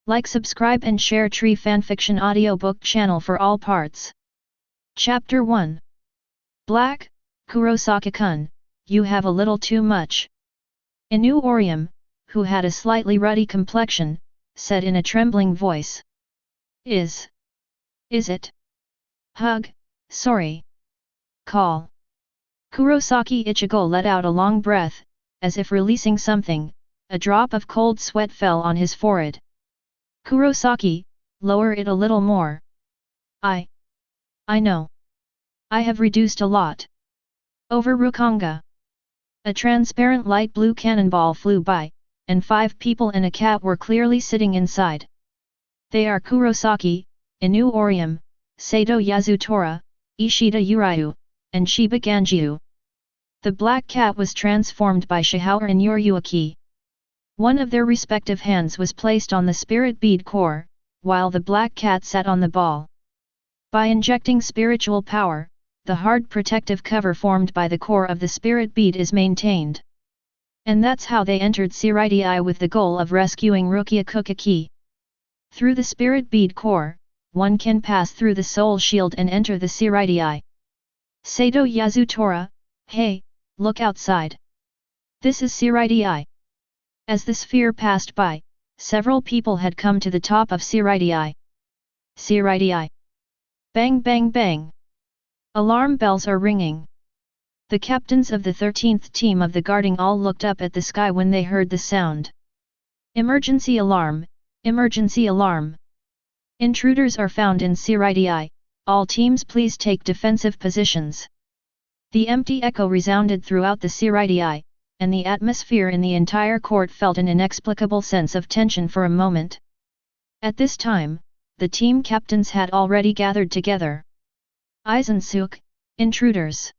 Like, subscribe and share Tree Fanfiction audiobook channel for all parts. Chapter 1. Black, Kurosaki-kun, you have a little too much. Inu Orium, who had a slightly ruddy complexion, said in a trembling voice. Is it? Hug, sorry. Call. Kurosaki Ichigo let out a long breath, as if releasing something. A drop of cold sweat fell on his forehead. Kurosaki, lower it a little more. I know. I have reduced a lot. Over Rukonga. A transparent light blue cannonball flew by, and 5 people and a cat were clearly sitting inside. They are Kurosaki, Inu Orium, Sato Yasutora, Ishida Uryu, and Shiba Ganjiu. The black cat was transformed by Shihao and Yoryuaki. One of their respective hands was placed on the spirit bead core, while the black cat sat on the ball. By injecting spiritual power, the hard protective cover formed by the core of the spirit bead is maintained. And that's how they entered Seirai with the goal of rescuing Rukia Kuchiki. Through the spirit bead core, one can pass through the soul shield and enter the Seirai. Sato Yasutora, hey, look outside. This is Seirai. As the sphere passed by, several people had come to the top of Seirai. Seirai. Bang bang bang. Alarm bells are ringing. The captains of the 13th team of the guarding all looked up at the sky when they heard the sound. Emergency alarm, emergency alarm. Intruders are found in Seirai, all teams please take defensive positions. The empty echo resounded throughout the Seirai, and the atmosphere in the entire court felt an inexplicable sense of tension for a moment. At this time, the team captains had already gathered together. Aizen, intruders.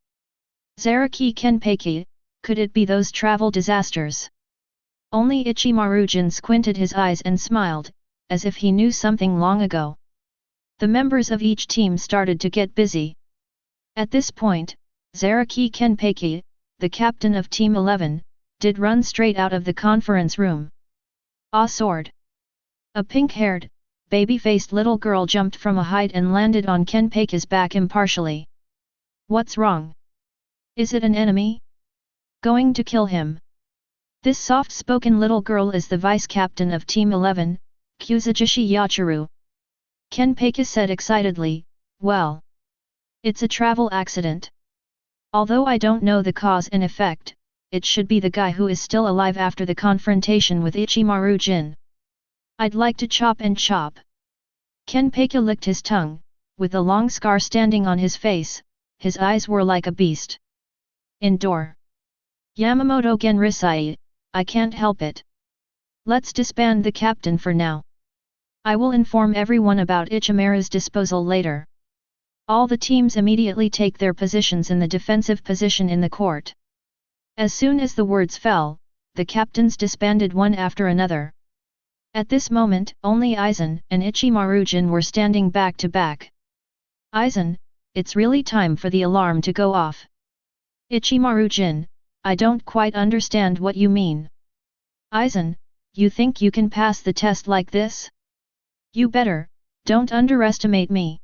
Zaraki Kenpachi, could it be those travel disasters? Only Ichimaru-jin squinted his eyes and smiled, as if he knew something long ago. The members of each team started to get busy. At this point, Zaraki Kenpachi, the captain of Team 11, did run straight out of the conference room. Ah, sword! A pink-haired, baby-faced little girl jumped from a height and landed on Kenpachi's back impartially. What's wrong? Is it an enemy? Going to kill him? This soft-spoken little girl is the vice-captain of Team 11, Kuzujishi Yachiru. Kenpachi said excitedly, well. It's a travel accident. Although I don't know the cause and effect, it should be the guy who is still alive after the confrontation with Ichimaru-jin. I'd like to chop and chop. Kenpachi licked his tongue, with a long scar standing on his face, his eyes were like a beast. Indoor. Yamamoto Genrisai, I can't help it. Let's disband the captain for now. I will inform everyone about Ichimaru's disposal later. All the teams immediately take their positions in the defensive position in the court. As soon as the words fell, the captains disbanded one after another. At this moment, only Aizen and Ichimaru-jin were standing back to back. Aizen, it's really time for the alarm to go off. Ichimaru-jin, I don't quite understand what you mean. Aizen, you think you can pass the test like this? You better, don't underestimate me.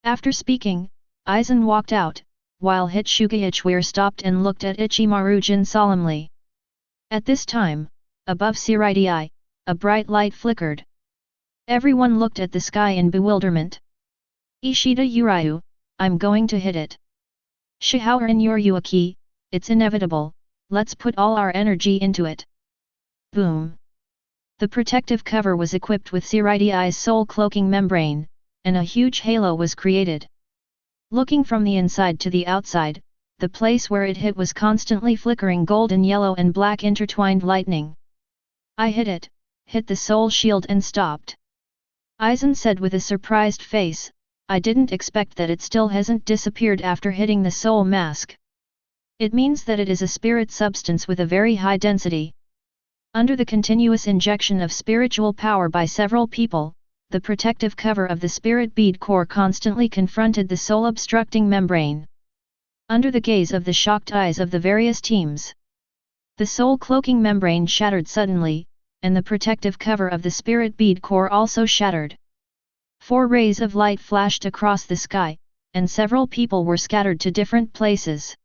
After speaking, Aizen walked out, while Hitsuga Ichware stopped and looked at Ichimaru-jin solemnly. At this time, above Seirai, a bright light flickered. Everyone looked at the sky in bewilderment. Ishida Uryu, I'm going to hit it. Shihao and Yoryuaki, it's inevitable, let's put all our energy into it. Boom. The protective cover was equipped with Seirai's soul cloaking membrane, and a huge halo was created. Looking from the inside to the outside, the place where it hit was constantly flickering golden yellow and black intertwined lightning. I hit the soul shield and stopped. Aizen said with a surprised face, I didn't expect that it still hasn't disappeared after hitting the soul mask. It means that it is a spirit substance with a very high density. Under the continuous injection of spiritual power by several people, the protective cover of the spirit bead core constantly confronted the soul-obstructing membrane. Under the gaze of the shocked eyes of the various teams, the soul-cloaking membrane shattered suddenly, and the protective cover of the spirit bead core also shattered. 4 rays of light flashed across the sky, and several people were scattered to different places.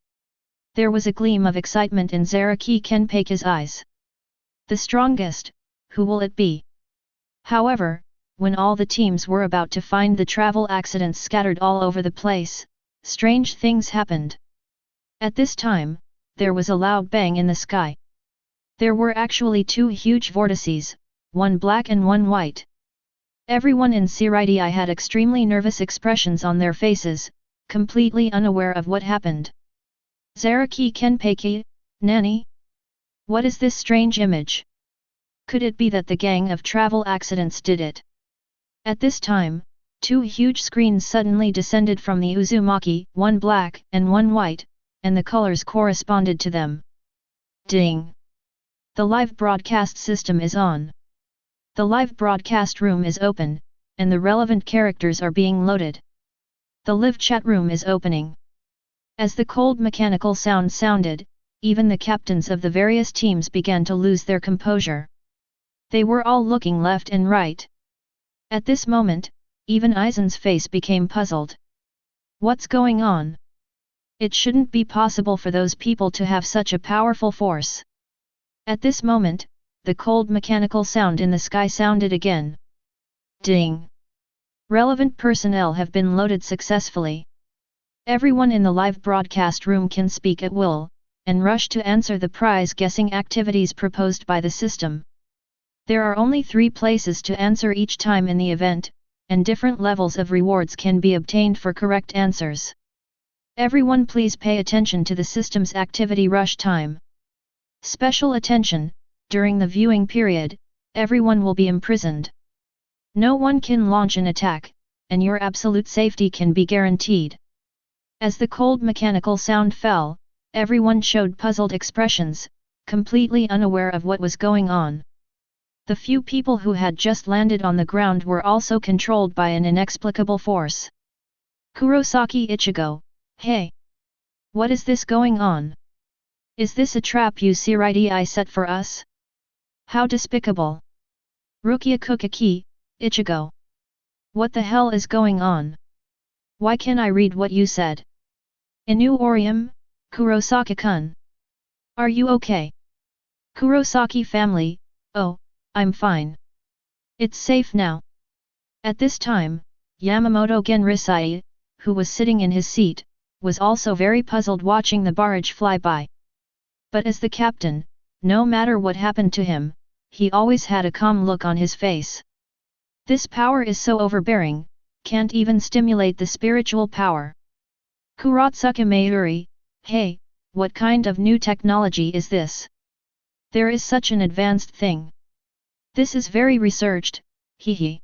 There was a gleam of excitement in Zaraki Kenpachi's eyes. The strongest, who will it be? However, when all the teams were about to find the travel accidents scattered all over the place, strange things happened. At this time, there was a loud bang in the sky. There were actually 2 huge vortices, one black and one white. Everyone in Siridae had extremely nervous expressions on their faces, completely unaware of what happened. Zaraki Kenpachi, Nani? What is this strange image? Could it be that the gang of travel accidents did it? At this time, 2 huge screens suddenly descended from the Uzumaki, one black and one white, and the colors corresponded to them. Ding! The live broadcast system is on. The live broadcast room is open, and the relevant characters are being loaded. The live chat room is opening. As the cold mechanical sound sounded, even the captains of the various teams began to lose their composure. They were all looking left and right. At this moment, even Aizen's face became puzzled. What's going on? It shouldn't be possible for those people to have such a powerful force. At this moment, the cold mechanical sound in the sky sounded again. Ding! Relevant personnel have been loaded successfully. Everyone in the live broadcast room can speak at will, and rush to answer the prize guessing activities proposed by the system. There are only 3 places to answer each time in the event, and different levels of rewards can be obtained for correct answers. Everyone please pay attention to the system's activity rush time. Special attention, during the viewing period, everyone will be imprisoned. No one can launch an attack, and your absolute safety can be guaranteed. As the cold mechanical sound fell, everyone showed puzzled expressions, completely unaware of what was going on. The few people who had just landed on the ground were also controlled by an inexplicable force. Kurosaki Ichigo, hey! What is this going on? Is this a trap you Siridae set for us? How despicable! Rukia Kuchiki, Ichigo. What the hell is going on? Why can't I read what you said? Inu Orium, Kurosaki-kun. Are you okay? Kurosaki family, oh, I'm fine. It's safe now. At this time, Yamamoto Genrisai, who was sitting in his seat, was also very puzzled watching the barrage fly by. But as the captain, no matter what happened to him, he always had a calm look on his face. This power is so overbearing, can't even stimulate the spiritual power. Kurotsuka Mayuri, hey, what kind of new technology is this? There is such an advanced thing. This is very researched, hee.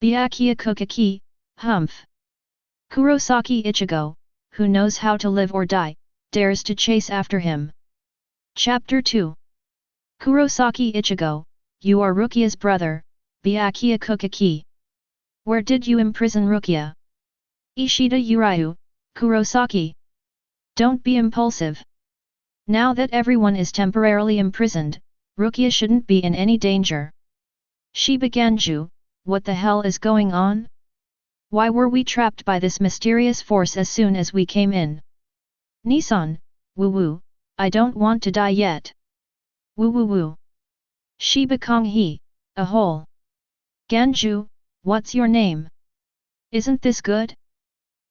Byakuya Kuchiki, humph. Kurosaki Ichigo, who knows how to live or die, dares to chase after him. Chapter 2. Kurosaki Ichigo, you are Rukia's brother, Byakuya Kuchiki. Where did you imprison Rukia? Ishida Uryu, Kurosaki. Don't be impulsive. Now that everyone is temporarily imprisoned, Rukia shouldn't be in any danger. Shibaganju, what the hell is going on? Why were we trapped by this mysterious force as soon as we came in? Nissan, woo-woo, I don't want to die yet. Woo-woo-woo. Shiba Konghi, a hole. Ganju, what's your name? Isn't this good?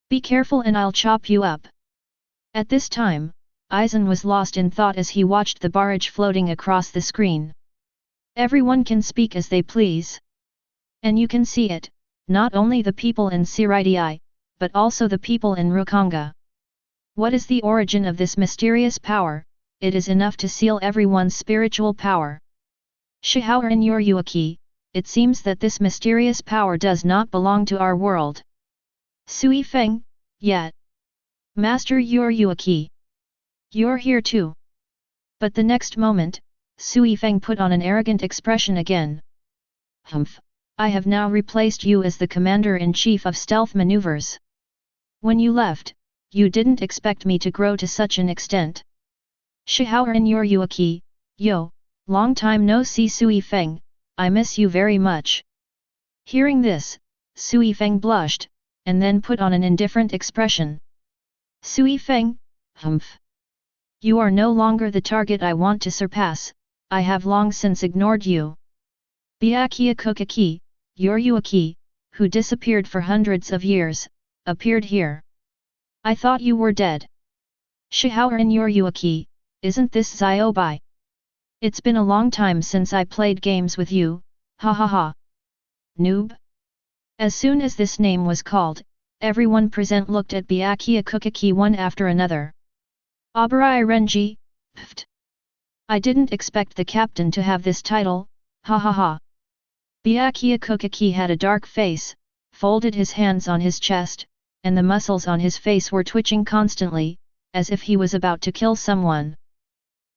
Be careful and I'll chop you up. At this time, Aizen was lost in thought as he watched the barrage floating across the screen. Everyone can speak as they please. And you can see it, not only the people in Siridae, but also the people in Rukanga. What is the origin of this mysterious power? It is enough to seal everyone's spiritual power. Shihao and Yuryuaki, it seems that this mysterious power does not belong to our world. Sui Feng, yet. Master Yuryuaki. You're here too. But the next moment, Sui Feng put on an arrogant expression again. Humph, I have now replaced you as the commander-in-chief of stealth maneuvers. When you left, you didn't expect me to grow to such an extent. Shihao and Yuryuaki, yo, Long time no see Sui Feng, I miss you very much. Hearing this, Sui Feng blushed, and then put on an indifferent expression. Sui Feng, humph. You are no longer the target I want to surpass, I have long since ignored you. Byakuya Kuchiki, your Yuaki, who disappeared for hundreds of years, appeared here. I thought you were dead. Shihao in your Yuaki, isn't this Ziobai? It's been a long time since I played games with you, ha ha ha. Noob? As soon as this name was called, everyone present looked at Byakuya Kuchiki one after another. Abarai Renji, pft. I didn't expect the captain to have this title, ha ha ha. Byakuya Kuchiki had a dark face, folded his hands on his chest, and the muscles on his face were twitching constantly, as if he was about to kill someone.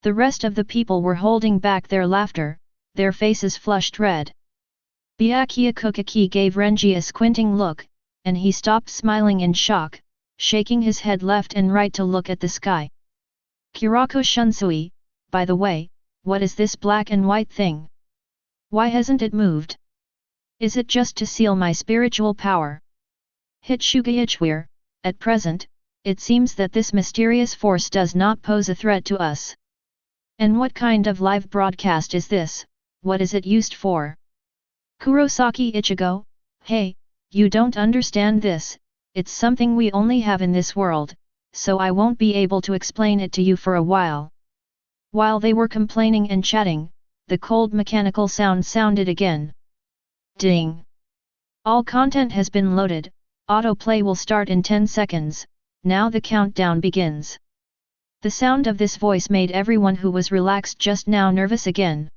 The rest of the people were holding back their laughter, their faces flushed red. Byakuya Kuchiki gave Renji a squinting look, and he stopped smiling in shock, shaking his head left and right to look at the sky. Kurako Shunsui, by the way, what is this black and white thing? Why hasn't it moved? Is it just to seal my spiritual power? Hitsugaichware, at present, it seems that this mysterious force does not pose a threat to us. And what kind of live broadcast is this, what is it used for? Kurosaki Ichigo, hey, you don't understand this, it's something we only have in this world, so I won't be able to explain it to you for a while. While they were complaining and chatting, the cold mechanical sound sounded again. Ding! All content has been loaded, autoplay will start in 10 seconds, now the countdown begins. The sound of this voice made everyone who was relaxed just now nervous again.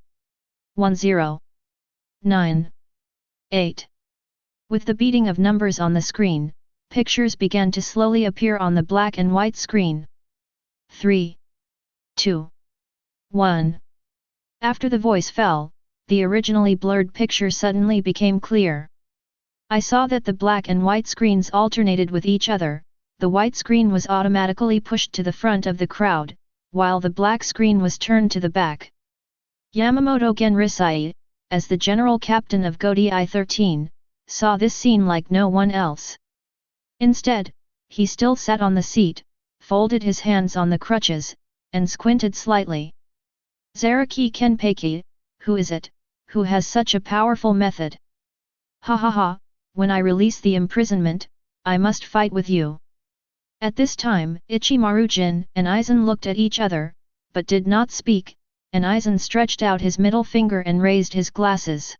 10. 9. 8. With the beating of numbers on the screen, pictures began to slowly appear on the black and white screen. 3. 2. 1. After the voice fell, the originally blurred picture suddenly became clear. I saw that the black and white screens alternated with each other, the white screen was automatically pushed to the front of the crowd, while the black screen was turned to the back. Yamamoto Genrisai, as the general captain of Godi I-13, saw this scene like no one else. Instead, he still sat on the seat, folded his hands on the crutches, and squinted slightly. Zaraki Kenpachi, who is it, who has such a powerful method? Ha ha ha, when I release the imprisonment, I must fight with you. At this time, Ichimaru-jin and Aizen looked at each other, but did not speak, and Aizen stretched out his middle finger and raised his glasses.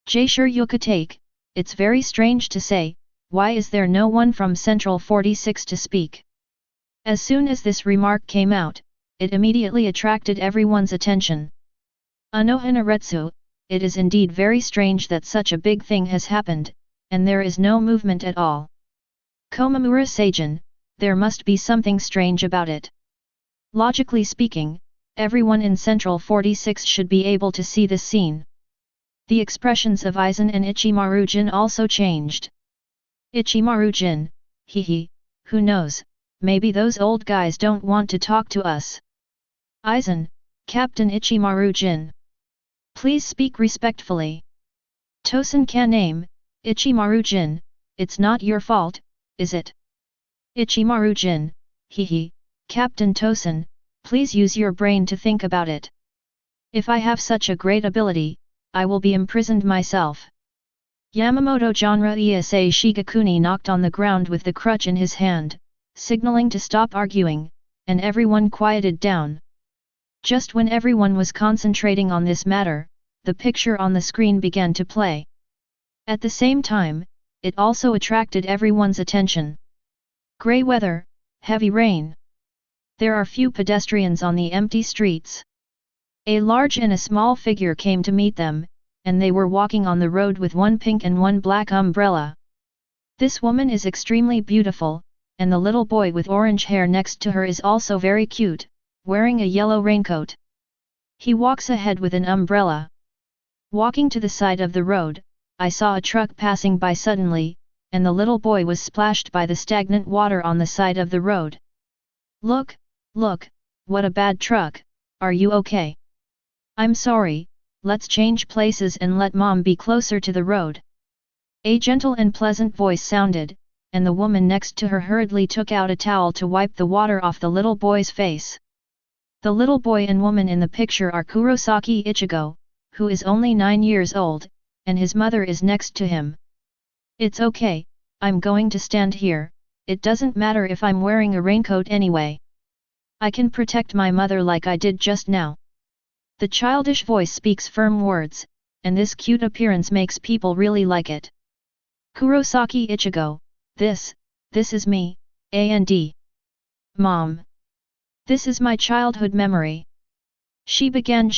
Jaisure Yukatake, it's very strange to say, why is there no one from Central 46 to speak? As soon as this remark came out, it immediately attracted everyone's attention. Anohanaretsu, it is indeed very strange that such a big thing has happened, and there is no movement at all. Komamura Seijin, there must be something strange about it. Logically speaking, everyone in Central 46 should be able to see this scene. The expressions of Aizen and Ichimaru-jin also changed. Ichimaru-jin, hee, who knows, maybe those old guys don't want to talk to us. Aizen, Captain Ichimaru-jin. Please speak respectfully. Tosen can name, Ichimaru-jin, it's not your fault, is it? Ichimaru-jin, hee, Captain Tosen, please use your brain to think about it. If I have such a great ability, I will be imprisoned myself. Yamamoto genre Iasei Shigakuni knocked on the ground with the crutch in his hand, signaling to stop arguing, and everyone quieted down. Just when everyone was concentrating on this matter, the picture on the screen began to play. At the same time, it also attracted everyone's attention. Grey weather, heavy rain. There are few pedestrians on the empty streets. A large and a small figure came to meet them, and they were walking on the road with one pink and one black umbrella. This woman is extremely beautiful, and the little boy with orange hair next to her is also very cute, wearing a yellow raincoat. He walks ahead with an umbrella. Walking to the side of the road, I saw a truck passing by suddenly, and the little boy was splashed by the stagnant water on the side of the road. Look, what a bad truck, are you okay? I'm sorry, let's change places and let mom be closer to the road. A gentle and pleasant voice sounded, and the woman next to her hurriedly took out a towel to wipe the water off the little boy's face. The little boy and woman in the picture are Kurosaki Ichigo, who is only 9 years old, and his mother is next to him. It's okay, I'm going to stand here, it doesn't matter if I'm wearing a raincoat anyway. I can protect my mother like I did just now. The childish voice speaks firm words, and this cute appearance makes people really like it. Kurosaki Ichigo, this is me, and Mom. This is my childhood memory. She began.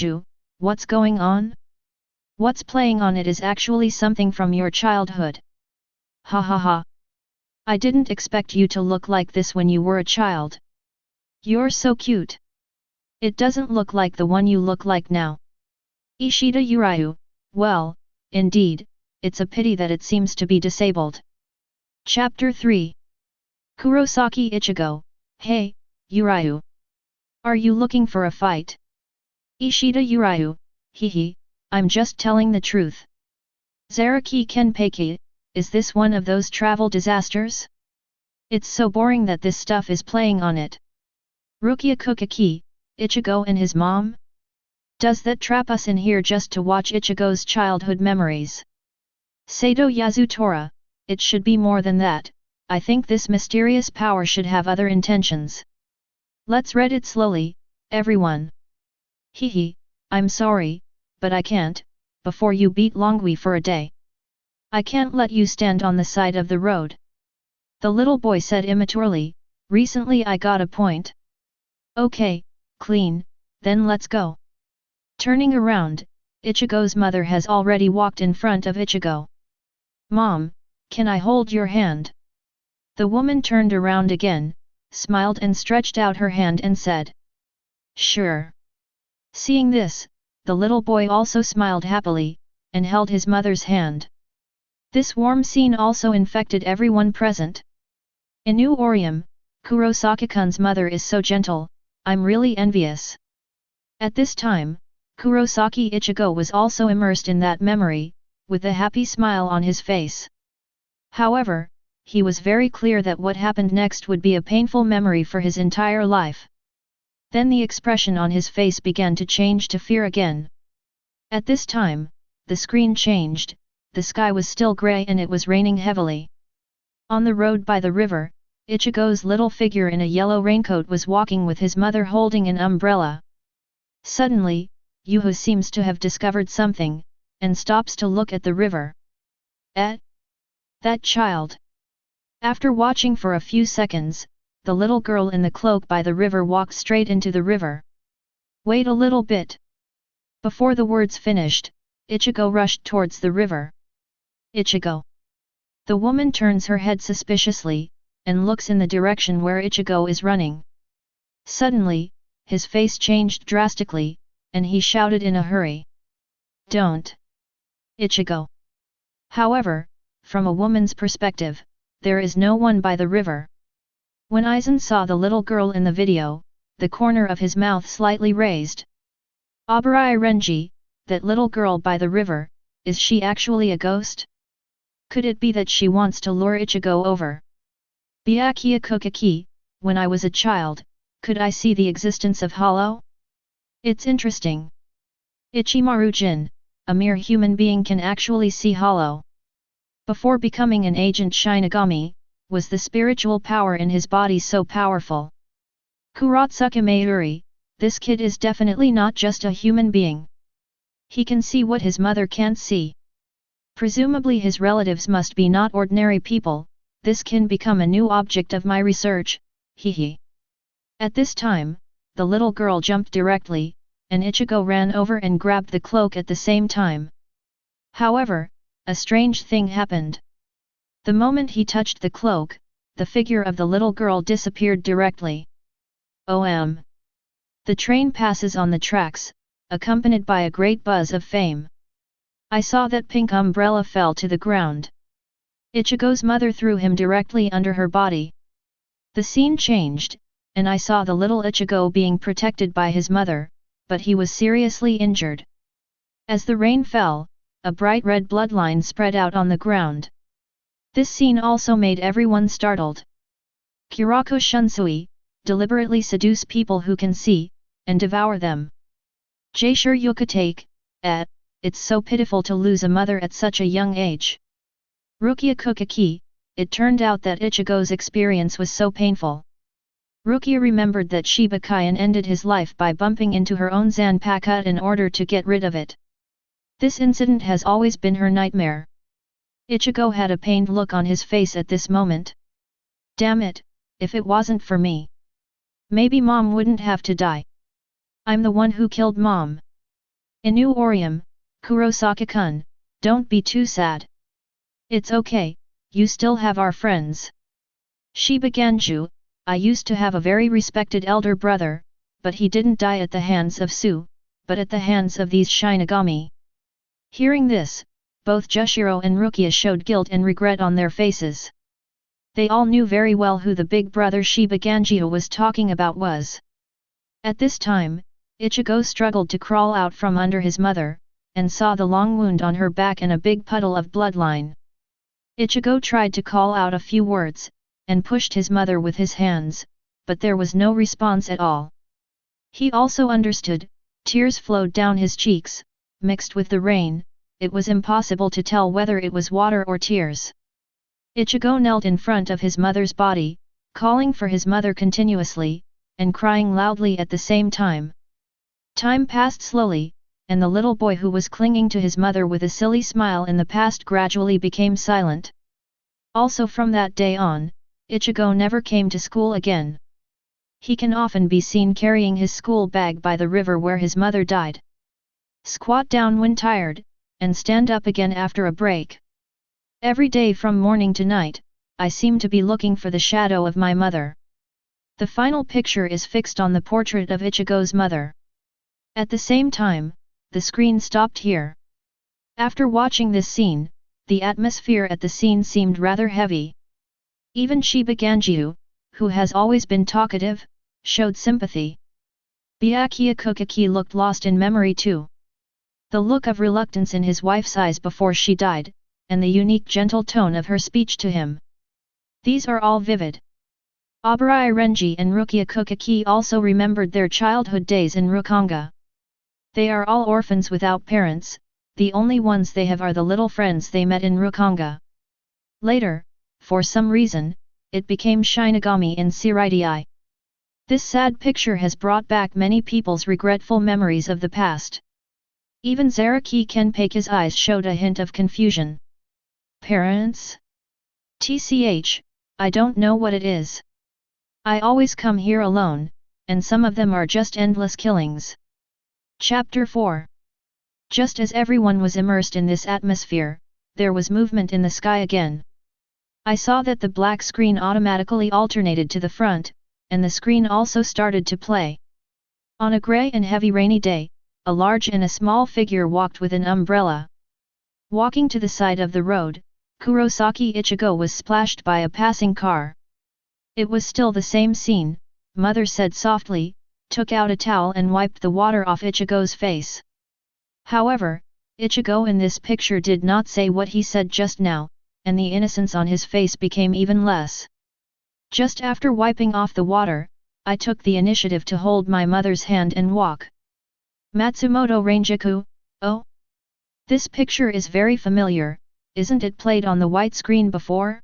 What's going on? What's playing on it is actually something from your childhood. Ha ha ha. I didn't expect you to look like this when you were a child. You're so cute. It doesn't look like the one you look like now. Ishida Yuryu, well, indeed, it's a pity that it seems to be disabled. Chapter 3. Kurosaki Ichigo, hey, Yuryu. Are you looking for a fight? Ishida Yuryu, hehe, I'm just telling the truth. Zaraki Kenpachi, is this one of those travel disasters? It's so boring that this stuff is playing on it. Rukia Kuchiki, Ichigo and his mom? Does that trap us in here just to watch Ichigo's childhood memories? Sato Yazutora, it should be more than that, I think this mysterious power should have other intentions. Let's read it slowly, everyone. Hehe, I'm sorry, but I can't, before you beat Longui for a day. I can't let you stand on the side of the road. The little boy said immaturely, recently I got a point. Okay, clean, then let's go. Turning around, Ichigo's mother has already walked in front of Ichigo. Mom, can I hold your hand? The woman turned around again, smiled and stretched out her hand and said. Sure. Seeing this, the little boy also smiled happily, and held his mother's hand. This warm scene also infected everyone present. Inu Orium, Kurosaki-kun's mother is so gentle, I'm really envious. At this time, Kurosaki Ichigo was also immersed in that memory, with a happy smile on his face. However, he was very clear that what happened next would be a painful memory for his entire life. Then the expression on his face began to change to fear again. At this time, the screen changed, the sky was still grey and it was raining heavily. On the road by the river, Ichigo's little figure in a yellow raincoat was walking with his mother holding an umbrella. Suddenly, Yuho seems to have discovered something, and stops to look at the river. That child! After watching for a few seconds, the little girl in the cloak by the river walked straight into the river. Wait a little bit. Before the words finished, Ichigo rushed towards the river. Ichigo! The woman turns her head suspiciously, and looks in the direction where Ichigo is running. Suddenly, his face changed drastically, and he shouted in a hurry. Don't! Ichigo! However, from a woman's perspective, there is no one by the river. When Aizen saw the little girl in the video, the corner of his mouth slightly raised. Abarai Renji, that little girl by the river, is she actually a ghost? Could it be that she wants to lure Ichigo over? Byakuya Kuchiki, when I was a child, could I see the existence of Hollow? It's interesting. Ichimaru-jin, a mere human being can actually see Hollow. Before becoming an agent Shinigami, was the spiritual power in his body so powerful? Kurotsuki Mayuri, this kid is definitely not just a human being. He can see what his mother can't see. Presumably his relatives must be not ordinary people, this can become a new object of my research, hehe. At this time, the little girl jumped directly, and Ichigo ran over and grabbed the cloak at the same time. However, a strange thing happened. The moment he touched the cloak, the figure of the little girl disappeared directly. OM. The train passes on the tracks, accompanied by a great buzz of fame. I saw that pink umbrella fell to the ground. Ichigo's mother threw him directly under her body. The scene changed, and I saw the little Ichigo being protected by his mother, but he was seriously injured. As the rain fell, a bright red bloodline spread out on the ground. This scene also made everyone startled. Kuroko Shunsui, deliberately seduce people who can see, and devour them. Jaisure Yukatake, it's so pitiful to lose a mother at such a young age. Rukia Kuchiki, it turned out that Ichigo's experience was so painful. Rukia remembered that Shibakayan ended his life by bumping into her own Zanpakuto in order to get rid of it. This incident has always been her nightmare. Ichigo had a pained look on his face at this moment. Damn it, if it wasn't for me. Maybe mom wouldn't have to die. I'm the one who killed mom. Inu Orium, Kurosaki-kun, don't be too sad. It's okay, you still have our friends. Shibaganju, I used to have a very respected elder brother, but he didn't die at the hands of Su, but at the hands of these Shinigami. Hearing this, both Jushiro and Rukia showed guilt and regret on their faces. They all knew very well who the big brother Shibaganju was talking about was. At this time, Ichigo struggled to crawl out from under his mother, and saw the long wound on her back and a big puddle of bloodline. Ichigo tried to call out a few words, and pushed his mother with his hands, but there was no response at all. He also understood, tears flowed down his cheeks, mixed with the rain, it was impossible to tell whether it was water or tears. Ichigo knelt in front of his mother's body, calling for his mother continuously, and crying loudly at the same time. Time passed slowly, and the little boy who was clinging to his mother with a silly smile in the past gradually became silent. Also from that day on, Ichigo never came to school again. He can often be seen carrying his school bag by the river where his mother died. Squat down when tired, and stand up again after a break. Every day from morning to night, I seem to be looking for the shadow of my mother. The final picture is fixed on the portrait of Ichigo's mother. At the same time, the screen stopped here. After watching this scene, the atmosphere at the scene seemed rather heavy. Even Shibaganju, who has always been talkative, showed sympathy. Byakuya Kuchiki looked lost in memory too. The look of reluctance in his wife's eyes before she died, and the unique gentle tone of her speech to him. These are all vivid. Abarai Renji and Rukia Kuchiki also remembered their childhood days in Rukanga. They are all orphans without parents, the only ones they have are the little friends they met in Rukanga. Later, for some reason, it became Shinigami in Seireitei. This sad picture has brought back many people's regretful memories of the past. Even Zaraki Kenpachi's eyes showed a hint of confusion. Parents? TCH, I don't know what it is. I always come here alone, and some of them are just endless killings. Chapter 4. Just as everyone was immersed in this atmosphere, there was movement in the sky again. I saw that the black screen automatically alternated to the front, and the screen also started to play. On a grey and heavy rainy day, a large and a small figure walked with an umbrella. Walking to the side of the road, Kurosaki Ichigo was splashed by a passing car. It was still the same scene, mother said softly, took out a towel and wiped the water off Ichigo's face. However, Ichigo in this picture did not say what he said just now, and the innocence on his face became even less. Just after wiping off the water, I took the initiative to hold my mother's hand and walk. Matsumoto Rangiku, oh? This picture is very familiar, isn't it played on the white screen before?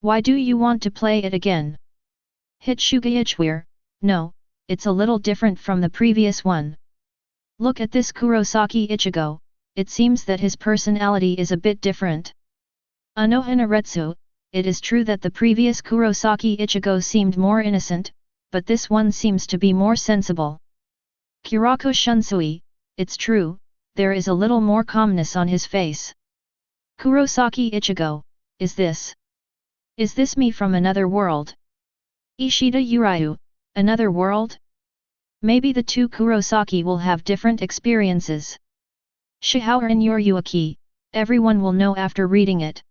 Why do you want to play it again? Hitsuga, no, it's a little different from the previous one. Look at this Kurosaki Ichigo, it seems that his personality is a bit different. Anohanaretsu, it is true that the previous Kurosaki Ichigo seemed more innocent, but this one seems to be more sensible. Kuroko Shunsui, it's true, there is a little more calmness on his face. Kurosaki Ichigo, is this me from another world? Ishida Uryu, another world? Maybe the two Kurosaki will have different experiences. Shihouden Yoryuaki, everyone will know after reading it.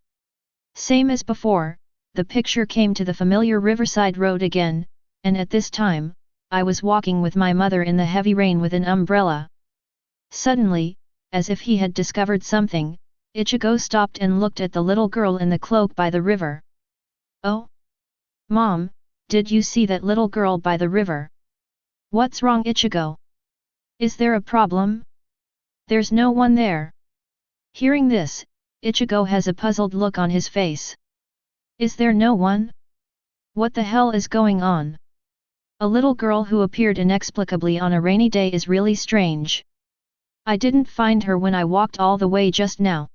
Same as before, the picture came to the familiar riverside road again, and at this time, I was walking with my mother in the heavy rain with an umbrella. Suddenly, as if he had discovered something, Ichigo stopped and looked at the little girl in the cloak by the river. Oh? Mom, did you see that little girl by the river? What's wrong, Ichigo? Is there a problem? There's no one there. Hearing this, Ichigo has a puzzled look on his face. Is there no one? What the hell is going on? A little girl who appeared inexplicably on a rainy day is really strange. I didn't find her when I walked all the way just now.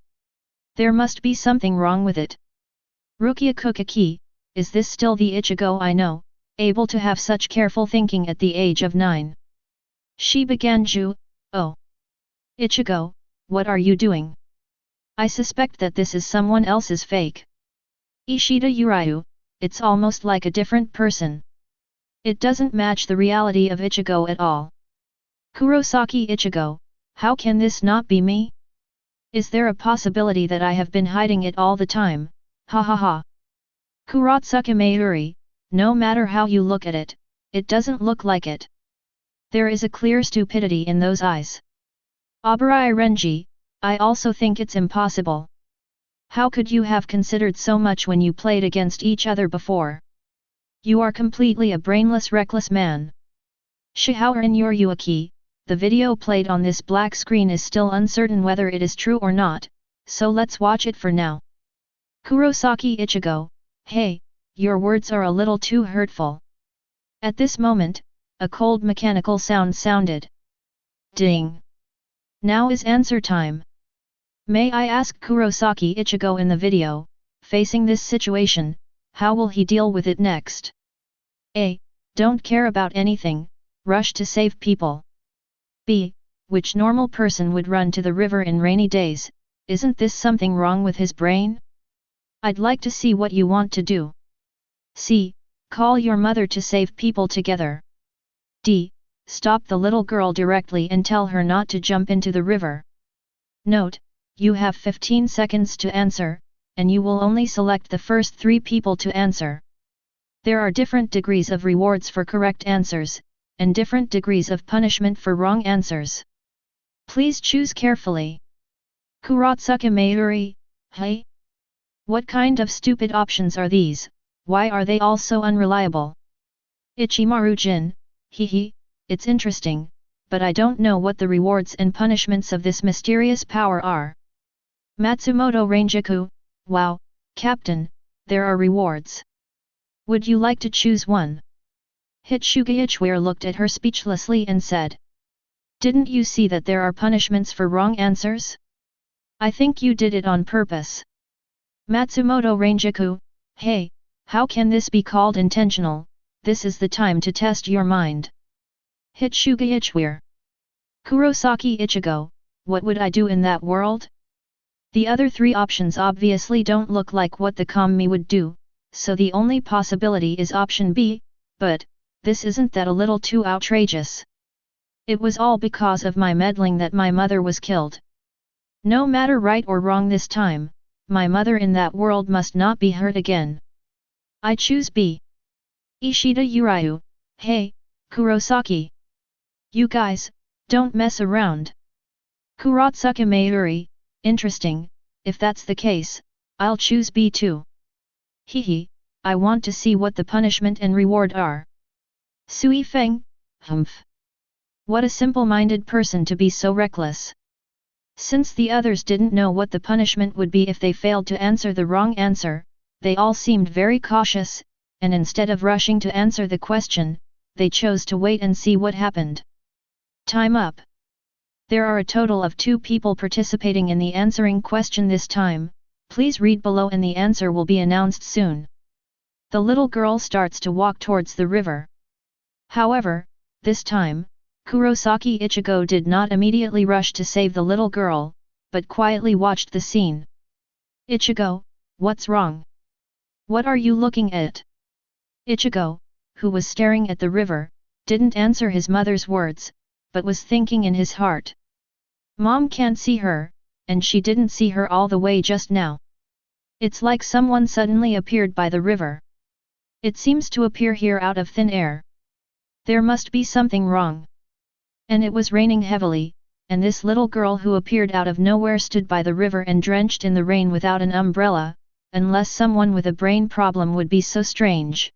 There must be something wrong with it. Rukia Kuchiki, is this still the Ichigo I know, able to have such careful thinking at the age of 9? She began Oh. Ichigo, what are you doing? I suspect that this is someone else's fake. Ishida Uryu, it's almost like a different person. It doesn't match the reality of Ichigo at all. Kurosaki Ichigo, how can this not be me? Is there a possibility that I have been hiding it all the time? Ha ha ha. Kurosaki Mayuri, no matter how you look at it, it doesn't look like it. There is a clear stupidity in those eyes. Abarai Renji, I also think it's impossible. How could you have considered so much when you played against each other before? You are completely a brainless, reckless man. Shihaoran Yuryuaki, the video played on this black screen is still uncertain whether it is true or not, so let's watch it for now. Kurosaki Ichigo, hey, your words are a little too hurtful. At this moment, a cold mechanical sound sounded. Ding! Now is answer time. May I ask Kurosaki Ichigo in the video, facing this situation, how will he deal with it next? A. Don't care about anything, rush to save people. B. Which normal person would run to the river in rainy days? Isn't this something wrong with his brain? I'd like to see what you want to do. C. Call your mother to save people together. D. Stop the little girl directly and tell her not to jump into the river. Note, you have 15 seconds to answer, and you will only select the first 3 people to answer. There are different degrees of rewards for correct answers, and different degrees of punishment for wrong answers. Please choose carefully. Kurosaki Mayuri, hey? What kind of stupid options are these? Why are they all so unreliable? Ichimaru Jin, hehe, it's interesting, but I don't know what the rewards and punishments of this mysterious power are. Matsumoto Ranjaku, wow, Captain, there are rewards. Would you like to choose one? Hitsuga Ichware looked at her speechlessly and said. Didn't you see that there are punishments for wrong answers? I think you did it on purpose. Matsumoto Ranjaku, hey, how can this be called intentional? This is the time to test your mind. Hitsuga Ichware. Kurosaki Ichigo, what would I do in that world? The other 3 options obviously don't look like what the Kami would do, so the only possibility is option B, but, this isn't that a little too outrageous? It was all because of my meddling that my mother was killed. No matter right or wrong this time, my mother in that world must not be hurt again. I choose B. Ishida Uryu, hey, Kurosaki. You guys, don't mess around. Kurosaki Mayuri, interesting, if that's the case, I'll choose B too. Hehe, I want to see what the punishment and reward are. Sui Feng, humph. What a simple-minded person to be so reckless. Since the others didn't know what the punishment would be if they failed to answer the wrong answer, they all seemed very cautious, and instead of rushing to answer the question, they chose to wait and see what happened. Time up. There are a total of 2 people participating in the answering question this time, please read below and the answer will be announced soon. The little girl starts to walk towards the river. However, this time, Kurosaki Ichigo did not immediately rush to save the little girl, but quietly watched the scene. Ichigo, what's wrong? What are you looking at? Ichigo, who was staring at the river, didn't answer his mother's words, but was thinking in his heart. Mom can't see her, and she didn't see her all the way just now. It's like someone suddenly appeared by the river. It seems to appear here out of thin air. There must be something wrong. And it was raining heavily, and this little girl who appeared out of nowhere stood by the river and drenched in the rain without an umbrella, unless someone with a brain problem would be so strange.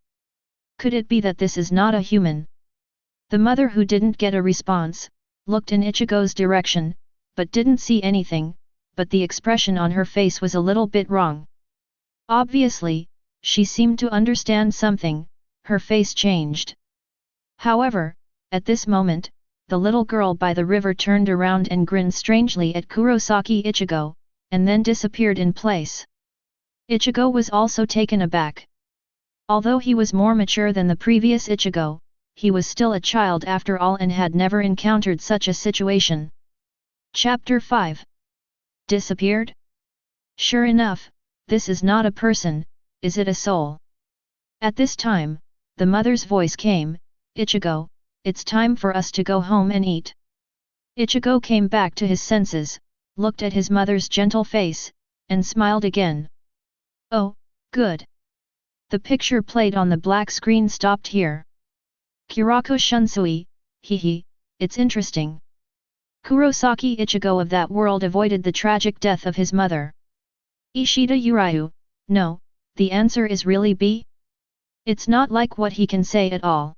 Could it be that this is not a human? The mother, who didn't get a response, looked in Ichigo's direction, but didn't see anything, but the expression on her face was a little bit wrong. Obviously, she seemed to understand something, her face changed. However, at this moment, the little girl by the river turned around and grinned strangely at Kurosaki Ichigo, and then disappeared in place. Ichigo was also taken aback. Although he was more mature than the previous Ichigo, he was still a child after all and had never encountered such a situation. Chapter 5. Disappeared? Sure enough, this is not a person, is it a soul? At this time, the mother's voice came, Ichigo, it's time for us to go home and eat. Ichigo came back to his senses, looked at his mother's gentle face, and smiled again. Oh, good. The picture played on the black screen stopped here. Kurako Shunsui, hehe, it's interesting. Kurosaki Ichigo of that world avoided the tragic death of his mother. Ishida Uryu, no, the answer is really B? It's not like what he can say at all.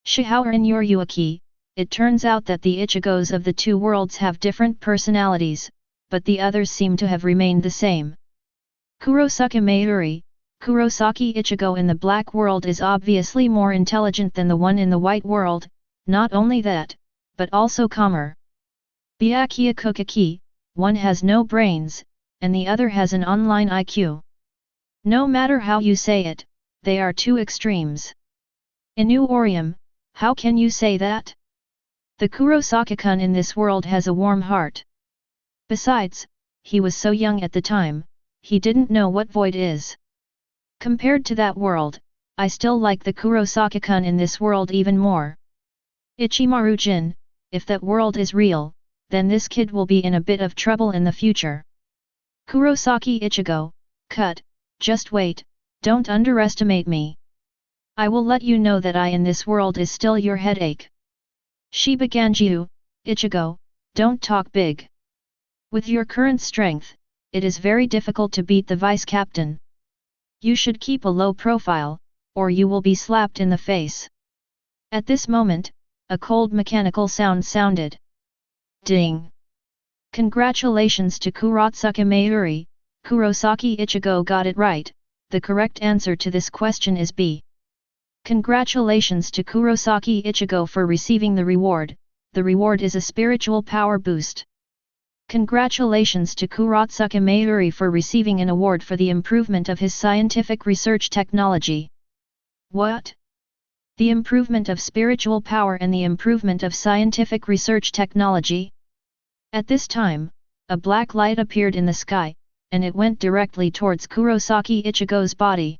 Shihouden Yoryuaki, it turns out that the Ichigos of the two worlds have different personalities, but the others seem to have remained the same. Kurosaki Mayuri, Kurosaki Ichigo in the black world is obviously more intelligent than the one in the white world, not only that, but also calmer. Byakuya Kuchiki, one has no brains, and the other has an online IQ. No matter how you say it, they are two extremes. Inu Orium, how can you say that? The Kurosaki-kun in this world has a warm heart. Besides, he was so young at the time, he didn't know what void is. Compared to that world, I still like the Kurosaki-kun in this world even more. Ichimaru-jin, if that world is real, then this kid will be in a bit of trouble in the future. Kurosaki Ichigo, cut, just wait, don't underestimate me. I will let you know that I in this world is still your headache. Shiba Ganjiu, Ichigo, don't talk big. With your current strength, it is very difficult to beat the vice-captain. You should keep a low profile, or you will be slapped in the face. At this moment, a cold mechanical sound sounded. Ding! Congratulations to Kurosaki Mayuri, Kurosaki Ichigo got it right, the correct answer to this question is B. Congratulations to Kurosaki Ichigo for receiving the reward is a spiritual power boost. Congratulations to Kurosaki Mayuri for receiving an award for the improvement of his scientific research technology. What? The improvement of spiritual power and the improvement of scientific research technology? At this time, a black light appeared in the sky, and it went directly towards Kurosaki Ichigo's body.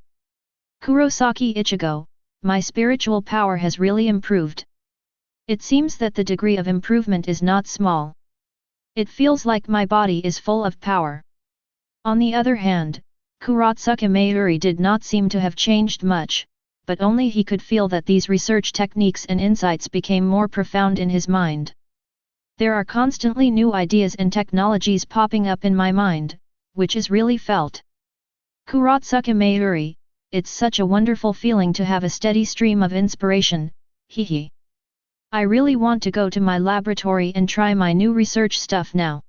Kurosaki Ichigo, my spiritual power has really improved. It seems that the degree of improvement is not small. It feels like my body is full of power. On the other hand, Kurosaki Mayuri did not seem to have changed much, but only he could feel that these research techniques and insights became more profound in his mind. There are constantly new ideas and technologies popping up in my mind, which is really felt. Kurosaki Mayuri, it's such a wonderful feeling to have a steady stream of inspiration, hehe. I really want to go to my laboratory and try my new research stuff now.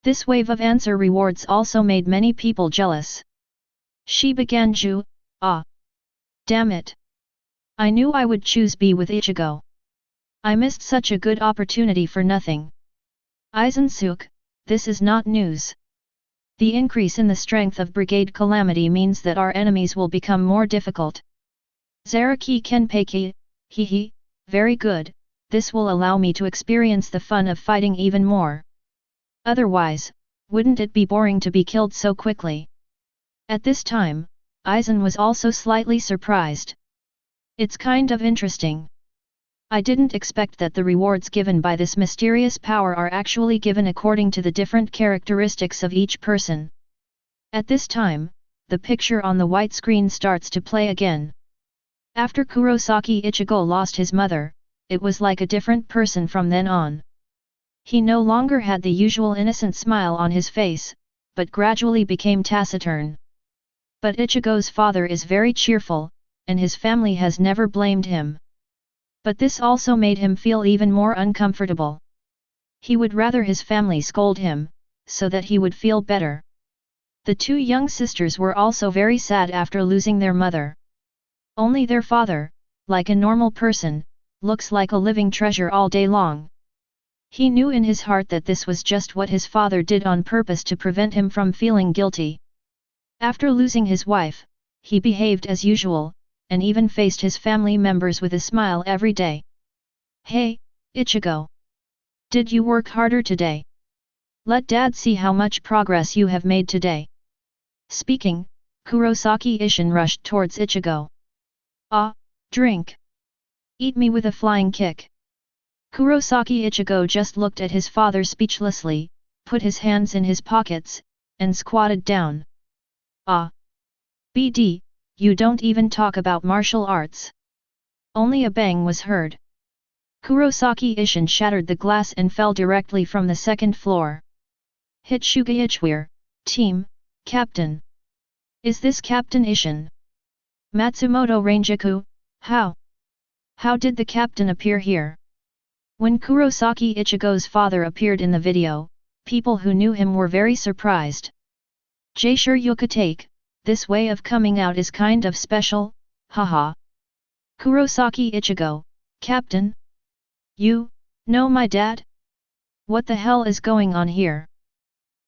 This wave of answer rewards also made many people jealous. Shiba Ganju, ah. Damn it. I knew I would choose B with Ichigo. I missed such a good opportunity for nothing. Aizen-suke, this is not news. The increase in the strength of Brigade Calamity means that our enemies will become more difficult. Zaraki Kenpachi, hehe, very good, this will allow me to experience the fun of fighting even more. Otherwise, wouldn't it be boring to be killed so quickly? At this time, Aizen was also slightly surprised. It's kind of interesting. I didn't expect that the rewards given by this mysterious power are actually given according to the different characteristics of each person. At this time, the picture on the white screen starts to play again. After Kurosaki Ichigo lost his mother, it was like a different person from then on. He no longer had the usual innocent smile on his face, but gradually became taciturn. But Ichigo's father is very cheerful, and his family has never blamed him. But this also made him feel even more uncomfortable. He would rather his family scold him, so that he would feel better. The two young sisters were also very sad after losing their mother. Only their father, like a normal person, looks like a living treasure all day long. He knew in his heart that this was just what his father did on purpose to prevent him from feeling guilty. After losing his wife, he behaved as usual, and even faced his family members with a smile every day. "Hey, Ichigo! Did you work harder today? Let Dad see how much progress you have made today." Speaking, Kurosaki Ishin rushed towards Ichigo. "Ah, drink! Eat me with a flying kick!" Kurosaki Ichigo just looked at his father speechlessly, put his hands in his pockets, and squatted down. "Ah! BD, you don't even talk about martial arts." Only a bang was heard. Kurosaki Ishin shattered the glass and fell directly from the second floor. "Hitsuga Ichware, team, captain. Is this Captain Ishin? Matsumoto Ranjaku, how? How did the captain appear here?" When Kurosaki Ichigo's father appeared in the video, people who knew him were very surprised. "Sure you could take, this way of coming out is kind of special, haha." Kurosaki Ichigo, "Captain? You, know my dad? What the hell is going on here?"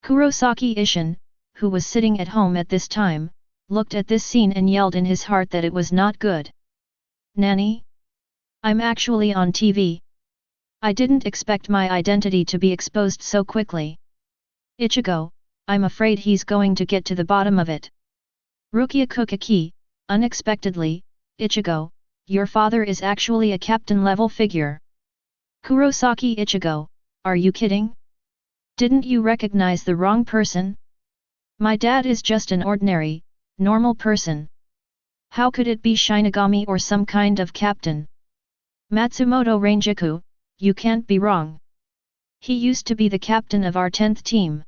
Kurosaki Ishin, who was sitting at home at this time, looked at this scene and yelled in his heart that it was not good. "Nanny? I'm actually on TV. I didn't expect my identity to be exposed so quickly. Ichigo, I'm afraid he's going to get to the bottom of it." Rukia Kuchiki, unexpectedly, "Ichigo, your father is actually a captain-level figure." Kurosaki Ichigo, "Are you kidding? Didn't you recognize the wrong person? My dad is just an ordinary, normal person. How could it be Shinigami or some kind of captain?" "Matsumoto Ranjaku, you can't be wrong. He used to be the captain of our 10th team.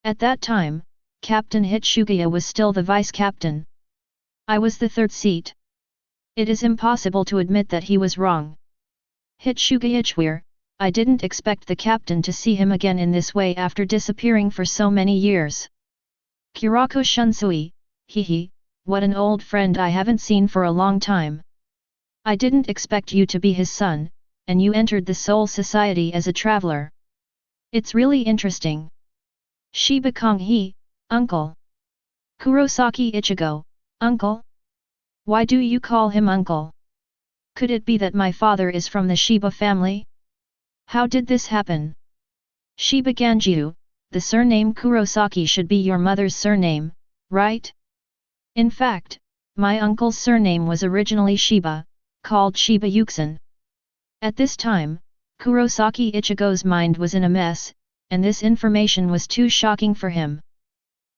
At that time, Captain Hitsuga was still the vice-captain. I was the third seat. It is impossible to admit that he was wrong. Hitsuga Ichware, I didn't expect the captain to see him again in this way after disappearing for so many years. Kurako Shunsui, hehe, what an old friend I haven't seen for a long time. I didn't expect you to be his son, and you entered the Soul Society as a traveler. It's really interesting." Shiba Konghe, uncle. Kurosaki Ichigo, uncle? Why do you call him uncle? Could it be that my father is from the Shiba family? How did this happen? Shiba Ganjiu, the surname Kurosaki should be your mother's surname, right? In fact, my uncle's surname was originally Shiba, called Shiba Yuxin. At this time, Kurosaki Ichigo's mind was in a mess, and this information was too shocking for him.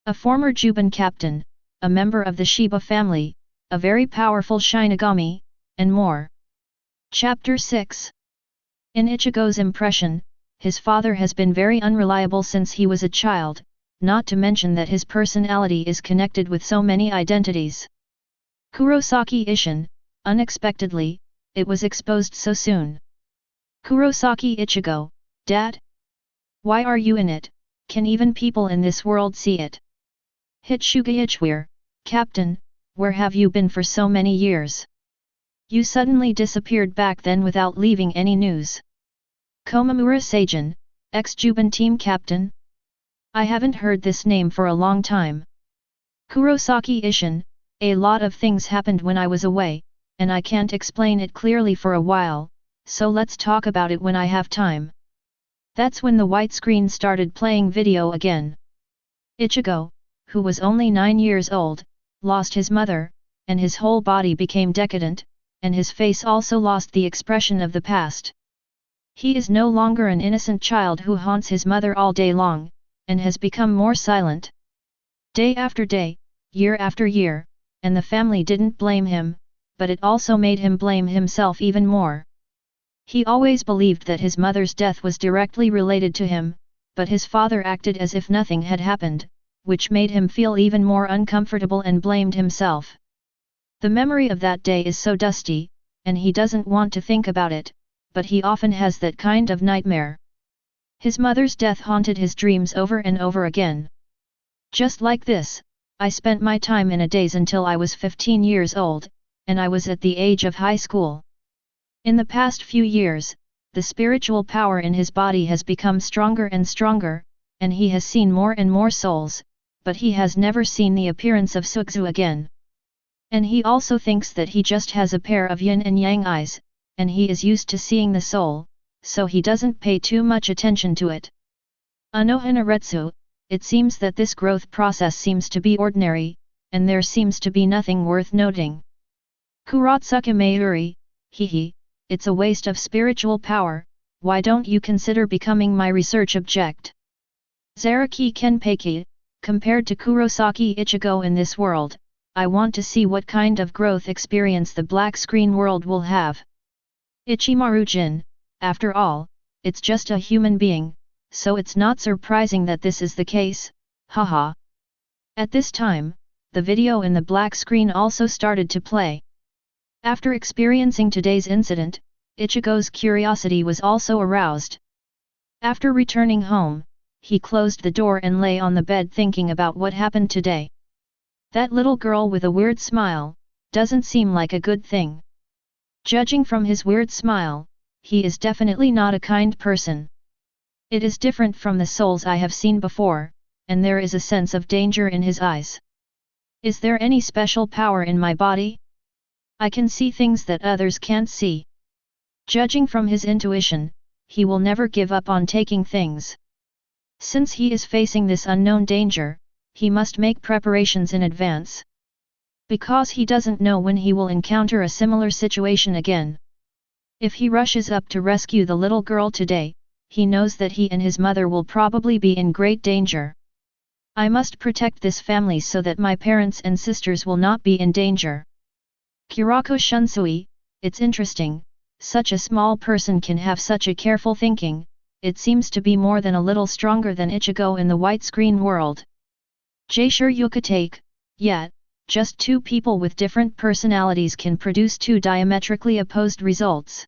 A former Juban captain, a member of the Shiba family, a very powerful Shinigami, and more. Chapter 6. In Ichigo's impression, his father has been very unreliable since he was a child, not to mention that his personality is connected with so many identities. Kurosaki Ishin, unexpectedly, it was exposed so soon. Kurosaki Ichigo, Dad? Why are you in it? Can even people in this world see it? Hitsuga Ichware, Captain, where have you been for so many years? You suddenly disappeared back then without leaving any news. Komamura Seijin, ex-Juban team captain? I haven't heard this name for a long time. Kurosaki Ishin, a lot of things happened when I was away, and I can't explain it clearly for a while, so let's talk about it when I have time. That's when the white screen started playing video again. Ichigo, who was only 9 years old, lost his mother, and his whole body became decadent, and his face also lost the expression of the past. He is no longer an innocent child who haunts his mother all day long, and has become more silent. Day after day, year after year, and the family didn't blame him, but it also made him blame himself even more. He always believed that his mother's death was directly related to him, but his father acted as if nothing had happened, which made him feel even more uncomfortable and blamed himself. The memory of that day is so dusty, and he doesn't want to think about it, but he often has that kind of nightmare. His mother's death haunted his dreams over and over again. Just like this, I spent my time in a daze until I was 15 years old, and I was at the age of high school. In the past few years, the spiritual power in his body has become stronger and stronger, and he has seen more and more souls, but he has never seen the appearance of Sukzu again. And he also thinks that he just has a pair of yin and yang eyes, and he is used to seeing the soul, so he doesn't pay too much attention to it. Anohanaretsu, it seems that this growth process seems to be ordinary, and there seems to be nothing worth noting. Kurotsuki Mayuri, hehe, it's a waste of spiritual power, why don't you consider becoming my research object? Zaraki Kenpachi, compared to Kurosaki Ichigo in this world, I want to see what kind of growth experience the black screen world will have. Ichimaru-jin, after all, it's just a human being, so it's not surprising that this is the case, haha. At this time, the video in the black screen also started to play. After experiencing today's incident, Ichigo's curiosity was also aroused. After returning home, he closed the door and lay on the bed thinking about what happened today. That little girl with a weird smile, doesn't seem like a good thing. Judging from his weird smile, he is definitely not a kind person. It is different from the souls I have seen before, and there is a sense of danger in his eyes. Is there any special power in my body? I can see things that others can't see. Judging from his intuition, he will never give up on taking things. Since he is facing this unknown danger, he must make preparations in advance. Because he doesn't know when he will encounter a similar situation again. If he rushes up to rescue the little girl today, he knows that he and his mother will probably be in great danger. I must protect this family so that my parents and sisters will not be in danger. Kurako Shunsui, it's interesting, such a small person can have such a careful thinking, it seems to be more than a little stronger than Ichigo in the white screen world. Jaisure Yukatake, yet, just two people with different personalities can produce two diametrically opposed results.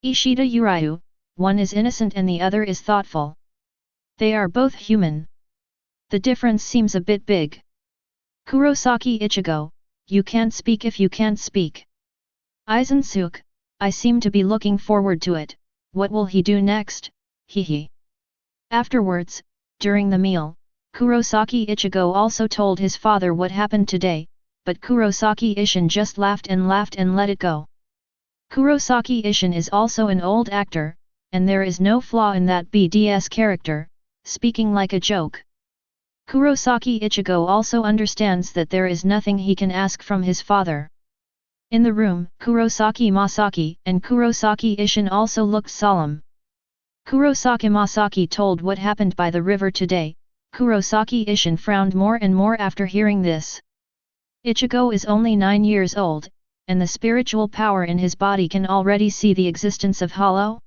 Ishida Uryu, one is innocent and the other is thoughtful. They are both human. The difference seems a bit big. Kurosaki Ichigo, you can't speak if you can't speak. Aizen Suk, I seem to be looking forward to it, what will he do next, hehe. Afterwards, during the meal, Kurosaki Ichigo also told his father what happened today, but Kurosaki Ishin just laughed and let it go. Kurosaki Ishin is also an old actor, and there is no flaw in that BDS character, speaking like a joke. Kurosaki Ichigo also understands that there is nothing he can ask from his father. In the room, Kurosaki Masaki and Kurosaki Ishin also looked solemn. Kurosaki Masaki told what happened by the river today. Kurosaki Ishin frowned more and more after hearing this. Ichigo is only 9 years old, and the spiritual power in his body can already see the existence of hollow.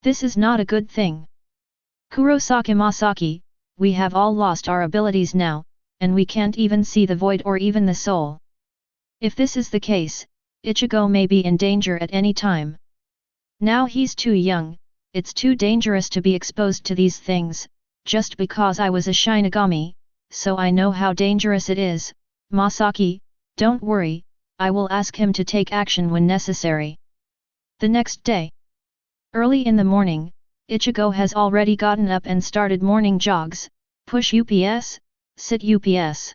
This is not a good thing. Kurosaki Masaki, we have all lost our abilities now, and we can't even see the void or even the soul. If this is the case, Ichigo may be in danger at any time. Now he's too young, it's too dangerous to be exposed to these things, just because I was a Shinigami, so I know how dangerous it is. Masaki, don't worry, I will ask him to take action when necessary. The next day. Early in the morning, Ichigo has already gotten up and started morning jogs, push UPS, sit UPS.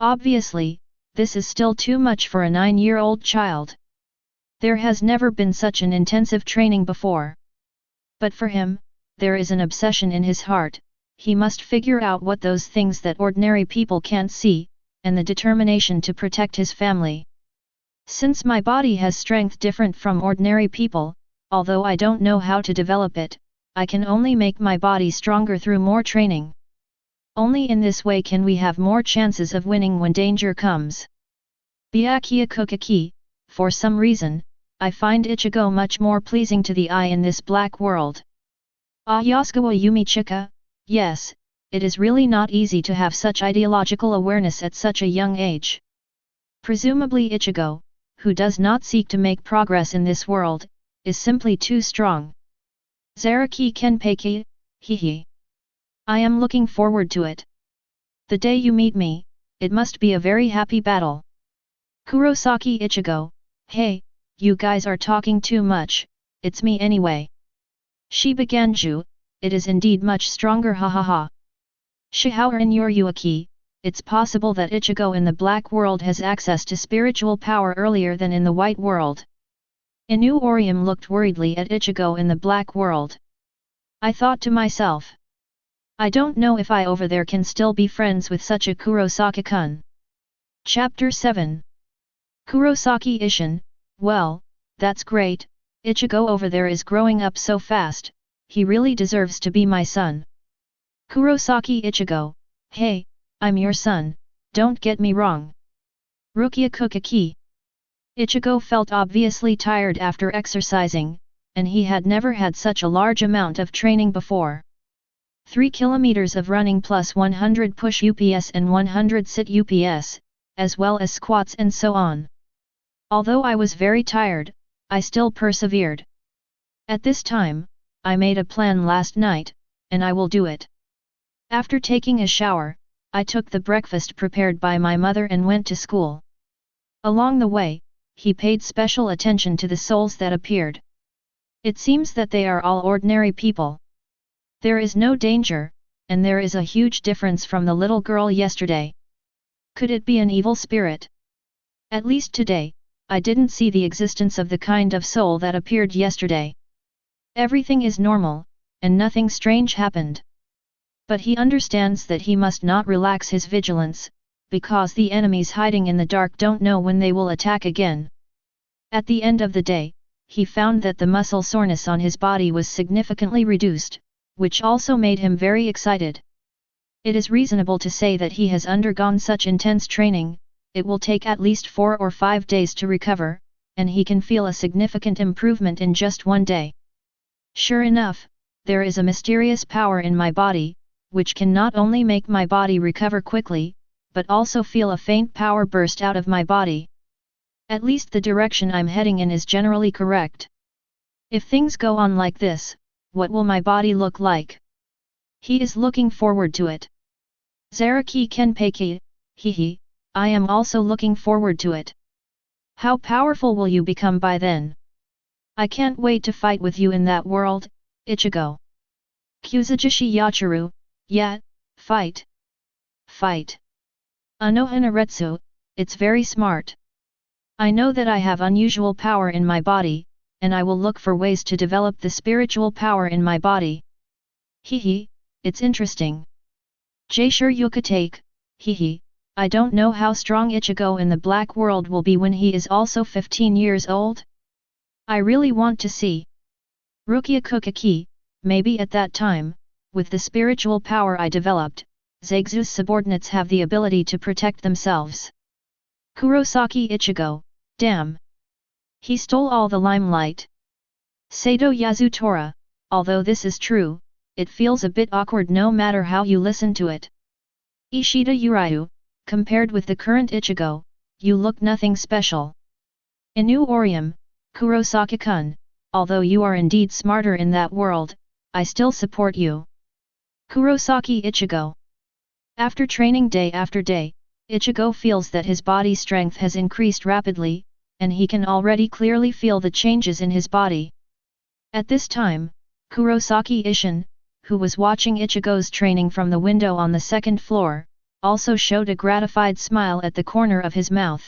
Obviously, this is still too much for a 9-year-old child. There has never been such an intensive training before. But for him, there is an obsession in his heart, he must figure out what those things that ordinary people can't see, and the determination to protect his family. Since my body has strength different from ordinary people, although I don't know how to develop it, I can only make my body stronger through more training. Only in this way can we have more chances of winning when danger comes. Byakuya Kuchiki, for some reason, I find Ichigo much more pleasing to the eye in this black world. Yasukawa Yumichika, yes, it is really not easy to have such ideological awareness at such a young age. Presumably Ichigo, who does not seek to make progress in this world, is simply too strong. Zaraki Kenpachi, hehe. I am looking forward to it. The day you meet me, it must be a very happy battle. Kurosaki Ichigo, hey, you guys are talking too much, it's me anyway. Shibaganju, it is indeed much stronger hahaha. Shihao in your Yuaki, it's possible that Ichigo in the black world has access to spiritual power earlier than in the white world. Inu Orium looked worriedly at Ichigo in the black world. I thought to myself. I don't know if I over there can still be friends with such a Kurosaki-kun. Chapter 7. Kurosaki Ishin, well, that's great, Ichigo over there is growing up so fast, he really deserves to be my son. Kurosaki Ichigo, hey, I'm your son, don't get me wrong. Rukia Kuchiki. Ichigo felt obviously tired after exercising, and he had never had such a large amount of training before. 3 kilometers of running plus 100 push UPS and 100 sit UPS, as well as squats and so on. Although I was very tired, I still persevered. At this time, I made a plan last night, and I will do it. After taking a shower, I took the breakfast prepared by my mother and went to school. Along the way, he paid special attention to the souls that appeared. It seems that they are all ordinary people. There is no danger, and there is a huge difference from the little girl yesterday. Could it be an evil spirit? At least today, I didn't see the existence of the kind of soul that appeared yesterday. Everything is normal, and nothing strange happened. But he understands that he must not relax his vigilance, because the enemies hiding in the dark don't know when they will attack again. At the end of the day, he found that the muscle soreness on his body was significantly reduced, which also made him very excited. It is reasonable to say that he has undergone such intense training, it will take at least 4 or 5 days to recover, and he can feel a significant improvement in just 1 day. Sure enough, there is a mysterious power in my body, which can not only make my body recover quickly, but also feel a faint power burst out of my body. At least the direction I'm heading in is generally correct. If things go on like this, what will my body look like? He is looking forward to it. Zaraki Kenpachi, hehe, I am also looking forward to it. How powerful will you become by then? I can't wait to fight with you in that world, Ichigo. Kuzujishi Yachiru, yeah, fight. Fight. Anohanaretsu, it's very smart. I know that I have unusual power in my body, and I will look for ways to develop the spiritual power in my body. Hehe, it's interesting. Jaishur Yukatake, hehe, I don't know how strong Ichigo in the black world will be when he is also 15 years old. I really want to see. Rukia Kuchiki, maybe at that time, with the spiritual power I developed, Zagzu's subordinates have the ability to protect themselves. Kurosaki Ichigo, damn. He stole all the limelight. Sato Yasutora, although this is true, it feels a bit awkward no matter how you listen to it. Ishida Uryu, compared with the current Ichigo, you look nothing special. Inu Orium, Kurosaki-kun, although you are indeed smarter in that world, I still support you. Kurosaki Ichigo. After training day after day, Ichigo feels that his body strength has increased rapidly, and he can already clearly feel the changes in his body. At this time, Kurosaki Ishin, who was watching Ichigo's training from the window on the second floor, also showed a gratified smile at the corner of his mouth.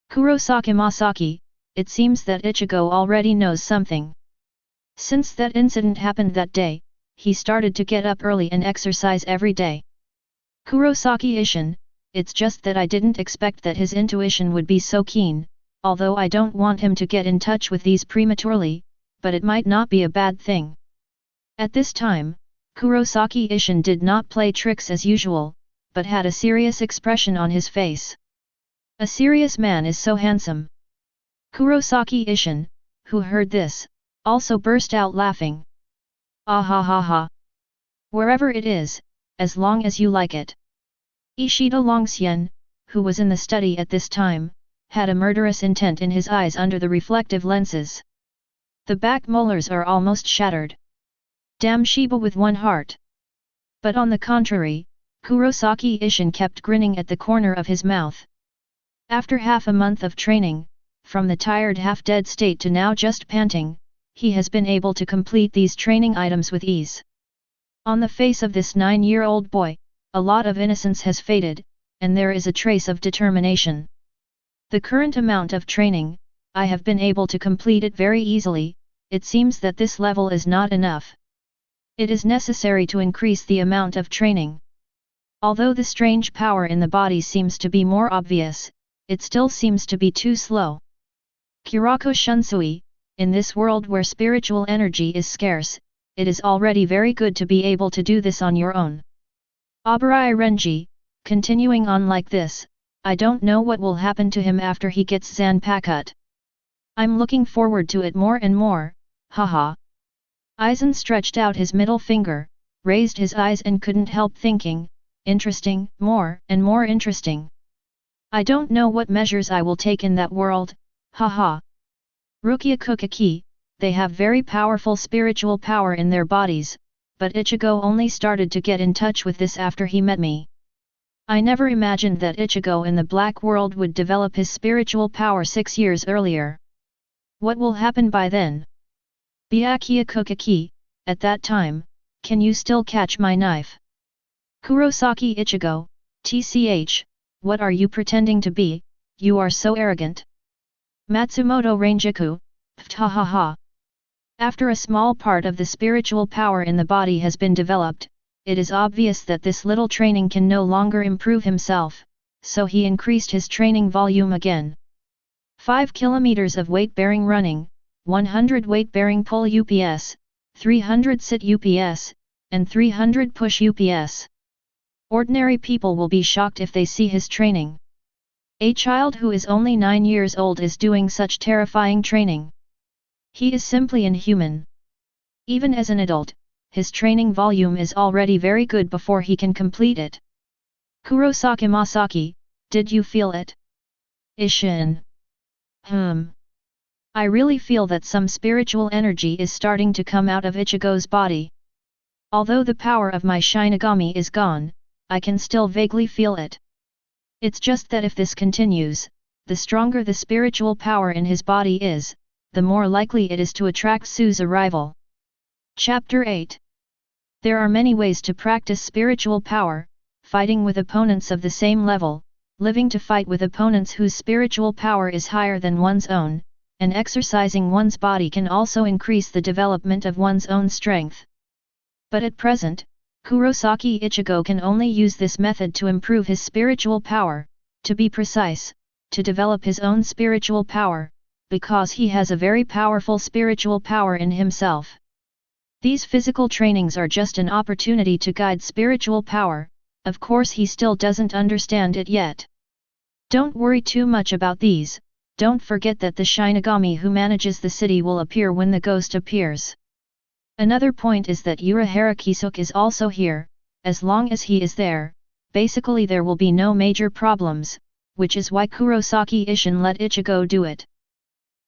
Kurosaki Masaki, it seems that Ichigo already knows something. Since that incident happened that day, he started to get up early and exercise every day. Kurosaki Ishin, it's just that I didn't expect that his intuition would be so keen, although I don't want him to get in touch with these prematurely, but it might not be a bad thing. At this time, Kurosaki Ishin did not play tricks as usual, but had a serious expression on his face. A serious man is so handsome. Kurosaki Ishin, who heard this, also burst out laughing. Ah ha ha ha. Wherever it is, as long as you like it. Ishida Longxian, who was in the study at this time, had a murderous intent in his eyes under the reflective lenses. The back molars are almost shattered. Damn Shiba with one heart. But on the contrary, Kurosaki Ishin kept grinning at the corner of his mouth. After half a month of training, from the tired half-dead state to now just panting, he has been able to complete these training items with ease. On the face of this 9-year-old boy, a lot of innocence has faded, and there is a trace of determination. The current amount of training, I have been able to complete it very easily. It seems that this level is not enough. It is necessary to increase the amount of training. Although the strange power in the body seems to be more obvious, it still seems to be too slow. Kurako Shunsui, in this world where spiritual energy is scarce, it is already very good to be able to do this on your own. Abarai Renji, continuing on like this, I don't know what will happen to him after he gets Zanpakuto. I'm looking forward to it more and more, haha. Aizen stretched out his middle finger, raised his eyes and couldn't help thinking, interesting, more and more interesting. I don't know what measures I will take in that world, haha. Rukia Kuchiki, they have very powerful spiritual power in their bodies, but Ichigo only started to get in touch with this after he met me. I never imagined that Ichigo in the black world would develop his spiritual power 6 years earlier. What will happen by then? Byakuya Kuchiki, at that time, can you still catch my knife? Kurosaki Ichigo, tch, what are you pretending to be, you are so arrogant. Matsumoto Rangiku, pthahaha. After a small part of the spiritual power in the body has been developed, it is obvious that this little training can no longer improve himself, so he increased his training volume again. 5 kilometers of weight-bearing running, 100 weight-bearing pull UPS, 300 sit UPS, and 300 push UPS. Ordinary people will be shocked if they see his training. A child who is only 9 years old is doing such terrifying training. He is simply inhuman. Even as an adult, his training volume is already very good before he can complete it. Kurosaki Masaki, did you feel it? Ishin. I really feel that some spiritual energy is starting to come out of Ichigo's body. Although the power of my Shinigami is gone, I can still vaguely feel it. It's just that if this continues, the stronger the spiritual power in his body is, the more likely it is to attract Su's arrival. Chapter 8. There are many ways to practice spiritual power: fighting with opponents of the same level, living to fight with opponents whose spiritual power is higher than one's own, and exercising one's body can also increase the development of one's own strength. But at present, Kurosaki Ichigo can only use this method to improve his spiritual power, to be precise, to develop his own spiritual power, because he has a very powerful spiritual power in himself. These physical trainings are just an opportunity to guide spiritual power. Of course he still doesn't understand it yet. Don't worry too much about these. Don't forget that the Shinigami who manages the city will appear when the ghost appears. Another point is that Urahara Kisuke is also here. As long as he is there, basically there will be no major problems, which is why Kurosaki Ishin let Ichigo do it.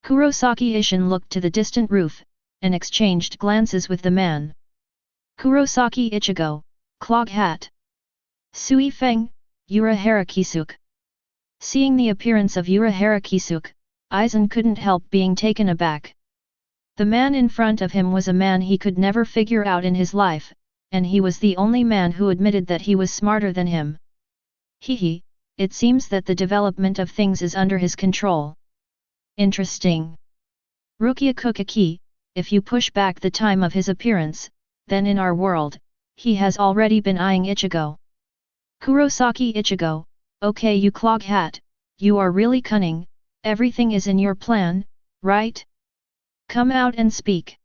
Kurosaki Ishin looked to the distant roof, and exchanged glances with the man. Kurosaki Ichigo, clog hat. Sui Feng, Urahara Kisuke. Seeing the appearance of Urahara Kisuke, Aizen couldn't help being taken aback. The man in front of him was a man he could never figure out in his life, and he was the only man who admitted that he was smarter than him. Hehe, it seems that the development of things is under his control. Interesting. Rukia Kuchiki, if you push back the time of his appearance, then in our world, he has already been eyeing Ichigo. Kurosaki Ichigo, okay you clog hat, you are really cunning, everything is in your plan, right? Come out and speak.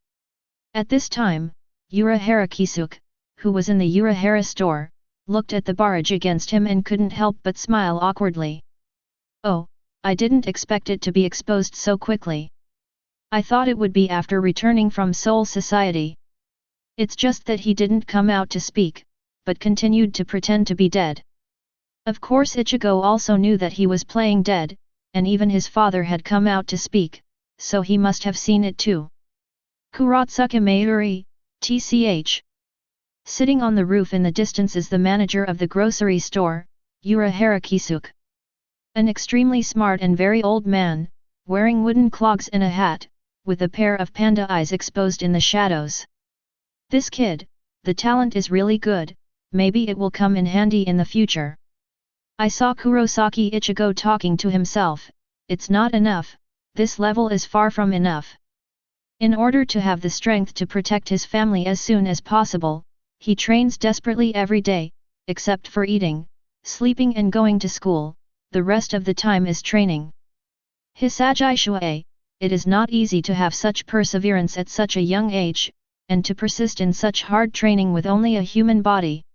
At this time, Urahara Kisuke, who was in the Urahara store, looked at the barrage against him and couldn't help but smile awkwardly. Oh, I didn't expect it to be exposed so quickly. I thought it would be after returning from Soul Society. It's just that he didn't come out to speak, but continued to pretend to be dead. Of course Ichigo also knew that he was playing dead, and even his father had come out to speak, so he must have seen it too. Kurosaki Masaki, TCH. Sitting on the roof in the distance is the manager of the grocery store, Urahara Kisuke. An extremely smart and very old man, wearing wooden clogs and a hat, with a pair of panda eyes exposed in the shadows. This kid, the talent is really good, maybe it will come in handy in the future. I saw Kurosaki Ichigo talking to himself, it's not enough, this level is far from enough. In order to have the strength to protect his family as soon as possible, he trains desperately every day, except for eating, sleeping and going to school, the rest of the time is training. Hisagi Shuei, it is not easy to have such perseverance at such a young age, and to persist in such hard training with only a human body.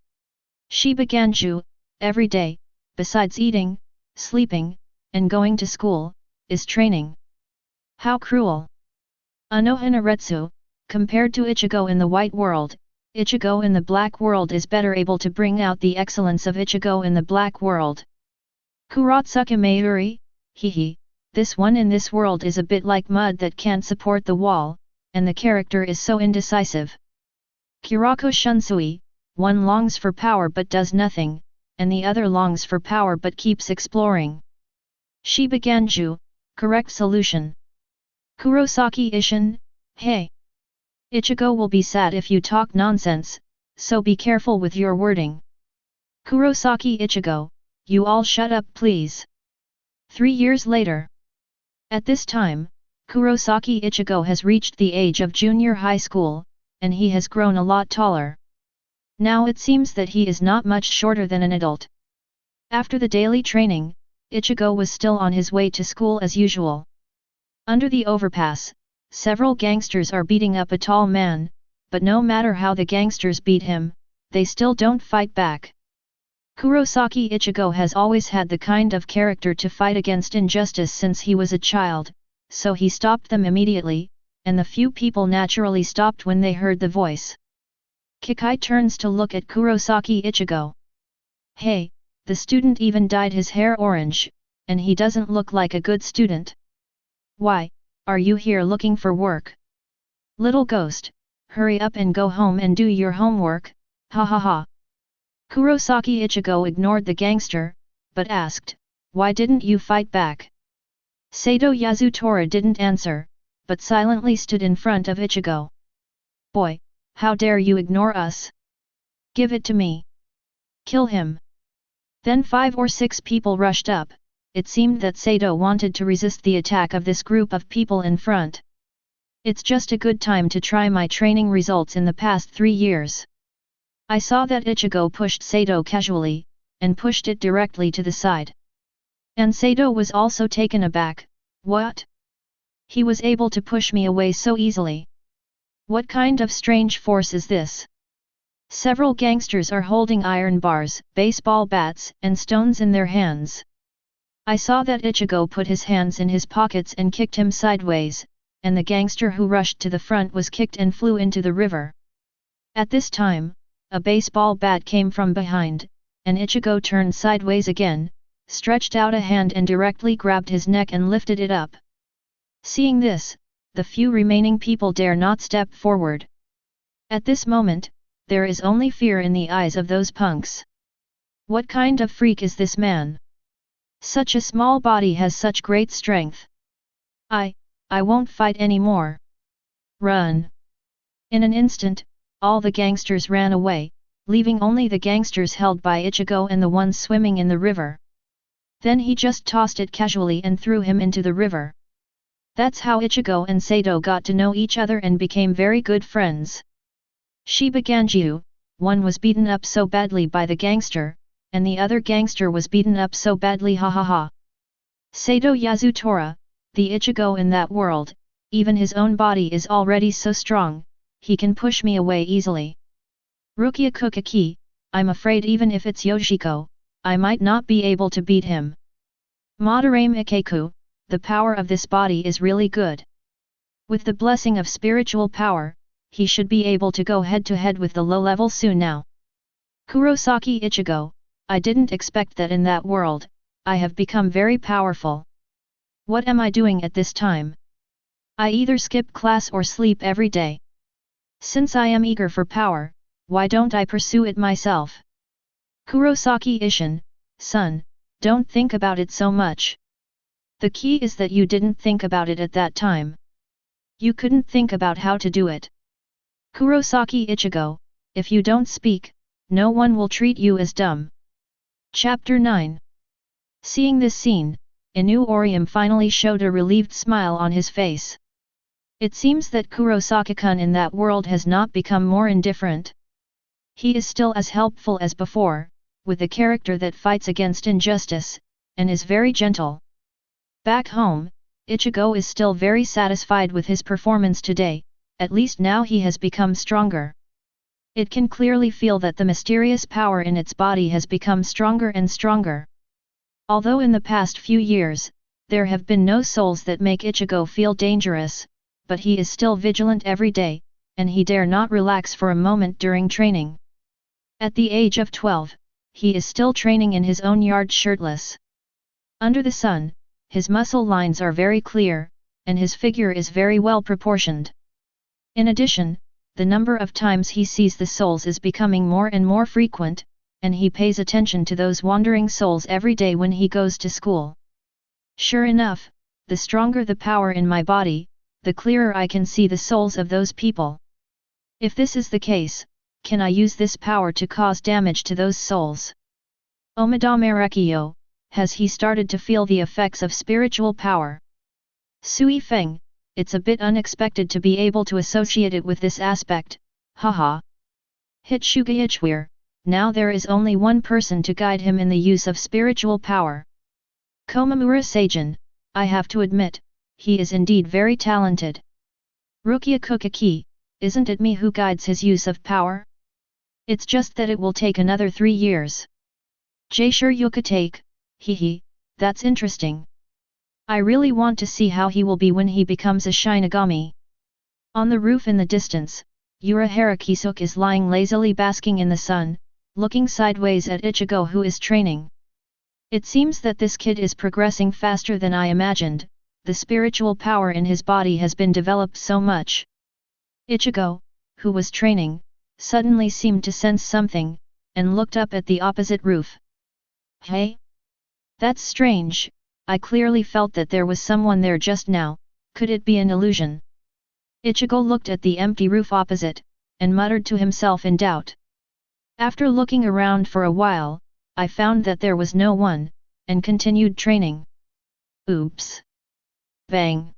Shiba Ganju, every day, besides eating, sleeping, and going to school, is training. How cruel! Anohanaretsu, compared to Ichigo in the white world, Ichigo in the black world is better able to bring out the excellence of Ichigo in the black world. Kurosaki Masaki, hehe, this one in this world is a bit like mud that can't support the wall, and the character is so indecisive. Kuroko Shunsui, one longs for power but does nothing, and the other longs for power but keeps exploring. Shiba Ganju, correct solution. Kurosaki Ishin, hey! Ichigo will be sad if you talk nonsense, so be careful with your wording. Kurosaki Ichigo, you all shut up please. 3 years later. At this time, Kurosaki Ichigo has reached the age of junior high school, and he has grown a lot taller. Now it seems that he is not much shorter than an adult. After the daily training, Ichigo was still on his way to school as usual. Under the overpass, several gangsters are beating up a tall man, but no matter how the gangsters beat him, they still don't fight back. Kurosaki Ichigo has always had the kind of character to fight against injustice since he was a child, so he stopped them immediately, and the few people naturally stopped when they heard the voice. Kikai turns to look at Kurosaki Ichigo. Hey, the student even dyed his hair orange, and he doesn't look like a good student. Why, are you here looking for work? Little ghost, hurry up and go home and do your homework, ha ha ha. Kurosaki Ichigo ignored the gangster, but asked, why didn't you fight back? Sato Yasutora didn't answer, but silently stood in front of Ichigo. Boy, how dare you ignore us? Give it to me. Kill him. Then 5 or 6 people rushed up. It seemed that Sato wanted to resist the attack of this group of people in front. It's just a good time to try my training results in the past 3 years. I saw that Ichigo pushed Sato casually, and pushed it directly to the side. And Sato was also taken aback. What? He was able to push me away so easily. What kind of strange force is this? Several gangsters are holding iron bars, baseball bats, and stones in their hands. I saw that Ichigo put his hands in his pockets and kicked him sideways, and the gangster who rushed to the front was kicked and flew into the river. At this time, a baseball bat came from behind, and Ichigo turned sideways again, stretched out a hand and directly grabbed his neck and lifted it up. Seeing this, the few remaining people dare not step forward. At this moment, there is only fear in the eyes of those punks. What kind of freak is this man? Such a small body has such great strength. I won't fight anymore. Run! In an instant, all the gangsters ran away, leaving only the gangsters held by Ichigo and the ones swimming in the river. Then he just tossed it casually and threw him into the river. That's how Ichigo and Sato got to know each other and became very good friends. Shiba Ganju, one was beaten up so badly by the gangster, and the other gangster was beaten up so badly, ha ha ha. Sato Yasutora, the Ichigo in that world, even his own body is already so strong, he can push me away easily. Rukia Kuchiki, I'm afraid even if it's Yoshiko, I might not be able to beat him. Madarame Ikeku, the power of this body is really good. With the blessing of spiritual power, he should be able to go head to head with the low level soon now. Kurosaki Ichigo, I didn't expect that in that world, I have become very powerful. What am I doing at this time? I either skip class or sleep every day. Since I am eager for power, why don't I pursue it myself? Kurosaki Ishin, son, don't think about it so much. The key is that you didn't think about it at that time. You couldn't think about how to do it. Kurosaki Ichigo, if you don't speak, no one will treat you as dumb. Chapter 9. Seeing this scene, Inu Orium finally showed a relieved smile on his face. It seems that Kurosaki-kun in that world has not become more indifferent. He is still as helpful as before, with a character that fights against injustice, and is very gentle. Back home, Ichigo is still very satisfied with his performance today, at least now he has become stronger. It can clearly feel that the mysterious power in its body has become stronger and stronger. Although in the past few years, there have been no souls that make Ichigo feel dangerous, but he is still vigilant every day, and he dare not relax for a moment during training. At the age of 12, he is still training in his own yard shirtless. Under the sun, his muscle lines are very clear, and his figure is very well proportioned. In addition, the number of times he sees the souls is becoming more and more frequent, and he pays attention to those wandering souls every day when he goes to school. Sure enough, the stronger the power in my body, the clearer I can see the souls of those people. If this is the case, can I use this power to cause damage to those souls? Omadame Rekio, has he started to feel the effects of spiritual power? Sui Feng, it's a bit unexpected to be able to associate it with this aspect, haha. Hitsuga Ichwir, now there is only one person to guide him in the use of spiritual power. Komamura Seijin, I have to admit, he is indeed very talented. Rukia Kuchiki, isn't it me who guides his use of power? It's just that it will take another 3 years. Jaisure Yukatake, hehe, that's interesting. I really want to see how he will be when he becomes a Shinigami. On the roof in the distance, Urahara Kisuk is lying lazily basking in the sun, looking sideways at Ichigo who is training. It seems that this kid is progressing faster than I imagined, the spiritual power in his body has been developed so much. Ichigo, who was training, suddenly seemed to sense something, and looked up at the opposite roof. Hey? That's strange, I clearly felt that there was someone there just now, could it be an illusion? Ichigo looked at the empty roof opposite, and muttered to himself in doubt. After looking around for a while, I found that there was no one, and continued training. Oops! Bang!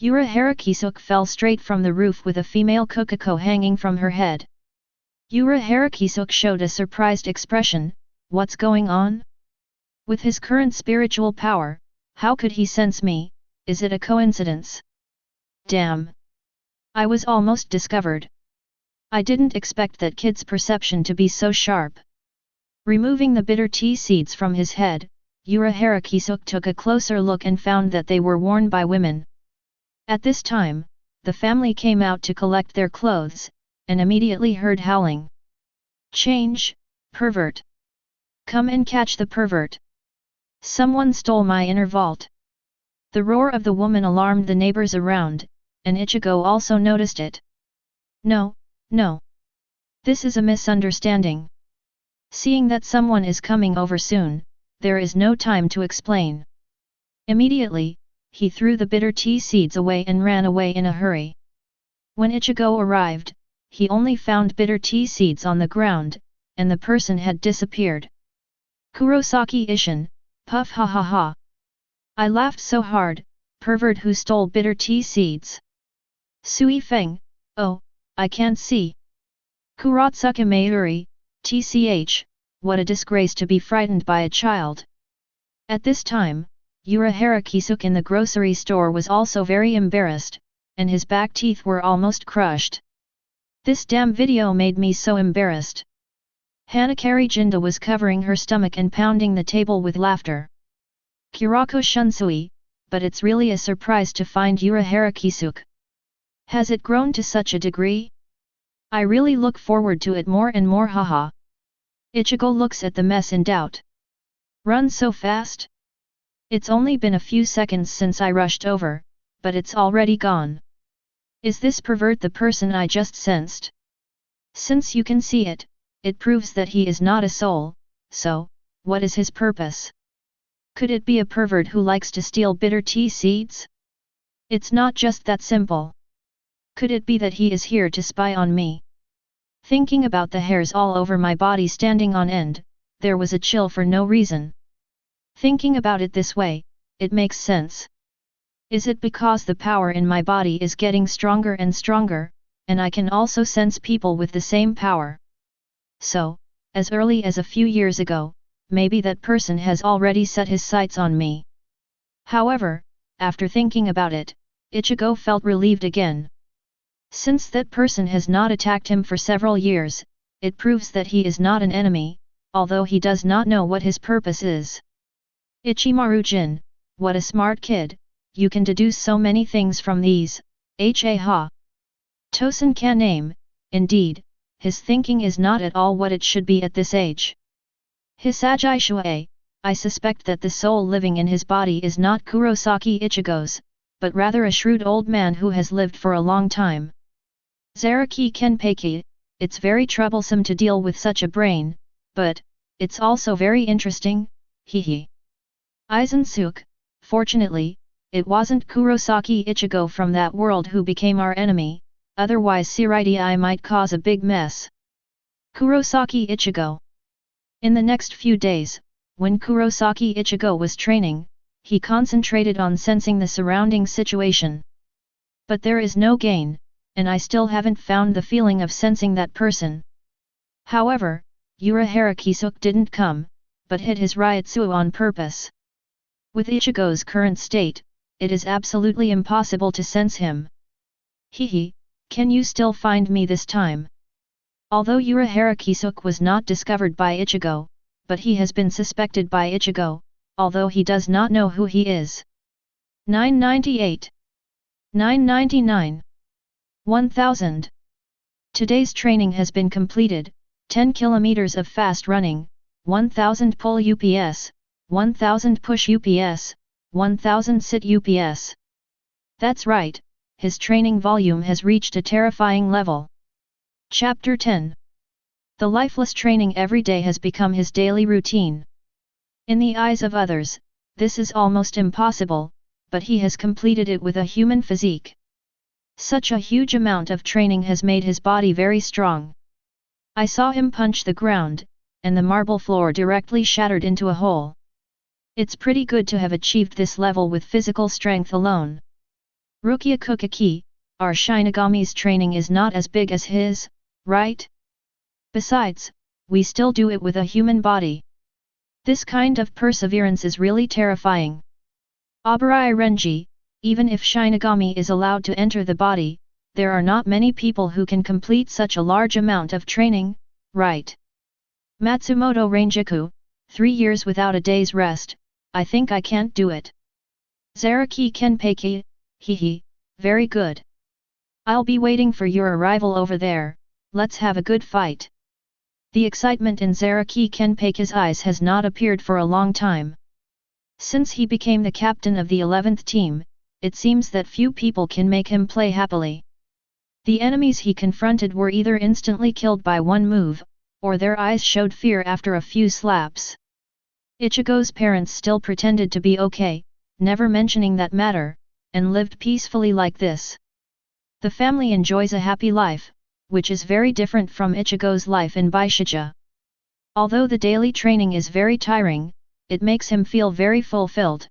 Urahara Kisuk fell straight from the roof with a female Kukiko hanging from her head. Urahara Kisuk showed a surprised expression, what's going on? With his current spiritual power, how could he sense me, is it a coincidence? Damn! I was almost discovered. I didn't expect that kid's perception to be so sharp. Removing the bitter tea seeds from his head, Urahara Kisuk took a closer look and found that they were worn by women. At this time, the family came out to collect their clothes, and immediately heard howling. Change, pervert! Come and catch the pervert! Someone stole my inner vault! The roar of the woman alarmed the neighbors around, and Ichigo also noticed it. No, no! This is a misunderstanding. Seeing that someone is coming over soon, there is no time to explain. Immediately, he threw the bitter tea seeds away and ran away in a hurry. When Ichigo arrived, he only found bitter tea seeds on the ground, and the person had disappeared. Kurosaki Ishin, puff ha ha ha! I laughed so hard, pervert who stole bitter tea seeds. Sui Feng, oh, I can't see. Kurotsuka Mayuri, tch, what a disgrace to be frightened by a child. At this time, Urahara Kisuk in the grocery store was also very embarrassed, and his back teeth were almost crushed. This damn video made me so embarrassed. Hanakari Jinda was covering her stomach and pounding the table with laughter. Kurako Shunsui, but it's really a surprise to find Urahara Kisuke. Has it grown to such a degree? I really look forward to it more and more, haha. Ichigo looks at the mess in doubt. Run so fast? It's only been a few seconds since I rushed over, but it's already gone. Is this pervert the person I just sensed? Since you can see it, it proves that he is not a soul, so, what is his purpose? Could it be a pervert who likes to steal bitter tea seeds? It's not just that simple. Could it be that he is here to spy on me? Thinking about the hairs all over my body standing on end, there was a chill for no reason. Thinking about it this way, it makes sense. Is it because the power in my body is getting stronger and stronger, and I can also sense people with the same power? So, as early as a few years ago, maybe that person has already set his sights on me. However, after thinking about it, Ichigo felt relieved again. Since that person has not attacked him for several years, it proves that he is not an enemy, although he does not know what his purpose is. Ichimaru-jin, what a smart kid, you can deduce so many things from these, ha. Tosen can name, indeed, his thinking is not at all what it should be at this age. Hisagi Shuei, I suspect that the soul living in his body is not Kurosaki Ichigo's, but rather a shrewd old man who has lived for a long time. Zaraki Kenpachi, it's very troublesome to deal with such a brain, but, it's also very interesting, hehe. Aizen Suke, fortunately, it wasn't Kurosaki Ichigo from that world who became our enemy, otherwise Siridi might cause a big mess. Kurosaki Ichigo. In the next few days, when Kurosaki Ichigo was training, he concentrated on sensing the surrounding situation. But there is no gain, and I still haven't found the feeling of sensing that person. However, Urahara Kisuke didn't come, but hid his Ryutsu on purpose. With Ichigo's current state, it is absolutely impossible to sense him. Hehe, can you still find me this time? Although Urahara Kisuke was not discovered by Ichigo, but he has been suspected by Ichigo, although he does not know who he is. 998. 999. 1000. Today's training has been completed, 10 kilometers of fast running, 1000 pull UPS, 1000 push UPS, 1000 sit UPS. That's right, his training volume has reached a terrifying level. Chapter 10. The lifeless training every day has become his daily routine. In the eyes of others, this is almost impossible, but he has completed it with a human physique. Such a huge amount of training has made his body very strong. I saw him punch the ground, and the marble floor directly shattered into a hole. It's pretty good to have achieved this level with physical strength alone. Rukia Kuchiki, our Shinigami's training is not as big as his, right? Besides, we still do it with a human body. This kind of perseverance is really terrifying. Abarai Renji, even if Shinigami is allowed to enter the body, there are not many people who can complete such a large amount of training, right? Matsumoto Rangiku, 3 years without a day's rest, I think I can't do it. Zaraki Kenpachi, hehe, very good. I'll be waiting for your arrival over there, let's have a good fight. The excitement in Zaraki Kenpachi's eyes has not appeared for a long time. Since he became the captain of the 11th team, it seems that few people can make him play happily. The enemies he confronted were either instantly killed by one move, or their eyes showed fear after a few slaps. Ichigo's parents still pretended to be okay, never mentioning that matter, and lived peacefully like this. The family enjoys a happy life, which is very different from Ichigo's life in Baishija. Although the daily training is very tiring, it makes him feel very fulfilled.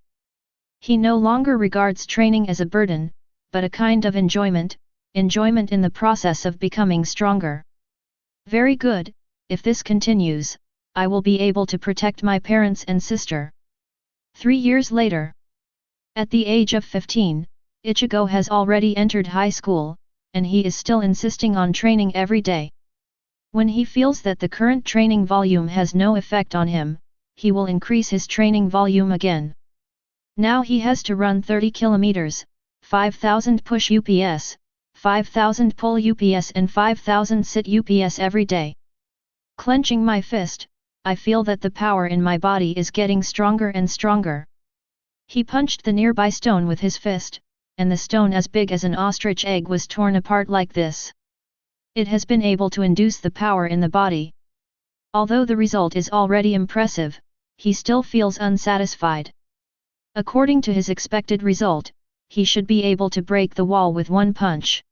He no longer regards training as a burden, but a kind of enjoyment in the process of becoming stronger. Very good, if this continues, I will be able to protect my parents and sister. 3 years later. At the age of 15, Ichigo has already entered high school, and he is still insisting on training every day. When he feels that the current training volume has no effect on him, he will increase his training volume again. Now he has to run 30 kilometers, 5,000 push UPS, 5,000 pull UPS and 5,000 sit UPS every day. Clenching my fist, I feel that the power in my body is getting stronger and stronger. He punched the nearby stone with his fist, and the stone as big as an ostrich egg was torn apart like this. It has been able to induce the power in the body. Although the result is already impressive, he still feels unsatisfied. According to his expected result, he should be able to break the wall with one punch.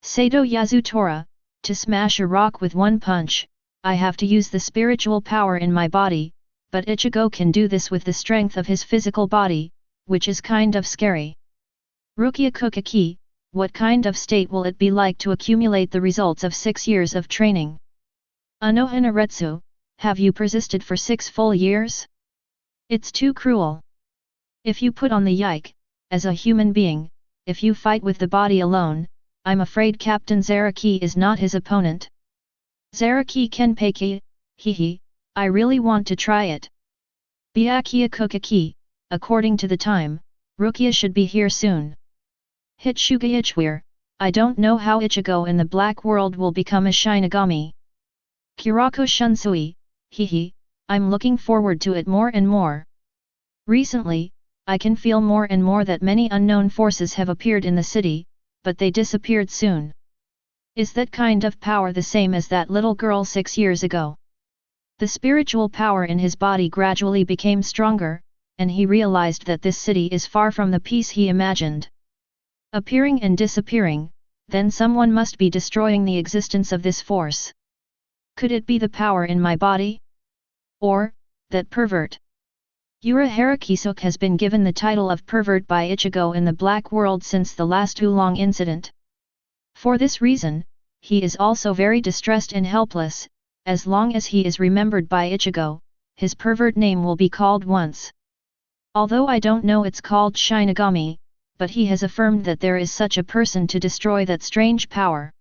Sato Yazutora, to smash a rock with one punch, I have to use the spiritual power in my body, but Ichigo can do this with the strength of his physical body, which is kind of scary. Rukia Kuchiki, what kind of state will it be like to accumulate the results of 6 years of training? Anohanaretsu, have you persisted for 6 full years? It's too cruel. If you put on the yike, as a human being, if you fight with the body alone, I'm afraid Captain Zaraki is not his opponent. Zaraki Kenpachi, hehe, I really want to try it. Byakuya Kuchiki, according to the time, Rukia should be here soon. Hitsuga Ichware, I don't know how Ichigo in the Black World will become a Shinigami. Kurako Shunsui, hehe, I'm looking forward to it more and more. Recently, I can feel more and more that many unknown forces have appeared in the city, but they disappeared soon. Is that kind of power the same as that little girl 6 years ago? The spiritual power in his body gradually became stronger, and he realized that this city is far from the peace he imagined. Appearing and disappearing, then someone must be destroying the existence of this force. Could it be the power in my body? Or, that pervert? Yura Harakisuk has been given the title of pervert by Ichigo in the Black World since the last oolong incident. For this reason, he is also very distressed and helpless. As long as he is remembered by Ichigo, his pervert name will be called once. Although I don't know it's called Shinigami, but he has affirmed that there is such a person to destroy that strange power.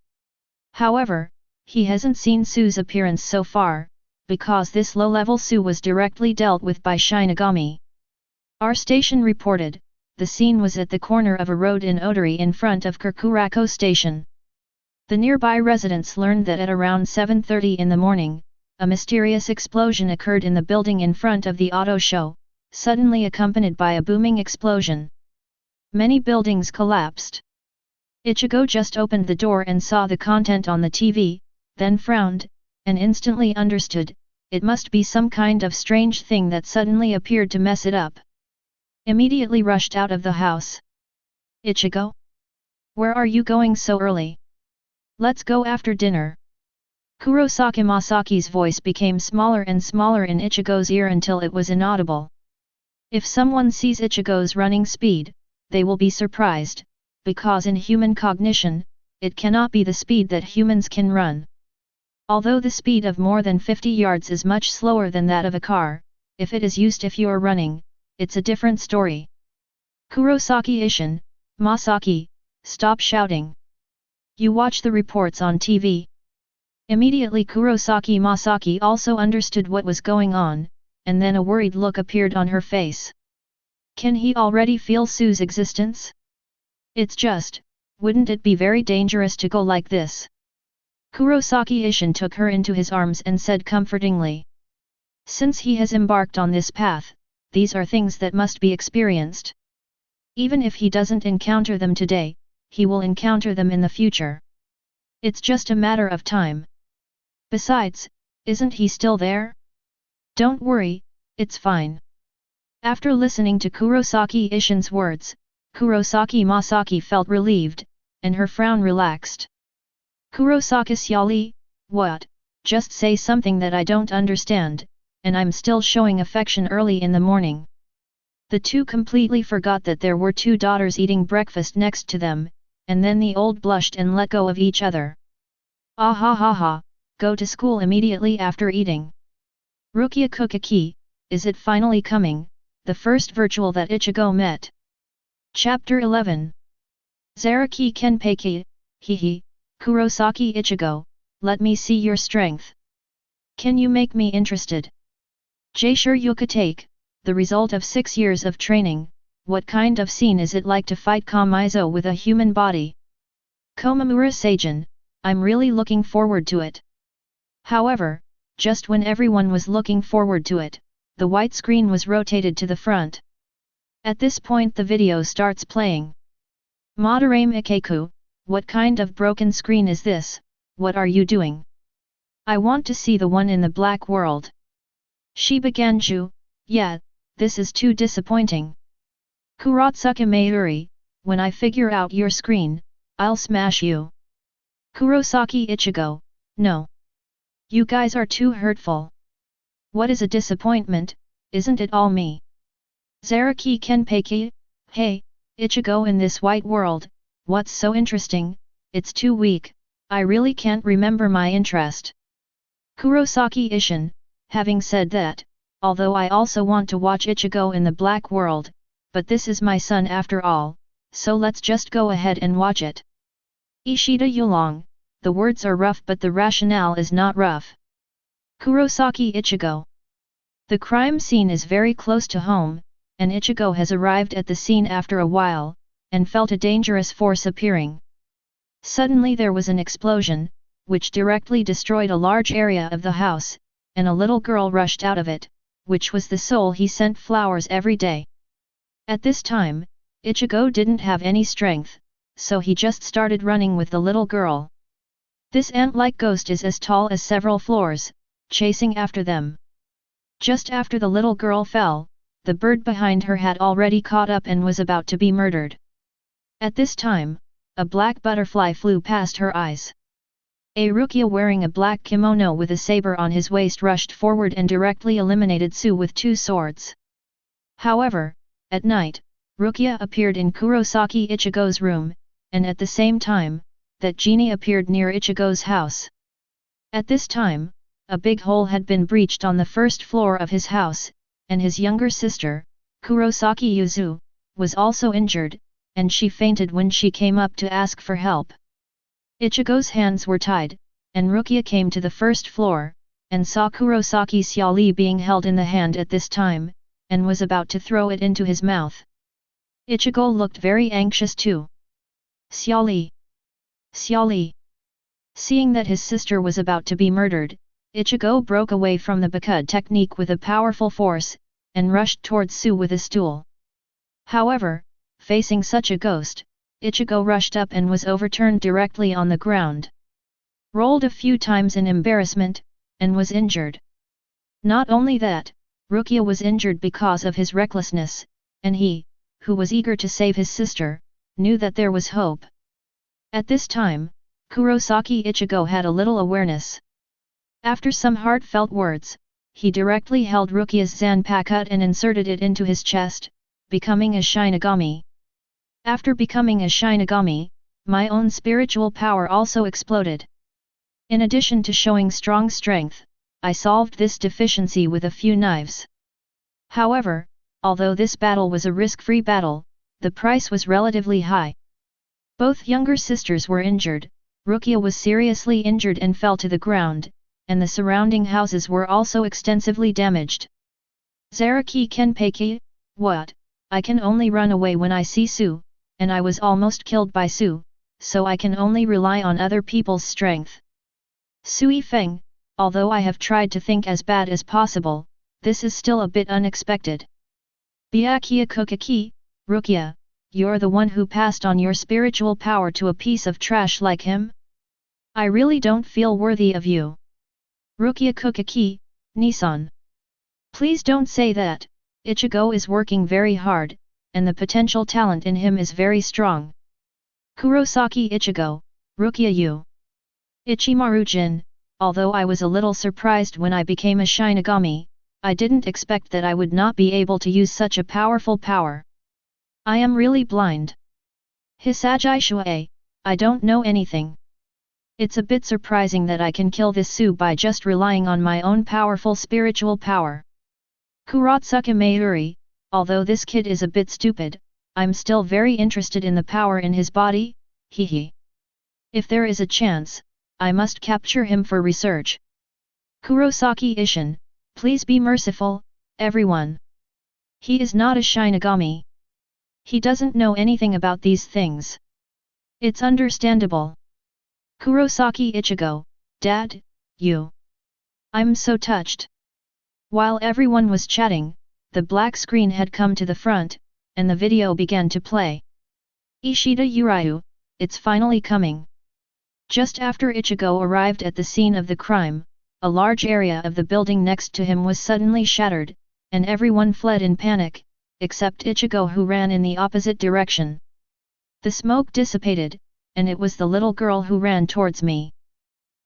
However, he hasn't seen Su's appearance so far, because this low-level Su was directly dealt with by Shinigami. Our station reported, the scene was at the corner of a road in Odori in front of Kakurako Station. The nearby residents learned that at around 7:30 in the morning, a mysterious explosion occurred in the building in front of the auto show, suddenly accompanied by a booming explosion. Many buildings collapsed. Ichigo just opened the door and saw the content on the TV, then frowned, and instantly understood, it must be some kind of strange thing that suddenly appeared to mess it up. Immediately rushed out of the house. Ichigo? Where are you going so early? Let's go after dinner. Kurosaki Masaki's voice became smaller and smaller in Ichigo's ear until it was inaudible. If someone sees Ichigo's running speed, they will be surprised, because in human cognition, it cannot be the speed that humans can run. Although the speed of more than 50 yards is much slower than that of a car, if it is used if you're running, it's a different story. Kurosaki Ishin, Masaki, stop shouting. You watch the reports on TV. Immediately Kurosaki Masaki also understood what was going on, and then a worried look appeared on her face. Can he already feel Su's existence? It's just, wouldn't it be very dangerous to go like this? Kurosaki Ishin took her into his arms and said comfortingly. Since he has embarked on this path, these are things that must be experienced. Even if he doesn't encounter them today, he will encounter them in the future. It's just a matter of time. Besides, isn't he still there? Don't worry, it's fine. After listening to Kurosaki Ishin's words, Kurosaki Masaki felt relieved, and her frown relaxed. Kurosaki Syali, what? Just say something that I don't understand, and I'm still showing affection early in the morning. The two completely forgot that there were 2 daughters eating breakfast next to them, and then the old blushed and let go of each other. Ah ha ha ha, go to school immediately after eating. Rukia Kuchiki, is it finally coming, the first virtual that Ichigo met? Chapter 11. Zaraki Kenpachi, hehe, Kurosaki Ichigo, let me see your strength. Can you make me interested? Jaisure Yukatake, the result of 6 years of training, what kind of scene is it like to fight Kamizo with a human body? Komamura Seijin, I'm really looking forward to it. However, just when everyone was looking forward to it, the white screen was rotated to the front. At this point the video starts playing. Madarame Ikeku, what kind of broken screen is this, what are you doing? I want to see the one in the black world. Shibaganju, yeah, this is too disappointing. Kurotsuka Mayuri, when I figure out your screen, I'll smash you. Kurosaki Ichigo, no. You guys are too hurtful. What is a disappointment, isn't it all me? Zaraki Kenpachi, hey, Ichigo in this white world, what's so interesting, it's too weak, I really can't remember my interest. Kurosaki Ishin, having said that, although I also want to watch Ichigo in the black world, but this is my son after all, so let's just go ahead and watch it. Ishida Yulong, the words are rough but the rationale is not rough. Kurosaki Ichigo. The crime scene is very close to home, and Ichigo has arrived at the scene after a while, and felt a dangerous force appearing. Suddenly there was an explosion, which directly destroyed a large area of the house, and a little girl rushed out of it, which was the soul he sent flowers every day. At this time, Ichigo didn't have any strength, so he just started running with the little girl. This ant-like ghost is as tall as several floors, chasing after them. Just after the little girl fell, the bird behind her had already caught up and was about to be murdered. At this time, a black butterfly flew past her eyes. A Rukia wearing a black kimono with a saber on his waist rushed forward and directly eliminated Su with 2 swords. However, at night, Rukia appeared in Kurosaki Ichigo's room, and at the same time, that genie appeared near Ichigo's house. At this time, a big hole had been breached on the first floor of his house, and his younger sister, Kurosaki Yuzu, was also injured, and she fainted when she came up to ask for help. Ichigo's hands were tied, and Rukia came to the first floor, and saw Kurosaki Xiaoli being held in the hand at this time, and was about to throw it into his mouth. Ichigo looked very anxious too. Xiaoli! Xiaoli! Seeing that his sister was about to be murdered, Ichigo broke away from the Bakud technique with a powerful force, and rushed towards Su with a stool. However, facing such a ghost, Ichigo rushed up and was overturned directly on the ground. Rolled a few times in embarrassment, and was injured. Not only that, Rukia was injured because of his recklessness, and he, who was eager to save his sister, knew that there was hope. At this time, Kurosaki Ichigo had a little awareness. After some heartfelt words, he directly held Rukia's Zanpakuto and inserted it into his chest, becoming a Shinigami. After becoming a Shinigami, my own spiritual power also exploded. In addition to showing strong strength, I solved this deficiency with a few knives. However, although this battle was a risk-free battle, the price was relatively high. Both younger sisters were injured, Rukia was seriously injured and fell to the ground, and the surrounding houses were also extensively damaged. Zaraki Kenpachi, what? I can only run away when I see Su, and I was almost killed by Su, so I can only rely on other people's strength. Sui Feng, although I have tried to think as bad as possible, this is still a bit unexpected. Byakuya Kuchiki, Rukia, you're the one who passed on your spiritual power to a piece of trash like him? I really don't feel worthy of you. Rukia Kuchiki, Nissan. Please don't say that, Ichigo is working very hard, and the potential talent in him is very strong. Kurosaki Ichigo, Rukia you. Ichimaru-jin, although I was a little surprised when I became a Shinigami, I didn't expect that I would not be able to use such a powerful power. I am really blind. Hisagi Shuei, I don't know anything. It's a bit surprising that I can kill this Su by just relying on my own powerful spiritual power. Kurotsuka Mayuri, although this kid is a bit stupid, I'm still very interested in the power in his body, hehe. If there is a chance, I must capture him for research. Kurosaki Ishin, please be merciful, everyone. He is not a Shinigami. He doesn't know anything about these things. It's understandable. Kurosaki Ichigo, Dad, you. I'm so touched. While everyone was chatting, the black screen had come to the front, and the video began to play. Ishida Uryu, it's finally coming. Just after Ichigo arrived at the scene of the crime, a large area of the building next to him was suddenly shattered, and everyone fled in panic, except Ichigo who ran in the opposite direction. The smoke dissipated, and it was the little girl who ran towards me.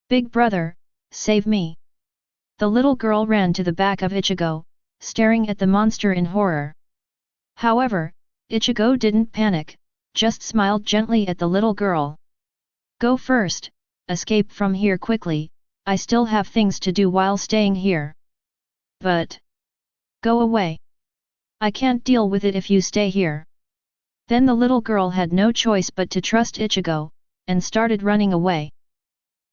Big brother, save me. The little girl ran to the back of Ichigo, staring at the monster in horror. However, Ichigo didn't panic, just smiled gently at the little girl. Go first, escape from here quickly, I still have things to do while staying here. But... go away. I can't deal with it if you stay here. Then the little girl had no choice but to trust Ichigo, and started running away.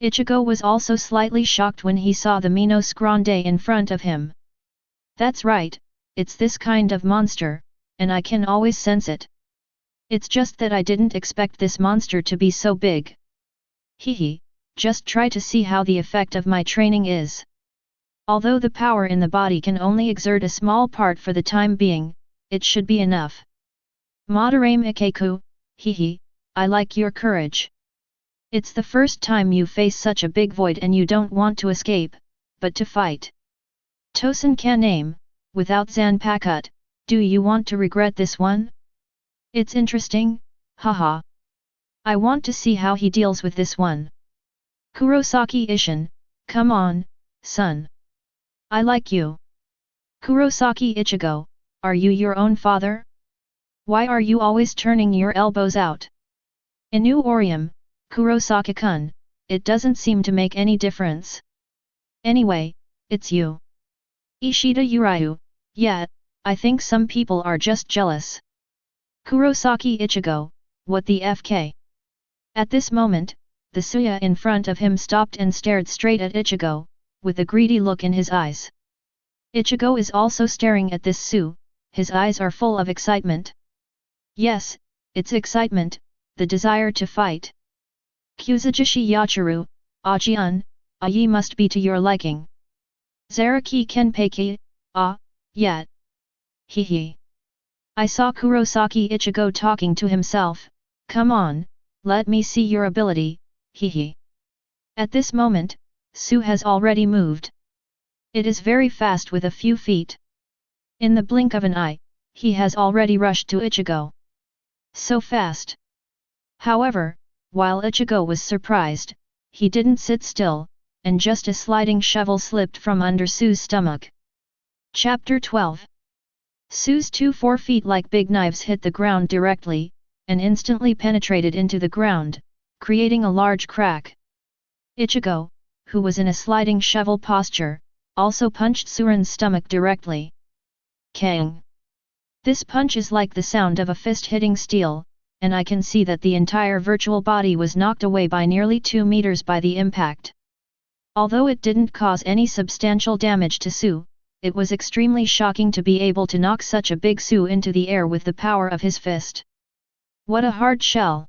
Ichigo was also slightly shocked when he saw the Minos Grande in front of him. That's right, it's this kind of monster, and I can always sense it. It's just that I didn't expect this monster to be so big. Hehe, just try to see how the effect of my training is. Although the power in the body can only exert a small part for the time being, it should be enough. Madarame Ikeku, hehe, I like your courage. It's the first time you face such a big void and you don't want to escape, but to fight. Tosen Kaname, without Zanpakut, do you want to regret this one? It's interesting, haha. I want to see how he deals with this one. Kurosaki Ishin, come on, son. I like you. Kurosaki Ichigo, are you your own father? Why are you always turning your elbows out? Inu Orium, Kurosaki-kun, it doesn't seem to make any difference. Anyway, it's you. Ishida Uryu, yeah, I think some people are just jealous. Kurosaki Ichigo, what the FK? At this moment, the Suya in front of him stopped and stared straight at Ichigo, with a greedy look in his eyes. Ichigo is also staring at this Su, his eyes are full of excitement. Yes, it's excitement, the desire to fight. Kuzujishi Yachiru, Ajiun, Ayi must be to your liking. Zaraki Kenpachi, yeah. Hehe. I saw Kurosaki Ichigo talking to himself, come on, let me see your ability, hehe. At this moment, Su has already moved. It is very fast with a few feet. In the blink of an eye, he has already rushed to Ichigo. So fast. However, while Ichigo was surprised, he didn't sit still, and just a sliding shovel slipped from under Su's stomach. Chapter 12. Su's 2 4-feet like big knives hit the ground directly, and instantly penetrated into the ground, creating a large crack. Ichigo, who was in a sliding shovel posture, also punched Suren's stomach directly. Kang! This punch is like the sound of a fist hitting steel, and I can see that the entire virtual body was knocked away by nearly 2 meters by the impact. Although it didn't cause any substantial damage to Su, it was extremely shocking to be able to knock such a big Su into the air with the power of his fist. What a hard shell!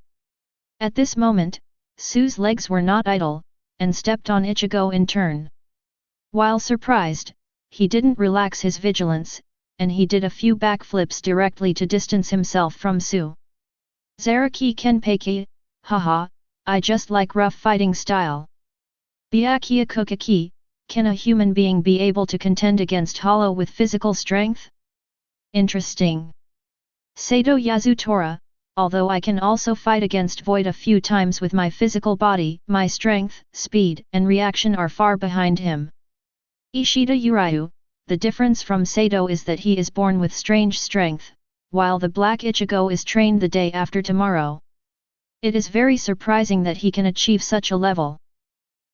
At this moment, Su's legs were not idle, and stepped on Ichigo in turn. While surprised, he didn't relax his vigilance, and he did a few backflips directly to distance himself from Su. Zaraki Kenpachi, haha, I just like rough fighting style. Byakuya Kuchiki, can a human being be able to contend against Hollow with physical strength? Interesting. Sato Yazutora, although I can also fight against Void a few times with my physical body, my strength, speed, and reaction are far behind him. Ishida Uryu, the difference from Sato is that he is born with strange strength, while the Black Ichigo is trained the day after tomorrow. It is very surprising that he can achieve such a level.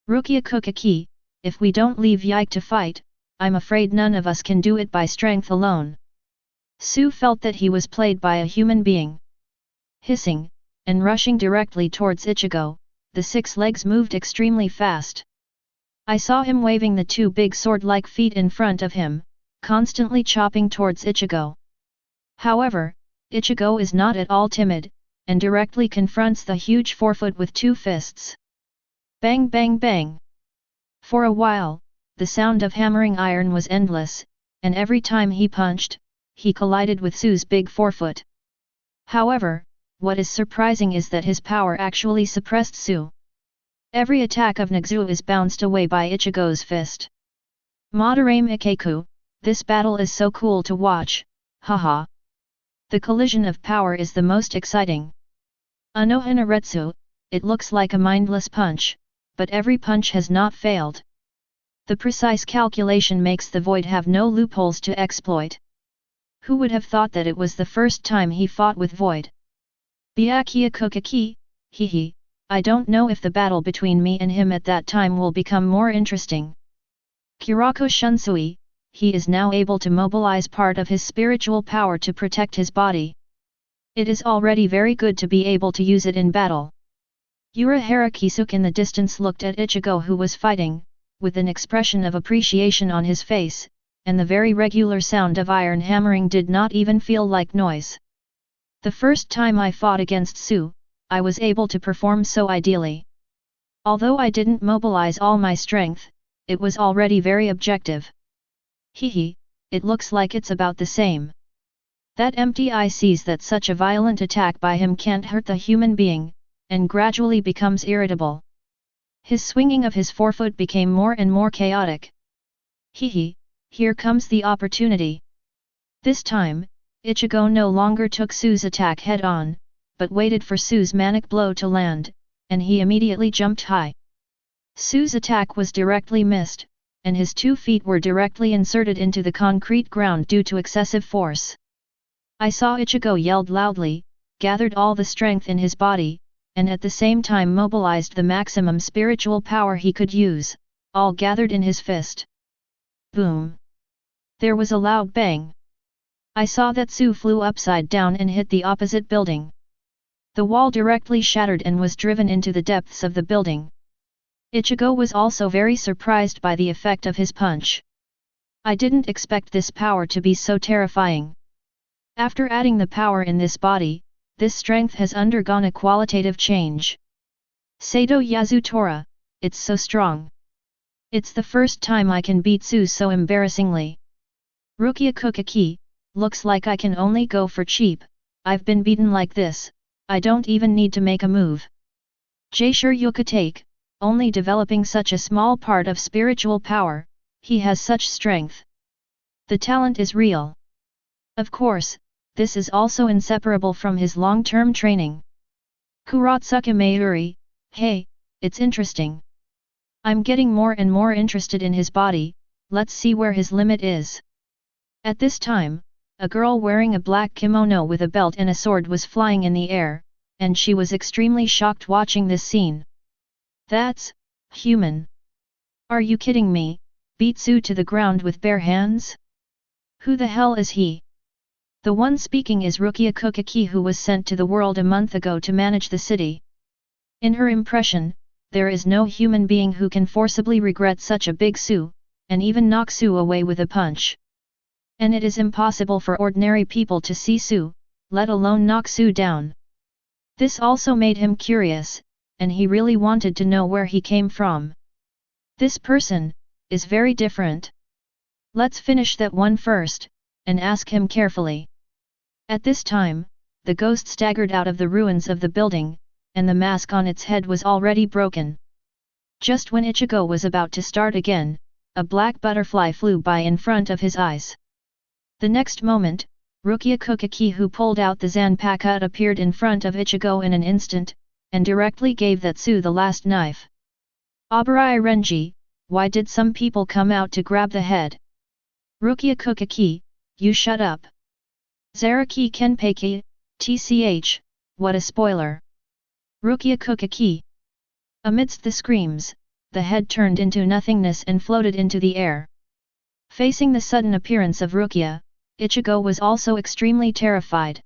Rukia Kuchiki, if we don't leave Yike to fight, I'm afraid none of us can do it by strength alone. Su felt that he was played by a human being. Hissing, and rushing directly towards Ichigo, the 6 legs moved extremely fast. I saw him waving the 2 big sword-like feet in front of him, constantly chopping towards Ichigo. However, Ichigo is not at all timid, and directly confronts the huge forefoot with two fists. Bang bang bang! For a while, the sound of hammering iron was endless, and every time he punched, he collided with Su's big forefoot. However, what is surprising is that his power actually suppressed Su. Every attack of Nagzu is bounced away by Ichigo's fist. Madarame Ikeku, this battle is so cool to watch, haha. The collision of power is the most exciting. Anohanaretsu, it looks like a mindless punch, but every punch has not failed. The precise calculation makes the void have no loopholes to exploit. Who would have thought that it was the first time he fought with void? Byakuya Kuchiki, hehe, I don't know if the battle between me and him at that time will become more interesting. Kuroko Shunsui, he is now able to mobilize part of his spiritual power to protect his body. It is already very good to be able to use it in battle. Urahara Kisuke in the distance looked at Ichigo who was fighting, with an expression of appreciation on his face, and the very regular sound of iron hammering did not even feel like noise. The first time I fought against Su, I was able to perform so ideally. Although I didn't mobilize all my strength, it was already very objective. Hehe, it looks like it's about the same. That empty eye sees that such a violent attack by him can't hurt the human being, and gradually becomes irritable. His swinging of his forefoot became more and more chaotic. Hehe, here comes the opportunity. This time, Ichigo no longer took Su's attack head-on, but waited for Su's manic blow to land, and he immediately jumped high. Su's attack was directly missed, and his 2 feet were directly inserted into the concrete ground due to excessive force. I saw Ichigo yelled loudly, gathered all the strength in his body, and at the same time mobilized the maximum spiritual power he could use, all gathered in his fist. Boom! There was a loud bang. I saw that Su flew upside down and hit the opposite building. The wall directly shattered and was driven into the depths of the building. Ichigo was also very surprised by the effect of his punch. I didn't expect this power to be so terrifying. After adding the power in this body, this strength has undergone a qualitative change. Sato Yazutora, it's so strong. It's the first time I can beat Su so embarrassingly. Rukia Kuchiki, looks like I can only go for cheap. I've been beaten like this, I don't even need to make a move. Jaisure Yukatake, only developing such a small part of spiritual power, he has such strength. The talent is real. Of course, this is also inseparable from his long-term training. Kurosaki Mayuri, hey, it's interesting. I'm getting more and more interested in his body, let's see where his limit is. At this time, a girl wearing a black kimono with a belt and a sword was flying in the air, and she was extremely shocked watching this scene. That's human. Are you kidding me? Beat Su to the ground with bare hands? Who the hell is he? The one speaking is Rukia Kuchiki, who was sent to the world a month ago to manage the city. In her impression, there is no human being who can forcibly regret such a big Su, and even knock Su away with a punch. And it is impossible for ordinary people to see Su, let alone knock Su down. This also made him curious, and he really wanted to know where he came from. This person is very different. Let's finish that one first, and ask him carefully. At this time, the ghost staggered out of the ruins of the building, and the mask on its head was already broken. Just when Ichigo was about to start again, a black butterfly flew by in front of his eyes. The next moment, Rukia Kuchiki, who pulled out the Zanpakuto, appeared in front of Ichigo in an instant, and directly gave that Su the last knife. Abarai Renji, why did some people come out to grab the head? Rukia Kuchiki, you shut up. Zaraki Kenpachi, tch, what a spoiler. Rukia Kuchiki. Amidst the screams, the head turned into nothingness and floated into the air. Facing the sudden appearance of Rukia, Ichigo was also extremely terrified.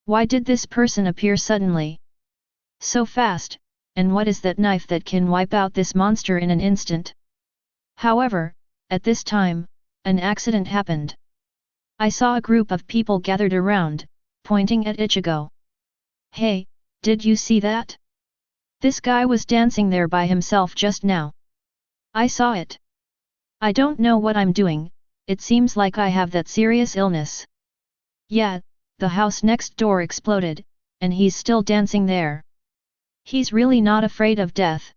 Why did this person appear suddenly? So fast, and what is that knife that can wipe out this monster in an instant? However, at this time, an accident happened. I saw a group of people gathered around, pointing at Ichigo. Hey, did you see that? This guy was dancing there by himself just now. I saw it. I don't know what I'm doing, it seems like I have that serious illness. Yeah, the house next door exploded, and he's still dancing there. He's really not afraid of death.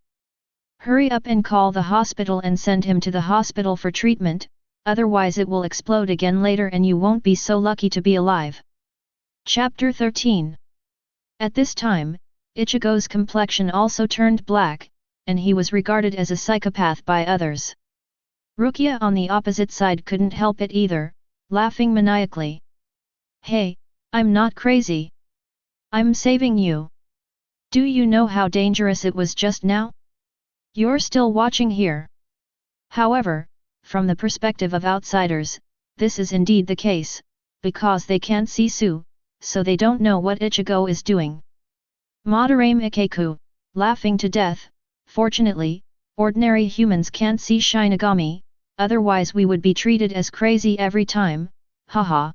Hurry up and call the hospital and send him to the hospital for treatment, otherwise it will explode again later and you won't be so lucky to be alive. Chapter 13. At this time, Ichigo's complexion also turned black, and he was regarded as a psychopath by others. Rukia on the opposite side couldn't help it either, laughing maniacally. Hey, I'm not crazy. I'm saving you. Do you know how dangerous it was just now? You're still watching here. However, from the perspective of outsiders, this is indeed the case, because they can't see Su, so they don't know what Ichigo is doing. Madarame Ikeku, laughing to death. Fortunately, ordinary humans can't see Shinigami, otherwise we would be treated as crazy every time, haha.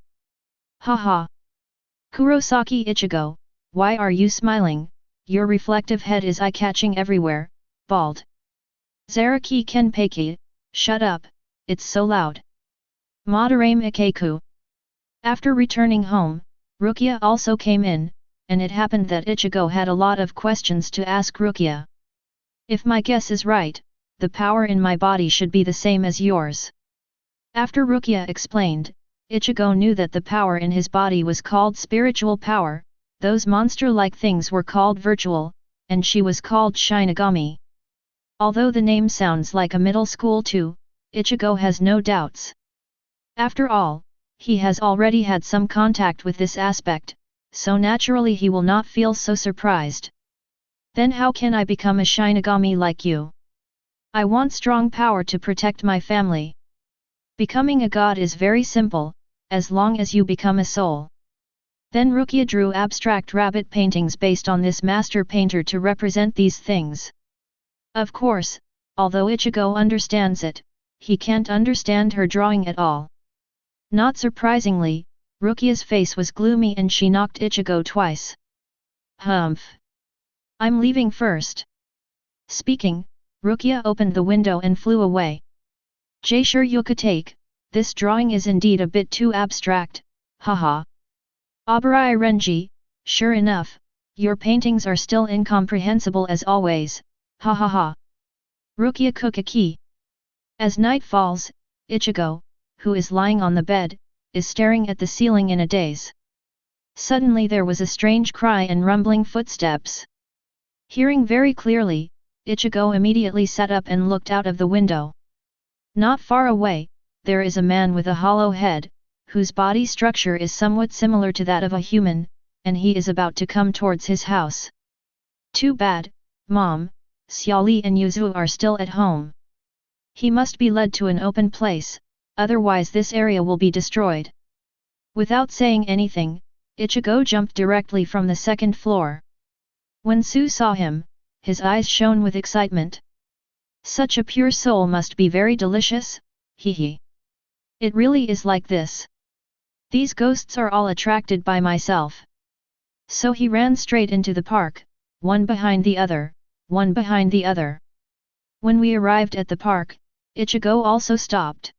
Haha. Kurosaki Ichigo, why are you smiling? Your reflective head is eye-catching everywhere, bald. Zaraki Kenpachi, shut up, it's so loud. Madarame Ikeku. After returning home, Rukia also came in, and it happened that Ichigo had a lot of questions to ask Rukia. If my guess is right, the power in my body should be the same as yours. After Rukia explained, Ichigo knew that the power in his body was called spiritual power, those monster-like things were called virtual, and she was called Shinigami. Although the name sounds like a middle school too, Ichigo has no doubts. After all, he has already had some contact with this aspect, so naturally he will not feel so surprised. Then how can I become a Shinigami like you? I want strong power to protect my family. Becoming a god is very simple, as long as you become a soul. Then Rukia drew abstract rabbit paintings based on this master painter to represent these things. Of course, although Ichigo understands it, he can't understand her drawing at all. Not surprisingly, Rukia's face was gloomy and she knocked Ichigo twice. Humph. I'm leaving first. Speaking, Rukia opened the window and flew away. Sure you could take, this drawing is indeed a bit too abstract, haha. Abarai Renji, sure enough, your paintings are still incomprehensible as always, ha ha ha. Rukia Kuchiki. As night falls, Ichigo, who is lying on the bed, is staring at the ceiling in a daze. Suddenly there was a strange cry and rumbling footsteps. Hearing very clearly, Ichigo immediately sat up and looked out of the window. Not far away, there is a man with a hollow head, whose body structure is somewhat similar to that of a human, and he is about to come towards his house. Too bad, Mom, Xiaoli and Yuzu are still at home. He must be led to an open place, otherwise this area will be destroyed. Without saying anything, Ichigo jumped directly from the second floor. When Su saw him, his eyes shone with excitement. Such a pure soul must be very delicious, hee. It really is like this. These ghosts are all attracted by myself. So he ran straight into the park, one behind the other, one behind the other. When we arrived at the park, Ichigo also stopped.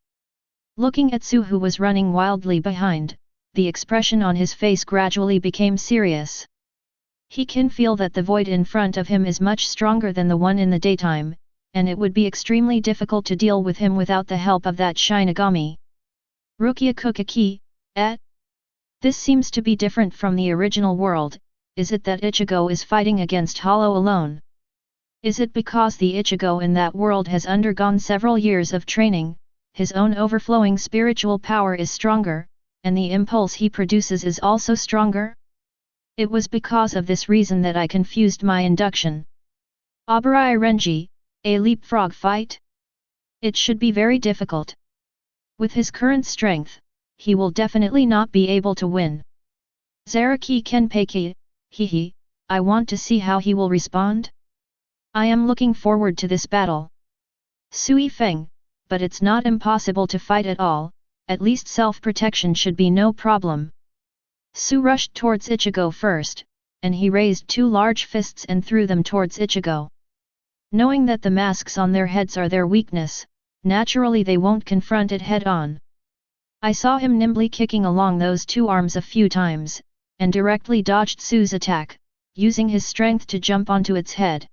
Looking at Su who was running wildly behind, the expression on his face gradually became serious. He can feel that the void in front of him is much stronger than the one in the daytime, and it would be extremely difficult to deal with him without the help of that Shinigami. Rukia Kuchiki, This seems to be different from the original world. Is it that Ichigo is fighting against Hollow alone? Is it because the Ichigo in that world has undergone several years of training, his own overflowing spiritual power is stronger, and the impulse he produces is also stronger? It was because of this reason that I confused my induction. Abarai Renji, a leapfrog fight? It should be very difficult. With his current strength, he will definitely not be able to win. Zaraki Kenpachi, hee, I want to see how he will respond. I am looking forward to this battle. Sui Feng, but it's not impossible to fight at all, at least self-protection should be no problem. Su rushed towards Ichigo first, and he raised two large fists and threw them towards Ichigo. Knowing that the masks on their heads are their weakness, naturally they won't confront it head-on. I saw him nimbly kicking along those two arms a few times, and directly dodged Su's attack, using his strength to jump onto its head.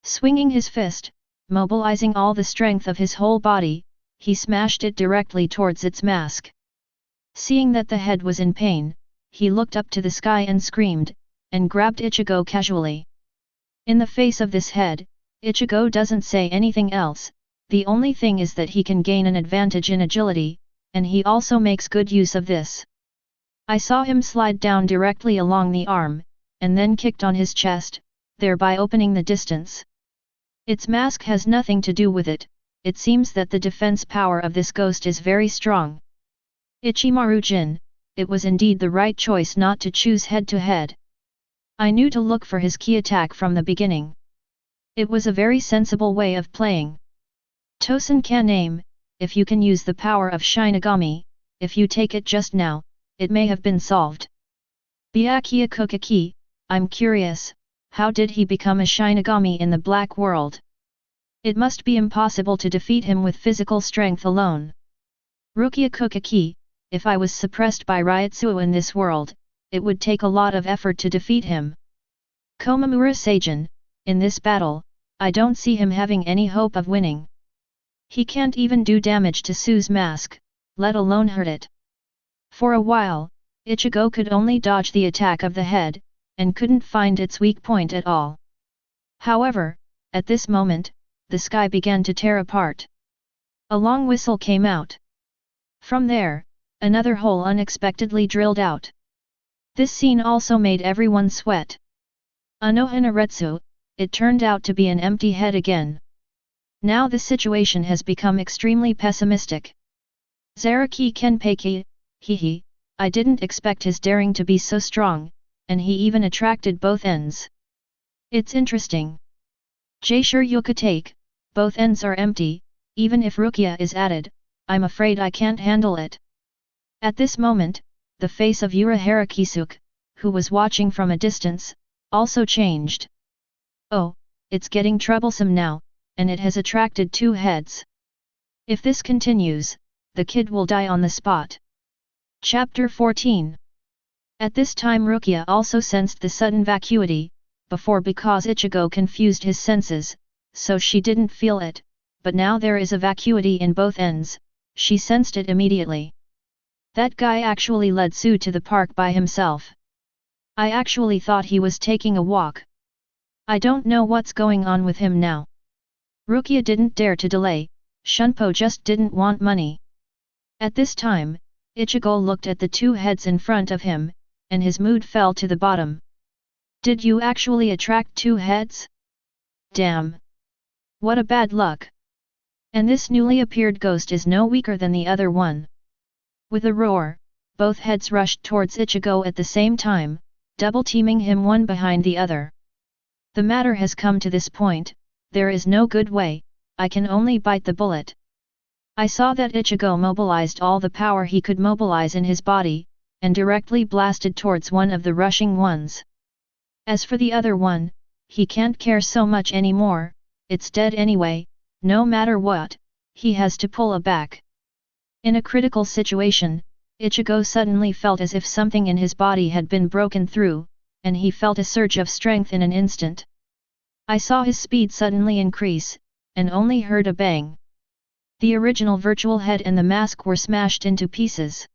Swinging his fist, mobilizing all the strength of his whole body, he smashed it directly towards its mask. Seeing that the head was in pain, he looked up to the sky and screamed, and grabbed Ichigo casually. In the face of this head, Ichigo doesn't say anything else, the only thing is that he can gain an advantage in agility, and he also makes good use of this. I saw him slide down directly along the arm, and then kicked on his chest, thereby opening the distance. Its mask has nothing to do with it, it seems that the defense power of this ghost is very strong. Ichimaru-jin, it was indeed the right choice not to choose head-to-head. I knew to look for his key attack from the beginning. It was a very sensible way of playing. Tosen can aim, if you can use the power of Shinigami, if you take it just now, it may have been solved. Byakuya Kuchiki, I'm curious, how did he become a Shinigami in the Black World? It must be impossible to defeat him with physical strength alone. Rukia Kuchiki, if I was suppressed by Ryutsu in this world, it would take a lot of effort to defeat him. Komamura Seijin, in this battle, I don't see him having any hope of winning. He can't even do damage to Su's mask, let alone hurt it. For a while, Ichigo could only dodge the attack of the head, and couldn't find its weak point at all. However, at this moment, the sky began to tear apart. A long whistle came out. From there, another hole unexpectedly drilled out. This scene also made everyone sweat. Anohanaretsu, it turned out to be an empty head again. Now the situation has become extremely pessimistic. Zaraki Kenpachi, hehe, I didn't expect his daring to be so strong, and he even attracted both ends. It's interesting. Jaisure Yukatake, both ends are empty, even if Rukia is added, I'm afraid I can't handle it. At this moment, the face of Urahara Kisuke, who was watching from a distance, also changed. Oh, it's getting troublesome now, and it has attracted two heads. If this continues, the kid will die on the spot. Chapter 14. At this time Rukia also sensed the sudden vacuity, before because Ichigo confused his senses, so she didn't feel it, but now there is a vacuity in both ends, she sensed it immediately. That guy actually led Su to the park by himself. I actually thought he was taking a walk. I don't know what's going on with him now. Rukia didn't dare to delay, Shunpo just didn't want money. At this time, Ichigo looked at the two heads in front of him, and his mood fell to the bottom. Did you actually attract two heads? Damn! What a bad luck! And this newly appeared ghost is no weaker than the other one. With a roar, both heads rushed towards Ichigo at the same time, double-teaming him one behind the other. The matter has come to this point, there is no good way, I can only bite the bullet. I saw that Ichigo mobilized all the power he could mobilize in his body, and directly blasted towards one of the rushing ones. As for the other one, he can't care so much anymore, it's dead anyway, no matter what, he has to pull back. In a critical situation, Ichigo suddenly felt as if something in his body had been broken through, and he felt a surge of strength in an instant. I saw his speed suddenly increase, and only heard a bang. The original virtual head and the mask were smashed into pieces.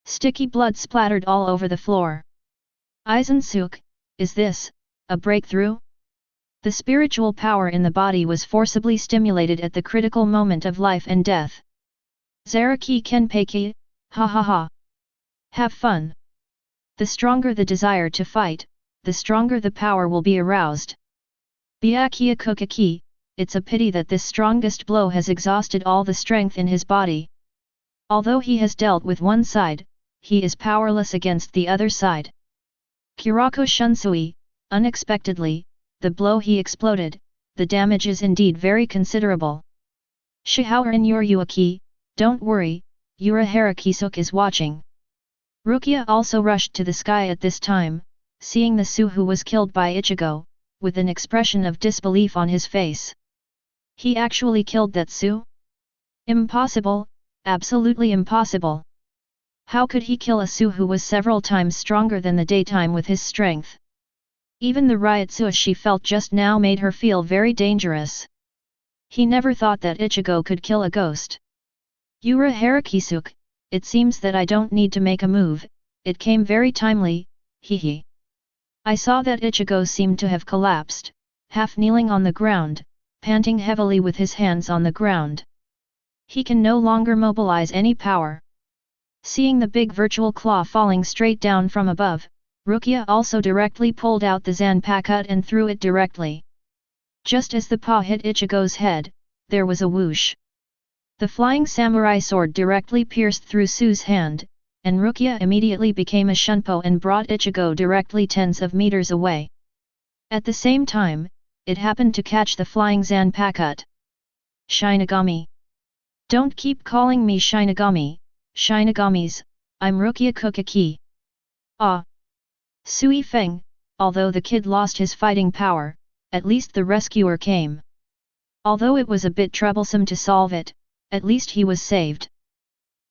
Sticky blood splattered all over the floor. Aizen, is this a breakthrough? The spiritual power in the body was forcibly stimulated at the critical moment of life and death. Zaraki Kenpachi, ha ha ha. Have fun. The stronger the desire to fight, the stronger the power will be aroused. Byakuya Kuchiki, it's a pity that this strongest blow has exhausted all the strength in his body. Although he has dealt with one side, he is powerless against the other side. Kurako Shunsui, unexpectedly, the blow he exploded, the damage is indeed very considerable. Shihoran Yoryuaki, don't worry, Urahara Kisuke is watching. Rukia also rushed to the sky at this time, seeing the Su who was killed by Ichigo, with an expression of disbelief on his face. He actually killed that Su? Impossible, absolutely impossible. How could he kill a Su who was several times stronger than the daytime with his strength? Even the Ryutsu she felt just now made her feel very dangerous. He never thought that Ichigo could kill a ghost. Yura Harakisuke, it seems that I don't need to make a move, it came very timely, hehe. I saw that Ichigo seemed to have collapsed, half kneeling on the ground, panting heavily with his hands on the ground. He can no longer mobilize any power. Seeing the big virtual claw falling straight down from above, Rukia also directly pulled out the Zanpakuto and threw it directly. Just as the paw hit Ichigo's head, there was a whoosh. The flying samurai sword directly pierced through Su's hand, and Rukia immediately became a shunpo and brought Ichigo directly tens of meters away. At the same time, it happened to catch the flying Zanpakuto. Shinigami. Don't keep calling me Shinigami, Shinigamis, I'm Rukia Kuchiki. Ah! Sui Feng, although the kid lost his fighting power, at least the rescuer came. Although it was a bit troublesome to solve it, at least he was saved.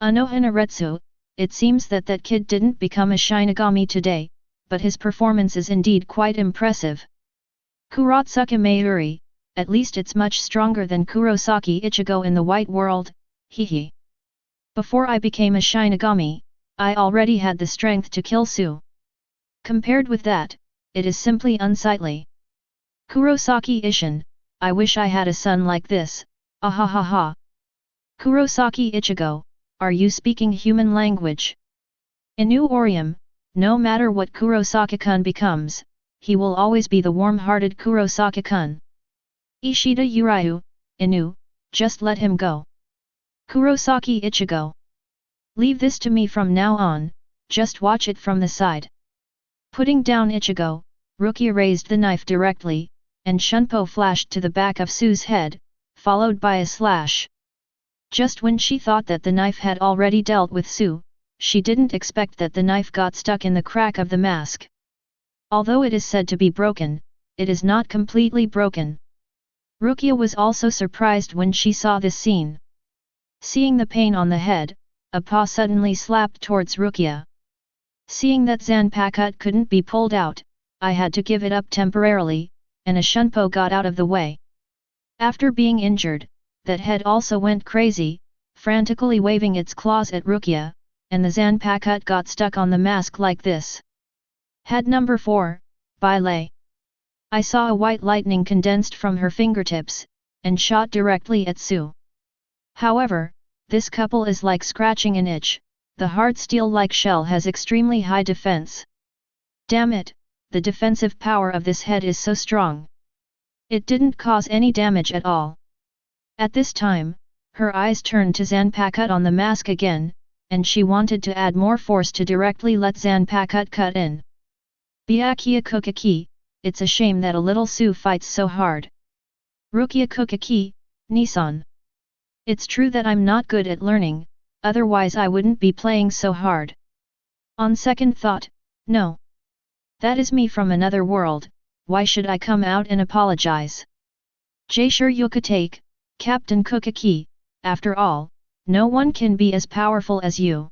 Anohanaretsu, it seems that that kid didn't become a Shinigami today, but his performance is indeed quite impressive. Kurotsuka Mayuri, at least it's much stronger than Kurosaki Ichigo in the white world, hehe. Before I became a Shinigami, I already had the strength to kill Su. Compared with that, it is simply unsightly. Kurosaki Ishin, I wish I had a son like this, ahahaha. Kurosaki Ichigo, are you speaking human language? Inu Orium, no matter what Kurosaki-kun becomes, he will always be the warm-hearted Kurosaki-kun. Ishida Uryu, Inu, just let him go. Kurosaki Ichigo. Leave this to me from now on, just watch it from the side. Putting down Ichigo, Rukia raised the knife directly, and Shunpo flashed to the back of Su's head, followed by a slash. Just when she thought that the knife had already dealt with Su, she didn't expect that the knife got stuck in the crack of the mask. Although it is said to be broken, it is not completely broken. Rukia was also surprised when she saw this scene. Seeing the pain on the head, a paw suddenly slapped towards Rukia. Seeing that Zanpakuto couldn't be pulled out, I had to give it up temporarily, and a shunpo got out of the way. After being injured, that head also went crazy, frantically waving its claws at Rukia, and the Zanpakuto got stuck on the mask like this. Head number 4, Baile. I saw a white lightning condensed from her fingertips, and shot directly at Su. However, this couple is like scratching an itch, the hard steel-like shell has extremely high defense. Damn it, the defensive power of this head is so strong. It didn't cause any damage at all. At this time, her eyes turned to Zanpakuto on the mask again, and she wanted to add more force to directly let Zanpakuto cut in. Byakuya Kuchiki, it's a shame that a little Su fights so hard. Rukia Kuchiki, Nissan. It's true that I'm not good at learning, otherwise I wouldn't be playing so hard. On second thought, no. That is me from another world, why should I come out and apologize? Jaisure Yukatake, Captain Kuchiki, after all, no one can be as powerful as you.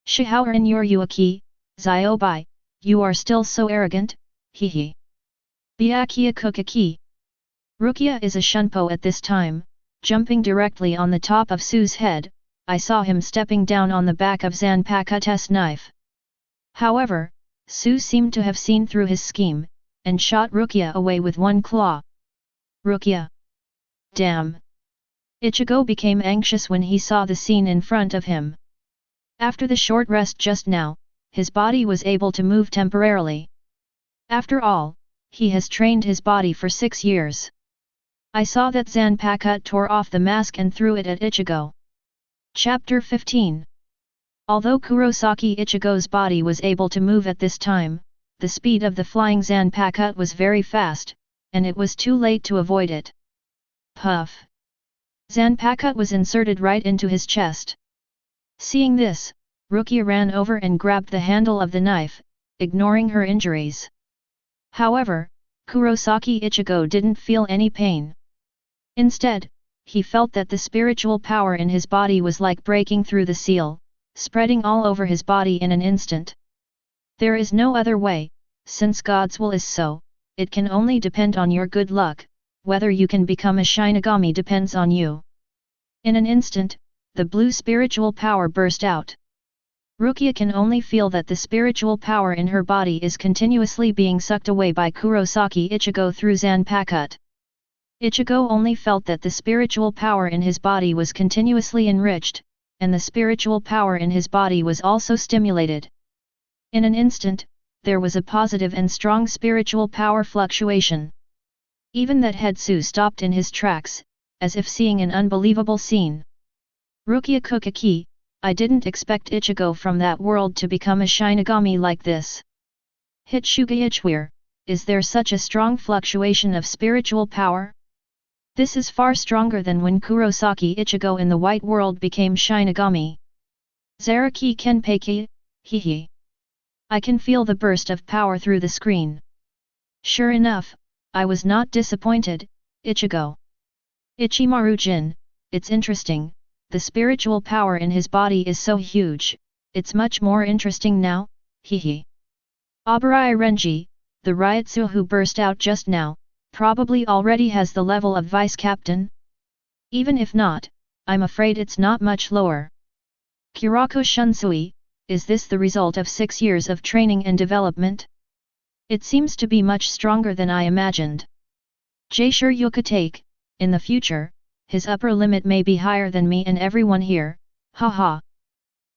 Shihour your Yuaki, Ziobai, you are still so arrogant, hehe. Byakuya Kuchiki. Rukia is a shunpo at this time, jumping directly on the top of Su's head, I saw him stepping down on the back of Zanpakuto's knife. However, Su seemed to have seen through his scheme, and shot Rukia away with one claw. Rukia! Damn! Ichigo became anxious when he saw the scene in front of him. After the short rest just now, his body was able to move temporarily. After all, he has trained his body for 6 years. I saw that Zanpakuto tore off the mask and threw it at Ichigo. Chapter 15. Although Kurosaki Ichigo's body was able to move at this time, the speed of the flying Zanpakuto was very fast, and it was too late to avoid it. Puff! Zanpakuto was inserted right into his chest. Seeing this, Rukia ran over and grabbed the handle of the knife, ignoring her injuries. However, Kurosaki Ichigo didn't feel any pain. Instead, he felt that the spiritual power in his body was like breaking through the seal, spreading all over his body in an instant. There is no other way, since God's will is so, it can only depend on your good luck, whether you can become a Shinigami depends on you. In an instant, the blue spiritual power burst out. Rukia can only feel that the spiritual power in her body is continuously being sucked away by Kurosaki Ichigo through Zanpakuto. Ichigo only felt that the spiritual power in his body was continuously enriched, and the spiritual power in his body was also stimulated. In an instant, there was a positive and strong spiritual power fluctuation. Even that Hetsu stopped in his tracks, as if seeing an unbelievable scene. Rukia Kuchiki, I didn't expect Ichigo from that world to become a Shinigami like this. Hitsuga Ichware, is there such a strong fluctuation of spiritual power? This is far stronger than when Kurosaki Ichigo in the White World became Shinigami. Zaraki Kenpachi, hehe. I can feel the burst of power through the screen. Sure enough, I was not disappointed, Ichigo. Ichimaru-jin, it's interesting, the spiritual power in his body is so huge, it's much more interesting now, hehe. Abarai Renji, the Ryutsu who burst out just now, probably already has the level of vice-captain? Even if not, I'm afraid it's not much lower. Kurako Shunsui, is this the result of 6 years of training and development? It seems to be much stronger than I imagined. Jaisure Yukatake, in the future, his upper limit may be higher than me and everyone here, haha.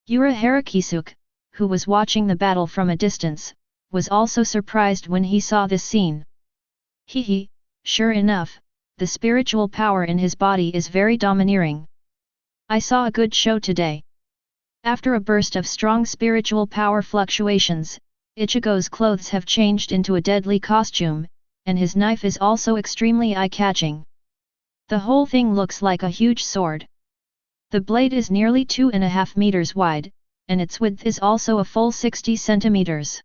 Yura Harakisuke, who was watching the battle from a distance, was also surprised when he saw this scene. Hehe, sure enough, the spiritual power in his body is very domineering. I saw a good show today. After a burst of strong spiritual power fluctuations, Ichigo's clothes have changed into a deadly costume, and his knife is also extremely eye-catching. The whole thing looks like a huge sword. The blade is nearly 2.5 meters wide, and its width is also a full 60 centimeters.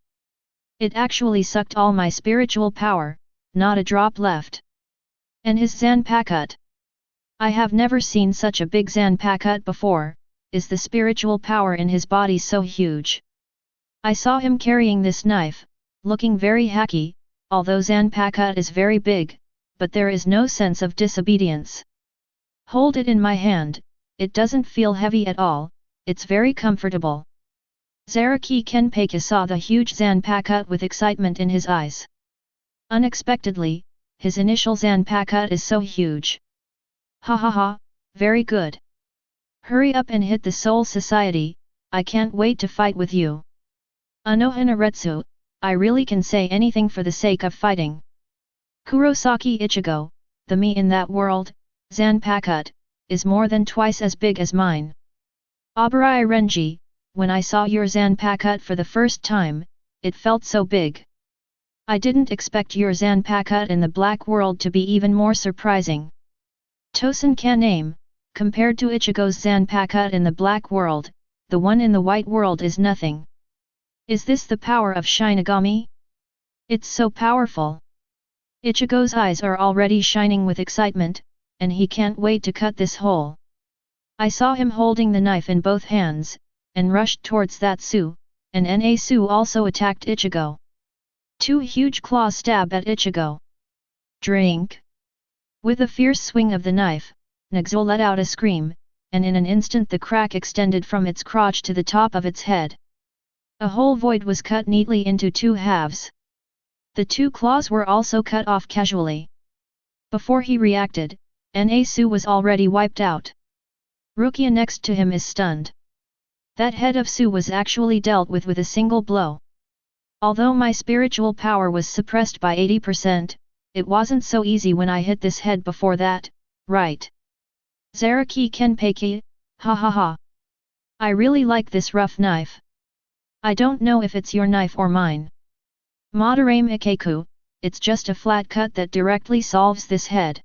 It actually sucked all my spiritual power, not a drop left. And his Zanpakuto. I have never seen such a big Zanpakuto before. Is the spiritual power in his body so huge? I saw him carrying this knife, looking very hacky, although Zanpakuto is very big, but there is no sense of disobedience. Hold it in my hand, it doesn't feel heavy at all, it's very comfortable. Zaraki Kenpachi saw the huge Zanpakuto with excitement in his eyes. Unexpectedly, his initial Zanpakuto is so huge. Ha ha ha, very good. Hurry up and hit the Soul Society, I can't wait to fight with you. Anohanaretsu, I really can say anything for the sake of fighting. Kurosaki Ichigo, the me in that world, Zanpakuto, is more than twice as big as mine. Abarai Renji, when I saw your Zanpakuto for the first time, it felt so big. I didn't expect your Zanpakuto in the Black World to be even more surprising. Tosen Kaname, compared to Ichigo's Zanpakuto in the Black World, the one in the White World is nothing. Is this the power of Shinigami? It's so powerful. Ichigo's eyes are already shining with excitement, and he can't wait to cut this hole. I saw him holding the knife in both hands, and rushed towards that Su, and Nasu also attacked Ichigo. 2 huge claws stab at Ichigo. Drink! With a fierce swing of the knife, Nagzo let out a scream, and in an instant the crack extended from its crotch to the top of its head. A whole void was cut neatly into 2 halves. The 2 claws were also cut off casually. Before he reacted, Nasu was already wiped out. Rukia next to him is stunned. That head of Su was actually dealt with a single blow. Although my spiritual power was suppressed by 80%, it wasn't so easy when I hit this head before that, right? Zaraki Kenpachi, ha ha ha. I really like this rough knife. I don't know if it's your knife or mine. Madarame Ikeku, it's just a flat cut that directly solves this head.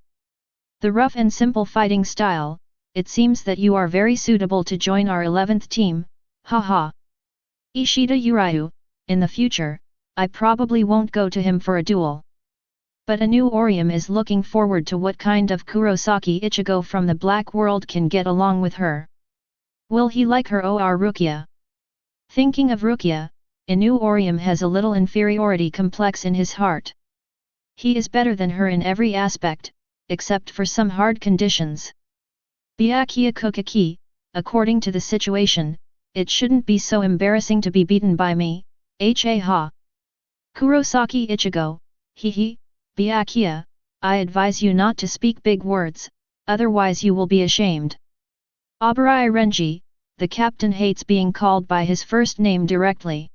The rough and simple fighting style, it seems that you are very suitable to join our 11th team, haha. Ishida Yuryu, in the future, I probably won't go to him for a duel. But a new Orium is looking forward to what kind of Kurosaki Ichigo from the Black World can get along with her. Will he like her or Rukia? Thinking of Rukia, Inu Orium has a little inferiority complex in his heart. He is better than her in every aspect, except for some hard conditions. Byakuya Kuchiki, according to the situation, it shouldn't be so embarrassing to be beaten by me, ha. Kurosaki Ichigo, hee. Byakuya, I advise you not to speak big words, otherwise you will be ashamed. Abarai Renji, the captain hates being called by his first name directly.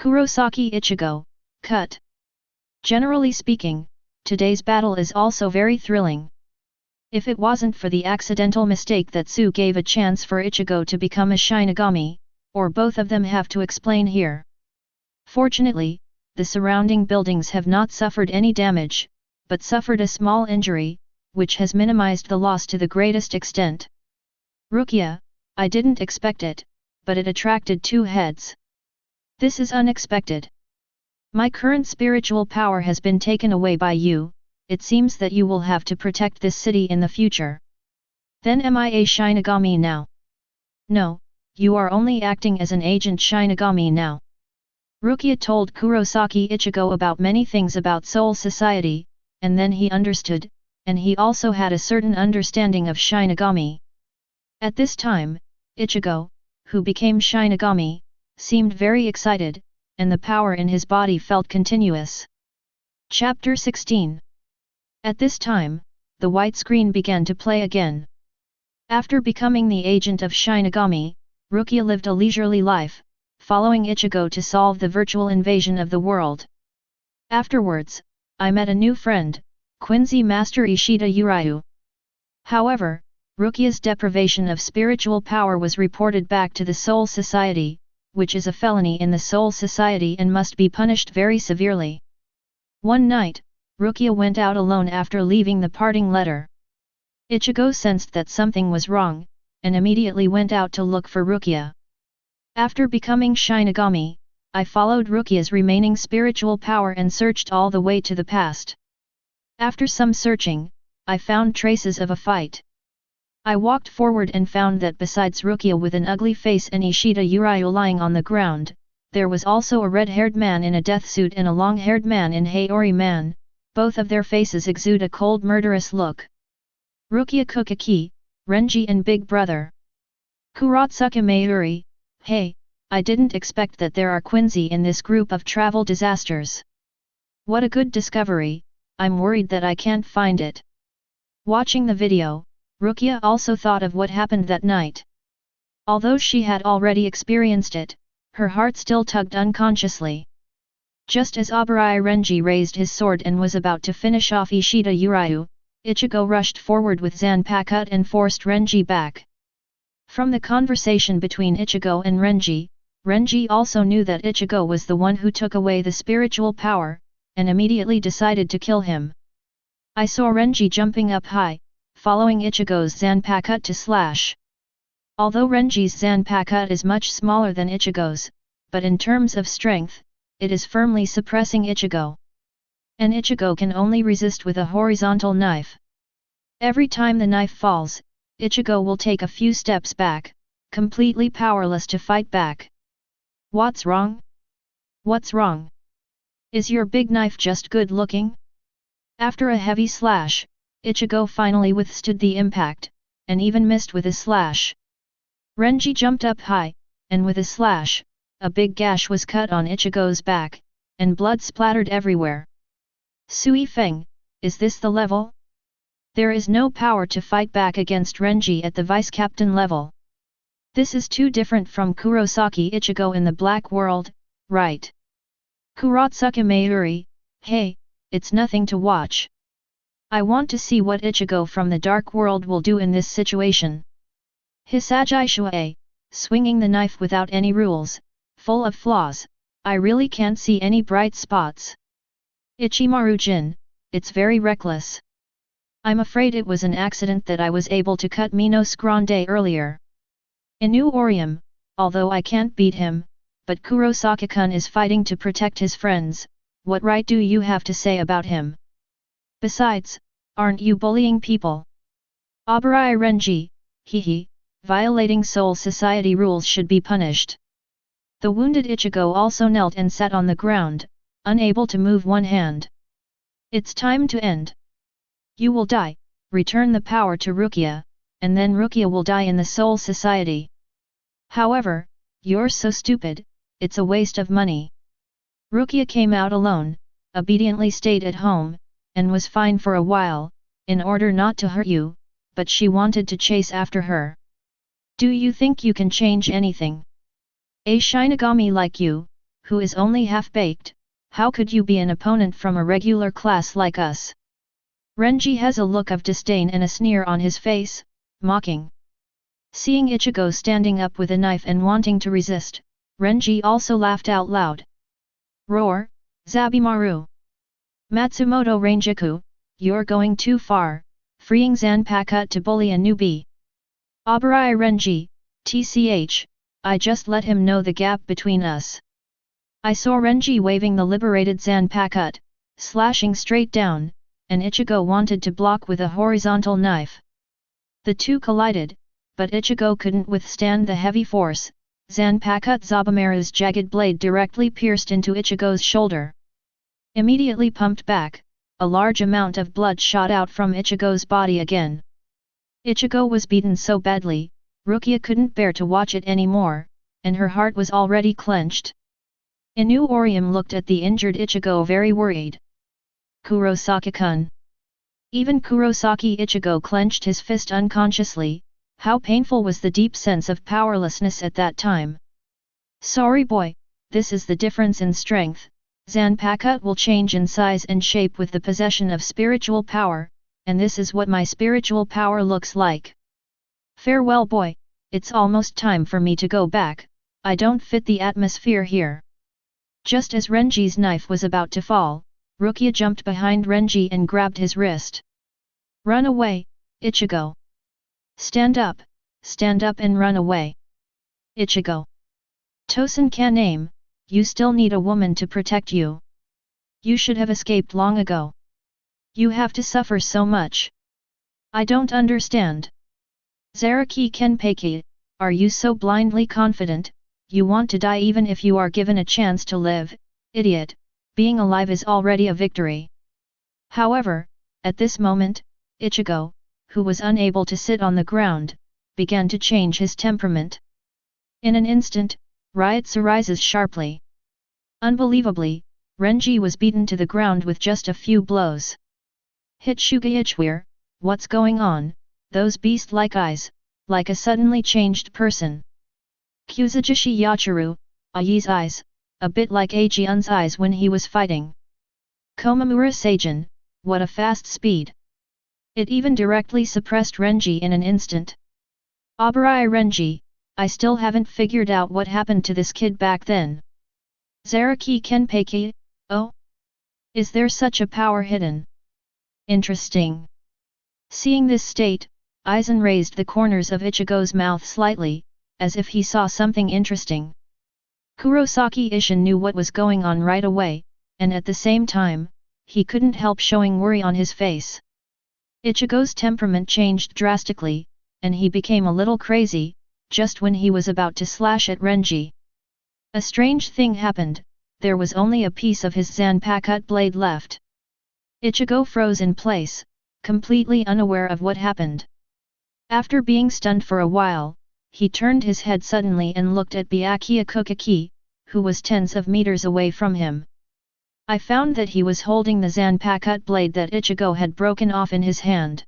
Kurosaki Ichigo, cut. Generally speaking, today's battle is also very thrilling. If it wasn't for the accidental mistake that Su gave a chance for Ichigo to become a Shinigami, or both of them have to explain here. Fortunately, the surrounding buildings have not suffered any damage, but suffered a small injury, which has minimized the loss to the greatest extent. Rukia, I didn't expect it, but it attracted 2 heads. This is unexpected. My current spiritual power has been taken away by you, it seems that you will have to protect this city in the future. Then am I a Shinigami now? No, you are only acting as an agent Shinigami now. Rukia told Kurosaki Ichigo about many things about Soul Society, and then he understood, and he also had a certain understanding of Shinigami. At this time, Ichigo, who became Shinigami, seemed very excited, and the power in his body felt continuous. Chapter 16. At this time, the white screen began to play again. After becoming the agent of Shinigami, Rukia lived a leisurely life, following Ichigo to solve the virtual invasion of the world. Afterwards, I met a new friend, Quincy Master Ishida Yuryu. However, Rukia's deprivation of spiritual power was reported back to the Soul Society, which is a felony in the Soul Society and must be punished very severely. One night, Rukia went out alone after leaving the parting letter. Ichigo sensed that something was wrong, and immediately went out to look for Rukia. After becoming Shinigami, I followed Rukia's remaining spiritual power and searched all the way to the past. After some searching, I found traces of a fight. I walked forward and found that besides Rukia with an ugly face and Ishida Yuryu lying on the ground, there was also a red-haired man in a death suit and a long-haired man in Hayori man, both of their faces exude a cold murderous look. Rukia Kuchiki, Renji and Big Brother. Kurosaki Mayuri, hey, I didn't expect that there are Quincy in this group of travel disasters. What a good discovery, I'm worried that I can't find it. Watching the video, Rukia also thought of what happened that night. Although she had already experienced it, her heart still tugged unconsciously. Just as Abarai Renji raised his sword and was about to finish off Ishida Yuryu, Ichigo rushed forward with Zanpakuto and forced Renji back. From the conversation between Ichigo and Renji, Renji also knew that Ichigo was the one who took away the spiritual power, and immediately decided to kill him. I saw Renji jumping up high, following Ichigo's Zanpakuto to slash. Although Renji's Zanpakuto is much smaller than Ichigo's, but in terms of strength, it is firmly suppressing Ichigo. And Ichigo can only resist with a horizontal knife. Every time the knife falls, Ichigo will take a few steps back, completely powerless to fight back. What's wrong? What's wrong? Is your big knife just good looking? After a heavy slash, Ichigo finally withstood the impact, and even missed with a slash. Renji jumped up high, and with a slash, a big gash was cut on Ichigo's back, and blood splattered everywhere. Sui Feng, is this the level? There is no power to fight back against Renji at the vice-captain level. This is too different from Kurosaki Ichigo in the Black World, right? Kurosaki Mayuri, hey, it's nothing to watch. I want to see what Ichigo from the Dark World will do in this situation. Hisagi Shuei, swinging the knife without any rules, full of flaws, I really can't see any bright spots. Ichimaru Jin, it's very reckless. I'm afraid it was an accident that I was able to cut Minos Grande earlier. Inu Orium, although I can't beat him, but Kurosaki-kun is fighting to protect his friends, what right do you have to say about him? Besides, aren't you bullying people? Abarai Renji, hehe, violating Soul Society rules should be punished. The wounded Ichigo also knelt and sat on the ground, unable to move one hand. It's time to end. You will die, return the power to Rukia, and then Rukia will die in the Soul Society. However, you're so stupid, it's a waste of money. Rukia came out alone, obediently stayed at home, and was fine for a while, in order not to hurt you, but she wanted to chase after her. Do you think you can change anything? A Shinigami like you, who is only half-baked, how could you be an opponent from a regular class like us? Renji has a look of disdain and a sneer on his face, mocking. Seeing Ichigo standing up with a knife and wanting to resist, Renji also laughed out loud. Roar, Zabimaru! Matsumoto Ranjaku, you're going too far, freeing Zanpakuto to bully a newbie. Abarai Renji, tch, I just let him know the gap between us. I saw Renji waving the liberated Zanpakuto, slashing straight down, and Ichigo wanted to block with a horizontal knife. The two collided, but Ichigo couldn't withstand the heavy force. Zanpakuto Zabimaru's jagged blade directly pierced into Ichigo's shoulder. Immediately pumped back, a large amount of blood shot out from Ichigo's body again. Ichigo was beaten so badly, Rukia couldn't bear to watch it anymore, and her heart was already clenched. Inu Orium looked at the injured Ichigo very worried. Kurosaki-kun. Even Kurosaki Ichigo clenched his fist unconsciously. How painful was the deep sense of powerlessness at that time. Sorry boy, this is the difference in strength. Zanpakuto will change in size and shape with the possession of spiritual power, and this is what my spiritual power looks like. Farewell boy, it's almost time for me to go back, I don't fit the atmosphere here. Just as Renji's knife was about to fall, Rukia jumped behind Renji and grabbed his wrist. Run away, Ichigo. Stand up and run away. Ichigo. Tosen can aim, you still need a woman to protect you. You should have escaped long ago. You have to suffer so much. I don't understand. Zaraki Kenpachi, are you so blindly confident, you want to die even if you are given a chance to live, idiot, being alive is already a victory. However, at this moment, Ichigo, who was unable to sit on the ground, began to change his temperament. In an instant, riots arises sharply. Unbelievably, Renji was beaten to the ground with just a few blows. Hitsugaichware, what's going on, those beast-like eyes, like a suddenly changed person. Kuzajishi Yachiru, Ai's eyes, a bit like Ajiun's eyes when he was fighting. Komamura Seijin, what a fast speed. It even directly suppressed Renji in an instant. Abarai Renji, I still haven't figured out what happened to this kid back then. Zaraki Kenpachi, oh? Is there such a power hidden? Interesting. Seeing this state, Aizen raised the corners of Ichigo's mouth slightly, as if he saw something interesting. Kurosaki Ishin knew what was going on right away, and at the same time, he couldn't help showing worry on his face. Ichigo's temperament changed drastically, and he became a little crazy, just when he was about to slash at Renji. A strange thing happened, there was only a piece of his Zanpakuto blade left. Ichigo froze in place, completely unaware of what happened. After being stunned for a while, he turned his head suddenly and looked at Byakuya Kuchiki, who was tens of meters away from him. I found that he was holding the Zanpakuto blade that Ichigo had broken off in his hand.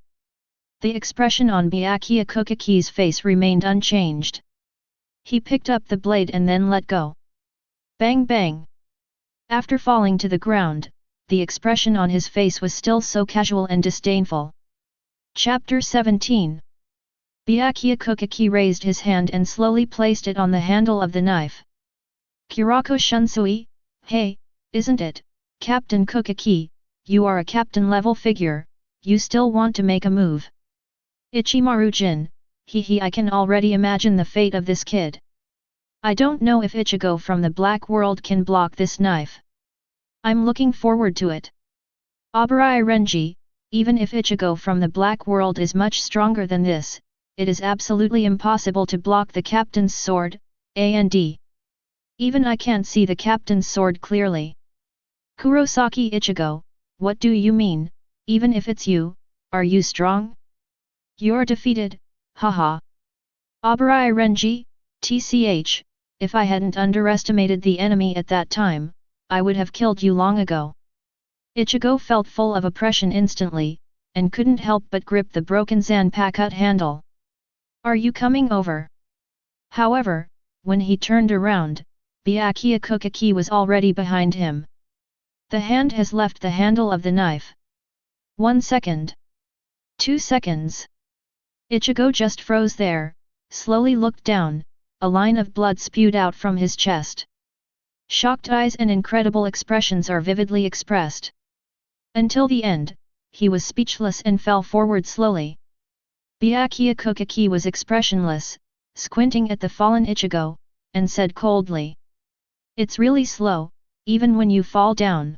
The expression on Byakuya Kuchiki's face remained unchanged. He picked up the blade and then let go. Bang bang! After falling to the ground, the expression on his face was still so casual and disdainful. Chapter 17. Byakuya Kuchiki raised his hand and slowly placed it on the handle of the knife. Kurako Shunsui, hey, isn't it, Captain Kuchiki, you are a captain-level figure, you still want to make a move. Ichimaru-jin, I can already imagine the fate of this kid. I don't know if Ichigo from the Black World can block this knife. I'm looking forward to it. Obrai Renji, even if Ichigo from the Black World is much stronger than this, it is absolutely impossible to block the captain's sword, and even I can't see the captain's sword clearly. Kurosaki Ichigo, what do you mean, even if it's you, are you strong? You're defeated, haha. Obrai Renji, tch, if I hadn't underestimated the enemy at that time, I would have killed you long ago. Ichigo felt full of oppression instantly, and couldn't help but grip the broken Zanpakuto handle. Are you coming over? However, when he turned around, Byakuya Kuchiki was already behind him. The hand has left the handle of the knife. 1 second. 2 seconds. Ichigo just froze there, slowly looked down, a line of blood spewed out from his chest. Shocked eyes and incredible expressions are vividly expressed. Until the end, he was speechless and fell forward slowly. Byakuya Kuchiki was expressionless, squinting at the fallen Ichigo, and said coldly, "It's really slow, even when you fall down."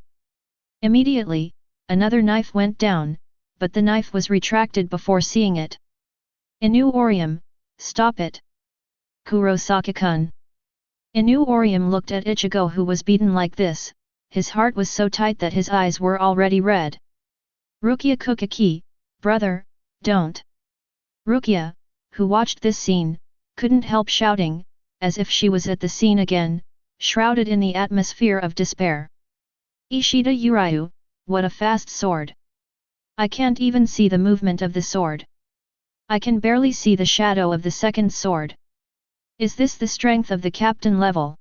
Immediately, another knife went down, but the knife was retracted before seeing it. Inu Orium, stop it! Kurosaki-kun. Inu Orium looked at Ichigo who was beaten like this, his heart was so tight that his eyes were already red. Rukia Kuchiki, brother, don't! Rukia, who watched this scene, couldn't help shouting, as if she was at the scene again, shrouded in the atmosphere of despair. Ishida Uryu, what a fast sword! I can't even see the movement of the sword. I can barely see the shadow of the second sword. Is this the strength of the captain level?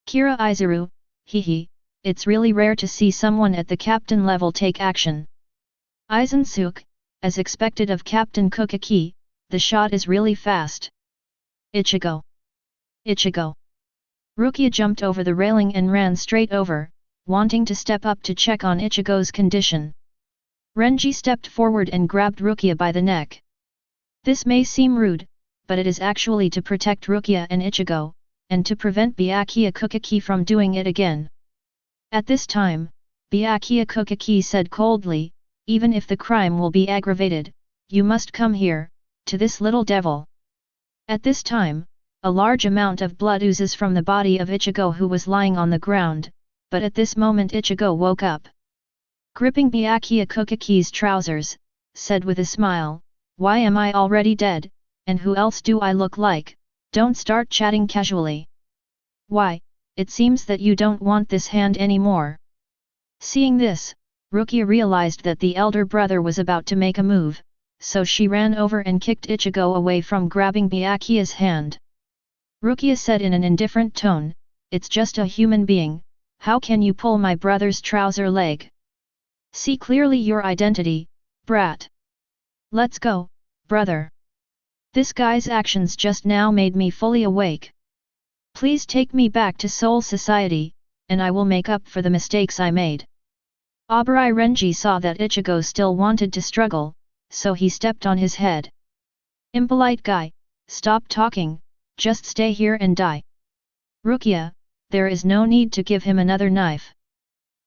Kira Izuru, hehe, it's really rare to see someone at the captain level take action. Aizen Suk, as expected of Captain Kuchiki, the shot is really fast. Ichigo! Ichigo! Rukia jumped over the railing and ran straight over, wanting to step up to check on Ichigo's condition. Renji stepped forward and grabbed Rukia by the neck. This may seem rude, but it is actually to protect Rukia and Ichigo, and to prevent Byakuya Kuchiki from doing it again. At this time, Byakuya Kuchiki said coldly, even if the crime will be aggravated, you must come here, to this little devil. At this time, a large amount of blood oozes from the body of Ichigo who was lying on the ground, but at this moment Ichigo woke up. Gripping Byakuya Kuchiki's trousers, said with a smile, "Why am I already dead, and who else do I look like? Don't start chatting casually. Why, it seems that you don't want this hand anymore." Seeing this, Rukia realized that the elder brother was about to make a move, so she ran over and kicked Ichigo away from grabbing Byakuya's hand. Rukia said in an indifferent tone, "It's just a human being, how can you pull my brother's trouser leg? See clearly your identity, brat. Let's go, brother. This guy's actions just now made me fully awake. Please take me back to Soul Society, and I will make up for the mistakes I made." Obrai Renji saw that Ichigo still wanted to struggle, so he stepped on his head. "Impolite guy, stop talking, just stay here and die." "Rukia, there is no need to give him another knife.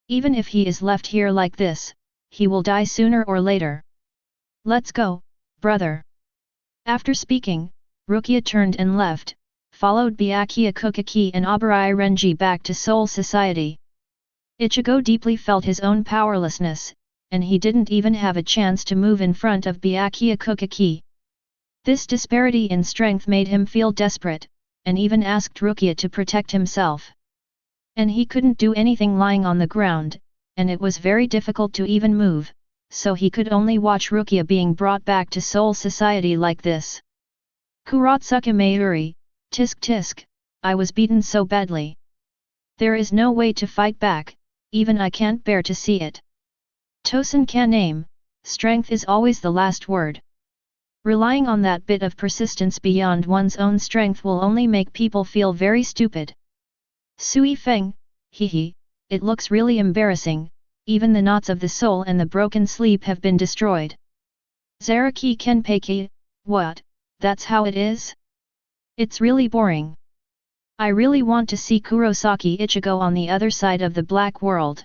Even if he is left here like this, he will die sooner or later. Let's go, brother." After speaking, Rukia turned and left, followed Byakuya Kuchiki and Obrai Renji back to Soul Society. Ichigo deeply felt his own powerlessness, and he didn't even have a chance to move in front of Byakuya Kuchiki. This disparity in strength made him feel desperate, and even asked Rukia to protect himself. And he couldn't do anything lying on the ground, and it was very difficult to even move, so he could only watch Rukia being brought back to Soul Society like this. "Kurotsuka Mayuri, tisk tisk, I was beaten so badly. There is no way to fight back, even I can't bear to see it. Tosen can name, strength is always the last word. Relying on that bit of persistence beyond one's own strength will only make people feel very stupid. Sui Feng, hehe, it looks really embarrassing, even the knots of the soul and the broken sleep have been destroyed. Zaraki Kenpachi, what, that's how it is? It's really boring." I really want to see Kurosaki Ichigo on the other side of the black world.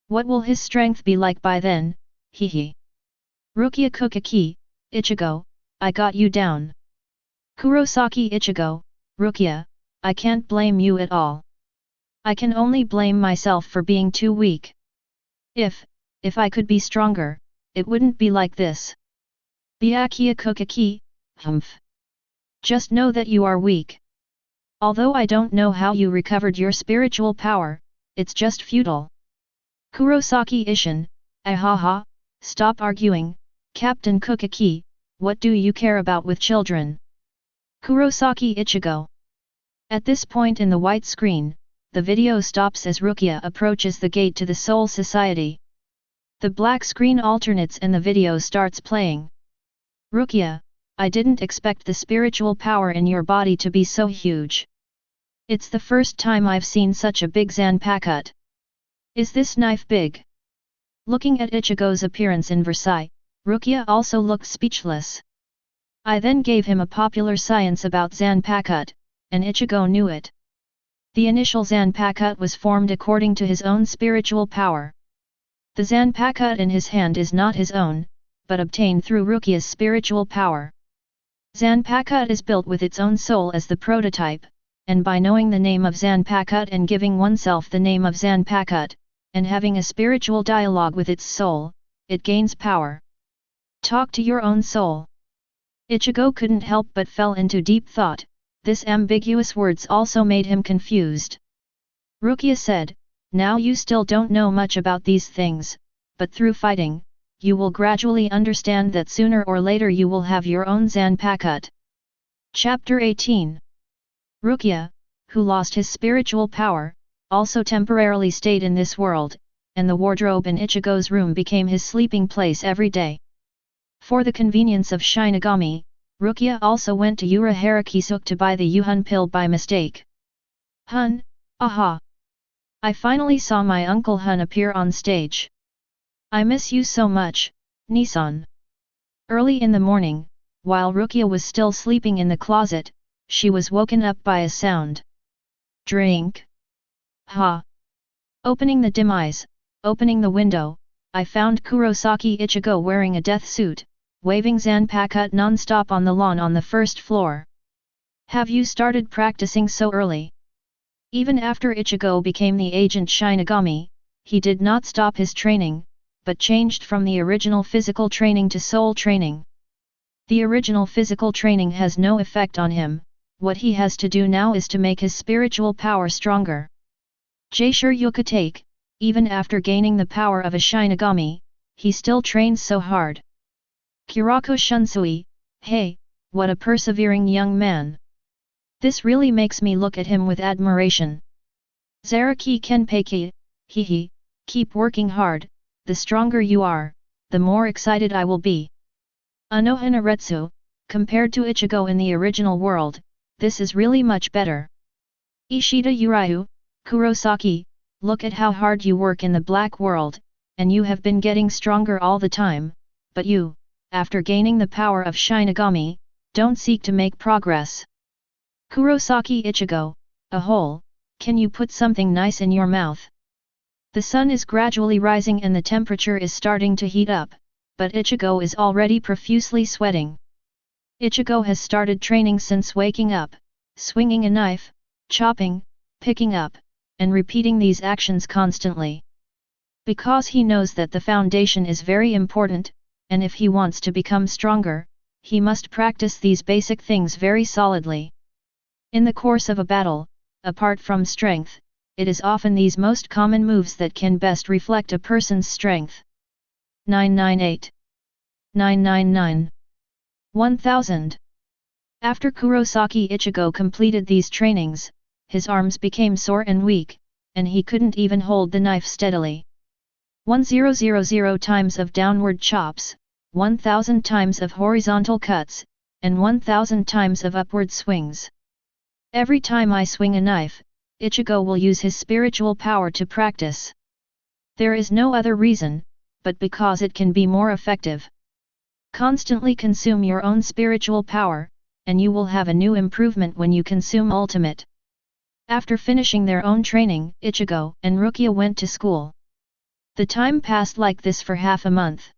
What will his strength be like by then, hehe. Rukia Kuchiki, Ichigo, I got you down. Kurosaki Ichigo, Rukia, I can't blame you at all. I can only blame myself for being too weak. If I could be stronger, it wouldn't be like this. Byakuya Kuchiki, humph. Just know that you are weak. Although I don't know how you recovered your spiritual power, it's just futile. Kurosaki Ishin, ahaha, stop arguing, Captain Kuchiki, what do you care about with children? Kurosaki Ichigo. At this point in the white screen, the video stops as Rukia approaches the gate to the Soul Society. The black screen alternates and the video starts playing. Rukia, I didn't expect the spiritual power in your body to be so huge. It's the first time I've seen such a big Zanpakuto. Is this knife big? Looking at Ichigo's appearance in Versailles, Rukia also looked speechless. I then gave him a popular science about Zanpakuto, and Ichigo knew it. The initial Zanpakuto was formed according to his own spiritual power. The Zanpakuto in his hand is not his own, but obtained through Rukia's spiritual power. Zanpakuto is built with its own soul as the prototype, and by knowing the name of Zanpakuto and giving oneself the name of Zanpakuto, and having a spiritual dialogue with its soul, it gains power. Talk to your own soul. Ichigo couldn't help but fell into deep thought. This ambiguous words also made him confused. Rukia said, now you still don't know much about these things, but through fighting, you will gradually understand that sooner or later you will have your own Zanpakuto. Chapter 18. Rukia, who lost his spiritual power, also temporarily stayed in this world, and the wardrobe in Ichigo's room became his sleeping place every day. For the convenience of Shinigami, Rukia also went to Uraharakisuk to buy the Yuhun pill by mistake. Hun, aha! I finally saw my Uncle Hun appear on stage. I miss you so much, Nissan. Early in the morning, while Rukia was still sleeping in the closet, she was woken up by a sound. Drink. Ha! Opening the dim eyes, opening the window, I found Kurosaki Ichigo wearing a death suit, waving Zanpakuto non-stop on the lawn on the first floor. Have you started practicing so early? Even after Ichigo became the agent Shinigami, he did not stop his training, but changed from the original physical training to soul training. The original physical training has no effect on him, what he has to do now is to make his spiritual power stronger. Jaisure Yukatake, even after gaining the power of a Shinigami, he still trains so hard. Kurako Shunsui, hey, what a persevering young man. This really makes me look at him with admiration. Zaraki Kenpachi, hehe, keep working hard, the stronger you are, the more excited I will be. Anohanaretsu, compared to Ichigo in the original world, this is really much better. Ishida Uryu, Kurosaki, look at how hard you work in the black world, and you have been getting stronger all the time, but you, after gaining the power of Shinigami, don't seek to make progress. Kurosaki Ichigo, a hole, can you put something nice in your mouth? The sun is gradually rising and the temperature is starting to heat up, but Ichigo is already profusely sweating. Ichigo has started training since waking up, swinging a knife, chopping, picking up, and repeating these actions constantly. Because he knows that the foundation is very important, and if he wants to become stronger, he must practice these basic things very solidly. In the course of a battle, apart from strength, it is often these most common moves that can best reflect a person's strength. 998. 999. 1000. After Kurosaki Ichigo completed these trainings, his arms became sore and weak, and he couldn't even hold the knife steadily. 1000 times of downward chops, 1000 times of horizontal cuts, and 1000 times of upward swings. Every time I swing a knife, Ichigo will use his spiritual power to practice. There is no other reason, but because it can be more effective. Constantly consume your own spiritual power, and you will have a new improvement when you consume ultimate. After finishing their own training, Ichigo and Rukia went to school. The time passed like this for half a month.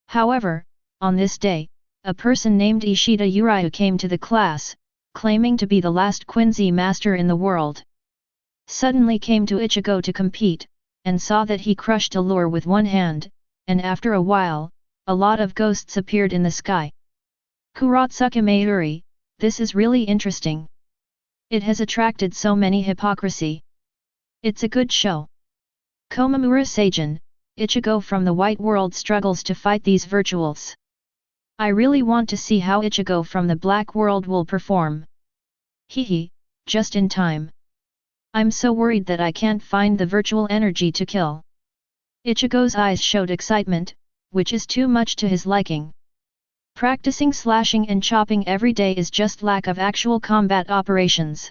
However, on this day, a person named Ishida Uryu came to the class, claiming to be the last Quincy master in the world. Suddenly came to Ichigo to compete, and saw that he crushed a lure with one hand, and after a while, a lot of ghosts appeared in the sky. Kurosaki Mayuri, this is really interesting. It has attracted so many hypocrisy. It's a good show. Komamura Seijin, Ichigo from the White World struggles to fight these virtuals. I really want to see how Ichigo from the Black World will perform. Hehe, just in time. I'm so worried that I can't find the virtual energy to kill. Ichigo's eyes showed excitement, which is too much to his liking. Practicing slashing and chopping every day is just lack of actual combat operations.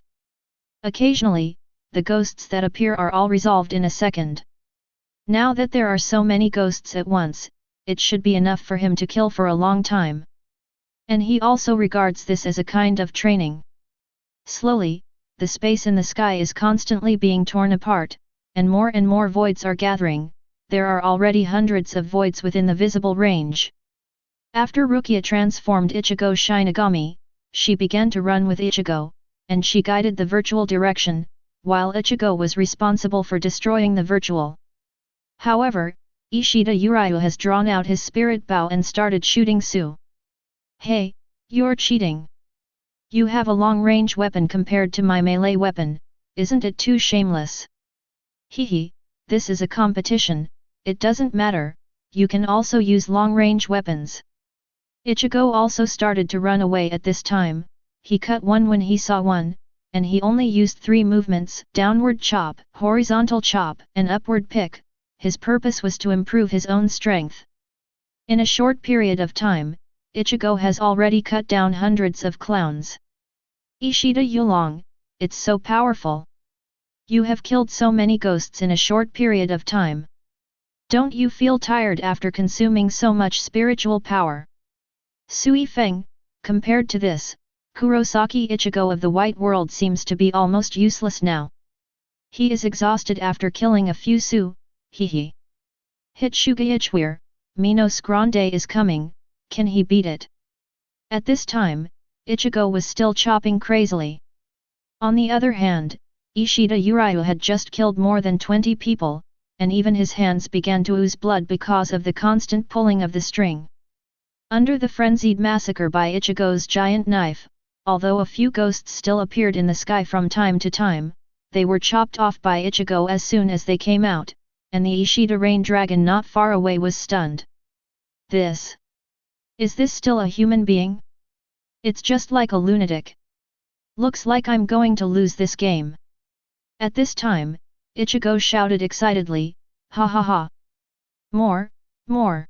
Occasionally, the ghosts that appear are all resolved in a second. Now that there are so many ghosts at once, it should be enough for him to kill for a long time. And he also regards this as a kind of training. Slowly, the space in the sky is constantly being torn apart, and more voids are gathering. There are already hundreds of voids within the visible range. After Rukia transformed Ichigo Shinigami, she began to run with Ichigo, and she guided the virtual direction, while Ichigo was responsible for destroying the virtual. However, Ishida Uryu has drawn out his spirit bow and started shooting Su. Hey, you're cheating. You have a long-range weapon compared to my melee weapon, isn't it too shameless? Hehe, this is a competition, it doesn't matter, you can also use long-range weapons. Ichigo also started to run away at this time. He cut one when he saw one, and he only used 3 movements: downward chop, horizontal chop, and upward pick. His purpose was to improve his own strength. In a short period of time, Ichigo has already cut down hundreds of clowns. Ishida Yulong, it's so powerful. You have killed so many ghosts in a short period of time. Don't you feel tired after consuming so much spiritual power? Sui Feng, compared to this, Kurosaki Ichigo of the White World seems to be almost useless now. He is exhausted after killing a few Su, hehe. Hit Shugaichweir, Minos Grande is coming, can he beat it? At this time, Ichigo was still chopping crazily. On the other hand, Ishida Uryu had just killed more than 20 people, and even his hands began to ooze blood because of the constant pulling of the string. Under the frenzied massacre by Ichigo's giant knife, although a few ghosts still appeared in the sky from time to time, they were chopped off by Ichigo as soon as they came out, and the Ishida Rain Dragon not far away was stunned. Is this still a human being? It's just like a lunatic. Looks like I'm going to lose this game. At this time, Ichigo shouted excitedly, ha ha ha. More.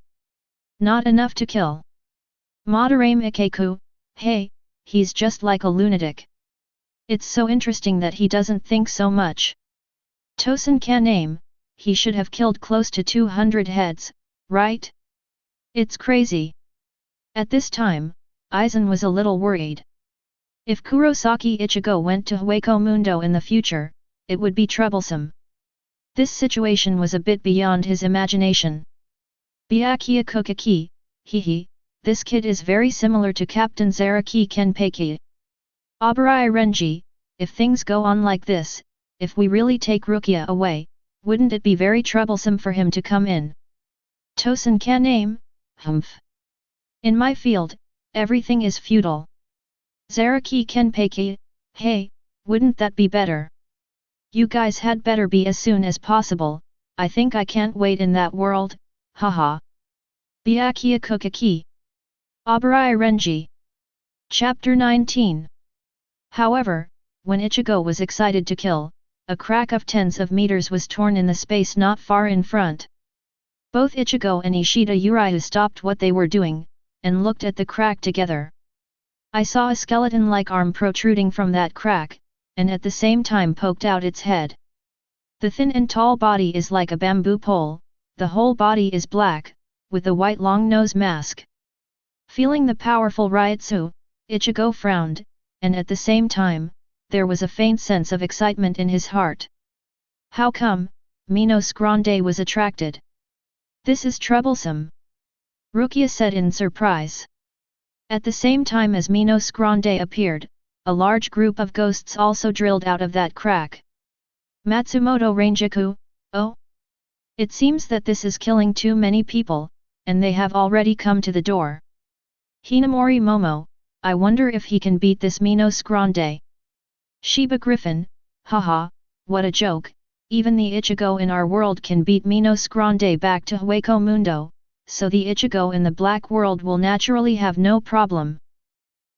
Not enough to kill. Madarame Ikeku, hey, he's just like a lunatic. It's so interesting that he doesn't think so much. Tosen Kaname, he should have killed close to 200 heads, right? It's crazy. At this time, Aizen was a little worried. If Kurosaki Ichigo went to Hueco Mundo in the future, it would be troublesome. This situation was a bit beyond his imagination. Byakuya Kuchiki, hehe, this kid is very similar to Captain Zaraki Kenpachi. Abarai Renji, if things go on like this, if we really take Rukia away, wouldn't it be very troublesome for him to come in? Tosen Kaname, humph. In my field, everything is futile. Zaraki Kenpachi, hey, wouldn't that be better? You guys had better be as soon as possible, I think I can't wait in that world, haha. Byakuya Kuchiki. Abarai Renji. Chapter 19. However, when Ichigo was excited to kill, a crack of tens of meters was torn in the space not far in front. Both Ichigo and Ishida Uryu stopped what they were doing, and looked at the crack together. I saw a skeleton-like arm protruding from that crack, and at the same time poked out its head. The thin and tall body is like a bamboo pole, the whole body is black, with a white long nose mask. Feeling the powerful Ryutsu, Ichigo frowned, and at the same time, there was a faint sense of excitement in his heart. How come, Minos Grande was attracted? This is troublesome. Rukia said in surprise. At the same time as Minos Grande appeared, a large group of ghosts also drilled out of that crack. Matsumoto Ranjaku, oh? It seems that this is killing too many people, and they have already come to the door. Hinamori Momo, I wonder if he can beat this Minos Grande. Shiba Griffin, haha, what a joke, even the Ichigo in our world can beat Minos Grande back to Hueco Mundo, so the Ichigo in the black world will naturally have no problem.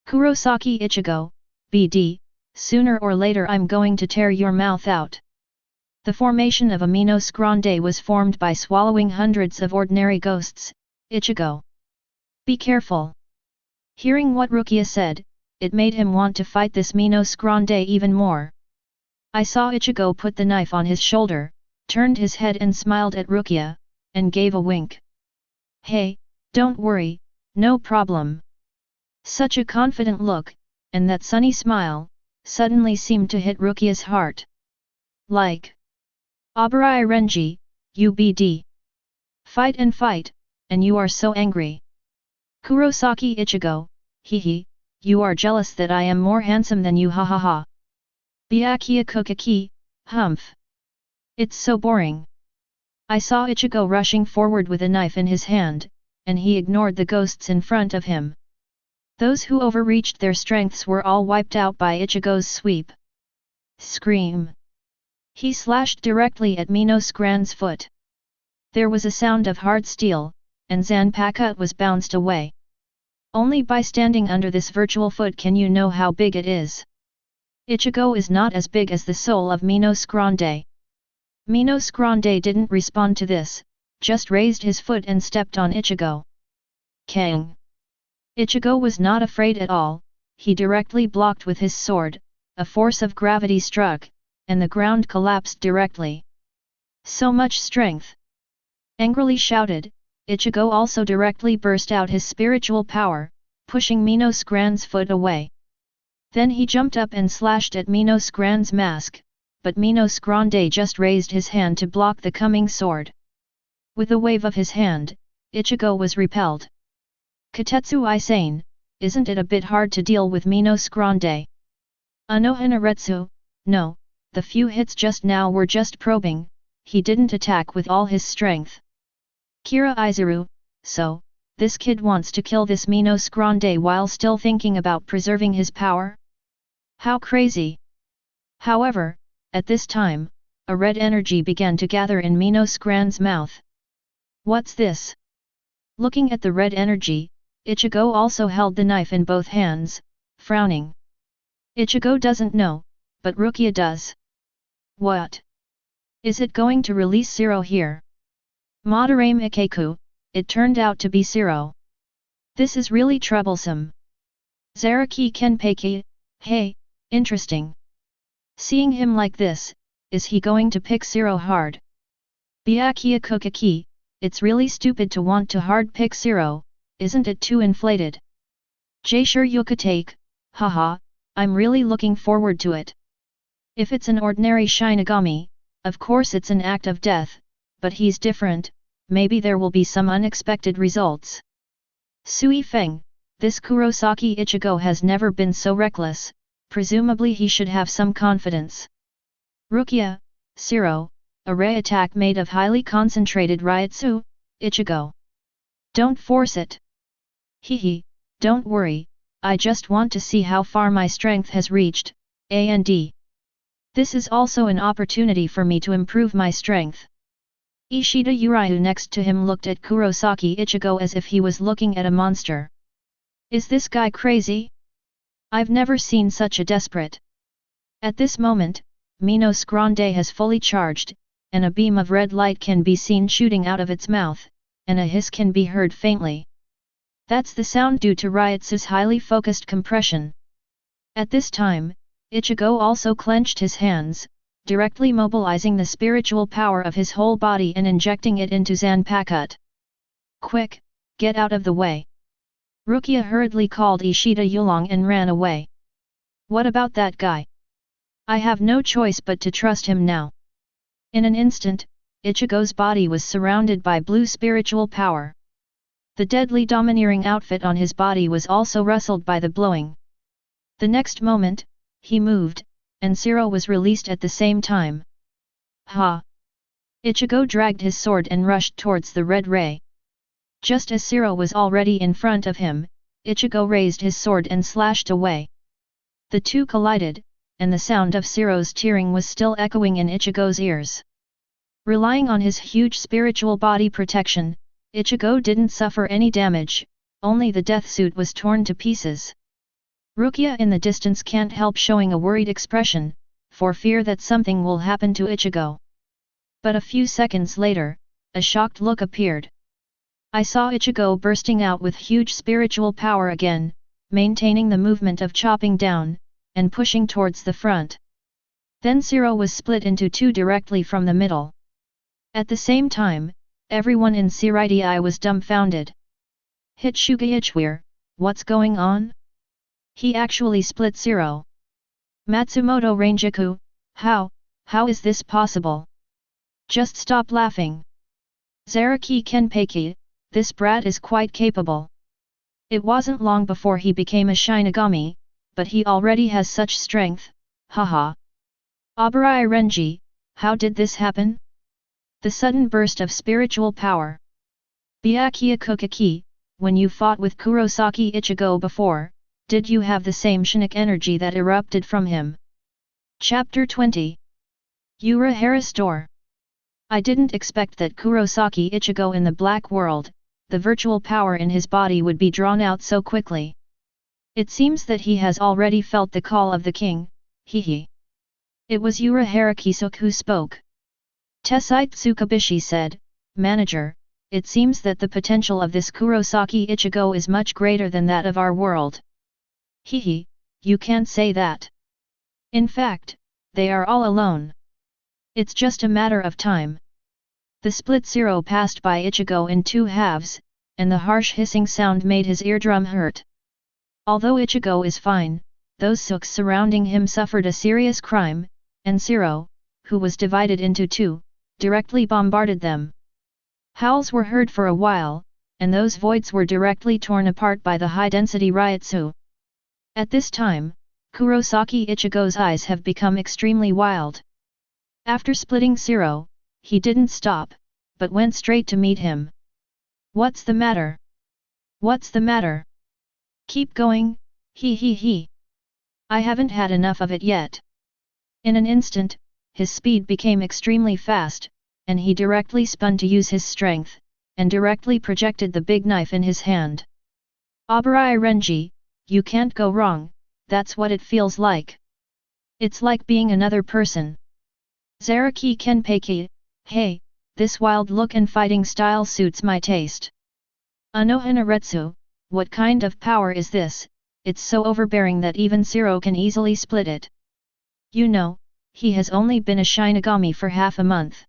Kurosaki Ichigo, BD, sooner or later I'm going to tear your mouth out. The formation of a Minos Grande was formed by swallowing hundreds of ordinary ghosts, Ichigo. Be careful. Hearing what Rukia said, it made him want to fight this Minos Grande even more. I saw Ichigo put the knife on his shoulder, turned his head and smiled at Rukia, and gave a wink. Hey, don't worry, no problem. Such a confident look, and that sunny smile, suddenly seemed to hit Rukia's heart. Like Abarai Renji, UBD. Fight, and you are so angry. Kurosaki Ichigo, hehe, you are jealous that I am more handsome than you, ha ha ha. Byakuya Kuchiki, humph. It's so boring. I saw Ichigo rushing forward with a knife in his hand, and he ignored the ghosts in front of him. Those who overreached their strengths were all wiped out by Ichigo's sweep. Scream. He slashed directly at Minos Grande's foot. There was a sound of hard steel, and Zanpakuto was bounced away. Only by standing under this virtual foot can you know how big it is. Ichigo is not as big as the soul of Minos Grande. Minos Grande didn't respond to this, just raised his foot and stepped on Ichigo. Kang! Ichigo was not afraid at all, he directly blocked with his sword, a force of gravity struck, and the ground collapsed directly. So much strength! Angrily shouted, Ichigo also directly burst out his spiritual power, pushing Minos Grande's foot away. Then he jumped up and slashed at Minos Grande's mask, but Minos Grande just raised his hand to block the coming sword. With a wave of his hand, Ichigo was repelled. Katetsu Ishin, isn't it a bit hard to deal with Minos Grande? Anohanaretsu, no, the few hits just now were just probing, he didn't attack with all his strength. Kira Izuru, so, this kid wants to kill this Minos Grande while still thinking about preserving his power? How crazy! However, at this time, a red energy began to gather in Minos Grande's mouth. What's this? Looking at the red energy, Ichigo also held the knife in both hands, frowning. Ichigo doesn't know, but Rukia does. What? Is it going to release Zero here? Madarame Ikeku, it turned out to be Zero. This is really troublesome. Zaraki Kenpachi, hey, interesting. Seeing him like this, is he going to pick Zero hard? Byakuya Kuchiki, it's really stupid to want to hard pick Zero, isn't it too inflated? Jaisure Yukatake, haha, I'm really looking forward to it. If it's an ordinary Shinigami, of course it's an act of death, but he's different, maybe there will be some unexpected results. Sui Feng, this Kurosaki Ichigo has never been so reckless, presumably he should have some confidence. Rukia, Zero, a ray attack made of highly concentrated Ryutsu, Ichigo. Don't force it. Hehe, don't worry, I just want to see how far my strength has reached, and. This is also an opportunity for me to improve my strength. Ishida Uryu next to him looked at Kurosaki Ichigo as if he was looking at a monster. Is this guy crazy? I've never seen such a desperate. At this moment, Minos Grande has fully charged, and a beam of red light can be seen shooting out of its mouth, and a hiss can be heard faintly. That's the sound due to Ryutsu's highly focused compression. At this time, Ichigo also clenched his hands, directly mobilizing the spiritual power of his whole body and injecting it into Zanpakuto. Quick, get out of the way. Rukia hurriedly called Ishida Yulong and ran away. What about that guy? I have no choice but to trust him now. In an instant, Ichigo's body was surrounded by blue spiritual power. The deadly domineering outfit on his body was also rustled by the blowing. The next moment, he moved, and Zero was released at the same time. Ha! Ichigo dragged his sword and rushed towards the red ray. Just as Zero was already in front of him, Ichigo raised his sword and slashed away. The two collided, and the sound of Zero's tearing was still echoing in Ichigo's ears. Relying on his huge spiritual body protection, Ichigo didn't suffer any damage, only the death suit was torn to pieces. Rukia in the distance can't help showing a worried expression, for fear that something will happen to Ichigo. But a few seconds later, a shocked look appeared. I saw Ichigo bursting out with huge spiritual power again, maintaining the movement of chopping down, and pushing towards the front. Then Zero was split into two directly from the middle. At the same time, everyone in Siridi was dumbfounded. Hitsugaichweir, what's going on? He actually split Zero. Matsumoto Ranjaku, how is this possible? Just stop laughing. Zaraki Kenpachi, this brat is quite capable. It wasn't long before he became a Shinigami, but he already has such strength, haha. Abarai Renji, how did this happen? The sudden burst of spiritual power. Byakuya Kuchiki, when you fought with Kurosaki Ichigo before, did you have the same Shinik energy that erupted from him? Chapter 20. Urahara Store. I didn't expect that Kurosaki Ichigo in the Black World, the virtual power in his body would be drawn out so quickly. It seems that he has already felt the call of the king, hehe. It was Urahara Kisuk who spoke. Tessai Tsukabishi said, Manager, it seems that the potential of this Kurosaki Ichigo is much greater than that of our world. Hehe, you can't say that. In fact, they are all alone. It's just a matter of time. The split Zero passed by Ichigo in two halves, and the harsh hissing sound made his eardrum hurt. Although Ichigo is fine, those Sooks surrounding him suffered a serious crime, and Zero, who was divided into two, directly bombarded them. Howls were heard for a while, and those voids were directly torn apart by the high-density Ryutsu. At this time, Kurosaki Ichigo's eyes have become extremely wild. After splitting Zero, he didn't stop, but went straight to meet him. What's the matter? What's the matter? Keep going, he. I haven't had enough of it yet. In an instant, his speed became extremely fast, and he directly spun to use his strength, and directly projected the big knife in his hand. Abarai Renji, you can't go wrong, that's what it feels like. It's like being another person. Zaraki Kenpachi, hey, this wild look and fighting style suits my taste. Anohanaretsu, what kind of power is this? It's so overbearing that even Zero can easily split it. You know, he has only been a Shinigami for half a month.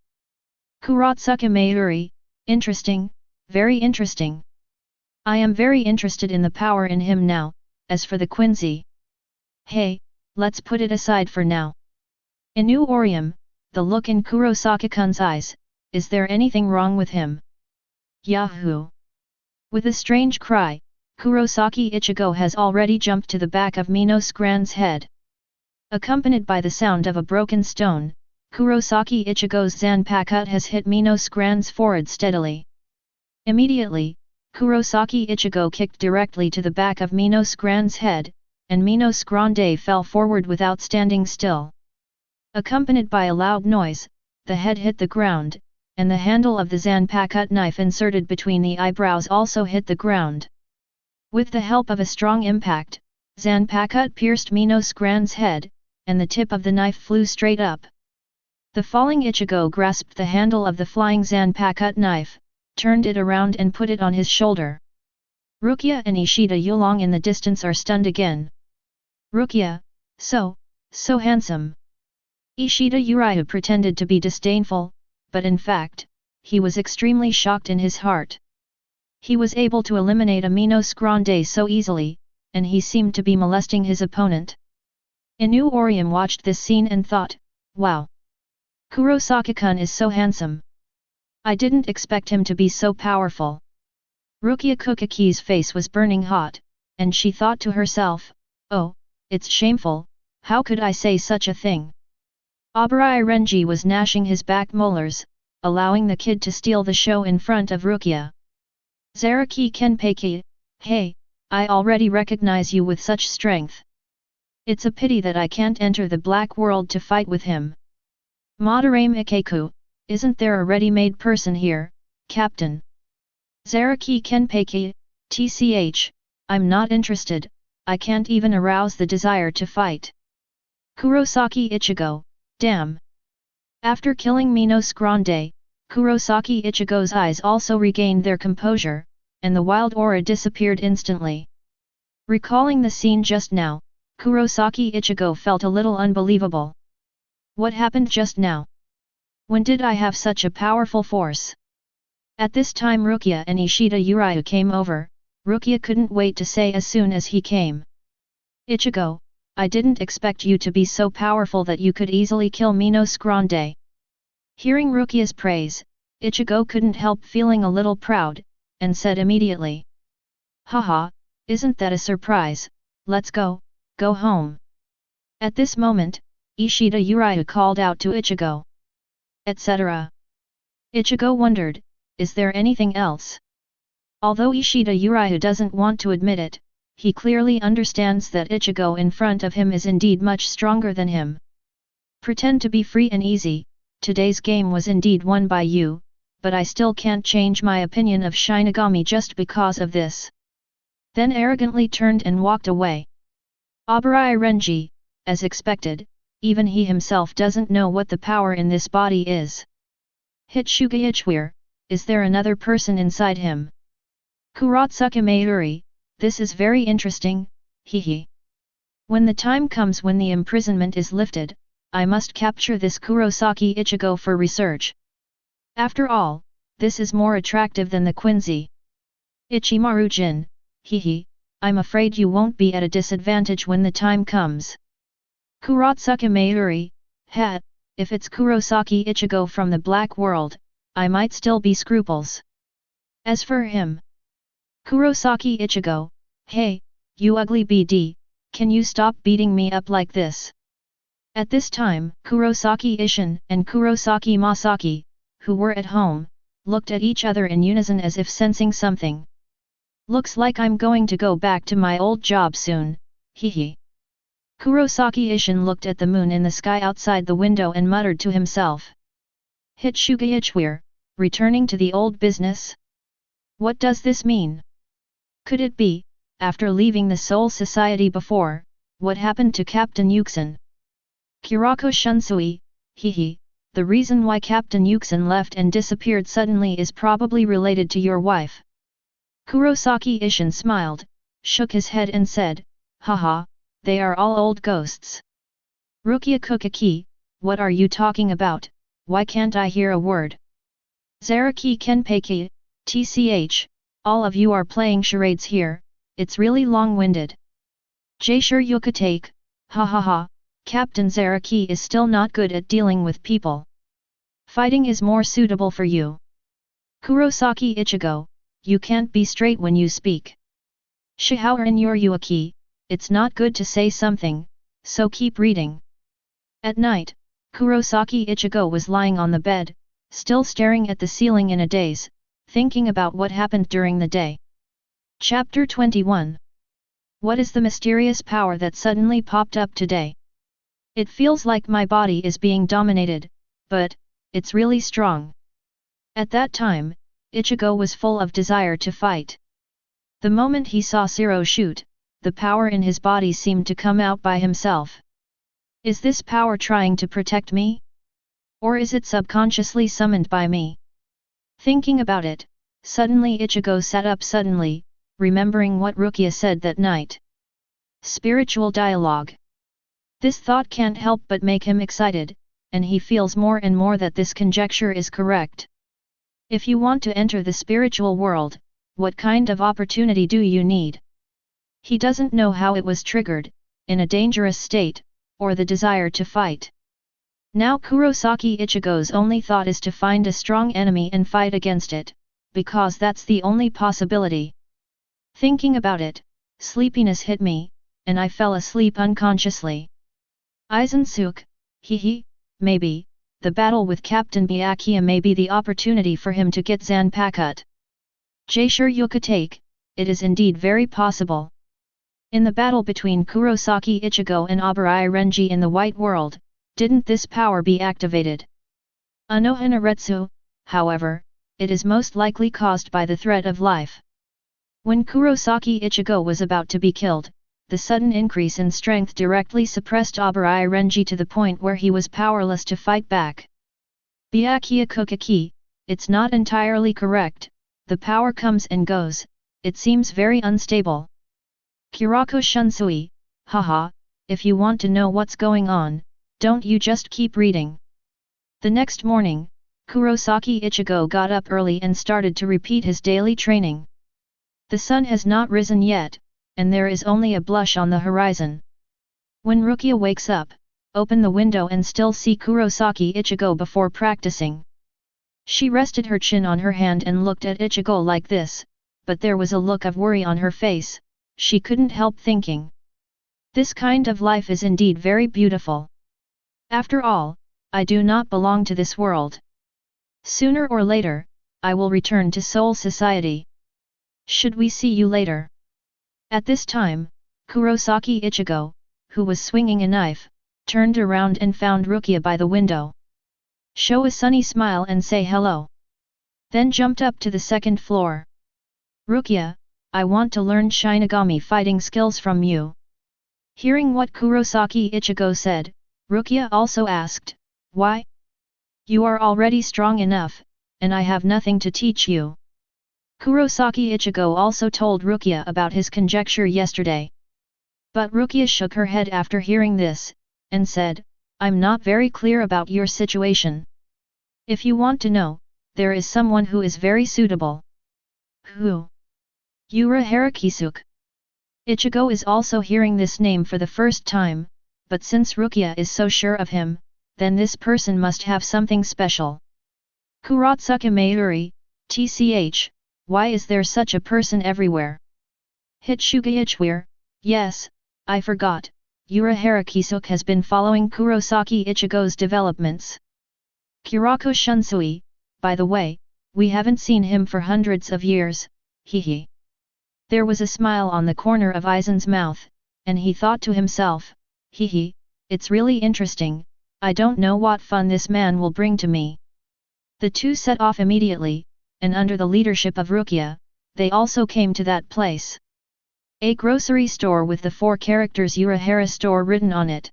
Kurotsuka Mayuri, interesting, very interesting. I am very interested in the power in him now, as for the Quincy. Hey, let's put it aside for now. Inu Orium, the look in Kurosaki-kun's eyes, is there anything wrong with him? Yahoo! With a strange cry, Kurosaki Ichigo has already jumped to the back of Minos Gran's head. Accompanied by the sound of a broken stone, Kurosaki Ichigo's Zanpakuto has hit Minos Gran's forehead steadily. Immediately, Kurosaki Ichigo kicked directly to the back of Minos Gran's head, and Minos Grande fell forward without standing still. Accompanied by a loud noise, the head hit the ground, and the handle of the Zanpakuto knife inserted between the eyebrows also hit the ground. With the help of a strong impact, Zanpakuto pierced Minos Gran's head, and the tip of the knife flew straight up. The falling Ichigo grasped the handle of the flying Zanpakuto knife, turned it around and put it on his shoulder. Rukia and Ishida Yulong in the distance are stunned again. Rukia, so handsome. Ishida Uriah pretended to be disdainful, but in fact, he was extremely shocked in his heart. He was able to eliminate a Minos Grande so easily, and he seemed to be molesting his opponent. Inu Orium watched this scene and thought, wow! Kurosaki-kun is so handsome. I didn't expect him to be so powerful. Rukia Kuchiki's face was burning hot, and she thought to herself, oh, it's shameful, how could I say such a thing? Abarai Renji was gnashing his back molars, allowing the kid to steal the show in front of Rukia. Zaraki Kenpachi, hey, I already recognize you with such strength. It's a pity that I can't enter the black world to fight with him. Madarame Ikeku, isn't there a ready-made person here, Captain? Zaraki Kenpachi, tch, I'm not interested, I can't even arouse the desire to fight. Kurosaki Ichigo, damn. After killing Minos Grande, Kurosaki Ichigo's eyes also regained their composure, and the wild aura disappeared instantly. Recalling the scene just now, Kurosaki Ichigo felt a little unbelievable. What happened just now? When did I have such a powerful force? At this time Rukia and Ishida Uriu came over. Rukia couldn't wait to say as soon as he came. Ichigo, I didn't expect you to be so powerful that you could easily kill Minos Grande. Hearing Rukia's praise, Ichigo couldn't help feeling a little proud, and said immediately. Haha, isn't that a surprise, let's go home. At this moment, Ishida Uriu called out to Ichigo. Etc. Ichigo wondered, is there anything else? Although Ishida Uriu doesn't want to admit it, he clearly understands that Ichigo in front of him is indeed much stronger than him. Pretend to be free and easy, today's game was indeed won by you, but I still can't change my opinion of Shinigami just because of this. Then arrogantly turned and walked away. Abarai Renji, as expected, even he himself doesn't know what the power in this body is. Hitsuga Ichwir, is there another person inside him? Kurotsuki Mayuri, this is very interesting, hehe. When the time comes when the imprisonment is lifted, I must capture this Kurosaki Ichigo for research. After all, this is more attractive than the Quincy. Ichimaru-jin, hehe, I'm afraid you won't be at a disadvantage when the time comes. Kurotsuki Mayuri, if it's Kurosaki Ichigo from the Black World, I might still be scruples. As for him, Kurosaki Ichigo, hey, you ugly BD, can you stop beating me up like this? At this time, Kurosaki Ishin and Kurosaki Masaki, who were at home, looked at each other in unison as if sensing something. Looks like I'm going to go back to my old job soon, hehe. Kurosaki Ishin looked at the moon in the sky outside the window and muttered to himself. Hitsuga Ichwir, returning to the old business? What does this mean? Could it be, after leaving the Soul Society before, what happened to Captain Yuxin? Kurako Shunsui, hehe, the reason why Captain Yuxin left and disappeared suddenly is probably related to your wife. Kurosaki Ishin smiled, shook his head and said, haha, they are all old ghosts. Rukia Kuchiki, what are you talking about, why can't I hear a word? Zaraki Kenpachi, tch, all of you are playing charades here, it's really long-winded. Jaisure Yukatake, ha ha ha, Captain Zaraki is still not good at dealing with people. Fighting is more suitable for you. Kurosaki Ichigo, you can't be straight when you speak. Shihour your Yuaki, it's not good to say something, so keep reading. At night, Kurosaki Ichigo was lying on the bed, still staring at the ceiling in a daze, thinking about what happened during the day. Chapter 21. What is the mysterious power that suddenly popped up today? It feels like my body is being dominated, but it's really strong. At that time, Ichigo was full of desire to fight. The moment he saw Zero shoot, the power in his body seemed to come out by himself. Is this power trying to protect me? Or is it subconsciously summoned by me? Thinking about it, suddenly Ichigo sat up suddenly, remembering what Rukia said that night. Spiritual dialogue. This thought can't help but make him excited, and he feels more and more that this conjecture is correct. If you want to enter the spiritual world, what kind of opportunity do you need? He doesn't know how it was triggered, in a dangerous state, or the desire to fight. Now Kurosaki Ichigo's only thought is to find a strong enemy and fight against it, because that's the only possibility. Thinking about it, sleepiness hit me, and I fell asleep unconsciously. Aizen Suk, maybe, the battle with Captain Byakuya may be the opportunity for him to get Zanpakuto. Jaisure Yukatake, it is indeed very possible. In the battle between Kurosaki Ichigo and Abarai Renji in the White World, didn't this power be activated? Anohanaretsu, however, it is most likely caused by the threat of life. When Kurosaki Ichigo was about to be killed, the sudden increase in strength directly suppressed Abarai Renji to the point where he was powerless to fight back. Byakuya Kuchiki, it's not entirely correct, the power comes and goes, it seems very unstable. Kurako Shunsui, haha, if you want to know what's going on, don't you just keep reading. The next morning, Kurosaki Ichigo got up early and started to repeat his daily training. The sun has not risen yet, and there is only a blush on the horizon. When Rukia wakes up, open the window and still see Kurosaki Ichigo before practicing. She rested her chin on her hand and looked at Ichigo like this, but there was a look of worry on her face. She couldn't help thinking. This kind of life is indeed very beautiful. After all, I do not belong to this world. Sooner or later, I will return to Soul Society. Should we see you later? At this time, Kurosaki Ichigo, who was swinging a knife, turned around and found Rukia by the window. Show a sunny smile and say hello. Then jumped up to the second floor. Rukia, I want to learn Shinigami fighting skills from you. Hearing what Kurosaki Ichigo said, Rukia also asked, why? You are already strong enough, and I have nothing to teach you. Kurosaki Ichigo also told Rukia about his conjecture yesterday. But Rukia shook her head after hearing this, and said, I'm not very clear about your situation. If you want to know, there is someone who is very suitable. Who? Urahara Kisuke. Ichigo is also hearing this name for the first time, but since Rukia is so sure of him, then this person must have something special. Kurotsuka Mayuri, tch, why is there such a person everywhere? Hitsuga Ichware, yes, I forgot, Urahara Kisuke has been following Kurosaki Ichigo's developments. Kurako Shunsui, by the way, we haven't seen him for hundreds of years, hehe. There was a smile on the corner of Aizen's mouth, and he thought to himself, hehe, it's really interesting, I don't know what fun this man will bring to me. The two set off immediately, and under the leadership of Rukia, they also came to that place. A grocery store with the 4 characters Urahara store written on it.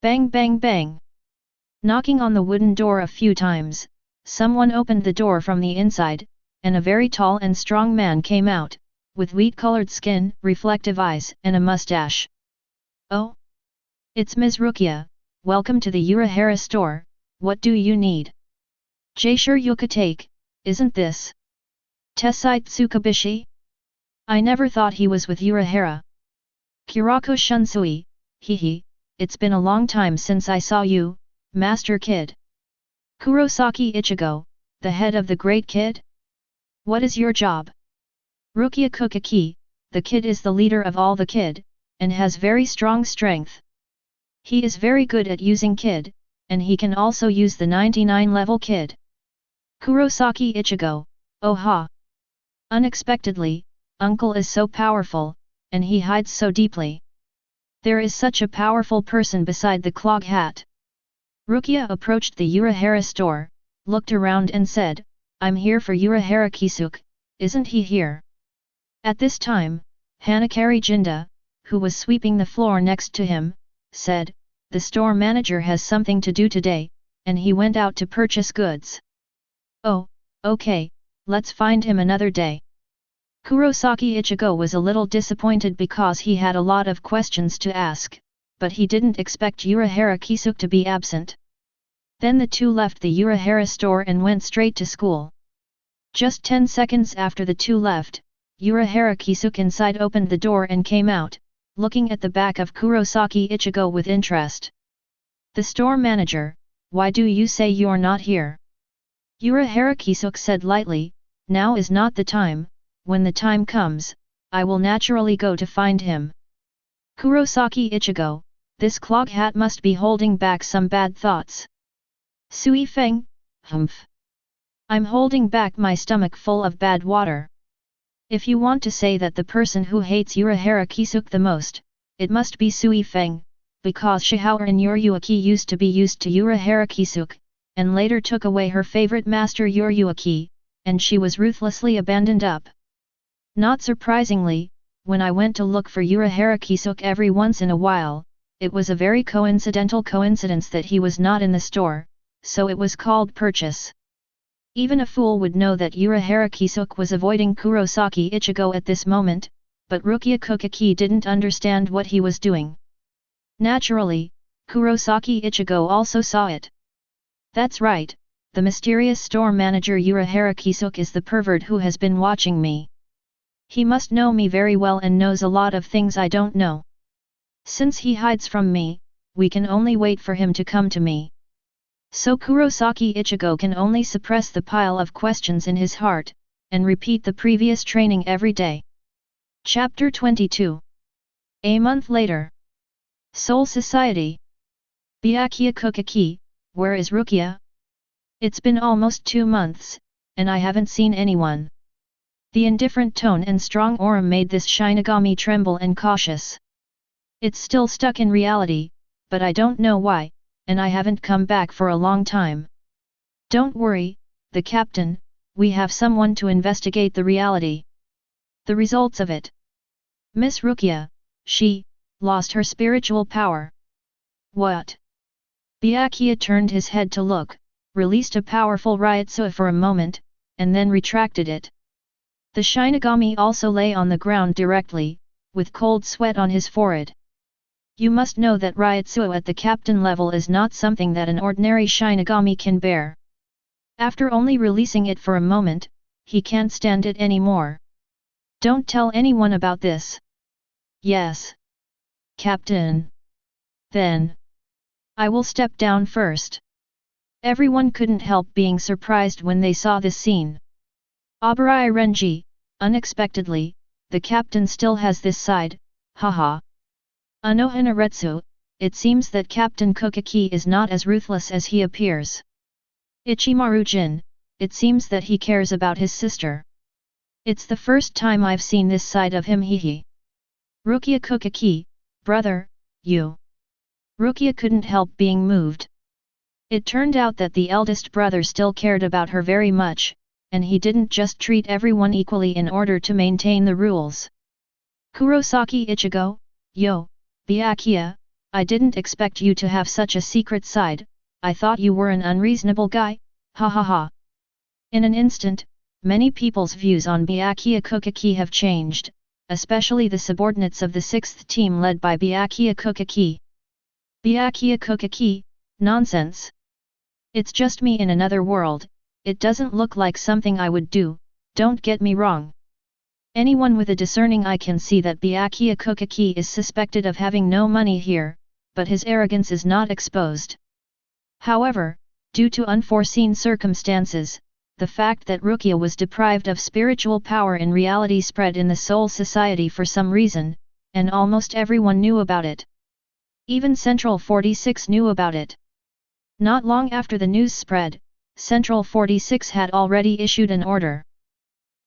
Bang bang bang. Knocking on the wooden door a few times, someone opened the door from the inside, and a very tall and strong man came out, with wheat-colored skin, reflective eyes, and a mustache. Oh? It's Ms. Rukia, welcome to the Urahara store, what do you need? Jaisure Yukatake, isn't this Tessai Tsukabishi? I never thought he was with Urahara. Kurako Shunsui, hehe, it's been a long time since I saw you, Master Kid. Kurosaki Ichigo, the head of the Great Kid? What is your job? Rukia Kuchiki, the kid is the leader of all the kid, and has very strong strength. He is very good at using kid, and he can also use the 99 level kid. Kurosaki Ichigo, oh ha! Unexpectedly, uncle is so powerful, and he hides so deeply. There is such a powerful person beside the clog hat. Rukia approached the Urahara store, looked around and said, I'm here for Urahara Kisuke, isn't he here? At this time, Hanakari Jinda, who was sweeping the floor next to him, said, the store manager has something to do today, and he went out to purchase goods. Oh, okay, let's find him another day. Kurosaki Ichigo was a little disappointed because he had a lot of questions to ask, but he didn't expect Urahara Kisuke to be absent. Then the two left the Urahara store and went straight to school. Just 10 seconds after the two left, Urahara Kisuke inside opened the door and came out, looking at the back of Kurosaki Ichigo with interest. The store manager, why do you say you're not here? Urahara Kisuk said lightly, now is not the time, when the time comes, I will naturally go to find him. Kurosaki Ichigo, this clog hat must be holding back some bad thoughts. Sui Feng, humph. I'm holding back my stomach full of bad water. If you want to say that the person who hates Urahara Kisuk the most, it must be Sui Feng, because Shihao and Yuryuaki used to be used to Urahara Kisuk, and later took away her favorite master Yuryuaki, and she was ruthlessly abandoned up. Not surprisingly, when I went to look for Urahara Kisuk every once in a while, it was a very coincidental coincidence that he was not in the store, so it was called purchase. Even a fool would know that Urahara Kisuk was avoiding Kurosaki Ichigo at this moment, but Rukia Kuchiki didn't understand what he was doing. Naturally, Kurosaki Ichigo also saw it. That's right, the mysterious store manager Urahara Kisuk is the pervert who has been watching me. He must know me very well and knows a lot of things I don't know. Since he hides from me, we can only wait for him to come to me. So Kurosaki Ichigo can only suppress the pile of questions in his heart, and repeat the previous training every day. Chapter 22. A month later. Soul Society. Byakuya Kuchiki, where is Rukia? It's been almost 2 months, and I haven't seen anyone. The indifferent tone and strong aura made this Shinigami tremble and cautious. It's still stuck in reality, but I don't know why, and I haven't come back for a long time. Don't worry, the captain, we have someone to investigate the reality. The results of it. Miss Rukia, she lost her spiritual power. What? Byakuya turned his head to look, released a powerful Ryutsu for a moment, and then retracted it. The Shinigami also lay on the ground directly, with cold sweat on his forehead. You must know that Ryutsu at the captain level is not something that an ordinary Shinigami can bear. After only releasing it for a moment, he can't stand it anymore. Don't tell anyone about this. Yes. Captain. Then. I will step down first. Everyone couldn't help being surprised when they saw this scene. Abarai Renji, unexpectedly, the captain still has this side, haha. Anohanaretsu, it seems that Captain Kuchiki is not as ruthless as he appears. Ichimaru-jin, it seems that he cares about his sister. It's the first time I've seen this side of him hehe. Rukia Kuchiki, brother, you. Rukia couldn't help being moved. It turned out that the eldest brother still cared about her very much, and he didn't just treat everyone equally in order to maintain the rules. Kurosaki Ichigo, yo, Byakuya, I didn't expect you to have such a secret side, I thought you were an unreasonable guy, ha ha ha. In an instant, many people's views on Byakuya Kuchiki have changed, especially the subordinates of the 6th team led by Byakuya Kuchiki. Byakuya Kuchiki, nonsense. It's just me in another world, it doesn't look like something I would do, don't get me wrong. Anyone with a discerning eye can see that Byakuya Kuchiki is suspected of having no money here, but his arrogance is not exposed. However, due to unforeseen circumstances, the fact that Rukia was deprived of spiritual power in reality spread in the Soul Society for some reason, and almost everyone knew about it. Even Central 46 knew about it. Not long after the news spread, Central 46 had already issued an order.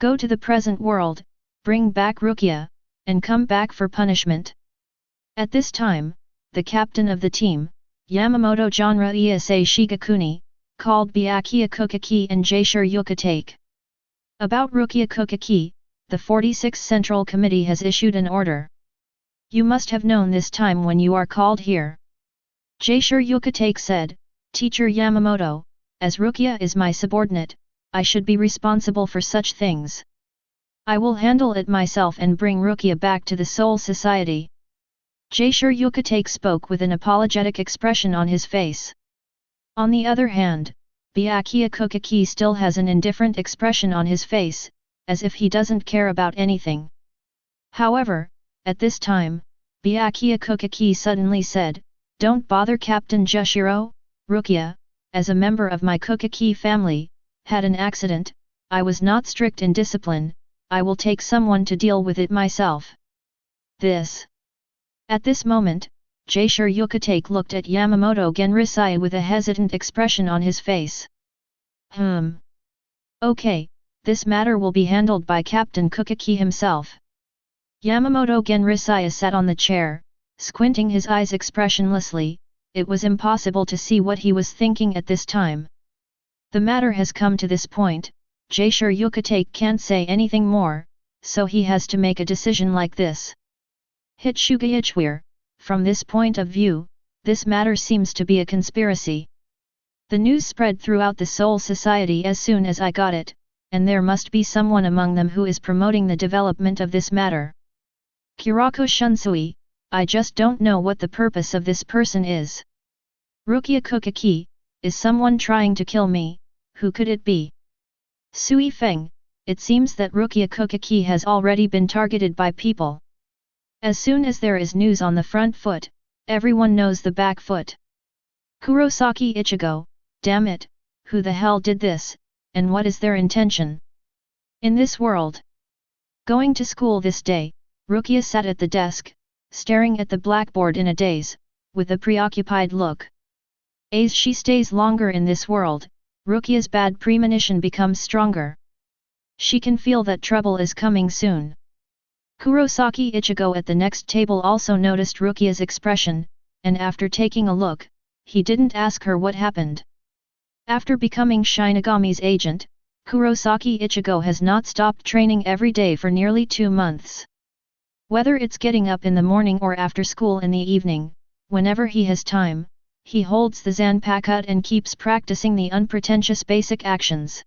Go to the present world, bring back Rukia, and come back for punishment. At this time, the captain of the team, Yamamoto Genre Iase Shigakuni, called Byakuya Kuchiki and Jaishur Yukatake. About Rukia Kuchiki, the 46th Central Committee has issued an order. You must have known this time when you are called here. Jaishur Yukatake said, Teacher Yamamoto, as Rukia is my subordinate, I should be responsible for such things. I will handle it myself and bring Rukia back to the Soul Society. Jaishur Yukatake spoke with an apologetic expression on his face. On the other hand, Byakuya Kuchiki still has an indifferent expression on his face, as if he doesn't care about anything. However, at this time, Byakuya Kuchiki suddenly said, "Don't bother Captain Jushiro, Rukia, as a member of my Kuchiki family, had an accident, I was not strict in discipline, I will take someone to deal with it myself." This. At this moment, Jaishur Yukatake looked at Yamamoto Genrisai with a hesitant expression on his face. Okay, this matter will be handled by Captain Kuchiki himself. Yamamoto Genrisai sat on the chair, squinting his eyes expressionlessly. It was impossible to see what he was thinking at this time. The matter has come to this point, Jaishur Yukatake can't say anything more, so he has to make a decision like this. Hitsugaichware, from this point of view, this matter seems to be a conspiracy. The news spread throughout the Soul Society as soon as I got it, and there must be someone among them who is promoting the development of this matter. Kurako Shunsui, I just don't know what the purpose of this person is. Rukia Kuchiki, is someone trying to kill me? Who could it be? Sui Feng, it seems that Rukia Kuchiki has already been targeted by people. As soon as there is news on the front foot, everyone knows the back foot. Kurosaki Ichigo, damn it, who the hell did this, and what is their intention? In this world. Going to school this day, Rukia sat at the desk, staring at the blackboard in a daze, with a preoccupied look. As she stays longer in this world, Rukia's bad premonition becomes stronger. She can feel that trouble is coming soon. Kurosaki Ichigo at the next table also noticed Rukia's expression, and after taking a look, he didn't ask her what happened. After becoming Shinigami's agent, Kurosaki Ichigo has not stopped training every day for nearly 2 months. Whether it's getting up in the morning or after school in the evening, whenever he has time, he holds the Zanpakuto and keeps practicing the unpretentious basic actions.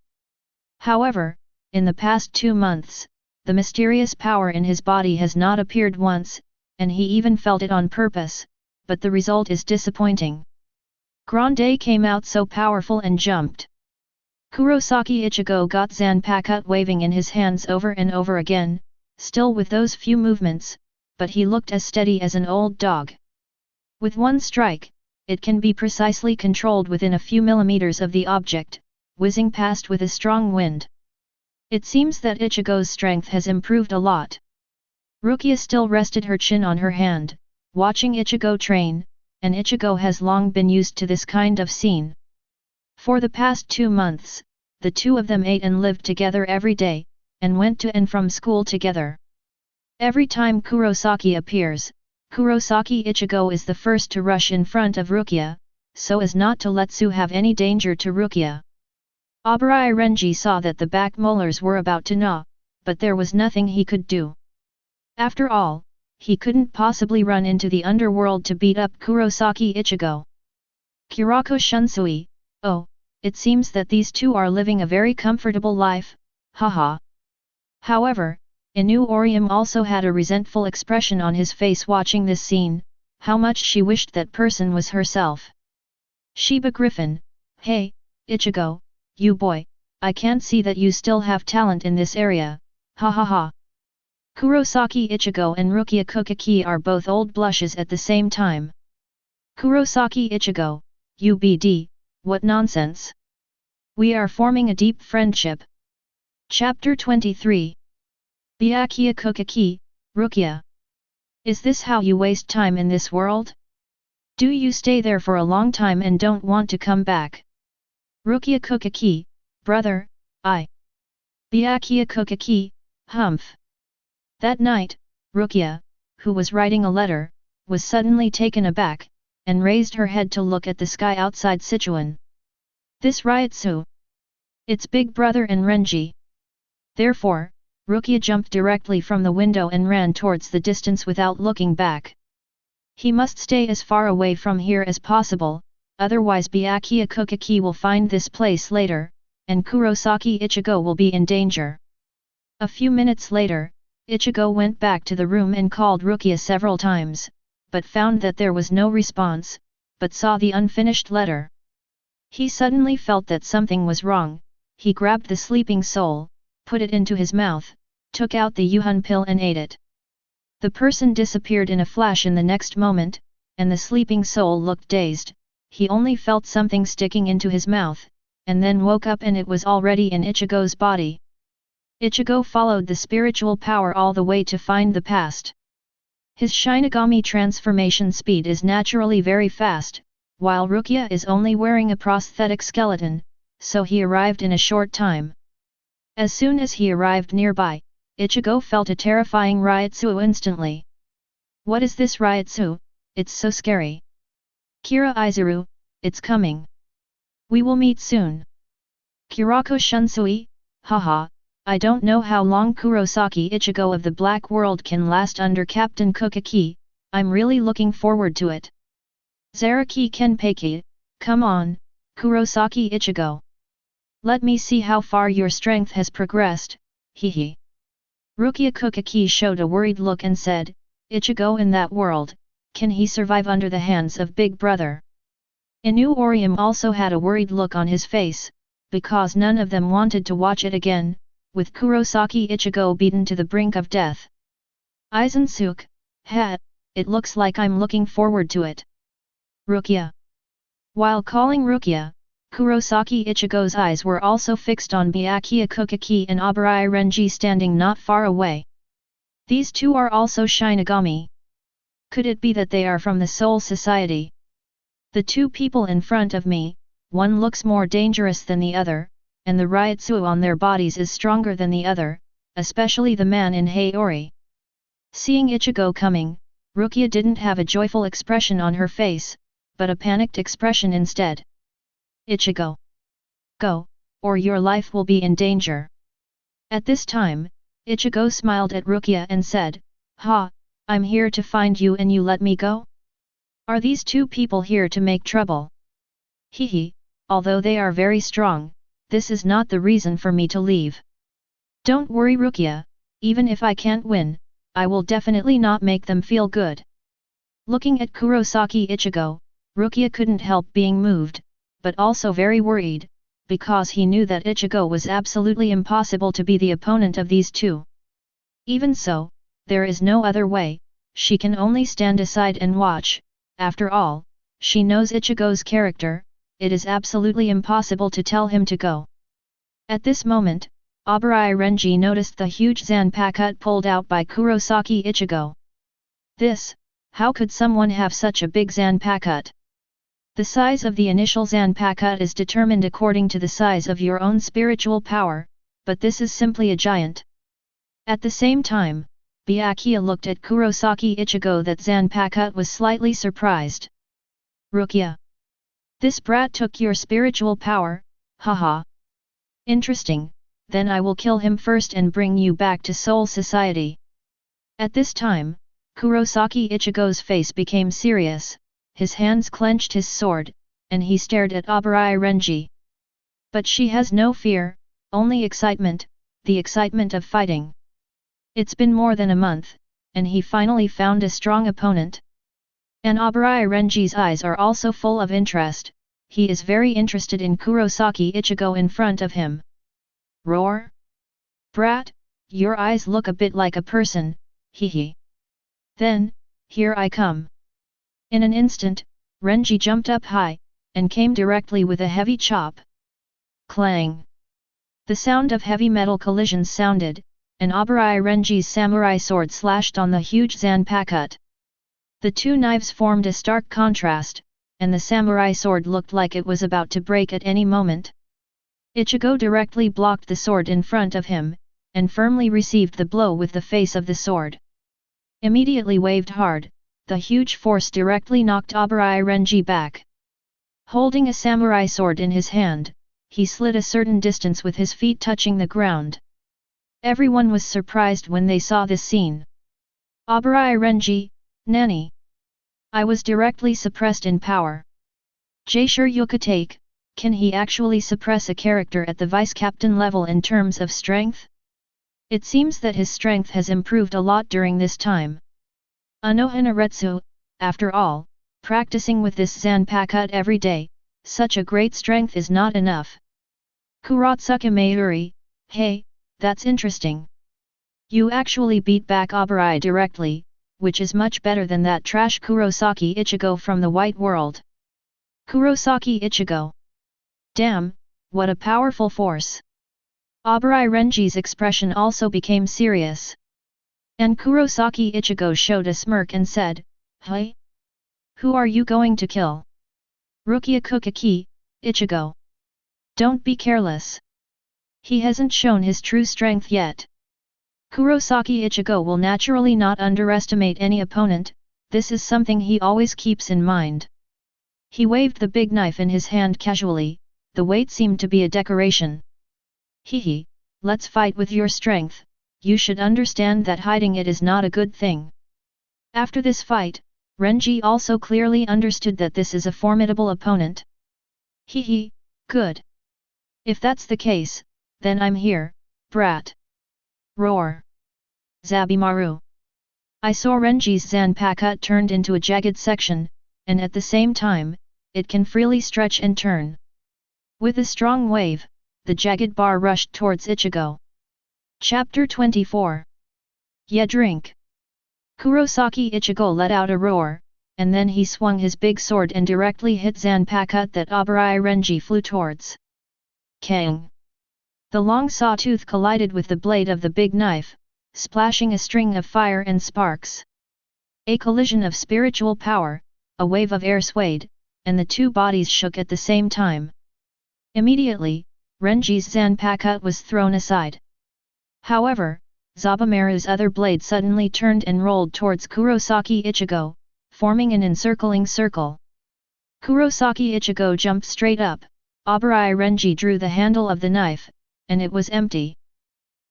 However, in the past 2 months, the mysterious power in his body has not appeared once, and he even felt it on purpose, but the result is disappointing. Grande came out so powerful and jumped. Kurosaki Ichigo got Zanpakuto waving in his hands over and over again, still with those few movements, but he looked as steady as an old dog. With one strike, it can be precisely controlled within a few millimeters of the object, whizzing past with a strong wind. It seems that Ichigo's strength has improved a lot. Rukia still rested her chin on her hand, watching Ichigo train, and Ichigo has long been used to this kind of scene. For the past 2 months, the two of them ate and lived together every day, and went to and from school together. Every time Kurosaki appears, Kurosaki Ichigo is the first to rush in front of Rukia, so as not to let Su have any danger to Rukia. Abarai Renji saw that the back molars were about to gnaw, but there was nothing he could do. After all, he couldn't possibly run into the underworld to beat up Kurosaki Ichigo. Kurako Shunsui, oh, it seems that these two are living a very comfortable life, haha. However, Inu Orium also had a resentful expression on his face watching this scene. How much she wished that person was herself. Shiba Griffin, hey, Ichigo, you boy, I can't see that you still have talent in this area, ha ha ha. Kurosaki Ichigo and Rukia Kuchiki are both old blushes at the same time. Kurosaki Ichigo, UBD, what nonsense. We are forming a deep friendship. Chapter 23. Byakuya Kuchiki, Rukia. Is this how you waste time in this world? Do you stay there for a long time and don't want to come back? Rukia Kuchiki, brother, I. Byakuya Kuchiki, humph. That night, Rukia, who was writing a letter, was suddenly taken aback, and raised her head to look at the sky outside Sichuan. This Ryutsu. It's Big Brother and Renji. Therefore, Rukia jumped directly from the window and ran towards the distance without looking back. He must stay as far away from here as possible, otherwise Byakuya Kuchiki will find this place later, and Kurosaki Ichigo will be in danger. A few minutes later, Ichigo went back to the room and called Rukia several times, but found that there was no response, but saw the unfinished letter. He suddenly felt that something was wrong. He grabbed the sleeping soul, put it into his mouth, took out the Yuhun pill and ate it. The person disappeared in a flash in the next moment, and the sleeping soul looked dazed. He only felt something sticking into his mouth, and then woke up and it was already in Ichigo's body. Ichigo followed the spiritual power all the way to find the past. His Shinigami transformation speed is naturally very fast, while Rukia is only wearing a prosthetic skeleton, so he arrived in a short time. As soon as he arrived nearby, Ichigo felt a terrifying Ryutsu instantly. What is this Ryutsu? It's so scary. Kira Izuru, it's coming. We will meet soon. Kurako Shunsui, haha, I don't know how long Kurosaki Ichigo of the Black World can last under Captain Kuchiki, I'm really looking forward to it. Zaraki Kenpachi, come on, Kurosaki Ichigo. Let me see how far your strength has progressed, hehe. Rukia Kuchiki showed a worried look and said, Ichigo in that world, can he survive under the hands of Big Brother? Inu Orium also had a worried look on his face, because none of them wanted to watch it again, with Kurosaki Ichigo beaten to the brink of death. Aizen Suk, it looks like I'm looking forward to it. Rukia. While calling Rukia, Kurosaki Ichigo's eyes were also fixed on Byakuya Kuchiki and Abarai Renji standing not far away. These two are also Shinigami. Could it be that they are from the Soul Society? The two people in front of me, one looks more dangerous than the other, and the Ryutsu on their bodies is stronger than the other, especially the man in Heiori. Seeing Ichigo coming, Rukia didn't have a joyful expression on her face, but a panicked expression instead. Ichigo! Go, or your life will be in danger. At this time, Ichigo smiled at Rukia and said, Ha, I'm here to find you and you let me go? Are these two people here to make trouble? Hehe, although they are very strong, this is not the reason for me to leave. Don't worry Rukia, even if I can't win, I will definitely not make them feel good. Looking at Kurosaki Ichigo, Rukia couldn't help being moved, but also very worried, because he knew that Ichigo was absolutely impossible to be the opponent of these two. Even so, there is no other way, she can only stand aside and watch. After all, she knows Ichigo's character, it is absolutely impossible to tell him to go. At this moment, Abarai Renji noticed the huge Zanpakuto pulled out by Kurosaki Ichigo. How could someone have such a big Zanpakuto? The size of the initial Zanpakuto is determined according to the size of your own spiritual power, but this is simply a giant. At the same time, Byakuya looked at Kurosaki Ichigo that Zanpakuto was slightly surprised. Rukia. This brat took your spiritual power, haha. Interesting, then I will kill him first and bring you back to Soul Society. At this time, Kurosaki Ichigo's face became serious, his hands clenched his sword, and he stared at Abarai Renji. But she has no fear, only excitement, the excitement of fighting. It's been more than a month, and he finally found a strong opponent. And Abarai Renji's eyes are also full of interest, he is very interested in Kurosaki Ichigo in front of him. Roar! Brat, your eyes look a bit like a person, hehe. Then, here I come. In an instant, Renji jumped up high, and came directly with a heavy chop. Clang! The sound of heavy metal collisions sounded, and Abarai Renji's samurai sword slashed on the huge Zanpakuto. The two knives formed a stark contrast, and the samurai sword looked like it was about to break at any moment. Ichigo directly blocked the sword in front of him, and firmly received the blow with the face of the sword. Immediately waved hard, the huge force directly knocked Abarai Renji back. Holding a samurai sword in his hand, he slid a certain distance with his feet touching the ground. Everyone was surprised when they saw this scene. Abarai Renji, Nani? I was directly suppressed in power. Jaisure Yukatake, can he actually suppress a character at the vice-captain level in terms of strength? It seems that his strength has improved a lot during this time. Anohanaretsu, after all, practicing with this Zanpakuto every day, such a great strength is not enough. Kurotsuka Mayuri, hey, that's interesting. You actually beat back Abarai directly, which is much better than that trash Kurosaki Ichigo from the White World. Kurosaki Ichigo. Damn, what a powerful force. Abarai Renji's expression also became serious. And Kurosaki Ichigo showed a smirk and said, "Hey? Who are you going to kill?" Rukia Kuchiki, Ichigo. Don't be careless. He hasn't shown his true strength yet. Kurosaki Ichigo will naturally not underestimate any opponent, this is something he always keeps in mind. He waved the big knife in his hand casually, the weight seemed to be a decoration. Hehe, let's fight with your strength, you should understand that hiding it is not a good thing. After this fight, Renji also clearly understood that this is a formidable opponent. Hehe, good. If that's the case, then I'm here, brat. Roar. Zabimaru. I saw Renji's Zanpakuto turned into a jagged section, and at the same time, it can freely stretch and turn. With a strong wave, the jagged bar rushed towards Ichigo. Chapter 24. Yeah, drink. Kurosaki Ichigo let out a roar, and then he swung his big sword and directly hit Zanpakuto that Abarai Renji flew towards. Kang! The long sawtooth collided with the blade of the big knife, splashing a string of fire and sparks. A collision of spiritual power, a wave of air swayed, and the two bodies shook at the same time. Immediately, Renji's Zanpakuto was thrown aside. However, Zabimaru's other blade suddenly turned and rolled towards Kurosaki Ichigo, forming an encircling circle. Kurosaki Ichigo jumped straight up, Abarai Renji drew the handle of the knife, and it was empty.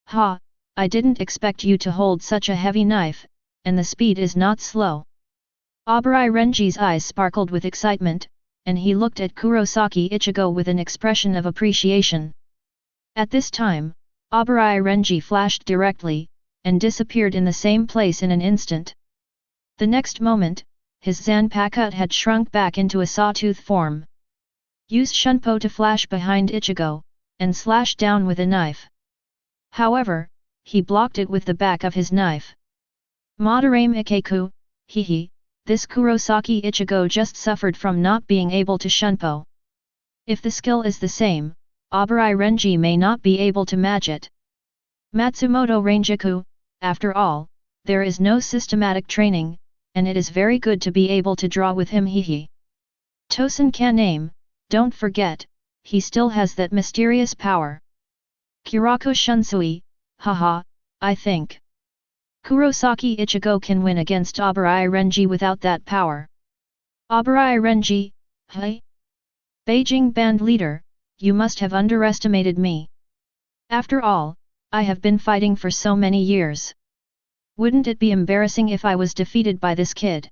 Ha, I didn't expect you to hold such a heavy knife, and the speed is not slow. Abarai Renji's eyes sparkled with excitement, and he looked at Kurosaki Ichigo with an expression of appreciation. At this time, Abarai Renji flashed directly, and disappeared in the same place in an instant. The next moment, his Zanpakuto had shrunk back into a sawtooth form. Use Shunpo to flash behind Ichigo, and slash down with a knife. However, he blocked it with the back of his knife. Madarame Ikeku, hehe, this Kurosaki Ichigo just suffered from not being able to Shunpo. If the skill is the same, Abarai Renji may not be able to match it. Matsumoto Ranjaku, after all, there is no systematic training, and it is very good to be able to draw with him hehe. Tosen Kaname, don't forget, he still has that mysterious power. Kurako Shunsui, haha, I think Kurosaki Ichigo can win against Abarai Renji without that power. Abarai Renji, hey? Beijing band leader, you must have underestimated me. After all, I have been fighting for so many years. Wouldn't it be embarrassing if I was defeated by this kid?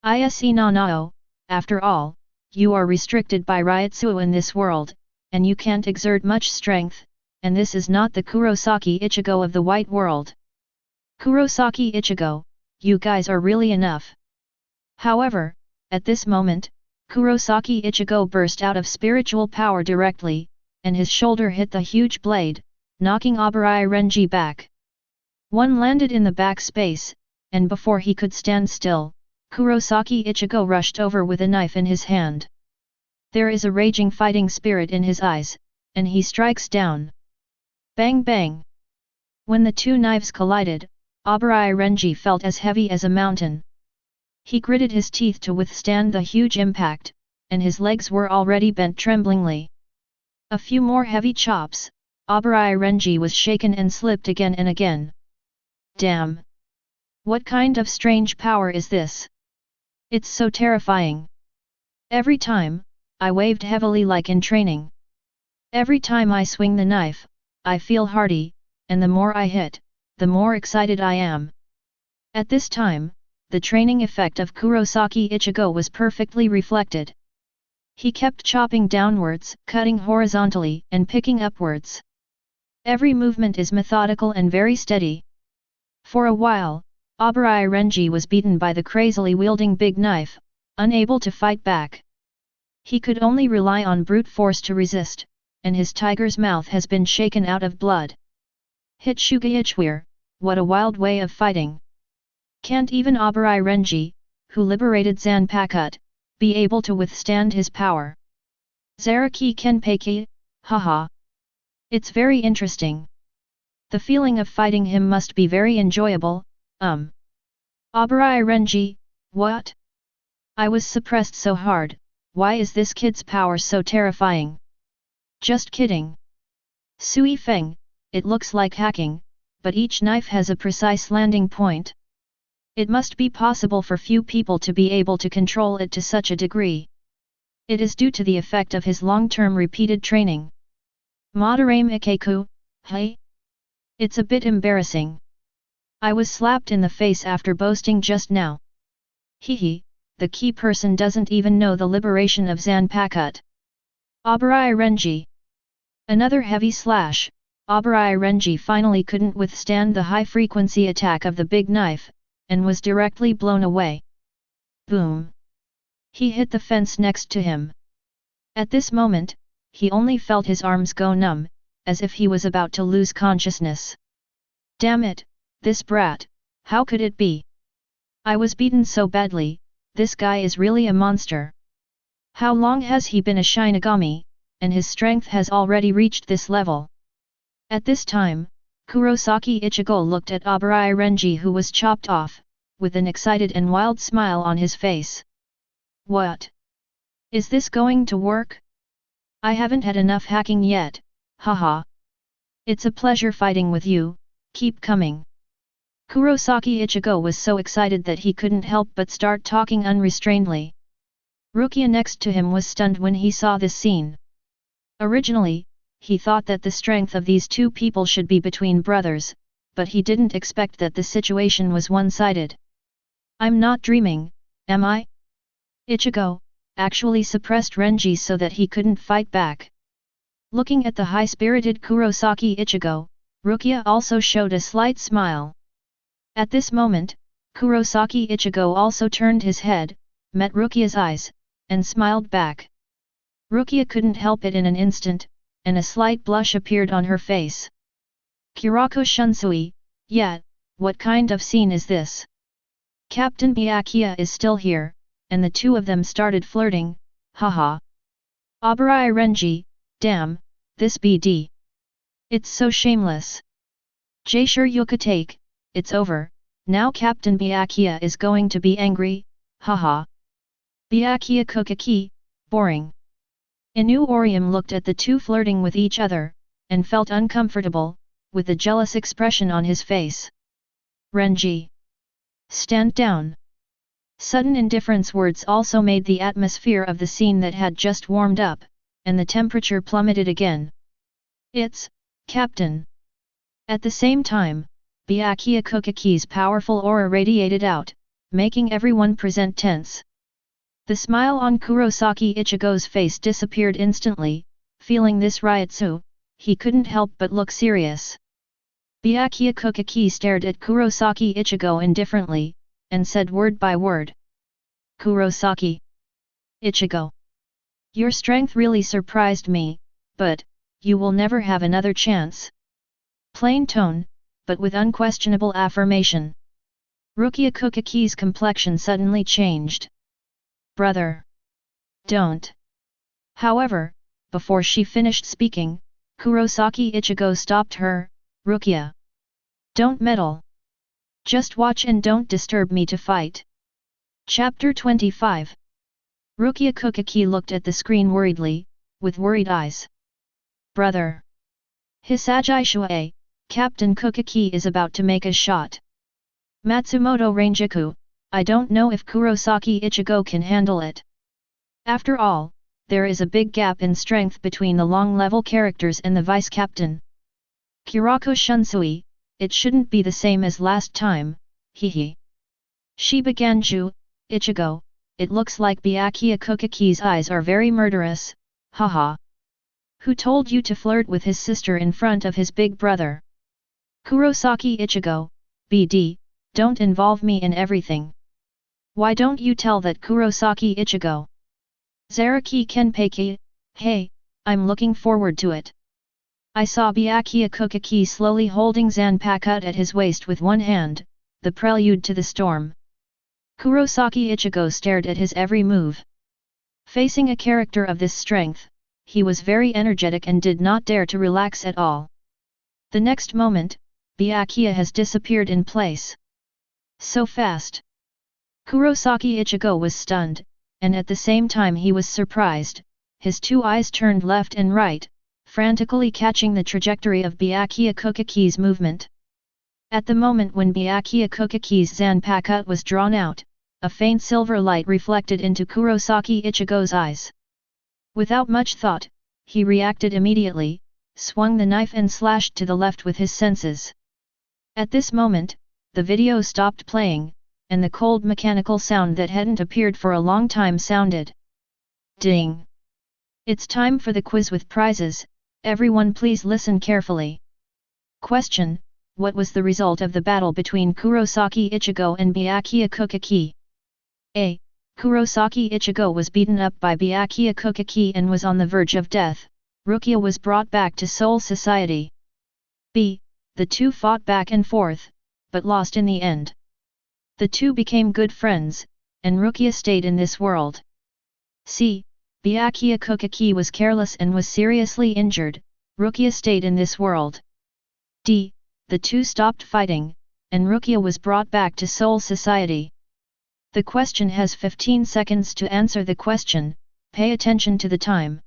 Ise Nanao, after all, you are restricted by Ryutsu in this world, and you can't exert much strength, and this is not the Kurosaki Ichigo of the White World. Kurosaki Ichigo, you guys are really enough. However, at this moment, Kurosaki Ichigo burst out of spiritual power directly, and his shoulder hit the huge blade, knocking Abarai Renji back. One landed in the back space, and before he could stand still, Kurosaki Ichigo rushed over with a knife in his hand. There is a raging fighting spirit in his eyes, and he strikes down. Bang bang! When the two knives collided, Abarai Renji felt as heavy as a mountain. He gritted his teeth to withstand the huge impact, and his legs were already bent tremblingly. A few more heavy chops, Abarai Renji was shaken and slipped again and again. Damn! What kind of strange power is this? It's so terrifying. Every time, I waved heavily like in training. Every time I swing the knife, I feel hearty, and the more I hit, the more excited I am. At this time, the training effect of Kurosaki Ichigo was perfectly reflected. He kept chopping downwards, cutting horizontally, and picking upwards. Every movement is methodical and very steady. For a while, Abarai Renji was beaten by the crazily wielding big knife, unable to fight back. He could only rely on brute force to resist, and his tiger's mouth has been shaken out of blood. Hit Shugaichwir, what a wild way of fighting! Can't even Obari Renji, who liberated Zanpakuto, be able to withstand his power. Zaraki Kenpachi, haha. It's very interesting. The feeling of fighting him must be very enjoyable, Obari Renji, what? I was suppressed so hard, why is this kid's power so terrifying? Just kidding. Sui Feng, it looks like hacking, but each knife has a precise landing point. It must be possible for few people to be able to control it to such a degree. It is due to the effect of his long-term repeated training. Madarame Ikeku, hey? It's a bit embarrassing. I was slapped in the face after boasting just now. Hehe, the key person doesn't even know the liberation of Zanpakuto. Obari Renji. Another heavy slash. Obari Renji finally couldn't withstand the high-frequency attack of the big knife, and was directly blown away. Boom! He hit the fence next to him. At this moment, he only felt his arms go numb, as if he was about to lose consciousness. Damn it, this brat, how could it be? I was beaten so badly, this guy is really a monster. How long has he been a Shinigami, and his strength has already reached this level? At this time, Kurosaki Ichigo looked at Obari Renji, who was chopped off, with an excited and wild smile on his face. What? Is this going to work? I haven't had enough hacking yet, haha. It's a pleasure fighting with you, keep coming. Kurosaki Ichigo was so excited that he couldn't help but start talking unrestrainedly. Rukia next to him was stunned when he saw this scene. Originally, he thought that the strength of these two people should be between brothers, but he didn't expect that the situation was one-sided. I'm not dreaming, am I? Ichigo actually suppressed Renji so that he couldn't fight back. Looking at the high-spirited Kurosaki Ichigo, Rukia also showed a slight smile. At this moment, Kurosaki Ichigo also turned his head, met Rukia's eyes, and smiled back. Rukia couldn't help it in an instant, and a slight blush appeared on her face. Kurako Shunsui, yeah, what kind of scene is this? Captain Byakuya is still here, and the two of them started flirting, haha. Obari Renji, damn, this BD. It's so shameless. Jaisure Yukatake, it's over, now Captain Byakuya is going to be angry, haha. Byakuya Kuchiki, boring. Inu Orium looked at the two flirting with each other, and felt uncomfortable, with a jealous expression on his face. Renji. Stand down. Sudden indifference words also made the atmosphere of the scene that had just warmed up, and the temperature plummeted again. It's, Captain. At the same time, Byakuya Kuchiki's powerful aura radiated out, making everyone present tense. The smile on Kurosaki Ichigo's face disappeared instantly, feeling this ryotsu, he couldn't help but look serious. Byakuya Kuchiki stared at Kurosaki Ichigo indifferently, and said word by word. Kurosaki. Ichigo. Your strength really surprised me, but, you will never have another chance. Plain tone, but with unquestionable affirmation. Rukia Kuchiki's complexion suddenly changed. Brother. Don't. However, before she finished speaking, Kurosaki Ichigo stopped her, Rukia. Don't meddle. Just watch and don't disturb me to fight. Chapter 25. Rukia Kuchiki looked at the screen worriedly, with worried eyes. Brother. Hisagi Shuei, Captain Kuchiki is about to make a shot. Matsumoto Rangiku, I don't know if Kurosaki Ichigo can handle it. After all, there is a big gap in strength between the long-level characters and the vice-captain. Kurako Shunsui, it shouldn't be the same as last time, hehe. Shiba Ganju, Ichigo, it looks like Byakuya Kuchiki's eyes are very murderous, haha. Who told you to flirt with his sister in front of his big brother? Kurosaki Ichigo, BD, don't involve me in everything. Why don't you tell that Kurosaki Ichigo? Zaraki Kenpachi, hey, I'm looking forward to it. I saw Byakuya Kuchiki slowly holding Zanpakuto at his waist with one hand, the prelude to the storm. Kurosaki Ichigo stared at his every move. Facing a character of this strength, he was very energetic and did not dare to relax at all. The next moment, Byakuya has disappeared in place. So fast. Kurosaki Ichigo was stunned, and at the same time he was surprised. His two eyes turned left and right, frantically catching the trajectory of Byakuya Kuchiki's movement. At the moment when Byakuya Kuchiki's Zanpakuto was drawn out, a faint silver light reflected into Kurosaki Ichigo's eyes. Without much thought, he reacted immediately, swung the knife and slashed to the left with his senses. At this moment, the video stopped playing, and the cold mechanical sound that hadn't appeared for a long time sounded. Ding! It's time for the quiz with prizes, everyone please listen carefully. Question: what was the result of the battle between Kurosaki Ichigo and Byakuya Kuchiki? A. Kurosaki Ichigo was beaten up by Byakuya Kuchiki and was on the verge of death. Rukia was brought back to Soul Society. B. The two fought back and forth, but lost in the end. The two became good friends, and Rukia stayed in this world. C. Byakuya Kuchiki was careless and was seriously injured. Rukia stayed in this world. D. The two stopped fighting, and Rukia was brought back to Soul Society. The question has 15 seconds to answer the question, pay attention to the time.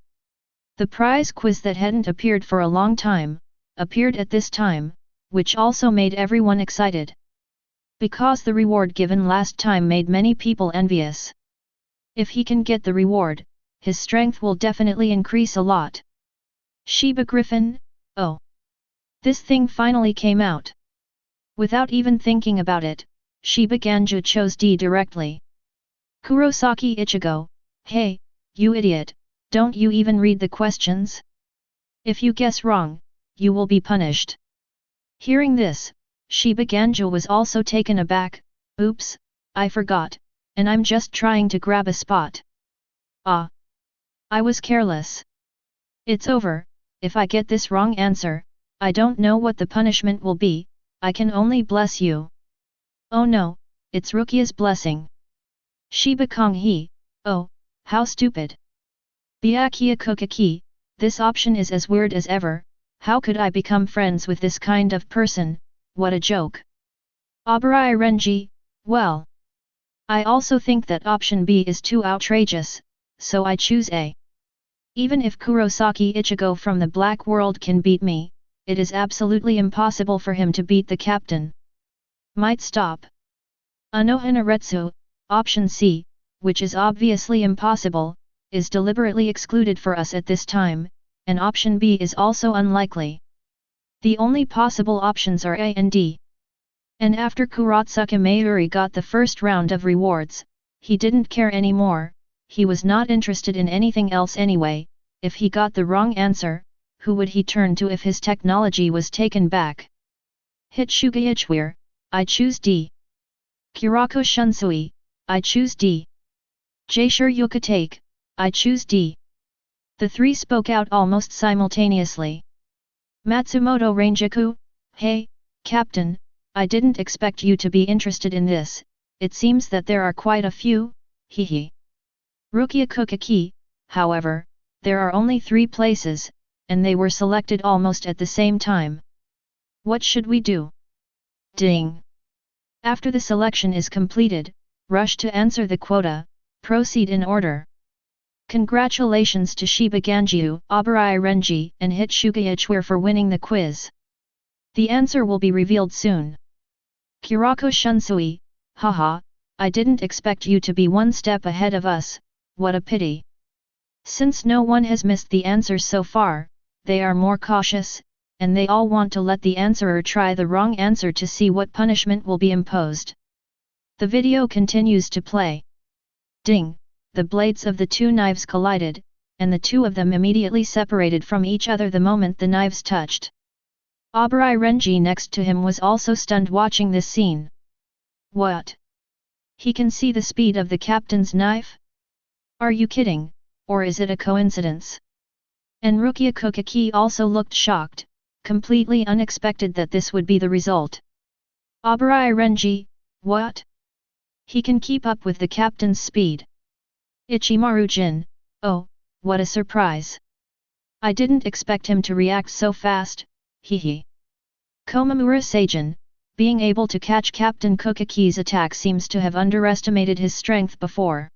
The prize quiz that hadn't appeared for a long time, appeared at this time, which also made everyone excited. Because the reward given last time made many people envious. If he can get the reward, his strength will definitely increase a lot. Shiba Griffin, oh! This thing finally came out. Without even thinking about it, Shiba Ganju chose D directly. Kurosaki Ichigo, hey, you idiot, don't you even read the questions? If you guess wrong, you will be punished. Hearing this, Shiba Ganju was also taken aback. Oops, I forgot, and I'm just trying to grab a spot. Ah! I was careless. It's over, if I get this wrong answer, I don't know what the punishment will be, I can only bless you. Oh no, it's Rukia's blessing. Shiba Konghi, oh, how stupid. Byakuya Kuchiki, this option is as weird as ever, how could I become friends with this kind of person, what a joke. Obrai Renji, well. I also think that option B is too outrageous, so I choose A. Even if Kurosaki Ichigo from the Black World can beat me, it is absolutely impossible for him to beat the captain. Might stop. Anohanaretsu, option C, which is obviously impossible, is deliberately excluded for us at this time, and option B is also unlikely. The only possible options are A and D. And after Kurotsuka Mayuri got the first round of rewards, he didn't care anymore, he was not interested in anything else anyway. If he got the wrong answer, who would he turn to if his technology was taken back? Hitsuga Ichware, I choose D. Kurako Shunsui, I choose D. Jaishur Yukatake, I choose D. The three spoke out almost simultaneously. Matsumoto Ranjaku, hey, Captain, I didn't expect you to be interested in this, it seems that there are quite a few, hehe. Rukia Kuchiki, however, there are only 3 places, and they were selected almost at the same time. What should we do? Ding! After the selection is completed, rush to answer the quota, proceed in order. Congratulations to Shiba Ganju, Obrai Renji, and Hitsuga Ichware for winning the quiz. The answer will be revealed soon. Kurako Shunsui, haha, I didn't expect you to be one step ahead of us, what a pity. Since no one has missed the answer so far, they are more cautious, and they all want to let the answerer try the wrong answer to see what punishment will be imposed. The video continues to play. Ding! The blades of the 2 knives collided, and the 2 of them immediately separated from each other the moment the knives touched. Obrai Renji next to him was also stunned watching this scene. What? He can see the speed of the captain's knife? Are you kidding, or is it a coincidence? And Rukia Kuchiki also looked shocked, completely unexpected that this would be the result. Abarai Renji, what? He can keep up with the captain's speed. Ichimaru-jin, oh, what a surprise. I didn't expect him to react so fast, hehe. Komamura Seijin, being able to catch Captain Kukaki's attack seems to have underestimated his strength before.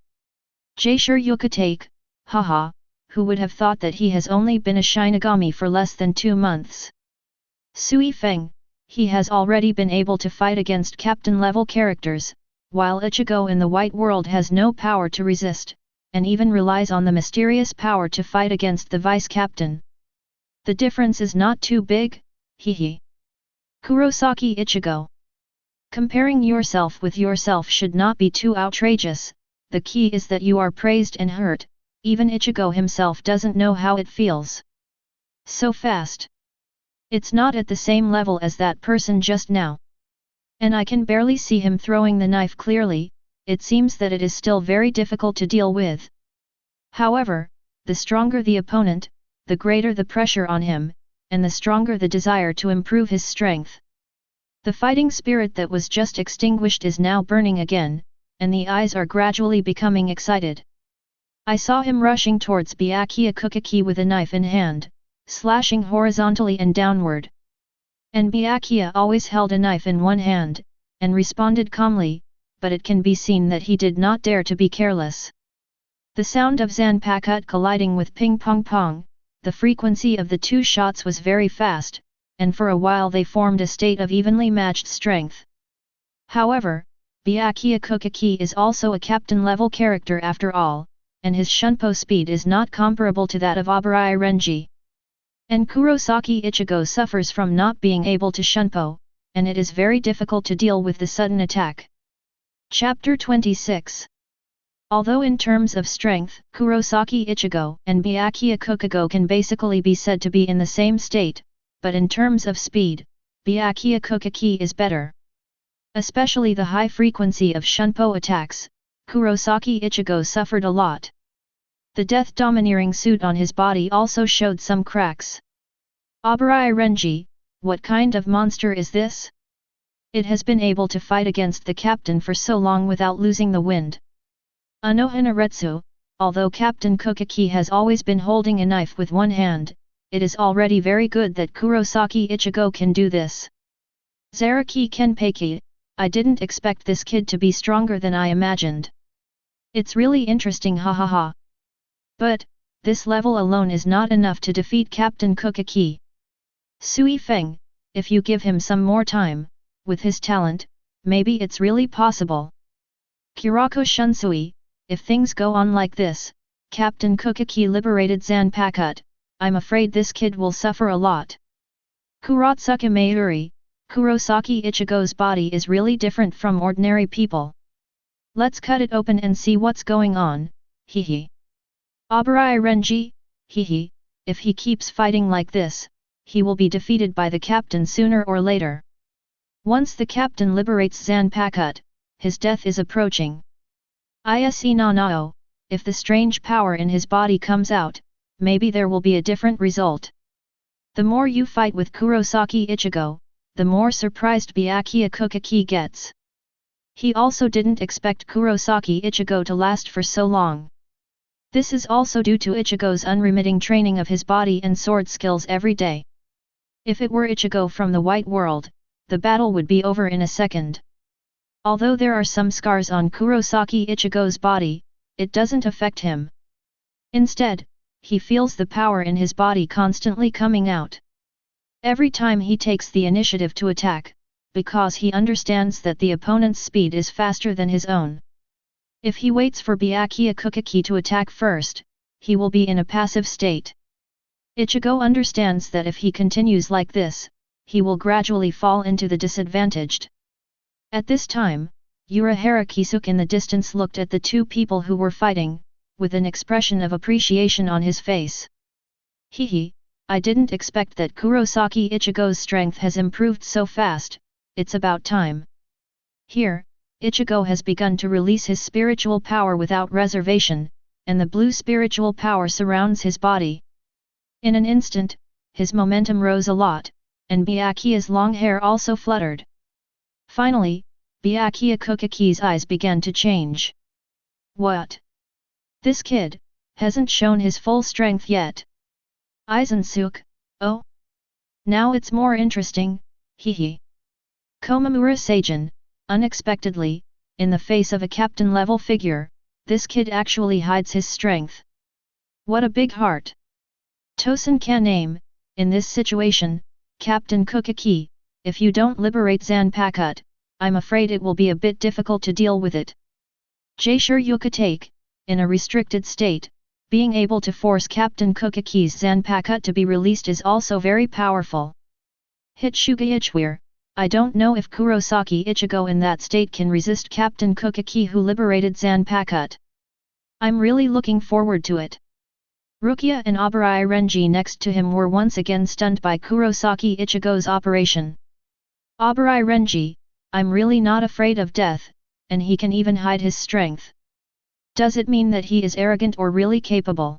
Jaisure Yukatake, haha, who would have thought that he has only been a Shinigami for less than 2 months. Sui Feng, he has already been able to fight against captain-level characters, while Ichigo in the White World has no power to resist, and even relies on the mysterious power to fight against the vice-captain. The difference is not too big, hehe. Kurosaki Ichigo. Comparing yourself with yourself should not be too outrageous, the key is that you are praised and hurt, even Ichigo himself doesn't know how it feels. So fast. It's not at the same level as that person just now. And I can barely see him throwing the knife clearly, it seems that it is still very difficult to deal with. However, the stronger the opponent, the greater the pressure on him, and the stronger the desire to improve his strength. The fighting spirit that was just extinguished is now burning again, and the eyes are gradually becoming excited. I saw him rushing towards Byakuya Kuchiki with a knife in hand, slashing horizontally and downward. And Byakuya always held a knife in one hand, and responded calmly, but it can be seen that he did not dare to be careless. The sound of Zanpakuto colliding with Ping Pong Pong, the frequency of the 2 shots was very fast, and for a while they formed a state of evenly matched strength. However, Byakuya Kuchiki is also a captain-level character after all, and his shunpo speed is not comparable to that of Abarai Renji. And Kurosaki Ichigo suffers from not being able to shunpo, and it is very difficult to deal with the sudden attack. Chapter 26. Although in terms of strength, Kurosaki Ichigo and Byakuya Kuchiki can basically be said to be in the same state, but in terms of speed, Byakuya Kuchiki is better. Especially the high frequency of shunpo attacks, Kurosaki Ichigo suffered a lot. The death-domineering suit on his body also showed some cracks. Abarai Renji, what kind of monster is this? It has been able to fight against the captain for so long without losing the wind. Anohanaretsu, although Captain Kuchiki has always been holding a knife with one hand, it is already very good that Kurosaki Ichigo can do this. Zaraki Kenpachi, I didn't expect this kid to be stronger than I imagined. It's really interesting, hahaha. But, this level alone is not enough to defeat Captain Kuchiki. Sui Feng, if you give him some more time, with his talent, maybe it's really possible. Kurako Shunsui, if things go on like this, Captain Kuchiki liberated Zanpakuto, I'm afraid this kid will suffer a lot. Kurotsuka Mayuri, Kurosaki Ichigo's body is really different from ordinary people. Let's cut it open and see what's going on, hehe. Abarai Renji, hehe, if he keeps fighting like this, he will be defeated by the captain sooner or later. Once the captain liberates Zanpakuto, his death is approaching. Ise Nanao, if the strange power in his body comes out, maybe there will be a different result. The more you fight with Kurosaki Ichigo, the more surprised Byakuya Kuchiki gets. He also didn't expect Kurosaki Ichigo to last for so long. This is also due to Ichigo's unremitting training of his body and sword skills every day. If it were Ichigo from the White World, the battle would be over in a second. Although there are some scars on Kurosaki Ichigo's body, it doesn't affect him. Instead, he feels the power in his body constantly coming out. Every time he takes the initiative to attack, because he understands that the opponent's speed is faster than his own. If he waits for Byakuya Kuchiki to attack first, he will be in a passive state. Ichigo understands that if he continues like this, he will gradually fall into the disadvantaged. At this time, Urahara Kisuke in the distance looked at the 2 people who were fighting, with an expression of appreciation on his face. Hehe, I didn't expect that Kurosaki Ichigo's strength has improved so fast, it's about time. Here, Ichigo has begun to release his spiritual power without reservation, and the blue spiritual power surrounds his body. In an instant, his momentum rose a lot, and Byakuya's long hair also fluttered. Finally, Byakuya Kuchiki's eyes began to change. What? This kid hasn't shown his full strength yet. Aizen-suke, oh? Now it's more interesting, hehe. Komamura Seijin, unexpectedly, in the face of a captain-level figure, this kid actually hides his strength. What a big heart! Tosen can name, in this situation, Captain Kuchiki, if you don't liberate Zanpakuto, I'm afraid it will be a bit difficult to deal with it. Jaisure Yukatake, in a restricted state, being able to force Captain Kuchiki's Zanpakuto to be released is also very powerful. Hitsuga Ichware, I don't know if Kurosaki Ichigo in that state can resist Captain Kuchiki who liberated Zanpakuto. I'm really looking forward to it. Rukia and Obrai Renji next to him were once again stunned by Kurosaki Ichigo's operation. Obrai Renji, I'm really not afraid of death, and he can even hide his strength. Does it mean that he is arrogant or really capable?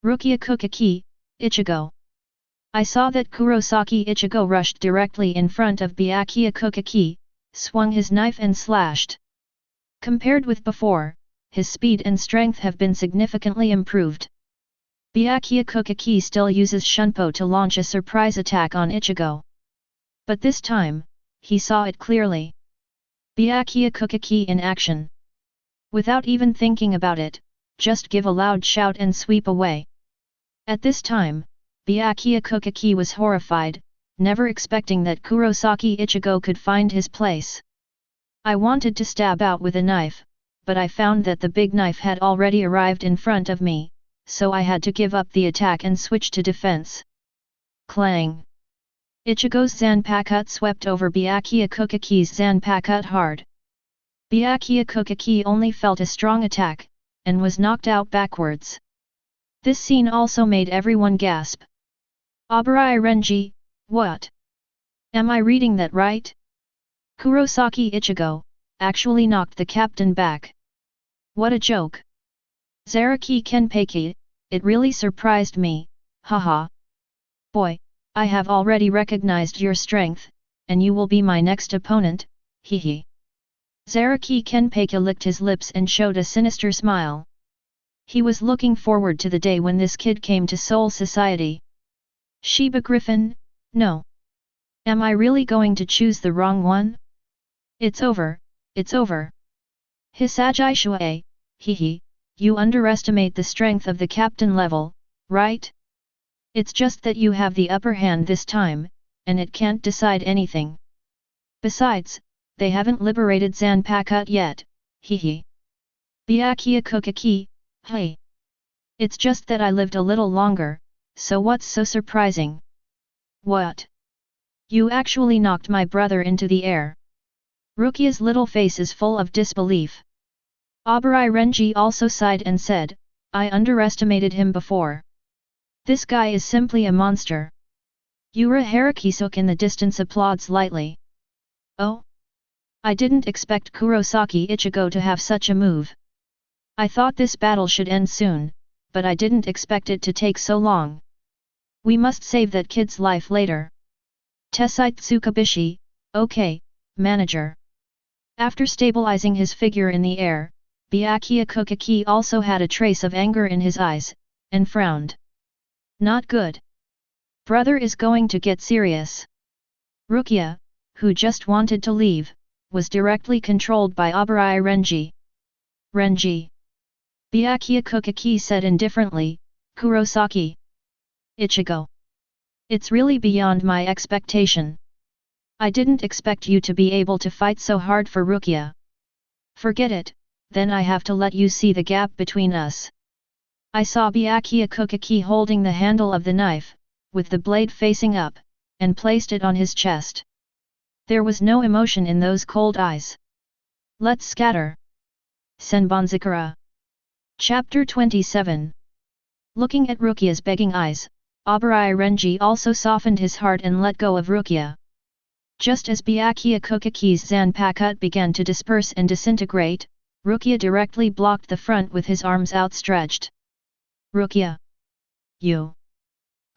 Rukia Kuchiki, Ichigo. I saw that Kurosaki Ichigo rushed directly in front of Byakuya Kuchiki, swung his knife and slashed. Compared with before, his speed and strength have been significantly improved. Byakuya Kuchiki still uses Shunpo to launch a surprise attack on Ichigo. But this time, he saw it clearly. Byakuya Kuchiki in action. Without even thinking about it, just give a loud shout and sweep away. At this time, Byakuya Kuchiki was horrified, never expecting that Kurosaki Ichigo could find his place. I wanted to stab out with a knife, but I found that the big knife had already arrived in front of me, so I had to give up the attack and switch to defense. Clang! Ichigo's Zanpakuto swept over Byakuya Kuchiki's Zanpakuto hard. Byakuya Kuchiki only felt a strong attack, and was knocked out backwards. This scene also made everyone gasp. Obrai Renji, what? Am I reading that right? Kurosaki Ichigo actually knocked the captain back. What a joke! Zaraki Kenpachi, it really surprised me, haha. Boy, I have already recognized your strength, and you will be my next opponent, hehe. Zaraki Kenpachi licked his lips and showed a sinister smile. He was looking forward to the day when this kid came to Soul Society. Shiba Griffin, no. Am I really going to choose the wrong one? It's over, it's over. Hisagi Shuei, hehe, you underestimate the strength of the captain level, right? It's just that you have the upper hand this time, and it can't decide anything. Besides, they haven't liberated Zanpakuto yet, hehe. Byakuya Kuchiki, hey. It's just that I lived a little longer, so what's so surprising? What? You actually knocked my brother into the air. Rukia's little face is full of disbelief. Obrai Renji also sighed and said, I underestimated him before. This guy is simply a monster. Yura Harakisuke in the distance applauds lightly. Oh? I didn't expect Kurosaki Ichigo to have such a move. I thought this battle should end soon, but I didn't expect it to take so long. We must save that kid's life later. Tessai Tsukabishi, okay, manager. After stabilizing his figure in the air, Byakuya Kuchiki also had a trace of anger in his eyes, and frowned. Not good. Brother is going to get serious. Rukia, who just wanted to leave, was directly controlled by Obrai Renji. Renji. Byakuya Kuchiki said indifferently, Kurosaki. Ichigo. It's really beyond my expectation. I didn't expect you to be able to fight so hard for Rukia. Forget it, then I have to let you see the gap between us. I saw Byakuya Kuchiki holding the handle of the knife, with the blade facing up, and placed it on his chest. There was no emotion in those cold eyes. Let's scatter. Senbonzakura. Chapter 27. Looking at Rukia's begging eyes, Obrai Renji also softened his heart and let go of Rukia. Just as Byakuya Kuchiki's Zanpakuto began to disperse and disintegrate, Rukia directly blocked the front with his arms outstretched. Rukia! You!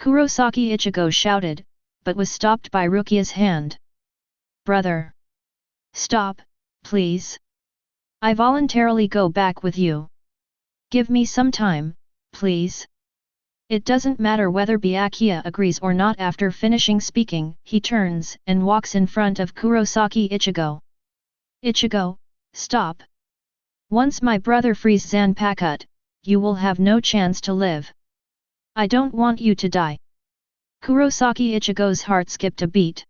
Kurosaki Ichigo shouted, but was stopped by Rukia's hand. Brother! Stop, please. I voluntarily go back with you. Give me some time, please. It doesn't matter whether Byakuya agrees or not. After finishing speaking, he turns and walks in front of Kurosaki Ichigo. Ichigo, stop. Once my brother frees Zanpakuto, you will have no chance to live. I don't want you to die. Kurosaki Ichigo's heart skipped a beat.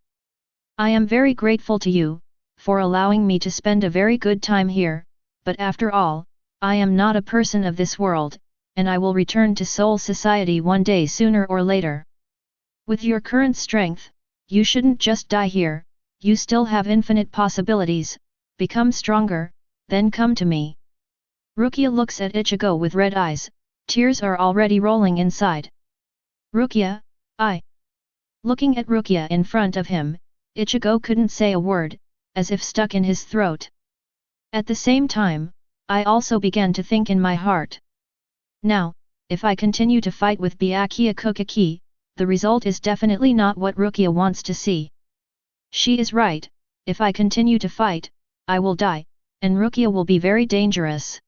I am very grateful to you, for allowing me to spend a very good time here, but after all, I am not a person of this world, and I will return to Soul Society one day sooner or later. With your current strength, you shouldn't just die here, you still have infinite possibilities, become stronger, then come to me. Rukia looks at Ichigo with red eyes, tears are already rolling inside. Rukia, Looking at Rukia in front of him, Ichigo couldn't say a word, as if stuck in his throat. At the same time, I also began to think in my heart. Now, if I continue to fight with Byakuya Kuchiki, the result is definitely not what Rukia wants to see. She is right, if I continue to fight, I will die, and Rukia will be very dangerous.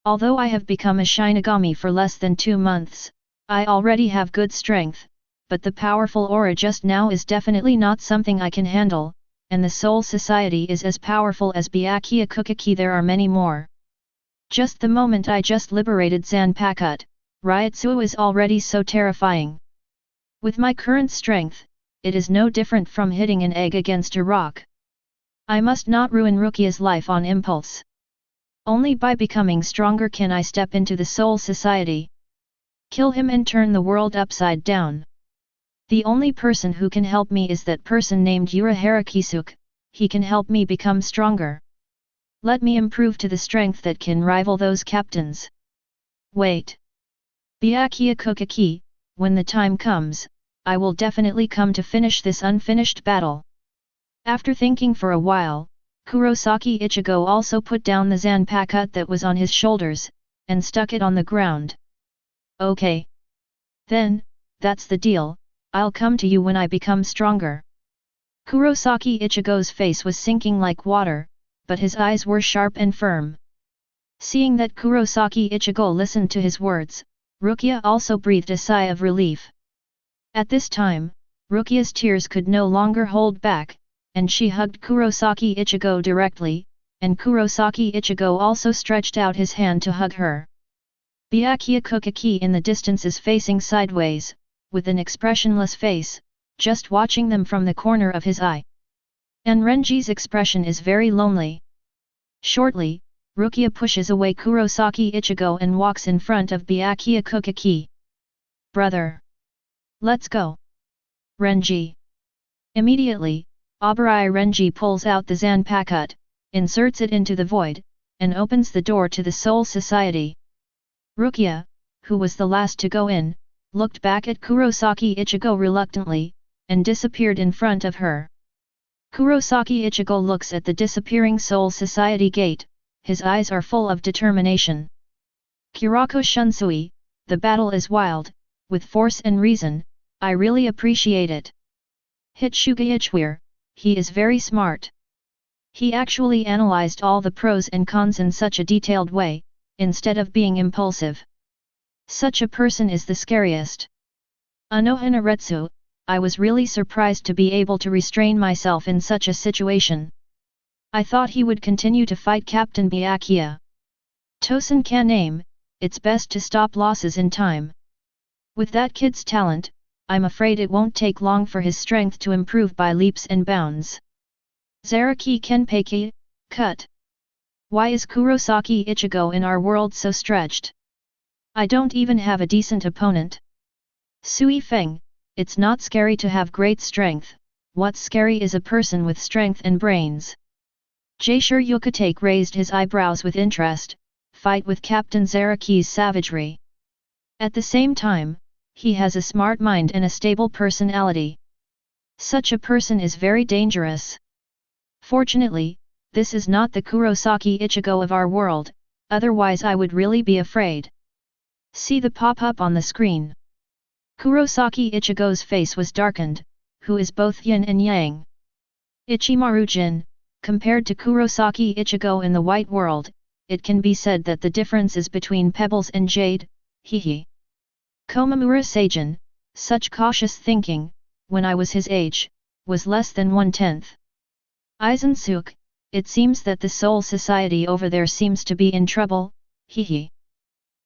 Although I have become a Shinigami for less than 2 months, I already have good strength, but the powerful aura just now is definitely not something I can handle, and the Soul Society is as powerful as Byakuya Kuchiki. There are many more. Just the moment I just liberated Zanpakuto, Ryutsu is already so terrifying. With my current strength, it is no different from hitting an egg against a rock. I must not ruin Rukia's life on impulse. Only by becoming stronger can I step into the Soul Society. Kill him and turn the world upside down. The only person who can help me is that person named Urahara Kisuke, he can help me become stronger. Let me improve to the strength that can rival those captains. Wait. Byakuya Kuchiki, when the time comes, I will definitely come to finish this unfinished battle. After thinking for a while, Kurosaki Ichigo also put down the Zanpakuto that was on his shoulders, and stuck it on the ground. Okay. Then, that's the deal, I'll come to you when I become stronger. Kurosaki Ichigo's face was sinking like water, but his eyes were sharp and firm. Seeing that Kurosaki Ichigo listened to his words, Rukia also breathed a sigh of relief. At this time, Rukia's tears could no longer hold back, and she hugged Kurosaki Ichigo directly, and Kurosaki Ichigo also stretched out his hand to hug her. Byakuya Kuchiki in the distance is facing sideways, with an expressionless face, just watching them from the corner of his eye. And Renji's expression is very lonely. Shortly, Rukia pushes away Kurosaki Ichigo and walks in front of Byakuya Kuchiki. Brother! Let's go! Renji! Immediately, Abarai Renji pulls out the Zanpakuto, inserts it into the void, and opens the door to the Soul Society. Rukia, who was the last to go in, looked back at Kurosaki Ichigo reluctantly, and disappeared in front of her. Kurosaki Ichigo looks at the disappearing Soul Society gate, his eyes are full of determination. Kurako Shunsui, the battle is wild, with force and reason, I really appreciate it. Hitsuga Ichware, he is very smart. He actually analyzed all the pros and cons in such a detailed way, instead of being impulsive. Such a person is the scariest. Anohanaretsu, I was really surprised to be able to restrain myself in such a situation. I thought he would continue to fight Captain Byakuya. Tosen can aim, it's best to stop losses in time. With that kid's talent, I'm afraid it won't take long for his strength to improve by leaps and bounds. Zaraki Kenpachi, cut. Why is Kurosaki Ichigo in our world so stretched? I don't even have a decent opponent. Sui Feng, it's not scary to have great strength, what's scary is a person with strength and brains. Jaishur Yukatake raised his eyebrows with interest, fight with Captain Zaraki's savagery. At the same time, he has a smart mind and a stable personality. Such a person is very dangerous. Fortunately, this is not the Kurosaki Ichigo of our world, otherwise I would really be afraid. See the pop-up on the screen. Kurosaki Ichigo's face was darkened, who is both yin and yang. Ichimaru-jin, Compared to Kurosaki Ichigo in the white world, it can be said that the difference is between pebbles and jade, hehe. Komamura Seijin, such cautious thinking, when I was his age, was less than 1/10. Aizen Suk, it seems that the soul society over there seems to be in trouble, hehe.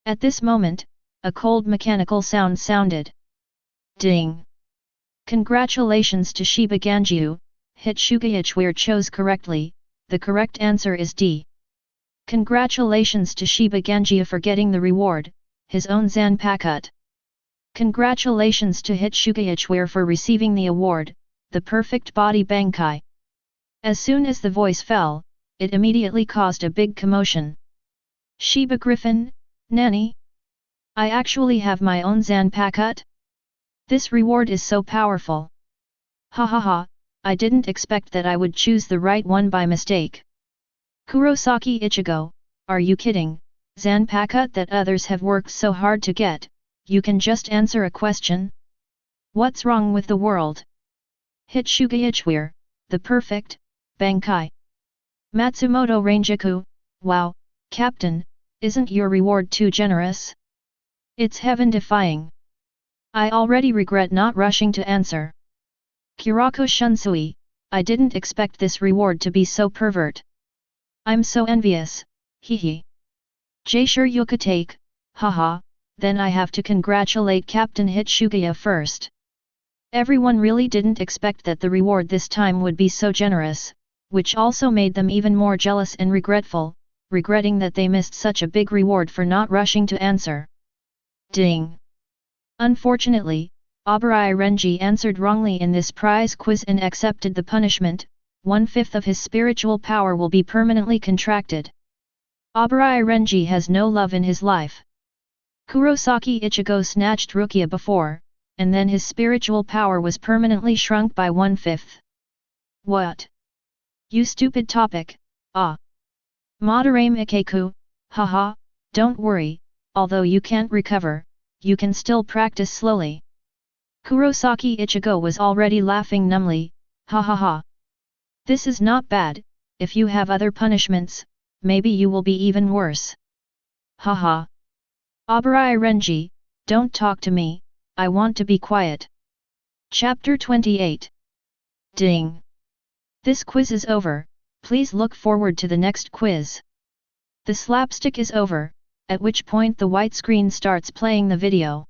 At this moment, a cold mechanical sound sounded. Ding! Congratulations to Shiba Ganjiu, Hitsugaichware chose correctly, the correct answer is D. Congratulations to Shiba Ganjiu for getting the reward, his own Zanpakuto. Congratulations to Hitsugaichware for receiving the award, the perfect body Bankai. As soon as the voice fell, it immediately caused a big commotion. Shiba Griffin, Nanny? I actually have my own Zanpakuto? This reward is so powerful. Ha ha ha, I didn't expect that I would choose the right one by mistake. Kurosaki Ichigo, are you kidding? Zanpakuto that others have worked so hard to get, you can just answer a question? What's wrong with the world? Hitsugaichware, the perfect, Bankai. Matsumoto Ranjaku, wow, Captain, isn't your reward too generous? It's heaven-defying. I already regret not rushing to answer. Kurako Shunsui, I didn't expect this reward to be so pervert. I'm so envious, hehe. Sure you could take, haha, then I have to congratulate Captain Hitsugaya first. Everyone really didn't expect that the reward this time would be so generous, which also made them even more jealous and regretful, regretting that they missed such a big reward for not rushing to answer. Ding! Unfortunately, Abarai Renji answered wrongly in this prize quiz and accepted the punishment. 1/5 of his spiritual power will be permanently contracted. Abarai Renji has no love in his life. Kurosaki Ichigo snatched Rukia before, and then his spiritual power was permanently shrunk by 1/5. What? You stupid topic, ah. Madarame Ikeku, haha, don't worry, although you can't recover, you can still practice slowly. Kurosaki Ichigo was already laughing numbly, ha ha ha. This is not bad, if you have other punishments, maybe you will be even worse. Haha. Abarai Renji, don't talk to me, I want to be quiet. Chapter 28. Ding. This quiz is over, please look forward to the next quiz. The slapstick is over, at which point the white screen starts playing the video.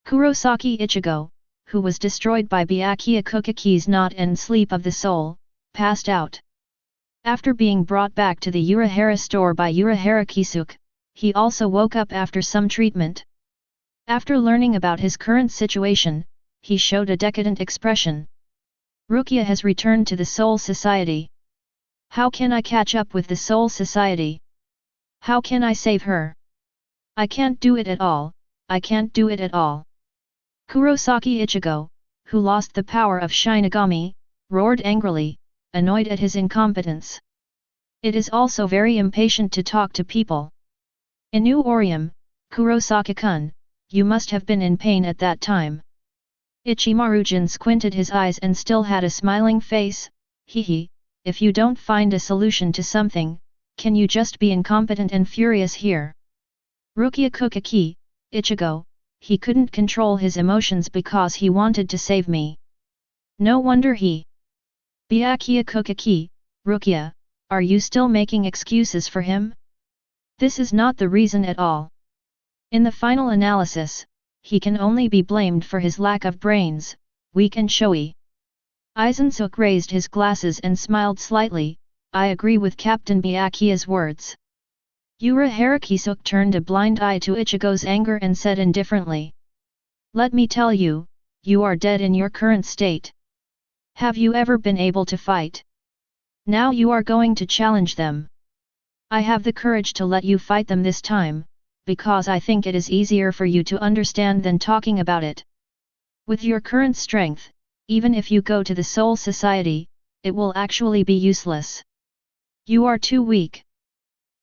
Kurosaki Ichigo, who was destroyed by Byakuya Kuchiki's knot and sleep of the soul, passed out. After being brought back to the Urahara store by Urahara Kisuke, he also woke up after some treatment. After learning about his current situation, he showed a decadent expression. Rukia has returned to the Soul Society. How can I catch up with the Soul Society? How can I save her? I can't do it at all, I can't do it at all. Kurosaki Ichigo, who lost the power of Shinigami, roared angrily, annoyed at his incompetence. It is also very impatient to talk to people. Inu Orium, Kurosaki-kun, you must have been in pain at that time. Ichimaru-jin squinted his eyes and still had a smiling face, hehe, if you don't find a solution to something, can you just be incompetent and furious here? Rukia Kuchiki, Ichigo, he couldn't control his emotions because he wanted to save me. No wonder he. Byakuya Kuchiki, Rukia, are you still making excuses for him? This is not the reason at all. In the final analysis, he can only be blamed for his lack of brains, weak and showy. Aizen Suk raised his glasses and smiled slightly, I agree with Captain Byakuya's words. Urahara Kisuke turned a blind eye to Ichigo's anger and said indifferently. Let me tell you, you are dead in your current state. Have you ever been able to fight? Now you are going to challenge them. I have the courage to let you fight them this time, because I think it is easier for you to understand than talking about it. With your current strength, even if you go to the Soul Society, it will actually be useless. You are too weak.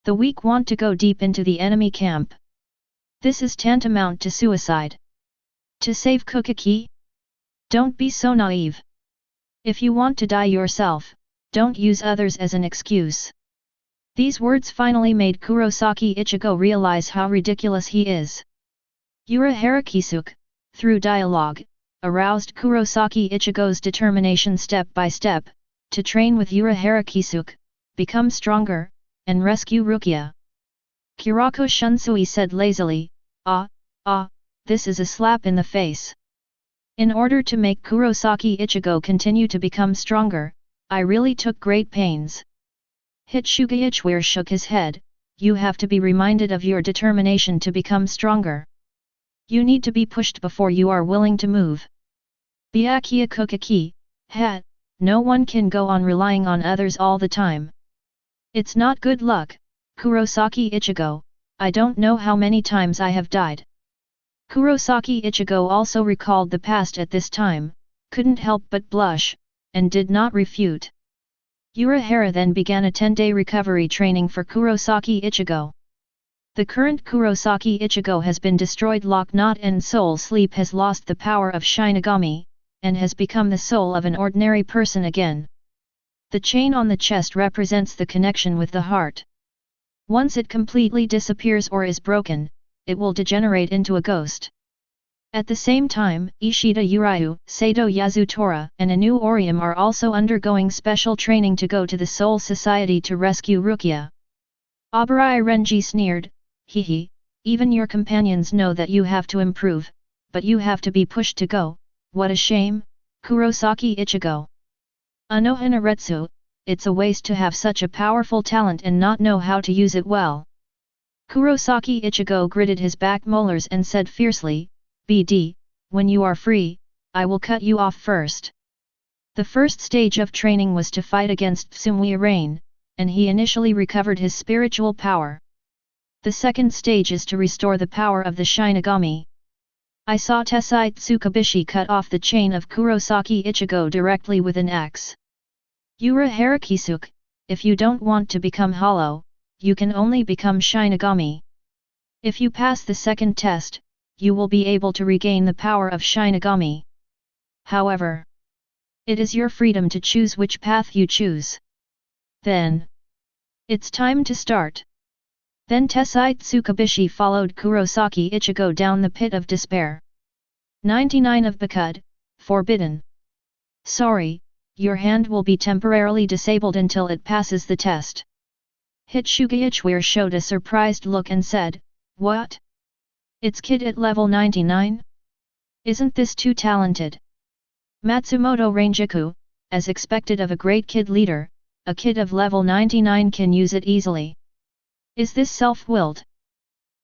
The weak want to go deep into the enemy camp. This is tantamount to suicide. To save Kuchiki? Don't be so naive. If you want to die yourself, Don't use others as an excuse. These words finally made Kurosaki Ichigo realize how ridiculous he is. Urahara Kisuke, through dialogue, aroused Kurosaki Ichigo's determination step by step, to train with Urahara Kisuke, become stronger, and rescue Rukia. Kurako Shunsui said lazily, this is a slap in the face. In order to make Kurosaki Ichigo continue to become stronger, I really took great pains. Hitsuga Ichware shook his head. You have to be reminded of your determination to become stronger. You need to be pushed before you are willing to move. Byakuya Kuchiki, no one can go on relying on others all the time. It's not good luck, Kurosaki Ichigo. I don't know how many times I have died. Kurosaki Ichigo also recalled the past at this time, couldn't help but blush, and did not refute. Urahara then began a 10-day recovery training for Kurosaki Ichigo. The current Kurosaki Ichigo has been destroyed. Lock Knot and Soul Sleep has lost the power of Shinigami, and has become the soul of an ordinary person again. The chain on the chest represents the connection with the heart. Once it completely disappears or is broken, it will degenerate into a ghost. At the same time, Ishida Uryu, Sato Yazutora, and Anu Orium are also undergoing special training to go to the Soul Society to rescue Rukia. Abarai Renji sneered, "Hehe, even your companions know that you have to improve, but you have to be pushed to go, what a shame, Kurosaki Ichigo. Anohanaretsu, it's a waste to have such a powerful talent and not know how to use it well." Kurosaki Ichigo gritted his back molars and said fiercely, "BD, when you are free, I will cut you off first." The first stage of training was to fight against Tsumui Rain, and he initially recovered his spiritual power. The second stage is to restore the power of the Shinigami. I saw Tessai Tsukabishi cut off the chain of Kurosaki Ichigo directly with an axe. Urahara Kisuke, if you don't want to become hollow, you can only become Shinigami. If you pass the second test, you will be able to regain the power of Shinigami. However, it is your freedom to choose which path you choose. Then, it's time to start. Then Tessai Tsukabishi followed Kurosaki Ichigo down the pit of despair. 99 of Bakud, forbidden. Sorry, your hand will be temporarily disabled until it passes the test. Hitsuga Ichware showed a surprised look and said, "What? It's kid at level 99? Isn't this too talented?" Matsumoto Rangiku, as expected of a great kid leader, a kid of level 99 can use it easily. Is this self-willed?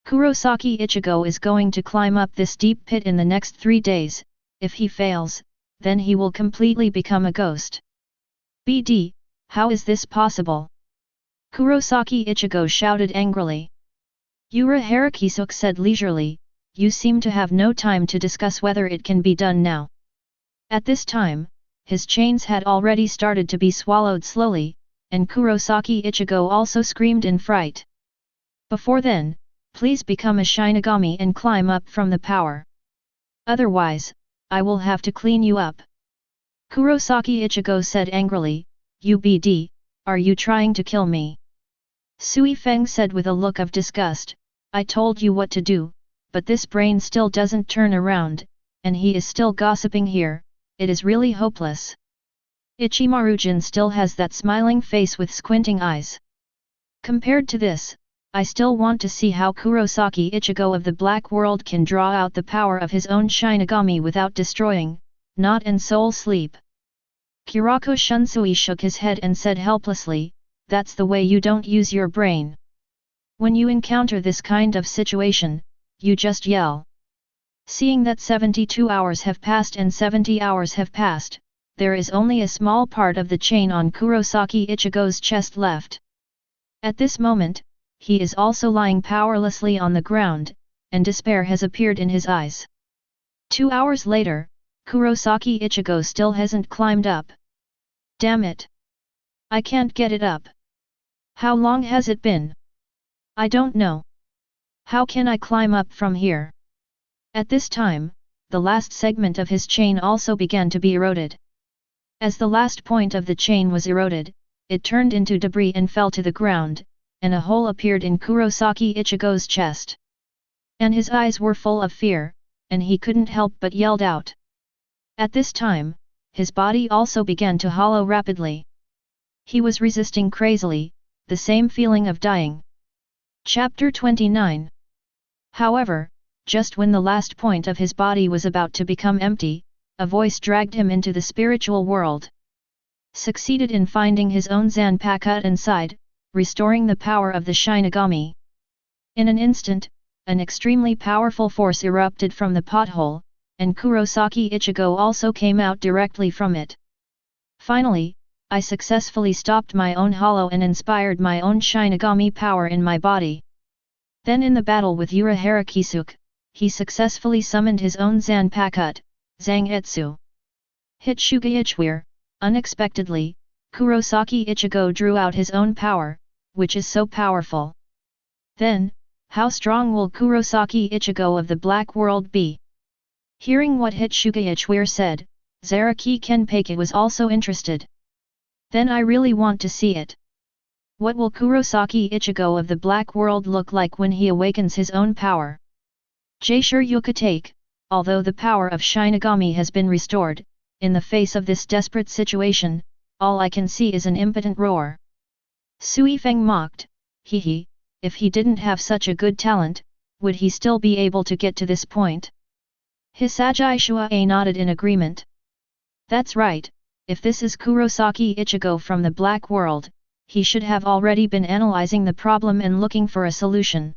Kurosaki Ichigo is going to climb up this deep pit in the next 3 days. If he fails, then he will completely become a ghost. BD, how is this possible? Kurosaki Ichigo shouted angrily. Urahara Kisuke said leisurely, "You seem to have no time to discuss whether it can be done now." At this time, his chains had already started to be swallowed slowly, and Kurosaki Ichigo also screamed in fright. "Before then, please become a Shinigami and climb up from the power. Otherwise, I will have to clean you up." Kurosaki Ichigo said angrily, "UBD, are you trying to kill me?" Sui Feng said with a look of disgust, "I told you what to do, but this brain still doesn't turn around, and he is still gossiping here, it is really hopeless." Ichimarujin still has that smiling face with squinting eyes. Compared to this, I still want to see how Kurosaki Ichigo of the Black World can draw out the power of his own Shinigami without destroying, Knot and Soul Sleep. Kurako Shunsui shook his head and said helplessly, "That's the way you don't use your brain. When you encounter this kind of situation, you just yell." Seeing that 72 hours have passed and 70 hours have passed, there is only a small part of the chain on Kurosaki Ichigo's chest left. At this moment, he is also lying powerlessly on the ground, and despair has appeared in his eyes. 2 hours later, Kurosaki Ichigo still hasn't climbed up. Damn it! I can't get it up. How long has it been? I don't know. How can I climb up from here? At this time, the last segment of his chain also began to be eroded. As the last point of the chain was eroded, it turned into debris and fell to the ground, and a hole appeared in Kurosaki Ichigo's chest. And his eyes were full of fear, and he couldn't help but yelled out. At this time, his body also began to hollow rapidly. He was resisting crazily, the same feeling of dying. Chapter 29. However, just when the last point of his body was about to become empty, a voice dragged him into the spiritual world. Succeeded in finding his own Zanpakuto inside, restoring the power of the Shinigami. In an instant, an extremely powerful force erupted from the pothole, and Kurosaki Ichigo also came out directly from it. Finally, I successfully stopped my own hollow and inspired my own Shinigami power in my body. Then in the battle with Urahara Kisuke, he successfully summoned his own Zanpakuto, Zangetsu. Hit Shugaichware, unexpectedly, Kurosaki Ichigo drew out his own power, which is so powerful. Then, how strong will Kurosaki Ichigo of the Black World be? Hearing what Hit Shugaichware said, Zaraki Kenpachi was also interested. Then I really want to see it. What will Kurosaki Ichigo of the Black World look like when he awakens his own power? Jaisure Yukatake, although the power of Shinigami has been restored, in the face of this desperate situation, all I can see is an impotent roar. Sui Feng mocked, hee, if he didn't have such a good talent, would he still be able to get to this point? Hisagi Shuai nodded in agreement. That's right, if this is Kurosaki Ichigo from the Black World, he should have already been analyzing the problem and looking for a solution.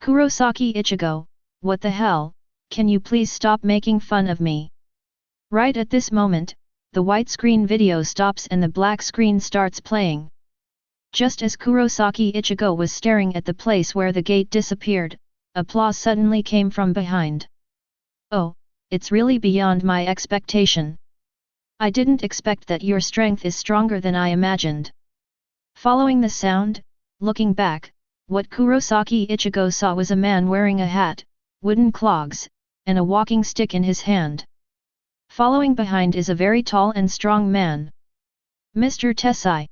Kurosaki Ichigo, what the hell, can you please stop making fun of me? Right at this moment, the white screen video stops and the black screen starts playing. Just as Kurosaki Ichigo was staring at the place where the gate disappeared, applause suddenly came from behind. Oh, it's really beyond my expectation. I didn't expect that your strength is stronger than I imagined. Following the sound, looking back, what Kurosaki Ichigo saw was a man wearing a hat, wooden clogs, and a walking stick in his hand. Following behind is a very tall and strong man. Mr. Tessai.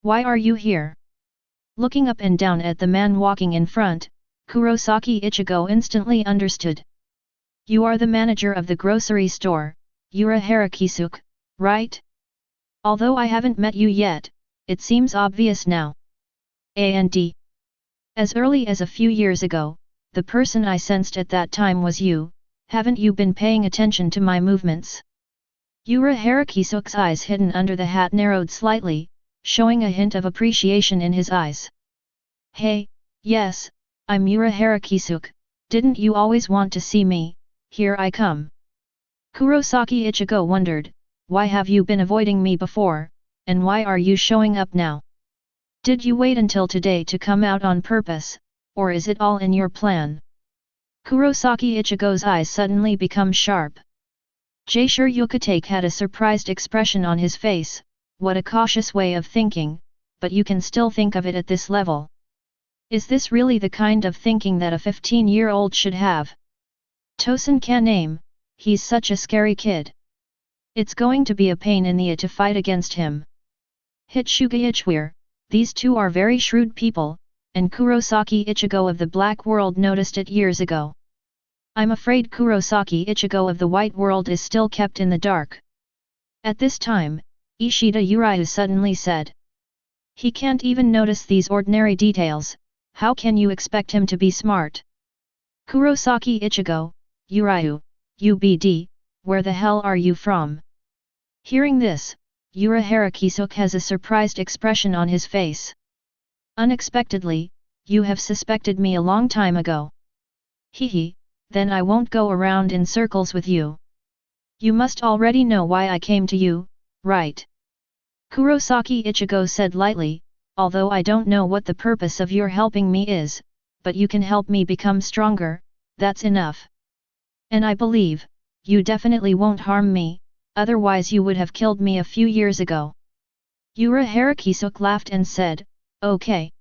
Why are you here? Looking up and down at the man walking in front, Kurosaki Ichigo instantly understood. You are the manager of the grocery store, Urahara Kisuke, right? Although I haven't met you yet, it seems obvious now. And as early as a few years ago, the person I sensed at that time was you. Haven't you been paying attention to my movements? Urahara Kisuke's eyes hidden under the hat narrowed slightly, showing a hint of appreciation in his eyes. Hey, yes, I'm Urahara Kisuke, didn't you always want to see me? Here I come. Kurosaki Ichigo wondered, why have you been avoiding me before, and why are you showing up now? Did you wait until today to come out on purpose, or is it all in your plan? Kurosaki Ichigo's eyes suddenly become sharp. Jaisure Yukatake had a surprised expression on his face. What a cautious way of thinking, but you can still think of it at this level. Is this really the kind of thinking that a 15-year-old should have? Tosen can name, he's such a scary kid. It's going to be a pain in the ass to fight against him. Hit Shugaichware, these two are very shrewd people, and Kurosaki Ichigo of the Black World noticed it years ago. I'm afraid Kurosaki Ichigo of the White World is still kept in the dark. At this time, Ishida Uryu suddenly said. He can't even notice these ordinary details, how can you expect him to be smart? Kurosaki Ichigo, Uryu, UBD, where the hell are you from? Hearing this, Urahara Kisuke has a surprised expression on his face. Unexpectedly, you have suspected me a long time ago. Hehe, then I won't go around in circles with you. You must already know why I came to you, right? Kurosaki Ichigo said lightly, although I don't know what the purpose of your helping me is, but you can help me become stronger, that's enough. And I believe, you definitely won't harm me, otherwise you would have killed me a few years ago. Urahara Kisuke laughed and said, okay.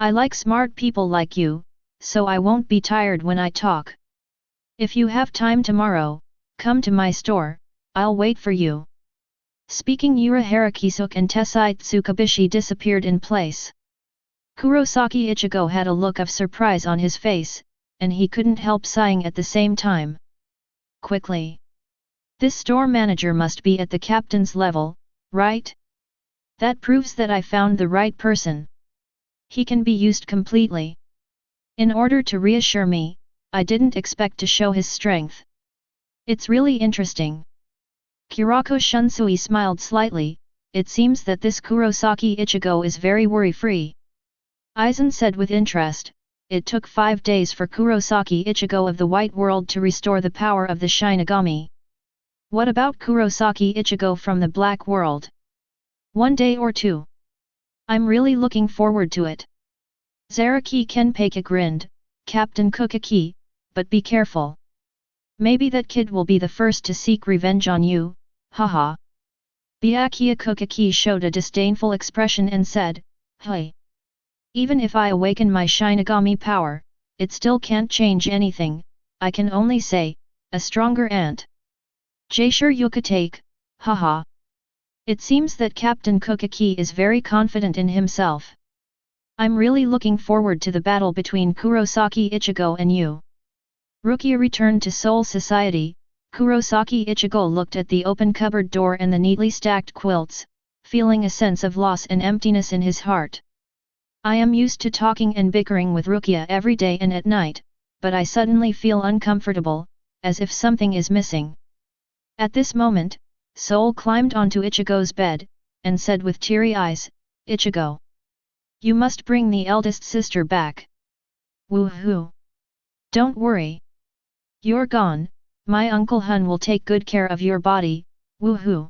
I like smart people like you, so I won't be tired when I talk. If you have time tomorrow, come to my store, I'll wait for you. Speaking, Urahara Kisuk and Tessai Tsukabishi disappeared in place. Kurosaki Ichigo had a look of surprise on his face, and he couldn't help sighing at the same time. Quickly. This store manager must be at the captain's level, right? That proves that I found the right person. He can be used completely. In order to reassure me, I didn't expect to show his strength. It's really interesting. Kurako Shunsui smiled slightly. It seems that this Kurosaki Ichigo is very worry-free. Aizen said with interest. It took 5 days for Kurosaki Ichigo of the White World to restore the power of the Shinigami. What about Kurosaki Ichigo from the Black World? 1 day or 2. I'm really looking forward to it. Zaraki Kenpachi grinned. Captain Kuchiki, but be careful. Maybe that kid will be the first to seek revenge on you, haha. Byakuya Kuchiki showed a disdainful expression and said, hey. Even if I awaken my Shinigami power, it still can't change anything, I can only say, a stronger ant. Jaisure Yukatake, haha. It seems that Captain Kuchiki is very confident in himself. I'm really looking forward to the battle between Kurosaki Ichigo and you. Rukia returned to Soul Society. Kurosaki Ichigo looked at the open cupboard door and the neatly stacked quilts, feeling a sense of loss and emptiness in his heart. I am used to talking and bickering with Rukia every day and at night, but I suddenly feel uncomfortable, as if something is missing. At this moment, Soul climbed onto Ichigo's bed, and said with teary eyes, Ichigo. You must bring the eldest sister back. Woohoo! Don't worry. You're gone, my Uncle Hun will take good care of your body, woohoo!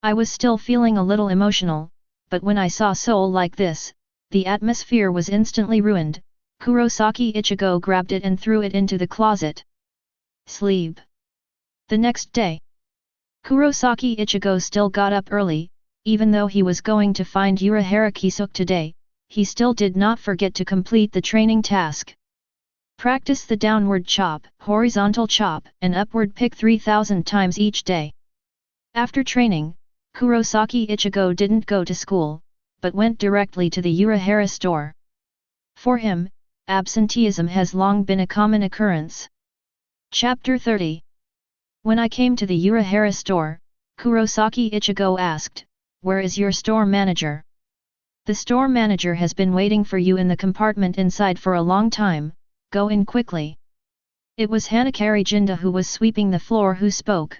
I was still feeling a little emotional, but when I saw Soul like this, the atmosphere was instantly ruined. Kurosaki Ichigo grabbed it and threw it into the closet. Sleep. The next day, Kurosaki Ichigo still got up early. Even though he was going to find Urahara Kisuk today, he still did not forget to complete the training task. Practice the downward chop, horizontal chop, and upward pick 3,000 times each day. After training, Kurosaki Ichigo didn't go to school, but went directly to the Urahara store. For him, absenteeism has long been a common occurrence. Chapter 30. When I came to the Urahara store, Kurosaki Ichigo asked, "Where is your store manager?" "The store manager has been waiting for you in the compartment inside for a long time, go in quickly." It was Hanakari Jinda who was sweeping the floor who spoke.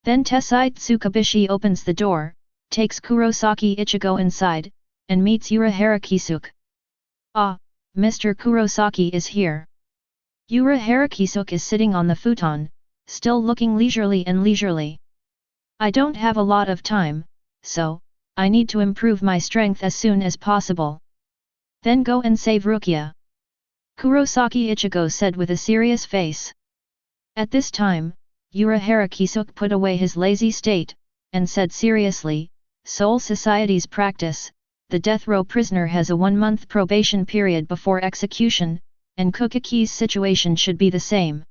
Then Tessai Tsukabishi opens the door, takes Kurosaki Ichigo inside, and meets Urahara Kisuk. "Ah, Mr. Kurosaki is here." Urahara Kisuk is sitting on the futon, still looking leisurely. "I don't have a lot of time, so, I need to improve my strength as soon as possible. Then go and save Rukia," Kurosaki Ichigo said with a serious face. At this time, Urahara Kisuk put away his lazy state, and said seriously, "Soul Society's practice, the death row prisoner has a 1-month probation period before execution, and Kuchiki's situation should be the same."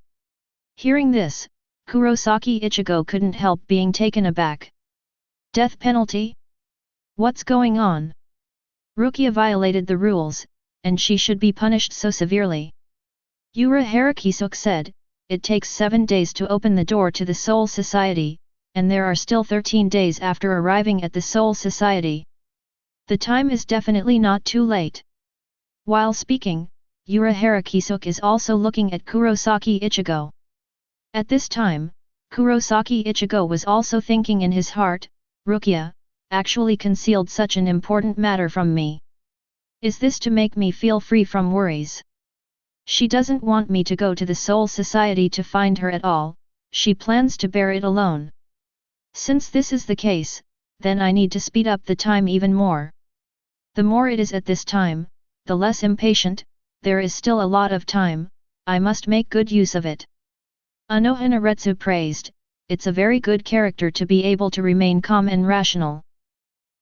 Hearing this, Kurosaki Ichigo couldn't help being taken aback. Death penalty? What's going on? Rukia violated the rules, and she should be punished so severely. Urahara Kisuk said, "It takes 7 days to open the door to the Soul Society, and there are still 13 days after arriving at the Soul Society. The time is definitely not too late." While speaking, Urahara Kisuk is also looking at Kurosaki Ichigo. At this time, Kurosaki Ichigo was also thinking in his heart, "Rukia, actually concealed such an important matter from me. Is this to make me feel free from worries? She doesn't want me to go to the Soul Society to find her at all, she plans to bear it alone. Since this is the case, then I need to speed up the time even more. The more it is at this time, the less impatient, there is still a lot of time, I must make good use of it." Anohanaretsu praised, "It's a very good character to be able to remain calm and rational."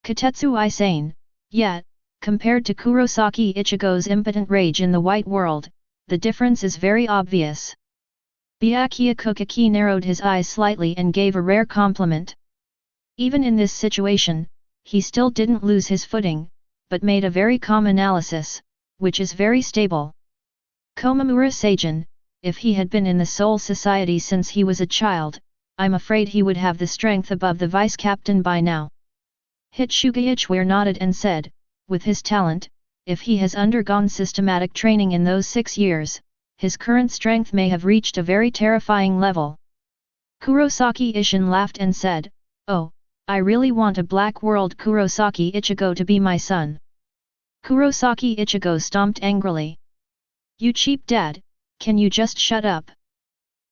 Katetsu Isane, "Yet, compared to Kurosaki Ichigo's impotent rage in the White World, the difference is very obvious." Byakuya Kuchiki narrowed his eyes slightly and gave a rare compliment. Even in this situation, he still didn't lose his footing, but made a very calm analysis, which is very stable. Komamura Seijin, if he had been in the Soul Society since he was a child, I'm afraid he would have the strength above the vice-captain by now. Hitsuga Ichware nodded and said, with his talent, if he has undergone systematic training in those 6 years, his current strength may have reached a very terrifying level. Kurosaki Ishin laughed and said, oh, I really want a black world Kurosaki Ichigo to be my son. Kurosaki Ichigo stomped angrily. You cheap dad, can you just shut up?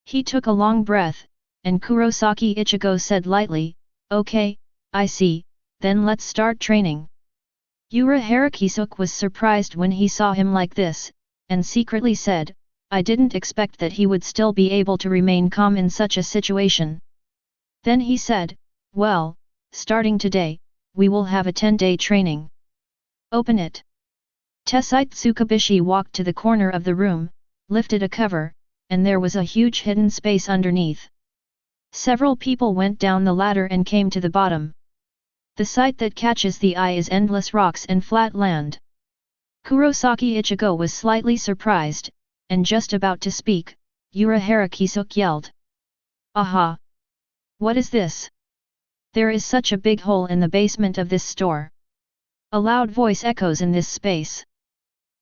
He took a long breath, and Kurosaki Ichigo said lightly, okay, I see, then let's start training. Yura Harakisuk was surprised when he saw him like this, and secretly said, I didn't expect that he would still be able to remain calm in such a situation. Then he said, well, starting today, we will have a 10-day training. Open it. Tessite Tsukabishi walked to the corner of the room, lifted a cover, and there was a huge hidden space underneath. Several people went down the ladder and came to the bottom. The sight that catches the eye is endless rocks and flat land. Kurosaki Ichigo was slightly surprised, and just about to speak, Yura Harakisuk yelled. Aha! What is this? There is such a big hole in the basement of this store. A loud voice echoes in this space.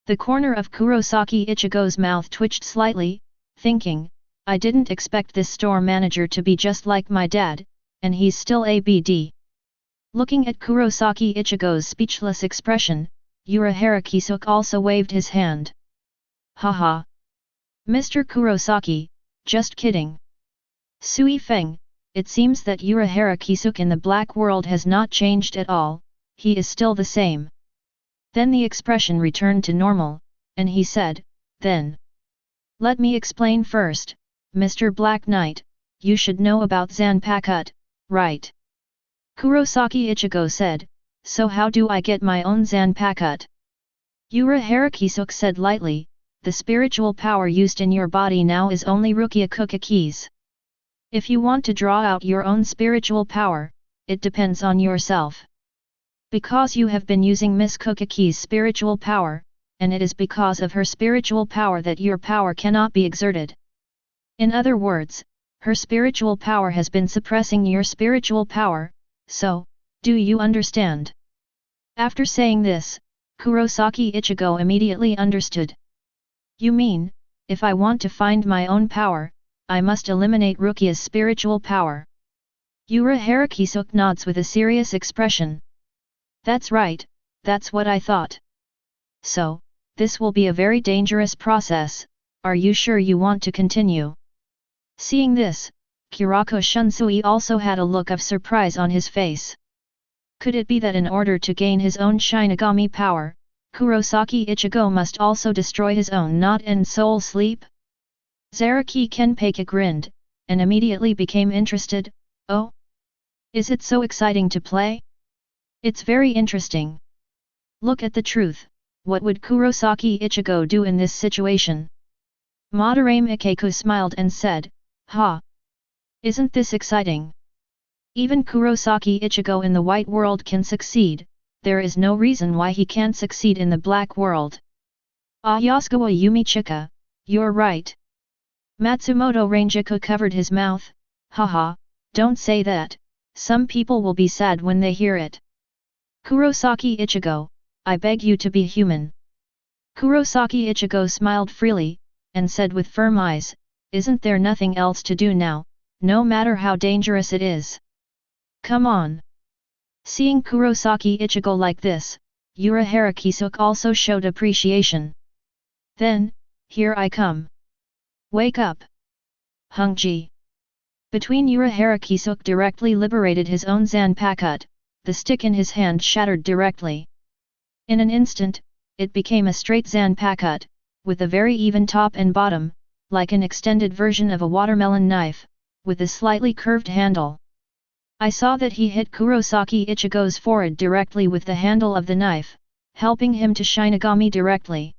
The corner of Kurosaki Ichigo's mouth twitched slightly, thinking, I didn't expect this store manager to be just like my dad, and he's still ABD. Looking at Kurosaki Ichigo's speechless expression, Yura Harakisuk also waved his hand. Haha. Mr. Kurosaki, just kidding. Sui Feng, it seems that Yura Harakisuk in the black world has not changed at all, he is still the same. Then the expression returned to normal, and he said, then. Let me explain first, Mr. Black Knight, you should know about Zanpakuto, right? Kurosaki Ichigo said, so how do I get my own Zanpakuto? Yura Harakisuk said lightly, the spiritual power used in your body now is only Rukia Kuchiki's. If you want to draw out your own spiritual power, it depends on yourself. Because you have been using Miss Kuchiki's spiritual power, and it is because of her spiritual power that your power cannot be exerted. In other words, her spiritual power has been suppressing your spiritual power, so, do you understand? After saying this, Kurosaki Ichigo immediately understood. You mean, if I want to find my own power, I must eliminate Rukia's spiritual power. Yura Harakisuk nods with a serious expression. That's right, that's what I thought. So, this will be a very dangerous process, are you sure you want to continue? Seeing this, Kurako Shunsui also had a look of surprise on his face. Could it be that in order to gain his own Shinigami power, Kurosaki Ichigo must also destroy his own not and soul sleep? Zaraki Kenpachi grinned, and immediately became interested. Oh? Is it so exciting to play? It's very interesting. Look at the truth, what would Kurosaki Ichigo do in this situation? Madarame Ikeku smiled and said, ha! Isn't this exciting? Even Kurosaki Ichigo in the white world can succeed, there is no reason why he can't succeed in the black world. Yasukawa Yumichika, you're right. Matsumoto Rangiku covered his mouth, haha, don't say that, some people will be sad when they hear it. Kurosaki Ichigo, I beg you to be human. Kurosaki Ichigo smiled freely, and said with firm eyes, isn't there nothing else to do now, no matter how dangerous it is? Come on. Seeing Kurosaki Ichigo like this, Yura Harakisuk also showed appreciation. Then, here I come. Wake up. Hungji. Between Yura Harakisuk directly liberated his own Zanpakuto, the stick in his hand shattered directly. In an instant, it became a straight Zanpakuto, with a very even top and bottom, like an extended version of a watermelon knife, with a slightly curved handle. I saw that he hit Kurosaki Ichigo's forehead directly with the handle of the knife, helping him to Shinigami directly.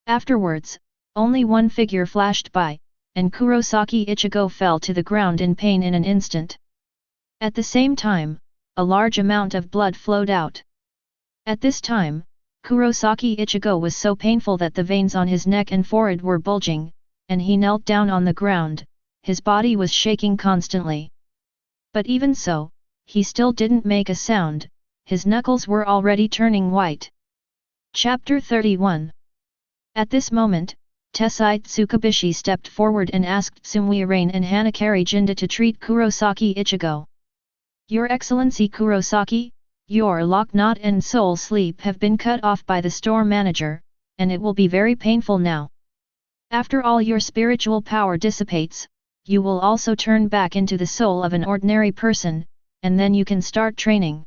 Afterwards, only one figure flashed by, and Kurosaki Ichigo fell to the ground in pain in an instant. At the same time, a large amount of blood flowed out. At this time, Kurosaki Ichigo was so painful that the veins on his neck and forehead were bulging, and he knelt down on the ground, his body was shaking constantly. But even so, he still didn't make a sound, his knuckles were already turning white. Chapter 31. At this moment, Tessai Tsukubishi stepped forward and asked Sumire and Hanakari Jinda to treat Kurosaki Ichigo. Your Excellency Kurosaki, your lock knot and soul sleep have been cut off by the store manager, and it will be very painful now. After all your spiritual power dissipates, you will also turn back into the soul of an ordinary person, and then you can start training.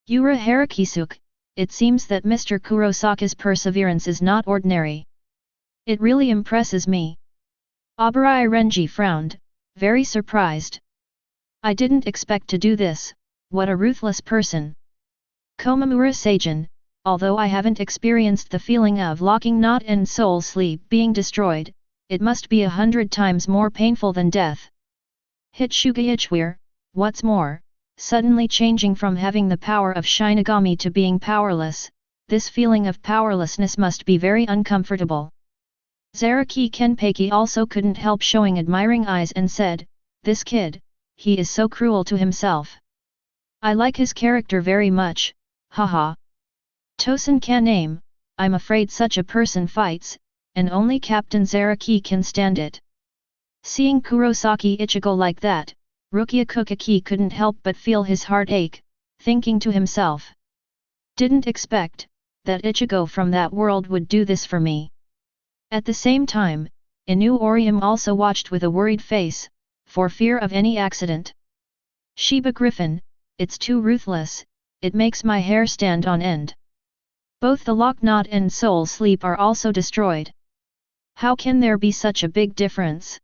Yura Harakisuke, it seems that Mr. Kurosaki's perseverance is not ordinary. It really impresses me. Abarai Renji frowned, very surprised. I didn't expect to do this, what a ruthless person. Komamura Seijin, although I haven't experienced the feeling of locking knot and soul sleep being destroyed, it must be 100 times more painful than death. Hitsuga Ichware, what's more, suddenly changing from having the power of Shinigami to being powerless, this feeling of powerlessness must be very uncomfortable. Zaraki Kenpachi also couldn't help showing admiring eyes and said, this kid, he is so cruel to himself. I like his character very much, haha. Tosen can name, I'm afraid such a person fights, and only Captain Zaraki can stand it. Seeing Kurosaki Ichigo like that, Rukia Kuchiki couldn't help but feel his heart ache, thinking to himself. Didn't expect, that Ichigo from that world would do this for me. At the same time, Inu Orium also watched with a worried face, for fear of any accident. Shiba Griffin, it's too ruthless, it makes my hair stand on end. Both the lock knot and soul sleep are also destroyed. How can there be such a big difference?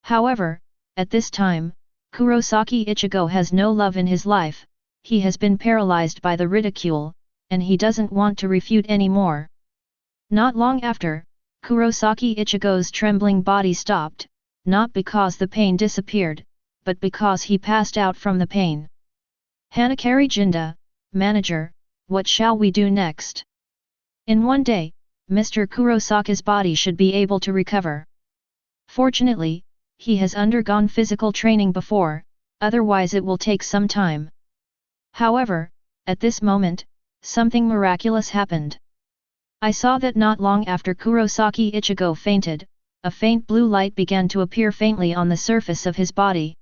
However, at this time, Kurosaki Ichigo has no love in his life, he has been paralyzed by the ridicule, and he doesn't want to refute anymore. Not long after, Kurosaki Ichigo's trembling body stopped, not because the pain disappeared, but because he passed out from the pain. Hanakari Jinda, manager, what shall we do next? In one day, Mr. Kurosaki's body should be able to recover. Fortunately, he has undergone physical training before, otherwise it will take some time. However, at this moment, something miraculous happened. I saw that not long after Kurosaki Ichigo fainted, a faint blue light began to appear faintly on the surface of his body.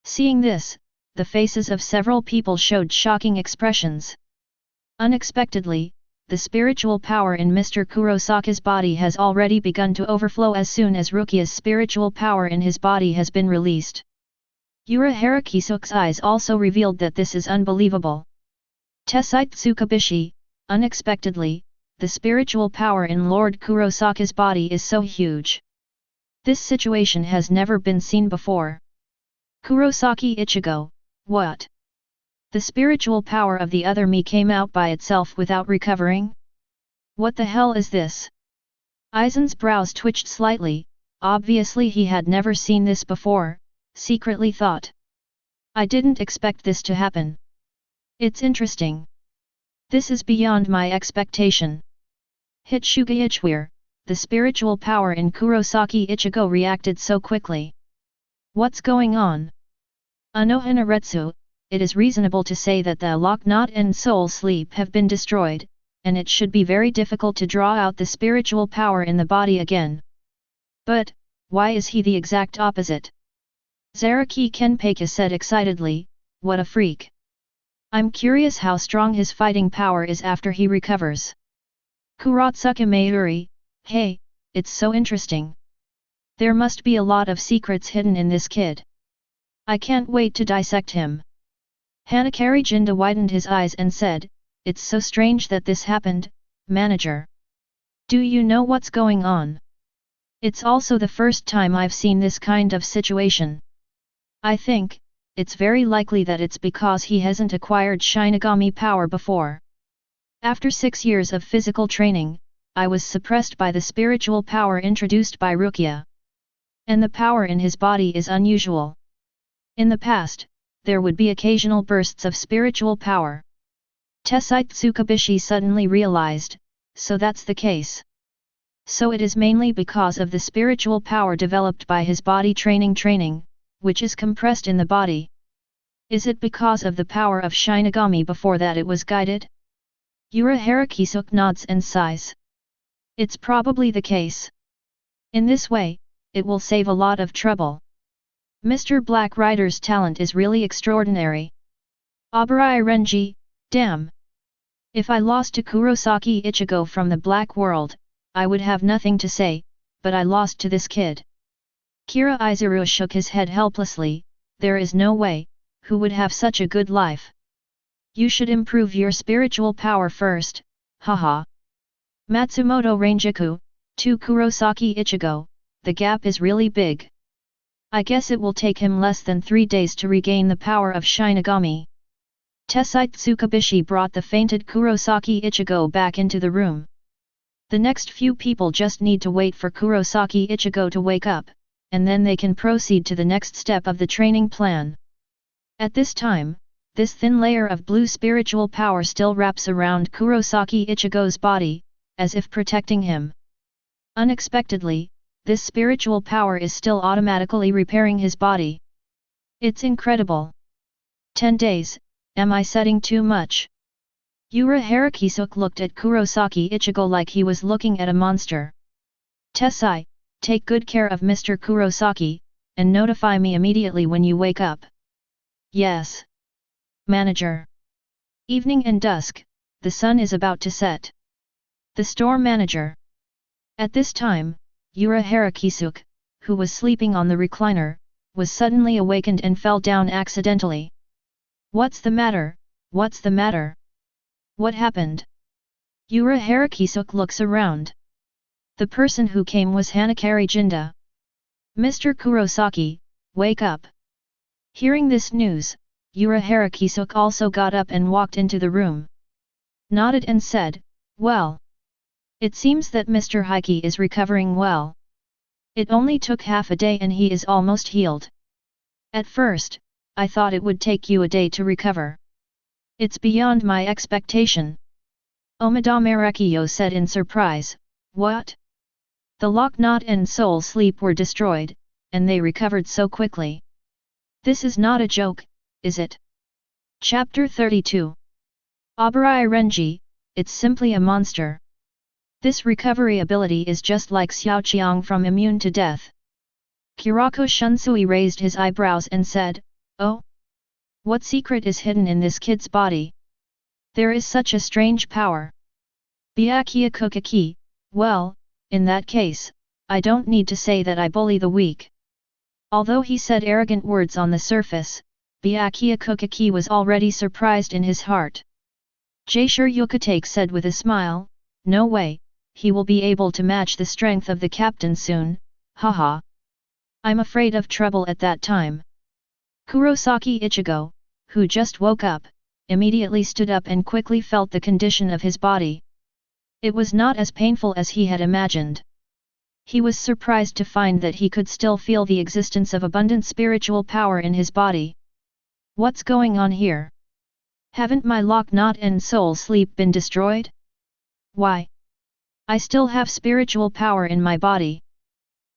Seeing this, the faces of several people showed shocking expressions. Unexpectedly, the spiritual power in Mr. Kurosaki's body has already begun to overflow as soon as Rukia's spiritual power in his body has been released. Yura Harakisuke's eyes also revealed that this is unbelievable. Tessai Tsukubishi, unexpectedly, the spiritual power in Lord Kurosaki's body is so huge. This situation has never been seen before. Kurosaki Ichigo, what? The spiritual power of the other me came out by itself without recovering? What the hell is this? Aizen's brows twitched slightly, obviously he had never seen this before, secretly thought. I didn't expect this to happen. It's interesting. This is beyond my expectation. Hitsuga Ichware, the spiritual power in Kurosaki Ichigo reacted so quickly. What's going on? Anohanaretsu, it is reasonable to say that the lock knot and soul sleep have been destroyed, and it should be very difficult to draw out the spiritual power in the body again. But, why is he the exact opposite? Zaraki Kenpachi said excitedly, what a freak. I'm curious how strong his fighting power is after he recovers. Kurotsuka Mayuri, hey, it's so interesting. There must be a lot of secrets hidden in this kid. I can't wait to dissect him. Hanakari Jinda widened his eyes and said, it's so strange that this happened, manager. Do you know what's going on? It's also the first time I've seen this kind of situation. I think, it's very likely that it's because he hasn't acquired Shinigami power before. After 6 years of physical training, I was suppressed by the spiritual power introduced by Rukia. And the power in his body is unusual. In the past, there would be occasional bursts of spiritual power. Tessai Tsukubishi suddenly realized, so that's the case. So it is mainly because of the spiritual power developed by his body training, which is compressed in the body. Is it because of the power of Shinigami before that it was guided? Urahara Kisuk nods and sighs. It's probably the case. In this way, it will save a lot of trouble. Mr. Black Rider's talent is really extraordinary. Abarai Renji, damn. If I lost to Kurosaki Ichigo from the Black World, I would have nothing to say, but I lost to this kid. Kira Izuru shook his head helplessly. There is no way, who would have such a good life? You should improve your spiritual power first, haha. Matsumoto Ranjaku, to Kurosaki Ichigo, the gap is really big. I guess it will take him less than 3 days to regain the power of Shinigami. Tessai Tsukubishi brought the fainted Kurosaki Ichigo back into the room. The next few people just need to wait for Kurosaki Ichigo to wake up, and then they can proceed to the next step of the training plan. At this time, this thin layer of blue spiritual power still wraps around Kurosaki Ichigo's body, as if protecting him. Unexpectedly, this spiritual power is still automatically repairing his body. It's incredible. 10 days, am I setting too much? Urahara Kisuk looked at Kurosaki Ichigo like he was looking at a monster. Tessai, take good care of Mr. Kurosaki, and notify me immediately when you wake up. Yes. Manager. Evening and dusk, the sun is about to set. The store manager. At this time, Urahara Kisuk, who was sleeping on the recliner, was suddenly awakened and fell down accidentally. What's the matter? What's the matter? What happened? Urahara Kisuk looks around. The person who came was Hanakari Jinda. Mr. Kurosaki, wake up. Hearing this news, Urahara Kisuk also got up and walked into the room. Nodded and said, well. It seems that Mr. Heike is recovering well. It only took half a day and he is almost healed. At first, I thought it would take you a day to recover. It's beyond my expectation. Omadame Rekiyo said in surprise, what? The lock knot and soul sleep were destroyed, and they recovered so quickly. This is not a joke, is it? Chapter 32. Abarai Renji, it's simply a monster. This recovery ability is just like Xiaoqiang from Immune to Death. Kirako Shunsui raised his eyebrows and said, oh? What secret is hidden in this kid's body? There is such a strange power. Byakuya Kuchiki, well, in that case, I don't need to say that I bully the weak. Although he said arrogant words on the surface, Byakuya Kuchiki was already surprised in his heart. Jaishur Yukatake said with a smile, no way, he will be able to match the strength of the captain soon, haha. I'm afraid of trouble at that time. Kurosaki Ichigo, who just woke up, immediately stood up and quickly felt the condition of his body. It was not as painful as he had imagined. He was surprised to find that he could still feel the existence of abundant spiritual power in his body. What's going on here? Haven't my lock knot and soul sleep been destroyed? Why? I still have spiritual power in my body.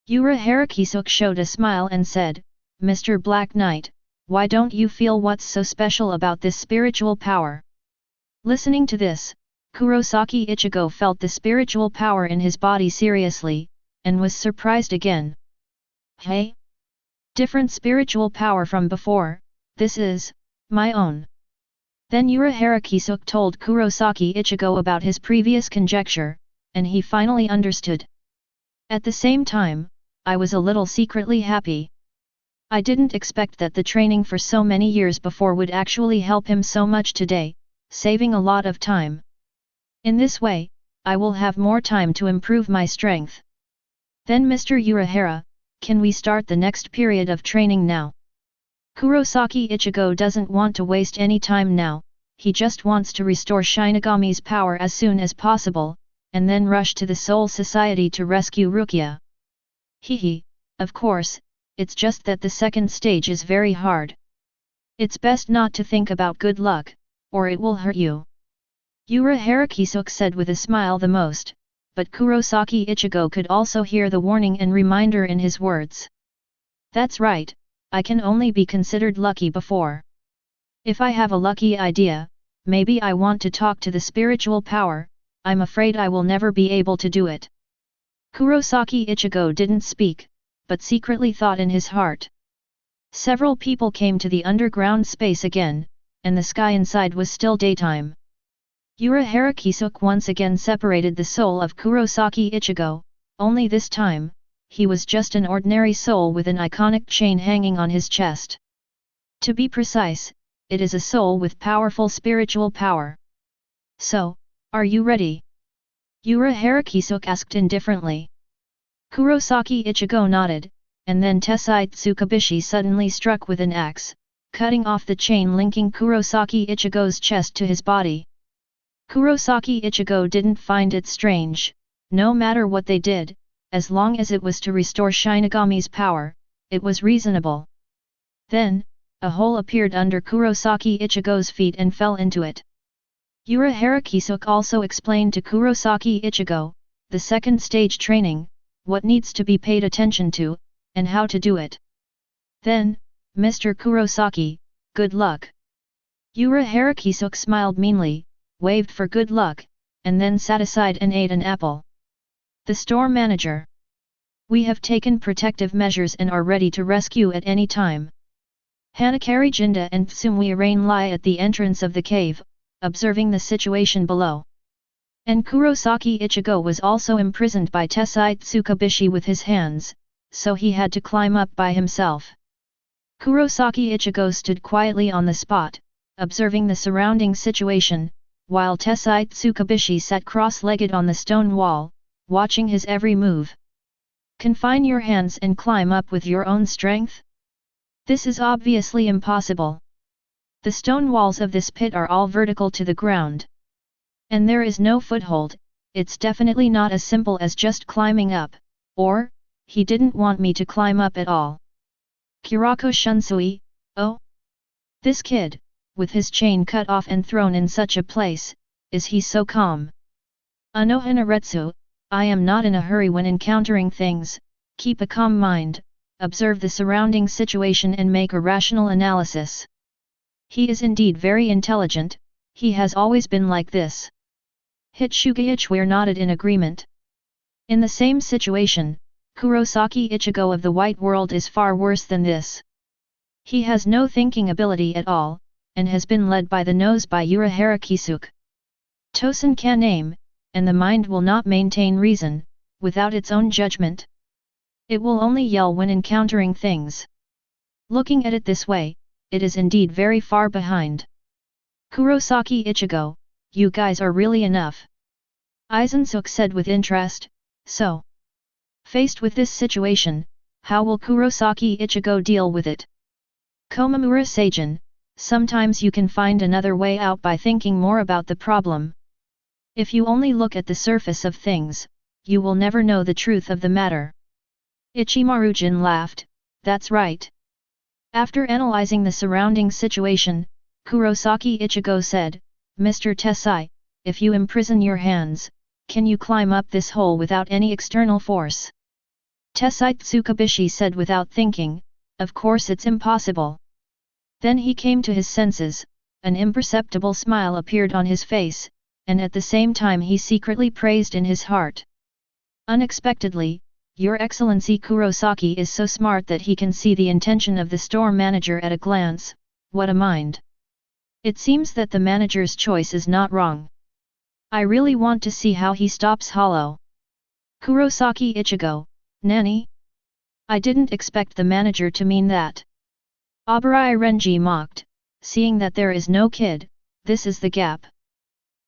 Urahara Kisuk showed a smile and said, Mr. Black Knight, why don't you feel what's so special about this spiritual power? Listening to this, Kurosaki Ichigo felt the spiritual power in his body seriously, and was surprised again. Hey? Different spiritual power from before, this is, my own. Then Urahara Kisuk told Kurosaki Ichigo about his previous conjecture, and he finally understood. At the same time, I was a little secretly happy. I didn't expect that the training for so many years before would actually help him so much today, saving a lot of time. In this way, I will have more time to improve my strength. Then Mr. Urahara, can we start the next period of training now? Kurosaki Ichigo doesn't want to waste any time now, he just wants to restore Shinigami's power as soon as possible, and then rush to the Soul Society to rescue Rukia. Hehe, of course, it's just that the second stage is very hard. It's best not to think about good luck, or it will hurt you. Harakisuk said with a smile the most, but Kurosaki Ichigo could also hear the warning and reminder in his words. That's right, I can only be considered lucky before. If I have a lucky idea, maybe I want to talk to the spiritual power, I'm afraid I will never be able to do it. Kurosaki Ichigo didn't speak, but secretly thought in his heart. Several people came to the underground space again, and the sky inside was still daytime. Harakisuk once again separated the soul of Kurosaki Ichigo, only this time, he was just an ordinary soul with an iconic chain hanging on his chest. To be precise, it is a soul with powerful spiritual power. So, are you ready? Harakisuk asked indifferently. Kurosaki Ichigo nodded, and then Tessai Tsukabishi suddenly struck with an axe, cutting off the chain linking Kurosaki Ichigo's chest to his body. Kurosaki Ichigo didn't find it strange, no matter what they did, as long as it was to restore Shinigami's power, it was reasonable. Then, a hole appeared under Kurosaki Ichigo's feet and fell into it. Harakisuk also explained to Kurosaki Ichigo, the second stage training, what needs to be paid attention to, and how to do it. Then, Mr. Kurosaki, good luck. Harakisuk smiled meanly, waved for good luck, and then sat aside and ate an apple. The store manager. We have taken protective measures and are ready to rescue at any time. Hanakari Jinda and Tsumui Rain lie at the entrance of the cave, observing the situation below. And Kurosaki Ichigo was also imprisoned by Tessai Tsukabishi with his hands, so he had to climb up by himself. Kurosaki Ichigo stood quietly on the spot, observing the surrounding situation, while Tessai Tsukabishi sat cross-legged on the stone wall, watching his every move. Confine your hands and climb up with your own strength? This is obviously impossible. The stone walls of this pit are all vertical to the ground. And there is no foothold, it's definitely not as simple as just climbing up, or, he didn't want me to climb up at all. Kurako Shunsui, oh? This kid, with his chain cut off and thrown in such a place, is he so calm? Anohanaretsu, I am not in a hurry when encountering things, keep a calm mind, observe the surrounding situation and make a rational analysis. He is indeed very intelligent, he has always been like this. Hitsuga Ichware nodded in agreement. In the same situation, Kurosaki Ichigo of the White World is far worse than this. He has no thinking ability at all, and has been led by the nose by Harakisuk. Tosen can aim, and the mind will not maintain reason, without its own judgment. It will only yell when encountering things. Looking at it this way, it is indeed very far behind. Kurosaki Ichigo, you guys are really enough. Aizen said with interest, so. Faced with this situation, how will Kurosaki Ichigo deal with it? Komamura Seijin, sometimes you can find another way out by thinking more about the problem. If you only look at the surface of things, you will never know the truth of the matter. Ichimaru-jin laughed, that's right. After analyzing the surrounding situation, Kurosaki Ichigo said, Mr. Tessai, if you imprison your hands, can you climb up this hole without any external force? Tessai Tsukabishi said without thinking, of course it's impossible. Then he came to his senses, an imperceptible smile appeared on his face, and at the same time he secretly praised in his heart. Unexpectedly, Your Excellency Kurosaki is so smart that he can see the intention of the store manager at a glance, what a mind. It seems that the manager's choice is not wrong. I really want to see how he stops Hollow. Kurosaki Ichigo, Nani? I didn't expect the manager to mean that. Abarai Renji mocked, seeing that there is no kid, this is the gap.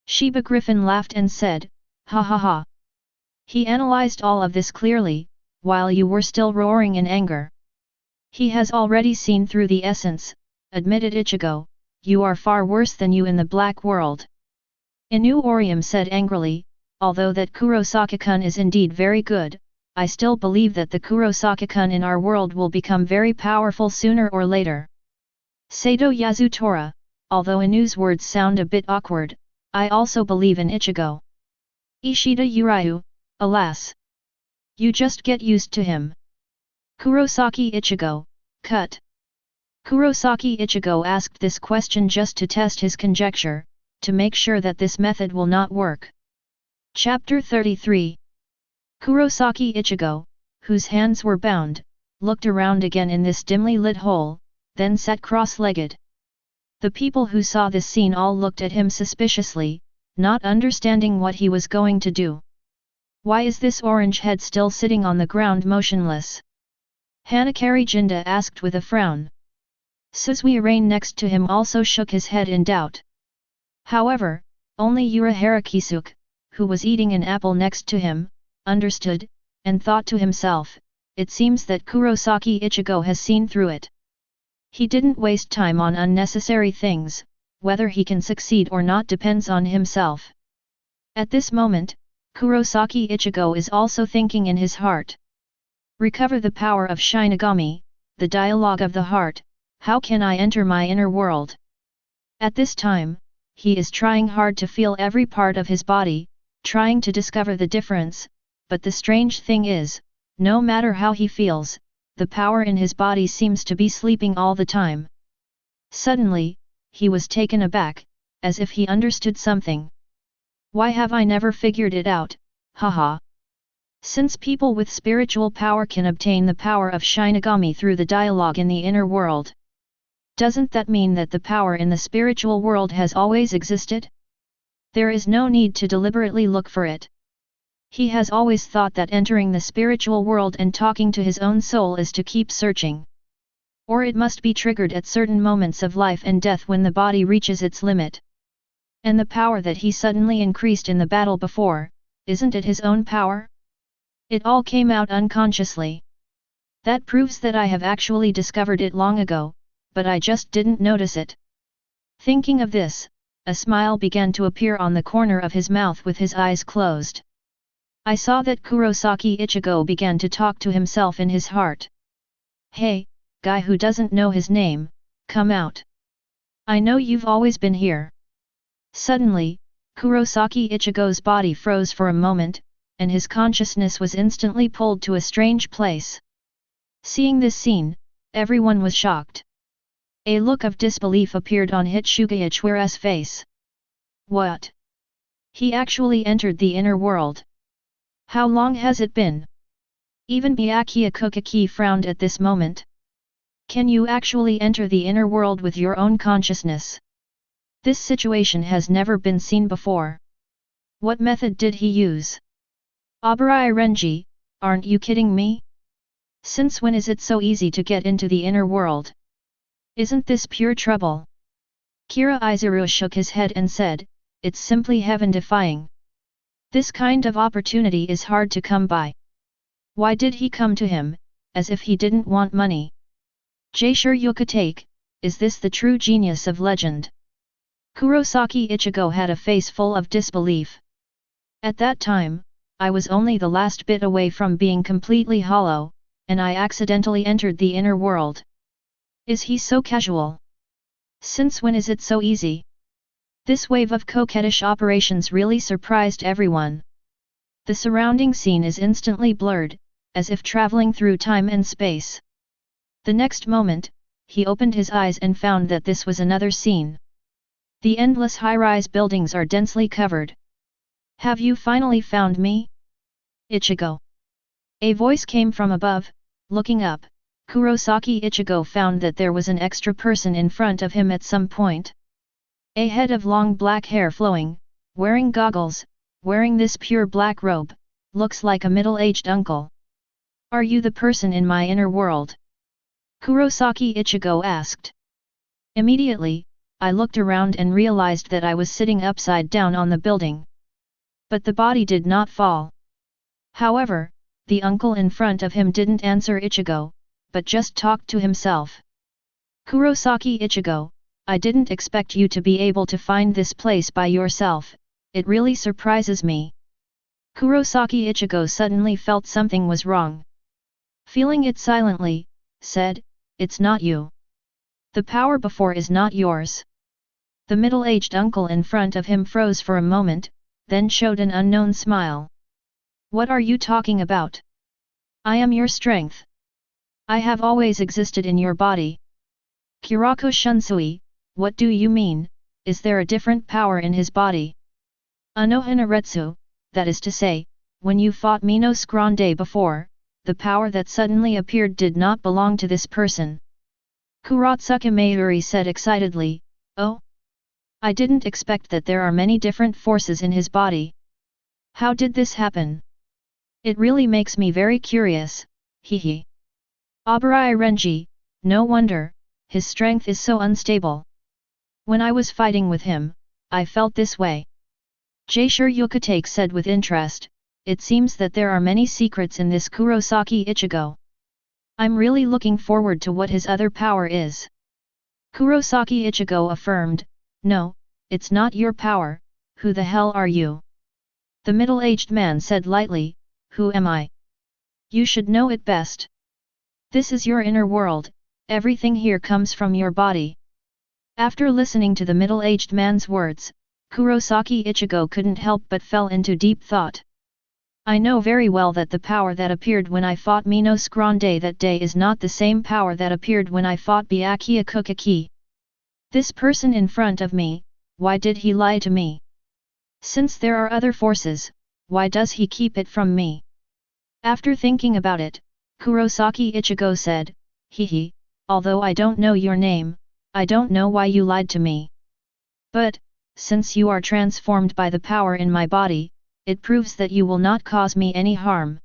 Shiba Griffin laughed and said, ha ha ha. He analyzed all of this clearly, while you were still roaring in anger. He has already seen through the essence, admitted Ichigo, you are far worse than you in the black world. Inu Orium said angrily, although that Kurosaki-kun is indeed very good, I still believe that the Kurosaki-kun in our world will become very powerful sooner or later. Sato Yasutora, although Inu's words sound a bit awkward, I also believe in Ichigo. Ishida Uryu, alas. You just get used to him. Kurosaki Ichigo, cut. Kurosaki Ichigo asked this question just to test his conjecture, to make sure that this method will not work. Chapter 33. Kurosaki Ichigo, whose hands were bound, looked around again in this dimly lit hole, then sat cross-legged. The people who saw this scene all looked at him suspiciously, not understanding what he was going to do. Why is this orange head still sitting on the ground motionless? Hanakari Jinda asked with a frown. Suzuki-Rain next to him also shook his head in doubt. However, only Urahara Kisuke, who was eating an apple next to him, understood, and thought to himself, it seems that Kurosaki Ichigo has seen through it. He didn't waste time on unnecessary things, whether he can succeed or not depends on himself. At this moment, Kurosaki Ichigo is also thinking in his heart. Recover the power of Shinigami, the dialogue of the heart, how can I enter my inner world? At this time, he is trying hard to feel every part of his body, trying to discover the difference, but the strange thing is, no matter how he feels, the power in his body seems to be sleeping all the time. Suddenly, he was taken aback, as if he understood something. Why have I never figured it out, haha. Since people with spiritual power can obtain the power of Shinigami through the dialogue in the inner world, doesn't that mean that the power in the spiritual world has always existed? There is no need to deliberately look for it. He has always thought that entering the spiritual world and talking to his own soul is to keep searching. Or it must be triggered at certain moments of life and death when the body reaches its limit. And the power that he suddenly increased in the battle before, isn't it his own power? It all came out unconsciously. That proves that I have actually discovered it long ago, but I just didn't notice it. Thinking of this, a smile began to appear on the corner of his mouth with his eyes closed. I saw that Kurosaki Ichigo began to talk to himself in his heart. Hey, guy who doesn't know his name, come out. I know you've always been here. Suddenly, Kurosaki Ichigo's body froze for a moment, and his consciousness was instantly pulled to a strange place. Seeing this scene, everyone was shocked. A look of disbelief appeared on Hitsuga Ichiwara's face. What? He actually entered the inner world. How long has it been? Even Byakuya Kuchiki frowned at this moment. Can you actually enter the inner world with your own consciousness? This situation has never been seen before. What method did he use? Abarai Renji, aren't you kidding me? Since when is it so easy to get into the inner world? Isn't this pure trouble? Kira Izuru shook his head and said, it's simply heaven-defying. This kind of opportunity is hard to come by. Why did he come to him, as if he didn't want money? Jaisure Yukatake, is this the true genius of legend? Kurosaki Ichigo had a face full of disbelief. At that time, I was only the last bit away from being completely hollow, and I accidentally entered the inner world. Is he so casual? Since when is it so easy? This wave of coquettish operations really surprised everyone. The surrounding scene is instantly blurred, as if traveling through time and space. The next moment, he opened his eyes and found that this was another scene. The endless high-rise buildings are densely covered. Have you finally found me? Ichigo. A voice came from above. Looking up, Kurosaki Ichigo found that there was an extra person in front of him at some point. A head of long black hair flowing, wearing goggles, wearing this pure black robe, looks like a middle-aged uncle. Are you the person in my inner world? Kurosaki Ichigo asked. Immediately, I looked around and realized that I was sitting upside down on the building. But the body did not fall. However, the uncle in front of him didn't answer Ichigo, but just talked to himself. Kurosaki Ichigo, I didn't expect you to be able to find this place by yourself, it really surprises me. Kurosaki Ichigo suddenly felt something was wrong. Feeling it silently, said, it's not you. The power before is not yours. The middle-aged uncle in front of him froze for a moment, then showed an unknown smile. What are you talking about? I am your strength. I have always existed in your body. Kurako Shunsui, what do you mean? Is there a different power in his body? Anohinaretsu, that is to say, when you fought Minos Grande before, the power that suddenly appeared did not belong to this person. Kurotsuka Mayuri said excitedly, oh? I didn't expect that there are many different forces in his body. How did this happen? It really makes me very curious, hehe. Abarai Renji, no wonder, his strength is so unstable. When I was fighting with him, I felt this way. Jaishur Yukatake said with interest, it seems that there are many secrets in this Kurosaki Ichigo. I'm really looking forward to what his other power is. Kurosaki Ichigo affirmed, no, it's not your power, who the hell are you? The middle-aged man said lightly, who am I? You should know it best. This is your inner world, everything here comes from your body. After listening to the middle-aged man's words, Kurosaki Ichigo couldn't help but fell into deep thought. I know very well that the power that appeared when I fought Minos Grande that day is not the same power that appeared when I fought Byakuya Kuchiki. This person in front of me, why did he lie to me? Since there are other forces, why does he keep it from me? After thinking about it, Kurosaki Ichigo said, hehe, although I don't know your name, I don't know why you lied to me. But, since you are transformed by the power in my body, it proves that you will not cause me any harm.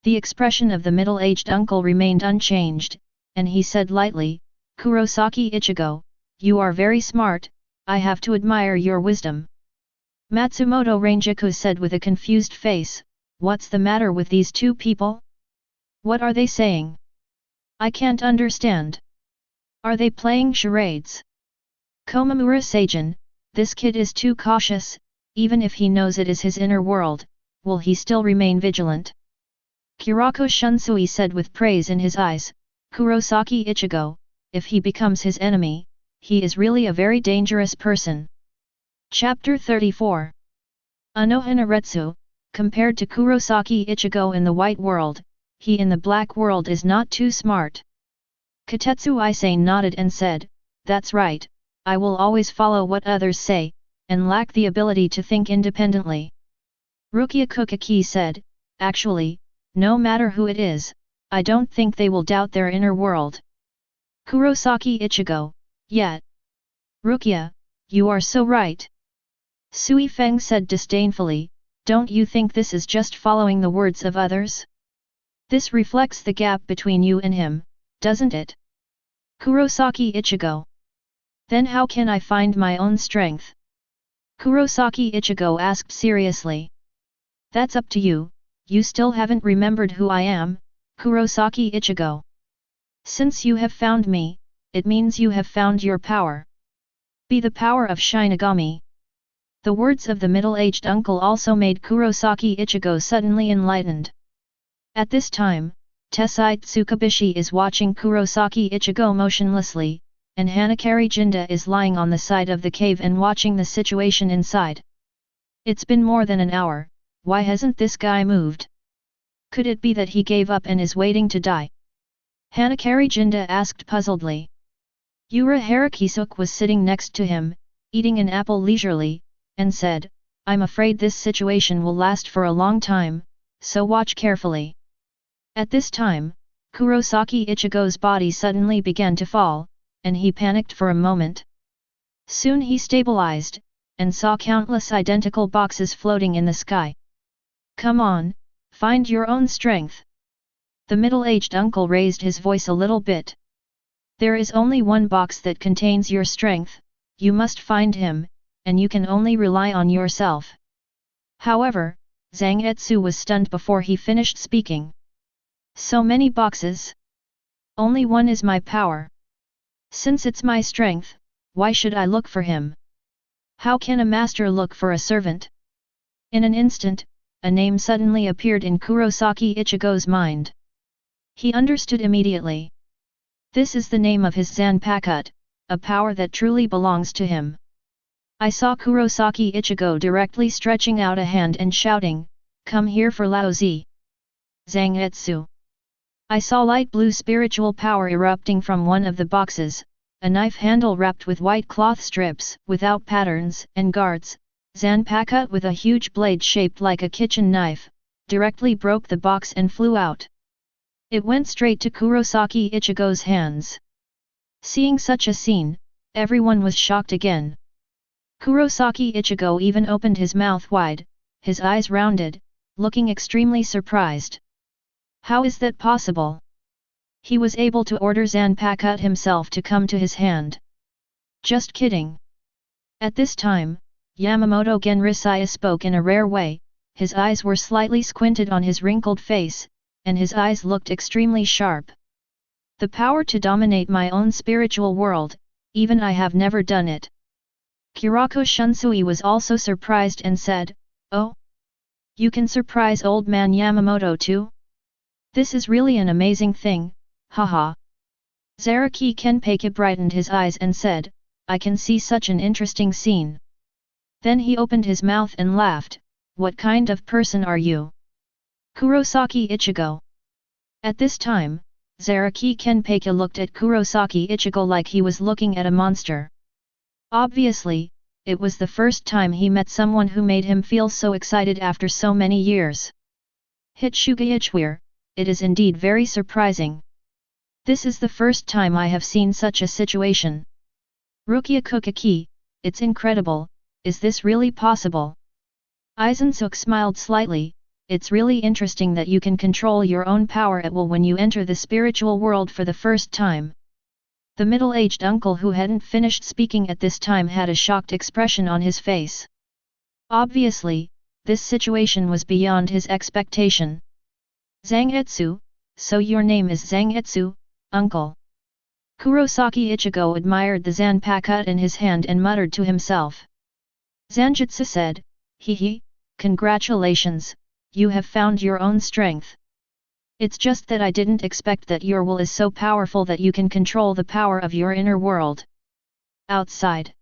The expression of the middle-aged uncle remained unchanged, and he said lightly, Kurosaki Ichigo, you are very smart, I have to admire your wisdom. Matsumoto Ranjaku said with a confused face, what's the matter with these two people? What are they saying? I can't understand. Are they playing charades? Komamura Seijin, this kid is too cautious, even if he knows it is his inner world, will he still remain vigilant? Kurako Shunsui said with praise in his eyes, Kurosaki Ichigo, if he becomes his enemy, he is really a very dangerous person. Chapter 34 Anohinaretsu, compared to Kurosaki Ichigo in the white world, he in the black world is not too smart. Katetsu Isane nodded and said, that's right, I will always follow what others say, and lack the ability to think independently. Rukia Kuchiki said, actually, no matter who it is, I don't think they will doubt their inner world. Kurosaki Ichigo, yet. Rukia, you are so right. Sui Feng said disdainfully, don't you think this is just following the words of others? This reflects the gap between you and him, doesn't it? Kurosaki Ichigo. Then how can I find my own strength? Kurosaki Ichigo asked seriously. That's up to you, you still haven't remembered who I am, Kurosaki Ichigo. Since you have found me, it means you have found your power. Be the power of Shinigami. The words of the middle-aged uncle also made Kurosaki Ichigo suddenly enlightened. At this time, Tessai Tsukabishi is watching Kurosaki Ichigo motionlessly, and Hanakari Jinda is lying on the side of the cave and watching the situation inside. It's been more than an hour, why hasn't this guy moved? Could it be that he gave up and is waiting to die? Hanakari Jinda asked puzzledly. Yura Harakisuk was sitting next to him, eating an apple leisurely, and said, I'm afraid this situation will last for a long time, so watch carefully. At this time, Kurosaki Ichigo's body suddenly began to fall, and he panicked for a moment. Soon he stabilized, and saw countless identical boxes floating in the sky. Come on, find your own strength. The middle-aged uncle raised his voice a little bit. There is only one box that contains your strength, you must find him, and you can only rely on yourself. However, Zangetsu was stunned before he finished speaking. So many boxes? Only one is my power. Since it's my strength, why should I look for him? How can a master look for a servant? In an instant, a name suddenly appeared in Kurosaki Ichigo's mind. He understood immediately. This is the name of his Zanpakuto, a power that truly belongs to him. I saw Kurosaki Ichigo directly stretching out a hand and shouting, "Come here for Laozi." Zangetsu. I saw light blue spiritual power erupting from one of the boxes, a knife handle wrapped with white cloth strips, without patterns and guards, Zanpakuto with a huge blade shaped like a kitchen knife, directly broke the box and flew out. It went straight to Kurosaki Ichigo's hands. Seeing such a scene, everyone was shocked again. Kurosaki Ichigo even opened his mouth wide, his eyes rounded, looking extremely surprised. How is that possible? He was able to order Zanpakuto himself to come to his hand. Just kidding. At this time, Yamamoto Genrisaya spoke in a rare way, his eyes were slightly squinted on his wrinkled face, and his eyes looked extremely sharp. The power to dominate my own spiritual world, even I have never done it. Kurako Shunsui was also surprised and said, "Oh? You can surprise old man Yamamoto too? This is really an amazing thing, haha." Zaraki Kenpachi brightened his eyes and said, "I can see such an interesting scene." Then he opened his mouth and laughed, "What kind of person are you?" Kurosaki Ichigo. At this time, Zaraki Kenpachi looked at Kurosaki Ichigo like he was looking at a monster. Obviously, it was the first time he met someone who made him feel so excited after so many years. Hitsugaichware, it is indeed very surprising. This is the first time I have seen such a situation. Rukia Kuchiki, it's incredible, is this really possible? Aizen smiled slightly, it's really interesting that you can control your own power at will when you enter the spiritual world for the first time. The middle-aged uncle who hadn't finished speaking at this time had a shocked expression on his face. Obviously, this situation was beyond his expectation. Zangetsu, so your name is Zangetsu, uncle? Kurosaki Ichigo admired the Zanpakuto in his hand and muttered to himself. Zanjutsu said, "Hee, congratulations, you have found your own strength. It's just that I didn't expect that your will is so powerful that you can control the power of your inner world." Outside.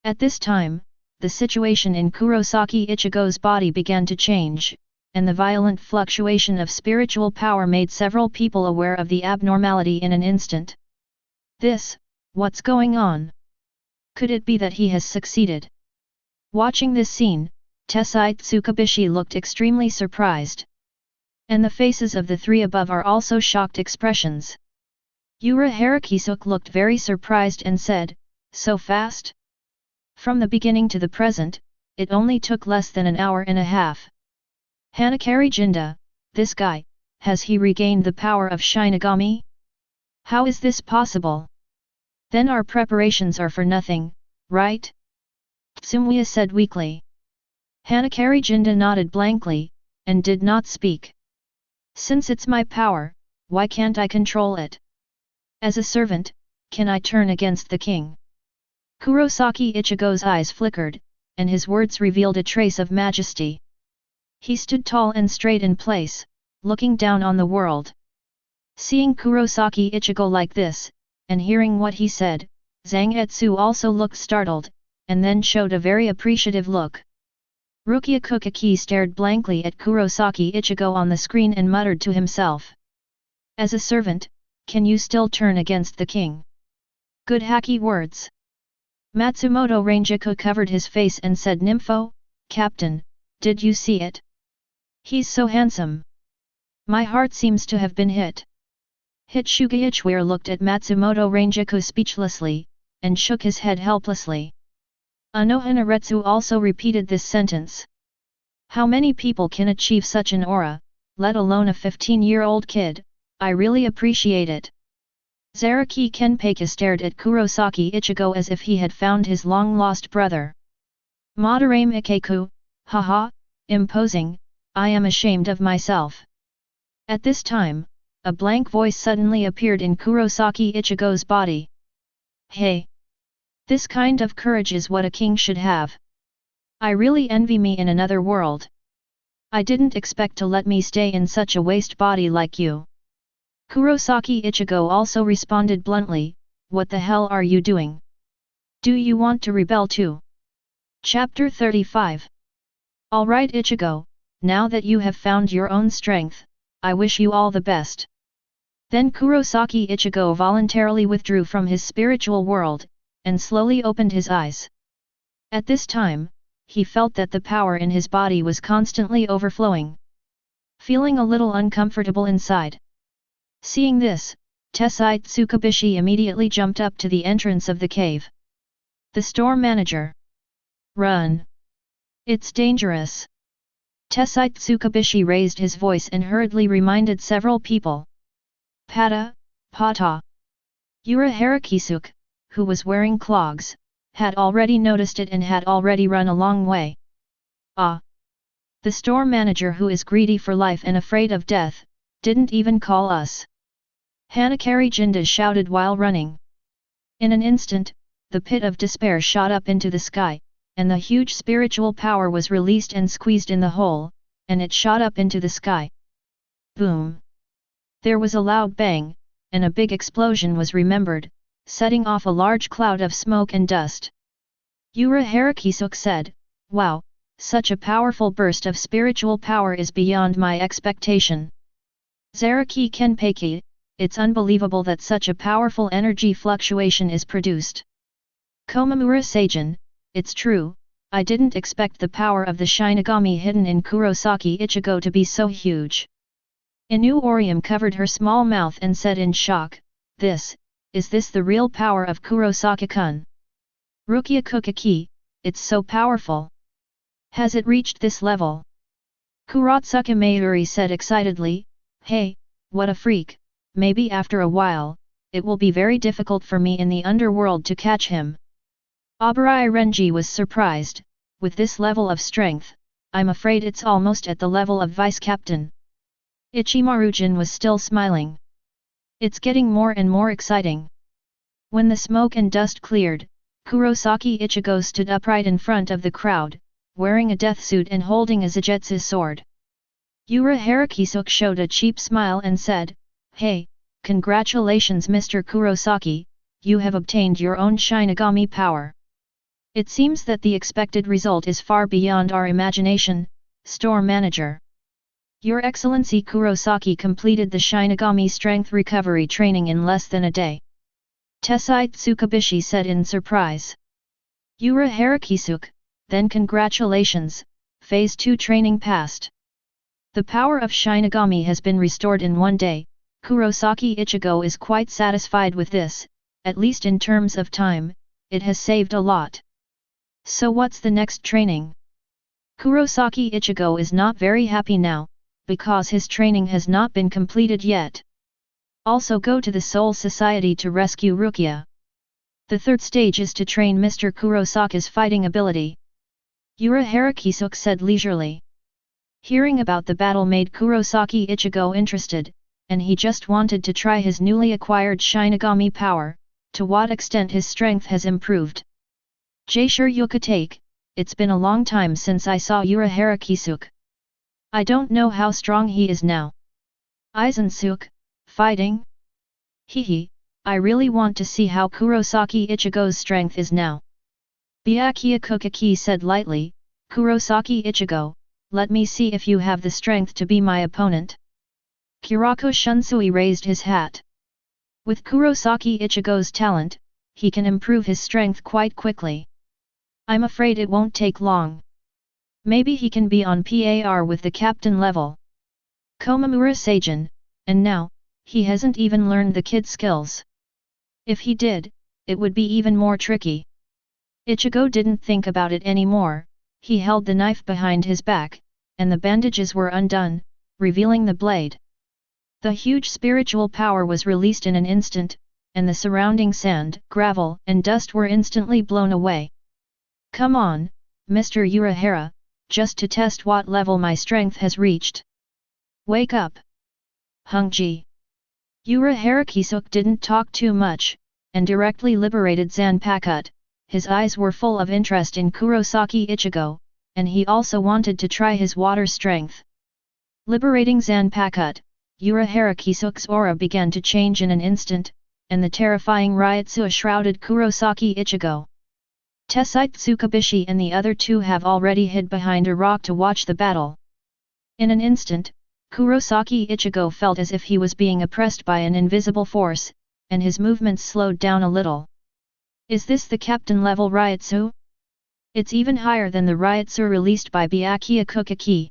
At this time, the situation in Kurosaki Ichigo's body began to change, and the violent fluctuation of spiritual power made several people aware of the abnormality in an instant. What's going on? Could it be that he has succeeded? Watching this scene, Tessai Tsukabishi looked extremely surprised. And the faces of the three above are also shocked expressions. Yura Harakisuk looked very surprised and said, "So fast? From the beginning to the present, it only took less than an hour and a half. Hanakari Jinda, this guy, has he regained the power of Shinigami? How is this possible? Then our preparations are for nothing, right?" Tsumuya said weakly. Hanakari Jinda nodded blankly, and did not speak. "Since it's my power, why can't I control it? As a servant, can I turn against the king?" Kurosaki Ichigo's eyes flickered, and his words revealed a trace of majesty. He stood tall and straight in place, looking down on the world. Seeing Kurosaki Ichigo like this, and hearing what he said, Zangetsu also looked startled, and then showed a very appreciative look. Rukia Kuchiki stared blankly at Kurosaki Ichigo on the screen and muttered to himself. "As a servant, can you still turn against the king?" Good hacky words. Matsumoto Rangiku covered his face and said, "Nympho, Captain, did you see it? He's so handsome. My heart seems to have been hit." Hitsugaichware looked at Matsumoto Rangiku speechlessly, and shook his head helplessly. Anohanaretsu also repeated this sentence. How many people can achieve such an aura, let alone a 15-year-old kid? I really appreciate it. Zaraki Kenpachi stared at Kurosaki Ichigo as if he had found his long-lost brother. Madarame Ikeku, haha, imposing, I am ashamed of myself. At this time, a blank voice suddenly appeared in Kurosaki Ichigo's body. Hey! This kind of courage is what a king should have. I really envy me in another world. I didn't expect to let me stay in such a waste body like you. Kurosaki Ichigo also responded bluntly, "What the hell are you doing? Do you want to rebel too?" Chapter 35. Alright Ichigo, now that you have found your own strength, I wish you all the best. Then Kurosaki Ichigo voluntarily withdrew from his spiritual world, and slowly opened his eyes. At this time, he felt that the power in his body was constantly overflowing. Feeling a little uncomfortable inside. Seeing this, Tessai Tsukubishi immediately jumped up to the entrance of the cave. The store manager. Run! It's dangerous! Tessai Tsukubishi raised his voice and hurriedly reminded several people. Pata, Pata. Yura Harakisuke, who was wearing clogs, had already noticed it and had already run a long way. Ah! The store manager, who is greedy for life and afraid of death, didn't even call us. Hanakari Jinda shouted while running. In an instant, the pit of despair shot up into the sky, and the huge spiritual power was released and squeezed in the hole, and it shot up into the sky. Boom! There was a loud bang, and a big explosion was remembered, setting off a large cloud of smoke and dust. Yura Harakisuke said, "Wow, such a powerful burst of spiritual power is beyond my expectation. Zaraki Kenpachi, it's unbelievable that such a powerful energy fluctuation is produced. Komamura Seijin, it's true, I didn't expect the power of the Shinigami hidden in Kurosaki Ichigo to be so huge." Inu Orium covered her small mouth and said in shock, Is this the real power of Kurosaki-kun? Rukia Kuchiki, it's so powerful. Has it reached this level? Kurotsuka Mayuri said excitedly, "Hey, what a freak, maybe after a while, it will be very difficult for me in the underworld to catch him." Abarai Renji was surprised, "With this level of strength, I'm afraid it's almost at the level of vice-captain." Ichimaru-jin was still smiling. "It's getting more and more exciting." When the smoke and dust cleared, Kurosaki Ichigo stood upright in front of the crowd, wearing a death suit and holding a Zagetsu sword. Yura Harakisuke showed a cheap smile and said, "Hey, congratulations Mr. Kurosaki, you have obtained your own Shinigami power. It seems that the expected result is far beyond our imagination, store manager. Your Excellency Kurosaki completed the Shinigami strength recovery training in less than a day." Tessai Tsukubishi said in surprise. Yura Harakisuke, then congratulations, Phase 2 training passed. The power of Shinigami has been restored in one day. Kurosaki Ichigo is quite satisfied with this, at least in terms of time, it has saved a lot. So what's the next training? Kurosaki Ichigo is not very happy now, because his training has not been completed yet. Also go to the Soul Society to rescue Rukia. The third stage is to train Mr. Kurosaki's fighting ability. Yura Harakisuke said leisurely. Hearing about the battle made Kurosaki Ichigo interested, and he just wanted to try his newly acquired Shinigami power, to what extent his strength has improved. Jaisure Yukatake, it's been a long time since I saw Yura Harakisuke. I don't know how strong he is now. Aizen-suke, fighting? Hehe, I really want to see how Kurosaki Ichigo's strength is now. Byakuya Kuchiki said lightly, "Kurosaki Ichigo, let me see if you have the strength to be my opponent." Kurako Shunsui raised his hat. With Kurosaki Ichigo's talent, he can improve his strength quite quickly. I'm afraid it won't take long. Maybe he can be on par with the captain level. Komamura Seijin, and now, he hasn't even learned the kid skills. If he did, it would be even more tricky. Ichigo didn't think about it anymore, he held the knife behind his back, and the bandages were undone, revealing the blade. The huge spiritual power was released in an instant, and the surrounding sand, gravel, and dust were instantly blown away. Come on, Mr. Urahara, just to test what level my strength has reached. Wake up! Hungji! Yura Harakisuke didn't talk too much, and directly liberated Zanpakuto. His eyes were full of interest in Kurosaki Ichigo, and he also wanted to try his water strength. Liberating Zanpakuto, Urahara Kisuke's aura began to change in an instant, and the terrifying Ryutsu shrouded Kurosaki Ichigo. Tessite Tsukubishi and the other two have already hid behind a rock to watch the battle. In an instant, Kurosaki Ichigo felt as if he was being oppressed by an invisible force, and his movements slowed down a little. Is this the captain-level Ryutsu? It's even higher than the Ryutsu released by Byakuya Kuchiki.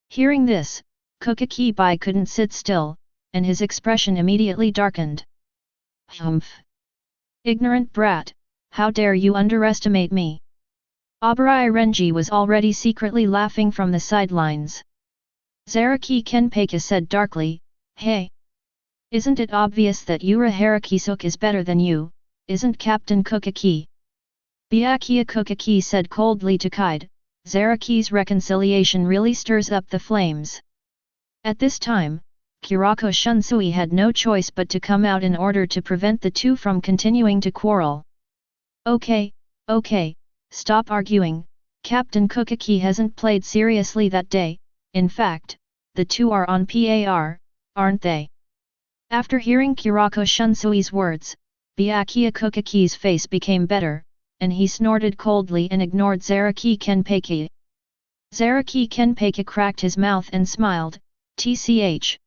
Hearing this, Kuchiki Bai couldn't sit still, and his expression immediately darkened. Humph! Ignorant brat, how dare you underestimate me? Obrai Renji was already secretly laughing from the sidelines. Zaraki Kenpachi said darkly, Hey! Isn't it obvious that Urahara Kisuke is better than you, isn't Captain Kuchiki? Byakuya Kuchiki said coldly to Kide, Zaraki's reconciliation really stirs up the flames. At this time, Kuroko Shunsui had no choice but to come out in order to prevent the two from continuing to quarrel. Okay, stop arguing, Captain Kuchiki hasn't played seriously that day, in fact, the two are on par, aren't they? After hearing Kuroko Shunsui's words, Byakuya Kuchiki's face became better, and he snorted coldly and ignored Zaraki Kenpachi. Zaraki Kenpachi cracked his mouth and smiled, tch.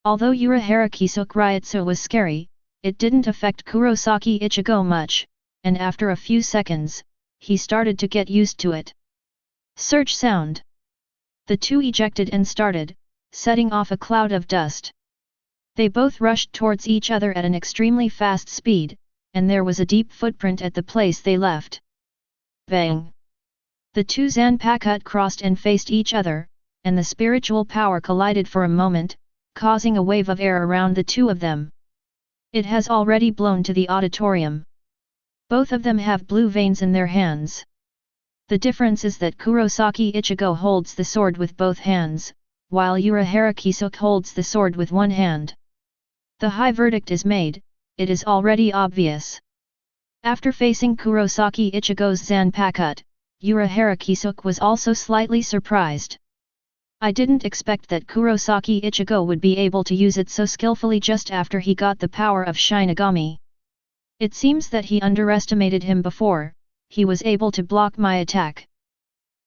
Although Urahara Kisuke Ryutsu was scary, it didn't affect Kurosaki Ichigo much, and after a few seconds, he started to get used to it. Search sound! The two ejected and started, setting off a cloud of dust. They both rushed towards each other at an extremely fast speed, and there was a deep footprint at the place they left. Bang! The two Zanpakuto crossed and faced each other, and the spiritual power collided for a moment, causing a wave of air around the two of them. It has already blown to the auditorium. Both of them have blue veins in their hands. The difference is that Kurosaki Ichigo holds the sword with both hands, while Urahara Kisuke holds the sword with one hand. The high verdict is made, it is already obvious. After facing Kurosaki Ichigo's Zanpakuto, Urahara Kisuke was also slightly surprised. I didn't expect that Kurosaki Ichigo would be able to use it so skillfully just after he got the power of Shinigami. It seems that he underestimated him before, he was able to block my attack.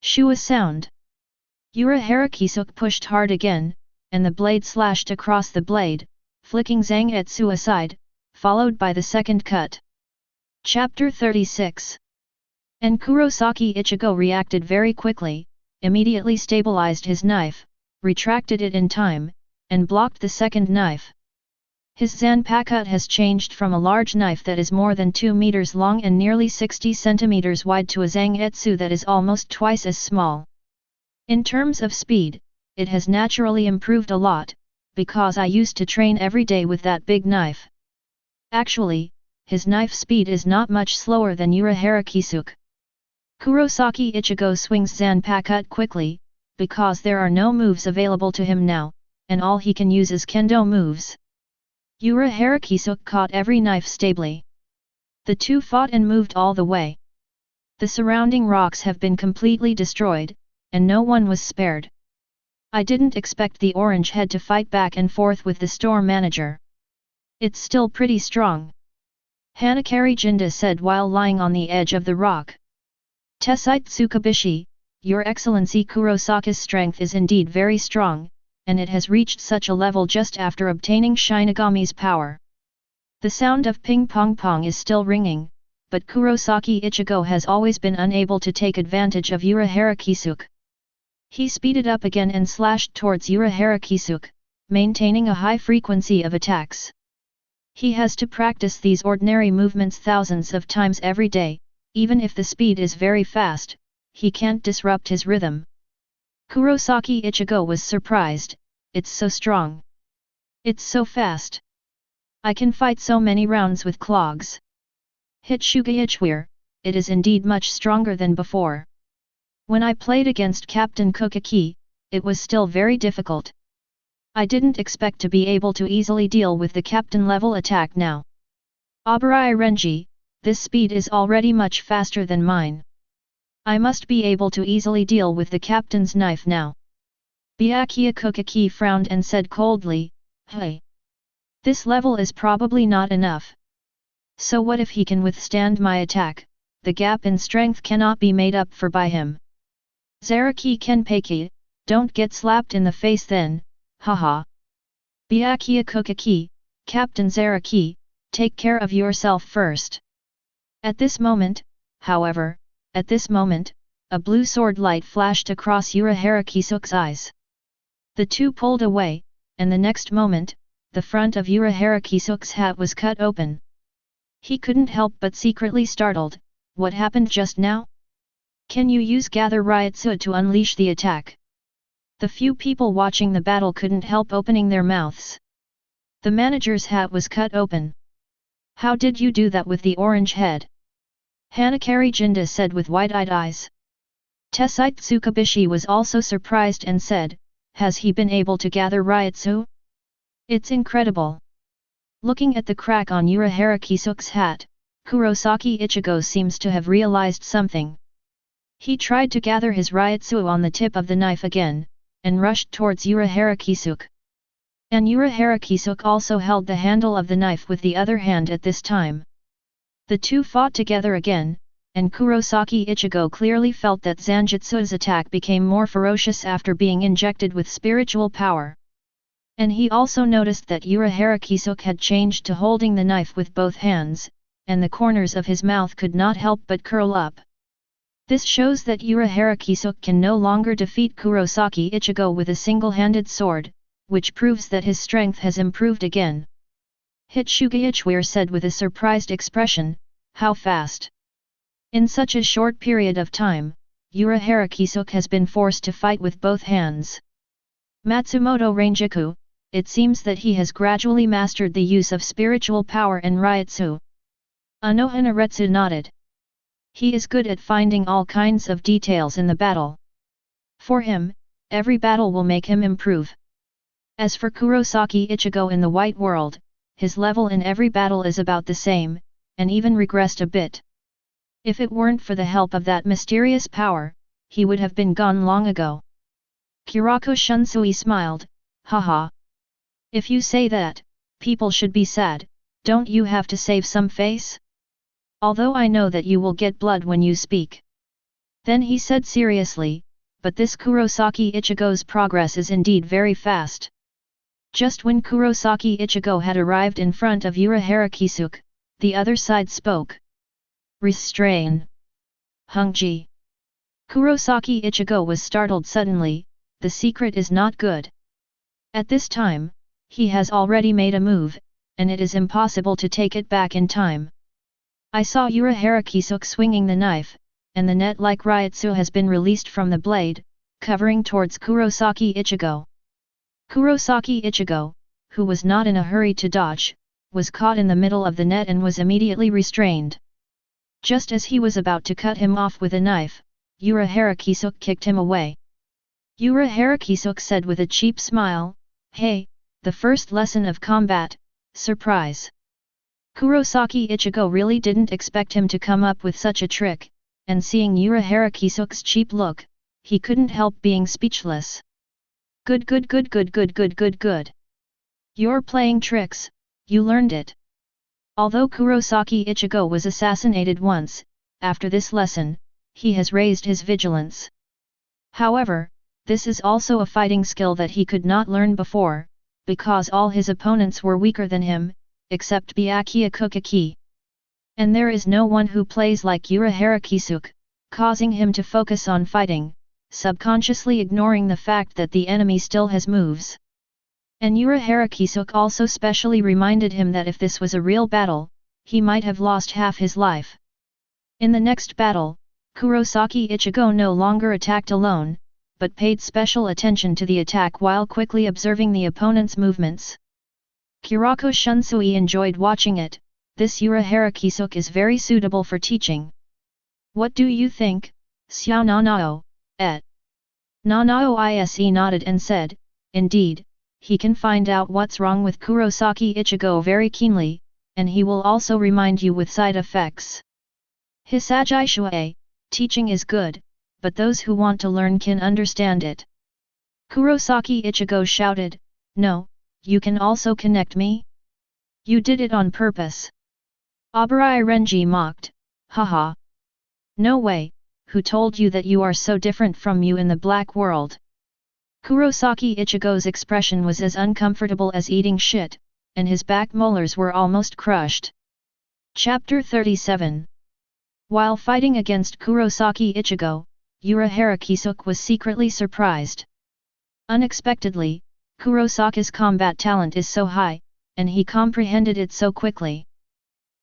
Shua sound. Urahara Kisuke pushed hard again, and the blade slashed across the blade, flicking Zangetsu aside, followed by the second cut. Chapter 36. And Kurosaki Ichigo reacted very quickly, immediately stabilized his knife, retracted it in time, and blocked the second knife. His Zanpakuto has changed from a large knife that is more than 2 meters long and nearly 60 centimeters wide to a Zangetsu that is almost twice as small. In terms of speed, it has naturally improved a lot, because I used to train every day with that big knife. Actually, his knife speed is not much slower than Urahara Kisuke. Kurosaki Ichigo swings Zanpakuto quickly, because there are no moves available to him now, and all he can use is kendo moves. Urahara Kisuke caught every knife stably. The two fought and moved all the way. The surrounding rocks have been completely destroyed, and no one was spared. I didn't expect the Orange Head to fight back and forth with the store manager. It's still pretty strong. Hanakari Jinda said while lying on the edge of the rock. Tessite Tsukubishi, Your Excellency, Kurosaki's strength is indeed very strong, and it has reached such a level just after obtaining Shinigami's power. The sound of ping pong pong is still ringing, but Kurosaki Ichigo has always been unable to take advantage of Urahara Kisuke. He speeded up again and slashed towards Urahara Kisuke, maintaining a high frequency of attacks. He has to practice these ordinary movements thousands of times every day. Even if the speed is very fast, he can't disrupt his rhythm. Kurosaki Ichigo was surprised, it's so strong. It's so fast. I can fight so many rounds with clogs. Hit Shugaichweir, it is indeed much stronger than before. When I played against Captain Kuchiki, it was still very difficult. I didn't expect to be able to easily deal with the captain level attack now. Obrai Renji, this speed is already much faster than mine. I must be able to easily deal with the captain's knife now. Byakuya Kuchiki frowned and said coldly, "Hey! This level is probably not enough. So what if he can withstand my attack? The gap in strength cannot be made up for by him. Zaraki Kenpachi, don't get slapped in the face then, haha." Byakuya Kuchiki, Captain Zaraki, take care of yourself first. At this moment, however, a blue sword light flashed across Urahara Kisuke's eyes. The two pulled away, and the next moment, the front of Urahara Kisuke's hat was cut open. He couldn't help but secretly startled. What happened just now? Can you use Gather Ryotsu to unleash the attack? The few people watching the battle couldn't help opening their mouths. The manager's hat was cut open. How did you do that with the orange head? Hanakari Jinda said with wide-eyed eyes. Tessite Tsukabishi was also surprised and said, has he been able to gather Ryotsu? It's incredible. Looking at the crack on Urahara Kisuke's hat, Kurosaki Ichigo seems to have realized something. He tried to gather his Ryotsu on the tip of the knife again, and rushed towards Urahara Kisuke. And Urahara Kisuke also held the handle of the knife with the other hand at this time. The two fought together again, and Kurosaki Ichigo clearly felt that Zanjutsu's attack became more ferocious after being injected with spiritual power. And he also noticed that Urahara Kisuke had changed to holding the knife with both hands, and the corners of his mouth could not help but curl up. This shows that Urahara Kisuke can no longer defeat Kurosaki Ichigo with a single-handed sword, which proves that his strength has improved again. Hitsuga Ichware said with a surprised expression, how fast! In such a short period of time, Urahara Kisuke has been forced to fight with both hands. Matsumoto Rangiku, it seems that he has gradually mastered the use of spiritual power and Ryotsu. Anohana Retsu nodded. He is good at finding all kinds of details in the battle. For him, every battle will make him improve. As for Kurosaki Ichigo in the White World, his level in every battle is about the same, and even regressed a bit. If it weren't for the help of that mysterious power, he would have been gone long ago. Kurako Shunsui smiled, haha. If you say that, people should be sad, don't you have to save some face? Although I know that you will get blood when you speak. Then he said seriously, but this Kurosaki Ichigo's progress is indeed very fast. Just when Kurosaki Ichigo had arrived in front of Urahara Kisuke, the other side spoke. Restrain. Hungji. Kurosaki Ichigo was startled suddenly, the secret is not good. At this time, he has already made a move, and it is impossible to take it back in time. I saw Urahara Kisuke swinging the knife, and the net-like Ryotsu has been released from the blade, covering towards Kurosaki Ichigo. Kurosaki Ichigo, who was not in a hurry to dodge, was caught in the middle of the net and was immediately restrained. Just as he was about to cut him off with a knife, Urahara Kisuke kicked him away. Urahara Kisuke said with a cheap smile, hey, the first lesson of combat, surprise. Kurosaki Ichigo really didn't expect him to come up with such a trick, and seeing Urahara Kisuke's cheap look, he couldn't help being speechless. Good. You're playing tricks, you learned it. Although Kurosaki Ichigo was assassinated once, after this lesson, he has raised his vigilance. However, this is also a fighting skill that he could not learn before, because all his opponents were weaker than him, except Byakuya Kuchiki. And there is no one who plays like Urahara Kisuke, causing him to focus on fighting, subconsciously ignoring the fact that the enemy still has moves. And Urahara Kisuke also specially reminded him that if this was a real battle, he might have lost half his life. In the next battle, Kurosaki Ichigo no longer attacked alone, but paid special attention to the attack while quickly observing the opponent's movements. Kurako Shunsui enjoyed watching it. This Urahara Kisuke is very suitable for teaching. What do you think, Xiao Nanao, et? Nanao Ise nodded and said, indeed, he can find out what's wrong with Kurosaki Ichigo very keenly, and he will also remind you with side effects. Hisagi Shuei, teaching is good, but those who want to learn can understand it. Kurosaki Ichigo shouted, "No, you can also connect me? You did it on purpose." Abarai Renji mocked, "Haha. No way, who told you that you are so different from you in the black world?" Kurosaki Ichigo's expression was as uncomfortable as eating shit, and his back molars were almost crushed. Chapter 37. While fighting against Kurosaki Ichigo, Urahara Kisuke was secretly surprised. Unexpectedly, Kurosaki's combat talent is so high, and he comprehended it so quickly.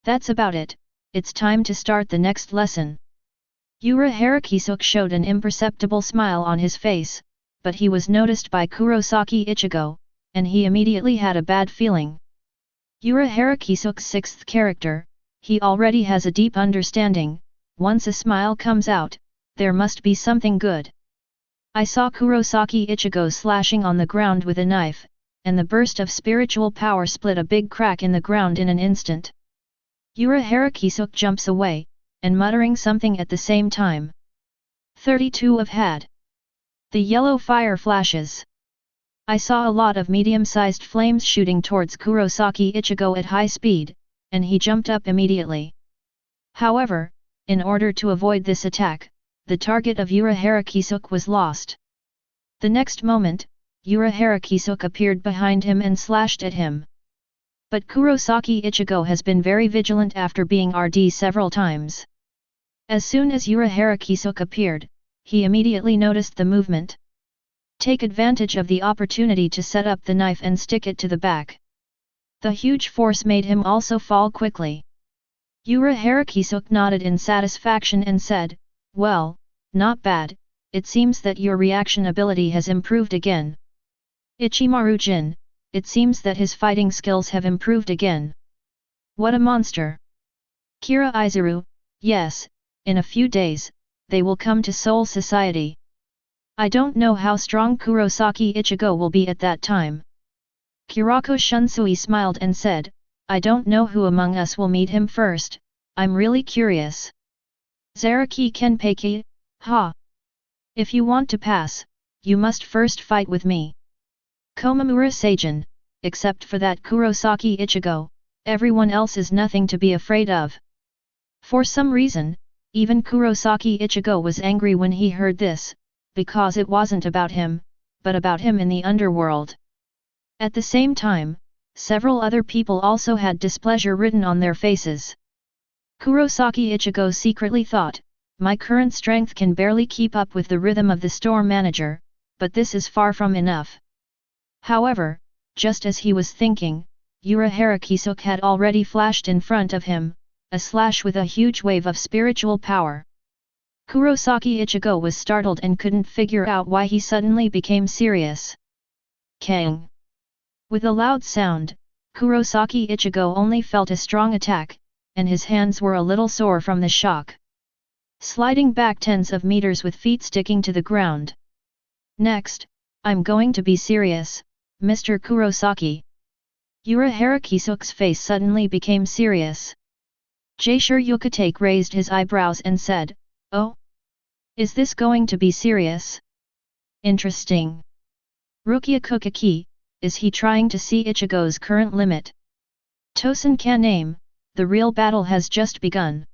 "That's about it, it's time to start the next lesson." Urahara Kisuke showed an imperceptible smile on his face, but he was noticed by Kurosaki Ichigo, and he immediately had a bad feeling. Urahara Kisuke's sixth character, he already has a deep understanding, once a smile comes out, there must be something good. I saw Kurosaki Ichigo slashing on the ground with a knife, and the burst of spiritual power split a big crack in the ground in an instant. Urahara Kisuke jumps away, and muttering something at the same time. 32 of had. The yellow fire flashes. I saw a lot of medium-sized flames shooting towards Kurosaki Ichigo at high speed, and he jumped up immediately. However, in order to avoid this attack, the target of Urahara Kisuke was lost. The next moment, Urahara Kisuke appeared behind him and slashed at him. But Kurosaki Ichigo has been very vigilant after being RD several times. As soon as Urahara Kisuke appeared, he immediately noticed the movement. Take advantage of the opportunity to set up the knife and stick it to the back. The huge force made him also fall quickly. Urahara Kisuke nodded in satisfaction and said, "Well, not bad, it seems that your reaction ability has improved again." Ichimaru-jin, it seems that his fighting skills have improved again. What a monster! Kira Izuru, yes, in a few days, they will come to Soul Society. I don't know how strong Kurosaki Ichigo will be at that time. Kirako Shunsui smiled and said, "I don't know who among us will meet him first, I'm really curious." Zaraki Kenpachi, ha! If you want to pass, you must first fight with me. Komamura Seijin, except for that Kurosaki Ichigo, everyone else is nothing to be afraid of. For some reason, even Kurosaki Ichigo was angry when he heard this, because it wasn't about him, but about him in the underworld. At the same time, several other people also had displeasure written on their faces. Kurosaki Ichigo secretly thought, "My current strength can barely keep up with the rhythm of the store manager, but this is far from enough." However, just as he was thinking, Urahara Kisuke had already flashed in front of him, a slash with a huge wave of spiritual power. Kurosaki Ichigo was startled and couldn't figure out why he suddenly became serious. Kang! With a loud sound, Kurosaki Ichigo only felt a strong attack, and his hands were a little sore from the shock. Sliding back tens of meters with feet sticking to the ground. "Next, I'm going to be serious, Mr. Kurosaki." Urahara Kisuke's face suddenly became serious. Jaishur Yukatake raised his eyebrows and said, "Oh? Is this going to be serious? Interesting. Rukia Kuchiki, is he trying to see Ichigo's current limit? Tosen can name, the real battle has just begun."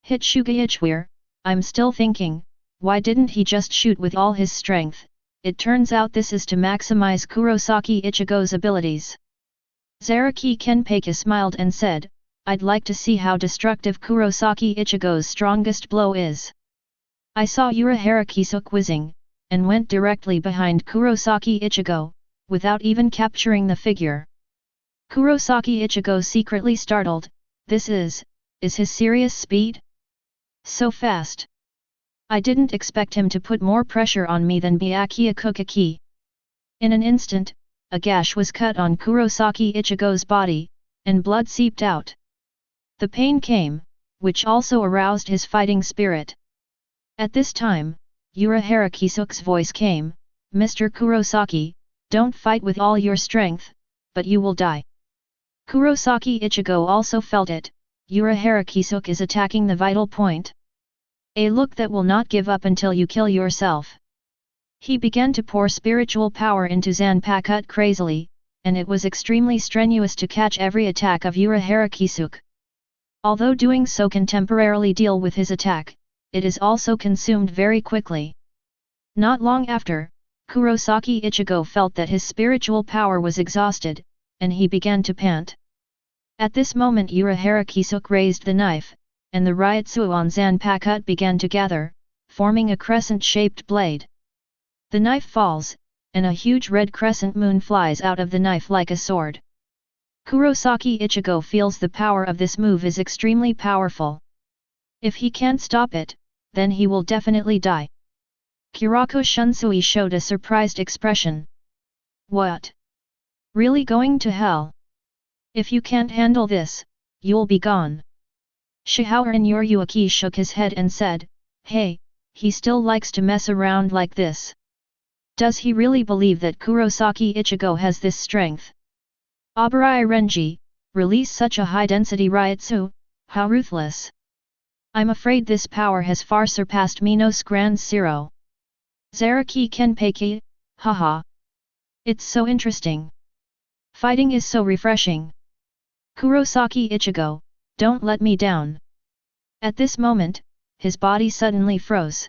Hitsuga Ichware, I'm still thinking, why didn't he just shoot with all his strength? It turns out this is to maximize Kurosaki Ichigo's abilities. Zaraki Kenpachi smiled and said, "I'd like to see how destructive Kurosaki Ichigo's strongest blow is." I saw Urahara Kisuke whizzing, and went directly behind Kurosaki Ichigo, without even capturing the figure. Kurosaki Ichigo secretly startled, this is his serious speed? So fast. I didn't expect him to put more pressure on me than Byakuya Kuchiki. In an instant, a gash was cut on Kurosaki Ichigo's body, and blood seeped out. The pain came, which also aroused his fighting spirit. At this time, Urahara Kisuke's voice came, "Mr. Kurosaki, don't fight with all your strength, but you will die." Kurosaki Ichigo also felt it, Urahara Kisuke is attacking the vital point. A look that will not give up until you kill yourself. He began to pour spiritual power into Zanpakuto crazily, and it was extremely strenuous to catch every attack of Urahara Kisuke. Although doing so can temporarily deal with his attack, it is also consumed very quickly. Not long after, Kurosaki Ichigo felt that his spiritual power was exhausted, and he began to pant. At this moment Urahara Kisuke raised the knife, and the Ryutsu on Zanpakuto began to gather, forming a crescent-shaped blade. The knife falls, and a huge red crescent moon flies out of the knife like a sword. Kurosaki Ichigo feels the power of this move is extremely powerful. If he can't stop it, then he will definitely die. Kurako Shunsui showed a surprised expression. What? Really going to hell? If you can't handle this, you'll be gone. Shihoran Yoriyuki shook his head and said, hey, he still likes to mess around like this. Does he really believe that Kurosaki Ichigo has this strength? Abarai Renji, release such a high-density Ryutsu, how ruthless. I'm afraid this power has far surpassed Minos Grand Zero. Zaraki Kenpachi, haha. It's so interesting. Fighting is so refreshing. Kurosaki Ichigo, don't let me down. At this moment, his body suddenly froze.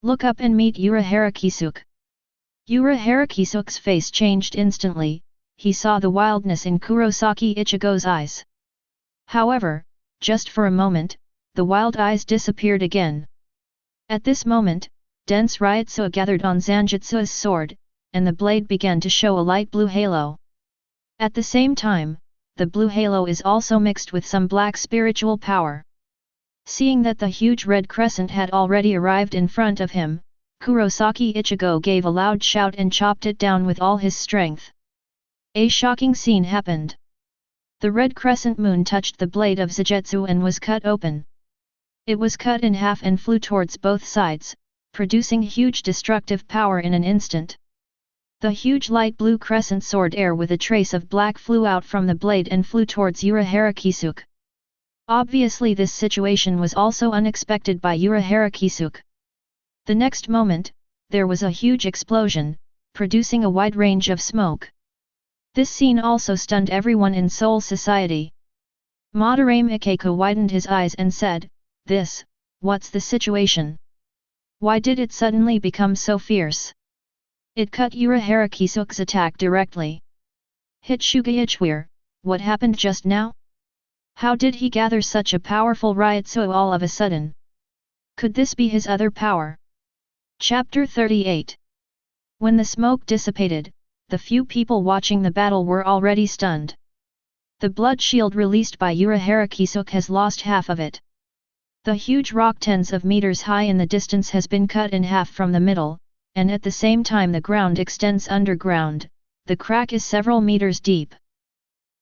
Look up and meet Urahara Kisuke. Urahara Kisuke's face changed instantly, he saw the wildness in Kurosaki Ichigo's eyes. However, just for a moment, the wild eyes disappeared again. At this moment, dense Ryutsu gathered on Zanjutsu's sword, and the blade began to show a light blue halo. At the same time, the blue halo is also mixed with some black spiritual power. Seeing that the huge red crescent had already arrived in front of him, Kurosaki Ichigo gave a loud shout and chopped it down with all his strength. A shocking scene happened. The red crescent moon touched the blade of Zanjutsu and was cut open. It was cut in half and flew towards both sides, producing huge destructive power in an instant. The huge light blue crescent sword air with a trace of black flew out from the blade and flew towards Urahara Kisuke. Obviously this situation was also unexpected by Urahara Kisuke. The next moment, there was a huge explosion, producing a wide range of smoke. This scene also stunned everyone in Seoul society. Madarame Ikeko widened his eyes and said, what's the situation? Why did it suddenly become so fierce? It cut Urahara Kisuke's attack directly. Hitsuga Ichware, what happened just now? How did he gather such a powerful Ryutsu all of a sudden? Could this be his other power? Chapter 38. When the smoke dissipated, the few people watching the battle were already stunned. The blood shield released by Urahara Kisuke has lost half of it. The huge rock tens of meters high in the distance has been cut in half from the middle, and at the same time the ground extends underground, the crack is several meters deep.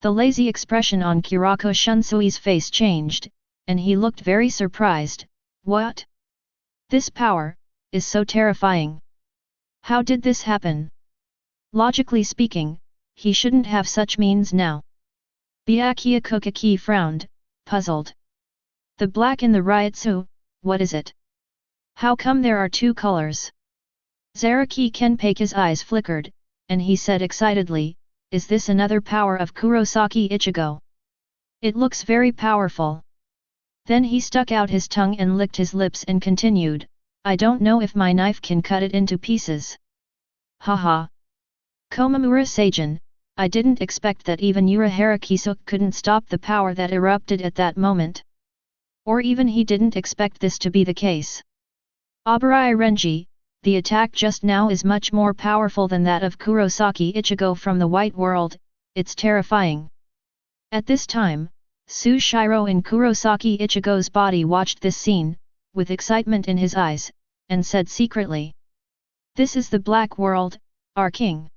The lazy expression on Kurako Shunsui's face changed, and he looked very surprised. What? This power is so terrifying. How did this happen? Logically speaking, he shouldn't have such means now. Byakuya Kuchiki frowned, puzzled. The black in the Ryutsu, what is it? How come there are two colors? Zaraki Kenpachi's eyes flickered, and he said excitedly, is this another power of Kurosaki Ichigo? It looks very powerful. Then he stuck out his tongue and licked his lips and continued, I don't know if my knife can cut it into pieces. Haha. Komamura Seijin, I didn't expect that even Urahara Kisuke couldn't stop the power that erupted at that moment. Or even he didn't expect this to be the case. Abarai Renji, the attack just now is much more powerful than that of Kurosaki Ichigo from the White World, it's terrifying. At this time, Sushiro in Kurosaki Ichigo's body watched this scene, with excitement in his eyes, and said secretly. This is the Black World, our king.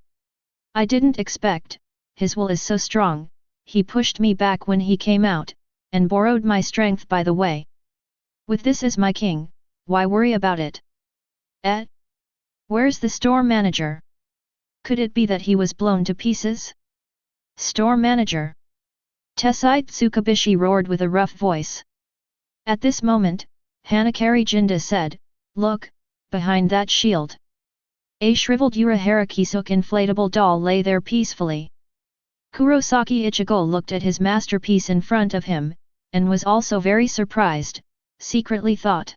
I didn't expect, his will is so strong, he pushed me back when he came out, and borrowed my strength by the way. With this as my king, why worry about it? Where's the store manager? Could it be that he was blown to pieces? Store manager? Tessai Tsukabishi roared with a rough voice. At this moment, Hanakari Jinda said, look, behind that shield. A shriveled Urahara Kisuke inflatable doll lay there peacefully. Kurosaki Ichigo looked at his masterpiece in front of him, and was also very surprised, secretly thought.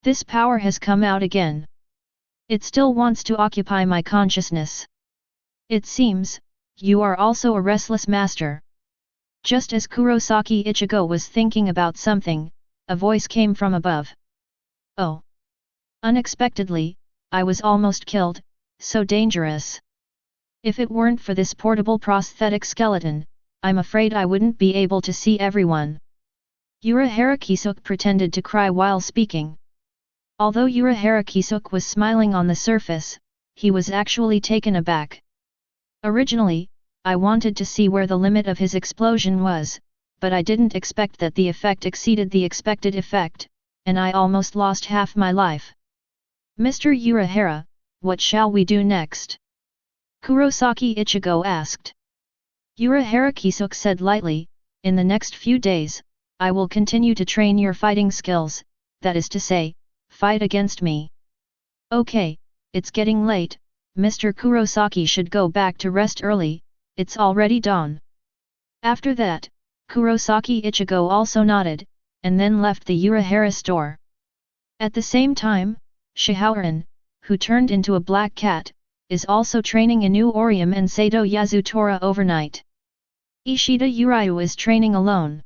This power has come out again. It still wants to occupy my consciousness. It seems, you are also a restless master. Just as Kurosaki Ichigo was thinking about something, a voice came from above. Oh! Unexpectedly, I was almost killed, so dangerous. If it weren't for this portable prosthetic skeleton, I'm afraid I wouldn't be able to see everyone. Urahara Kisuke pretended to cry while speaking. Although Urahara Kisuke was smiling on the surface, he was actually taken aback. Originally, I wanted to see where the limit of his explosion was, but I didn't expect that the effect exceeded the expected effect, and I almost lost half my life. Mr. Urahara, what shall we do next? Kurosaki Ichigo asked. Urahara Kisuke said lightly, in the next few days, I will continue to train your fighting skills, that is to say, fight against me. Okay, it's getting late, Mr. Kurosaki should go back to rest early, it's already dawn. After that, Kurosaki Ichigo also nodded, and then left the Urahara store. At the same time, Shihaoran, who turned into a black cat, is also training Inu Orium and Sato Yazutora overnight. Ishida Uryu is training alone.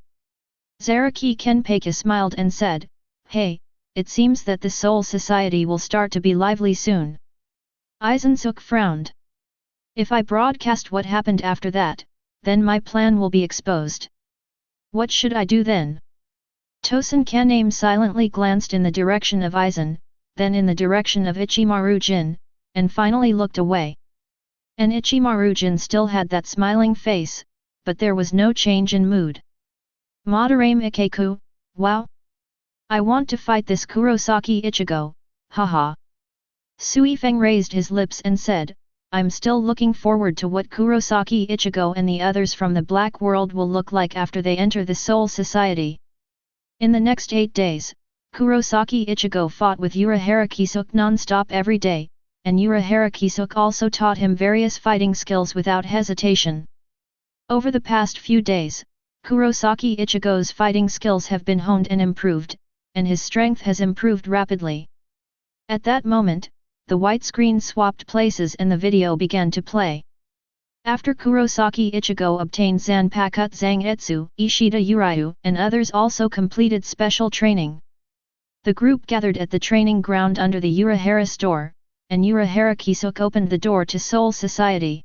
Zaraki Kenpachi smiled and said, Hey, it seems that the Soul Society will start to be lively soon. Aizen frowned. If I broadcast what happened after that, then my plan will be exposed. What should I do then? Tosen Kaname silently glanced in the direction of Aizen, then in the direction of Ichimaru-jin, and finally looked away. And Ichimaru-jin still had that smiling face, but there was no change in mood. Madarame Ikeku, wow! I want to fight this Kurosaki Ichigo, haha. Suifeng raised his lips and said, I'm still looking forward to what Kurosaki Ichigo and the others from the Black World will look like after they enter the Soul Society. In the next 8 days, Kurosaki Ichigo fought with Urahara Kisuke non-stop every day, and Urahara Kisuke also taught him various fighting skills without hesitation. Over the past few days, Kurosaki Ichigo's fighting skills have been honed and improved, and his strength has improved rapidly. At that moment, the white screen swapped places and the video began to play. After Kurosaki Ichigo obtained Zanpakuto Zangetsu, Ishida Uryu and others also completed special training. The group gathered at the training ground under the Urahara store, and Urahara Kisuke opened the door to Soul Society.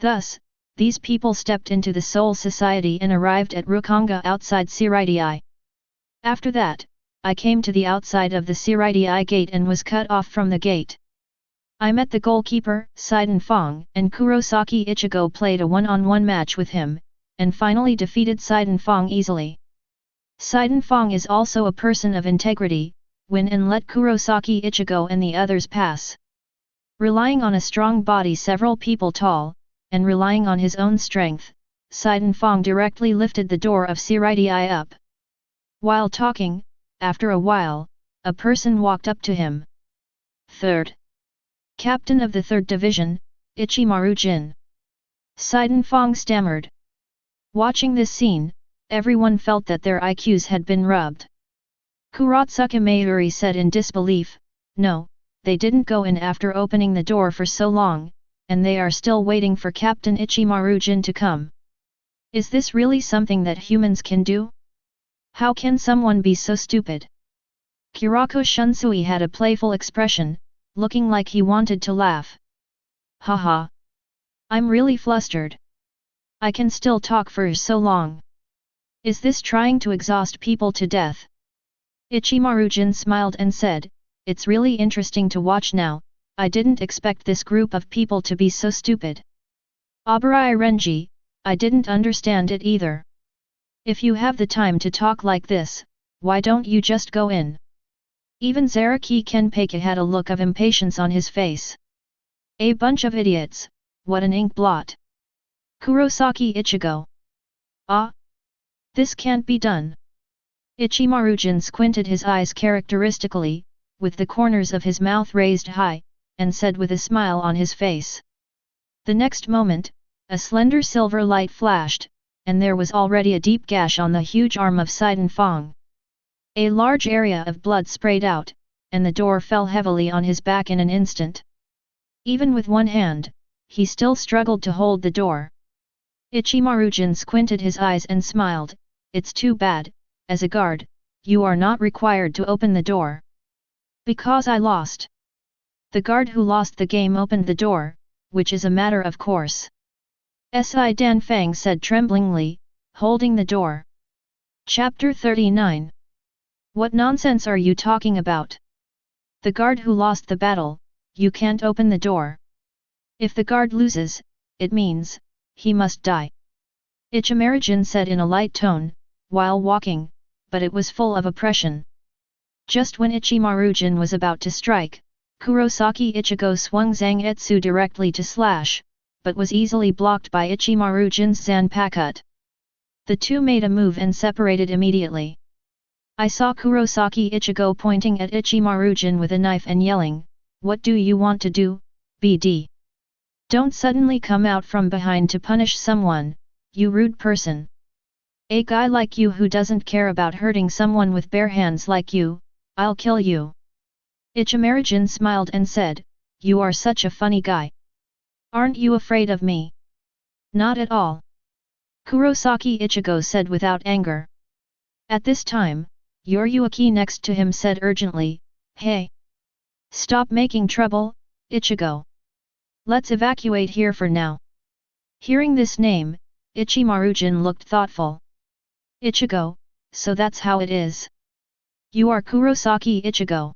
Thus, these people stepped into the Soul Society and arrived at Rukonga outside Siritii. After that, I came to the outside of the Siritii gate and was cut off from the gate. I met the goalkeeper, Seiden Fong, and Kurosaki Ichigo played a one-on-one match with him, and finally defeated Seiden Fong easily. Seiden Fong is also a person of integrity, win and let Kurosaki Ichigo and the others pass. Relying on a strong body several people tall, and relying on his own strength, Seiden Fong directly lifted the door of Siritii up. While talking, after a while, a person walked up to him. Third. Captain of the 3rd Division, Ichimaru-jin. Seiden Fong stammered. Watching this scene, everyone felt that their IQs had been rubbed. Kurotsuka Mayuri said in disbelief, no, they didn't go in after opening the door for so long, and they are still waiting for Captain Ichimaru-jin to come. Is this really something that humans can do? How can someone be so stupid? Kurako Shunsui had a playful expression, looking like he wanted to laugh. Haha. I'm really flustered. I can still talk for so long. Is this trying to exhaust people to death? Ichimaru-jin smiled and said, it's really interesting to watch now, I didn't expect this group of people to be so stupid. Abarai Renji, I didn't understand it either. If you have the time to talk like this, why don't you just go in? Even Zaraki Kenpachi had a look of impatience on his face. A bunch of idiots, what an ink blot. Kurosaki Ichigo. Ah! This can't be done. Ichimaru-jin squinted his eyes characteristically, with the corners of his mouth raised high, and said with a smile on his face. The next moment, a slender silver light flashed, and there was already a deep gash on the huge arm of Sidon Fong. A large area of blood sprayed out, and the door fell heavily on his back in an instant. Even with one hand, he still struggled to hold the door. Ichimaru-jin squinted his eyes and smiled, "It's too bad, as a guard, you are not required to open the door." "Because I lost." "The guard who lost the game opened the door, which is a matter of course." Si Dan Fang said tremblingly, holding the door. Chapter 39. What nonsense are you talking about? The guard who lost the battle, you can't open the door. If the guard loses, it means, he must die. Ichimaru-jin said in a light tone, while walking, but it was full of oppression. Just when Ichimaru-jin was about to strike, Kurosaki Ichigo swung Zangetsu directly to slash, but was easily blocked by Ichimaru-jin's Zanpakuto. The two made a move and separated immediately. I saw Kurosaki Ichigo pointing at Ichimaru-jin with a knife and yelling, "What do you want to do, BD? Don't suddenly come out from behind to punish someone, you rude person. A guy like you who doesn't care about hurting someone with bare hands like you, I'll kill you." Ichimaru-jin smiled and said, "You are such a funny guy. Aren't you afraid of me?" "Not at all." Kurosaki Ichigo said without anger. At this time, Yuki next to him said urgently, "Hey! Stop making trouble, Ichigo. Let's evacuate here for now." Hearing this name, Ichimaru-jin looked thoughtful. "Ichigo, so that's how it is. You are Kurosaki Ichigo."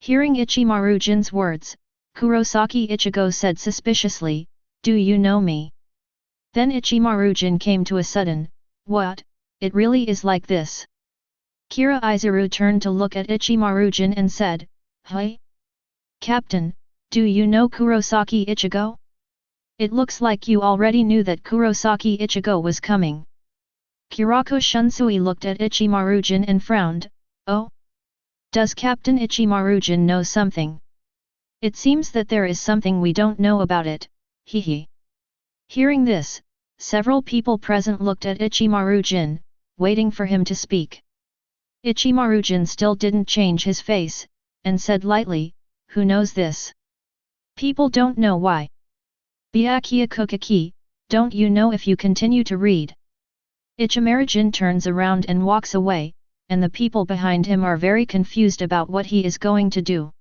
Hearing Ichimaru-jin's words, Kurosaki Ichigo said suspiciously, "Do you know me?" Then Ichimaru-jin came to a sudden, "What, it really is like this?" Kira Izuru turned to look at Ichimaru-jin and said, "Hey? Captain, do you know Kurosaki Ichigo? It looks like you already knew that Kurosaki Ichigo was coming." Kirako Shunsui looked at Ichimaru-jin and frowned, "Oh? Does Captain Ichimaru-jin know something? It seems that there is something we don't know about it, hehe." Hearing this, several people present looked at Ichimaru-jin, waiting for him to speak. Ichimaru-jin still didn't change his face, and said lightly, "Who knows this? People don't know why. Byakuya Kuchiki, don't you know if you continue to read?" Ichimaru-jin turns around and walks away, and the people behind him are very confused about what he is going to do.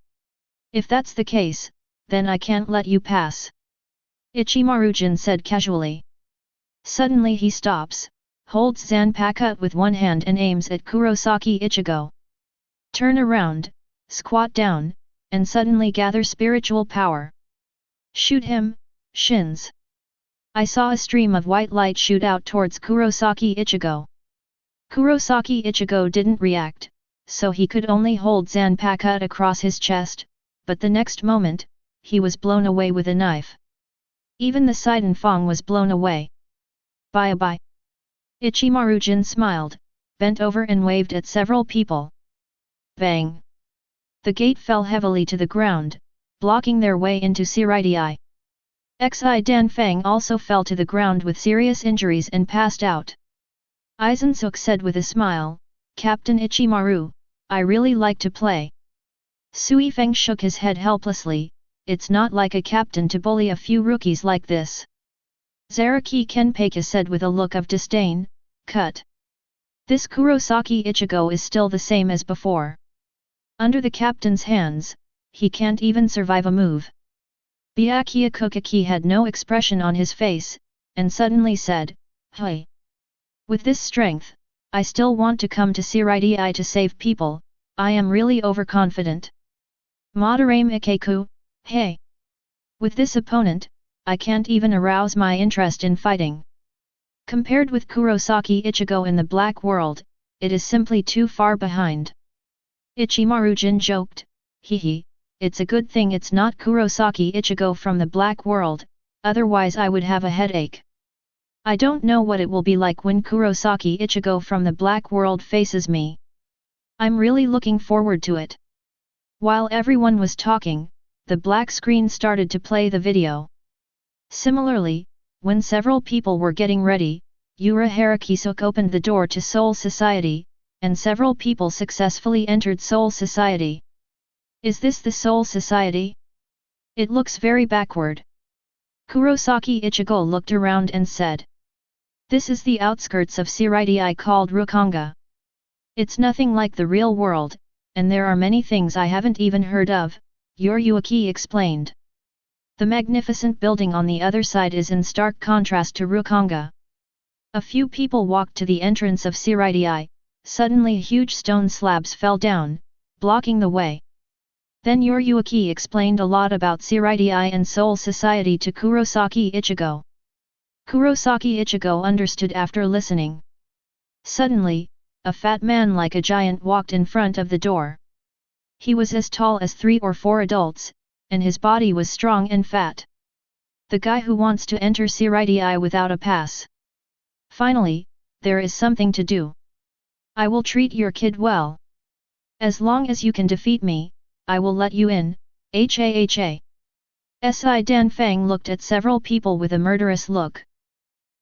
"If that's the case, then I can't let you pass," Ichimaru-jin said casually. Suddenly he stops, holds Zanpakuto with one hand and aims at Kurosaki Ichigo. "Turn around, squat down, and suddenly gather spiritual power. Shoot him, shins." I saw a stream of white light shoot out towards Kurosaki Ichigo. Kurosaki Ichigo didn't react, so he could only hold Zanpakuto across his chest, but the next moment, he was blown away with a knife. Even the Sidon Fong was blown away. "Bye-bye." Ichimaru-jin smiled, bent over and waved at several people. Bang! The gate fell heavily to the ground, blocking their way into Siraidai. Xi Dan Fang also fell to the ground with serious injuries and passed out. Aizen said with a smile, "Captain Ichimaru, I really like to play." Sui Feng shook his head helplessly, "It's not like a captain to bully a few rookies like this." Zaraki Kenpachi said with a look of disdain, "Cut. This Kurosaki Ichigo is still the same as before. Under the captain's hands, he can't even survive a move." Byakuya Kuchiki had no expression on his face, and suddenly said, "Hey! With this strength, I still want to come to Siraidai to save people, I am really overconfident. Madarame Ikeku, hey! With this opponent, I can't even arouse my interest in fighting. Compared with Kurosaki Ichigo in the Black World, it is simply too far behind." Ichimaru-jin joked, "Hehe, it's a good thing it's not Kurosaki Ichigo from the Black World, otherwise I would have a headache. I don't know what it will be like when Kurosaki Ichigo from the Black World faces me. I'm really looking forward to it." While everyone was talking, the black screen started to play the video. Similarly, when several people were getting ready, Urahara Kisuk opened the door to Soul Society, and several people successfully entered Soul Society. Is this the Soul Society? It looks very backward. Kurosaki Ichigo looked around and said. This is the outskirts of Siritai called Rukanga. It's nothing like the real world, and there are many things I haven't even heard of, Yuaki explained. The magnificent building on the other side is in stark contrast to Rukanga. A few people walked to the entrance of Siritai. Suddenly huge stone slabs fell down, blocking the way. Then Yuaki explained a lot about Siritai and Soul Society to Kurosaki Ichigo. Kurosaki Ichigo understood after listening. Suddenly, a fat man like a giant walked in front of the door. He was as tall as 3 or 4 adults, and his body was strong and fat. The guy who wants to enter Siritai without a pass. Finally, there is something to do. I will treat your kid well. As long as you can defeat me, I will let you in, Ha. Si Dan Fang looked at several people with a murderous look.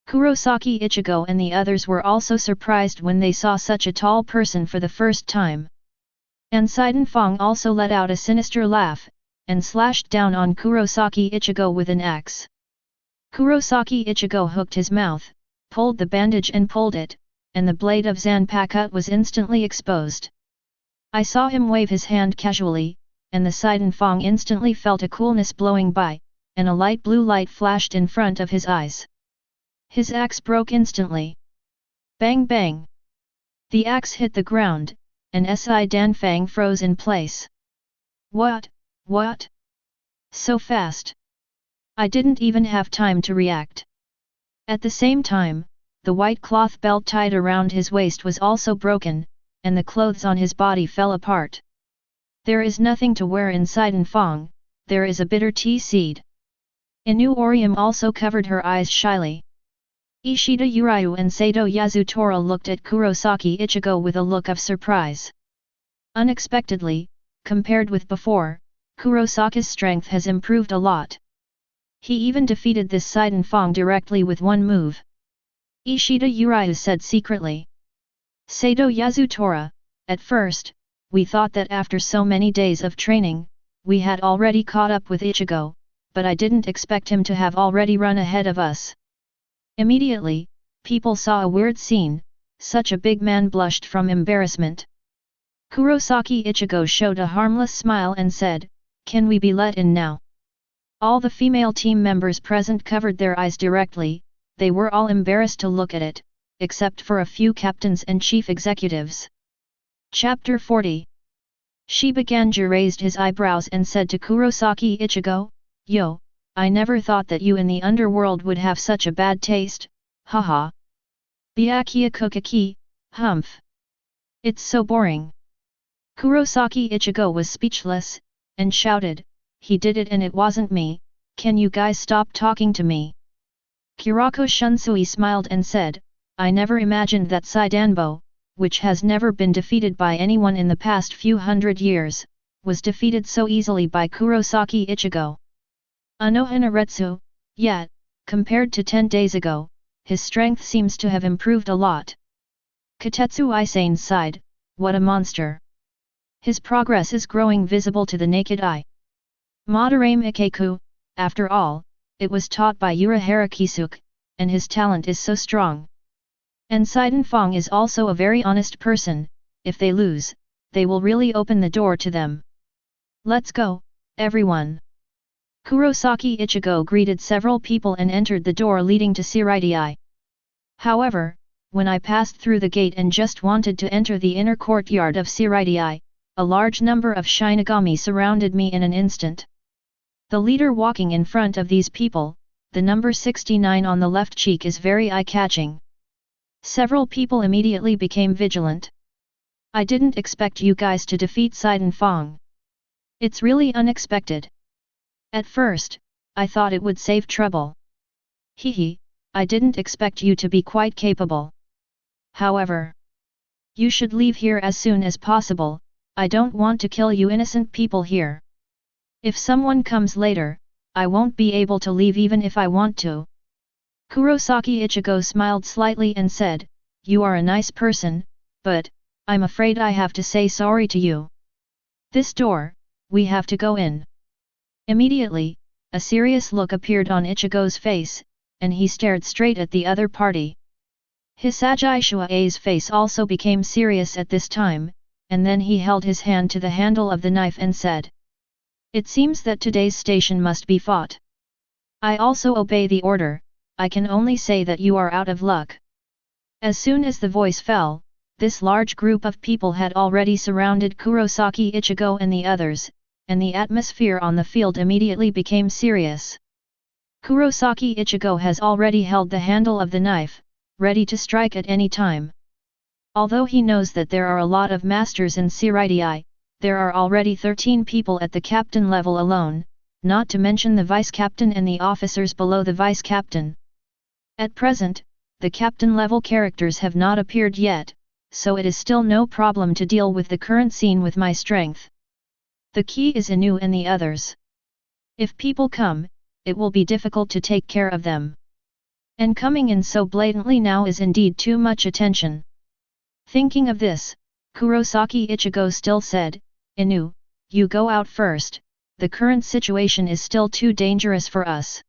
Kurosaki Ichigo and the others were also surprised when they saw such a tall person for the first time. And Siden Fang also let out a sinister laugh, and slashed down on Kurosaki Ichigo with an axe. Kurosaki Ichigo hooked his mouth, pulled the bandage and pulled it, and the blade of Zanpakuto was instantly exposed. I saw him wave his hand casually, and the Siden Fang instantly felt a coolness blowing by, and a light blue light flashed in front of his eyes. His axe broke instantly. Bang bang! The axe hit the ground, and Si Dan Fang froze in place. What? So fast! I didn't even have time to react. At the same time, the white cloth belt tied around his waist was also broken, and the clothes on his body fell apart. There is nothing to wear in Siden Fang, there is a bitter tea seed. Inu Orium also covered her eyes shyly. Ishida Uryu and Sato Yasutora looked at Kurosaki Ichigo with a look of surprise. Unexpectedly, compared with before, Kurosaki's strength has improved a lot. He even defeated this Siden Fang directly with one move. Ishida Uryu said secretly. Sato Yasutora, at first, we thought that after so many days of training, we had already caught up with Ichigo, but I didn't expect him to have already run ahead of us. Immediately, people saw a weird scene, such a big man blushed from embarrassment. Kurosaki Ichigo showed a harmless smile and said, "Can we be let in now?" All the female team members present covered their eyes directly, they were all embarrassed to look at it, except for a few captains and chief executives. Chapter 40. Shibaganji raised his eyebrows and said to Kurosaki Ichigo, "Yo, I never thought that you in the underworld would have such a bad taste, haha. Byakuya Kuchiki, humph. It's so boring." Kurosaki Ichigo was speechless, and shouted, "He did it and it wasn't me, can you guys stop talking to me?" Kurako Shunsui smiled and said, "I never imagined that Saidanbo, which has never been defeated by anyone in the past few hundred years, was defeated so easily by Kurosaki Ichigo. Anohanaretsu, yet, compared to 10 days ago, his strength seems to have improved a lot." Katetsu Isane sighed, "What a monster! His progress is growing visible to the naked eye. Madarame Ikeku, after all, it was taught by Urahara Kisuk, and his talent is so strong. And Siden Fang is also a very honest person, if they lose, they will really open the door to them. Let's go, everyone." Kurosaki Ichigo greeted several people and entered the door leading to Siritai. However, when I passed through the gate and just wanted to enter the inner courtyard of Siritai, a large number of Shinigami surrounded me in an instant. The leader walking in front of these people, the number 69 on the left cheek, is very eye-catching. Several people immediately became vigilant. "I didn't expect you guys to defeat Siden Fang. It's really unexpected. At first, I thought it would save trouble. Hehe, I didn't expect you to be quite capable. However, you should leave here as soon as possible, I don't want to kill you innocent people here." If someone comes later, I won't be able to leave even if I want to. Kurosaki Ichigo smiled slightly and said, "You are a nice person, but I'm afraid I have to say sorry to you. This door, we have to go in." Immediately, a serious look appeared on Ichigo's face, and he stared straight at the other party. Hisagi Shuai's face also became serious at this time, and then he held his hand to the handle of the knife and said, "It seems that today's station must be fought. I also obey the order. I can only say that you are out of luck." As soon as the voice fell, this large group of people had already surrounded Kurosaki Ichigo and the others, and the atmosphere on the field immediately became serious. Kurosaki Ichigo has already held the handle of the knife, ready to strike at any time. Although he knows that there are a lot of masters in Seirai, there are already 13 people at the captain level alone, not to mention the vice-captain and the officers below the vice-captain. At present, the captain-level characters have not appeared yet, so it is still no problem to deal with the current scene with my strength. The key is Inu and the others. If people come, it will be difficult to take care of them. And coming in so blatantly now is indeed too much attention. Thinking of this, Kurosaki Ichigo still said, "Inu, you go out first, the current situation is still too dangerous for us.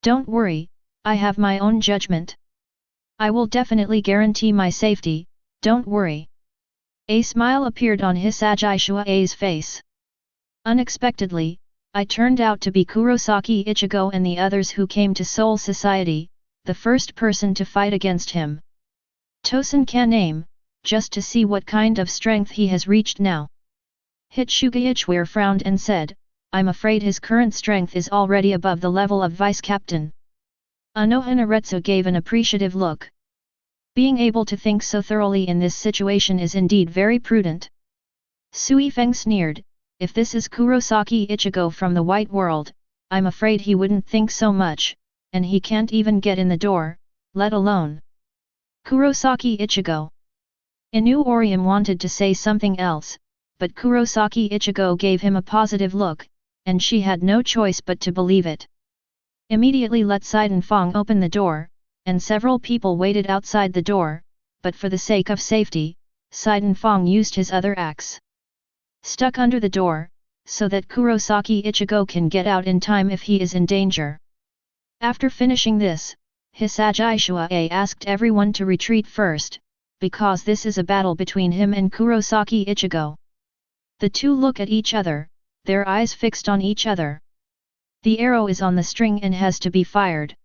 Don't worry, I have my own judgment. I will definitely guarantee my safety, don't worry." A smile appeared on Hisagi Shuai's face. Unexpectedly, I turned out to be Kurosaki Ichigo and the others who came to Soul Society, the first person to fight against him. Tosen can aim, just to see what kind of strength he has reached now. Hitsuga Ichware frowned and said, "I'm afraid his current strength is already above the level of vice-captain." Anohanaretsu gave an appreciative look. Being able to think so thoroughly in this situation is indeed very prudent. Sui Feng sneered, "If this is Kurosaki Ichigo from the White World, I'm afraid he wouldn't think so much, and he can't even get in the door, let alone Kurosaki Ichigo." Inu Orium wanted to say something else, but Kurosaki Ichigo gave him a positive look, and she had no choice but to believe it. Immediately let Seidenfang open the door, and several people waited outside the door, but for the sake of safety, Seidenfang used his other axe. Stuck under the door, so that Kurosaki Ichigo can get out in time if he is in danger. After finishing this, Hisagi Shuai asked everyone to retreat first, because this is a battle between him and Kurosaki Ichigo. The two look at each other, their eyes fixed on each other. The arrow is on the string and has to be fired.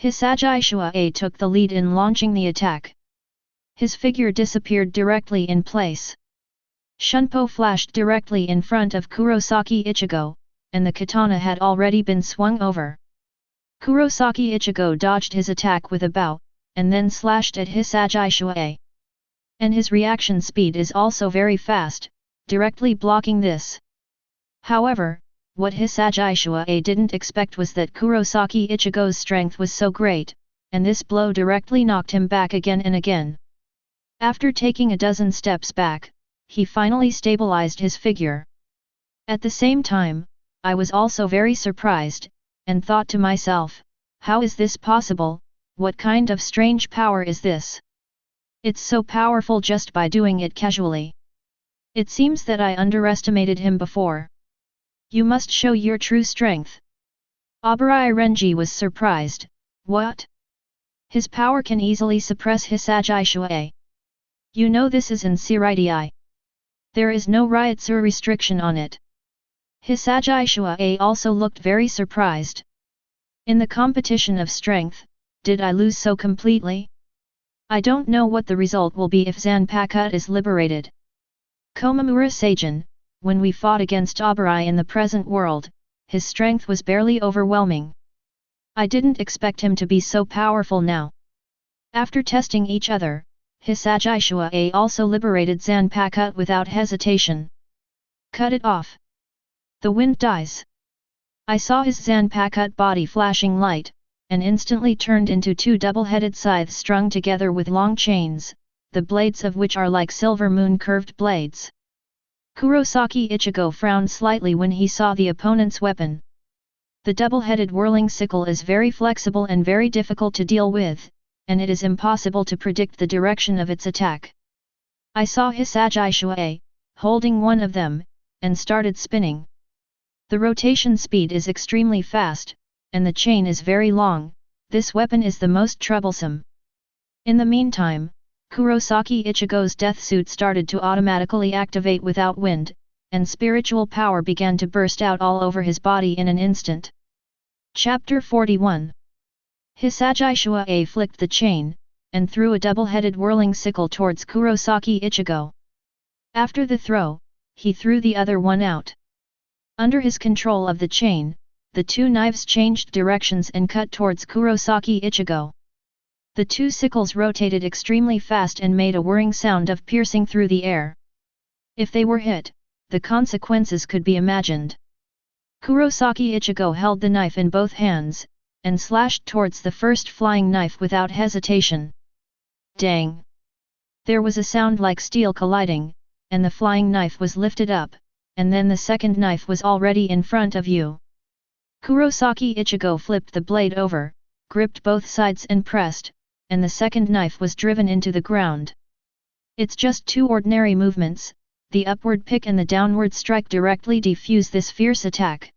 Hisagi Shuai took the lead in launching the attack. His figure disappeared directly in place. Shunpo flashed directly in front of Kurosaki Ichigo, and the katana had already been swung over. Kurosaki Ichigo dodged his attack with a bow, and then slashed at Hisagi Shuai. And his reaction speed is also very fast, directly blocking this. However, what Hisagi Shuai didn't expect was that Kurosaki Ichigo's strength was so great, and this blow directly knocked him back again and again. After taking a dozen steps back, he finally stabilized his figure. At the same time, I was also very surprised, and thought to myself, how is this possible, what kind of strange power is this? It's so powerful just by doing it casually. It seems that I underestimated him before. You must show your true strength. Abarai Renji was surprised, what? His power can easily suppress Hisagi Shuai. You know this is in Seirai. There is no Ryutsu restriction on it. Hisagi Shuai also looked very surprised. In the competition of strength, did I lose so completely? I don't know what the result will be if Zanpakuto is liberated. Komamura Seijin, when we fought against Abarai in the present world, his strength was barely overwhelming. I didn't expect him to be so powerful now. After testing each other, Hisagi Shuai also liberated Zanpakuto without hesitation. Cut it off. The wind dies. I saw his Zanpakuto body flashing light, and instantly turned into two double-headed scythes strung together with long chains, the blades of which are like silver moon curved blades. Kurosaki Ichigo frowned slightly when he saw the opponent's weapon. The double-headed whirling sickle is very flexible and very difficult to deal with, and it is impossible to predict the direction of its attack. I saw Hisagi Shuei, holding one of them, and started spinning. The rotation speed is extremely fast, and the chain is very long. This weapon is the most troublesome. In the meantime, Kurosaki Ichigo's death suit started to automatically activate without wind, and spiritual power began to burst out all over his body in an instant. Chapter 41. Hisagi Shuei flicked the chain, and threw a double-headed whirling sickle towards Kurosaki Ichigo. After the throw, he threw the other one out. Under his control of the chain, the two knives changed directions and cut towards Kurosaki Ichigo. The two sickles rotated extremely fast and made a whirring sound of piercing through the air. If they were hit, the consequences could be imagined. Kurosaki Ichigo held the knife in both hands, and slashed towards the first flying knife without hesitation. Dang! There was a sound like steel colliding, and the flying knife was lifted up, and then the second knife was already in front of you. Kurosaki Ichigo flipped the blade over, gripped both sides and pressed, and the second knife was driven into the ground. It's just two ordinary movements, the upward pick and the downward strike directly defuse this fierce attack.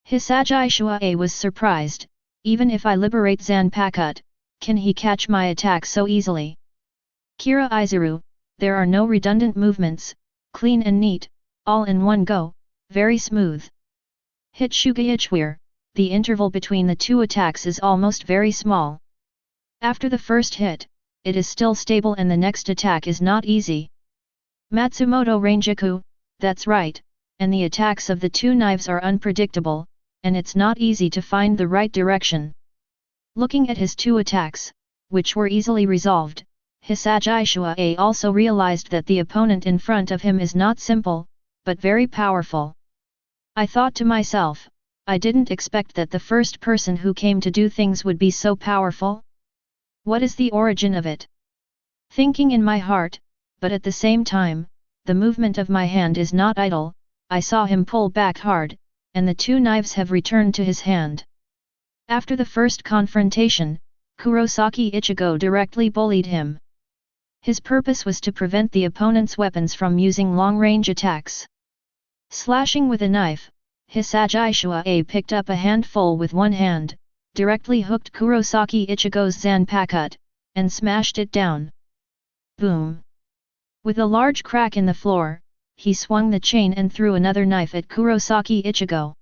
Hisagi Shuei was surprised. Even if I liberate Zanpakuto, can he catch my attack so easily? Kira Izuru, there are no redundant movements, clean and neat, all in one go, very smooth. Hit Shugaichwir, the interval between the two attacks is almost very small. After the first hit, it is still stable and the next attack is not easy. Matsumoto Ranjaku, that's right, and the attacks of the two knives are unpredictable, and it's not easy to find the right direction. Looking at his two attacks, which were easily resolved, Hisagi Shuei also realized that the opponent in front of him is not simple, but very powerful. I thought to myself, I didn't expect that the first person who came to do things would be so powerful. What is the origin of it? Thinking in my heart, but at the same time, the movement of my hand is not idle, I saw him pull back hard, and the two knives have returned to his hand. After the first confrontation, Kurosaki Ichigo directly bullied him. His purpose was to prevent the opponent's weapons from using long-range attacks. Slashing with a knife, Hisagi Shuei picked up a handful with one hand, directly hooked Kurosaki Ichigo's Zanpakuto, and smashed it down. Boom! With a large crack in the floor, he swung the chain and threw another knife at Kurosaki Ichigo.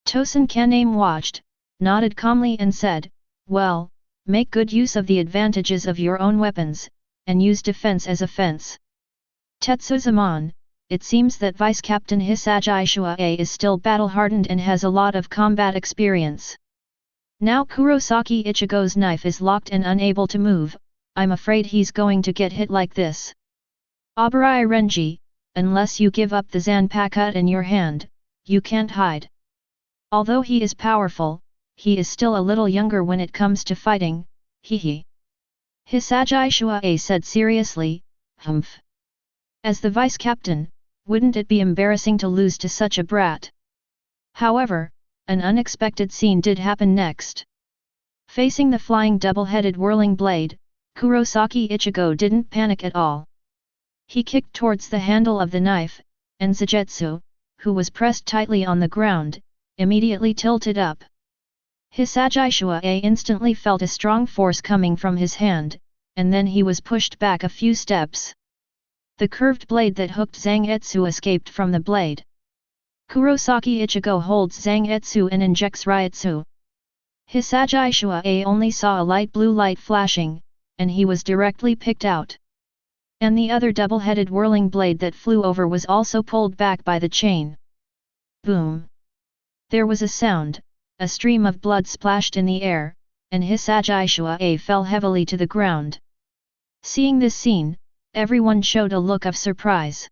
Tosen Kaname watched, nodded calmly and said, well, make good use of the advantages of your own weapons, and use defense as offense. Tetsuzaman, it seems that Vice Captain Hisagi Shuei is still battle-hardened and has a lot of combat experience. Now Kurosaki Ichigo's knife is locked and unable to move, I'm afraid he's going to get hit like this. Abarai Renji, unless you give up the Zanpakuto in your hand, you can't hide. Although he is powerful, he is still a little younger when it comes to fighting, hehe. Hisagi Shuei said seriously, humph. As the vice captain, wouldn't it be embarrassing to lose to such a brat? However, an unexpected scene did happen next. Facing the flying double-headed whirling blade, Kurosaki Ichigo didn't panic at all. He kicked towards the handle of the knife, and Zagetsu, who was pressed tightly on the ground, immediately tilted up. Hisagi Shuei instantly felt a strong force coming from his hand, and then he was pushed back a few steps. The curved blade that hooked Zangetsu escaped from the blade. Kurosaki Ichigo holds Zangetsu and injects Ryutsu. Hisagi Shuei only saw a light blue light flashing, and he was directly picked out. And the other double-headed whirling blade that flew over was also pulled back by the chain. Boom! There was a sound, a stream of blood splashed in the air, and Hisagi Shuei fell heavily to the ground. Seeing this scene, everyone showed a look of surprise.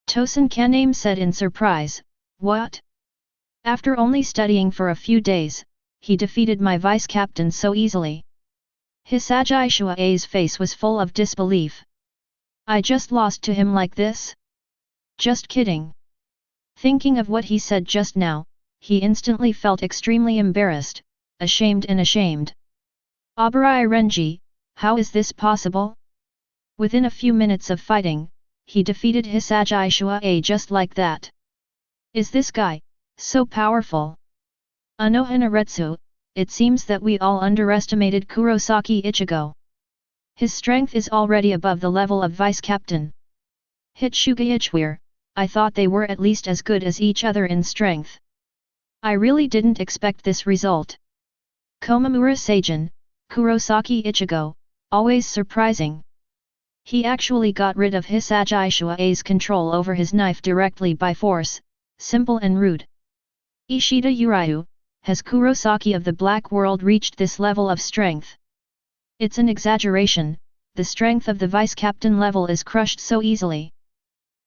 Tosen Kaname said in surprise, what? After only studying for a few days, he defeated my vice-captain so easily. Hisagi Shuei's face was full of disbelief. I just lost to him like this? Just kidding. Thinking of what he said just now, he instantly felt extremely embarrassed, ashamed. Abarai Renji, how is this possible? Within a few minutes of fighting, he defeated Hisagi Shuai just like that. Is this guy so powerful? Anohanaretsu, it seems that we all underestimated Kurosaki Ichigo. His strength is already above the level of vice captain. Hitsuga Ichware, I thought they were at least as good as each other in strength. I really didn't expect this result. Komamura Seijin, Kurosaki Ichigo, always surprising. He actually got rid of Hisagi Shuai's control over his knife directly by force, simple and rude. Ishida Uryu, has Kurosaki of the Black World reached this level of strength? It's an exaggeration, the strength of the vice-captain level is crushed so easily.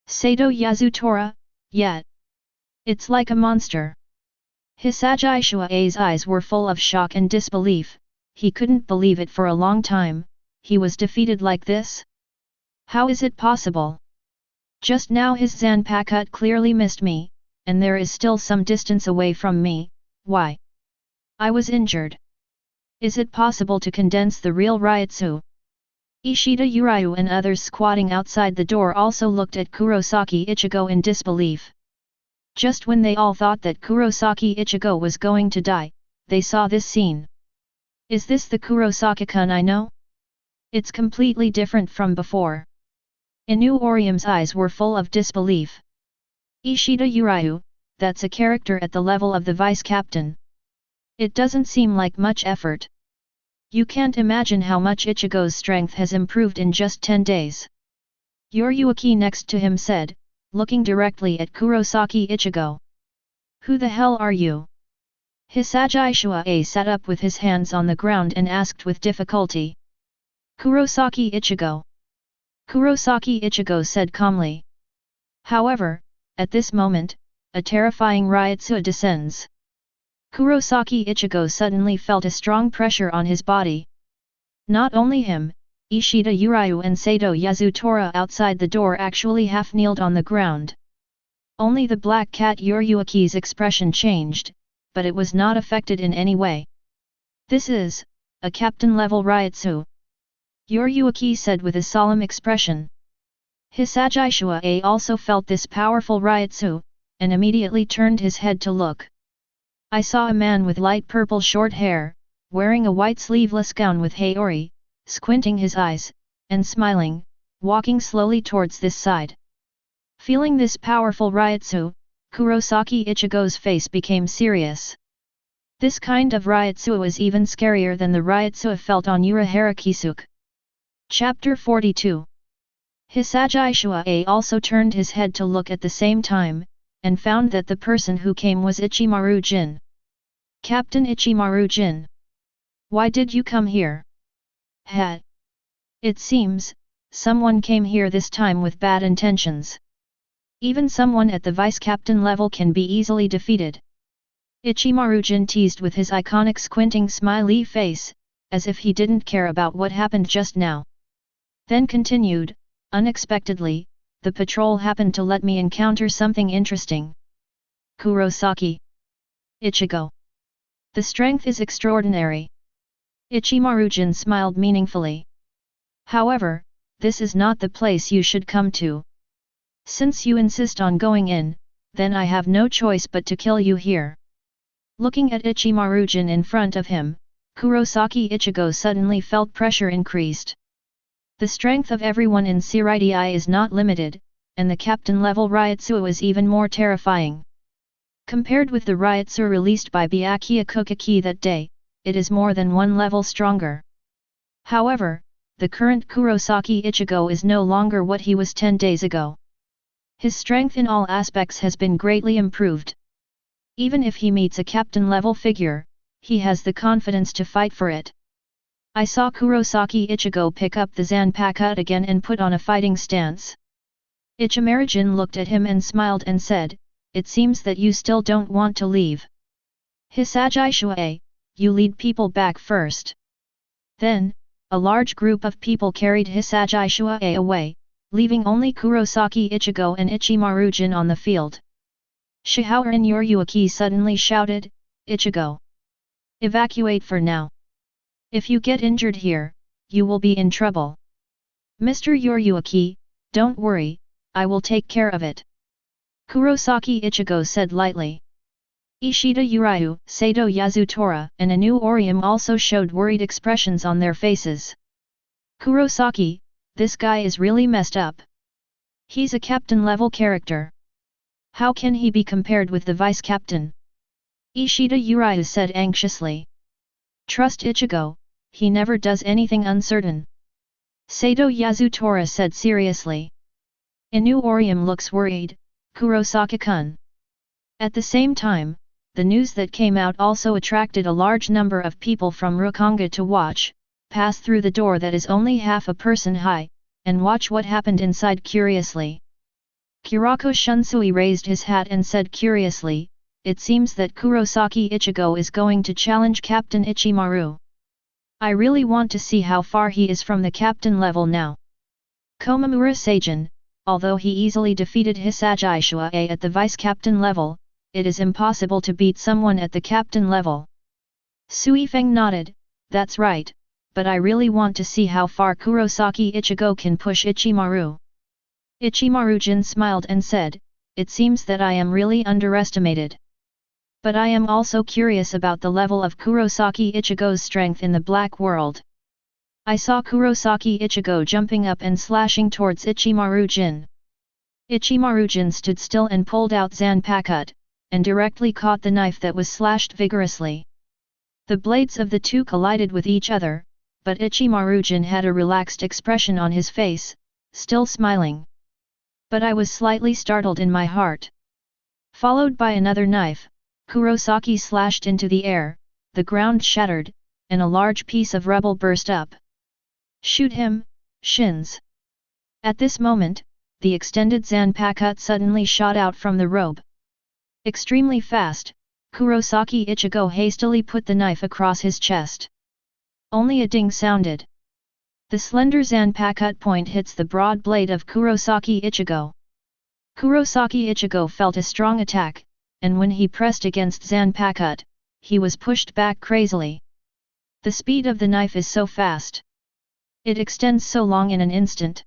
Sato Yasutora, yet. It's like a monster. Hisagi Shuai's eyes were full of shock and disbelief, he couldn't believe it for a long time, he was defeated like this? How is it possible? Just now his Zanpakuto clearly missed me, and there is still some distance away from me, why? I was injured. Is it possible to condense the real Ryutsu? Ishida Uryu and others squatting outside the door also looked at Kurosaki Ichigo in disbelief. Just when they all thought that Kurosaki Ichigo was going to die, they saw this scene. Is this the Kurosaki-kun I know? It's completely different from before. Inu Orium's eyes were full of disbelief. Ishida Uryu, that's a character at the level of the vice-captain. It doesn't seem like much effort. You can't imagine how much Ichigo's strength has improved in just 10 days. Yoryuki next to him said, looking directly at Kurosaki Ichigo. Who the hell are you? Hisagi Shuai sat up with his hands on the ground and asked with difficulty. Kurosaki Ichigo. Kurosaki Ichigo said calmly. However, at this moment, a terrifying Ryutsu descends. Kurosaki Ichigo suddenly felt a strong pressure on his body. Not only him, Ishida Uryu and Sato Yasutora outside the door actually half-kneeled on the ground. Only the black cat Yoryuki's expression changed, but it was not affected in any way. This is a captain-level Ryutsu. Yoryuki said with a solemn expression. Hisagi Shuai also felt this powerful Ryutsu, and immediately turned his head to look. I saw a man with light purple short hair, wearing a white sleeveless gown with haori, squinting his eyes, and smiling, walking slowly towards this side. Feeling this powerful Ryutsu, Kurosaki Ichigo's face became serious. This kind of Ryutsu was even scarier than the Ryutsu felt on Urahara Kisuke. Chapter 42. Hisagi Shuai also turned his head to look at the same time, and found that the person who came was Ichimaru Jin. Captain Ichimaru Jin. Why did you come here? Hat. It seems, someone came here this time with bad intentions. Even someone at the vice-captain level can be easily defeated. Ichimaru Jin teased with his iconic squinting smiley face, as if he didn't care about what happened just now. Then continued, unexpectedly, the patrol happened to let me encounter something interesting. Kurosaki Ichigo. The strength is extraordinary. Ichimaru Jin smiled meaningfully. However, this is not the place you should come to. Since you insist on going in, then I have no choice but to kill you here. Looking at Ichimaru Jin in front of him, Kurosaki Ichigo suddenly felt pressure increased. The strength of everyone in Seirai is not limited, and the captain-level Ryutsu is even more terrifying. Compared with the Ryutsu released by Byakuya Kuchiki that day, it is more than one level stronger. However, the current Kurosaki Ichigo is no longer what he was 10 days ago. His strength in all aspects has been greatly improved. Even if he meets a captain-level figure, he has the confidence to fight for it. I saw Kurosaki Ichigo pick up the Zanpakuto again and put on a fighting stance. Ichimaru Jin looked at him and smiled and said, it seems that you still don't want to leave. Hisagi Shuai, you lead people back first. Then, a large group of people carried Hisagi Shuai away, leaving only Kurosaki Ichigo and Ichimaru-jin on the field. Shihoran Yoryuki suddenly shouted, "Ichigo! Evacuate for now. If you get injured here, you will be in trouble." "Mr. Yoryuki, don't worry, I will take care of it," Kurosaki Ichigo said lightly. Ishida Uryu, Sato Yasutora, and Inu Orium also showed worried expressions on their faces. "Kurosaki, this guy is really messed up. He's a captain-level character. How can he be compared with the vice-captain?" Ishida Uryu said anxiously. "Trust Ichigo, he never does anything uncertain," Sato Yasutora said seriously. Inu Orium looks worried, "Kurosaki-kun." At the same time, the news that came out also attracted a large number of people from Rukonga to watch, pass through the door that is only half a person high, and watch what happened inside curiously. Kurako Shunsui raised his hat and said curiously, "It seems that Kurosaki Ichigo is going to challenge Captain Ichimaru. I really want to see how far he is from the captain level now." Komamura Seijin, although he easily defeated Hisagi Shuai at the vice-captain level, it is impossible to beat someone at the captain level. Sui Feng nodded, "That's right, but I really want to see how far Kurosaki Ichigo can push Ichimaru." Ichimaru-jin smiled and said, "It seems that I am really underestimated. But I am also curious about the level of Kurosaki Ichigo's strength in the black world. I saw Kurosaki Ichigo jumping up and slashing towards Ichimaru-jin. Ichimaru-jin stood still and pulled out Zanpakuto, and directly caught the knife that was slashed vigorously. The blades of the two collided with each other, but Ichimaru-jin had a relaxed expression on his face, still smiling. But I was slightly startled in my heart. Followed by another knife, Kurosaki slashed into the air, the ground shattered, and a large piece of rubble burst up. "Shoot him, Shins!" At this moment, the extended Zanpakuto suddenly shot out from the robe. Extremely fast, Kurosaki Ichigo hastily put the knife across his chest. Only a ding sounded. The slender Zanpakuto point hits the broad blade of Kurosaki Ichigo. Kurosaki Ichigo felt a strong attack, and when he pressed against Zanpakuto, he was pushed back crazily. The speed of the knife is so fast. It extends so long in an instant.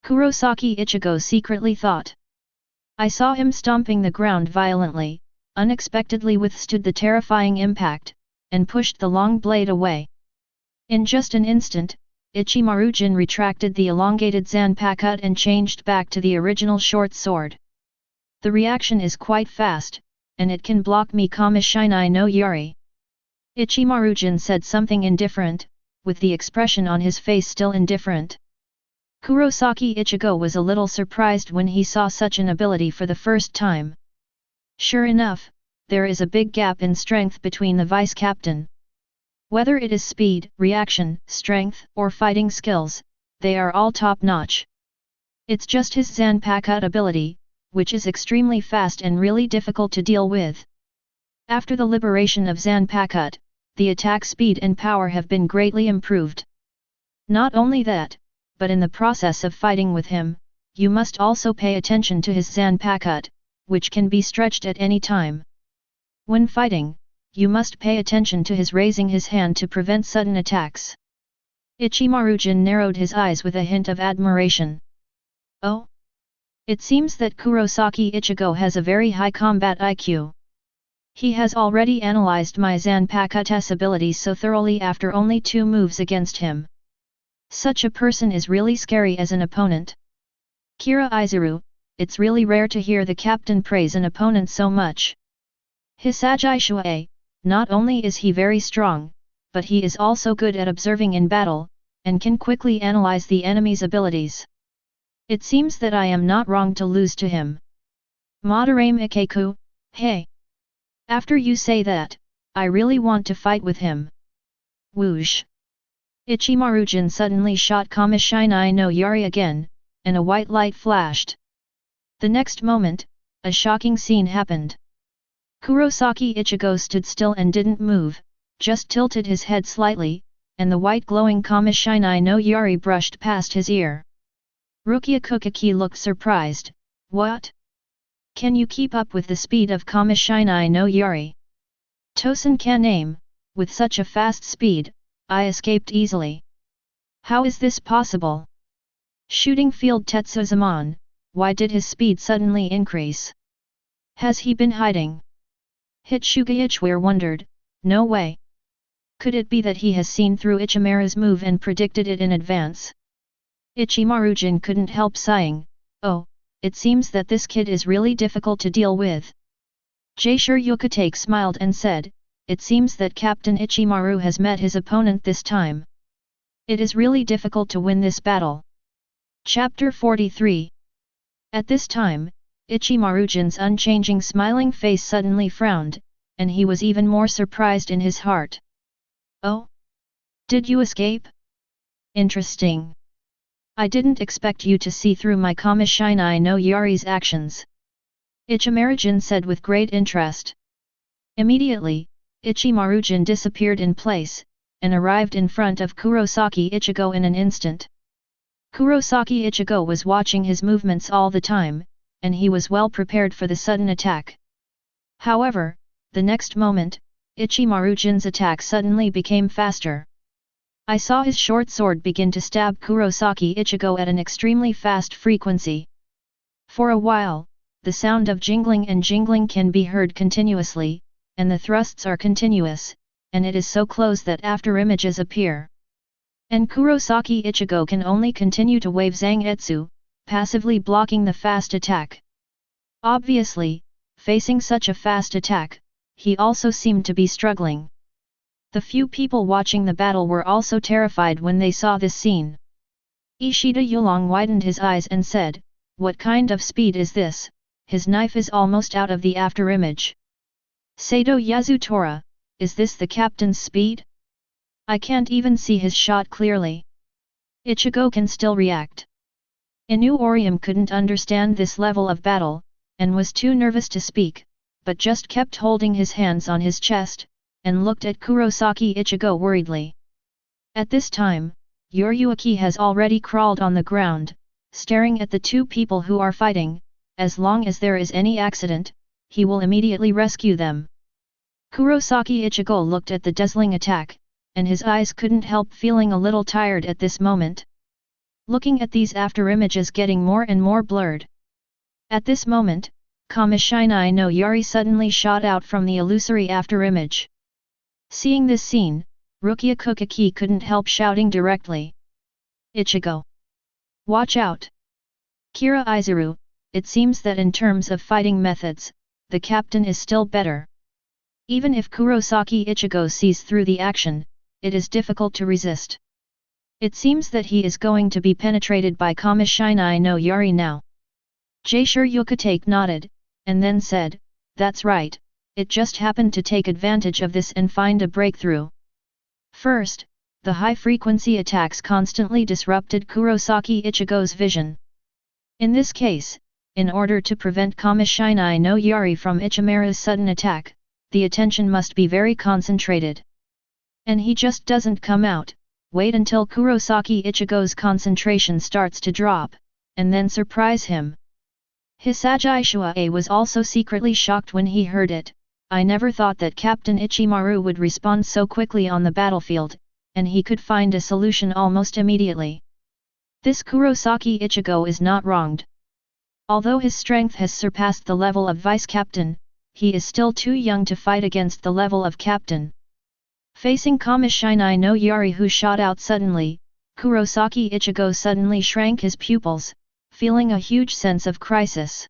Kurosaki Ichigo secretly thought. I saw him stomping the ground violently, unexpectedly withstood the terrifying impact, and pushed the long blade away. In just an instant, Ichimaru-jin retracted the elongated Zanpakuto and changed back to the original short sword. The reaction is quite fast, and it can block me Kamishini no Yari. Ichimaru-jin said something indifferent, with the expression on his face still indifferent. Kurosaki Ichigo was a little surprised when he saw such an ability for the first time. Sure enough, there is a big gap in strength between the vice-captain. Whether it is speed, reaction, strength, or fighting skills, they are all top-notch. It's just his Zanpakuto ability, which is extremely fast and really difficult to deal with. After the liberation of Zanpakuto, the attack speed and power have been greatly improved. Not only that, but in the process of fighting with him, you must also pay attention to his Zanpakuto, which can be stretched at any time. When fighting, you must pay attention to his raising his hand to prevent sudden attacks. Ichimaru-jin narrowed his eyes with a hint of admiration. Oh! It seems that Kurosaki Ichigo has a very high combat IQ. He has already analyzed my Zanpakuto's abilities so thoroughly after only 2 moves against him. Such a person is really scary as an opponent. Kira Izuru, it's really rare to hear the captain praise an opponent so much. Hisagi Shuai, not only is he very strong, but he is also good at observing in battle, and can quickly analyze the enemy's abilities. It seems that I am not wrong to lose to him. Madarame Ikeku, hey! After you say that, I really want to fight with him. Whoosh! Ichimaru-jin suddenly shot Kamishini no Yari again, and a white light flashed. The next moment, a shocking scene happened. Kurosaki Ichigo stood still and didn't move, just tilted his head slightly, and the white glowing Kamishini no Yari brushed past his ear. Rukia Kuchiki looked surprised. What? Can you keep up with the speed of Kamishini no Yari? Tosen can aim, with such a fast speed, I escaped easily. How is this possible? Shooting field Tetsuzaman, why did his speed suddenly increase? Has he been hiding? Hitsuga Ichware wondered, no way. Could it be that he has seen through Ichimaru's move and predicted it in advance? Ichimaru-jin couldn't help sighing, oh, it seems that this kid is really difficult to deal with. Jaishur Yukatake smiled and said, it seems that Captain Ichimaru has met his opponent this time. It is really difficult to win this battle. Chapter 43. At this time, Ichimaru-jin's unchanging smiling face suddenly frowned, and he was even more surprised in his heart. Oh? Did you escape? Interesting. I didn't expect you to see through my Kamishini no Yari's actions. Ichimaru-jin said with great interest. Immediately, Ichimaru-jin disappeared in place, and arrived in front of Kurosaki Ichigo in an instant. Kurosaki Ichigo was watching his movements all the time, and he was well prepared for the sudden attack. However, the next moment, Ichimaru-jin's attack suddenly became faster. I saw his short sword begin to stab Kurosaki Ichigo at an extremely fast frequency. For a while, the sound of jingling can be heard continuously, and the thrusts are continuous, and it is so close that afterimages appear. And Kurosaki Ichigo can only continue to wave Zangetsu, passively blocking the fast attack. Obviously, facing such a fast attack, he also seemed to be struggling. The few people watching the battle were also terrified when they saw this scene. Ishida Yulong widened his eyes and said, what kind of speed is this? His knife is almost out of the afterimage. Sato Yasutora, is this the captain's speed? I can't even see his shot clearly. Ichigo can still react. Inu Orium couldn't understand this level of battle, and was too nervous to speak, but just kept holding his hands on his chest, and looked at Kurosaki Ichigo worriedly. At this time, Yoryuki has already crawled on the ground, staring at the two people who are fighting. As long as there is any accident, he will immediately rescue them. Kurosaki Ichigo looked at the dazzling attack, and his eyes couldn't help feeling a little tired at this moment. Looking at these afterimages getting more and more blurred. At this moment, Kamishini no Yari suddenly shot out from the illusory afterimage. Seeing this scene, Rukia Kuchiki couldn't help shouting directly. Ichigo! Watch out! Kira Izuru, it seems that in terms of fighting methods, the captain is still better. Even if Kurosaki Ichigo sees through the action, it is difficult to resist. It seems that he is going to be penetrated by Kamishini no Yari now. Jaishur Yukatake nodded, and then said, that's right, it just happened to take advantage of this and find a breakthrough. First, the high-frequency attacks constantly disrupted Kurosaki Ichigo's vision. In this case, in order to prevent Kamishini no Yari from Ichimaru's sudden attack, the attention must be very concentrated. And he just doesn't come out, wait until Kurosaki Ichigo's concentration starts to drop, and then surprise him. Hisagi Shuae was also secretly shocked when he heard it. I never thought that Captain Ichimaru would respond so quickly on the battlefield, and he could find a solution almost immediately. This Kurosaki Ichigo is not wronged. Although his strength has surpassed the level of vice-captain, he is still too young to fight against the level of captain. Facing Kamishini no Yari who shot out suddenly, Kurosaki Ichigo suddenly shrank his pupils, feeling a huge sense of crisis.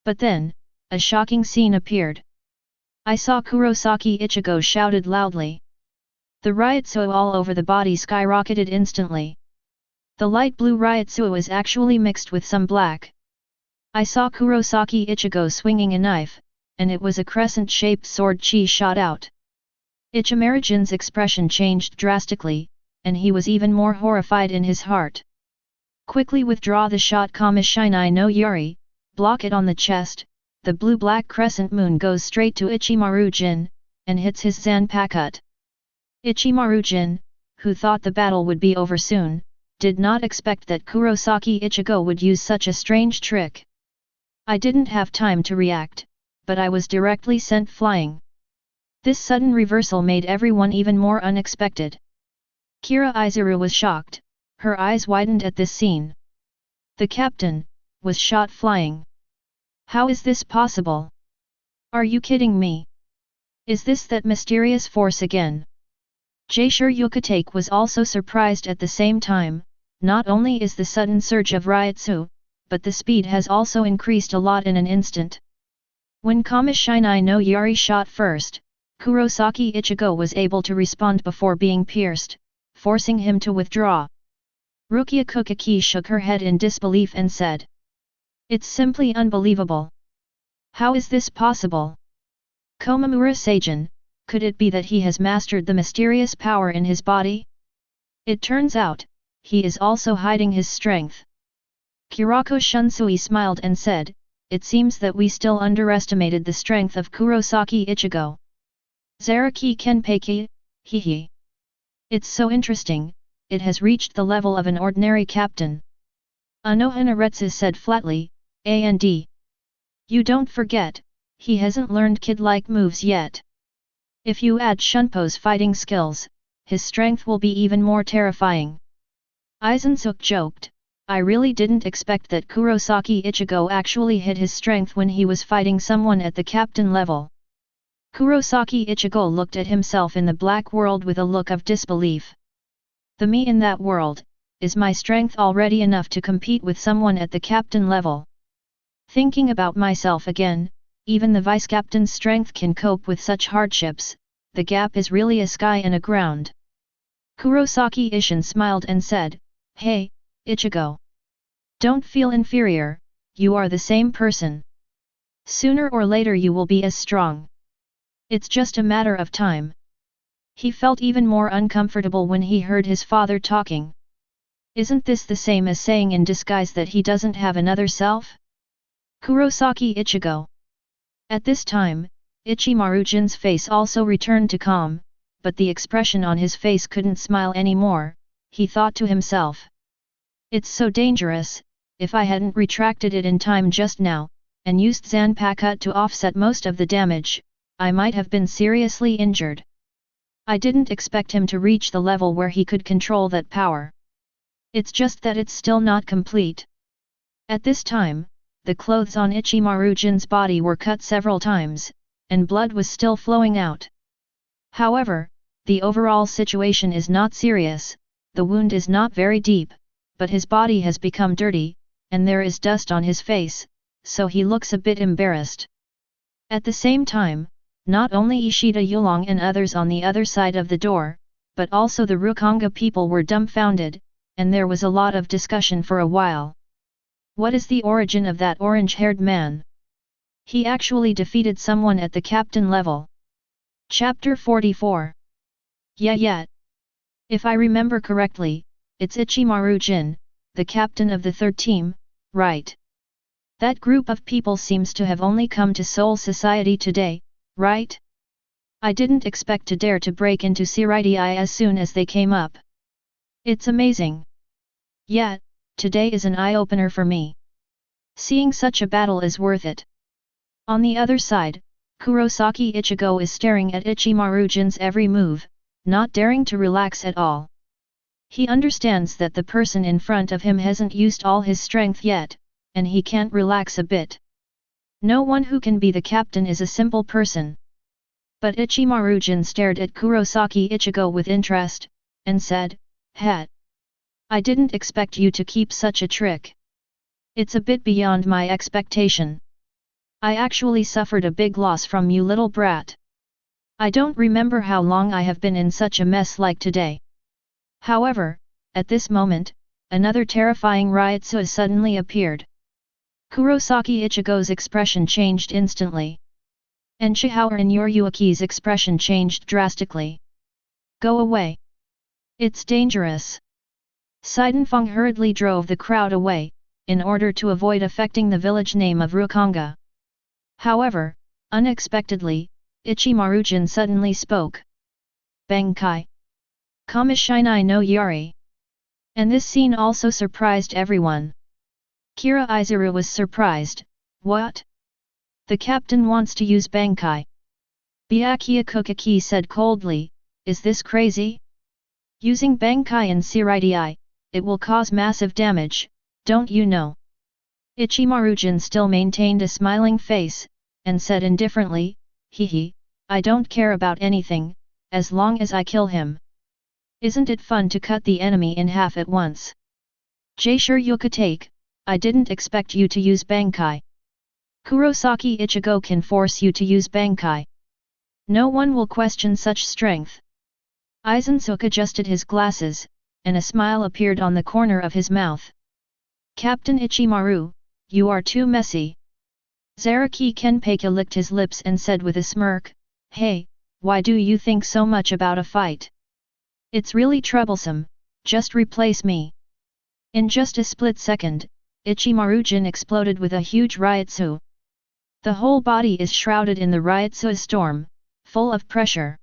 But then, a shocking scene appeared. I saw Kurosaki Ichigo shouted loudly. The Ryotsuo all over the body skyrocketed instantly. The light blue Ryotsuo is actually mixed with some black. I saw Kurosaki Ichigo swinging a knife, and it was a crescent-shaped sword chi shot out. Ichimaru-jin's expression changed drastically, and he was even more horrified in his heart. Quickly withdraw the shot Kamishini no Yari, block it on the chest, the blue-black crescent moon goes straight to Ichimaru-jin, and hits his Zanpakut. Ichimaru-jin, who thought the battle would be over soon, did not expect that Kurosaki Ichigo would use such a strange trick. I didn't have time to react, but I was directly sent flying. This sudden reversal made everyone even more unexpected. Kira Izuru was shocked, her eyes widened at this scene. The captain was shot flying. How is this possible? Are you kidding me? Is this that mysterious force again? Jaishur Yukatake was also surprised at the same time. Not only is the sudden surge of Ryutsu, but the speed has also increased a lot in an instant. When Kamishini no Yari shot first, Kurosaki Ichigo was able to respond before being pierced, forcing him to withdraw. Rukia Kuchiki shook her head in disbelief and said, "It's simply unbelievable. How is this possible? Komamura Seijin, could it be that he has mastered the mysterious power in his body? It turns out, he is also hiding his strength." Kurako Shunsui smiled and said, "It seems that we still underestimated the strength of Kurosaki Ichigo. Zaraki Kenpachi, hee. It's so interesting, it has reached the level of an ordinary captain." Anohanaretsu said flatly, "And you don't forget, he hasn't learned kid-like moves yet. If you add Shunpo's fighting skills, his strength will be even more terrifying." Aizen joked, "I really didn't expect that Kurosaki Ichigo actually hid his strength when he was fighting someone at the captain level." Kurosaki Ichigo looked at himself in the black world with a look of disbelief. "The me in that world, is my strength already enough to compete with someone at the captain level? Thinking about myself again, even the vice-captain's strength can cope with such hardships, the gap is really a sky and a ground." Kurosaki Ishin smiled and said, "Hey, Ichigo. Don't feel inferior, you are the same person. Sooner or later you will be as strong. It's just a matter of time." He felt even more uncomfortable when he heard his father talking. Isn't this the same as saying in disguise that he doesn't have another self? Kurosaki Ichigo. At this time, Ichimaru-jin's face also returned to calm, but the expression on his face couldn't smile anymore. He thought to himself. "It's so dangerous, if I hadn't retracted it in time just now, and used Zanpakuto to offset most of the damage, I might have been seriously injured. I didn't expect him to reach the level where he could control that power. It's just that it's still not complete." At this time, the clothes on Ichimaru-jin's body were cut several times, and blood was still flowing out. However, the overall situation is not serious, the wound is not very deep, but his body has become dirty, and there is dust on his face, so he looks a bit embarrassed. At the same time, not only Ishida Yulong and others on the other side of the door, but also the Rukonga people were dumbfounded, and there was a lot of discussion for a while. What is the origin of that orange-haired man? He actually defeated someone at the captain level. Chapter 44. Yeah. If I remember correctly, it's Ichimaru-jin, the captain of the third team, right? That group of people seems to have only come to Soul Society today, right? I didn't expect to dare to break into Siriti as soon as they came up. It's amazing. Yeah, today is an eye-opener for me. Seeing such a battle is worth it." On the other side, Kurosaki Ichigo is staring at Ichimaru-jin's every move, not daring to relax at all. He understands that the person in front of him hasn't used all his strength yet, and he can't relax a bit. No one who can be the captain is a simple person. But Ichimaru-jin stared at Kurosaki Ichigo with interest, and said, "Het. I didn't expect you to keep such a trick. It's a bit beyond my expectation. I actually suffered a big loss from you, little brat. I don't remember how long I have been in such a mess like today." However, at this moment, another terrifying Ryutsu suddenly appeared. Kurosaki Ichigo's expression changed instantly. And Chihao and Yoryuki's expression changed drastically. "Go away. It's dangerous." Saidenfeng hurriedly drove the crowd away, in order to avoid affecting the village name of Rukonga. However, unexpectedly, Ichimaru-jin suddenly spoke. "Bankai. Kamishini no Yari. And this scene also surprised everyone. Kira Izuru was surprised. What? The captain wants to use Bankai. Byakuya Kuchiki said coldly, is this crazy? Using Bankai and Siridi, it will cause massive damage, don't you know? Ichimaru-jin still maintained a smiling face, and said indifferently, hee, I don't care about anything, as long as I kill him. Isn't it fun to cut the enemy in half at once? Sure you could take, I didn't expect you to use Bankai. Kurosaki Ichigo can force you to use Bankai. No one will question such strength. Aizen adjusted his glasses, and a smile appeared on the corner of his mouth. Captain Ichimaru, you are too messy. Zaraki Kenpachi licked his lips and said with a smirk, hey, why do you think so much about a fight? It's really troublesome, just replace me. In just a split second, Ichimaru-jin exploded with a huge ryutsu. The whole body is shrouded in the ryutsu storm, full of pressure.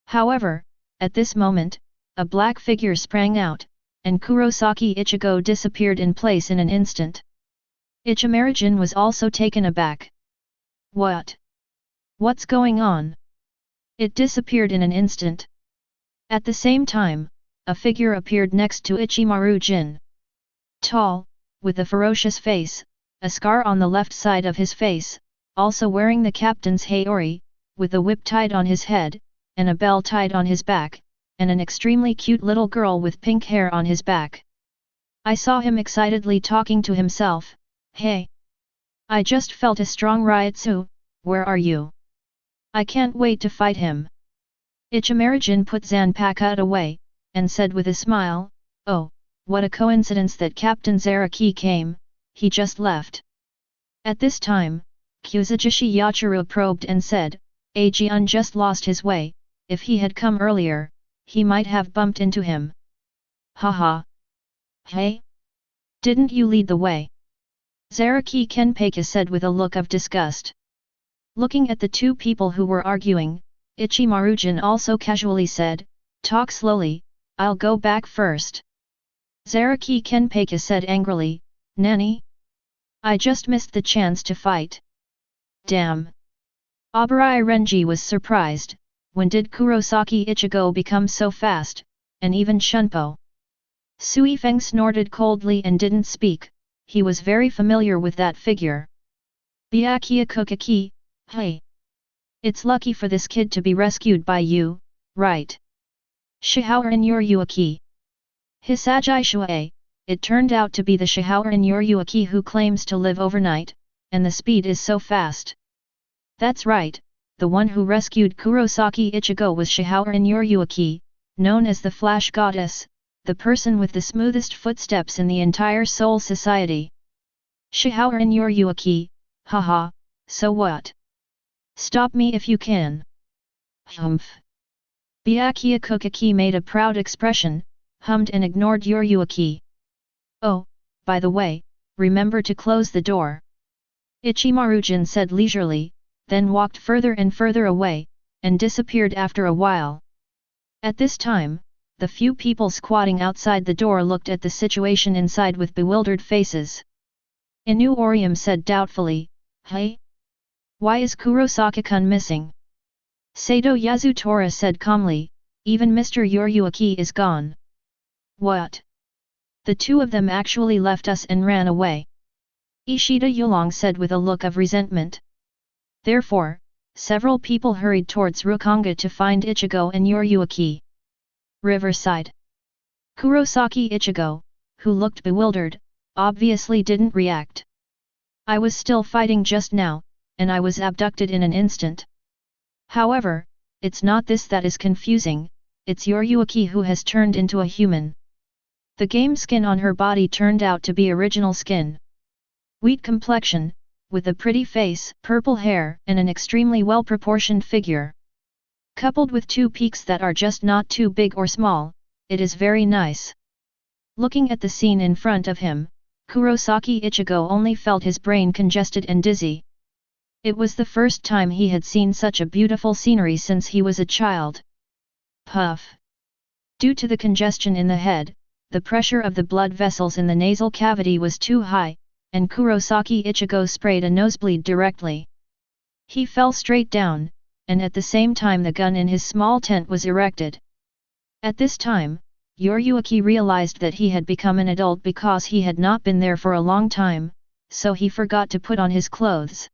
However, at this moment, a black figure sprang out, and Kurosaki Ichigo disappeared in place in an instant. Ichimaru-jin was also taken aback. What? What's going on? It disappeared in an instant. At the same time, a figure appeared next to Ichimaru-jin. Tall, with a ferocious face, a scar on the left side of his face, also wearing the captain's haori, with a whip tied on his head, and a bell tied on his back, and an extremely cute little girl with pink hair on his back. I saw him excitedly talking to himself, hey! I just felt a strong ryutsu, where are you? I can't wait to fight him. Ichimaru-jin put Zanpakuto away, and said with a smile, oh, what a coincidence that Captain Zaraki came, he just left. At this time, Kuzujishi Yachiru probed and said, Aizen just lost his way, if he had come earlier, he might have bumped into him. Haha. Hey? Didn't you lead the way? Zaraki Kenpachi said with a look of disgust. Looking at the two people who were arguing, Ichimaru-jin also casually said, talk slowly, I'll go back first. Zaraki Kenpachi said angrily, Nani? I just missed the chance to fight. Damn. Abarai Renji was surprised, when did Kurosaki Ichigo become so fast, and even Shunpo? Sui Feng snorted coldly and didn't speak, he was very familiar with that figure. Byakuya Kuchiki, hey! It's lucky for this kid to be rescued by you, right? Shihaoran Yoryuaki. Hisagi Shuei, it turned out to be the Shihaoran Yoryuaki who claims to live overnight, and the speed is so fast. That's right, the one who rescued Kurosaki Ichigo was Shihaoran Yoryuaki, known as the Flash Goddess, the person with the smoothest footsteps in the entire Soul Society. Shihaoran Yoryuaki, haha, so what? Stop me if you can. Humph. Byakuya Kuchiki made a proud expression, hummed and ignored Yoryuaki. Oh, by the way, remember to close the door. Ichimaru-jin said leisurely, then walked further and further away, and disappeared after a while. At this time, the few people squatting outside the door looked at the situation inside with bewildered faces. Inu Orium said doubtfully, hey? Why is Kurosaki-kun missing? Sato Yasutora said calmly, even Mr. Yoryuaki is gone. What? The two of them actually left us and ran away. Ishida Yulong said with a look of resentment. Therefore, several people hurried towards Rukonga to find Ichigo and Yoryuaki. Riverside. Kurosaki Ichigo, who looked bewildered, obviously didn't react. I was still fighting just now, and I was abducted in an instant. However, it's not this that is confusing, it's Yoryuaki who has turned into a human. The game skin on her body turned out to be original skin. Wheat complexion, with a pretty face, purple hair, and an extremely well-proportioned figure. Coupled with two peaks that are just not too big or small, it is very nice. Looking at the scene in front of him, Kurosaki Ichigo only felt his brain congested and dizzy. It was the first time he had seen such a beautiful scenery since he was a child. Puff. Due to the congestion in the head, the pressure of the blood vessels in the nasal cavity was too high, and Kurosaki Ichigo sprayed a nosebleed directly. He fell straight down, and at the same time the gun in his small tent was erected. At this time, Yoriyuki realized that he had become an adult because he had not been there for a long time, so he forgot to put on his clothes.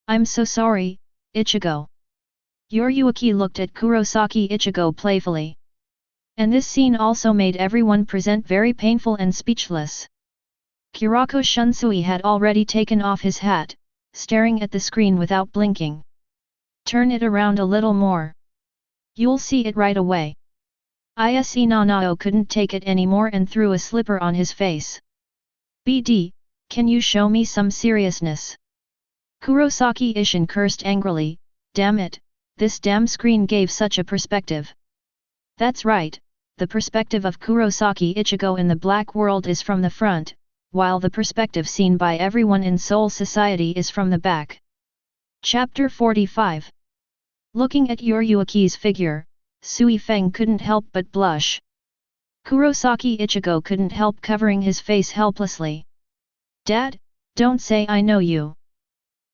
"I'm so sorry, Ichigo." Yoriyuki looked at Kurosaki Ichigo playfully. And this scene also made everyone present very painful and speechless. Kurako Shunsui had already taken off his hat, staring at the screen without blinking. "Turn it around a little more. You'll see it right away." Ise Nanao couldn't take it anymore and threw a slipper on his face. "BD, can you show me some seriousness?" Kurosaki Ishin cursed angrily, "Damn it, this damn screen gave such a perspective." That's right, the perspective of Kurosaki Ichigo in the black world is from the front, while the perspective seen by everyone in Soul Society is from the back. Chapter 45. Looking at Yoriyuki's figure, Sui Feng couldn't help but blush. Kurosaki Ichigo couldn't help covering his face helplessly. "Dad, don't say I know you."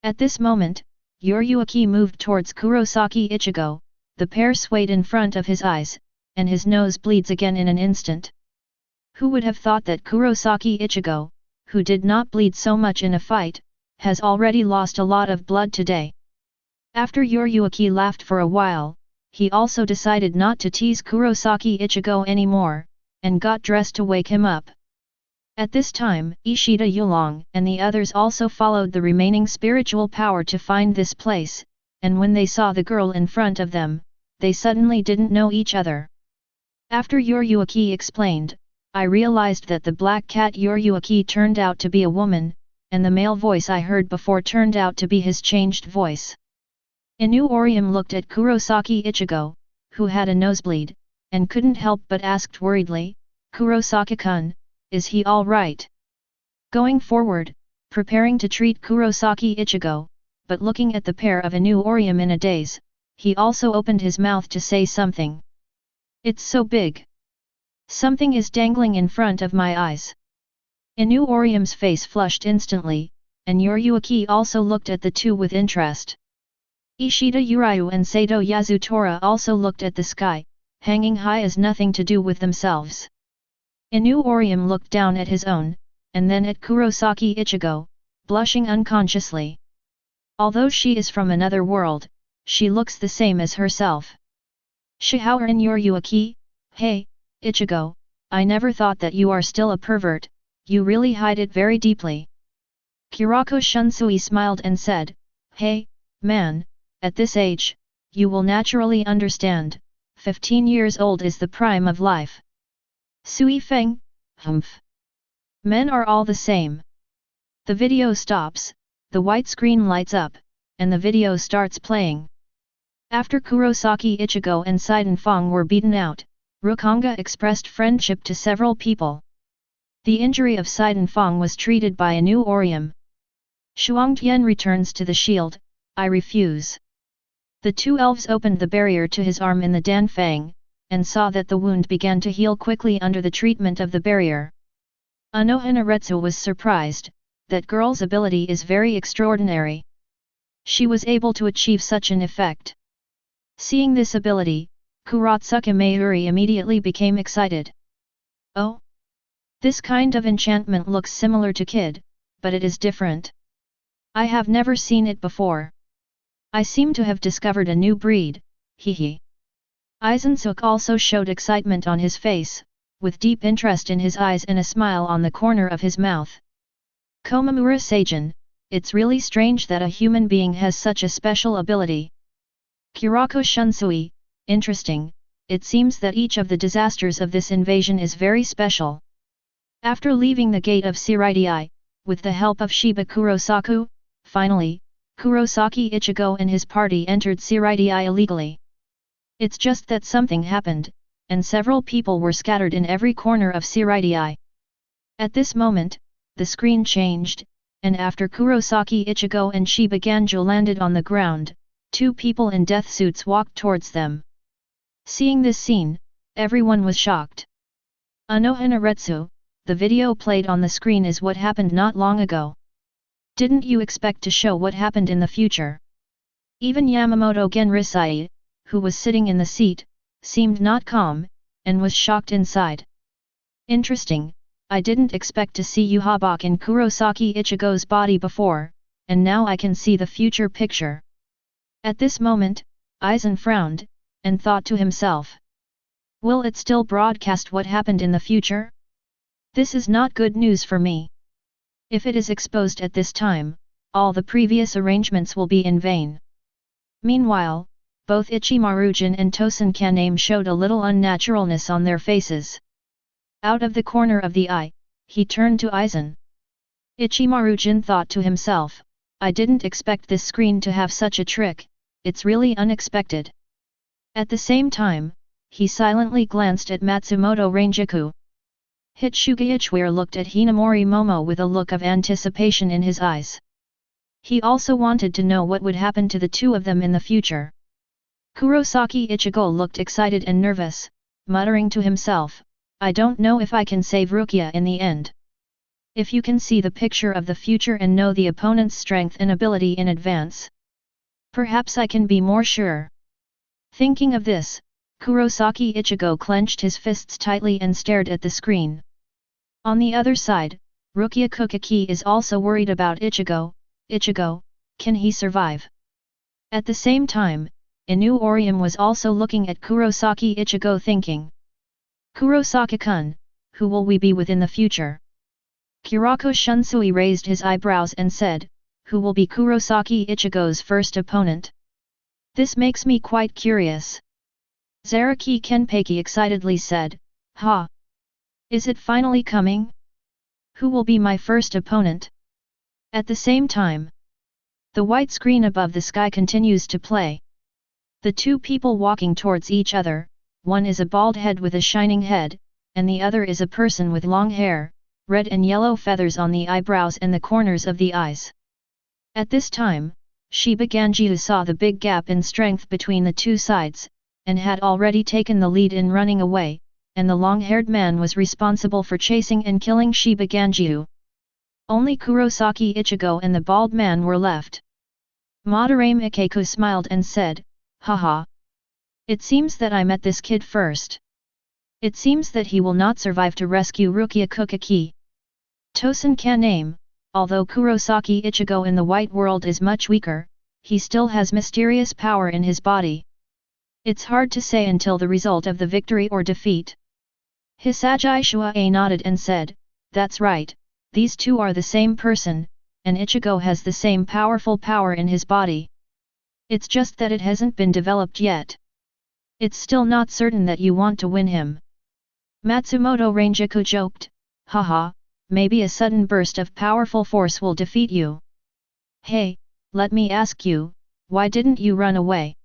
At this moment, Yoriyuki moved towards Kurosaki Ichigo, the pair swayed in front of his eyes, and his nose bleeds again in an instant. Who would have thought that Kurosaki Ichigo, who did not bleed so much in a fight, has already lost a lot of blood today? After Yoriyuki laughed for a while, he also decided not to tease Kurosaki Ichigo anymore, and got dressed to wake him up. At this time, Ishida Yulong and the others also followed the remaining spiritual power to find this place, and when they saw the girl in front of them, they suddenly didn't know each other. After Yoriyuki explained, "I realized that the black cat Yoriyuki turned out to be a woman, and the male voice I heard before turned out to be his changed voice." Inu Orium looked at Kurosaki Ichigo, who had a nosebleed, and couldn't help but asked worriedly, "Kurosaki-kun, is he all right?" Going forward, preparing to treat Kurosaki Ichigo, but looking at the pair of Inu Orium in a daze, he also opened his mouth to say something. "It's so big. Something is dangling in front of my eyes." Inu Orium's face flushed instantly, and Yoriyuki also looked at the two with interest. Ishida Uryu and Sato Yasutora also looked at the sky, hanging high as nothing to do with themselves. Inu Orium looked down at his own, and then at Kurosaki Ichigo, blushing unconsciously. Although she is from another world, she looks the same as herself. "Shihoran Yoriyuki, hey, Ichigo, I never thought that you are still a pervert, you really hide it very deeply." Kurako Shunsui smiled and said, "Hey, man, at this age, you will naturally understand, 15 years old is the prime of life." Sui Feng, humph. Men are all the same. The video stops, the white screen lights up, and the video starts playing. After Kurosaki Ichigo and Sidon Fong were beaten out, Rukonga expressed friendship to several people. The injury of Sidon Fong was treated by Inu Orium. Shuangtian returns to the shield, "I refuse." The two elves opened the barrier to his arm in the Danfang, and saw that the wound began to heal quickly under the treatment of the barrier. Anohanaretsu was surprised, that girl's ability is very extraordinary. She was able to achieve such an effect. Seeing this ability, Kurotsuka Mayuri immediately became excited. "Oh! This kind of enchantment looks similar to Kid, but it is different. I have never seen it before. I seem to have discovered a new breed, hehe." Aizen also showed excitement on his face, with deep interest in his eyes and a smile on the corner of his mouth. "Komamura Seijin, it's really strange that a human being has such a special ability." Kurako Shunsui, interesting, it seems that each of the disasters of this invasion is very special. After leaving the gate of Siraidai, with the help of Shiba Kurosaku, finally, Kurosaki Ichigo and his party entered Siraidai illegally. It's just that something happened, and several people were scattered in every corner of Siraidai. At this moment, the screen changed, and after Kurosaki Ichigo and Shiba Ganjo landed on the ground, two people in death suits walked towards them. Seeing this scene, everyone was shocked. Anohanaretsu, the video played on the screen is what happened not long ago. Didn't you expect to show what happened in the future? Even Yamamoto Genrisai, who was sitting in the seat, seemed not calm, and was shocked inside. Interesting, I didn't expect to see Juhabach in Kurosaki Ichigo's body before, and now I can see the future picture. At this moment, Aizen frowned, and thought to himself. Will it still broadcast what happened in the future? This is not good news for me. If it is exposed at this time, all the previous arrangements will be in vain. Meanwhile, both Ichimarujin and Tosen Kaname showed a little unnaturalness on their faces. Out of the corner of the eye, he turned to Aizen. Ichimarujin thought to himself, I didn't expect this screen to have such a trick, it's really unexpected. At the same time, he silently glanced at Matsumoto Ranjaku. Hitsuga Ichware looked at Hinamori Momo with a look of anticipation in his eyes. He also wanted to know what would happen to the two of them in the future. Kurosaki Ichigo looked excited and nervous, muttering to himself, I don't know if I can save Rukia in the end. If you can see the picture of the future and know the opponent's strength and ability in advance, perhaps I can be more sure. Thinking of this, Kurosaki Ichigo clenched his fists tightly and stared at the screen. On the other side, Rukia Kuchiki is also worried about Ichigo. Ichigo, can he survive? At the same time, Inu Orium was also looking at Kurosaki Ichigo thinking. Kurosaki-kun, who will we be with in the future? Kurako Shunsui raised his eyebrows and said, who will be Kurosaki Ichigo's first opponent? This makes me quite curious. Zaraki Kenpachi excitedly said, Ha! Is it finally coming? Who will be my first opponent? At the same time, the white screen above the sky continues to play. The two people walking towards each other, one is a bald head with a shining head, and the other is a person with long hair, red and yellow feathers on the eyebrows and the corners of the eyes. At this time, Shiba Ganjiu saw the big gap in strength between the two sides, and had already taken the lead in running away, and the long-haired man was responsible for chasing and killing Shiba Ganjiu. Only Kurosaki Ichigo and the bald man were left. Madarame Ikeku smiled and said, Haha. It seems that I met this kid first. It seems that he will not survive to rescue Rukia Kuchiki. Tosen Kaname, although Kurosaki Ichigo in the white world is much weaker, he still has mysterious power in his body. It's hard to say until the result of the victory or defeat. Hisagi Shuae nodded and said, that's right, these two are the same person, and Ichigo has the same powerful power in his body. It's just that it hasn't been developed yet. It's still not certain that you want to win him. Matsumoto Ranjaku joked, haha, maybe a sudden burst of powerful force will defeat you. Hey, let me ask you, why didn't you run away?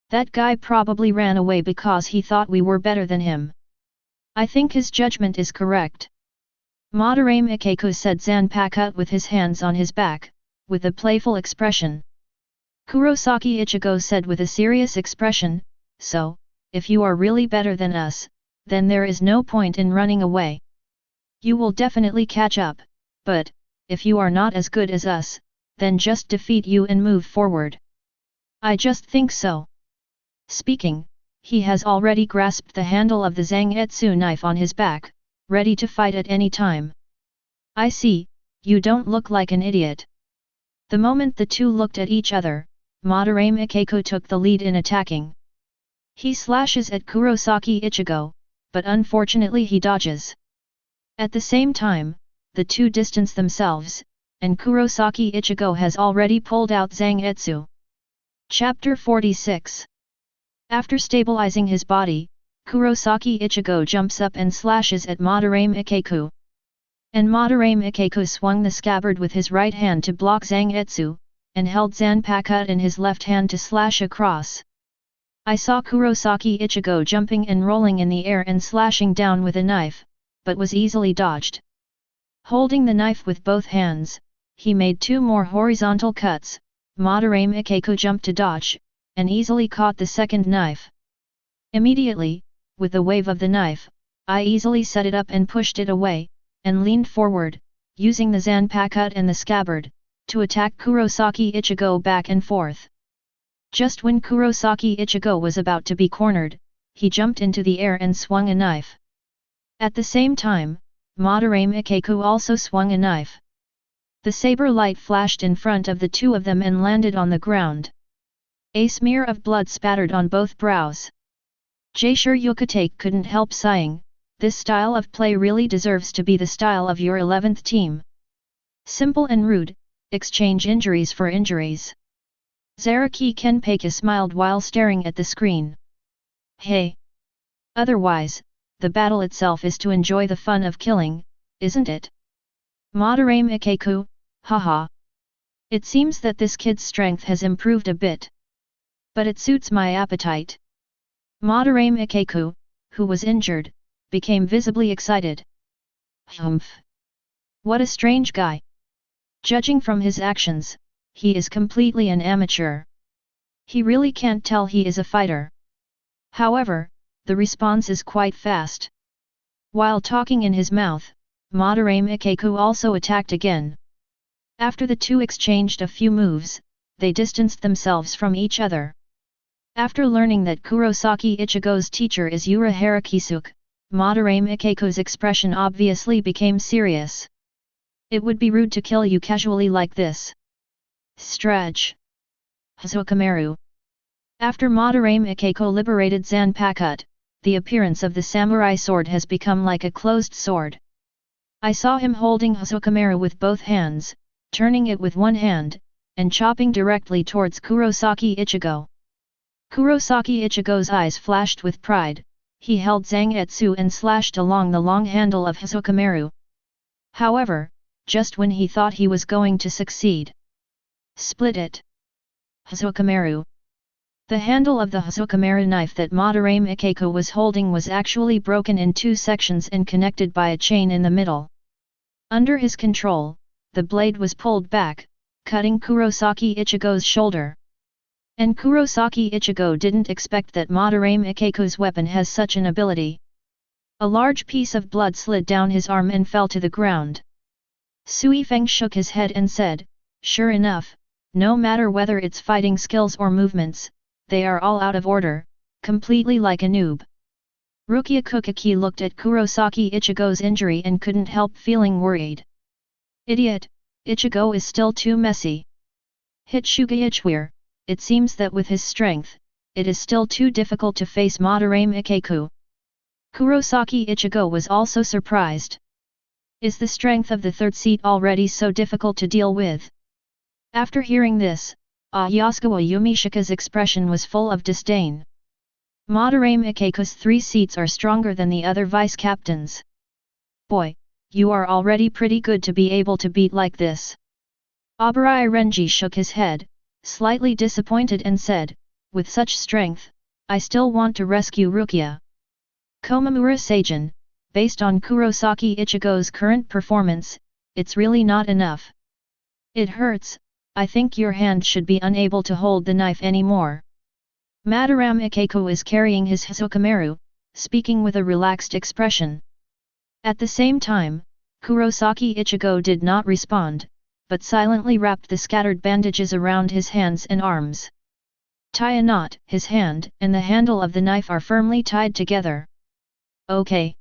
That guy probably ran away because he thought we were better than him. I think his judgment is correct. Madarame Ikeku said Zanpakuto with his hands on his back, with a playful expression. Kurosaki Ichigo said with a serious expression, so, if you are really better than us, then there is no point in running away. You will definitely catch up, but, if you are not as good as us, then just defeat you and move forward. I just think so. Speaking, he has already grasped the handle of the Zangetsu knife on his back, ready to fight at any time. I see, you don't look like an idiot. The moment the two looked at each other, Madarame Ikeku took the lead in attacking. He slashes at Kurosaki Ichigo, but unfortunately he dodges. At the same time, the two distance themselves, and Kurosaki Ichigo has already pulled out Zangetsu. Chapter 46. After stabilizing his body, Kurosaki Ichigo jumps up and slashes at Madarame Ikeku. And Madarame Ikeku swung the scabbard with his right hand to block Zangetsu, and held Zanpakuto in his left hand to slash across. I saw Kurosaki Ichigo jumping and rolling in the air and slashing down with a knife, but was easily dodged. Holding the knife with both hands, he made two more horizontal cuts. Madarame Ikeku jumped to dodge, and easily caught the second knife. Immediately, with a wave of the knife, I easily set it up and pushed it away, and leaned forward, using the zanpakut and the scabbard, to attack Kurosaki Ichigo back and forth. Just when Kurosaki Ichigo was about to be cornered, he jumped into the air and swung a knife. At the same time, Madarame Ikeku also swung a knife. The saber light flashed in front of the two of them and landed on the ground. A smear of blood spattered on both brows. Jaisure Yukatake couldn't help sighing, this style of play really deserves to be the style of your 11th team. Simple and rude, exchange injuries for injuries. Zaraki Kenpachi smiled while staring at the screen. Hey! Otherwise, the battle itself is to enjoy the fun of killing, isn't it? Madarame Ikeku, haha. It seems that this kid's strength has improved a bit. But it suits my appetite. Madarame Ikeku, who was injured, became visibly excited. Humph! What a strange guy. Judging from his actions, he is completely an amateur. He really can't tell he is a fighter. However, the response is quite fast. While talking in his mouth, Madarame Ikeku also attacked again. After the two exchanged a few moves, they distanced themselves from each other. After learning that Kurosaki Ichigo's teacher is Yura Harakisuke, Madarame Ikeku's expression obviously became serious. It would be rude to kill you casually like this. Stretch. Hazukameru. After Madarame Ikeku liberated Zanpakut, the appearance of the samurai sword has become like a closed sword. I saw him holding Hazukameru with both hands, turning it with one hand, and chopping directly towards Kurosaki Ichigo. Kurosaki Ichigo's eyes flashed with pride, he held Zangetsu and slashed along the long handle of Hazukameru. However, just when he thought he was going to succeed. Split it. Hazukameru. The handle of the Hazukameru knife that Madarame Ikeku was holding was actually broken in two sections and connected by a chain in the middle. Under his control, the blade was pulled back, cutting Kurosaki Ichigo's shoulder. And Kurosaki Ichigo didn't expect that Madarame Ikeku's weapon has such an ability. A large piece of blood slid down his arm and fell to the ground. Sui Feng shook his head and said, "Sure enough, no matter whether it's fighting skills or movements, they are all out of order, completely like a noob." Rukia Kuchiki looked at Kurosaki Ichigo's injury and couldn't help feeling worried. Idiot, Ichigo is still too messy. Hit Shugaichweir, it seems that with his strength, it is still too difficult to face Madarame Ikeku. Kurosaki Ichigo was also surprised. Is the strength of the third seat already so difficult to deal with? After hearing this, Yasukawa Yumishika's expression was full of disdain. Madarame Ikeku's 3 seats are stronger than the other vice-captains. Boy, you are already pretty good to be able to beat like this. Abarai Renji shook his head, slightly disappointed and said, with such strength, I still want to rescue Rukia. Komamura Seijin, based on Kurosaki Ichigo's current performance, it's really not enough. It hurts, I think your hand should be unable to hold the knife anymore. Madarame Ikeku is carrying his Hazukameru, speaking with a relaxed expression. At the same time, Kurosaki Ichigo did not respond, but silently wrapped the scattered bandages around his hands and arms. Tie a knot, his hand and the handle of the knife are firmly tied together. Okay.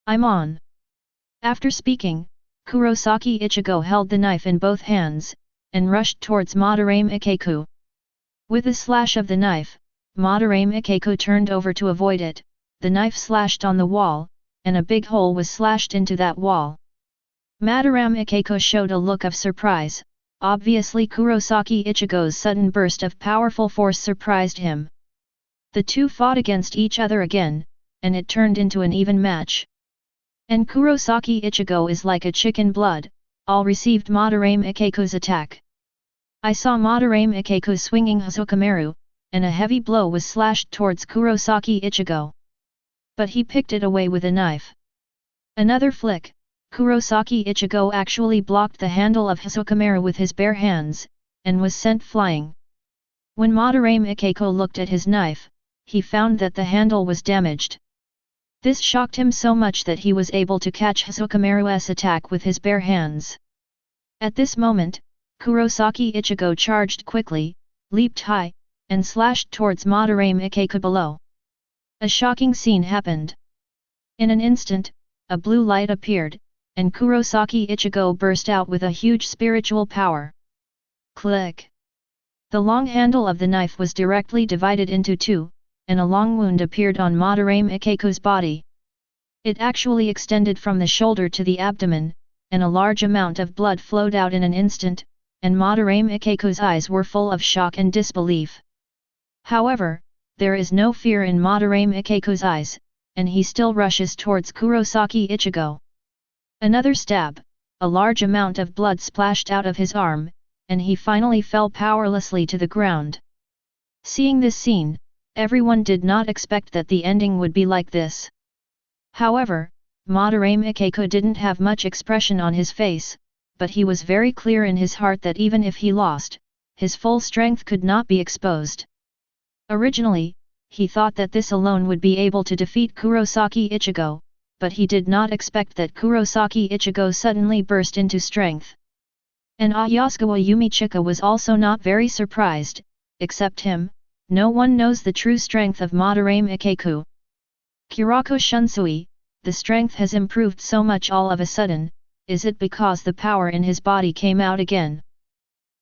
I'm on. After speaking, Kurosaki Ichigo held the knife in both hands, and rushed towards Madarame Ikeku. With a slash of the knife, Madarame Ikeku turned over to avoid it, the knife slashed on the wall, and a big hole was slashed into that wall. Madarame Ikeku showed a look of surprise, obviously Kurosaki Ichigo's sudden burst of powerful force surprised him. The two fought against each other again, and it turned into an even match. And Kurosaki Ichigo is like a chicken blood, all received Madarame Ikeku's attack. I saw Madarame Ikeku swinging Hazukameru, and a heavy blow was slashed towards Kurosaki Ichigo. But he picked it away with a knife. Another flick, Kurosaki Ichigo actually blocked the handle of Hazukameru with his bare hands, and was sent flying. When Madarame Ikeku looked at his knife, he found that the handle was damaged. This shocked him so much that he was able to catch Hisokameru's attack with his bare hands. At this moment, Kurosaki Ichigo charged quickly, leaped high, and slashed towards Madarame Ikeku below. A shocking scene happened. In an instant, a blue light appeared, and Kurosaki Ichigo burst out with a huge spiritual power. Click! The long handle of the knife was directly divided into two, and a long wound appeared on Madarame Ikeku's body. It actually extended from the shoulder to the abdomen, and a large amount of blood flowed out in an instant, and Madarame Ikeku's eyes were full of shock and disbelief. However, there is no fear in Madarame Ikeku's eyes, and he still rushes towards Kurosaki Ichigo. Another stab, a large amount of blood splashed out of his arm, and he finally fell powerlessly to the ground. Seeing this scene, everyone did not expect that the ending would be like this. However, Madarame Ikeku didn't have much expression on his face, but he was very clear in his heart that even if he lost, his full strength could not be exposed. Originally, he thought that this alone would be able to defeat Kurosaki Ichigo, but he did not expect that Kurosaki Ichigo suddenly burst into strength. And Ayasukawa Yumichika was also not very surprised, except him. No one knows the true strength of Madarame Ikeku. Kurako Shunsui, the strength has improved so much all of a sudden, is it because the power in his body came out again?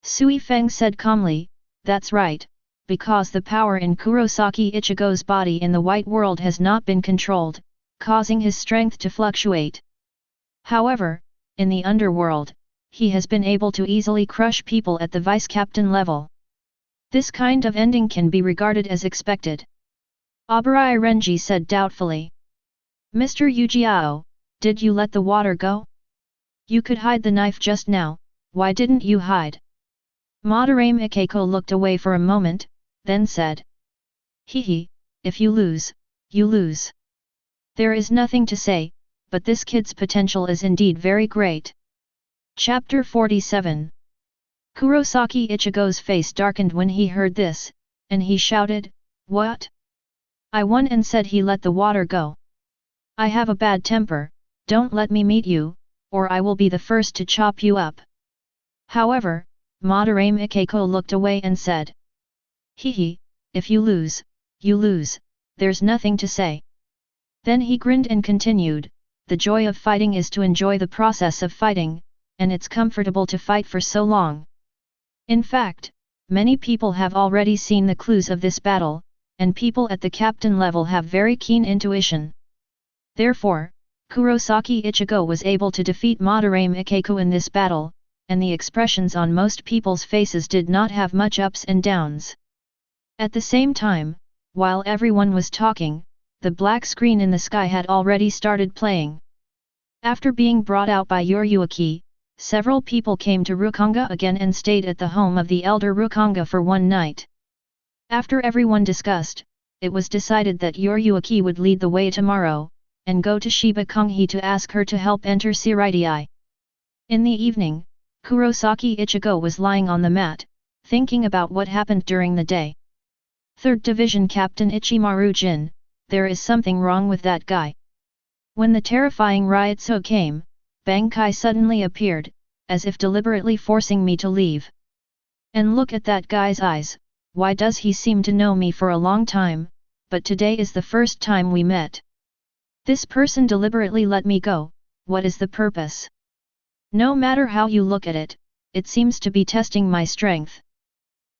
Sui Feng said calmly, that's right, because the power in Kurosaki Ichigo's body in the white world has not been controlled, causing his strength to fluctuate. However, in the underworld, he has been able to easily crush people at the vice-captain level. This kind of ending can be regarded as expected. Abarai Renji said doubtfully. Mr. Yujiao, did you let the water go? You could hide the knife just now, why didn't you hide? Madarame Ikeku looked away for a moment, then said. Hehe, if you lose, you lose. There is nothing to say, but this kid's potential is indeed very great. Chapter 47. Kurosaki Ichigo's face darkened when he heard this, and he shouted, what? I won and said he let the water go. I have a bad temper, don't let me meet you, or I will be the first to chop you up. However, Madarame Ikeku looked away and said. Hehe, if you lose, there's nothing to say. Then he grinned and continued, the joy of fighting is to enjoy the process of fighting, and it's comfortable to fight for so long. In fact, many people have already seen the clues of this battle, and people at the captain level have very keen intuition. Therefore, Kurosaki Ichigo was able to defeat Madarame Ikeku in this battle, and the expressions on most people's faces did not have much ups and downs. At the same time, while everyone was talking, the black screen in the sky had already started playing. After being brought out by Yuryuaki, several people came to Rukonga again and stayed at the home of the elder Rukonga for one night. After everyone discussed, it was decided that Yuryuaki would lead the way tomorrow, and go to Shiba Konghi to ask her to help enter Seirai. In the evening, Kurosaki Ichigo was lying on the mat, thinking about what happened during the day. 3rd Division Captain Ichimaru Jin, there is something wrong with that guy. When the terrifying Ryutsu came, Bankai suddenly appeared, as if deliberately forcing me to leave. And look at that guy's eyes, why does he seem to know me for a long time, but today is the first time we met. This person deliberately let me go, what is the purpose? No matter how you look at it, it seems to be testing my strength.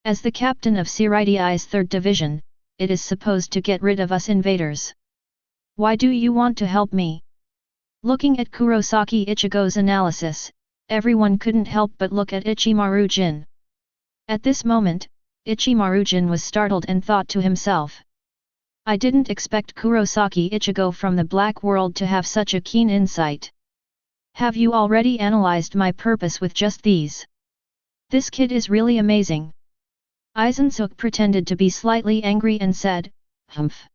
As the captain of Seirai's 3rd Division, it is supposed to get rid of us invaders. Why do you want to help me? Looking at Kurosaki Ichigo's analysis, everyone couldn't help but look at Ichimaru Jin. At this moment, Ichimaru Jin was startled and thought to himself. I didn't expect Kurosaki Ichigo from the Black World to have such a keen insight. Have you already analyzed my purpose with just these? This kid is really amazing. Aizen pretended to be slightly angry and said, Humph.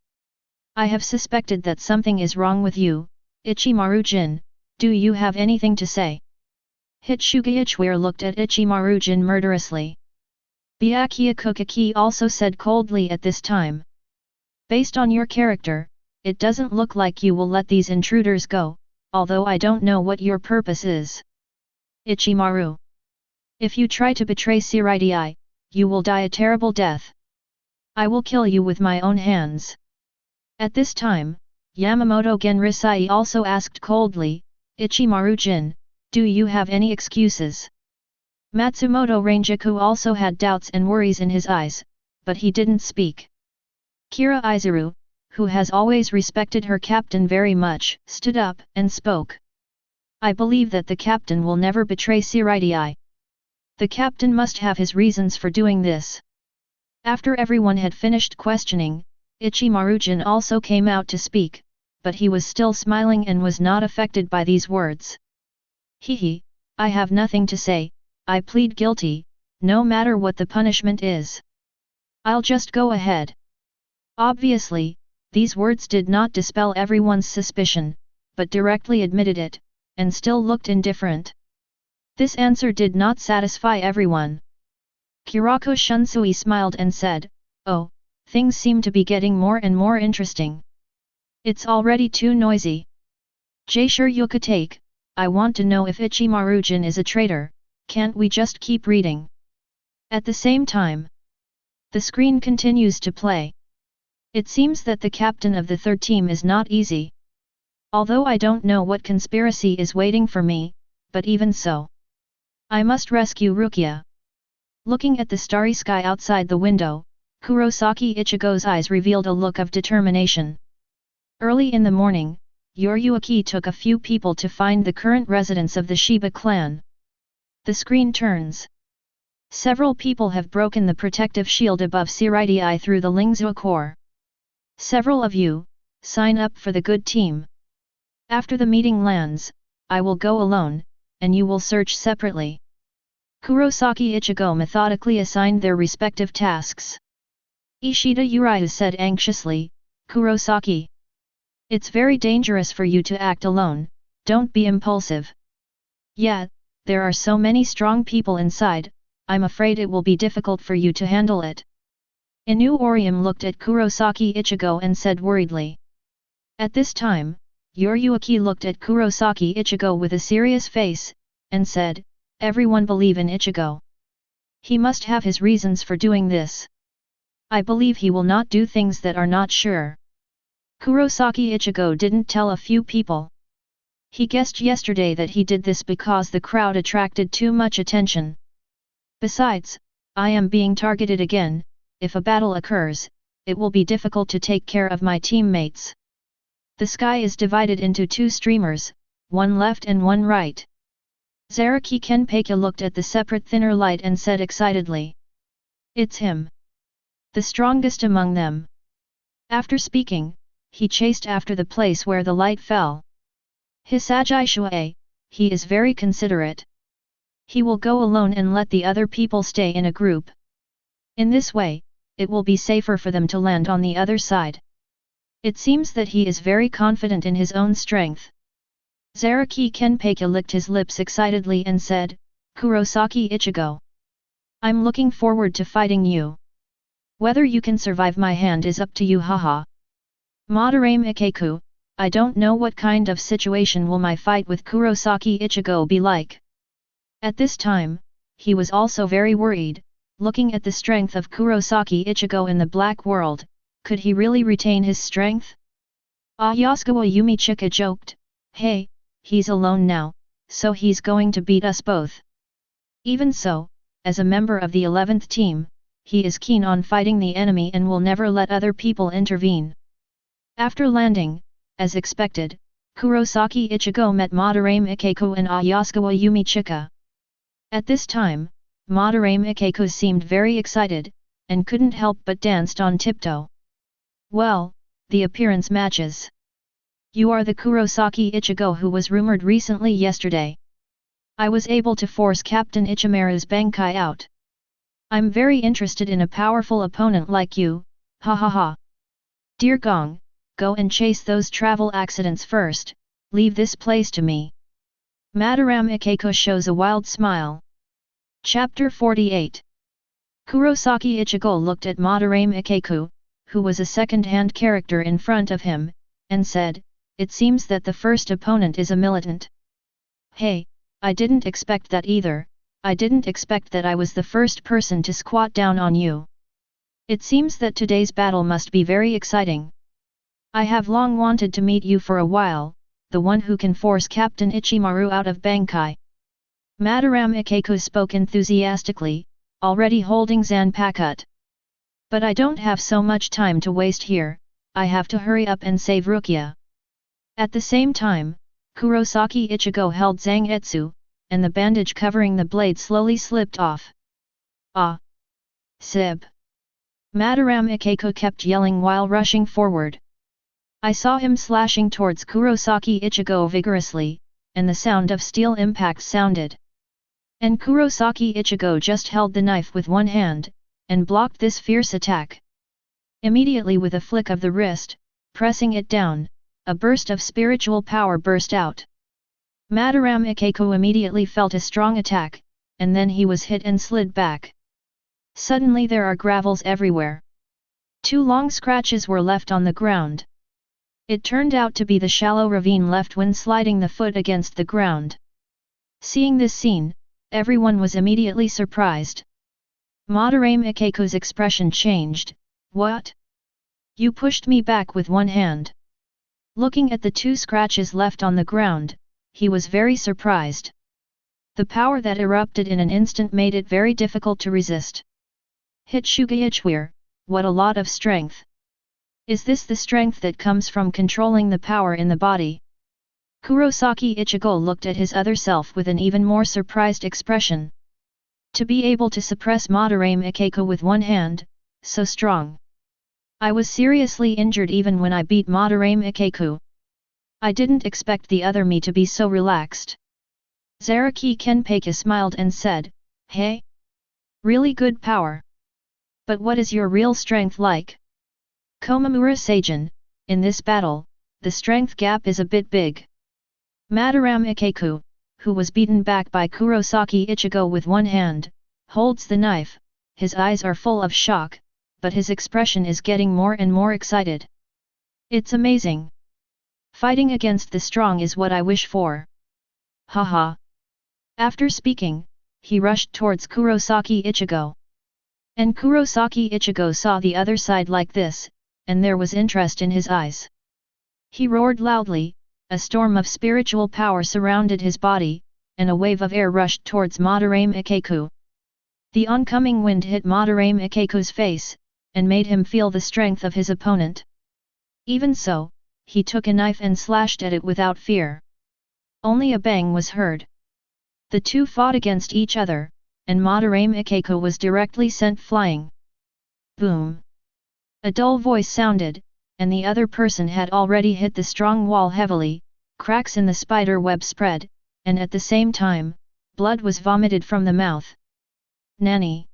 I have suspected that something is wrong with you, Ichimaru Jin, do you have anything to say? Hitsuga Ichware looked at Ichimaru Jin murderously. Byakuya Kuchiki also said coldly at this time. Based on your character, it doesn't look like you will let these intruders go, although I don't know what your purpose is. Ichimaru. If you try to betray Shirai, you will die a terrible death. I will kill you with my own hands. At this time, Yamamoto Genrisai also asked coldly, Ichimaru-jin, do you have any excuses? Matsumoto Ranjaku also had doubts and worries in his eyes, but he didn't speak. Kira Izuru, who has always respected her captain very much, stood up and spoke. I believe that the captain will never betray Shirai. The captain must have his reasons for doing this. After everyone had finished questioning, Ichimaru-jin also came out to speak, but he was still smiling and was not affected by these words. Hehe, I have nothing to say, I plead guilty, no matter what the punishment is. I'll just go ahead. Obviously, these words did not dispel everyone's suspicion, but directly admitted it, and still looked indifferent. This answer did not satisfy everyone. Kurako Shunsui smiled and said, oh, things seem to be getting more and more interesting. It's already too noisy. Jaishur Yukatake, I want to know if Ichimaru-jin is a traitor, can't we just keep reading? At the same time, the screen continues to play. It seems that the captain of the third team is not easy. Although I don't know what conspiracy is waiting for me, but even so, I must rescue Rukia. Looking at the starry sky outside the window, Kurosaki Ichigo's eyes revealed a look of determination. Early in the morning, Yoryuki took a few people to find the current residence of the Shiba clan. The screen turns. Several people have broken the protective shield above Shirai through the Lingzhou core. Several of you, sign up for the good team. After the meeting lands, I will go alone, and you will search separately. Kurosaki Ichigo methodically assigned their respective tasks. Ishida Uriah said anxiously, Kurosaki. It's very dangerous for you to act alone, don't be impulsive. Yeah, there are so many strong people inside, I'm afraid it will be difficult for you to handle it. Inu Orium looked at Kurosaki Ichigo and said worriedly. At this time, Yoryuki looked at Kurosaki Ichigo with a serious face, and said, everyone believe in Ichigo. He must have his reasons for doing this. I believe he will not do things that are not sure. Kurosaki Ichigo didn't tell a few people. He guessed yesterday that he did this because the crowd attracted too much attention. Besides, I am being targeted again, if a battle occurs, it will be difficult to take care of my teammates. The sky is divided into two streamers, one left and one right. Zaraki Kenpachi looked at the separate thinner light and said excitedly. It's him. The strongest among them. After speaking, he chased after the place where the light fell. Hisagi Shuei, he is very considerate. He will go alone and let the other people stay in a group. In this way, it will be safer for them to land on the other side. It seems that he is very confident in his own strength. Zaraki Kenpachi licked his lips excitedly and said, Kurosaki Ichigo. I'm looking forward to fighting you. Whether you can survive my hand is up to you, haha. Madarame Ikeku, I don't know what kind of situation will my fight with Kurosaki Ichigo be like. At this time, he was also very worried, looking at the strength of Kurosaki Ichigo in the black world, could he really retain his strength? Ayasukawa Yumichika joked, hey, he's alone now, so he's going to beat us both. Even so, as a member of the 11th team, he is keen on fighting the enemy and will never let other people intervene. After landing, as expected, Kurosaki Ichigo met Madarame Ikeku and Ayasukawa Yumichika. At this time, Madarame Ikeku seemed very excited, and couldn't help but danced on tiptoe. Well, the appearance matches. You are the Kurosaki Ichigo who was rumored recently yesterday. I was able to force Captain Ichimaru's Bankai out. I'm very interested in a powerful opponent like you, ha ha ha. Dear Gong, go and chase those travel accidents first, leave this place to me. Madarame Ikeku shows a wild smile. Chapter 48. Kurosaki Ichigo looked at Madarame Ikeku, who was a second-hand character in front of him, and said, "It seems that the first opponent is a militant." "Hey, I didn't expect that either, I didn't expect that I was the first person to squat down on you. It seems that today's battle must be very exciting. I have long wanted to meet you for a while, the one who can force Captain Ichimaru out of Bankai." Madaram Ikeko spoke enthusiastically, already holding Zanpakuto. "But I don't have so much time to waste here, I have to hurry up and save Rukia." At the same time, Kurosaki Ichigo held Zangetsu, and the bandage covering the blade slowly slipped off. "Ah! Sib!" Madaram Ikeko kept yelling while rushing forward. I saw him slashing towards Kurosaki Ichigo vigorously, and the sound of steel impacts sounded. And Kurosaki Ichigo just held the knife with one hand, and blocked this fierce attack. Immediately with a flick of the wrist, pressing it down, a burst of spiritual power burst out. Madaram Ikeko immediately felt a strong attack, and then he was hit and slid back. Suddenly there are gravels everywhere. 2 long scratches were left on the ground. It turned out to be the shallow ravine left when sliding the foot against the ground. Seeing this scene, everyone was immediately surprised. Madaram Ikeko's expression changed. "What? You pushed me back with one hand." Looking at the 2 scratches left on the ground, he was very surprised. The power that erupted in an instant made it very difficult to resist. "Hitsugaichware, what a lot of strength! Is this the strength that comes from controlling the power in the body?" Kurosaki Ichigo looked at his other self with an even more surprised expression. To be able to suppress Madaram Ikeko with one hand, so strong. "I was seriously injured even when I beat Madaram Ikeko. I didn't expect the other me to be so relaxed." Zaraki Kenpachi smiled and said, "Hey? Really good power. But what is your real strength like?" "Komamura Seijin, in this battle, the strength gap is a bit big." Madaram Ikeko, who was beaten back by Kurosaki Ichigo with one hand, holds the knife, his eyes are full of shock, but his expression is getting more and more excited. "It's amazing. Fighting against the strong is what I wish for. Haha." After speaking, he rushed towards Kurosaki Ichigo. And Kurosaki Ichigo saw the other side like this, and there was interest in his eyes. He roared loudly, a storm of spiritual power surrounded his body, and a wave of air rushed towards Madaram Ikeko. The oncoming wind hit Madaram Ikeko's face, and made him feel the strength of his opponent. Even so, he took a knife and slashed at it without fear. Only a bang was heard. The 2 fought against each other, and Madaram Ikeko was directly sent flying. Boom! A dull voice sounded, and the other person had already hit the strong wall heavily, cracks in the spider web spread, and at the same time, blood was vomited from the mouth. "Nani?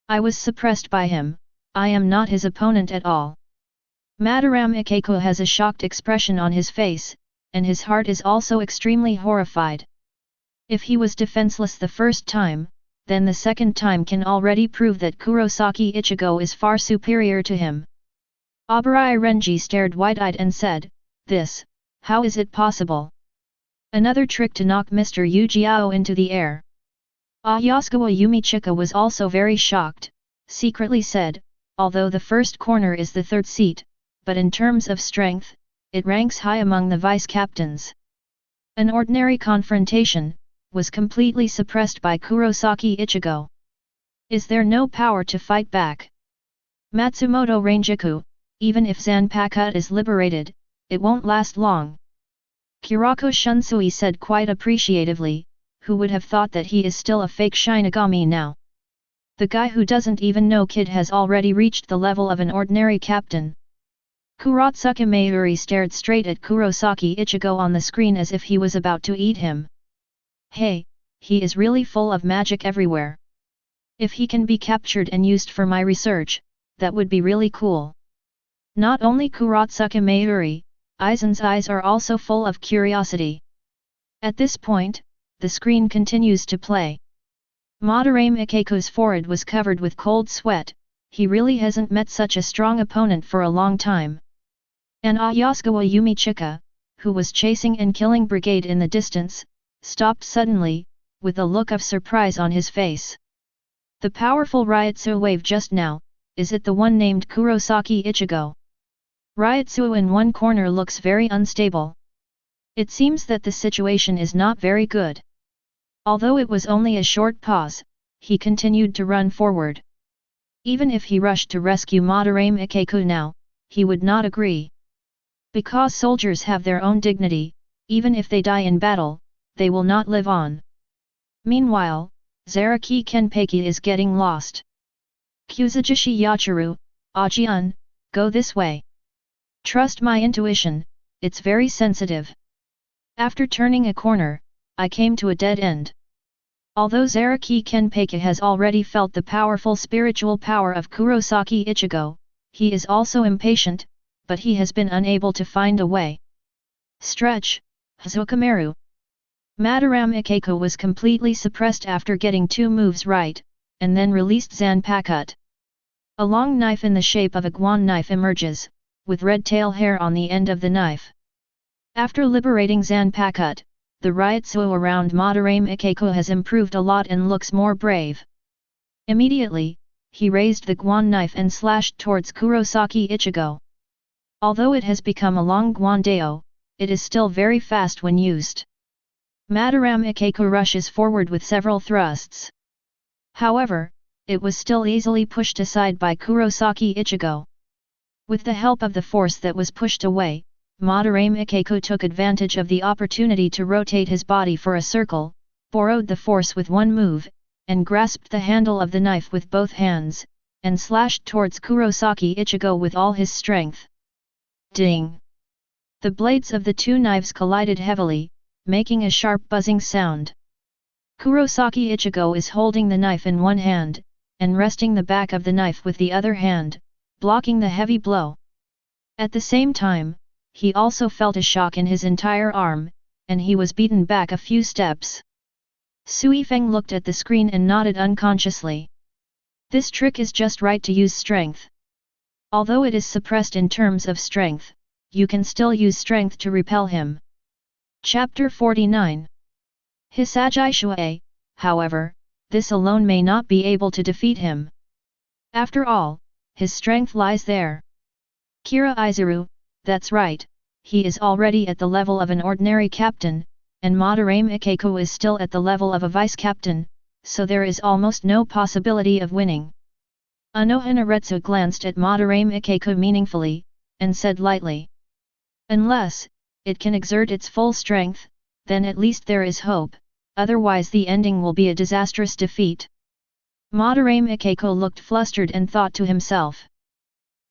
I was suppressed by him, I am not his opponent at all." Madaram Ikeko has a shocked expression on his face, and his heart is also extremely horrified. If he was defenseless the first time, then the second time can already prove that Kurosaki Ichigo is far superior to him. Abarai Renji stared wide-eyed and said, "This, how is it possible? Another trick to knock Mr. Yujiao into the air." Yasukawa Yumichika was also very shocked, secretly said, "Although the first corner is the 3rd seat, but in terms of strength, it ranks high among the vice-captains." An ordinary confrontation was completely suppressed by Kurosaki Ichigo. Is there no power to fight back? Matsumoto Rangiku, even if Zanpakuto is liberated, it won't last long. Kurako Shunsui said quite appreciatively, who would have thought that he is still a fake Shinigami now? The guy who doesn't even know Kid has already reached the level of an ordinary captain. Kurotsuka Mayuri stared straight at Kurosaki Ichigo on the screen as if he was about to eat him. Hey, he is really full of magic everywhere. If he can be captured and used for my research, that would be really cool. Not only Kurotsuka Mayuri, Aizen's eyes are also full of curiosity. At this point, the screen continues to play. Madaram Ikeko's forehead was covered with cold sweat, he really hasn't met such a strong opponent for a long time. An Ayasugawa Yumichika, who was chasing and killing brigade in the distance, stopped suddenly, with a look of surprise on his face. The powerful Ryutsu wave just now, is it the one named Kurosaki Ichigo? Ryutsu in one corner looks very unstable. It seems that the situation is not very good. Although it was only a short pause, he continued to run forward. Even if he rushed to rescue Madarame Ikeku now, he would not agree. Because soldiers have their own dignity, even if they die in battle, they will not live on. Meanwhile, Zaraki Kenpachi is getting lost. Kuzujishi Yachiru, Ajiun, go this way. Trust my intuition, it's very sensitive. After turning a corner, I came to a dead end. Although Zaraki Kenpachi has already felt the powerful spiritual power of Kurosaki Ichigo, he is also impatient, but he has been unable to find a way. Stretch, Hazukameru. Madarame Ikeku was completely suppressed after getting 2 moves right, and then released Zanpakut. A long knife in the shape of a guan knife emerges, with red tail hair on the end of the knife. After liberating Zanpakut, the Ryutsu around Madarame Ikeku has improved a lot and looks more brave. Immediately, he raised the guan knife and slashed towards Kurosaki Ichigo. Although it has become a long guandao, it is still very fast when used. Madarame Ikeku rushes forward with several thrusts. However, it was still easily pushed aside by Kurosaki Ichigo. With the help of the force that was pushed away, Madarame Ikeku took advantage of the opportunity to rotate his body for a circle, borrowed the force with one move, and grasped the handle of the knife with both hands, and slashed towards Kurosaki Ichigo with all his strength. Ding! The blades of the 2 knives collided heavily, making a sharp buzzing sound. Kurosaki Ichigo is holding the knife in one hand, and resting the back of the knife with the other hand, blocking the heavy blow. At the same time, he also felt a shock in his entire arm, and he was beaten back a few steps. Sui Feng looked at the screen and nodded unconsciously. This trick is just right to use strength. Although it is suppressed in terms of strength, you can still use strength to repel him. Chapter 49. Hisagi Shuei, however, this alone may not be able to defeat him. After all, his strength lies there. Kira Izuru, that's right, he is already at the level of an ordinary captain, and Madarame Ikeku is still at the level of a vice-captain, so there is almost no possibility of winning. Anohanaretsu glanced at Madarame Ikeku meaningfully, and said lightly. Unless it can exert its full strength, then at least there is hope, otherwise the ending will be a disastrous defeat. Madarame Ikeku looked flustered and thought to himself.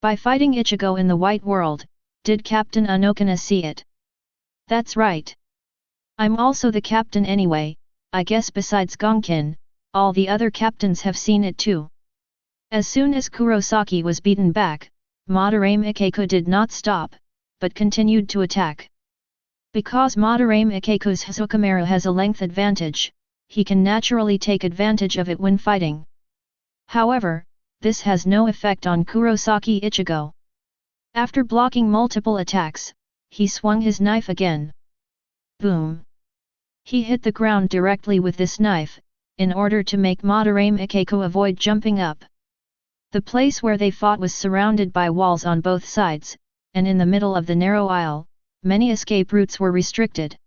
By fighting Ichigo in the White World, did Captain Anokina see it? That's right. I'm also the captain anyway, I guess besides Gonkin, all the other captains have seen it too. As soon as Kurosaki was beaten back, Madarame Ikeku did not stop, but continued to attack. Because Madarame Ikeku's Hazukameru has a length advantage, he can naturally take advantage of it when fighting. However, this has no effect on Kurosaki Ichigo. After blocking multiple attacks, he swung his knife again. Boom! He hit the ground directly with this knife, in order to make Madarame Ikeku avoid jumping up. The place where they fought was surrounded by walls on both sides, and in the middle of the narrow aisle, many escape routes were restricted.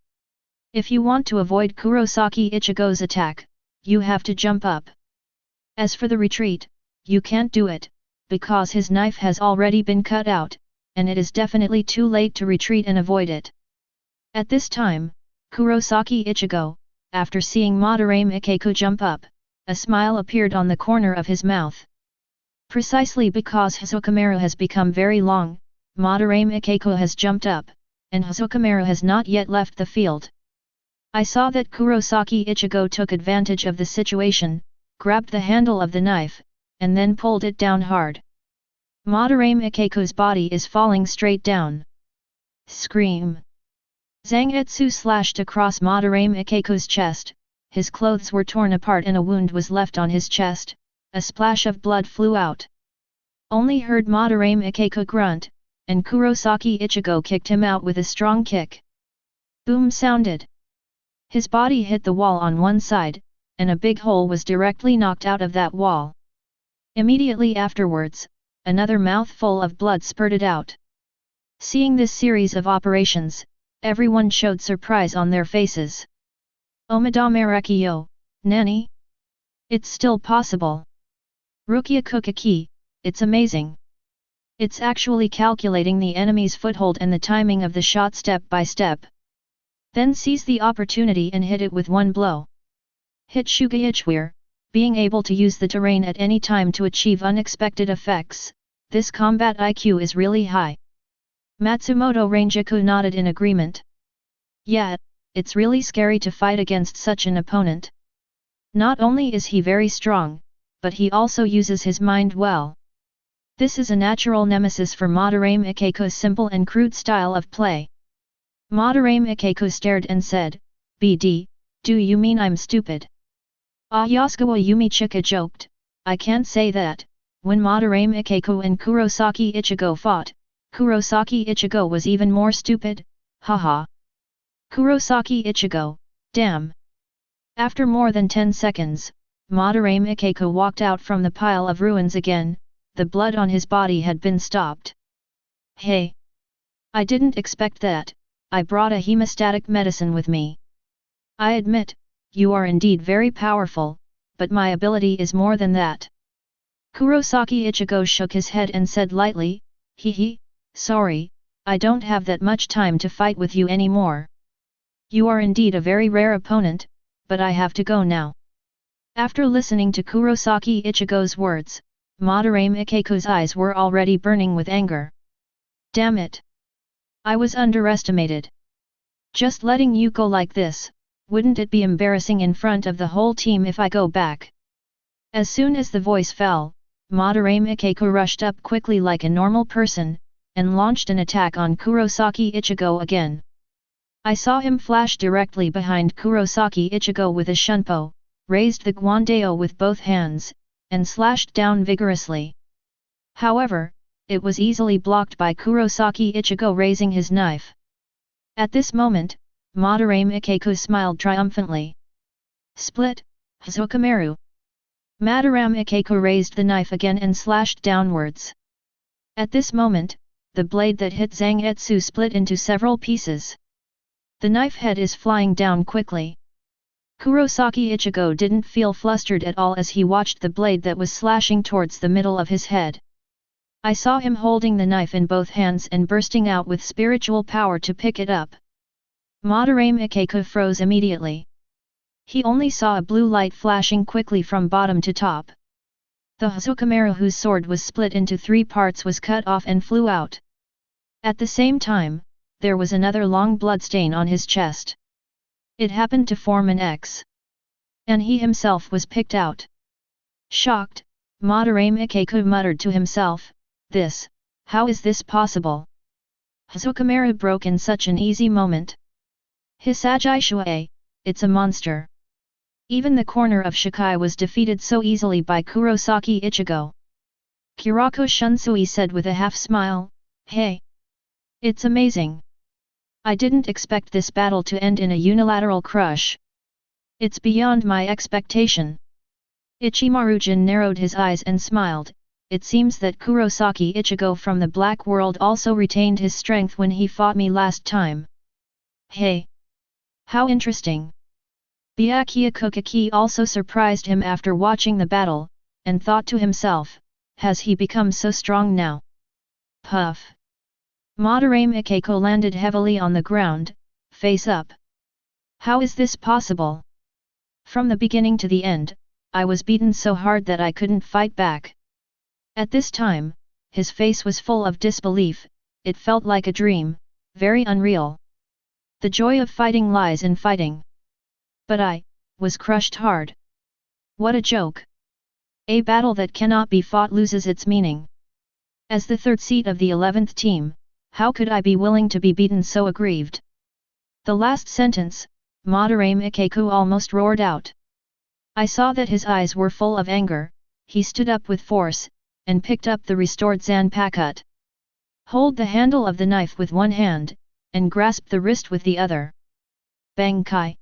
If you want to avoid Kurosaki Ichigo's attack, you have to jump up. As for the retreat, you can't do it, because his knife has already been cut out, and it is definitely too late to retreat and avoid it. At this time, Kurosaki Ichigo, after seeing Madarame Ikeku jump up, a smile appeared on the corner of his mouth. Precisely because Hazukameru has become very long, Madarame Ikeku has jumped up, and Hazukameru has not yet left the field. I saw that Kurosaki Ichigo took advantage of the situation, grabbed the handle of the knife, and then pulled it down hard. Madarame Ikeku's body is falling straight down. Scream! Zangetsu slashed across Madarame Ikeku's chest, his clothes were torn apart and a wound was left on his chest, a splash of blood flew out. Only heard Madarame Ikeku grunt, and Kurosaki Ichigo kicked him out with a strong kick. Boom sounded. His body hit the wall on one side, and a big hole was directly knocked out of that wall. Immediately afterwards, another mouthful of blood spurted out. Seeing this series of operations, everyone showed surprise on their faces. Omadame yo, nani? It's still possible. Rukia Kuchiki, it's amazing. It's actually calculating the enemy's foothold and the timing of the shot step by step. Then seize the opportunity and hit it with one blow. Hit Shugaichweir, being able to use the terrain at any time to achieve unexpected effects. This combat IQ is really high. Matsumoto Ranjaku nodded in agreement. Yeah, it's really scary to fight against such an opponent. Not only is he very strong, but he also uses his mind well. This is a natural nemesis for Madarame Ikeko's simple and crude style of play. Madarame Ikeko stared and said, BD, do you mean I'm stupid? Yasukawa Yumichika joked, I can't say that. When Madarame Ikeko and Kurosaki Ichigo fought, Kurosaki Ichigo was even more stupid, haha. Kurosaki Ichigo, damn. After more than 10 seconds, Madarame Ikeko walked out from the pile of ruins again. The blood on his body had been stopped. Hey! I didn't expect that. I brought a hemostatic medicine with me. I admit, you are indeed very powerful, but my ability is more than that. Kurosaki Ichigo shook his head and said lightly, hee, sorry, I don't have that much time to fight with you anymore. You are indeed a very rare opponent, but I have to go now. After listening to Kurosaki Ichigo's words, Madarame Ikeko's eyes were already burning with anger. Damn it! I was underestimated. Just letting you go like this, wouldn't it be embarrassing in front of the whole team if I go back? As soon as the voice fell, Madarame Ikeko rushed up quickly like a normal person, and launched an attack on Kurosaki Ichigo again. I saw him flash directly behind Kurosaki Ichigo with a shunpo, raised the guandao with both hands, and slashed down vigorously. However, it was easily blocked by Kurosaki Ichigo raising his knife. At this moment, Madarame Ikeko smiled triumphantly. Split, Hazukameru. Madarame Ikeko raised the knife again and slashed downwards. At this moment, the blade that hit Zangetsu split into several pieces. The knife head is flying down quickly. Kurosaki Ichigo didn't feel flustered at all as he watched the blade that was slashing towards the middle of his head. I saw him holding the knife in both hands and bursting out with spiritual power to pick it up. Madarame Ikeko froze immediately. He only saw a blue light flashing quickly from bottom to top. The Hazukameru whose sword was split into 3 parts was cut off and flew out. At the same time, there was another long bloodstain on his chest. It happened to form an X. And he himself was picked out. Shocked, Madarame Ikeko muttered to himself, how is this possible? Hazukameru broke in such an easy moment. Hisagi Shuei, it's a monster. Even the corner of Shikai was defeated so easily by Kurosaki Ichigo. Kurako Shunsui said with a half-smile, hey! It's amazing. I didn't expect this battle to end in a unilateral crush. It's beyond my expectation. Ichimaru-jin narrowed his eyes and smiled. It seems that Kurosaki Ichigo from the Black World also retained his strength when he fought me last time. Hey! How interesting! Byakuya Kuchiki also surprised him after watching the battle, and thought to himself, has he become so strong now? Puff! Madarame Ikeko landed heavily on the ground, face up. How is this possible? From the beginning to the end, I was beaten so hard that I couldn't fight back. At this time, his face was full of disbelief. It felt like a dream, very unreal. The joy of fighting lies in fighting. But I was crushed hard. What a joke! A battle that cannot be fought loses its meaning. As the third seat of the 11th team, how could I be willing to be beaten so aggrieved? The last sentence, Madarame Ikeko almost roared out. I saw that his eyes were full of anger. He stood up with force, and picked up the restored Zanpakut. Hold the handle of the knife with one hand, and grasp the wrist with the other. Bankai.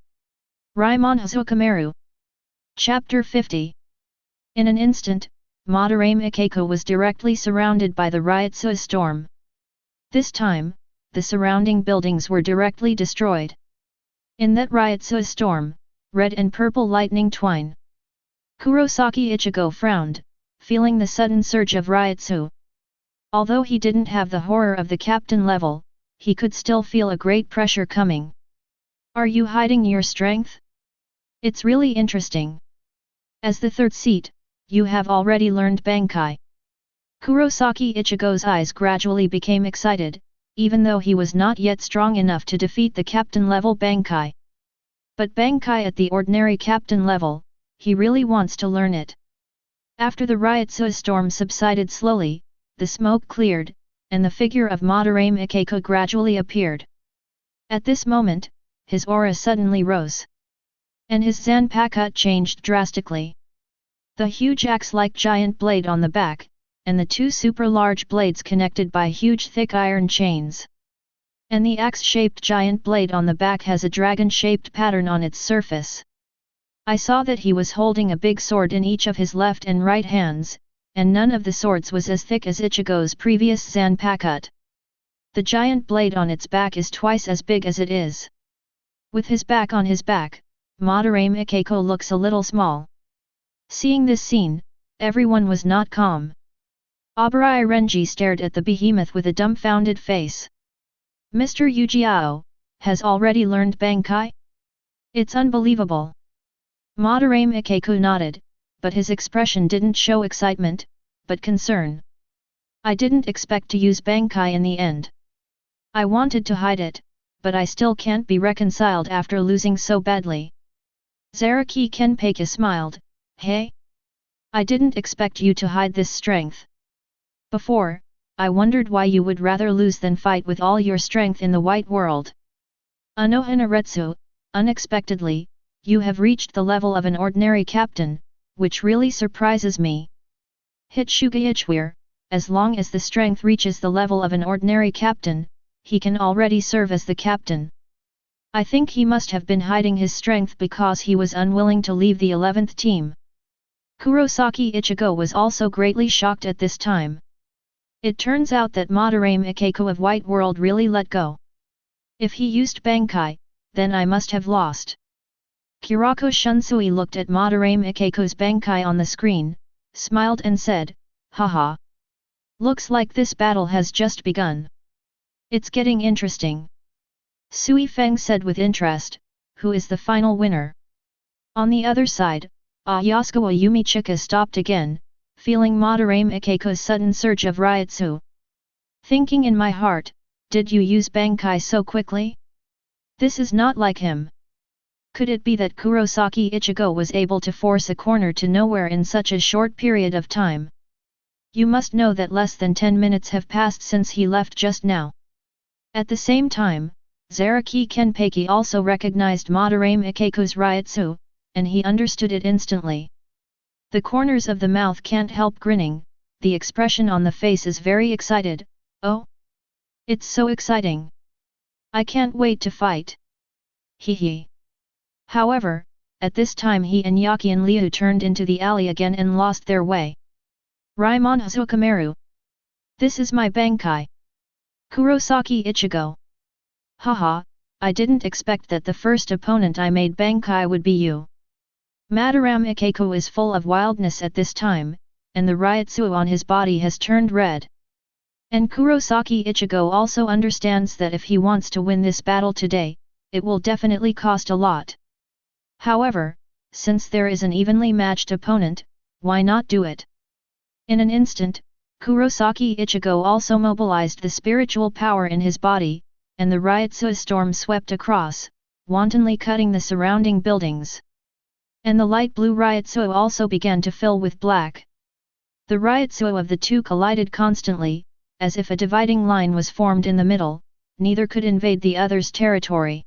Raimon Hazukameru. Chapter 50. In an instant, Madarame Ikeko was directly surrounded by the Ryotsu storm. This time, the surrounding buildings were directly destroyed. In that Ryotsu storm, red and purple lightning twine. Kurosaki Ichigo frowned, feeling the sudden surge of Ryotsu. Although he didn't have the horror of the captain level, he could still feel a great pressure coming. Are you hiding your strength? It's really interesting. As the third seat, you have already learned Bankai. Kurosaki Ichigo's eyes gradually became excited, even though he was not yet strong enough to defeat the captain level Bankai. But Bankai at the ordinary captain level, he really wants to learn it. After the Ryotsu storm subsided slowly, the smoke cleared, and the figure of Madarame Ikeko gradually appeared. At this moment, his aura suddenly rose. And his Zanpakuto changed drastically. The huge axe-like giant blade on the back, and the two super-large blades connected by huge thick iron chains. And the axe-shaped giant blade on the back has a dragon-shaped pattern on its surface. I saw that he was holding a big sword in each of his left and right hands, and none of the swords was as thick as Ichigo's previous Zanpakuto. The giant blade on its back is twice as big as it is. With his back on his back, Madarame Ikeko looks a little small. Seeing this scene, everyone was not calm. Abarai Renji stared at the behemoth with a dumbfounded face. Mr. Yujiao has already learned Bankai? It's unbelievable. Madarame Ikeko nodded, but his expression didn't show excitement, but concern. I didn't expect to use Bankai in the end. I wanted to hide it, but I still can't be reconciled after losing so badly. Zaraki Kenpachi smiled, hey? I didn't expect you to hide this strength. Before, I wondered why you would rather lose than fight with all your strength in the white world. Anohanaretsu, unexpectedly, you have reached the level of an ordinary captain, which really surprises me. Hitsugaichware, as long as the strength reaches the level of an ordinary captain, he can already serve as the captain. I think he must have been hiding his strength because he was unwilling to leave the 11th team. Kurosaki Ichigo was also greatly shocked at this time. It turns out that Madarame Ikeko of White World really let go. If he used Bankai, then I must have lost. Kurako Shunsui looked at Madarame Ikeko's Bankai on the screen, smiled and said, haha. Looks like this battle has just begun. It's getting interesting. Sui Feng said with interest, who is the final winner? On the other side, Ayasukawa Yumichika stopped again, feeling Madarame Ikeko's sudden surge of Ryotsu. Thinking in my heart, did you use Bankai so quickly? This is not like him. Could it be that Kurosaki Ichigo was able to force a corner to nowhere in such a short period of time? You must know that less than 10 minutes have passed since he left just now. At the same time, Zaraki Kenpachi also recognized Madarame Ikeko's Ryotsu, and he understood it instantly. The corners of the mouth can't help grinning, the expression on the face is very excited, oh? It's so exciting. I can't wait to fight. Hee. However, at this time he and Yaki and Liu turned into the alley again and lost their way. Raimon Hazukameru. This is my Bankai. Kurosaki Ichigo. Haha, I didn't expect that the first opponent I made Bankai would be you. Madarame Ikeko is full of wildness at this time, and the Ryotsu on his body has turned red. And Kurosaki Ichigo also understands that if he wants to win this battle today, it will definitely cost a lot. However, since there is an evenly matched opponent, why not do it? In an instant, Kurosaki Ichigo also mobilized the spiritual power in his body, and the Ryotsu storm swept across, wantonly cutting the surrounding buildings. And the light blue Ryotsu also began to fill with black. The Ryotsu of the two collided constantly, as if a dividing line was formed in the middle, neither could invade the other's territory.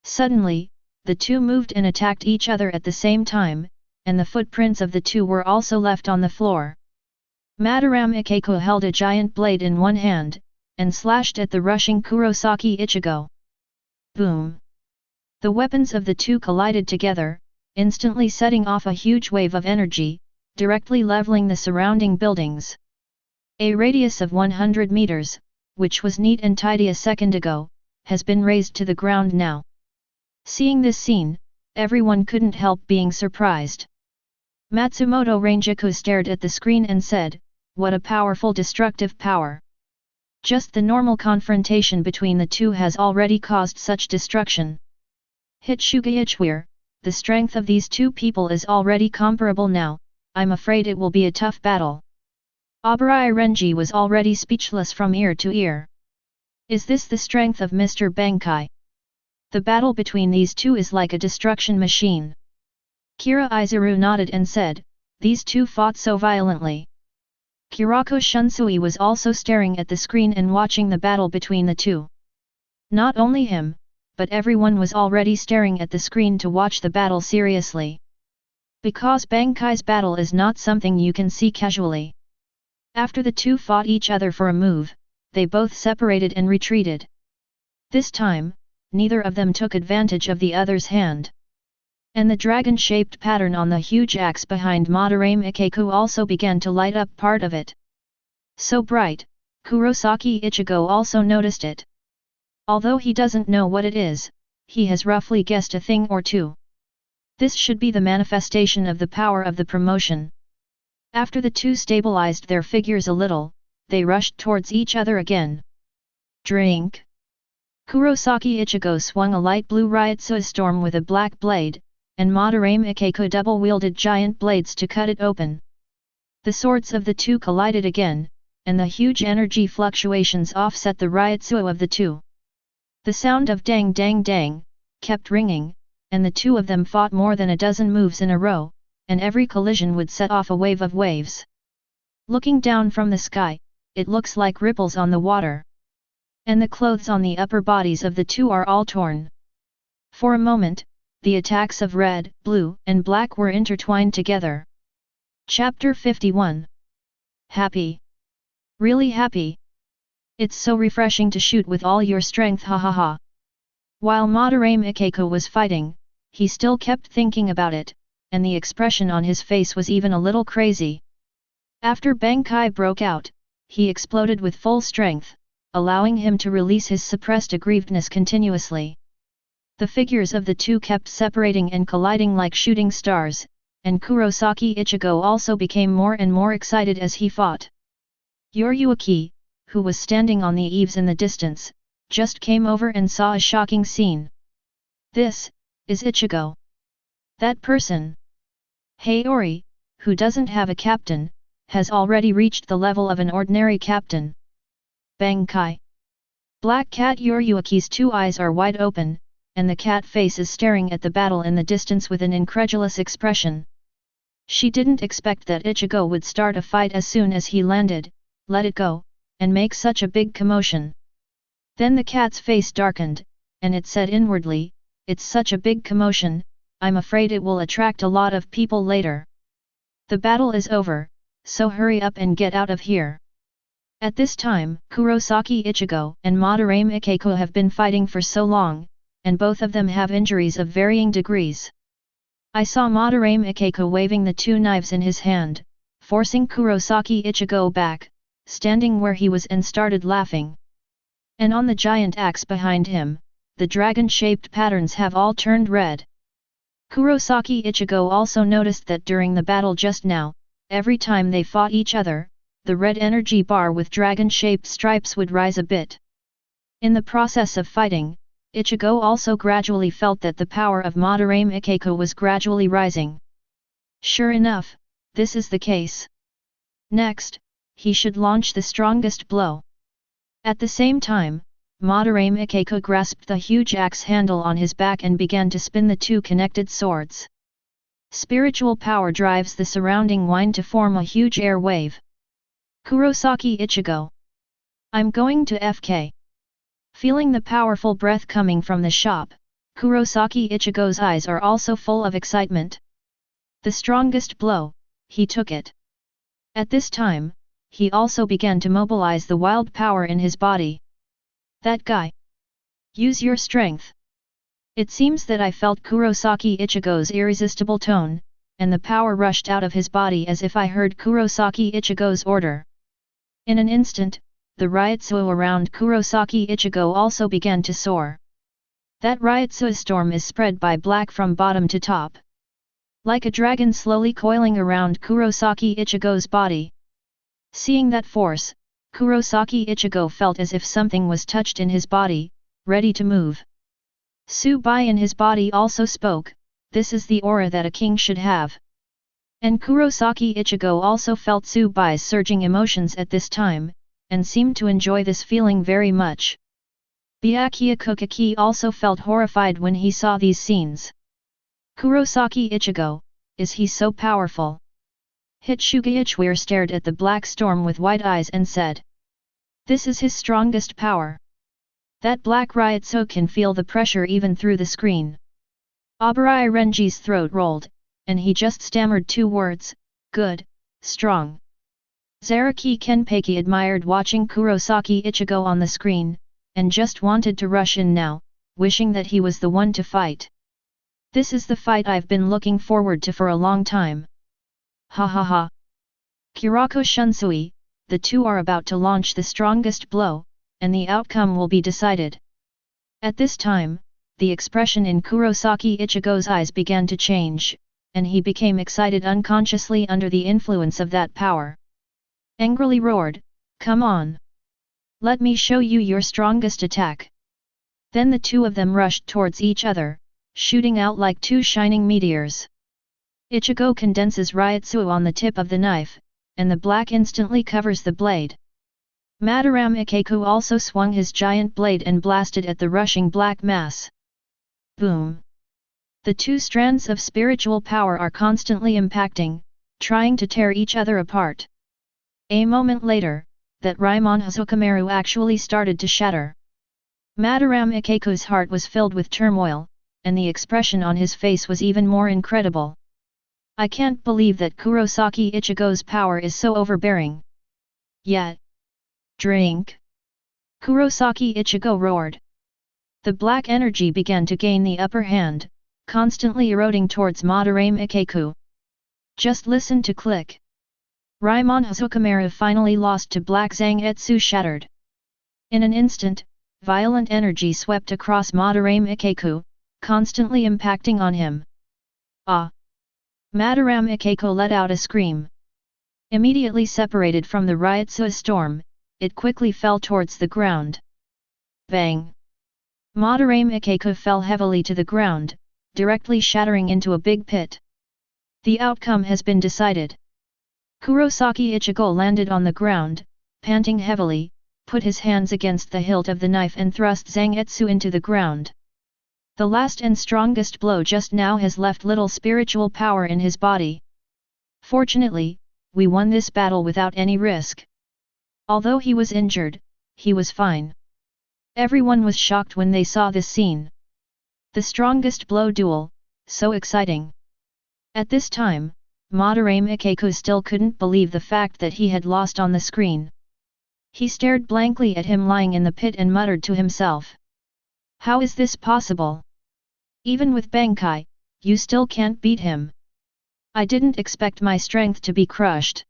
Suddenly, the two moved and attacked each other at the same time, and the footprints of the two were also left on the floor. Madarame Ikeko held a giant blade in one hand, and slashed at the rushing Kurosaki Ichigo. Boom! The weapons of the two collided together, instantly setting off a huge wave of energy, directly leveling the surrounding buildings. A radius of 100 meters, which was neat and tidy a second ago, has been razed to the ground now. Seeing this scene, everyone couldn't help being surprised. Matsumoto Renjiku stared at the screen and said, "What a powerful destructive power! Just the normal confrontation between the two has already caused such destruction. Hitsugaichware, the strength of these two people is already comparable now, I'm afraid it will be a tough battle." Abarai Renji was already speechless from ear to ear. Is this the strength of Mr. Bankai? The battle between these two is like a destruction machine. Kira Izuru nodded and said, "These two fought so violently." Kirako Shunsui was also staring at the screen and watching the battle between the two. Not only him, but everyone was already staring at the screen to watch the battle seriously. Because Bankai's battle is not something you can see casually. After the two fought each other for a move, they both separated and retreated. This time, neither of them took advantage of the other's hand. And the dragon-shaped pattern on the huge axe behind Madarame Ikeku also began to light up part of it. So bright, Kurosaki Ichigo also noticed it. Although he doesn't know what it is, he has roughly guessed a thing or two. This should be the manifestation of the power of the promotion. After the two stabilized their figures a little, they rushed towards each other again. Drink! Kurosaki Ichigo swung a light blue Ryutsu storm with a black blade, and Madarame Ikeku double-wielded giant blades to cut it open. The swords of the two collided again, and the huge energy fluctuations offset the Ryutsu of the two. The sound of dang dang dang kept ringing, and the two of them fought more than a dozen moves in a row, and every collision would set off a wave of waves. Looking down from the sky, it looks like ripples on the water. And the clothes on the upper bodies of the two are all torn. For a moment, the attacks of red, blue, and black were intertwined together. Chapter 51. Happy. Really happy. It's so refreshing to shoot with all your strength, ha ha ha. While Madarame Ikeku was fighting, he still kept thinking about it, and the expression on his face was even a little crazy. After Bankai broke out, he exploded with full strength, allowing him to release his suppressed aggrievedness continuously. The figures of the two kept separating and colliding like shooting stars, and Kurosaki Ichigo also became more and more excited as he fought. Yoryuki, who was standing on the eaves in the distance, just came over and saw a shocking scene. This is Ichigo. That person, Hayori, who doesn't have a captain, has already reached the level of an ordinary captain. Bankai. Black Cat Yoryuki's two eyes are wide open, and the cat face is staring at the battle in the distance with an incredulous expression. She didn't expect that Ichigo would start a fight as soon as he landed, let it go, and make such a big commotion. Then the cat's face darkened, and it said inwardly, "It's such a big commotion, I'm afraid it will attract a lot of people later. The battle is over, so hurry up and get out of here." At this time, Kurosaki Ichigo and Madarame Ikeku have been fighting for so long, and both of them have injuries of varying degrees. I saw Madarame Ikeku waving the two knives in his hand, forcing Kurosaki Ichigo back, standing where he was and started laughing. And on the giant axe behind him, the dragon-shaped patterns have all turned red. Kurosaki Ichigo also noticed that during the battle just now, every time they fought each other, the red energy bar with dragon-shaped stripes would rise a bit. In the process of fighting, Ichigo also gradually felt that the power of Madarame Ikeku was gradually rising. Sure enough, this is the case. Next, he should launch the strongest blow. At the same time, Madarame Ikeku grasped the huge axe handle on his back and began to spin the two connected swords. Spiritual power drives the surrounding wind to form a huge air wave. Kurosaki Ichigo. I'm going to FK. Feeling the powerful breath coming from the shop, Kurosaki Ichigo's eyes are also full of excitement. The strongest blow, he took it. At this time, he also began to mobilize the wild power in his body. That guy! Use your strength! It seems that I felt Kurosaki Ichigo's irresistible tone, and the power rushed out of his body as if I heard Kurosaki Ichigo's order. In an instant, the Ryotsu around Kurosaki Ichigo also began to soar. That Ryotsu storm is spread by black from bottom to top. Like a dragon slowly coiling around Kurosaki Ichigo's body. Seeing that force, Kurosaki Ichigo felt as if something was touched in his body, ready to move. Tsubai in his body also spoke, this is the aura that a king should have. And Kurosaki Ichigo also felt Tsubai's surging emotions at this time, and seemed to enjoy this feeling very much. Byakuya Kuchiki also felt horrified when he saw these scenes. Kurosaki Ichigo, is he so powerful? Hitsuga Ichware stared at the black storm with wide eyes and said. This is his strongest power. That black Ryotsu can feel the pressure even through the screen. Abarai Renji's throat rolled, and he just stammered two words, good, strong. Zaraki Kenpachi admired watching Kurosaki Ichigo on the screen, and just wanted to rush in now, wishing that he was the one to fight. This is the fight I've been looking forward to for a long time. Ha ha ha. Kurako Shunsui, the two are about to launch the strongest blow, and the outcome will be decided. At this time, the expression in Kurosaki Ichigo's eyes began to change, and he became excited unconsciously under the influence of that power. Angrily roared, come on! Let me show you your strongest attack. Then the two of them rushed towards each other, shooting out like two shining meteors. Ichigo condenses Ryotsu on the tip of the knife, and the black instantly covers the blade. Madaram Ikeku also swung his giant blade and blasted at the rushing black mass. Boom! The two strands of spiritual power are constantly impacting, trying to tear each other apart. A moment later, that Raimon Hazukimaru actually started to shatter. Madaram Ikeku's heart was filled with turmoil, and the expression on his face was even more incredible. I can't believe that Kurosaki Ichigo's power is so overbearing. Yet. Drink! Kurosaki Ichigo roared. The black energy began to gain the upper hand, constantly eroding towards Madarame Ikeku. Just listen to click. Raimon Hazukimaru finally lost to black Zangetsu shattered. In an instant, violent energy swept across Madarame Ikeku, constantly impacting on him. Ah! Madaram Ikeku let out a scream. Immediately separated from the Ryotsu storm, it quickly fell towards the ground. Bang! Madarame Ikeku fell heavily to the ground, directly shattering into a big pit. The outcome has been decided. Kurosaki Ichigo landed on the ground, panting heavily, put his hands against the hilt of the knife and thrust Zangetsu into the ground. The last and strongest blow just now has left little spiritual power in his body. Fortunately, we won this battle without any risk. Although he was injured, he was fine. Everyone was shocked when they saw this scene. The strongest blow duel, so exciting. At this time, Madarame Ikeku still couldn't believe the fact that he had lost on the screen. He stared blankly at him lying in the pit and muttered to himself. How is this possible? Even with Bankai, you still can't beat him. I didn't expect my strength to be crushed.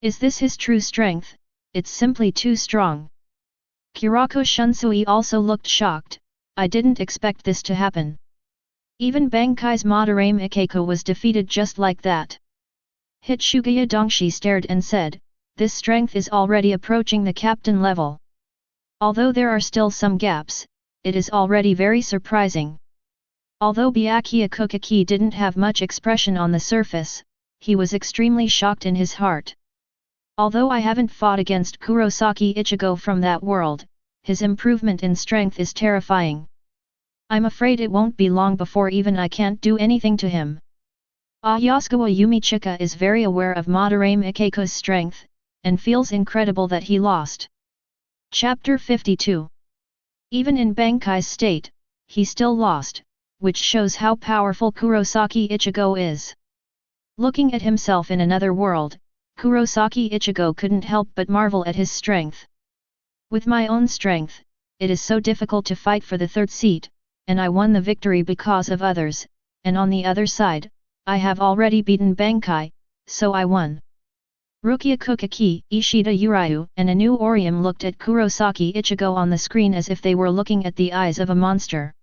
Is this his true strength? It's simply too strong. Kurako Shunsui also looked shocked. I didn't expect this to happen. Even Bankai's Madarame Ikeku was defeated just like that. Hitsugaya Dongshi stared and said, this strength is already approaching the captain level. Although there are still some gaps, it is already very surprising. Although Byakuya Kuchiki didn't have much expression on the surface, he was extremely shocked in his heart. Although I haven't fought against Kurosaki Ichigo from that world, his improvement in strength is terrifying. I'm afraid it won't be long before even I can't do anything to him. Ayasukawa Yumichika is very aware of Madarame Ikeku's strength, and feels incredible that he lost. Chapter 52. Even in Bankai's state, he still lost, which shows how powerful Kurosaki Ichigo is. Looking at himself in another world, Kurosaki Ichigo couldn't help but marvel at his strength. With my own strength, it is so difficult to fight for the third seat, and I won the victory because of others, and on the other side, I have already beaten Bankai, so I won. Rukia Kuchiki, Ishida Uryu and Anu Orium looked at Kurosaki Ichigo on the screen as if they were looking at the eyes of a monster.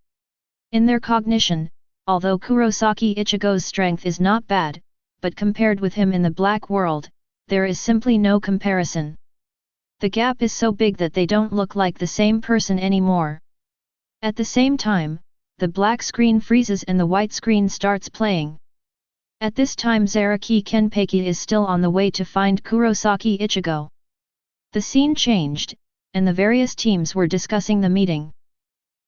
In their cognition, although Kurosaki Ichigo's strength is not bad, but compared with him in the black world, there is simply no comparison. The gap is so big that they don't look like the same person anymore. At the same time, the black screen freezes and the white screen starts playing. At this time Zaraki Kenpachi is still on the way to find Kurosaki Ichigo. The scene changed, and the various teams were discussing the meeting.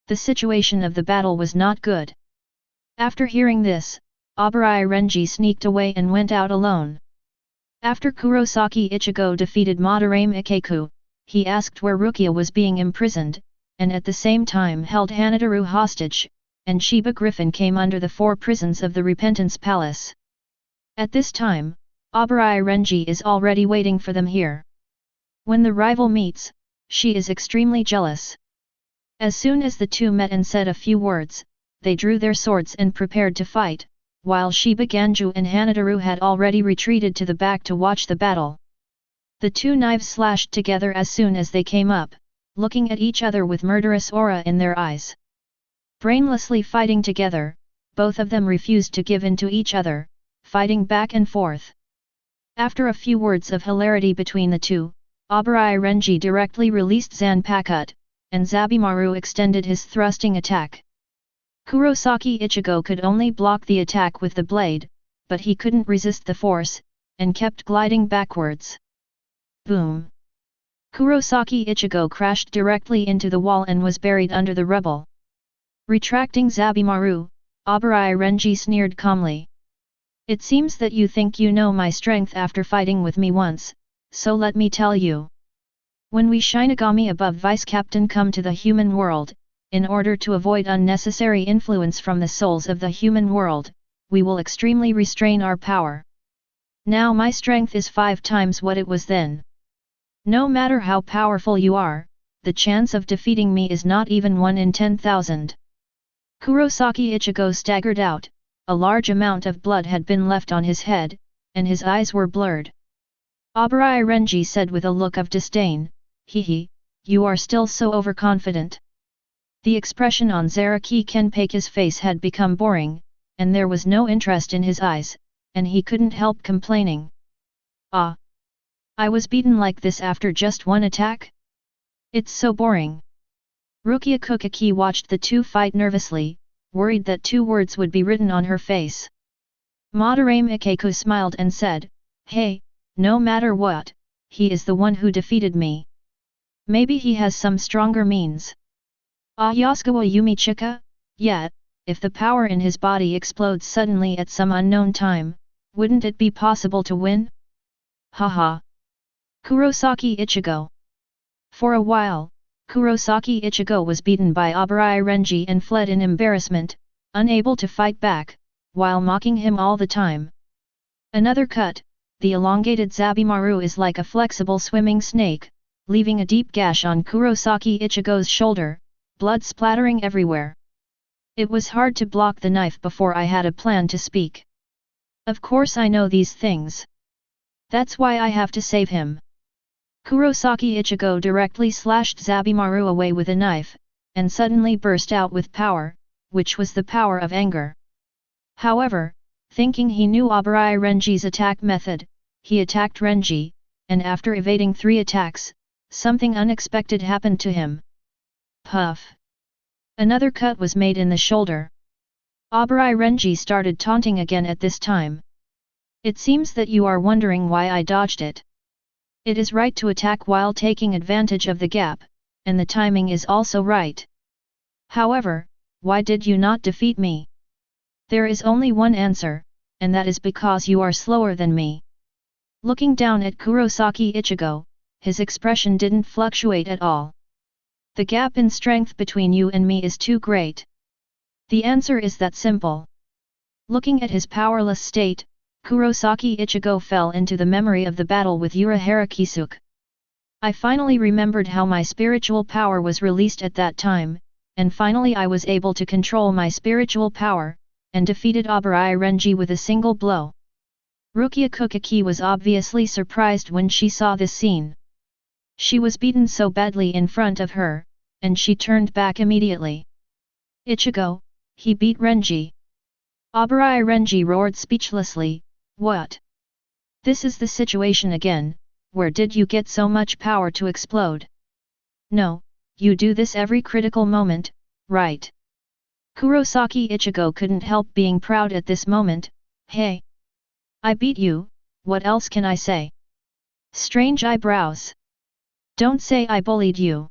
The situation of the battle was not good. After hearing this, Obrai Renji sneaked away and went out alone. After Kurosaki Ichigo defeated Madarame Ikeku, he asked where Rukia was being imprisoned, and at the same time held Hanadaru hostage, and Shiba Griffin came under the 4 prisons of the Repentance Palace. At this time, Obrai Renji is already waiting for them here. When the rival meets, she is extremely jealous. As soon as the two met and said a few words, they drew their swords and prepared to fight, while Shiba Ganju and Hanadaru had already retreated to the back to watch the battle. The two knives slashed together as soon as they came up, looking at each other with murderous aura in their eyes. Brainlessly fighting together, both of them refused to give in to each other, fighting back and forth. After a few words of hilarity between the two, Obrai Renji directly released Zanpakuto, and Zabimaru extended his thrusting attack. Kurosaki Ichigo could only block the attack with the blade, but he couldn't resist the force, and kept gliding backwards. Boom! Kurosaki Ichigo crashed directly into the wall and was buried under the rubble. Retracting Zabimaru, Obrai Renji sneered calmly. It seems that you think you know my strength after fighting with me once, so let me tell you. When we Shinigami above Vice-Captain come to the human world, in order to avoid unnecessary influence from the souls of the human world, we will extremely restrain our power. Now my strength is 5 times what it was then. No matter how powerful you are, the chance of defeating me is not even 1 in 10,000. Kurosaki Ichigo staggered out, a large amount of blood had been left on his head, and his eyes were blurred. Obrai Renji said with a look of disdain, "Hehe, you are still so overconfident." The expression on Zaraki Kenpachi's face had become boring, and there was no interest in his eyes, and he couldn't help complaining. "Ah! I was beaten like this after just 1 attack? It's so boring." Rukia Kuchiki watched the two fight nervously, worried that 2 words would be written on her face. Madarame Ikeku smiled and said, "Hey, no matter what, he is the one who defeated me. Maybe he has some stronger means. Yasukawa Yumi Chika? Yet, if the power in his body explodes suddenly at some unknown time, wouldn't it be possible to win? Haha. Kurosaki Ichigo." For a while, Kurosaki Ichigo was beaten by Obrai Renji and fled in embarrassment, unable to fight back, while mocking him all the time. Another cut, the elongated Zabimaru is like a flexible swimming snake, leaving a deep gash on Kurosaki Ichigo's shoulder, blood splattering everywhere. It was hard to block the knife before I had a plan to speak. Of course I know these things. That's why I have to save him. Kurosaki Ichigo directly slashed Zabimaru away with a knife, and suddenly burst out with power, which was the power of anger. However, thinking he knew Obrai Renji's attack method, he attacked Renji, and after evading 3 attacks, something unexpected happened to him. Puff! Another cut was made in the shoulder. Obrai Renji started taunting again at this time. "It seems that you are wondering why I dodged it. It is right to attack while taking advantage of the gap, and the timing is also right. However, why did you not defeat me? There is only one answer, and that is because you are slower than me." Looking down at Kurosaki Ichigo, his expression didn't fluctuate at all. "The gap in strength between you and me is too great. The answer is that simple." Looking at his powerless state, Kurosaki Ichigo fell into the memory of the battle with Urahara Kisuke. I finally remembered how my spiritual power was released at that time, and finally I was able to control my spiritual power, and defeated Abarai Renji with a single blow. Rukia Kuchiki was obviously surprised when she saw this scene. She was beaten so badly in front of her, and she turned back immediately. Ichigo, he beat Renji. Abarai Renji roared speechlessly, what? This is the situation again, where did you get so much power to explode? No, you do this every critical moment, right? Kurosaki Ichigo couldn't help being proud at this moment. Hey! I beat you, what else can I say? Strange eyebrows. Don't say I bullied you.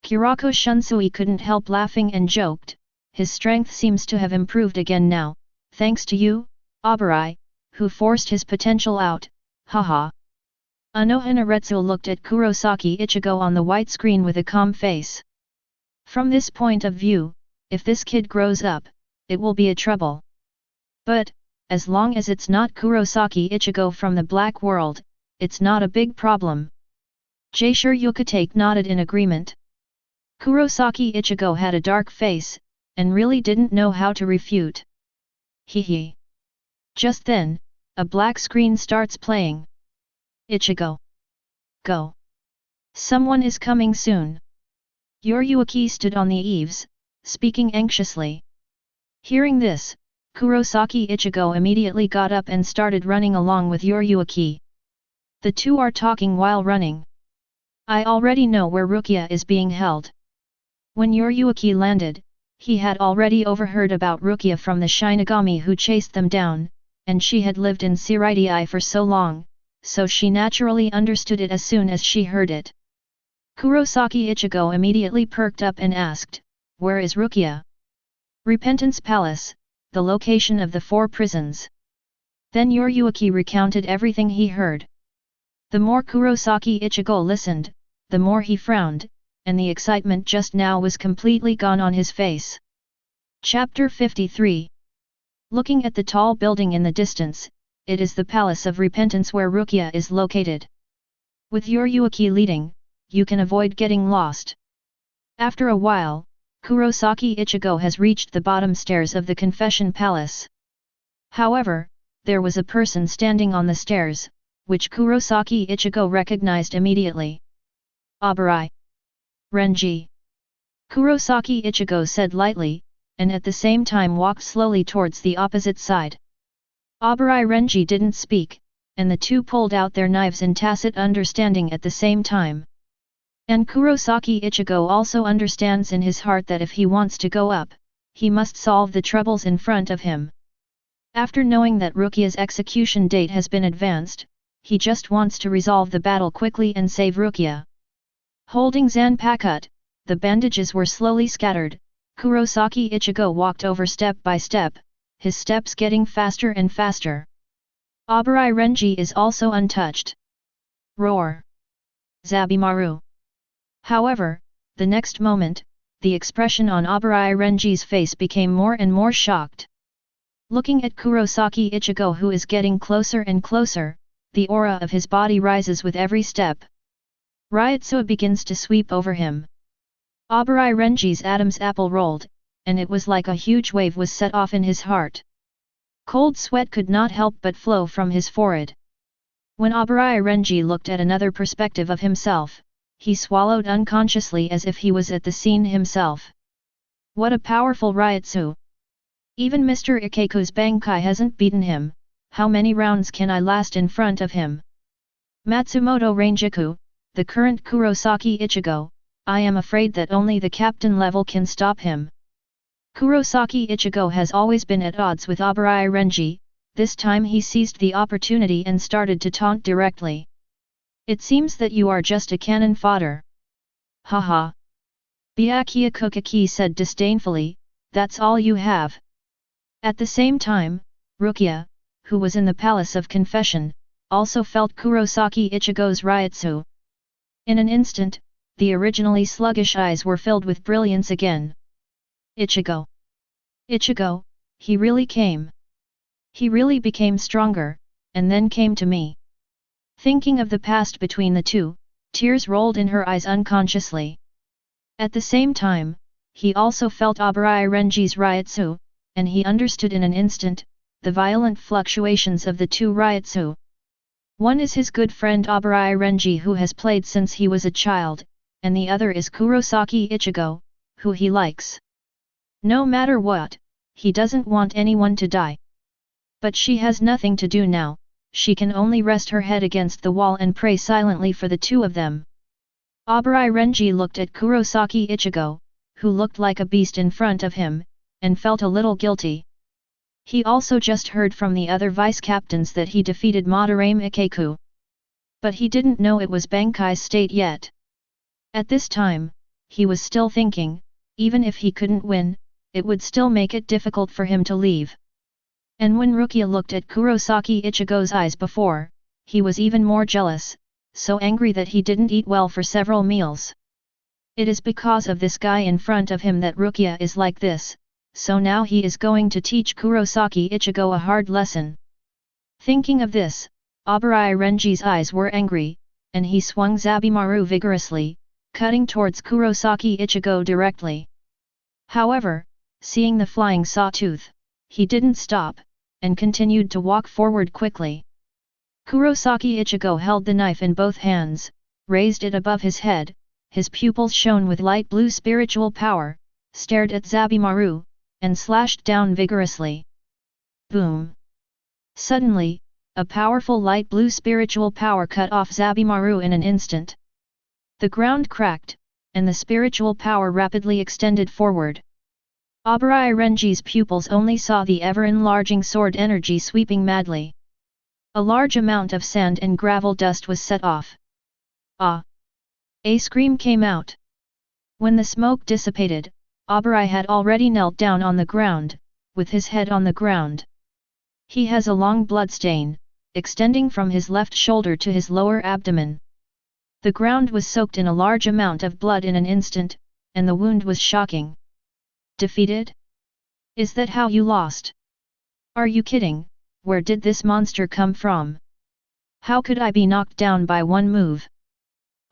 Kurako Shunsui couldn't help laughing and joked, his strength seems to have improved again now, thanks to you, Abarai, who forced his potential out, haha. Anohanaretsu looked at Kurosaki Ichigo on the white screen with a calm face. From this point of view, if this kid grows up, it will be a trouble. But, as long as it's not Kurosaki Ichigo from the Black World, it's not a big problem. Jaishur Yukatake nodded in agreement. Kurosaki Ichigo had a dark face, and really didn't know how to refute. Hehe. Just then, a black screen starts playing. Ichigo. Go. Someone is coming soon. Yuruaki stood on the eaves, speaking anxiously. Hearing this, Kurosaki Ichigo immediately got up and started running along with Yuruaki. The two are talking while running. I already know where Rukia is being held. When Yuruaki landed, he had already overheard about Rukia from the Shinigami who chased them down, and she had lived in Siritai for so long, so she naturally understood it as soon as she heard it. Kurosaki Ichigo immediately perked up and asked, where is Rukia? Repentance Palace, the location of the 4 prisons. Then Yuruaki recounted everything he heard. The more Kurosaki Ichigo listened, the more he frowned, and the excitement just now was completely gone on his face. Chapter 53. Looking at the tall building in the distance, it is the Palace of Repentance where Rukia is located. With Yuruaki leading, you can avoid getting lost. After a while, Kurosaki Ichigo has reached the bottom stairs of the Confession Palace. However, there was a person standing on the stairs, which Kurosaki Ichigo recognized immediately. Abarai. Renji. Kurosaki Ichigo said lightly, and at the same time walked slowly towards the opposite side. Abarai Renji didn't speak, and the two pulled out their knives in tacit understanding at the same time. And Kurosaki Ichigo also understands in his heart that if he wants to go up, he must solve the troubles in front of him. After knowing that Rukia's execution date has been advanced, he just wants to resolve the battle quickly and save Rukia. Holding Zanpakuto, the bandages were slowly scattered. Kurosaki Ichigo walked over step by step, his steps getting faster and faster. Abarai Renji is also untouched. Roar! Zabimaru! However, the next moment, the expression on Abarai Renji's face became more and more shocked. Looking at Kurosaki Ichigo who is getting closer and closer, the aura of his body rises with every step. Ryutsu begins to sweep over him. Abarai Renji's Adam's apple rolled, and it was like a huge wave was set off in his heart. Cold sweat could not help but flow from his forehead. When Abarai Renji looked at another perspective of himself, he swallowed unconsciously as if he was at the scene himself. What a powerful Ryutsu! Even Mr. Ikeiku's Bankai hasn't beaten him, how many rounds can I last in front of him? Matsumoto Rangiku, the current Kurosaki Ichigo, I am afraid that only the captain level can stop him. Kurosaki Ichigo has always been at odds with Abarai Renji, this time he seized the opportunity and started to taunt directly. It seems that you are just a cannon fodder. Haha. Byakuya Kuchiki said disdainfully, that's all you have. At the same time, Rukia, who was in the Palace of Confession, also felt Kurosaki Ichigo's Ryutsu. In an instant, the originally sluggish eyes were filled with brilliance again. Ichigo! Ichigo, he really came. He really became stronger, and then came to me. Thinking of the past between the two, tears rolled in her eyes unconsciously. At the same time, he also felt Abarai Renji's Ryutsu, and he understood in an instant, the violent fluctuations of the two Ryutsu. One is his good friend Abarai Renji who has played since he was a child, and the other is Kurosaki Ichigo, who he likes. No matter what, he doesn't want anyone to die. But she has nothing to do now, she can only rest her head against the wall and pray silently for the two of them. Abarai Renji looked at Kurosaki Ichigo, who looked like a beast in front of him, and felt a little guilty. He also just heard from the other vice-captains that he defeated Madarame Ikeku. But he didn't know it was Bankai's state yet. At this time, he was still thinking, even if he couldn't win, it would still make it difficult for him to leave. And when Rukia looked at Kurosaki Ichigo's eyes before, he was even more jealous, so angry that he didn't eat well for several meals. It is because of this guy in front of him that Rukia is like this, so now he is going to teach Kurosaki Ichigo a hard lesson. Thinking of this, Abarai Renji's eyes were angry, and he swung Zabimaru vigorously, cutting towards Kurosaki Ichigo directly. However, seeing the flying sawtooth, he didn't stop, and continued to walk forward quickly. Kurosaki Ichigo held the knife in both hands, raised it above his head, his pupils shone with light blue spiritual power, stared at Zabimaru, and slashed down vigorously. Boom! Suddenly, a powerful light blue spiritual power cut off Zabimaru in an instant. The ground cracked, and the spiritual power rapidly extended forward. Abarai Renji's pupils only saw the ever-enlarging sword energy sweeping madly. A large amount of sand and gravel dust was set off. Ah! A scream came out. When the smoke dissipated, Abarai had already knelt down on the ground, with his head on the ground. He has a long bloodstain, extending from his left shoulder to his lower abdomen. The ground was soaked in a large amount of blood in an instant, and the wound was shocking. Defeated? Is that how you lost? Are you kidding? Where did this monster come from? How could I be knocked down by one move?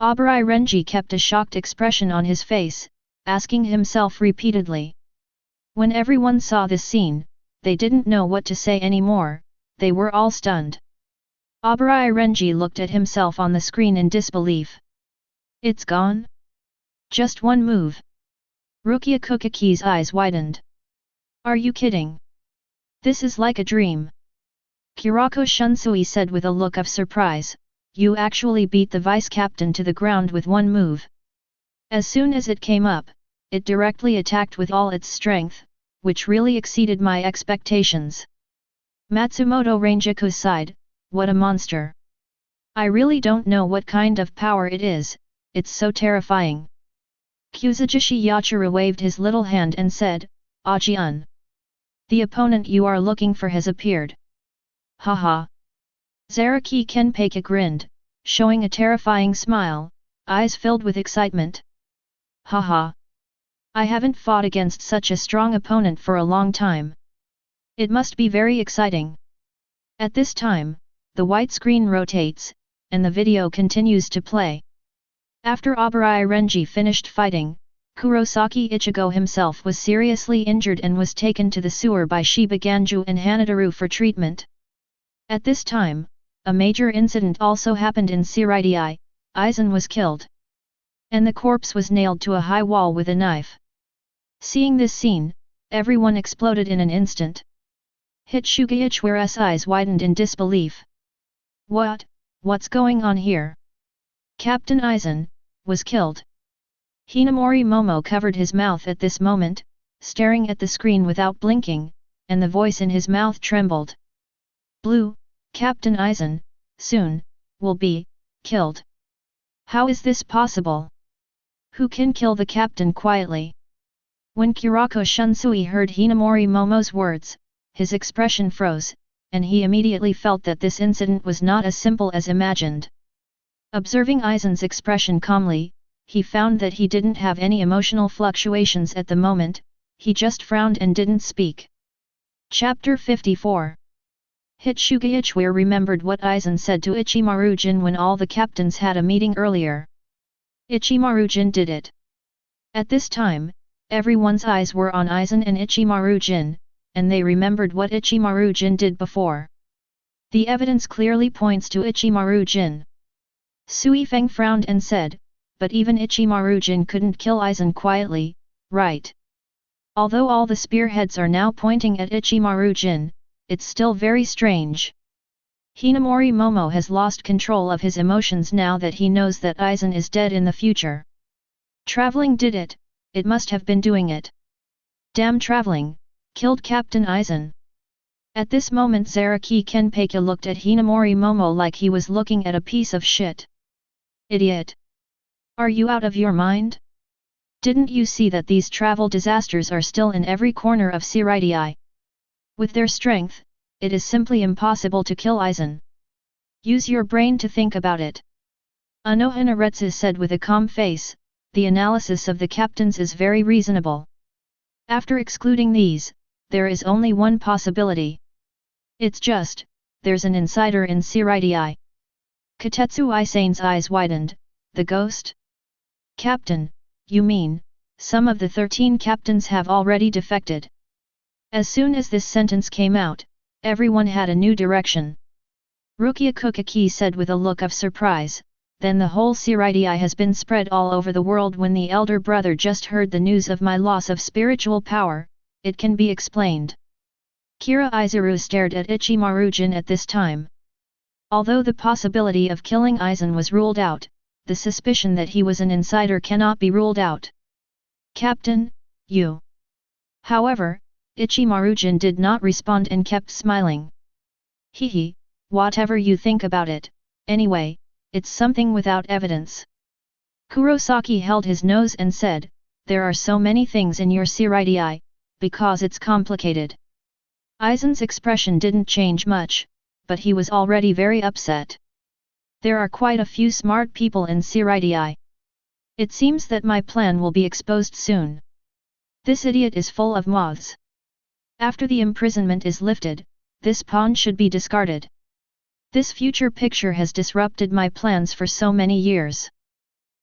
Abarai Renji kept a shocked expression on his face, asking himself repeatedly. When everyone saw this scene, they didn't know what to say anymore, they were all stunned. Abarai Renji looked at himself on the screen in disbelief. It's gone? Just one move. Rukia Kuchiki's eyes widened. Are you kidding? This is like a dream. Kurako Shunsui said with a look of surprise, you actually beat the vice-captain to the ground with one move. As soon as it came up, it directly attacked with all its strength, which really exceeded my expectations. Matsumoto Ranjaku sighed, what a monster. I really don't know what kind of power it is, it's so terrifying. Kuzujishi Yachiro waved his little hand and said, Aji-un. The opponent you are looking for has appeared. Haha. Zaraki Kenpachi grinned, showing a terrifying smile, eyes filled with excitement. Haha. I haven't fought against such a strong opponent for a long time. It must be very exciting. At this time, the white screen rotates, and the video continues to play. After Abarai Renji finished fighting, Kurosaki Ichigo himself was seriously injured and was taken to the sewer by Shiba Ganju and Hanadaru for treatment. At this time, a major incident also happened in Siraidai. Aizen was killed. And the corpse was nailed to a high wall with a knife. Seeing this scene, everyone exploded in an instant. Hitsuga Ichiwara's eyes widened in disbelief. What's going on here? Captain Aizen was killed. Hinamori Momo covered his mouth at this moment, staring at the screen without blinking, and the voice in his mouth trembled. Blue, Captain Aizen, soon, will be, killed. How is this possible? Who can kill the captain quietly? When Kurako Shunsui heard Hinamori Momo's words, his expression froze, and he immediately felt that this incident was not as simple as imagined. Observing Aizen's expression calmly, he found that he didn't have any emotional fluctuations at the moment, he just frowned and didn't speak. Chapter 54. Hitsugaya remembered what Aizen said to Ichimaru-jin when all the captains had a meeting earlier. Ichimaru-jin did it. At this time, everyone's eyes were on Aizen and Ichimaru-jin, and they remembered what Ichimaru-jin did before. The evidence clearly points to Ichimaru-jin. Suifeng frowned and said, but even Ichimaru-jin couldn't kill Aizen quietly, right? Although all the spearheads are now pointing at Ichimaru-jin, it's still very strange. Hinamori Momo has lost control of his emotions now that he knows that Aizen is dead in the future. Traveling did it, it must have been doing it. Damn traveling, killed Captain Aizen. At this moment Zaraki Kenpachi looked at Hinamori Momo like he was looking at a piece of shit. Idiot! Are you out of your mind? Didn't you see that these travel disasters are still in every corner of Seireitei? With their strength, it is simply impossible to kill Aizen. Use your brain to think about it. Anohanaretsu said with a calm face, the analysis of the captains is very reasonable. After excluding these, there is only one possibility. It's just, there's an insider in Seireitei. Katetsu Isen's eyes widened, the ghost? Captain, you mean, some of the 13 captains have already defected? As soon as this sentence came out, everyone had a new direction. Rukia Kuchiki said with a look of surprise, then the whole Seireitei has been spread all over the world. When the elder brother just heard the news of my loss of spiritual power, it can be explained. Kira Izuru stared at Ichimaru-jin at this time. Although the possibility of killing Aizen was ruled out, the suspicion that he was an insider cannot be ruled out. Captain, you. However, Ichimaru-jin did not respond and kept smiling. Hehe, whatever you think about it, anyway, it's something without evidence. Kurosaki held his nose and said, there are so many things in your Seireitei, because it's complicated. Aizen's expression didn't change much, but he was already very upset. There are quite a few smart people in Seireitei. It seems that my plan will be exposed soon. This idiot is full of moths. After the imprisonment is lifted, this pawn should be discarded. This future picture has disrupted my plans for so many years.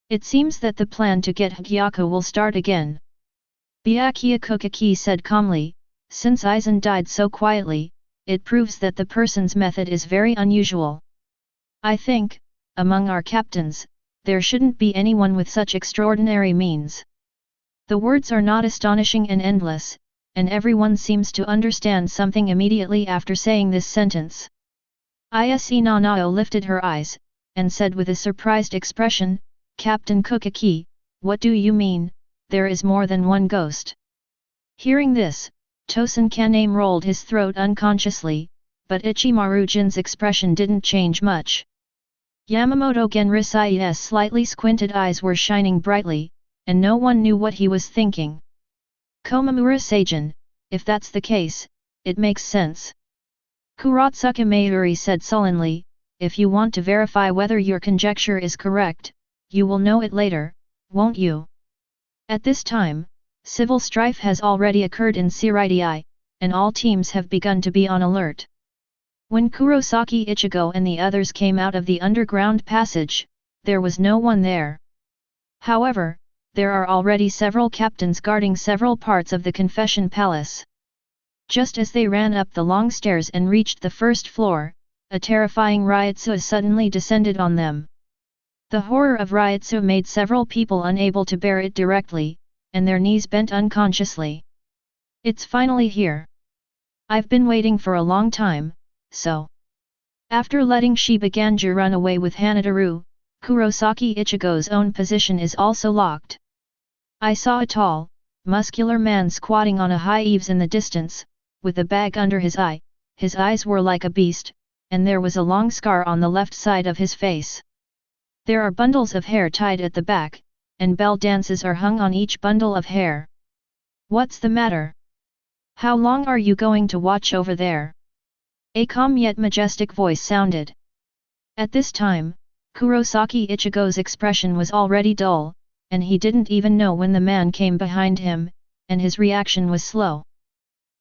It seems that the plan to get Hyaku will start again. Byakuya Kuchiki said calmly, since Aizen died so quietly, it proves that the person's method is very unusual. I think, among our captains, there shouldn't be anyone with such extraordinary means. The words are not astonishing and endless, and everyone seems to understand something immediately after saying this sentence. Ise Nanao lifted her eyes, and said with a surprised expression, Captain Kuchiki, what do you mean, there is more than one ghost? Hearing this, Tosen Kaname rolled his throat unconsciously, but Ichimaru-jin's expression didn't change much. Yamamoto Genrisai's slightly squinted eyes were shining brightly, and no one knew what he was thinking. Komamura Seijin, if that's the case, it makes sense. Kurotsuka Mayuri said sullenly, if you want to verify whether your conjecture is correct, you will know it later, won't you? At this time, civil strife has already occurred in Seireitei, and all teams have begun to be on alert. When Kurosaki Ichigo and the others came out of the underground passage, there was no one there. However, there are already several captains guarding several parts of the Confession Palace. Just as they ran up the long stairs and reached the first floor, a terrifying Ryutsu suddenly descended on them. The horror of Ryutsu made several people unable to bear it directly, and their knees bent unconsciously. It's finally here. I've been waiting for a long time, so. After letting Shibaganji run away with Hanadaru, Kurosaki Ichigo's own position is also locked. I saw a tall, muscular man squatting on a high eaves in the distance, with a bag under his eyes were like a beast, and there was a long scar on the left side of his face. There are bundles of hair tied at the back, and bell dances are hung on each bundle of hair. What's the matter? How long are you going to watch over there? A calm yet majestic voice sounded. At this time, Kurosaki Ichigo's expression was already dull, and he didn't even know when the man came behind him, and his reaction was slow.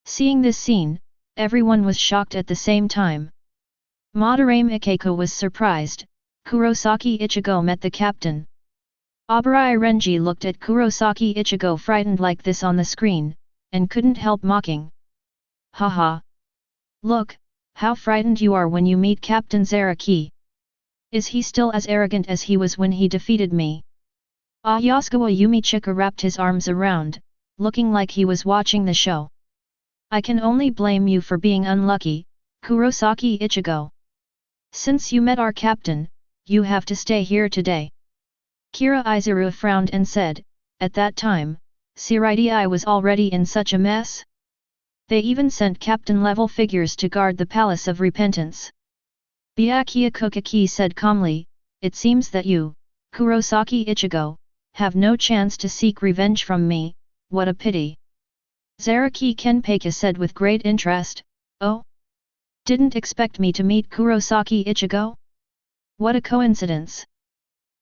Seeing this scene, everyone was shocked at the same time. Madara Ikeko was surprised. Kurosaki Ichigo met the captain. Abarai Renji looked at Kurosaki Ichigo frightened like this on the screen, and couldn't help mocking. Haha. Look, how frightened you are when you meet Captain Zaraki. Is he still as arrogant as he was when he defeated me? Yasukawa Yumichika wrapped his arms around, looking like he was watching the show. I can only blame you for being unlucky, Kurosaki Ichigo. Since you met our captain, you have to stay here today. Kira Izuru frowned and said, at that time, Siridi was already in such a mess? They even sent captain-level figures to guard the Palace of Repentance. Byakuya Kuchiki said calmly, it seems that you, Kurosaki Ichigo, have no chance to seek revenge from me, what a pity. Zaraki Kenpachi said with great interest, oh? Didn't expect me to meet Kurosaki Ichigo? What a coincidence.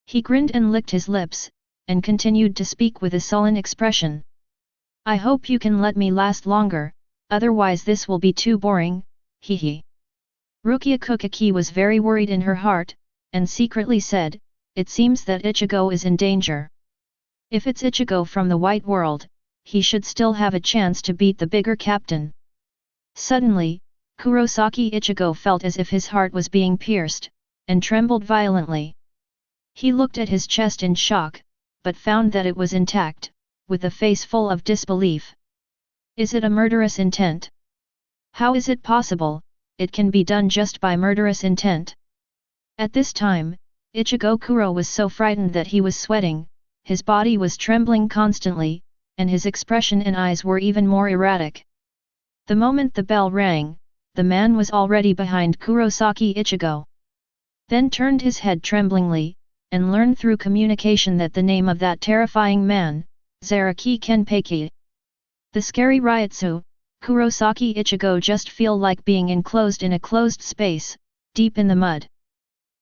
He grinned and licked his lips, and continued to speak with a sullen expression. I hope you can let me last longer, otherwise this will be too boring, hehe. Rukia Kuchiki was very worried in her heart, and secretly said, it seems that Ichigo is in danger. If it's Ichigo from the White World, he should still have a chance to beat the bigger captain. Suddenly, Kurosaki Ichigo felt as if his heart was being pierced, and trembled violently. He looked at his chest in shock, but found that it was intact, with a face full of disbelief. Is it a murderous intent? How is it possible? It can be done just by murderous intent. At this time, Ichigo Kuro was so frightened that he was sweating, his body was trembling constantly, and his expression and eyes were even more erratic. The moment the bell rang, the man was already behind Kurosaki Ichigo. Then turned his head tremblingly, and learned through communication that the name of that terrifying man, Zaraki Kenpachi. The scary Ryutsu, Kurosaki Ichigo just feel like being enclosed in a closed space, deep in the mud.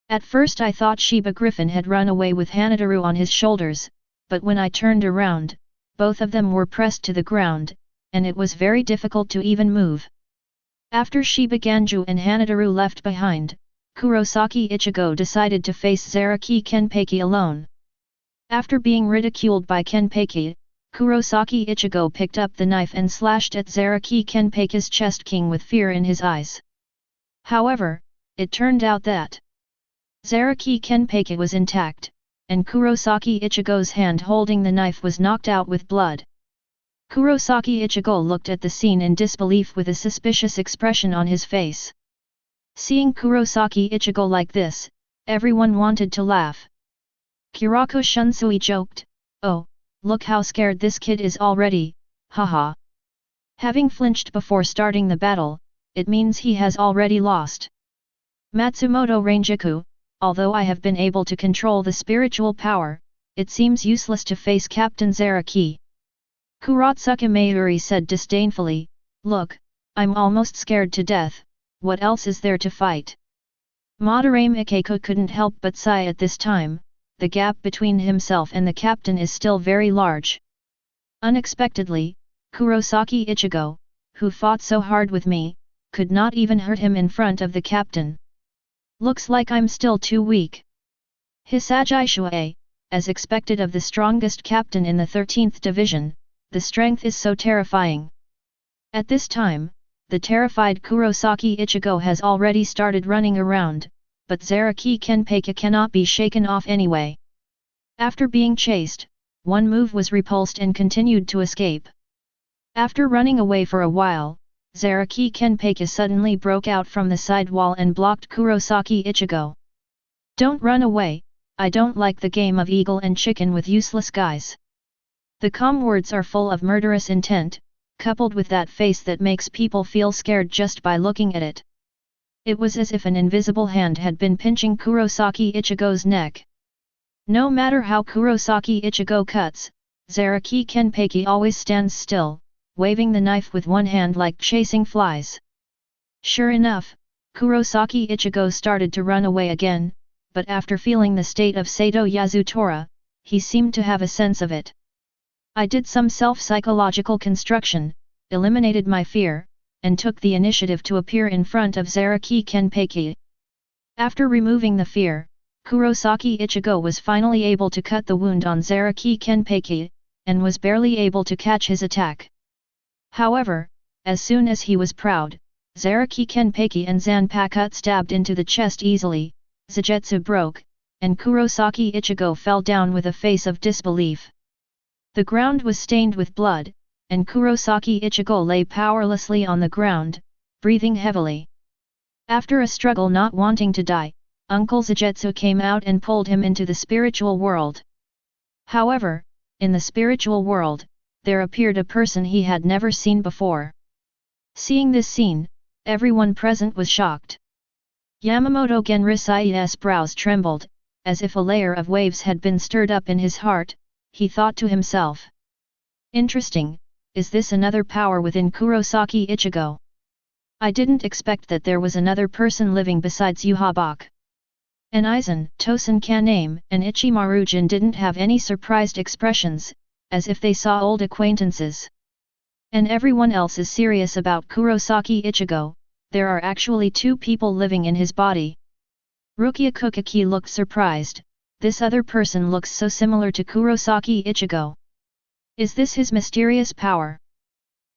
At first I thought Shiba Griffin had run away with Hanadaru on his shoulders, but when I turned around, both of them were pressed to the ground, and it was very difficult to even move. After Shiba Ganju and Hanadaru left behind, Kurosaki Ichigo decided to face Zaraki Kenpachi alone. After being ridiculed by Kenpachi, Kurosaki Ichigo picked up the knife and slashed at Zaraki Kenpachi's chest king with fear in his eyes. However, it turned out that Zaraki Kenpachi was intact, and Kurosaki Ichigo's hand holding the knife was knocked out with blood. Kurosaki Ichigo looked at the scene in disbelief with a suspicious expression on his face. Seeing Kurosaki Ichigo like this, everyone wanted to laugh. Kirako Shunsui joked, oh, look how scared this kid is already, haha. Having flinched before starting the battle, it means he has already lost. Matsumoto Rangiku, although I have been able to control the spiritual power, it seems useless to face Captain Zaraki. Kurotsuka Mayuri said disdainfully, look, I'm almost scared to death, what else is there to fight? Madara Ikeko couldn't help but sigh at this time, the gap between himself and the captain is still very large. Unexpectedly, Kurosaki Ichigo, who fought so hard with me, could not even hurt him in front of the captain. Looks like I'm still too weak. Hisagi Shuei, as expected of the strongest captain in the 13th division, the strength is so terrifying. At this time, the terrified Kurosaki Ichigo has already started running around, but Zaraki Kenpachi cannot be shaken off anyway. After being chased, one move was repulsed and continued to escape. After running away for a while, Zaraki Kenpachi suddenly broke out from the side wall and blocked Kurosaki Ichigo. Don't run away, I don't like the game of eagle and chicken with useless guys. The calm words are full of murderous intent, coupled with that face that makes people feel scared just by looking at it. It was as if an invisible hand had been pinching Kurosaki Ichigo's neck. No matter how Kurosaki Ichigo cuts, Zaraki Kenpachi always stands still, waving the knife with one hand like chasing flies. Sure enough, Kurosaki Ichigo started to run away again, but after feeling the state of Sato Yasutora, he seemed to have a sense of it. I did some self-psychological construction, eliminated my fear, and took the initiative to appear in front of Zaraki Kenpachi. After removing the fear, Kurosaki Ichigo was finally able to cut the wound on Zaraki Kenpachi, and was barely able to catch his attack. However, as soon as he was proud, Zaraki Kenpachi and Zanpakuto stabbed into the chest easily, Zagetsu broke, and Kurosaki Ichigo fell down with a face of disbelief. The ground was stained with blood, and Kurosaki Ichigo lay powerlessly on the ground, breathing heavily. After a struggle not wanting to die, Uncle Zagetsu came out and pulled him into the spiritual world. However, in the spiritual world, there appeared a person he had never seen before. Seeing this scene, everyone present was shocked. Yamamoto Genrisai's brows trembled, as if a layer of waves had been stirred up in his heart. He thought to himself. Interesting, is this another power within Kurosaki Ichigo? I didn't expect that there was another person living besides Juhabach. And Aizen, Tosen Kaname, and Ichimaru-jin didn't have any surprised expressions, as if they saw old acquaintances. And everyone else is serious about Kurosaki Ichigo. There are actually two people living in his body. Rukia Kuchiki looked surprised. This other person looks so similar to Kurosaki Ichigo. Is this his mysterious power?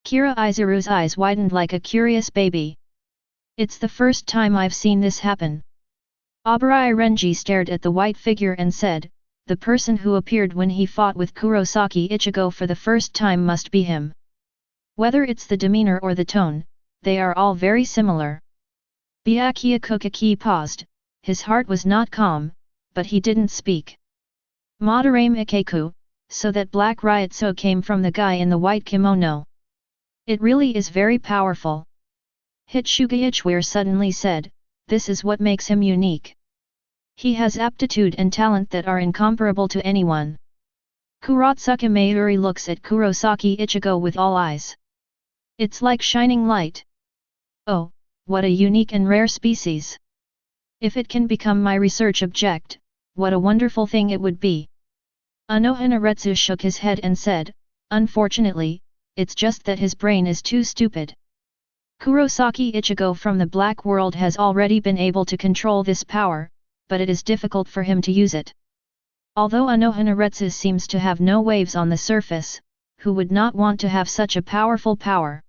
Kira Izuru's eyes widened like a curious baby. It's the first time I've seen this happen. Abarai Renji stared at the white figure and said, the person who appeared when he fought with Kurosaki Ichigo for the first time must be him. Whether it's the demeanor or the tone, they are all very similar. Byakuya Kuchiki paused. His heart was not calm, but he didn't speak. Madarame Ikeku, so that black Ryutsu came from the guy in the white kimono. It really is very powerful. Hitsuga Ichware suddenly said, this is what makes him unique. He has aptitude and talent that are incomparable to anyone. Kurotsuka Mayuri looks at Kurosaki Ichigo with all eyes. It's like shining light. Oh, what a unique and rare species. If it can become my research object, what a wonderful thing it would be. Anohanaretsu shook his head and said, unfortunately, it's just that his brain is too stupid. Kurosaki Ichigo from the Black World has already been able to control this power, but it is difficult for him to use it. Although Anohanaretsu seems to have no waves on the surface, who would not want to have such a powerful power?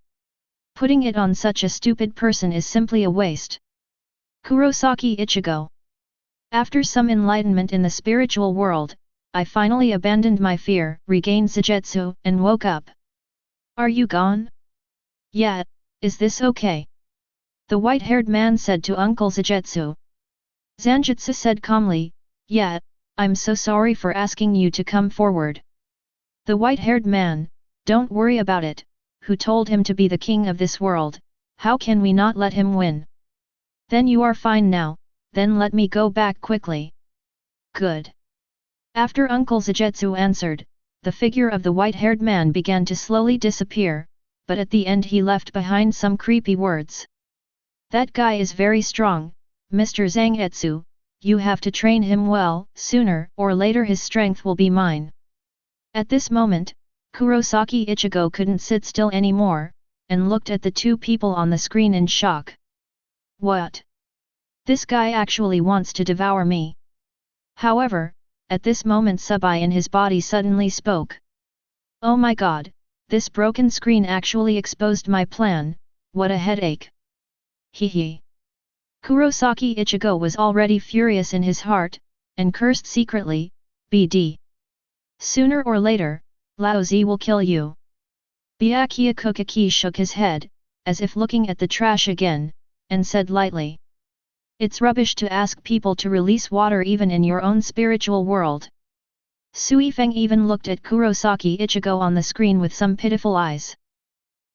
Putting it on such a stupid person is simply a waste. Kurosaki Ichigo. After some enlightenment in the spiritual world, I finally abandoned my fear, regained Zagetsu, and woke up. Are you gone? Yeah, is this okay? The white-haired man said to Uncle Zagetsu. Zanjutsu said calmly, yeah, I'm so sorry for asking you to come forward. The white-haired man, don't worry about it, who told him to be the king of this world, how can we not let him win? Then you are fine now, then let me go back quickly. Good. After Uncle Zagetsu answered, the figure of the white-haired man began to slowly disappear, but at the end he left behind some creepy words. That guy is very strong, Mr. Zangetsu, you have to train him well, sooner or later his strength will be mine. At this moment, Kurosaki Ichigo couldn't sit still anymore, and looked at the two people on the screen in shock. What? This guy actually wants to devour me. However, at this moment Subai in his body suddenly spoke. Oh my god, this broken screen actually exposed my plan, what a headache. Hee. Kurosaki Ichigo was already furious in his heart, and cursed secretly, BD. Sooner or later, Lao Zi will kill you. Byakuya Kuchiki shook his head, as if looking at the trash again, and said lightly. It's rubbish to ask people to release water even in your own spiritual world. Sui Feng even looked at Kurosaki Ichigo on the screen with some pitiful eyes.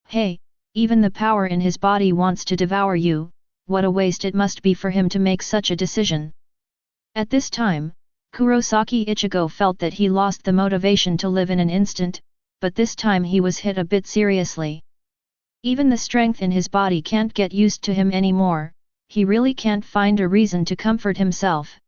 Hey, even the power in his body wants to devour you, what a waste it must be for him to make such a decision. At this time, Kurosaki Ichigo felt that he lost the motivation to live in an instant, but this time he was hit a bit seriously. Even the strength in his body can't get used to him anymore, he really can't find a reason to comfort himself.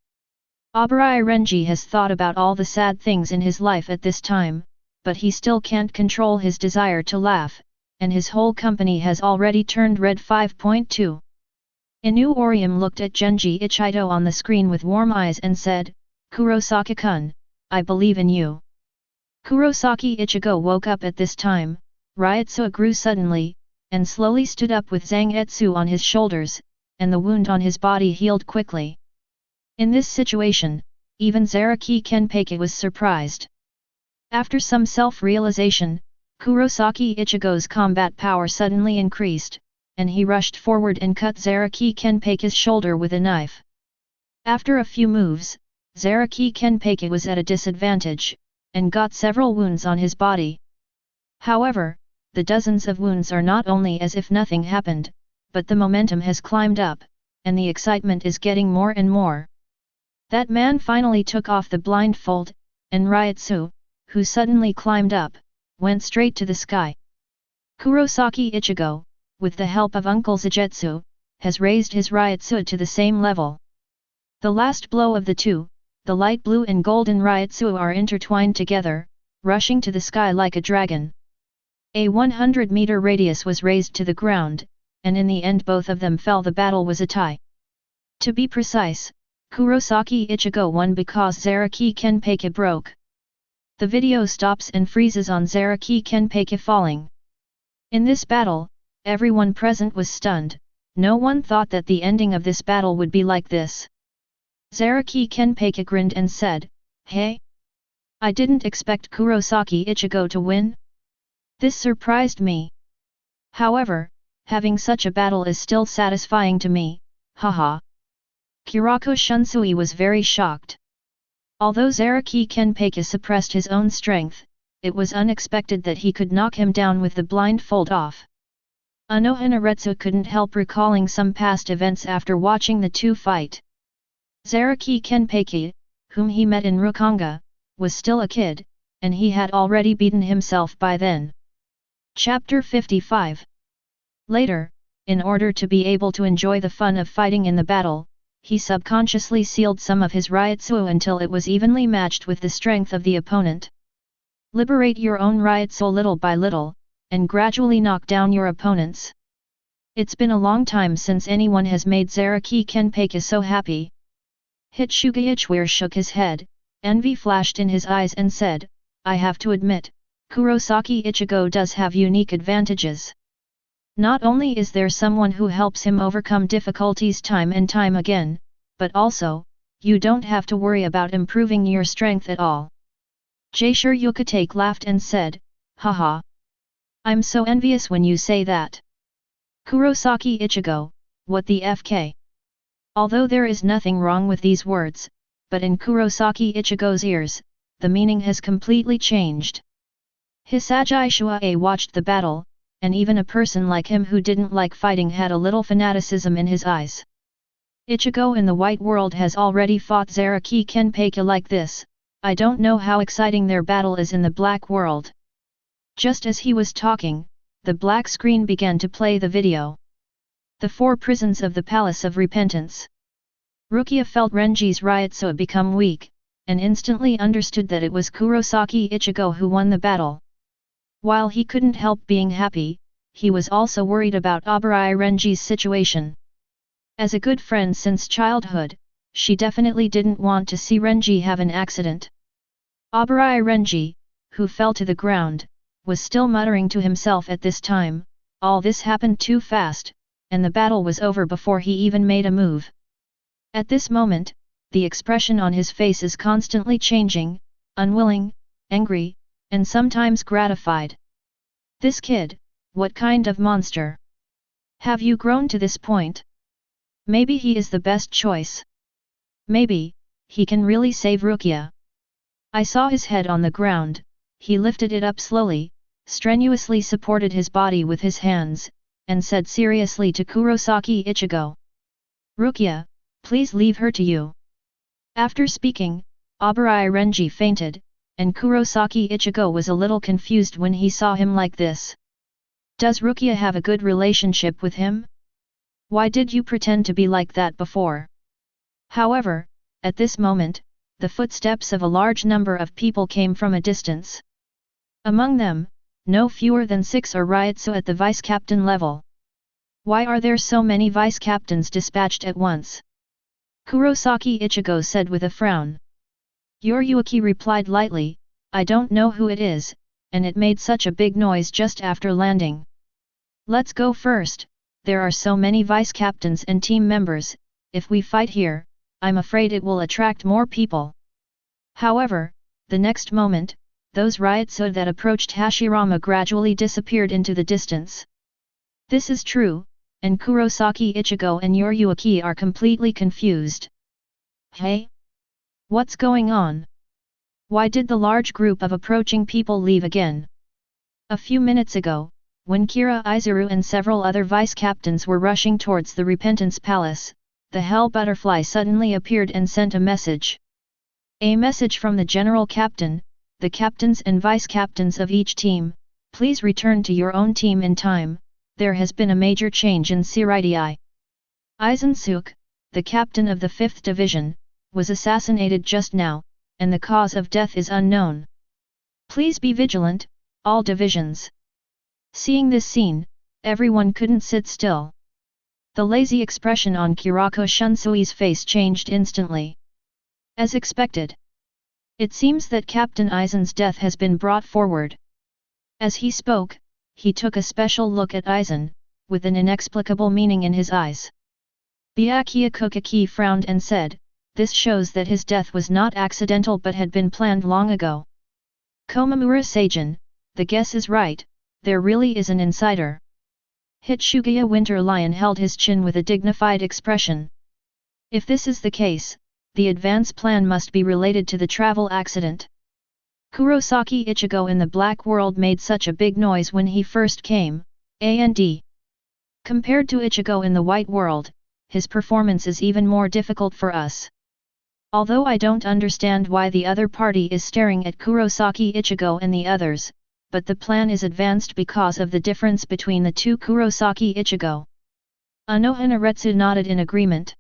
Abarai Renji has thought about all the sad things in his life at this time, but he still can't control his desire to laugh, and his whole company has already turned red. 5.2 Inu Orium looked at Genji Ichido on the screen with warm eyes and said, "Kurosaki-kun, I believe in you." Kurosaki Ichigo woke up at this time. Ryutsu grew suddenly, and slowly stood up with Zangetsu on his shoulders, and the wound on his body healed quickly. In this situation, even Zaraki Kenpachi was surprised. After some self-realization, Kurosaki Ichigo's combat power suddenly increased, and he rushed forward and cut Zaraki Kenpachi's shoulder with a knife. After a few moves, Zaraki Kenpachi was at a disadvantage, and got several wounds on his body. However, the dozens of wounds are not only as if nothing happened, but the momentum has climbed up, and the excitement is getting more and more. That man finally took off the blindfold, and Ryutsu, who suddenly climbed up, went straight to the sky. Kurosaki Ichigo, with the help of Uncle Zagetsu, has raised his Ryutsu to the same level. The last blow of the two, the light blue and golden Ryutsu are intertwined together, rushing to the sky like a dragon. A 100-meter radius was raised to the ground, and in the end both of them fell. The battle was a tie. To be precise, Kurosaki Ichigo won because Zaraki Kenpachi broke. The video stops and freezes on Zaraki Kenpachi falling. In this battle, everyone present was stunned. No one thought that the ending of this battle would be like this. Zaraki Kenpachi grinned and said, "Hey? I didn't expect Kurosaki Ichigo to win. This surprised me. However, having such a battle is still satisfying to me, haha." Kurako Shunsui was very shocked. Although Zaraki Kenpachi suppressed his own strength, it was unexpected that he could knock him down with the blindfold off. Anohanaretsu couldn't help recalling some past events after watching the two fight. Zaraki Kenpachi, whom he met in Rukonga, was still a kid, and he had already beaten himself by then. Chapter 55 Later, in order to be able to enjoy the fun of fighting in the battle, he subconsciously sealed some of his Ryutsu until it was evenly matched with the strength of the opponent. Liberate your own Ryutsu little by little, and gradually knock down your opponents. It's been a long time since anyone has made Zaraki Kenpachi so happy. Hitsuga Ichware shook his head, envy flashed in his eyes and said, "I have to admit, Kurosaki Ichigo does have unique advantages. Not only is there someone who helps him overcome difficulties time and time again, but also, you don't have to worry about improving your strength at all." Jaisure Yukatake laughed and said, "Haha. I'm so envious when you say that. Kurosaki Ichigo, what the FK?" Although there is nothing wrong with these words, but in Kurosaki Ichigo's ears, the meaning has completely changed. Hisagi Shuae watched the battle, and even a person like him who didn't like fighting had a little fanaticism in his eyes. Ichigo in the white world has already fought Zaraki Kenpachi like this, I don't know how exciting their battle is in the black world. Just as he was talking, the black screen began to play the video. The four prisons of the Palace of Repentance. Rukia felt Renji's Ryutsu become weak, and instantly understood that it was Kurosaki Ichigo who won the battle. While he couldn't help being happy, he was also worried about Abarai Renji's situation. As a good friend since childhood, she definitely didn't want to see Renji have an accident. Abarai Renji, who fell to the ground, was still muttering to himself at this time, all this happened too fast, and the battle was over before he even made a move. At this moment, the expression on his face is constantly changing, unwilling, angry, and sometimes gratified. This kid, what kind of monster? Have you grown to this point? Maybe he is the best choice. Maybe, he can really save Rukia. I saw his head on the ground, he lifted it up slowly, strenuously supported his body with his hands, and said seriously to Kurosaki Ichigo. "Rukia, please leave her to you." After speaking, Abarai Renji fainted, and Kurosaki Ichigo was a little confused when he saw him like this. Does Rukia have a good relationship with him? Why did you pretend to be like that before? However, at this moment, the footsteps of a large number of people came from a distance. Among them, no fewer than 6 are Ryotsu at the vice-captain level. Why are there so many vice-captains dispatched at once? Kurosaki Ichigo said with a frown. Yoriyuki replied lightly, I don't know who it is, and it made such a big noise just after landing. Let's go first, there are so many vice-captains and team members, if we fight here, I'm afraid it will attract more people. However, the next moment, those Ryotsu that approached Hashirama gradually disappeared into the distance. This is true, and Kurosaki Ichigo and Yoriyuki are completely confused. Hey? What's going on? Why did the large group of approaching people leave again? A few minutes ago, when Kira Izuru and several other vice-captains were rushing towards the Repentance Palace, the Hell Butterfly suddenly appeared and sent a message. A message from the General Captain, the captains and vice-captains of each team, please return to your own team in time, there has been a major change in Seireitei. Aizen, the captain of the 5th Division, was assassinated just now, and the cause of death is unknown. Please be vigilant, all divisions. Seeing this scene, everyone couldn't sit still. The lazy expression on Kirako Shunsui's face changed instantly. As expected. It seems that Captain Aizen's death has been brought forward. As he spoke, he took a special look at Aizen, with an inexplicable meaning in his eyes. Byakuya Kuchiki frowned and said, this shows that his death was not accidental but had been planned long ago. Komamura Seijin, the guess is right, there really is an insider. Hitsugaya Winter Lion held his chin with a dignified expression. If this is the case, the advance plan must be related to the travel accident. Kurosaki Ichigo in the Black World made such a big noise when he first came, and compared to Ichigo in the White World, his performance is even more difficult for us. Although I don't understand why the other party is staring at Kurosaki Ichigo and the others, but the plan is advanced because of the difference between the two Kurosaki Ichigo. Anohanaretsu nodded in agreement.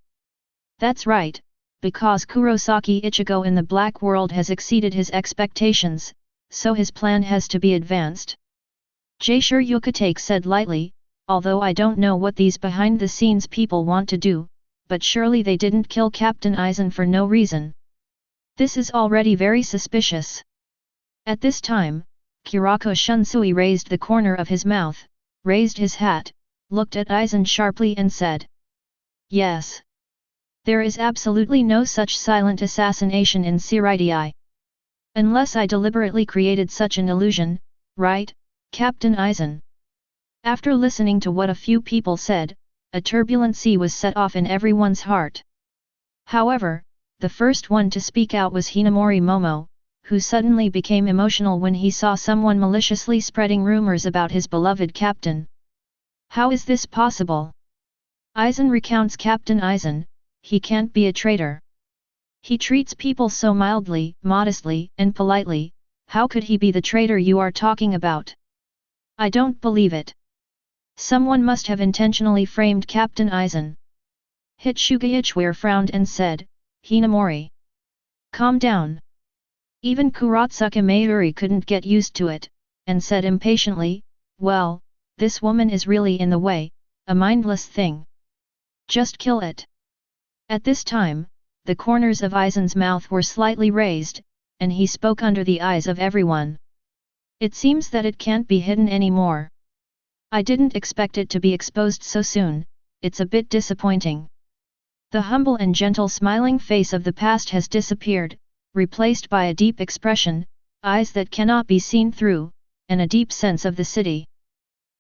That's right, because Kurosaki Ichigo in the Black World has exceeded his expectations, so his plan has to be advanced. Jaishur Yukitake said lightly, although I don't know what these behind-the-scenes people want to do, but surely they didn't kill Captain Aizen for no reason. This is already very suspicious. At this time, Kirako Shunsui raised the corner of his mouth, raised his hat, looked at Aizen sharply and said, yes. There is absolutely no such silent assassination in Seireitei. Unless I deliberately created such an illusion, right, Captain Aizen? After listening to what a few people said, a turbulent sea was set off in everyone's heart. However, the first one to speak out was Hinamori Momo, who suddenly became emotional when he saw someone maliciously spreading rumors about his beloved captain. How is this possible? Aizen recounts Captain Aizen, he can't be a traitor. He treats people so mildly, modestly, and politely, how could he be the traitor you are talking about? I don't believe it. Someone must have intentionally framed Captain Aizen. Hitsugaya frowned and said, Hinamori. Calm down. Even Kurotsuka Mayuri couldn't get used to it, and said impatiently, well, this woman is really in the way, a mindless thing. Just kill it. At this time, the corners of Aizen's mouth were slightly raised, and he spoke under the eyes of everyone. It seems that it can't be hidden anymore. I didn't expect it to be exposed so soon, it's a bit disappointing. The humble and gentle smiling face of the past has disappeared, replaced by a deep expression, eyes that cannot be seen through, and a deep sense of the city.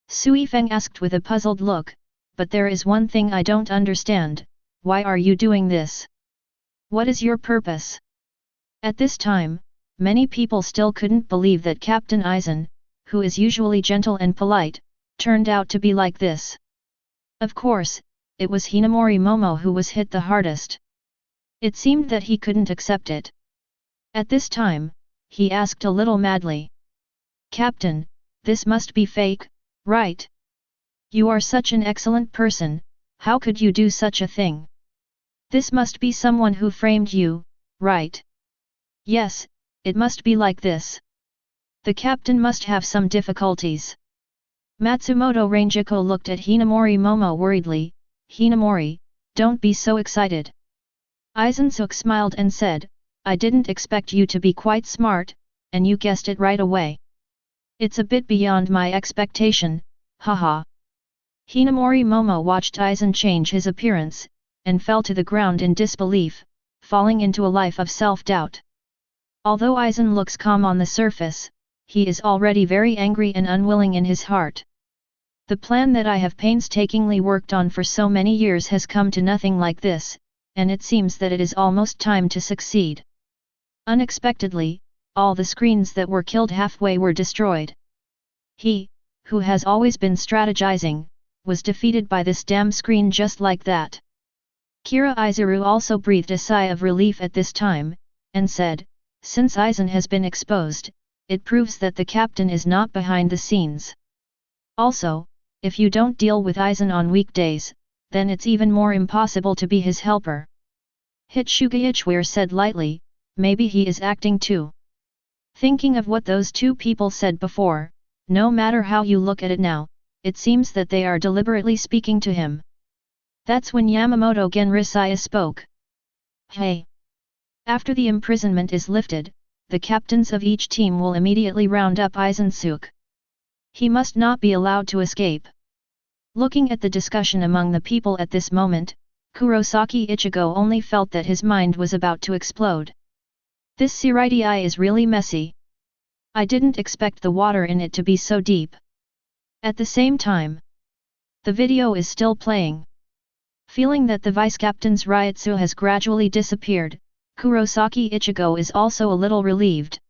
Sui Feng asked with a puzzled look, but there is one thing I don't understand, why are you doing this? What is your purpose? At this time, many people still couldn't believe that Captain Aizen, who is usually gentle and polite, turned out to be like this. Of course, it was Hinamori Momo who was hit the hardest. It seemed that he couldn't accept it. At this time, he asked a little madly. Captain, this must be fake, right? You are such an excellent person, how could you do such a thing? This must be someone who framed you, right? Yes, it must be like this. The captain must have some difficulties. Matsumoto Ranjiko looked at Hinamori Momo worriedly. Hinamori, don't be so excited. Aizen smiled and said, I didn't expect you to be quite smart, and you guessed it right away. It's a bit beyond my expectation, haha. Hinamori Momo watched Aizen change his appearance, and fell to the ground in disbelief, falling into a life of self-doubt. Although Aizen looks calm on the surface, he is already very angry and unwilling in his heart. The plan that I have painstakingly worked on for so many years has come to nothing like this, and it seems that it is almost time to succeed. Unexpectedly, all the screens that were killed halfway were destroyed. He, who has always been strategizing, was defeated by this damn screen just like that. Kira Izuru also breathed a sigh of relief at this time, and said, since Aizen has been exposed, it proves that the captain is not behind the scenes. Also, if you don't deal with Aizen on weekdays, then it's even more impossible to be his helper. Hitsuga Ichware said lightly, maybe he is acting too. Thinking of what those two people said before, no matter how you look at it now, it seems that they are deliberately speaking to him. That's when Yamamoto Genrisaya spoke. Hey! After the imprisonment is lifted, the captains of each team will immediately round up Aizen-suke. He must not be allowed to escape. Looking at the discussion among the people at this moment, Kurosaki Ichigo only felt that his mind was about to explode. This Seirai is really messy. I didn't expect the water in it to be so deep. At the same time, the video is still playing. Feeling that the vice-captain's Ryutsu has gradually disappeared, Kurosaki Ichigo is also a little relieved.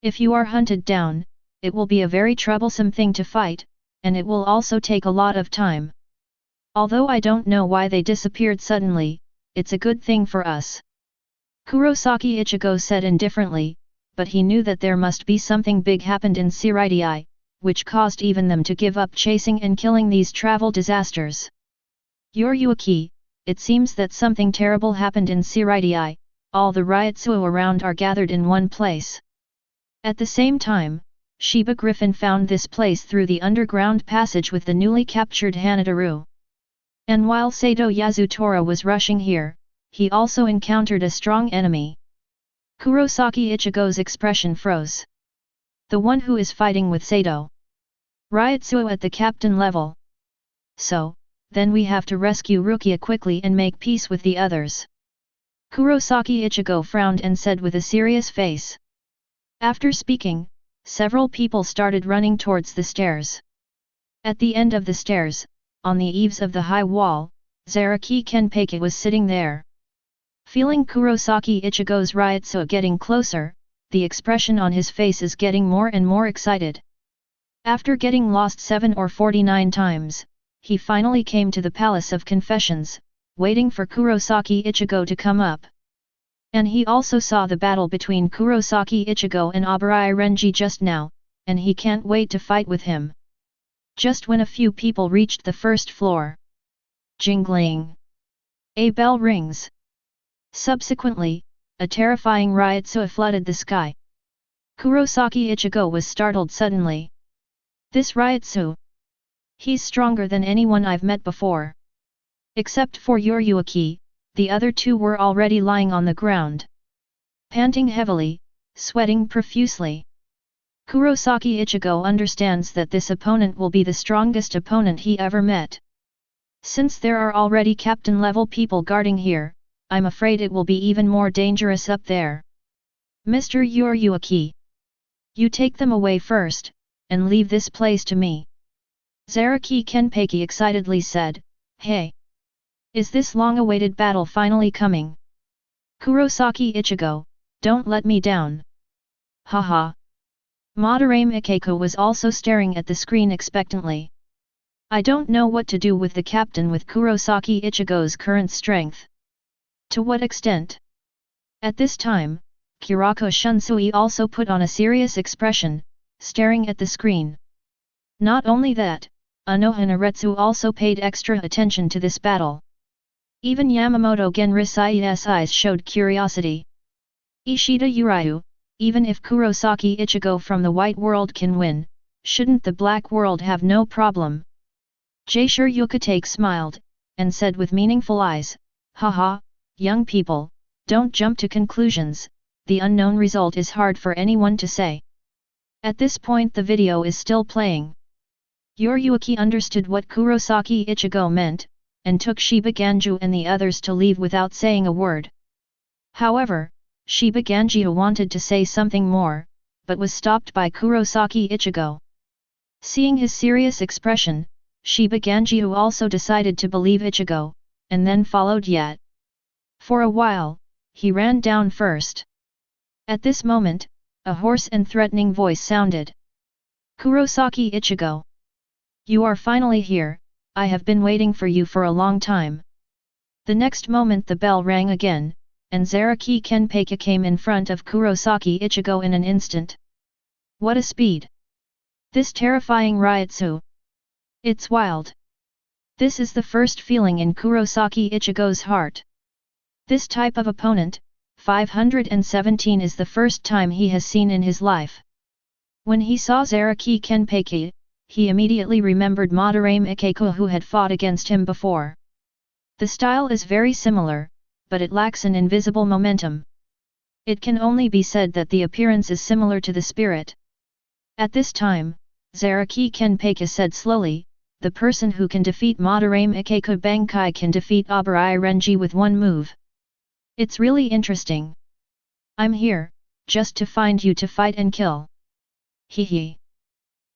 If you are hunted down, it will be a very troublesome thing to fight, and it will also take a lot of time. Although I don't know why they disappeared suddenly, it's a good thing for us. Kurosaki Ichigo said indifferently, but he knew that there must be something big happened in Seirai, which caused even them to give up chasing and killing these travel disasters. Yoryuki, it seems that something terrible happened in Seirai, all the Ryutsu around are gathered in one place. At the same time, Shiba Griffin found this place through the underground passage with the newly captured Hanadaru. And while Sato Yasutora was rushing here, he also encountered a strong enemy. Kurosaki Ichigo's expression froze. The one who is fighting with Sato. Ryutsu at the captain level. So, then we have to rescue Rukia quickly and make peace with the others. Kurosaki Ichigo frowned and said with a serious face. After speaking, several people started running towards the stairs. At the end of the stairs, on the eaves of the high wall, Zaraki Kenpachi was sitting there. Feeling Kurosaki Ichigo's Ryutsu getting closer, the expression on his face is getting more and more excited. After getting lost 7 or 49 times, he finally came to the Palace of Confessions, waiting for Kurosaki Ichigo to come up. And he also saw the battle between Kurosaki Ichigo and Abarai Renji just now, and he can't wait to fight with him. Just when a few people reached the first floor. Jingling! A bell rings. Subsequently, a terrifying Ryutsu flooded the sky. Kurosaki Ichigo was startled suddenly. This Ryutsu! He's stronger than anyone I've met before. Except for Yoryuki, the other two were already lying on the ground. Panting heavily, sweating profusely. Kurosaki Ichigo understands that this opponent will be the strongest opponent he ever met. Since there are already captain-level people guarding here, I'm afraid it will be even more dangerous up there. Mr. Yoryuki! You take them away first, and leave this place to me. Zaraki Kenpachi excitedly said, Hey! Is this long-awaited battle finally coming? Kurosaki Ichigo, don't let me down. Haha. Madarame Ikeko was also staring at the screen expectantly. I don't know what to do with the captain with Kurosaki Ichigo's current strength. To what extent? At this time, Kirako Shunsui also put on a serious expression, staring at the screen. Not only that, Anohanaretsu also paid extra attention to this battle. Even Yamamoto Genrisai's eyes showed curiosity. Ishida Uryu, even if Kurosaki Ichigo from the White World can win, shouldn't the Black World have no problem? Jaisure Yukitake smiled, and said with meaningful eyes, haha, young people, don't jump to conclusions, the unknown result is hard for anyone to say. At this point the video is still playing. Yoriyuki understood what Kurosaki Ichigo meant, and took Shiba Ganju and the others to leave without saying a word. However, Shiba Ganju wanted to say something more, but was stopped by Kurosaki Ichigo. Seeing his serious expression, Shiba Ganju also decided to believe Ichigo, and then followed Yat. For a while, he ran down first. At this moment, a hoarse and threatening voice sounded. Kurosaki Ichigo! You are finally here, I have been waiting for you for a long time. The next moment the bell rang again, and Zaraki Kenpachi came in front of Kurosaki Ichigo in an instant. What a speed! This terrifying Ryutsu! It's wild! This is the first feeling in Kurosaki Ichigo's heart. This type of opponent, 517 is the first time he has seen in his life. When he saw Zaraki Kenpachi, he immediately remembered Madarame Ikeko who had fought against him before. The style is very similar, but it lacks an invisible momentum. It can only be said that the appearance is similar to the spirit. At this time, Zaraki Kenpachi said slowly, the person who can defeat Madarame Ikeko Bankai can defeat Obari Renji with one move. It's really interesting. I'm here, just to find you to fight and kill. Hee.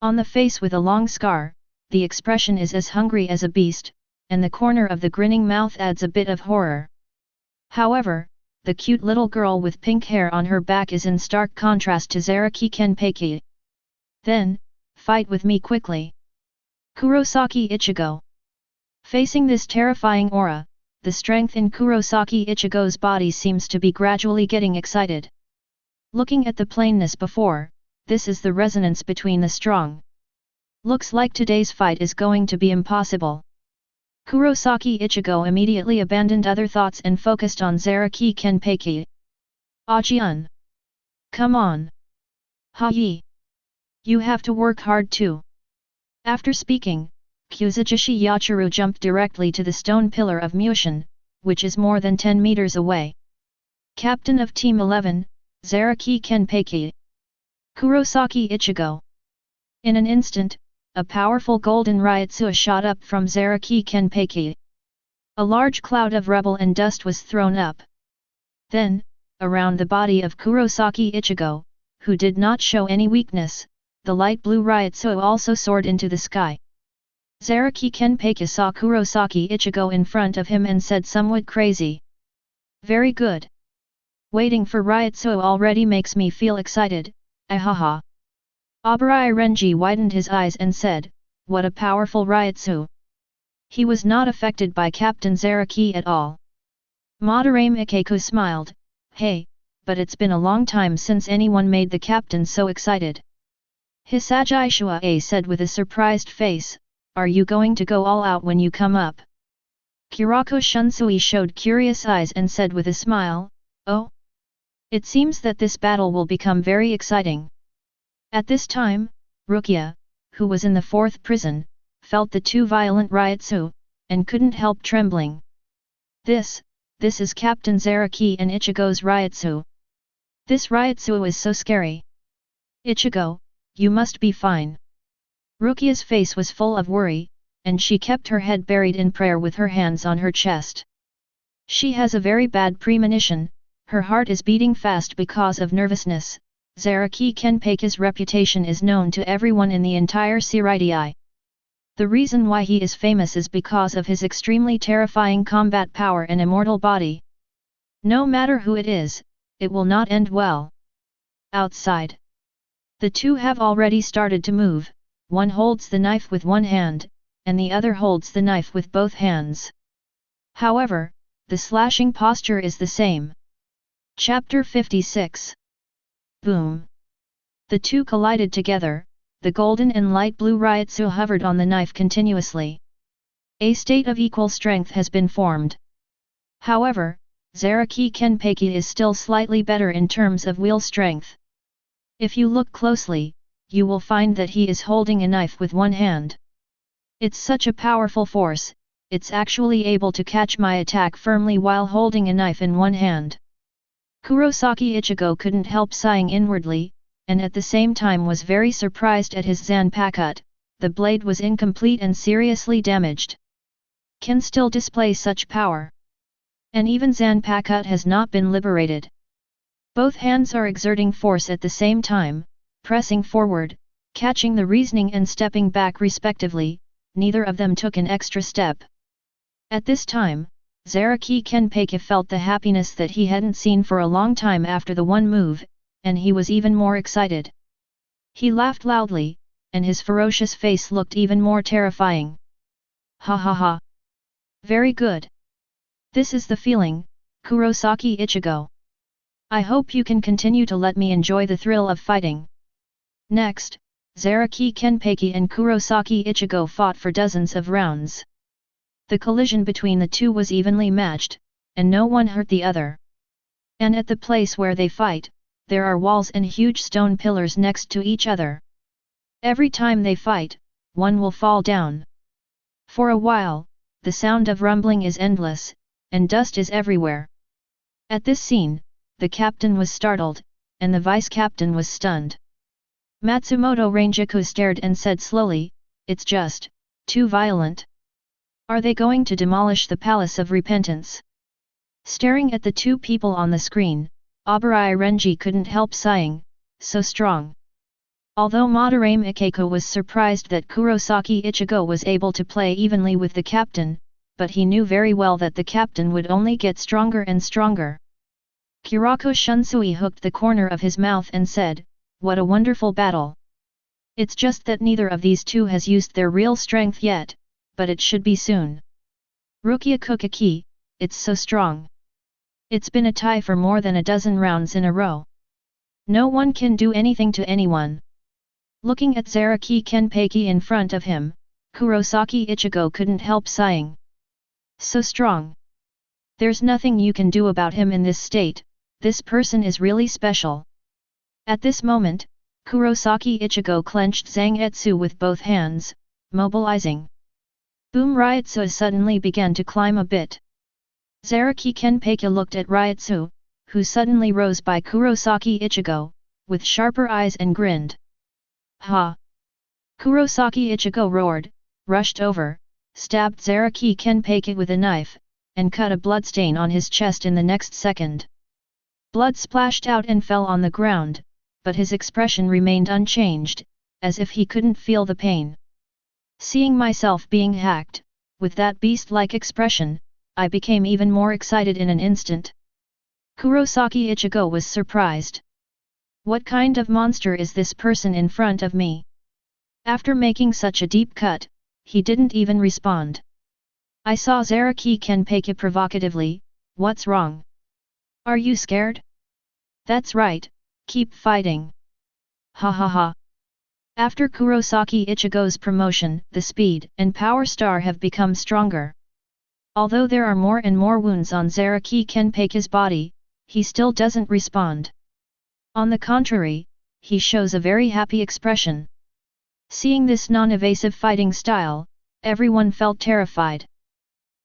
On the face with a long scar, the expression is as hungry as a beast, and the corner of the grinning mouth adds a bit of horror. However, the cute little girl with pink hair on her back is in stark contrast to Zaraki Kenpachi. Then, fight with me quickly. Kurosaki Ichigo. Facing this terrifying aura, the strength in Kurosaki Ichigo's body seems to be gradually getting excited. Looking at the plainness before, this is the resonance between the strong. Looks like today's fight is going to be impossible. Kurosaki Ichigo immediately abandoned other thoughts and focused on Zaraki Kenpachi. Ajian! Come on! Ha-yi! You have to work hard too. After speaking, Kuzujishi Yachiru jumped directly to the stone pillar of Mushin, which is more than 10 meters away. Captain of Team 11, Zaraki Kenpachi. Kurosaki Ichigo. In an instant, a powerful golden Ryutsu shot up from Zaraki Kenpachi. A large cloud of rubble and dust was thrown up. Then, around the body of Kurosaki Ichigo, who did not show any weakness, the light blue Ryutsu also soared into the sky. Zaraki Kenpachi saw Kurosaki Ichigo in front of him and said somewhat crazy. Very good. Waiting for Ryutsu already makes me feel excited, ahaha. Obari Renji widened his eyes and said, what a powerful Ryutsu. He was not affected by Captain Zaraki at all. Madarame Ikeko smiled, hey, but it's been a long time since anyone made the captain so excited. Hisagi Shuae said with a surprised face, are you going to go all out when you come up? Kurako Shunsui showed curious eyes and said with a smile, oh? It seems that this battle will become very exciting. At this time, Rukia, who was in the fourth prison, felt the two violent Ryutsu, and couldn't help trembling. This is Captain Zaraki and Ichigo's Ryutsu. This Ryutsu is so scary. Ichigo, you must be fine. Rukia's face was full of worry, and she kept her head buried in prayer with her hands on her chest. She has a very bad premonition, her heart is beating fast because of nervousness. Zaraki Kenpachi's reputation is known to everyone in the entire Seireitei. The reason why he is famous is because of his extremely terrifying combat power and immortal body. No matter who it is, it will not end well. Outside. The two have already started to move, one holds the knife with one hand, and the other holds the knife with both hands. However, the slashing posture is the same. Chapter 56. Boom! The two collided together, the golden and light blue Ryutsu hovered on the knife continuously. A state of equal strength has been formed. However, Zaraki Kenpachi is still slightly better in terms of wheel strength. If you look closely, you will find that he is holding a knife with one hand. It's such a powerful force, it's actually able to catch my attack firmly while holding a knife in one hand. Kurosaki Ichigo couldn't help sighing inwardly, and at the same time was very surprised at his Zanpakuto. The blade was incomplete and seriously damaged. Can still display such power. And even Zanpakuto has not been liberated. Both hands are exerting force at the same time, pressing forward, catching the reasoning and stepping back respectively, neither of them took an extra step. At this time, Zaraki Kenpachi felt the happiness that he hadn't seen for a long time after the one move, and he was even more excited. He laughed loudly, and his ferocious face looked even more terrifying. Ha ha ha. Very good. This is the feeling, Kurosaki Ichigo. I hope you can continue to let me enjoy the thrill of fighting. Next, Zaraki Kenpachi and Kurosaki Ichigo fought for dozens of rounds. The collision between the two was evenly matched, and no one hurt the other. And at the place where they fight, there are walls and huge stone pillars next to each other. Every time they fight, one will fall down. For a while, the sound of rumbling is endless, and dust is everywhere. At this scene, the captain was startled, and the vice-captain was stunned. Matsumoto Renjiku stared and said slowly, "It's just too violent. Are they going to demolish the Palace of Repentance?" Staring at the two people on the screen, Abarai Renji couldn't help sighing, so strong. Although Madarame Ikeko was surprised that Kurosaki Ichigo was able to play evenly with the captain, but he knew very well that the captain would only get stronger and stronger. Kurako Shunsui hooked the corner of his mouth and said, "What a wonderful battle. It's just that neither of these two has used their real strength yet, but it should be soon. Rukia Kuchiki, it's so strong. It's been a tie for more than a dozen rounds in a row. No one can do anything to anyone." Looking at Zaraki Kenpachi in front of him, Kurosaki Ichigo couldn't help sighing. So strong. There's nothing you can do about him in this state, this person is really special. At this moment, Kurosaki Ichigo clenched Zangetsu with both hands, mobilizing. Boom! Ryutsu suddenly began to climb a bit. Zaraki Kenpachi looked at Ryutsu, who suddenly rose by Kurosaki Ichigo, with sharper eyes and grinned. Ha! Kurosaki Ichigo roared, rushed over, stabbed Zaraki Kenpachi with a knife, and cut a bloodstain on his chest in the next second. Blood splashed out and fell on the ground, but his expression remained unchanged, as if he couldn't feel the pain. Seeing myself being hacked, with that beast-like expression, I became even more excited in an instant. Kurosaki Ichigo was surprised. What kind of monster is this person in front of me? After making such a deep cut, he didn't even respond. I saw Zaraki Kenpachi provocatively, "What's wrong? Are you scared? That's right, keep fighting. Ha ha ha." After Kurosaki Ichigo's promotion, the speed and power star have become stronger. Although there are more and more wounds on Zaraki Kenpachi's body, he still doesn't respond. On the contrary, he shows a very happy expression. Seeing this non-evasive fighting style, everyone felt terrified.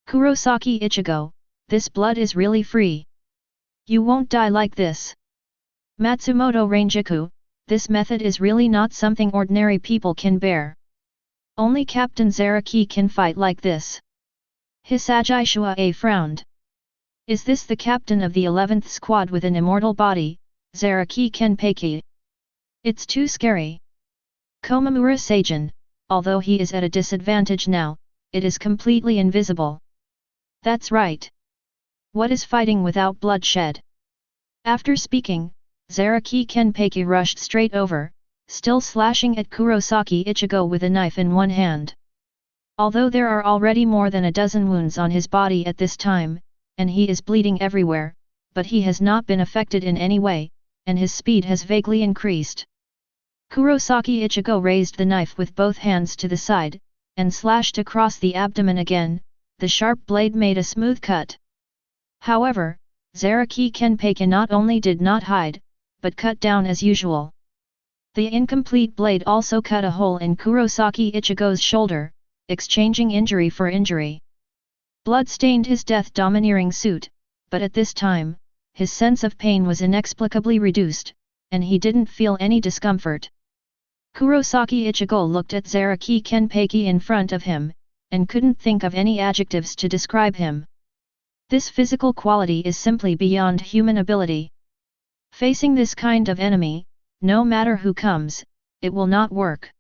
Kurosaki Ichigo, this blood is really free. You won't die like this. Matsumoto Renjiku, this method is really not something ordinary people can bear. Only Captain Zaraki can fight like this. Hisagi Shuae frowned. Is this the captain of the 11th squad with an immortal body, Zaraki Kenpachi? It's too scary. Komamura Seijin, although he is at a disadvantage now, it is completely invisible. That's right. What is fighting without bloodshed? After speaking, Zaraki Kenpachi rushed straight over, still slashing at Kurosaki Ichigo with a knife in one hand. Although there are already more than a dozen wounds on his body at this time, and he is bleeding everywhere, but he has not been affected in any way, and his speed has vaguely increased. Kurosaki Ichigo raised the knife with both hands to the side, and slashed across the abdomen again, the sharp blade made a smooth cut. However, Zaraki Kenpachi not only did not hide, but cut down as usual. The incomplete blade also cut a hole in Kurosaki Ichigo's shoulder, exchanging injury for injury. Blood stained his death-domineering suit, but at this time, his sense of pain was inexplicably reduced, and he didn't feel any discomfort. Kurosaki Ichigo looked at Zaraki Kenpachi in front of him, and couldn't think of any adjectives to describe him. This physical quality is simply beyond human ability. Facing this kind of enemy, no matter who comes, it will not work.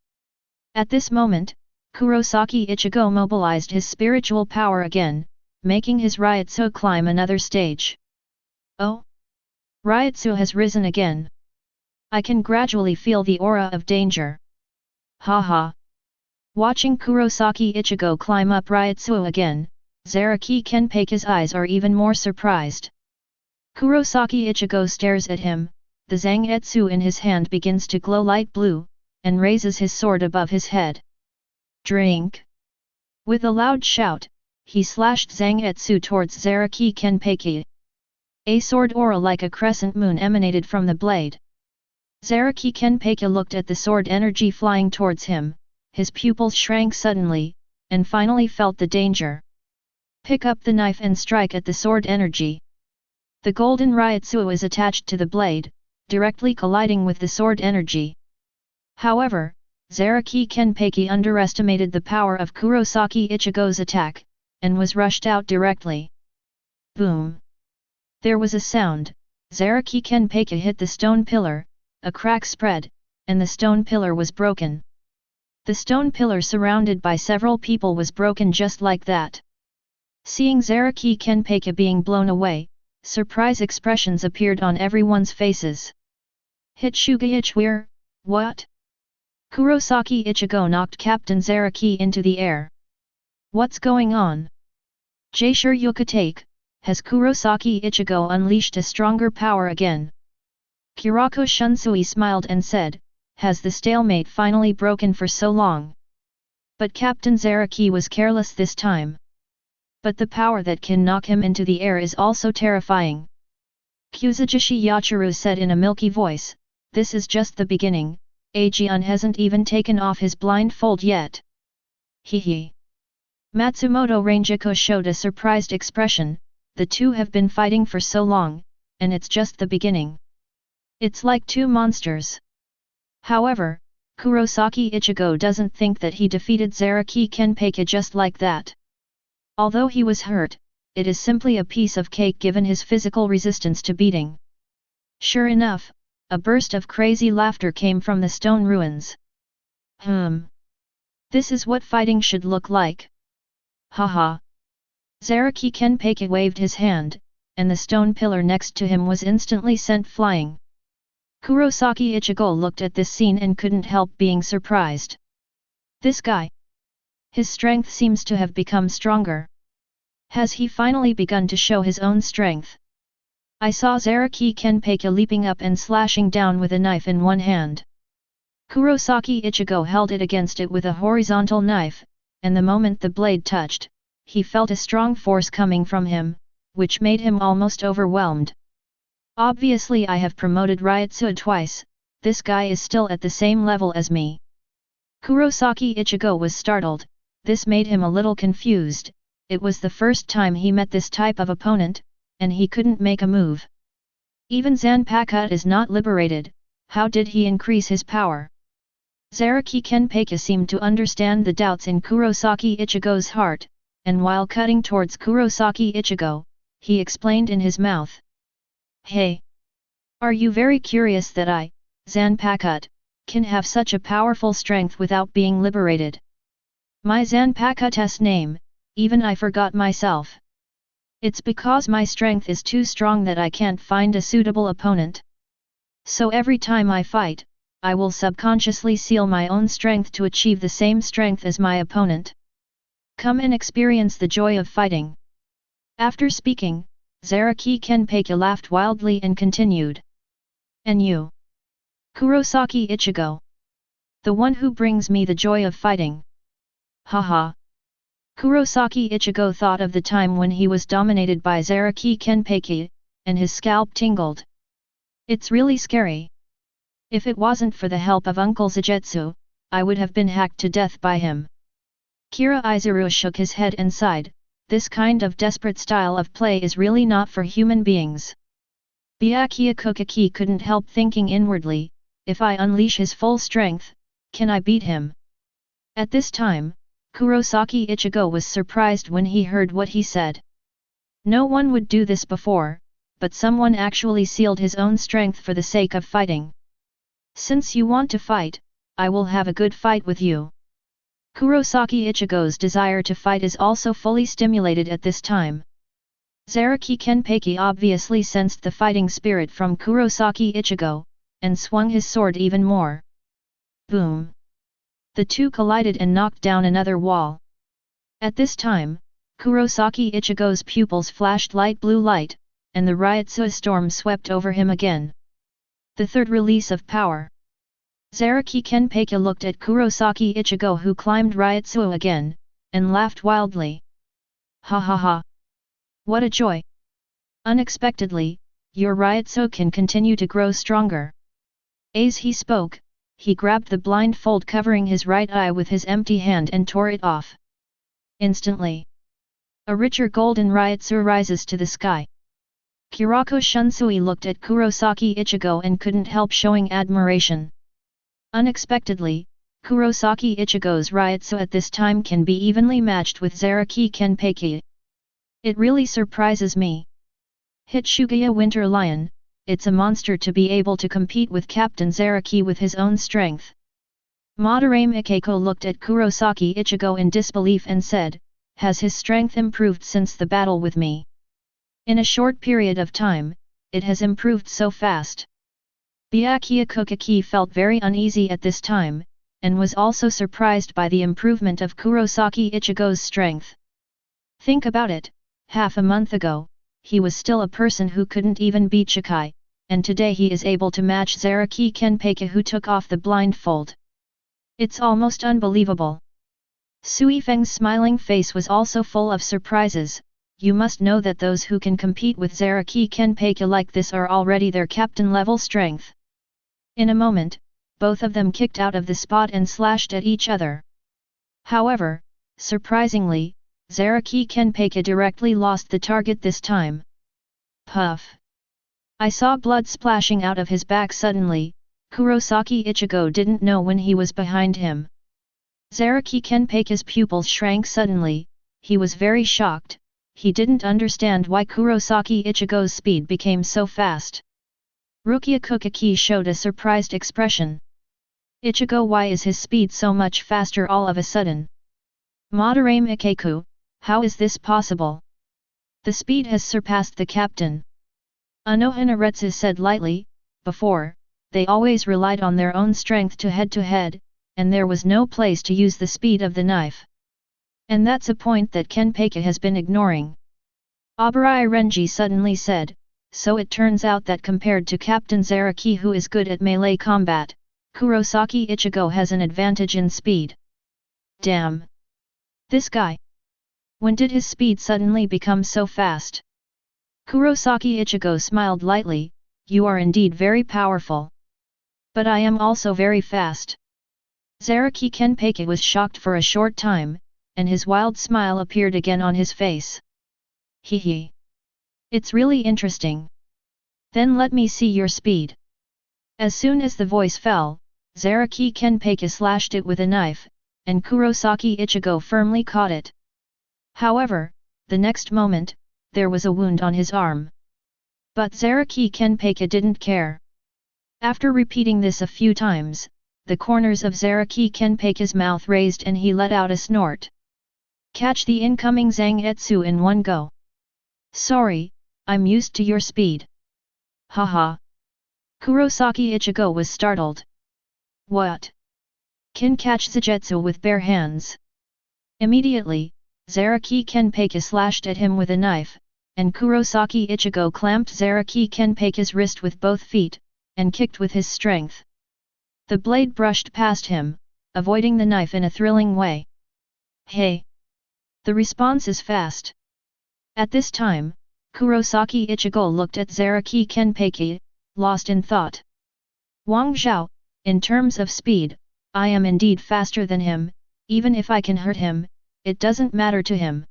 At this moment, Kurosaki Ichigo mobilized his spiritual power again, making his Ryutsu climb another stage. Oh! Ryutsu has risen again. I can gradually feel the aura of danger. Haha! Watching Kurosaki Ichigo climb up Ryutsu again, Zaraki Kenpachi's eyes are even more surprised. Kurosaki Ichigo stares at him, the Zangetsu in his hand begins to glow light blue, and raises his sword above his head. Drink! With a loud shout, he slashed Zangetsu towards Zaraki Kenpachi. A sword aura like a crescent moon emanated from the blade. Zaraki Kenpachi looked at the sword energy flying towards him, his pupils shrank suddenly, and finally felt the danger. Pick up the knife and strike at the sword energy. The golden Ryutsu is attached to the blade, directly colliding with the sword energy. However, Zaraki Kenpachi underestimated the power of Kurosaki Ichigo's attack, and was rushed out directly. Boom! There was a sound, Zaraki Kenpachi hit the stone pillar, a crack spread, and the stone pillar was broken. The stone pillar surrounded by several people was broken just like that. Seeing Zaraki Kenpachi being blown away, surprise expressions appeared on everyone's faces. Hit Shugaichweir, what? Kurosaki Ichigo knocked Captain Zaraki into the air. What's going on? Jaishur Yukatake, has Kurosaki Ichigo unleashed a stronger power again? Kurako Shunsui smiled and said, has the stalemate finally broken for so long? But Captain Zaraki was careless this time. But the power that can knock him into the air is also terrifying. Kuzujishi Yachiru said in a milky voice, this is just the beginning, Aizen hasn't even taken off his blindfold yet. Hee. Matsumoto Rangeko showed a surprised expression, the two have been fighting for so long, and it's just the beginning. It's like two monsters. However, Kurosaki Ichigo doesn't think that he defeated Zaraki Kenpachi just like that. Although he was hurt, it is simply a piece of cake given his physical resistance to beating. Sure enough, a burst of crazy laughter came from the stone ruins. This is what fighting should look like. Haha. Zaraki Kenpachi waved his hand, and the stone pillar next to him was instantly sent flying. Kurosaki Ichigo looked at this scene and couldn't help being surprised. This guy. His strength seems to have become stronger. Has he finally begun to show his own strength? I saw Zaraki Kenpachi leaping up and slashing down with a knife in one hand. Kurosaki Ichigo held it against it with a horizontal knife, and the moment the blade touched, he felt a strong force coming from him, which made him almost overwhelmed. Obviously I have promoted Ryutsu twice, this guy is still at the same level as me. Kurosaki Ichigo was startled, this made him a little confused, it was the first time he met this type of opponent, and he couldn't make a move. Even Zanpakuto is not liberated, how did he increase his power? Zaraki Kenpachi seemed to understand the doubts in Kurosaki Ichigo's heart, and while cutting towards Kurosaki Ichigo, he explained in his mouth. Hey! Are you very curious that I, Zanpakuto, can have such a powerful strength without being liberated? My Zanpakuto's name, even I forgot myself. It's because my strength is too strong that I can't find a suitable opponent. So every time I fight, I will subconsciously seal my own strength to achieve the same strength as my opponent. Come and experience the joy of fighting. After speaking, Zaraki Kenpachi laughed wildly and continued. And you? Kurosaki Ichigo. The one who brings me the joy of fighting. Haha. Kurosaki Ichigo thought of the time when he was dominated by Zaraki Kenpachi, and his scalp tingled. It's really scary. If it wasn't for the help of Uncle Zagetsu, I would have been hacked to death by him. Kira Izuru shook his head and sighed, this kind of desperate style of play is really not for human beings. Byakuya Kuchiki couldn't help thinking inwardly, if I unleash his full strength, can I beat him? At this time, Kurosaki Ichigo was surprised when he heard what he said. No one would do this before, but someone actually sealed his own strength for the sake of fighting. Since you want to fight, I will have a good fight with you. Kurosaki Ichigo's desire to fight is also fully stimulated at this time. Zaraki Kenpachi obviously sensed the fighting spirit from Kurosaki Ichigo, and swung his sword even more. Boom! The two collided and knocked down another wall. At this time, Kurosaki Ichigo's pupils flashed light blue light, and the Ryotsu storm swept over him again. The third release of power. Zaraki Kenpachi looked at Kurosaki Ichigo who climbed Ryotsu again, and laughed wildly. Ha ha ha! What a joy! Unexpectedly, your Ryotsu can continue to grow stronger. As he spoke, he grabbed the blindfold covering his right eye with his empty hand and tore it off. Instantly, a richer golden Ryotsu rises to the sky. Kurako Shunsui looked at Kurosaki Ichigo and couldn't help showing admiration. Unexpectedly, Kurosaki Ichigo's Ryotsu at this time can be evenly matched with Zaraki Kenpachi. It really surprises me. Hitsugaya Winter Lion, it's a monster to be able to compete with Captain Zaraki with his own strength. Madarame Ikeko looked at Kurosaki Ichigo in disbelief and said, has his strength improved since the battle with me? In a short period of time, it has improved so fast. Byakuya Kuchiki felt very uneasy at this time, and was also surprised by the improvement of Kurosaki Ichigo's strength. Think about it, half a month ago, he was still a person who couldn't even beat Shikai, and today he is able to match Zaraki Kenpachi who took off the blindfold. It's almost unbelievable. Sui Feng's smiling face was also full of surprises. You must know that those who can compete with Zaraki Kenpachi like this are already their captain level strength. In a moment, both of them kicked out of the spot and slashed at each other. However, surprisingly, Zaraki Kenpachi directly lost the target this time. Puff! I saw blood splashing out of his back suddenly. Kurosaki Ichigo didn't know when he was behind him. Zaraki Kenpachi's pupils shrank suddenly. He was very shocked. He didn't understand why Kurosaki Ichigo's speed became so fast. Rukia Kuchiki showed a surprised expression. Ichigo, why is his speed so much faster all of a sudden? Madarame Ikeku, how is this possible? The speed has surpassed the captain. Anohanaretsu said lightly, before, they always relied on their own strength to head, and there was no place to use the speed of the knife. And that's a point that Kenpachi has been ignoring. Abarai Renji suddenly said, so it turns out that compared to Captain Zaraki who is good at melee combat, Kurosaki Ichigo has an advantage in speed. Damn! This guy! When did his speed suddenly become so fast? Kurosaki Ichigo smiled lightly, you are indeed very powerful. But I am also very fast. Zaraki Kenpachi was shocked for a short time, and his wild smile appeared again on his face. Hee hee. It's really interesting. Then let me see your speed. As soon as the voice fell, Zaraki Kenpachi slashed it with a knife, and Kurosaki Ichigo firmly caught it. However, the next moment, there was a wound on his arm. But Zaraki Kenpachi didn't care. After repeating this a few times, the corners of Zaraki Kenpachi's mouth raised and he let out a snort. Catch the incoming Zangetsu in one go. Sorry, I'm used to your speed. Haha. Kurosaki Ichigo was startled. What? Can catch Zagetsu with bare hands? Immediately, Zaraki Kenpachi slashed at him with a knife, and Kurosaki Ichigo clamped Zaraki Kenpachi's wrist with both feet, and kicked with his strength. The blade brushed past him, avoiding the knife in a thrilling way. Hey! The response is fast. At this time, Kurosaki Ichigo looked at Zaraki Kenpachi, lost in thought. Wang Zhao, in terms of speed, I am indeed faster than him, even if I can hurt him, it doesn't matter to him.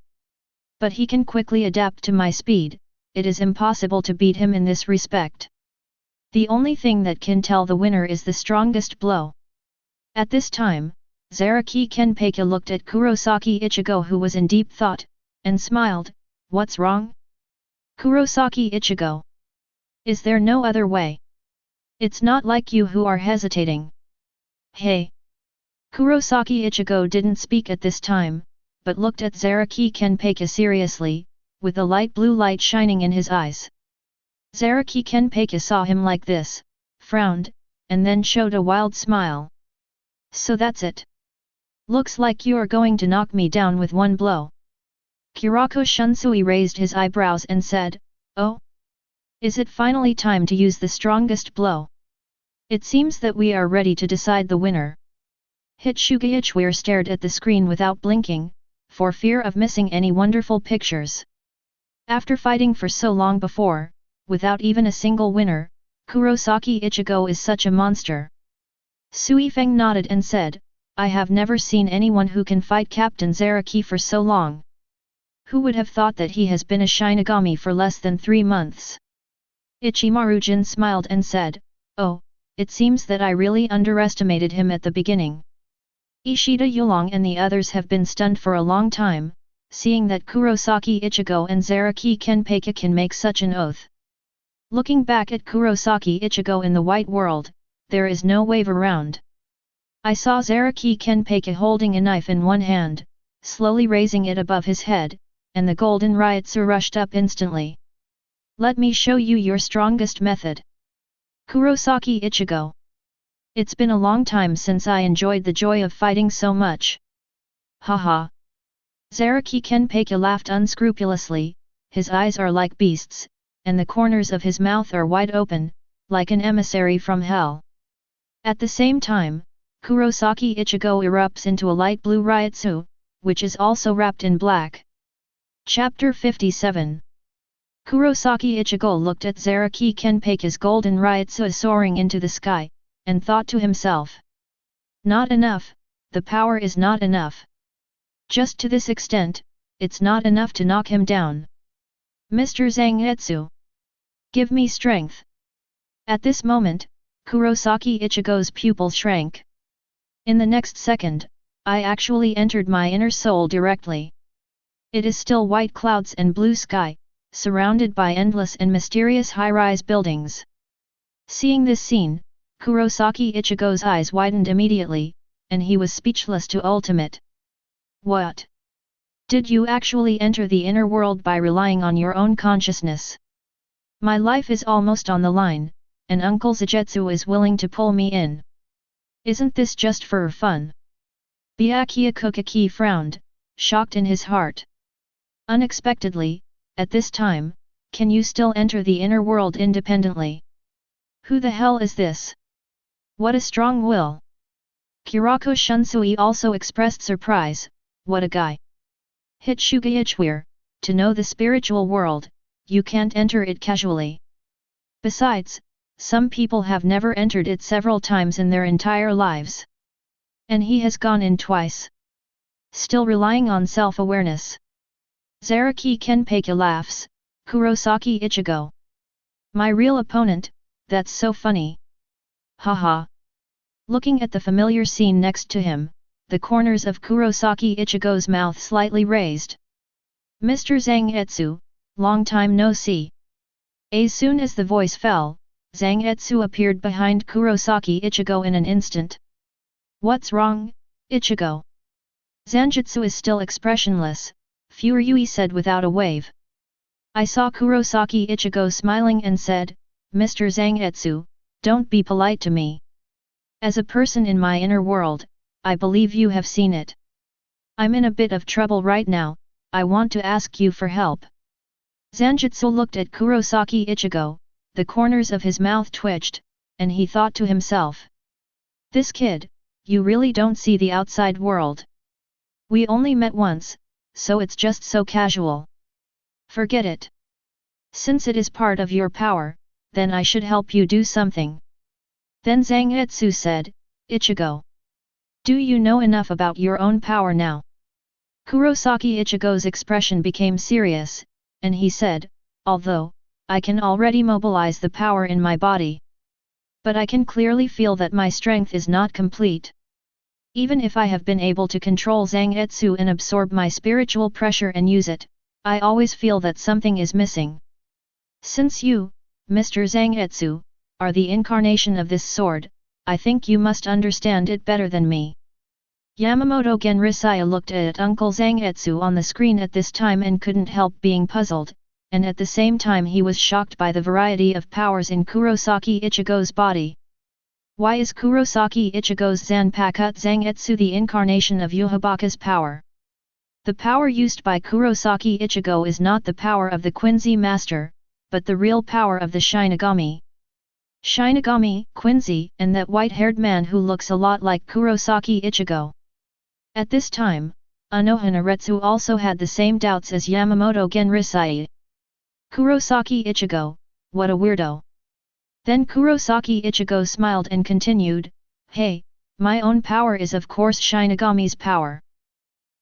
But he can quickly adapt to my speed, it is impossible to beat him in this respect. The only thing that can tell the winner is the strongest blow. At this time, Zaraki Kenpachi looked at Kurosaki Ichigo, who was in deep thought, and smiled. What's wrong? Kurosaki Ichigo. Is there no other way? It's not like you who are hesitating. Hey! Kurosaki Ichigo didn't speak at this time, but looked at Zaraki Kenpachi seriously, with a light blue light shining in his eyes. Zaraki Kenpachi saw him like this, frowned, and then showed a wild smile. So that's it. Looks like you are going to knock me down with one blow. Kurako Shunsui raised his eyebrows and said, Oh? Is it finally time to use the strongest blow? It seems that we are ready to decide the winner. Hitsuga Ichware stared at the screen without blinking, for fear of missing any wonderful pictures. After fighting for so long before, without even a single winner, Kurosaki Ichigo is such a monster. Sui Feng nodded and said, I have never seen anyone who can fight Captain Zaraki for so long. Who would have thought that he has been a Shinigami for less than 3 months? Ichimaru-jin smiled and said, Oh, it seems that I really underestimated him at the beginning. Ishida Yulong and the others have been stunned for a long time, seeing that Kurosaki Ichigo and Zaraki Kenpachi can make such an oath. Looking back at Kurosaki Ichigo in the white world, there is no wave around. I saw Zaraki Kenpachi holding a knife in one hand, slowly raising it above his head, and the golden ryotsu rushed up instantly. Let me show you your strongest method. Kurosaki Ichigo. It's been a long time since I enjoyed the joy of fighting so much. Haha. Zaraki Kenpachi laughed unscrupulously, his eyes are like beasts, and the corners of his mouth are wide open, like an emissary from hell. At the same time, Kurosaki Ichigo erupts into a light blue ryotsu, which is also wrapped in black. Chapter 57. Kurosaki Ichigo looked at Zaraki Kenpachi's golden ryotsu soaring into the sky, and thought to himself. Not enough, the power is not enough. Just to this extent, it's not enough to knock him down. Mr. Zangetsu. Give me strength. At this moment, Kurosaki Ichigo's pupil shrank. In the next second, I actually entered my inner soul directly. It is still white clouds and blue sky, surrounded by endless and mysterious high-rise buildings. Seeing this scene, Kurosaki Ichigo's eyes widened immediately, and he was speechless to ultimate. What? Did you actually enter the inner world by relying on your own consciousness? My life is almost on the line, and Uncle Zagetsu is willing to pull me in. Isn't this just for fun? Byakuya Kuchiki frowned, shocked in his heart. Unexpectedly, at this time, can you still enter the inner world independently? Who the hell is this? What a strong will! Kurako Shunsui also expressed surprise, what a guy! Hitsuga Ichware, to know the spiritual world, you can't enter it casually. Besides, some people have never entered it several times in their entire lives. And he has gone in twice. Still relying on self-awareness. Zaraki Kenpachi laughs, Kurosaki Ichigo. My real opponent, that's so funny. Haha. Looking at the familiar scene next to him, the corners of Kurosaki Ichigo's mouth slightly raised. Mr. Zangetsu, long time no see. As soon as the voice fell, Zangetsu appeared behind Kurosaki Ichigo in an instant. What's wrong, Ichigo? Zangetsu is still expressionless, Furui said without a wave. I saw Kurosaki Ichigo smiling and said, Mr. Zangetsu, don't be polite to me. As a person in my inner world, I believe you have seen it. I'm in a bit of trouble right now, I want to ask you for help. Zangetsu looked at Kurosaki Ichigo, the corners of his mouth twitched, and he thought to himself. This kid, you really don't see the outside world. We only met once, so it's just so casual. Forget it. Since it is part of your power, then I should help you do something. Then Zangetsu said, Ichigo. Do you know enough about your own power now? Kurosaki Ichigo's expression became serious, and he said, although, I can already mobilize the power in my body. But I can clearly feel that my strength is not complete. Even if I have been able to control Zangetsu and absorb my spiritual pressure and use it, I always feel that something is missing. Since you, Mr. Zangetsu, are the incarnation of this sword, I think you must understand it better than me. Yamamoto Genrisaya looked at Uncle Zangetsu on the screen at this time and couldn't help being puzzled, and at the same time he was shocked by the variety of powers in Kurosaki Ichigo's body. Why is Kurosaki Ichigo's Zanpakuto Zangetsu the incarnation of Juhabach's power? The power used by Kurosaki Ichigo is not the power of the Quincy Master, but the real power of the Shinigami. Shinigami, Quincy, and that white-haired man who looks a lot like Kurosaki Ichigo. At this time, Anohanaretsu also had the same doubts as Yamamoto Genrisai. Kurosaki Ichigo, what a weirdo. Then Kurosaki Ichigo smiled and continued, hey, my own power is of course Shinigami's power.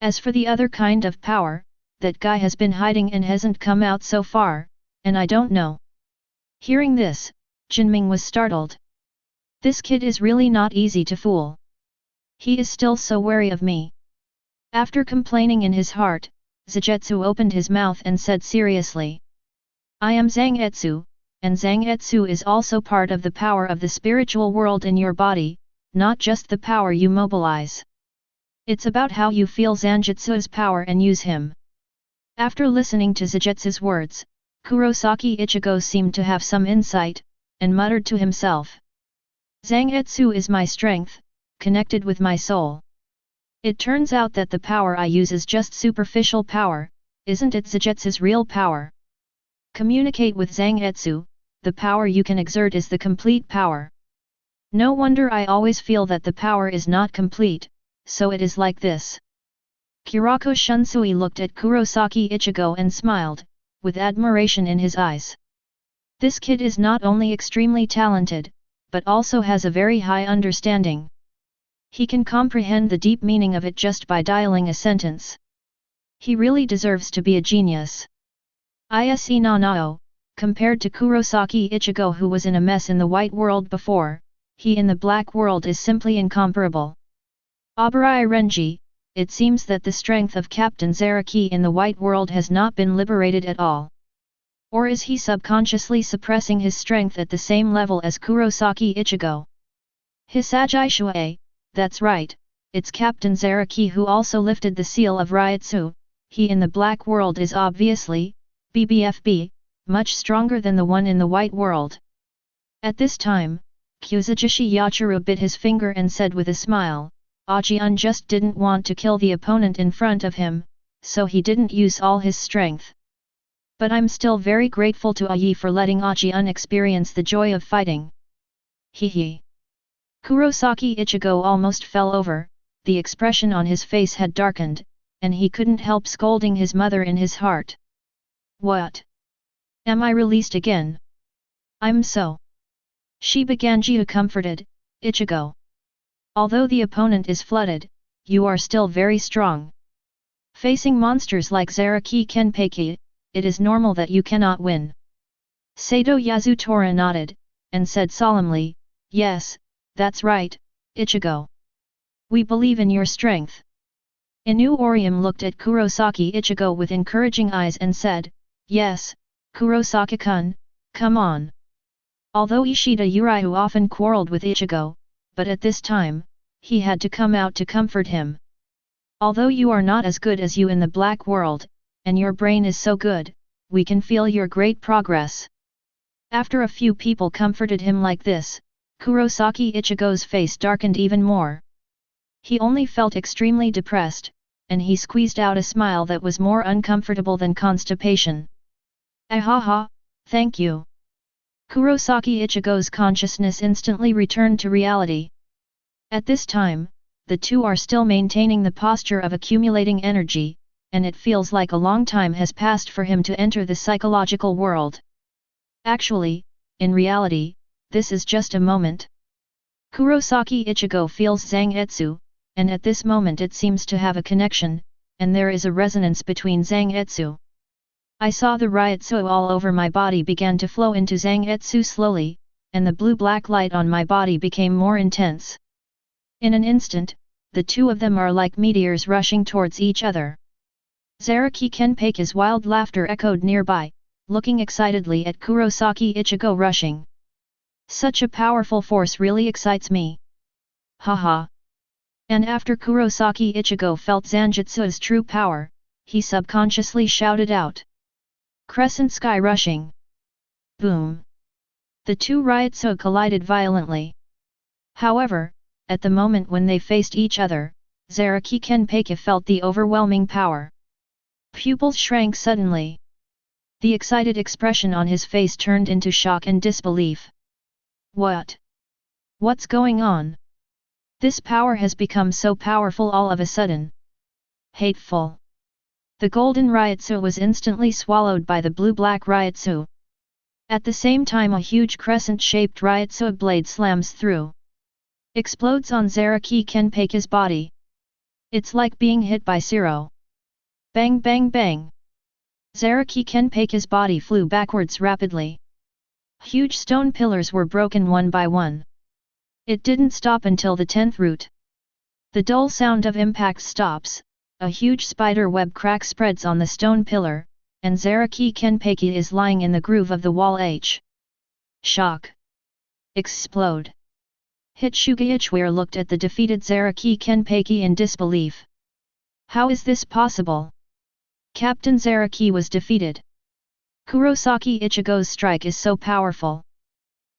As for the other kind of power, that guy has been hiding and hasn't come out so far, and I don't know. Hearing this, Jinming was startled. This kid is really not easy to fool. He is still so wary of me. After complaining in his heart, Zangetsu opened his mouth and said seriously. I am Zangetsu, and Zangetsu is also part of the power of the spiritual world in your body, not just the power you mobilize. It's about how you feel Zangetsu's power and use him. After listening to Zangetsu's words, Kurosaki Ichigo seemed to have some insight, and muttered to himself. Zangetsu is my strength, connected with my soul. It turns out that the power I use is just superficial power, isn't it Zangetsu's real power? Communicate with Zangetsu, the power you can exert is the complete power. No wonder I always feel that the power is not complete, so it is like this. Kurako Shunsui looked at Kurosaki Ichigo and smiled, with admiration in his eyes. This kid is not only extremely talented, but also has a very high understanding. He can comprehend the deep meaning of it just by dialing a sentence. He really deserves to be a genius. Ise Nanao, compared to Kurosaki Ichigo who was in a mess in the white world before, he in the black world is simply incomparable. Abarai Renji, it seems that the strength of Captain Zaraki in the white world has not been liberated at all. Or is he subconsciously suppressing his strength at the same level as Kurosaki Ichigo? Hisagi Shuei, that's right, it's Captain Zaraki who also lifted the seal of Ryutsu. He in the black world is obviously, BBFB, much stronger than the one in the white world. At this time, Kuzujishi Yachiru bit his finger and said with a smile, Ajiun just didn't want to kill the opponent in front of him, so he didn't use all his strength. But I'm still very grateful to Ai for letting Ajiun experience the joy of fighting. Hee. Kurosaki Ichigo almost fell over, the expression on his face had darkened, and he couldn't help scolding his mother in his heart. What? Am I released again? I'm so. She began Jiu comforted, Ichigo. Although the opponent is flooded, you are still very strong. Facing monsters like Zaraki Kenpachi, it is normal that you cannot win. Sato Yasutora nodded, and said solemnly, yes, that's right, Ichigo. We believe in your strength. Inu Orium looked at Kurosaki Ichigo with encouraging eyes and said, yes, Kurosaki-kun, come on. Although Ishida Uraiu often quarreled with Ichigo, but at this time, he had to come out to comfort him. Although you are not as good as you in the black world, and your brain is so good, we can feel your great progress. After a few people comforted him like this, Kurosaki Ichigo's face darkened even more. He only felt extremely depressed, and he squeezed out a smile that was more uncomfortable than constipation. Ahaha, thank you. Kurosaki Ichigo's consciousness instantly returned to reality. At this time, the two are still maintaining the posture of accumulating energy, and it feels like a long time has passed for him to enter the psychological world. Actually, in reality, this is just a moment. Kurosaki Ichigo feels Zangetsu, and at this moment it seems to have a connection, and there is a resonance between Zangetsu. I saw the Ryotsu all over my body began to flow into Zangetsu slowly, and the blue-black light on my body became more intense. In an instant, the two of them are like meteors rushing towards each other. Zaraki Kenpachi's wild laughter echoed nearby, looking excitedly at Kurosaki Ichigo rushing. Such a powerful force really excites me. Haha. And after Kurosaki Ichigo felt Zangetsu's true power, he subconsciously shouted out. Crescent sky rushing. Boom. The two Ryotsu collided violently. However, at the moment when they faced each other, Zaraki Kenpachi felt the overwhelming power. Pupils shrank suddenly. The excited expression on his face turned into shock and disbelief. What? What's going on? This power has become so powerful all of a sudden. Hateful. The golden Ryotsu was instantly swallowed by the blue-black Ryotsu. At the same time a huge crescent-shaped Ryotsu blade slams through. Explodes on Zaraki Kenpachi's body. It's like being hit by zero. Bang bang bang. Zaraki Kenpachi's body flew backwards rapidly. Huge stone pillars were broken one by one. It didn't stop until the 10th root. The dull sound of impact stops, a huge spider web crack spreads on the stone pillar, and Zaraki Kenpachi is lying in the groove of the wall. Shock. Explode. Hitsuga Ichigo looked at the defeated Zaraki Kenpachi in disbelief. How is this possible? Captain Zaraki was defeated. Kurosaki Ichigo's strike is so powerful.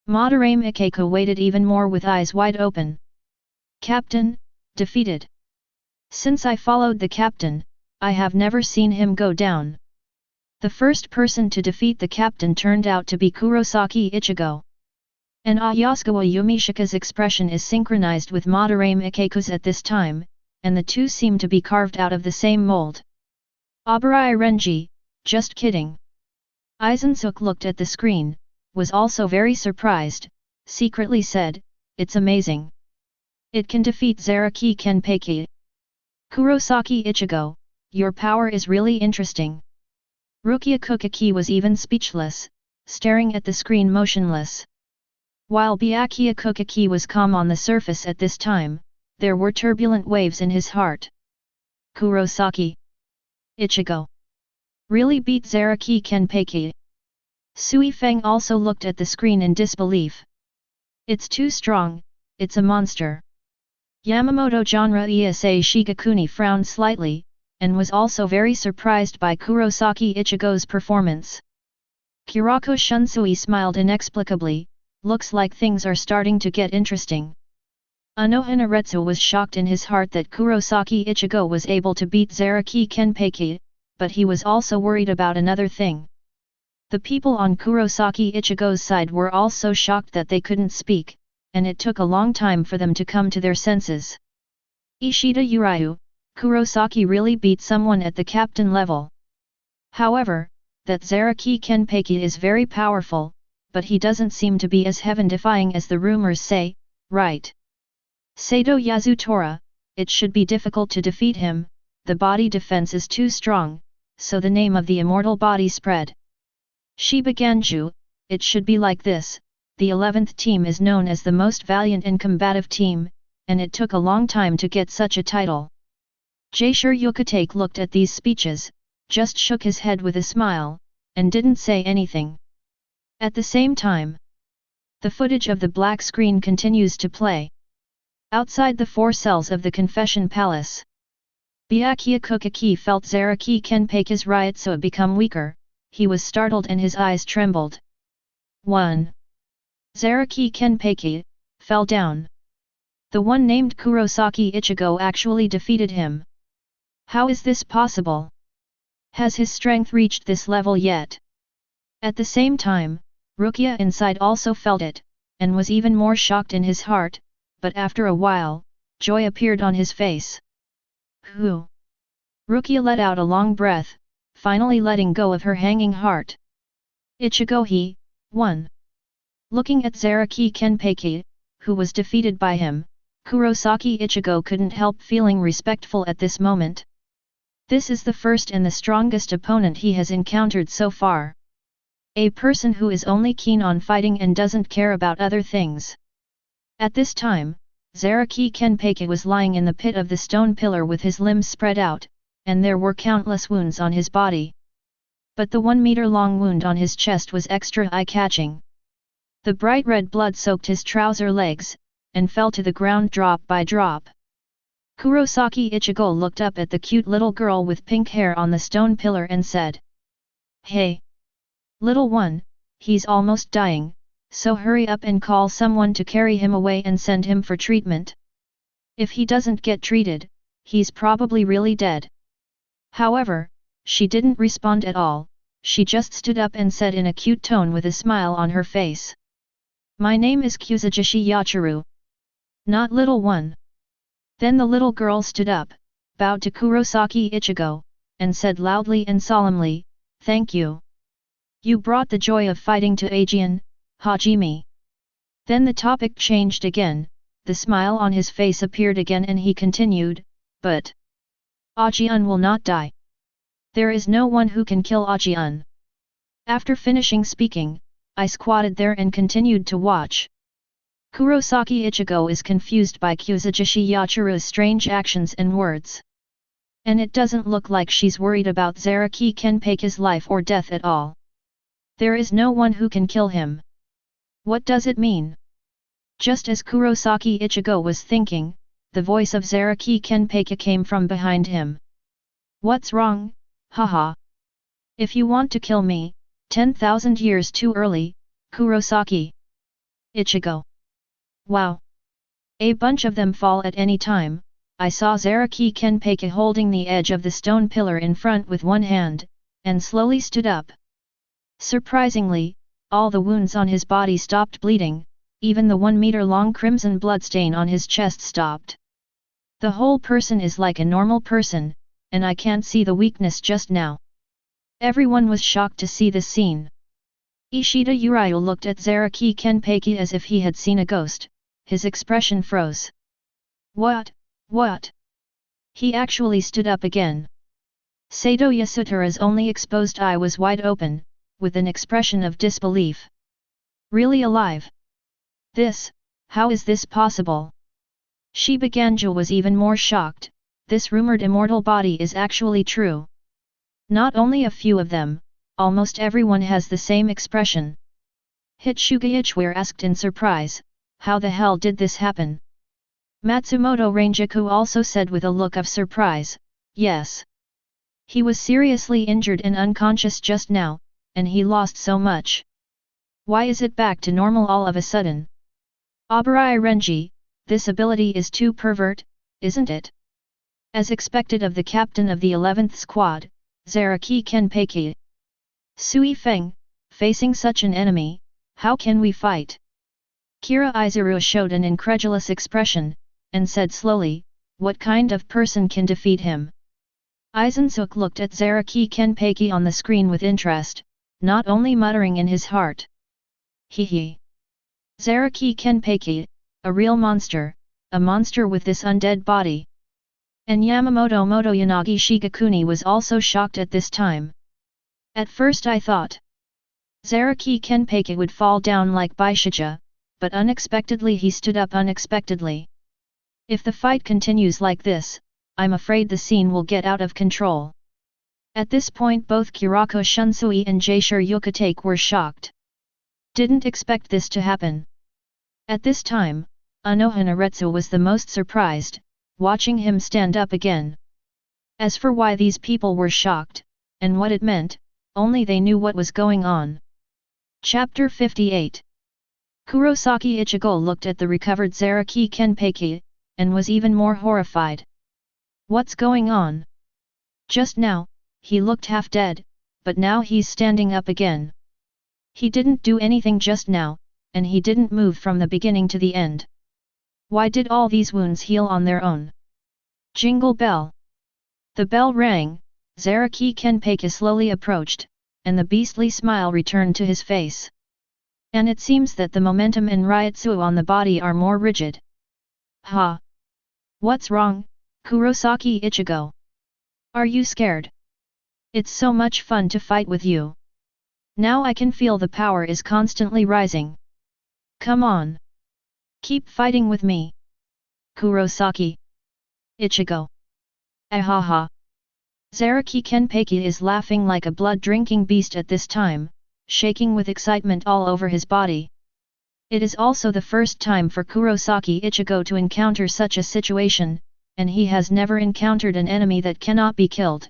Madarame Ikeko waited even more with eyes wide open. Captain, defeated. Since I followed the captain, I have never seen him go down. The first person to defeat the captain turned out to be Kurosaki Ichigo. And Ayasukawa Yumishika's expression is synchronized with Madarame Ikeko's at this time, and the two seem to be carved out of the same mold. Abarai Renji, just kidding. Aizen looked at the screen, was also very surprised, secretly said, it's amazing. It can defeat Zaraki Kenpachi. Kurosaki Ichigo, your power is really interesting. Rukia Kuchiki was even speechless, staring at the screen motionless. While Byakuya Kuchiki was calm on the surface at this time, there were turbulent waves in his heart. Kurosaki Ichigo really beat Zaraki Kenpachi. Sui Feng also looked at the screen in disbelief. It's too strong, it's a monster. Yamamoto genre Ise Shigakuni frowned slightly, and was also very surprised by Kurosaki Ichigo's performance. Kurako Shunsui smiled inexplicably, looks like things are starting to get interesting. Anohanaretsu was shocked in his heart that Kurosaki Ichigo was able to beat Zaraki Kenpachi, but he was also worried about another thing. The people on Kurosaki Ichigo's side were also shocked that they couldn't speak, and it took a long time for them to come to their senses. Ishida Uryu, Kurosaki really beat someone at the captain level. However, that Zaraki Kenpachi is very powerful, but he doesn't seem to be as heaven-defying as the rumors say, right? Sato Yasutora, it should be difficult to defeat him, the body defense is too strong, so the name of the immortal body spread. Shiba Genju, it should be like this, the 11th team is known as the most valiant and combative team, and it took a long time to get such a title. Jaishur Yukatake looked at these speeches, just shook his head with a smile, and didn't say anything. At the same time, the footage of the black screen continues to play. Outside the four cells of the Confession Palace, Byakuya Kuchiki felt Zaraki Kenpachi's Ryotsu become weaker, he was startled and his eyes trembled. 1. Zaraki Kenpachi fell down. The one named Kurosaki Ichigo actually defeated him. How is this possible? Has his strength reached this level yet? At the same time, Rukia inside also felt it, and was even more shocked in his heart, but after a while, joy appeared on his face. Who? Rukia let out a long breath, finally letting go of her hanging heart. Ichigo he won. Looking at Zaraki Kenpachi, who was defeated by him, Kurosaki Ichigo couldn't help feeling respectful at this moment. This is the first and the strongest opponent he has encountered so far. A person who is only keen on fighting and doesn't care about other things. At this time, Zaraki Kenpachi was lying in the pit of the stone pillar with his limbs spread out, and there were countless wounds on his body. But the 1-meter-long wound on his chest was extra eye-catching. The bright red blood soaked his trouser legs, and fell to the ground drop by drop. Kurosaki Ichigo looked up at the cute little girl with pink hair on the stone pillar and said, "Hey! Little one, he's almost dying, so hurry up and call someone to carry him away and send him for treatment. If he doesn't get treated, he's probably really dead." However, she didn't respond at all, she just stood up and said in a cute tone with a smile on her face, "My name is Kuzujishi Yachiru. Not little one." Then the little girl stood up, bowed to Kurosaki Ichigo, and said loudly and solemnly, "Thank you. You brought the joy of fighting to Aizen, Hajime." Then the topic changed again, the smile on his face appeared again and he continued, "But Aizen will not die. There is no one who can kill Aizen." After finishing speaking, I squatted there and continued to watch. Kurosaki Ichigo is confused by Kuzujishi Yachiru's strange actions and words. And it doesn't look like she's worried about Zaraki Kenpachi's life or death at all. There is no one who can kill him. What does it mean? Just as Kurosaki Ichigo was thinking, the voice of Zaraki Kenpachi came from behind him. "What's wrong, haha? If you want to kill me, 10,000 years too early, Kurosaki Ichigo." Wow! A bunch of them fall at any time. I saw Zaraki Kenpachi holding the edge of the stone pillar in front with one hand, and slowly stood up. Surprisingly, all the wounds on his body stopped bleeding, even the 1-meter-long crimson bloodstain on his chest stopped. The whole person is like a normal person, and I can't see the weakness just now. Everyone was shocked to see this scene. Ishida Urayu looked at Zaraki Kenpachi as if he had seen a ghost, his expression froze. What? He actually stood up again. Sato Yasutara's only exposed eye was wide open, with an expression of disbelief. Really alive? How is this possible? Shiba Ganju was even more shocked, this rumored immortal body is actually true. Not only a few of them, almost everyone has the same expression. Hitsuga Ichware asked in surprise, "How the hell did this happen?" Matsumoto Ranjaku also said with a look of surprise, "Yes. He was seriously injured and unconscious just now, and he lost so much. Why is it back to normal all of a sudden?" Abarai Renji, this ability is too pervert, isn't it? As expected of the captain of the 11th squad, Zaraki Kenpachi. Sui Feng, facing such an enemy, how can we fight? Kira Izuru showed an incredulous expression, and said slowly, "What kind of person can defeat him?" Aizen Suk looked at Zaraki Kenpachi on the screen with interest, not only muttering in his heart. Hehe. Zaraki Kenpachi, a real monster, a monster with this undead body. And Yamamoto Motoyanagi Shigakuni was also shocked at this time. At first I thought Zaraki Kenpachi would fall down like Baishija, but unexpectedly he stood up unexpectedly. If the fight continues like this, I'm afraid the scene will get out of control. At this point both Kurako Shunsui and Jaishur Yukatake were shocked. Didn't expect this to happen. At this time, Anohanaretsu was the most surprised, watching him stand up again. As for why these people were shocked, and what it meant, only they knew what was going on. Chapter 58. Kurosaki Ichigo looked at the recovered Zaraki Kenpachi, and was even more horrified. What's going on? Just now, he looked half dead, but now he's standing up again. He didn't do anything just now, and he didn't move from the beginning to the end. Why did all these wounds heal on their own? Jingle bell. The bell rang, Zaraki Kenpachi slowly approached, and the beastly smile returned to his face. And it seems that the momentum and Ryutsu on the body are more rigid. Ha! What's wrong, Kurosaki Ichigo? Are you scared? It's so much fun to fight with you. Now I can feel the power is constantly rising. Come on. Keep fighting with me. Kurosaki Ichigo. Ahaha. Zaraki Kenpachi is laughing like a blood-drinking beast at this time, shaking with excitement all over his body. It is also the first time for Kurosaki Ichigo to encounter such a situation, and he has never encountered an enemy that cannot be killed.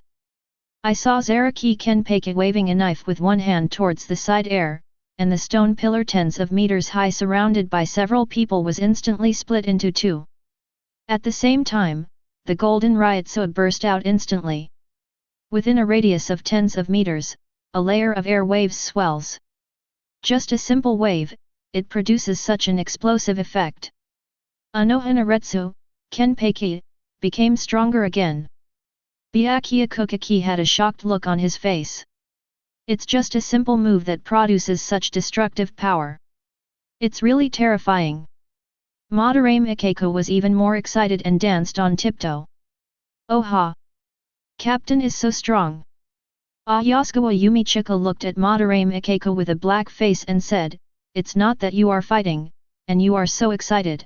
I saw Zaraki Kenpachi waving a knife with one hand towards the side air, and the stone pillar tens of meters high surrounded by several people was instantly split into two. At the same time, the golden Ryutsu burst out instantly. Within a radius of tens of meters, a layer of air waves swells. Just a simple wave, it produces such an explosive effect. Anohanaretsu, Kenpachi, became stronger again. Byakuya Kuchiki had a shocked look on his face. It's just a simple move that produces such destructive power. It's really terrifying. Madarame Ikeko was even more excited and danced on tiptoe. Oh ha! Captain is so strong. Yasukawa Yumichika looked at Madarame Ikeko with a black face and said, "It's not that you are fighting, and you are so excited."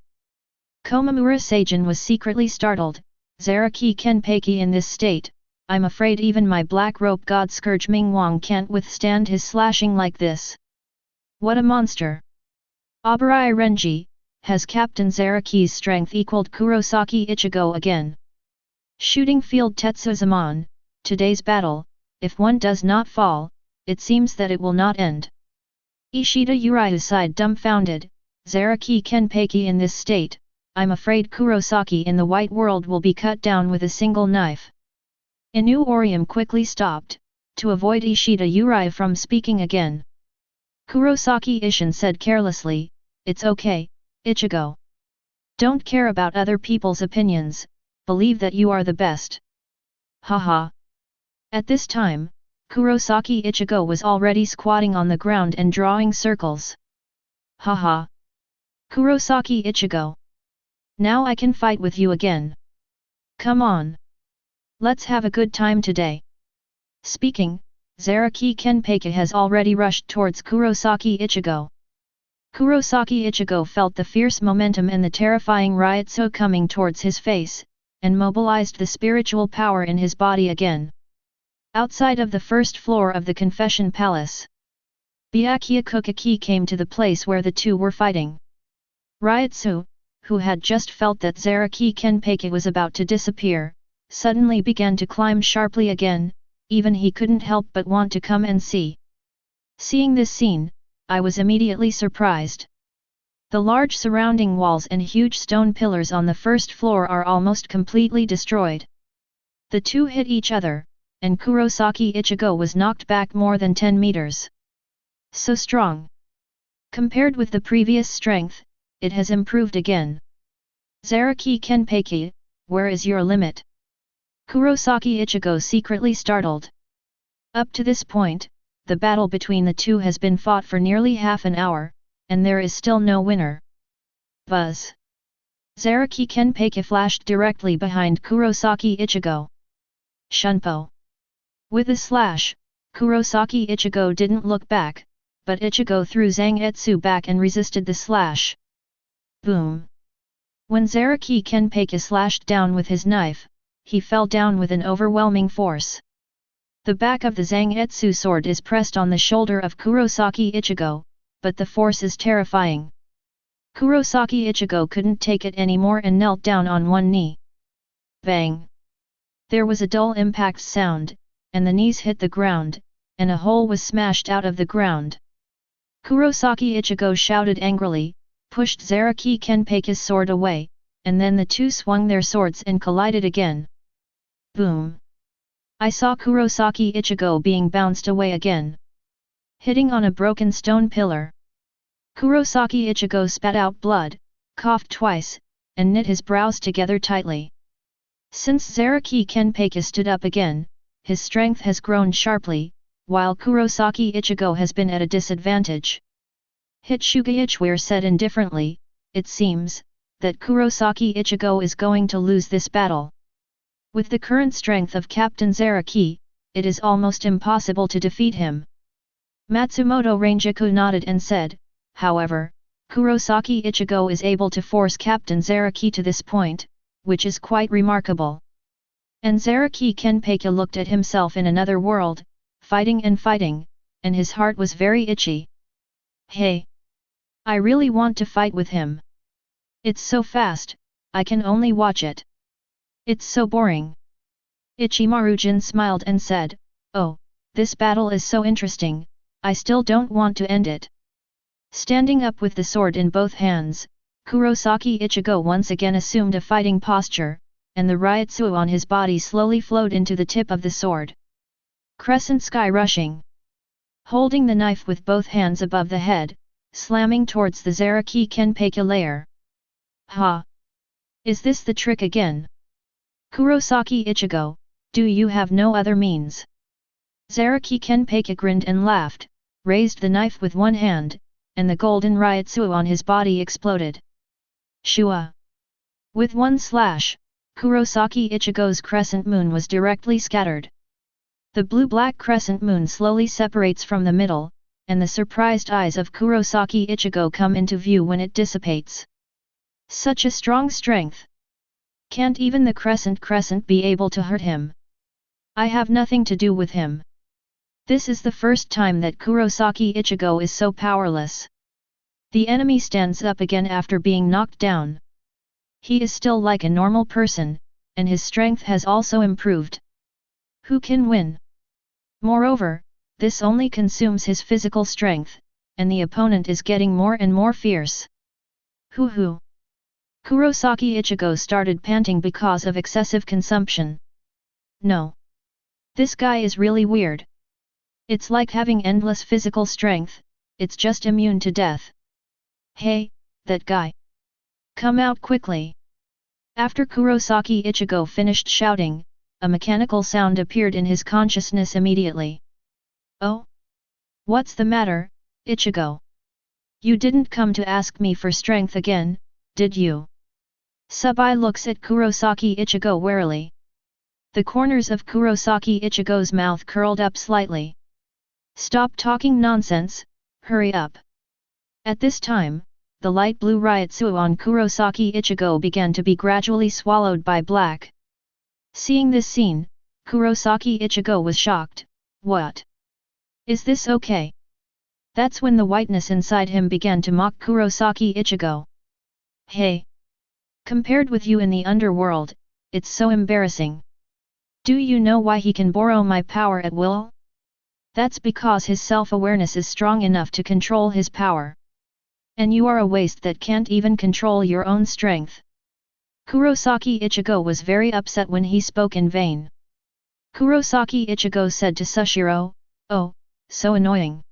Komamura Seijin was secretly startled. Zaraki Kenpachi in this state, I'm afraid even my black rope god Scourge Mingwang can't withstand his slashing like this. What a monster! Abarai Renji, has Captain Zaraki's strength equaled Kurosaki Ichigo again? Shooting Field Tetsuzumon, today's battle, if one does not fall, it seems that it will not end. Ishida Uryu sighed dumbfounded, Zaraki Kenpachi in this state, I'm afraid Kurosaki in the white world will be cut down with a single knife. Inu Orium quickly stopped, to avoid Ishida Uryu from speaking again. Kurosaki Ishin said carelessly, "It's okay, Ichigo. Don't care about other people's opinions, believe that you are the best." Haha. At this time, Kurosaki Ichigo was already squatting on the ground and drawing circles. Haha. Kurosaki Ichigo. Now I can fight with you again. Come on. Let's have a good time today. Speaking, Zaraki Kenpachi has already rushed towards Kurosaki Ichigo. Kurosaki Ichigo felt the fierce momentum and the terrifying Ryutsu coming towards his face, and mobilized the spiritual power in his body again. Outside of the first floor of the Confession Palace, Byakuya Kuchiki came to the place where the two were fighting. Ryutsu, who had just felt that Zaraki Kenpachi was about to disappear, suddenly began to climb sharply again, even he couldn't help but want to come and see. Seeing this scene, I was immediately surprised. The large surrounding walls and huge stone pillars on the first floor are almost completely destroyed. The two hit each other, and Kurosaki Ichigo was knocked back more than 10 meters. So strong. Compared with the previous strength, it has improved again. Zaraki Kenpachi, where is your limit? Kurosaki Ichigo secretly startled. Up to this point, the battle between the two has been fought for nearly half an hour, and there is still no winner. Buzz. Zaraki Kenpachi flashed directly behind Kurosaki Ichigo. Shunpo. With a slash, Kurosaki Ichigo didn't look back, but Ichigo threw Zangetsu back and resisted the slash. Boom! When Zaraki Kenpachi slashed down with his knife, he fell down with an overwhelming force. The back of the Zangetsu sword is pressed on the shoulder of Kurosaki Ichigo, but the force is terrifying. Kurosaki Ichigo couldn't take it anymore and knelt down on one knee. Bang! There was a dull impact sound, and the knees hit the ground, and a hole was smashed out of the ground. Kurosaki Ichigo shouted angrily, pushed Zaraki Kenpachi's sword away, and then the two swung their swords and collided again. Boom! I saw Kurosaki Ichigo being bounced away again, hitting on a broken stone pillar. Kurosaki Ichigo spat out blood, coughed twice, and knit his brows together tightly. Since Zaraki Kenpachi stood up again, his strength has grown sharply, while Kurosaki Ichigo has been at a disadvantage. Hitsuga Ichware said indifferently, it seems that Kurosaki Ichigo is going to lose this battle. With the current strength of Captain Zaraki, it is almost impossible to defeat him. Matsumoto Ranjaku nodded and said, however, Kurosaki Ichigo is able to force Captain Zaraki to this point, which is quite remarkable. And Zaraki Kenpachi looked at himself in another world, fighting, and his heart was very itchy. Hey! I really want to fight with him. It's so fast, I can only watch it. It's so boring. Ichimaru-jin smiled and said, oh, this battle is so interesting, I still don't want to end it. Standing up with the sword in both hands, Kurosaki Ichigo once again assumed a fighting posture, and the Ryotsu on his body slowly flowed into the tip of the sword. Crescent sky rushing. Holding the knife with both hands above the head, slamming towards the Zaraki Kenpachi layer. Ha! Is this the trick again? Kurosaki Ichigo, do you have no other means? Zaraki Kenpachi grinned and laughed, raised the knife with one hand, and the golden Ryotsu on his body exploded. Shua! With one slash, Kurosaki Ichigo's crescent moon was directly scattered. The blue-black crescent moon slowly separates from the middle, and the surprised eyes of Kurosaki Ichigo come into view when it dissipates. Such a strong strength! Can't even the crescent be able to hurt him? I have nothing to do with him. This is the first time that Kurosaki Ichigo is so powerless. The enemy stands up again after being knocked down. He is still like a normal person, and his strength has also improved. Who can win? Moreover, this only consumes his physical strength, and the opponent is getting more and more fierce. Hoo! Kurosaki Ichigo started panting because of excessive consumption. No. This guy is really weird. It's like having endless physical strength, it's just immune to death. Hey, that guy! Come out quickly! After Kurosaki Ichigo finished shouting, a mechanical sound appeared in his consciousness immediately. Oh? What's the matter, Ichigo? You didn't come to ask me for strength again, did you? Sub-Eye looks at Kurosaki Ichigo warily. The corners of Kurosaki Ichigo's mouth curled up slightly. Stop talking nonsense, hurry up. At this time, the light blue Ryotsu on Kurosaki Ichigo began to be gradually swallowed by black. Seeing this scene, Kurosaki Ichigo was shocked. What? Is this okay? That's when the whiteness inside him began to mock Kurosaki Ichigo. Hey! Compared with you in the underworld, it's so embarrassing. Do you know why he can borrow my power at will? That's because his self-awareness is strong enough to control his power. And you are a waste that can't even control your own strength. Kurosaki Ichigo was very upset when he spoke in vain. Kurosaki Ichigo said to Sushiro, oh, so annoying.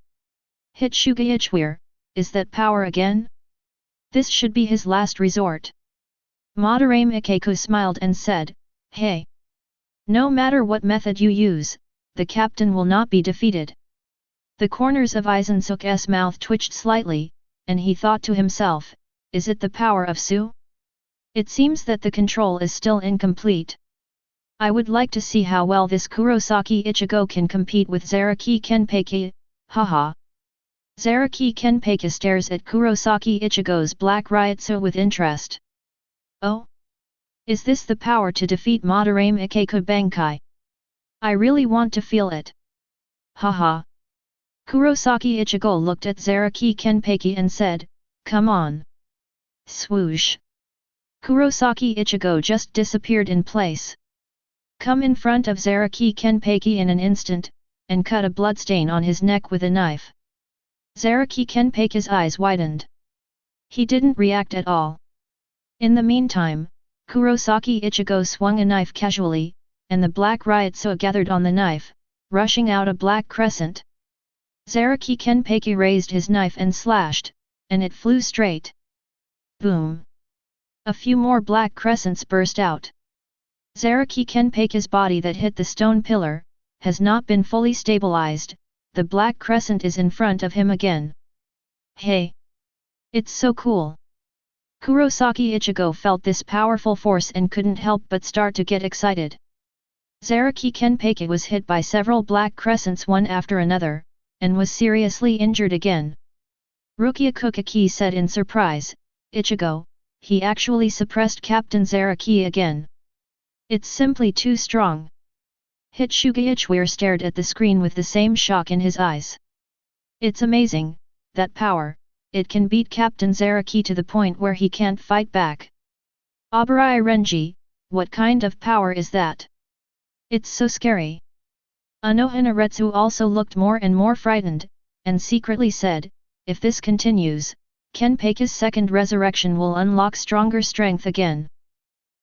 Hitsuga Ichware, is that power again? This should be his last resort. Madarame Ikeku smiled and said, hey! No matter what method you use, the captain will not be defeated. The corners of Aizen-suk's mouth twitched slightly, and he thought to himself, is it the power of Su? It seems that the control is still incomplete. I would like to see how well this Kurosaki Ichigo can compete with Zaraki Kenpachi, haha. Zaraki Kenpachi stares at Kurosaki Ichigo's black Ryotsu with interest. Oh? Is this the power to defeat Madarame Ikeku Bankai? I really want to feel it. Haha. Kurosaki Ichigo looked at Zaraki Kenpachi and said, come on. Swoosh. Kurosaki Ichigo just disappeared in place. Come in front of Zaraki Kenpachi in an instant, and cut a bloodstain on his neck with a knife. Zaraki Kenpachi's eyes widened. He didn't react at all. In the meantime, Kurosaki Ichigo swung a knife casually, and the black Ryotsu gathered on the knife, rushing out a black crescent. Zaraki Kenpachi raised his knife and slashed, and it flew straight. Boom! A few more black crescents burst out. Zaraki Kenpachi's body that hit the stone pillar has not been fully stabilized, the black crescent is in front of him again. Hey! It's so cool. Kurosaki Ichigo felt this powerful force and couldn't help but start to get excited. Zaraki Kenpachi was hit by several black crescents one after another, and was seriously injured again. Rukia Kuchiki said in surprise, Ichigo, he actually suppressed Captain Zaraki again. It's simply too strong. Hitsuga Ichiware stared at the screen with the same shock in his eyes. It's amazing, that power, it can beat Captain Zaraki to the point where he can't fight back. Abarai Renji, what kind of power is that? It's so scary. Anohanaretsu also looked more and more frightened, and secretly said, if this continues, Kenpachi's second resurrection will unlock stronger strength again.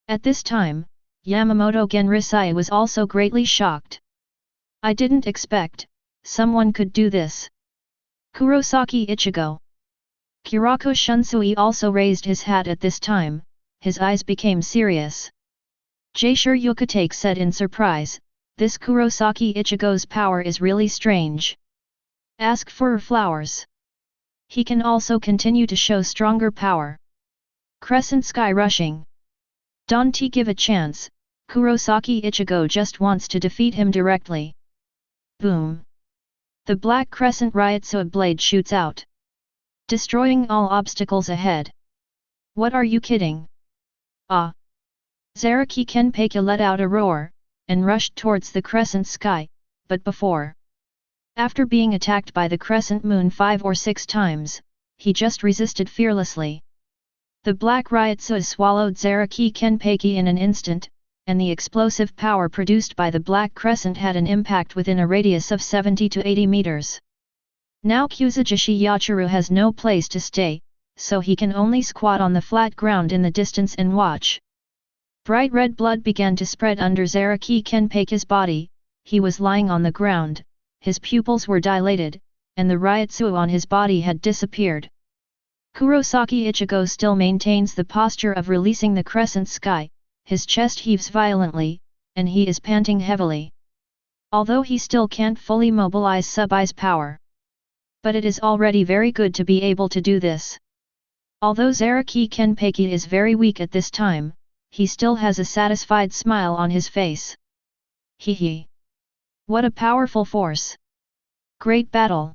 At this time, Yamamoto Genrisai was also greatly shocked. I didn't expect someone could do this. Kurosaki Ichigo. Kurako Shunsui also raised his hat at this time, his eyes became serious. Jaisure Yukitake said in surprise, this Kurosaki Ichigo's power is really strange. Ask for flowers. He can also continue to show stronger power. Crescent Sky Rushing. Don't give a chance, Kurosaki Ichigo just wants to defeat him directly. Boom. The Black Crescent Ryotsuga blade shoots out, destroying all obstacles ahead. What are you kidding? Ah! Zaraki Kenpachi let out a roar, and rushed towards the crescent sky, but after being attacked by the crescent moon 5 or 6 times, he just resisted fearlessly. The Black Ryotsuga swallowed Zaraki Kenpachi in an instant, and the explosive power produced by the Black Crescent had an impact within a radius of 70 to 80 meters. Now Kuzujishi Yachiru has no place to stay, so he can only squat on the flat ground in the distance and watch. Bright red blood began to spread under Zaraki Kenpachi's body, he was lying on the ground, his pupils were dilated, and the Ryotsuga on his body had disappeared. Kurosaki Ichigo still maintains the posture of releasing the crescent sky, his chest heaves violently, and he is panting heavily. Although he still can't fully mobilize Sub-I's power. But it is already very good to be able to do this. Although Zaraki Kenpachi is very weak at this time, he still has a satisfied smile on his face. Hee. What a powerful force! Great battle!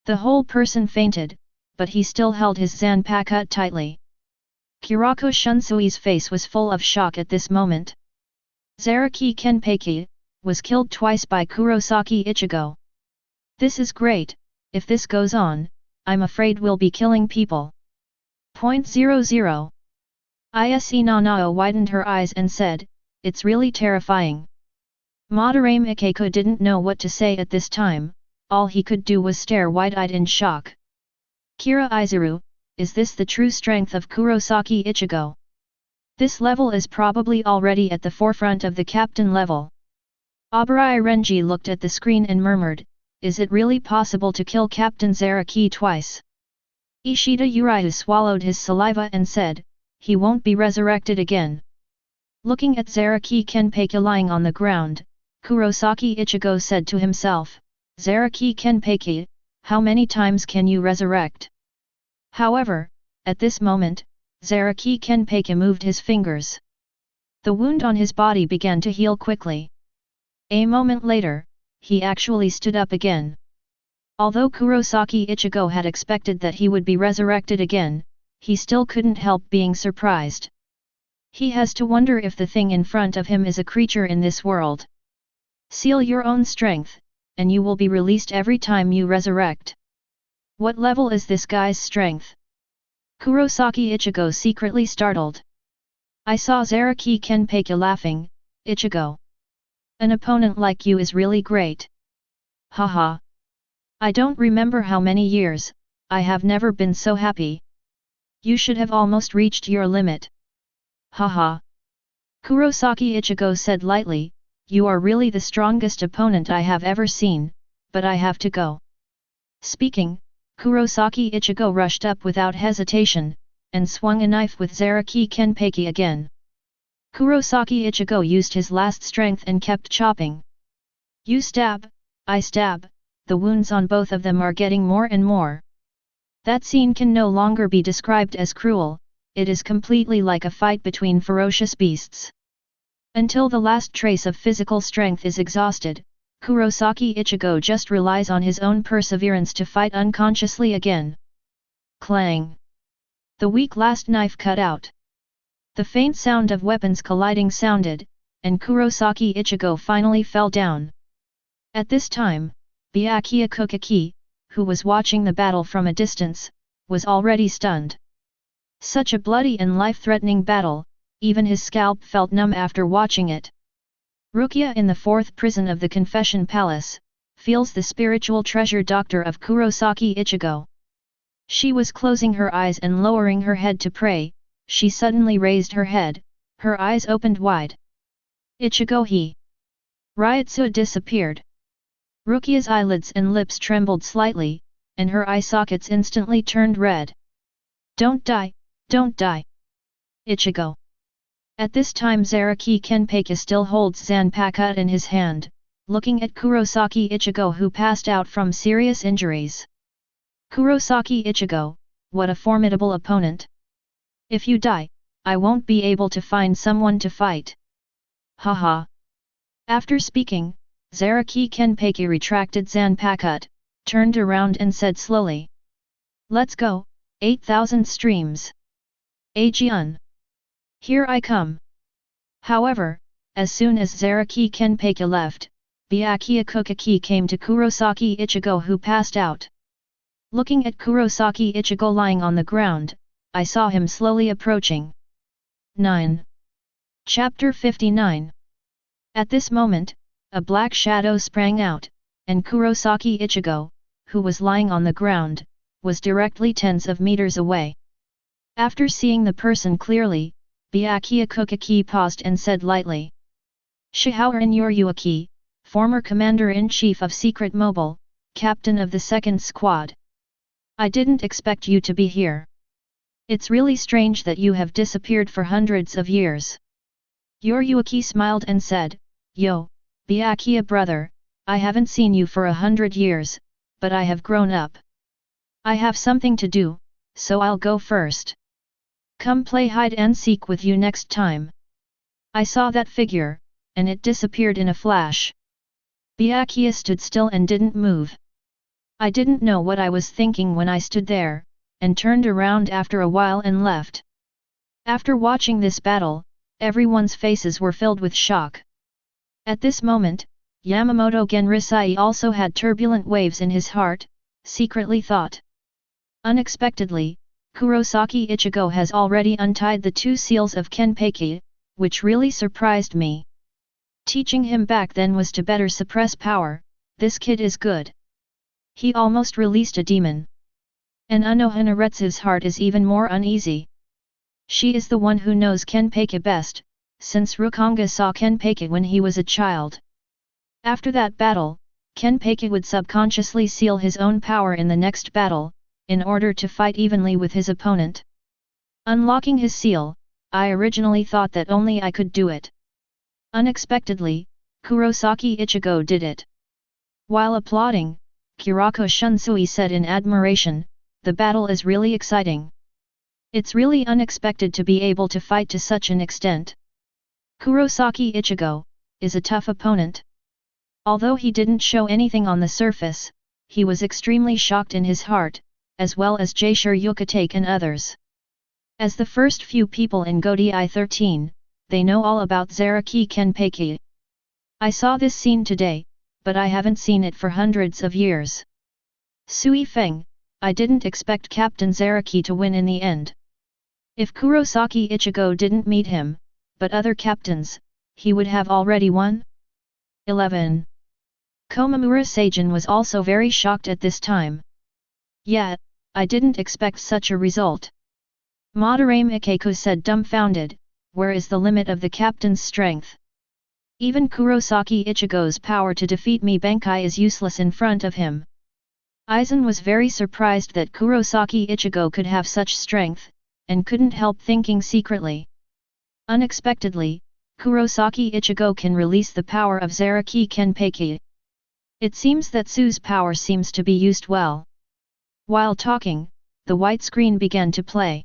The whole person fainted, but he still held his Zanpakuto tightly. Kurako Shunsui's face was full of shock at this moment. Zaraki Kenpachi was killed twice by Kurosaki Ichigo. This is great, if this goes on, I'm afraid we'll be killing people. 0.00 Ise Nanao widened her eyes and said, it's really terrifying. Madarame Ikeko didn't know what to say at this time, all he could do was stare wide-eyed in shock. Kira Izuru, is this the true strength of Kurosaki Ichigo? This level is probably already at the forefront of the captain level. Abarai Renji looked at the screen and murmured, is it really possible to kill Captain Zaraki twice? Ishida Uriu swallowed his saliva and said, he won't be resurrected again. Looking at Zaraki Kenpachi lying on the ground, Kurosaki Ichigo said to himself, Zaraki Kenpachi, how many times can you resurrect? However, at this moment, Zaraki Kenpachi moved his fingers. The wound on his body began to heal quickly. A moment later, he actually stood up again. Although Kurosaki Ichigo had expected that he would be resurrected again, he still couldn't help being surprised. He has to wonder if the thing in front of him is a creature in this world. Seal your own strength, and you will be released every time you resurrect. What level is this guy's strength? Kurosaki Ichigo secretly startled. I saw Zaraki Kenpachi laughing, Ichigo. An opponent like you is really great. Haha. I don't remember how many years, I have never been so happy. You should have almost reached your limit. Haha. Kurosaki Ichigo said lightly, you are really the strongest opponent I have ever seen, but I have to go. Speaking, Kurosaki Ichigo rushed up without hesitation, and swung a knife with Zaraki Kenpachi again. Kurosaki Ichigo used his last strength and kept chopping. You stab, I stab, the wounds on both of them are getting more and more. That scene can no longer be described as cruel, it is completely like a fight between ferocious beasts. Until the last trace of physical strength is exhausted, Kurosaki Ichigo just relies on his own perseverance to fight unconsciously again. Clang! The weak last knife cut out. The faint sound of weapons colliding sounded, and Kurosaki Ichigo finally fell down. At this time, Byakuya Kuchiki, who was watching the battle from a distance, was already stunned. Such a bloody and life-threatening battle, even his scalp felt numb after watching it. Rukia in the fourth prison of the Confession Palace, feels the spiritual treasure doctor of Kurosaki Ichigo. She was closing her eyes and lowering her head to pray, she suddenly raised her head, her eyes opened wide. Ichigo he! Ryutsu disappeared. Rukia's eyelids and lips trembled slightly, and her eye sockets instantly turned red. Don't die, don't die! Ichigo! At this time Zaraki Kenpachi still holds Zanpakuto in his hand, looking at Kurosaki Ichigo who passed out from serious injuries. Kurosaki Ichigo, what a formidable opponent! If you die, I won't be able to find someone to fight. Haha! After speaking, Zaraki Kenpachi retracted Zanpakuto, turned around and said slowly. Let's go, 8,000 streams. Aizen! Here I come! However, as soon as Zaraki Kenpachi left, Byakuya Kuchiki came to Kurosaki Ichigo who passed out. Looking at Kurosaki Ichigo lying on the ground, I saw him slowly approaching. 9. Chapter 59. At this moment, a black shadow sprang out, and Kurosaki Ichigo, who was lying on the ground, was directly tens of meters away. After seeing the person clearly, Byakuya Kuchiki paused and said lightly. Shihoran Yuruaki, former Commander-in-Chief of Secret Mobile, Captain of the 2nd Squad. I didn't expect you to be here. It's really strange that you have disappeared for hundreds of years. Yuruaki smiled and said, Yo, Byakuya brother, I haven't seen you for 100 years, but I have grown up. I have something to do, so I'll go first. Come play hide and seek with you next time. I saw that figure, and it disappeared in a flash. Byakuya stood still and didn't move. I didn't know what I was thinking when I stood there, and turned around after a while and left. After watching this battle, everyone's faces were filled with shock. At this moment, Yamamoto Genrisai also had turbulent waves in his heart, secretly thought. Unexpectedly, Kurosaki Ichigo has already untied the 2 seals of Kenpachi, which really surprised me. Teaching him back then was to better suppress power, this kid is good. He almost released a demon. And Unohanaretsu's heart is even more uneasy. She is the one who knows Kenpachi best, since Rukonga saw Kenpachi when he was a child. After that battle, Kenpachi would subconsciously seal his own power in the next battle, in order to fight evenly with his opponent. Unlocking his seal, I originally thought that only I could do it. Unexpectedly, Kurosaki Ichigo did it. While applauding, Kurako Shunsui said in admiration, the battle is really exciting. It's really unexpected to be able to fight to such an extent. Kurosaki Ichigo is a tough opponent. Although he didn't show anything on the surface, he was extremely shocked in his heart, as well as Jaishur Yukatake and others. As the first few people in Godi 13, they know all about Zaraki Kenpachi. I saw this scene today, but I haven't seen it for hundreds of years. Sui Feng, I didn't expect Captain Zaraki to win in the end. If Kurosaki Ichigo didn't meet him, but other captains, he would have already won? 11. Komamura Seijin was also very shocked at this time. Yet, I didn't expect such a result. Madarame Ikeku said dumbfounded, where is the limit of the captain's strength? Even Kurosaki Ichigo's power to defeat me Bankai is useless in front of him. Aizen was very surprised that Kurosaki Ichigo could have such strength, and couldn't help thinking secretly. Unexpectedly, Kurosaki Ichigo can release the power of Zaraki Kenpachi. It seems that Su's power seems to be used well. While talking, the white screen began to play.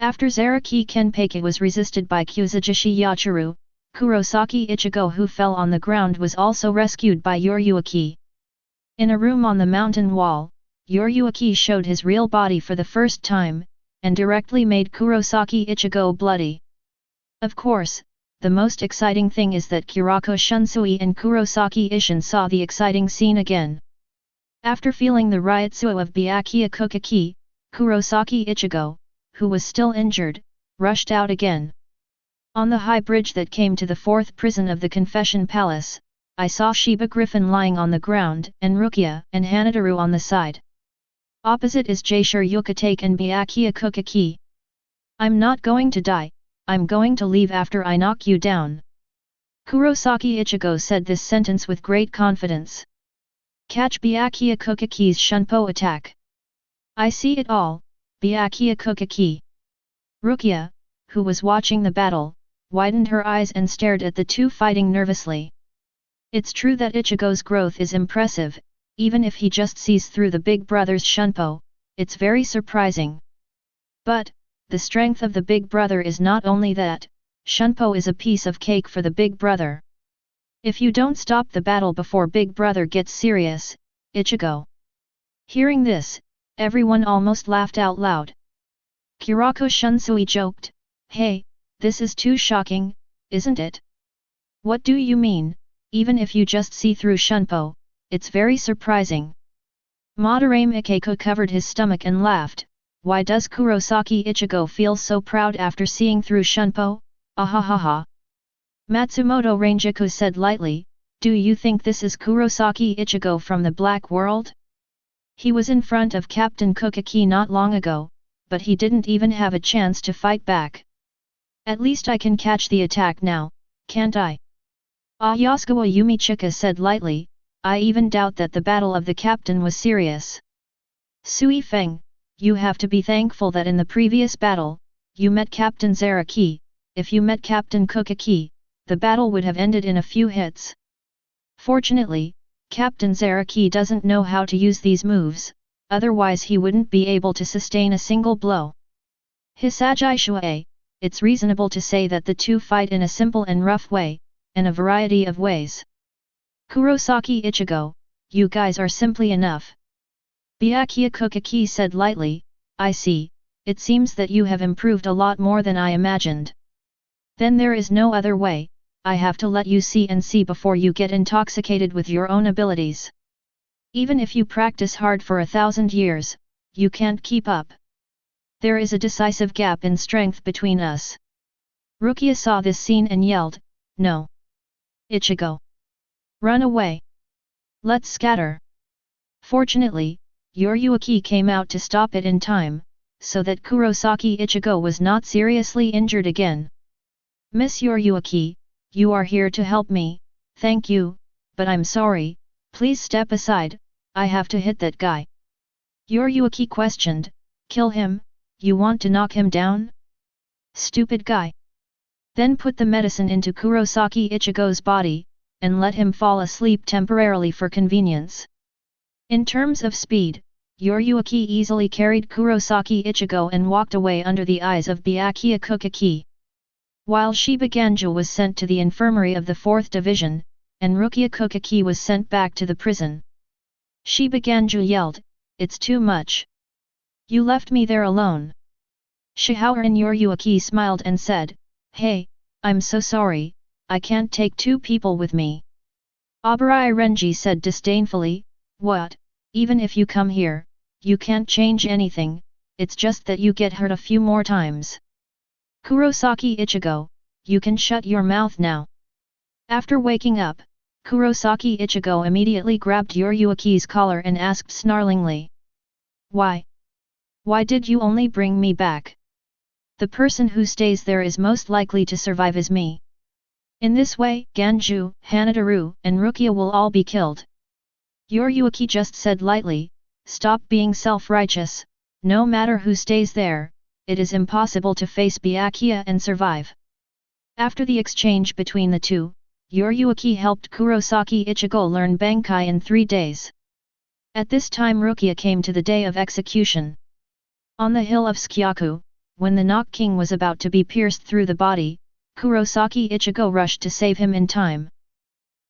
After Zaraki Kenpachi was resisted by Kuzujishi Yachiru, Kurosaki Ichigo who fell on the ground was also rescued by Yoryuaki. In a room on the mountain wall, Yoryuaki showed his real body for the first time, and directly made Kurosaki Ichigo bloody. Of course, the most exciting thing is that Kurako Shunsui and Kurosaki Ishin saw the exciting scene again. After feeling the ryotsuo of Byakuya Kuchiki, Kurosaki Ichigo, who was still injured, rushed out again. On the high bridge that came to the fourth prison of the Confession Palace, I saw Shiba Griffin lying on the ground and Rukia and Hanadaru on the side. Opposite is Jaishur Yukatake and Byakuya Kuchiki. I'm not going to die, I'm going to leave after I knock you down. Kurosaki Ichigo said this sentence with great confidence. Catch Byakuya Kuchiki's Shunpo attack. I see it all, Byakuya Kuchiki. Rukia, who was watching the battle, widened her eyes and stared at the two fighting nervously. It's true that Ichigo's growth is impressive, even if he just sees through the big brother's Shunpo, it's very surprising. But, the strength of the big brother is not only that, Shunpo is a piece of cake for the big brother. If you don't stop the battle before big brother gets serious, Ichigo. Hearing this, everyone almost laughed out loud. Kurako Shunsui joked, "Hey, this is too shocking, isn't it? What do you mean, even if you just see through Shunpo, it's very surprising." Madarame Ikeko covered his stomach and laughed, "Why does Kurosaki Ichigo feel so proud after seeing through Shunpo, ahahaha." Matsumoto Ranjaku said lightly, "Do you think this is Kurosaki Ichigo from the Black World? He was in front of Captain Kuchiki not long ago, but he didn't even have a chance to fight back. At least I can catch the attack now, can't I?" Yasukawa Yumichika said lightly, "I even doubt that the battle of the captain was serious. Sui Feng, you have to be thankful that in the previous battle, you met Captain Zaraki. If you met Captain Kuchiki, the battle would have ended in a few hits. Fortunately, Captain Zaraki doesn't know how to use these moves, otherwise he wouldn't be able to sustain a single blow. Hisagi Shuei, it's reasonable to say that the two fight in a simple and rough way, and a variety of ways. Kurosaki Ichigo, you guys are simply enough." Byakuya Kuchiki said lightly, "I see, it seems that you have improved a lot more than I imagined. Then there is no other way, I have to let you see before you get intoxicated with your own abilities. Even if you practice hard for 1,000 years, you can't keep up. There is a decisive gap in strength between us." Rukia saw this scene and yelled, "No! Ichigo! Run away! Let's scatter!" Fortunately, Yoryuaki came out to stop it in time, so that Kurosaki Ichigo was not seriously injured again. "Miss Yoryuaki, you are here to help me, thank you, but I'm sorry, please step aside, I have to hit that guy." Yoryuaki questioned, "Kill him, you want to knock him down? Stupid guy! Then put the medicine into Kurosaki Ichigo's body, and let him fall asleep temporarily for convenience." In terms of speed, Yoryuaki easily carried Kurosaki Ichigo and walked away under the eyes of Byakuya Kuchiki. While Shiba Ganju was sent to the infirmary of the 4th Division, and Rukia Kuchiki was sent back to the prison. Shiba Ganju yelled, "It's too much! You left me there alone." Shihauer and Yoryuaki smiled and said, "Hey, I'm so sorry, I can't take two people with me." Abarai Renji said disdainfully, "What, even if you come here, you can't change anything, it's just that you get hurt a few more times. Kurosaki Ichigo, you can shut your mouth now." After waking up, Kurosaki Ichigo immediately grabbed Yoryuaki's collar and asked snarlingly, "Why? Why did you only bring me back? The person who stays there is most likely to survive is me. In this way, Ganju, Hanadaru, and Rukia will all be killed." Yoryuaki just said lightly, "Stop being self-righteous, no matter who stays there, it is impossible to face Byakuya and survive." After the exchange between the two, Yoryuaki helped Kurosaki Ichigo learn Bankai in 3 days. At this time Rukia came to the day of execution. On the hill of Sōkyoku, when the Knock King was about to be pierced through the body, Kurosaki Ichigo rushed to save him in time.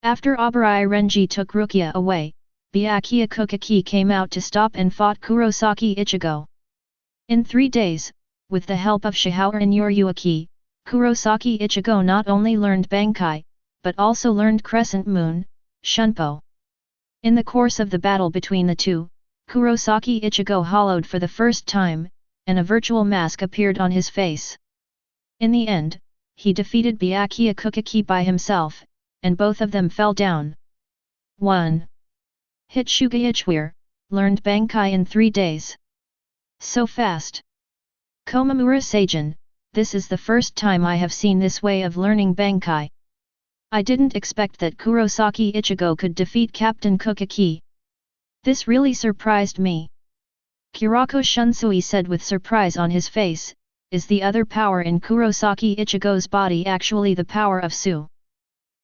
After Abarai Renji took Rukia away, Byakuya Kuchiki came out to stop and fought Kurosaki Ichigo. In 3 days, with the help of Shihao and Yoryuki, Kurosaki Ichigo not only learned Bankai, but also learned Crescent Moon, Shunpo. In the course of the battle between the two, Kurosaki Ichigo hollowed for the first time, and a virtual mask appeared on his face. In the end, he defeated Byakuya Kuchiki by himself, and both of them fell down. 1. Hitsuga Ichiware, learned Bankai in 3 days. So fast. Komamura Seijin, this is the first time I have seen this way of learning Bankai. I didn't expect that Kurosaki Ichigo could defeat Captain Kuchiki. This really surprised me. Kurako Shunsui said with surprise on his face, is the other power in Kurosaki Ichigo's body actually the power of Su?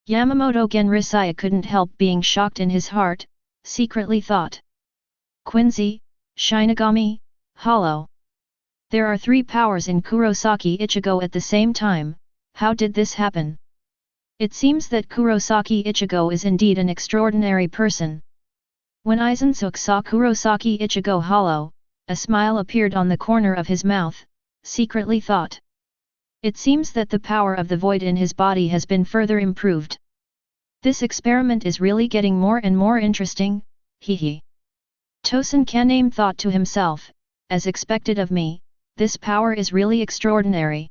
Yamamoto Genrisaya couldn't help being shocked in his heart, secretly thought. Quincy, Shinigami, Hollow. There are 3 powers in Kurosaki Ichigo at the same time, how did this happen? It seems that Kurosaki Ichigo is indeed an extraordinary person. When Aizen saw Kurosaki Ichigo hollow, a smile appeared on the corner of his mouth, secretly thought. It seems that the power of the void in his body has been further improved. This experiment is really getting more and more interesting, hee. Tosen Kaname thought to himself, as expected of me, this power is really extraordinary.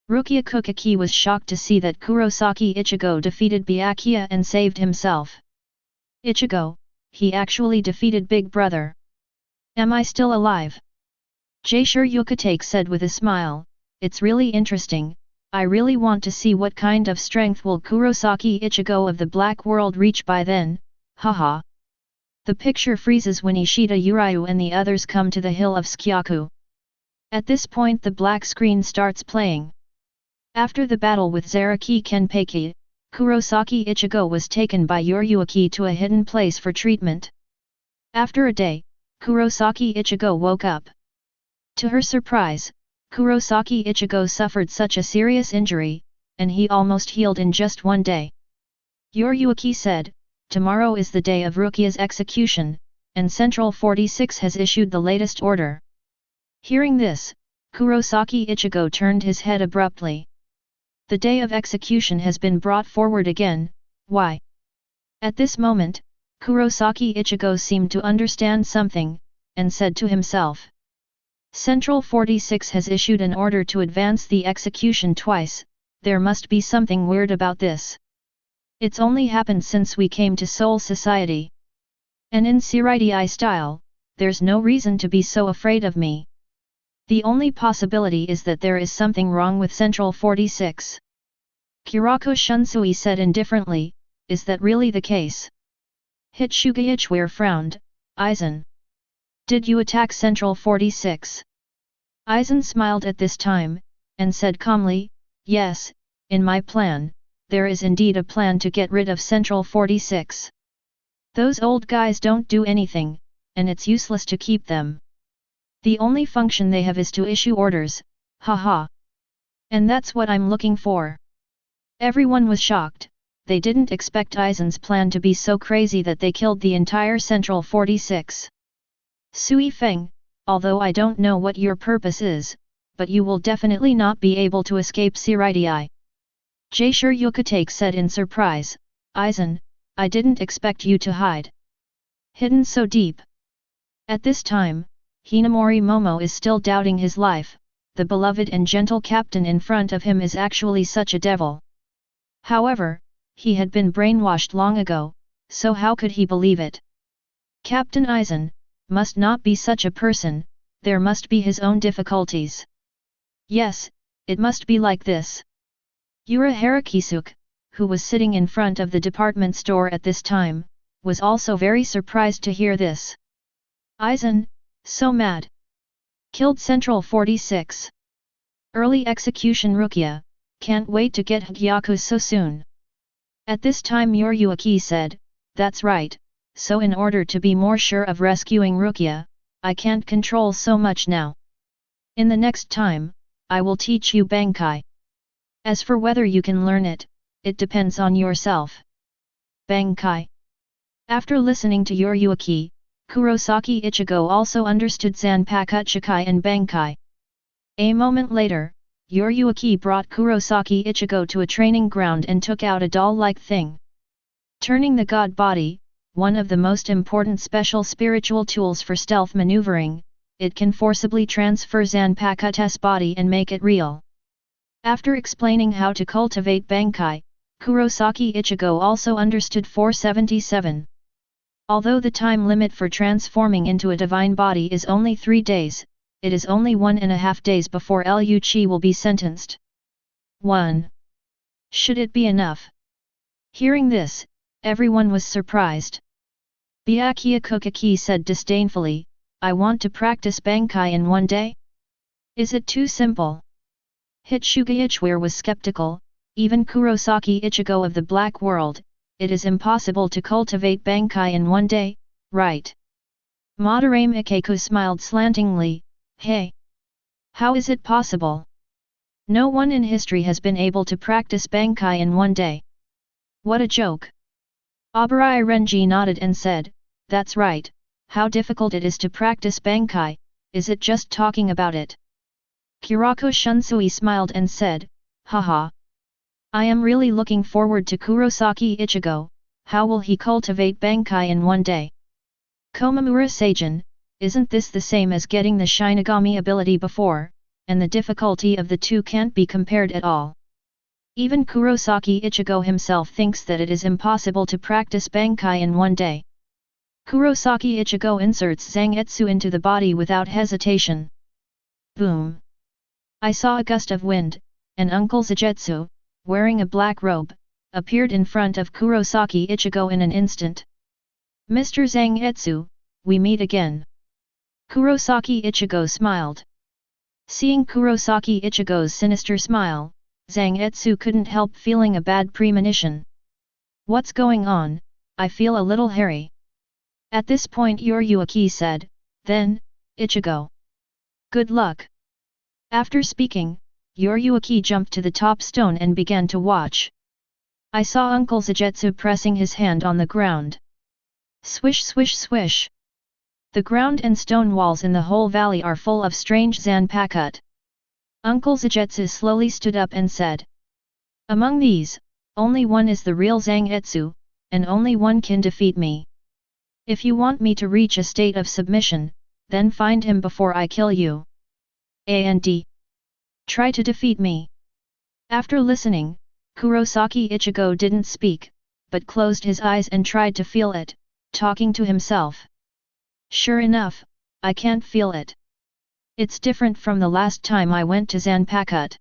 Rukia Kuchiki was shocked to see that Kurosaki Ichigo defeated Byakuya and saved himself. Ichigo, he actually defeated Big Brother. Am I still alive? Jaisure Yukitake said with a smile, it's really interesting, I really want to see what kind of strength will Kurosaki Ichigo of the Black World reach by then, haha. The picture freezes when Ishida Uryu and the others come to the hill of Sōkyoku. At this point the black screen starts playing. After the battle with Zaraki Kenpachi, Kurosaki Ichigo was taken by Yoryuki to a hidden place for treatment. After a day, Kurosaki Ichigo woke up. To her surprise, Kurosaki Ichigo suffered such a serious injury, and he almost healed in just 1 day. Yoryuki said, tomorrow is the day of Rukia's execution, and Central 46 has issued the latest order. Hearing this, Kurosaki Ichigo turned his head abruptly. The day of execution has been brought forward again, why? At this moment, Kurosaki Ichigo seemed to understand something, and said to himself. Central 46 has issued an order to advance the execution twice, there must be something weird about this. It's only happened since we came to Soul Society. And in Seireitei style, there's no reason to be so afraid of me. The only possibility is that there is something wrong with Central 46. Kurako Shunsui said indifferently, is that really the case? Hitsuga Ichiware frowned, Aizen. Did you attack Central 46? Aizen smiled at this time, and said calmly, yes, in my plan, there is indeed a plan to get rid of Central 46. Those old guys don't do anything, and it's useless to keep them. The only function they have is to issue orders, haha. And that's what I'm looking for. Everyone was shocked, they didn't expect Aizen's plan to be so crazy that they killed the entire Central 46. Sui Feng, although I don't know what your purpose is, but you will definitely not be able to escape Seireitei. Jaisure Yukitake said in surprise, Aizen, I didn't expect you to hide. Hidden so deep. At this time, Hinamori Momo is still doubting his life, the beloved and gentle captain in front of him is actually such a devil. However, he had been brainwashed long ago, so how could he believe it? Captain Aizen must not be such a person, there must be his own difficulties. Yes, it must be like this. Yura Harakisuke, who was sitting in front of the department store at this time, was also very surprised to hear this. Aizen, so mad. Killed Central 46. Early execution Rukia, can't wait to get Hagyaku so soon. At this time Yoryuki said, that's right, so in order to be more sure of rescuing Rukia, I can't control so much now. In the next time, I will teach you Bankai. As for whether you can learn it, it depends on yourself. Bankai. After listening to Yoryuki, Kurosaki Ichigo also understood Zanpakuchikai and Bankai. A moment later, Yoryuki brought Kurosaki Ichigo to a training ground and took out a doll-like thing. Turning the god body, one of the most important special spiritual tools for stealth maneuvering, it can forcibly transfer Zanpaku's body and make it real. After explaining how to cultivate Bankai, Kurosaki Ichigo also understood 477. Although the time limit for transforming into a divine body is only 3 days, it is only 1.5 days before Liu Qi will be sentenced. 1. Should it be enough? Hearing this, everyone was surprised. Byakuya Kuchiki said disdainfully, I want to practice Bankai in 1 day? Is it too simple? Hitsuga Ichware was skeptical, even Kurosaki Ichigo of the Black World, it is impossible to cultivate Bankai in 1 day, right? Madare Mikeku smiled slantingly, hey! How is it possible? No one in history has been able to practice Bankai in 1 day. What a joke! Abarai Renji nodded and said, that's right, how difficult it is to practice Bankai, is it just talking about it? Kurako Shunsui smiled and said, haha. I am really looking forward to Kurosaki Ichigo, how will he cultivate Bankai in 1 day? Komamura Seijin, isn't this the same as getting the Shinigami ability before, and the difficulty of the two can't be compared at all. Even Kurosaki Ichigo himself thinks that it is impossible to practice Bankai in 1 day. Kurosaki Ichigo inserts Zangetsu into the body without hesitation. Boom! I saw a gust of wind, and Uncle Zagetsu, wearing a black robe, appeared in front of Kurosaki Ichigo in an instant. Mr. Zangetsu, we meet again. Kurosaki Ichigo smiled. Seeing Kurosaki Ichigo's sinister smile, Zangetsu couldn't help feeling a bad premonition. What's going on? I feel a little hairy. At this point Yoryuki said, then, Ichigo. Good luck. After speaking, Yoryuki jumped to the top stone and began to watch. I saw Uncle Zagetsu pressing his hand on the ground. Swish swish swish. The ground and stone walls in the whole valley are full of strange Zanpakut. Uncle Zagetsu slowly stood up and said. Among these, only one is the real Zangetsu, and only one can defeat me. If you want me to reach a state of submission, then find him before I kill you. And try to defeat me. After listening, Kurosaki Ichigo didn't speak, but closed his eyes and tried to feel it, talking to himself. Sure enough, I can't feel it. It's different from the last time I went to Zanpakut.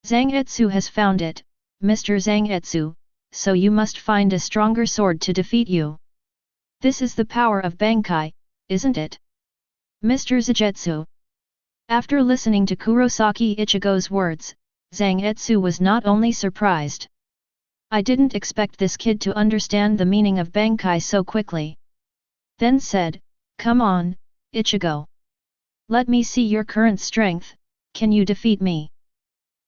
Zangetsu has found it, Mr. Zangetsu, so you must find a stronger sword to defeat you. This is the power of Bankai, isn't it? Mr. Zagetsu. After listening to Kurosaki Ichigo's words, Zangetsu was not only surprised. I didn't expect this kid to understand the meaning of Bankai so quickly. Then said, come on, Ichigo. Let me see your current strength, can you defeat me?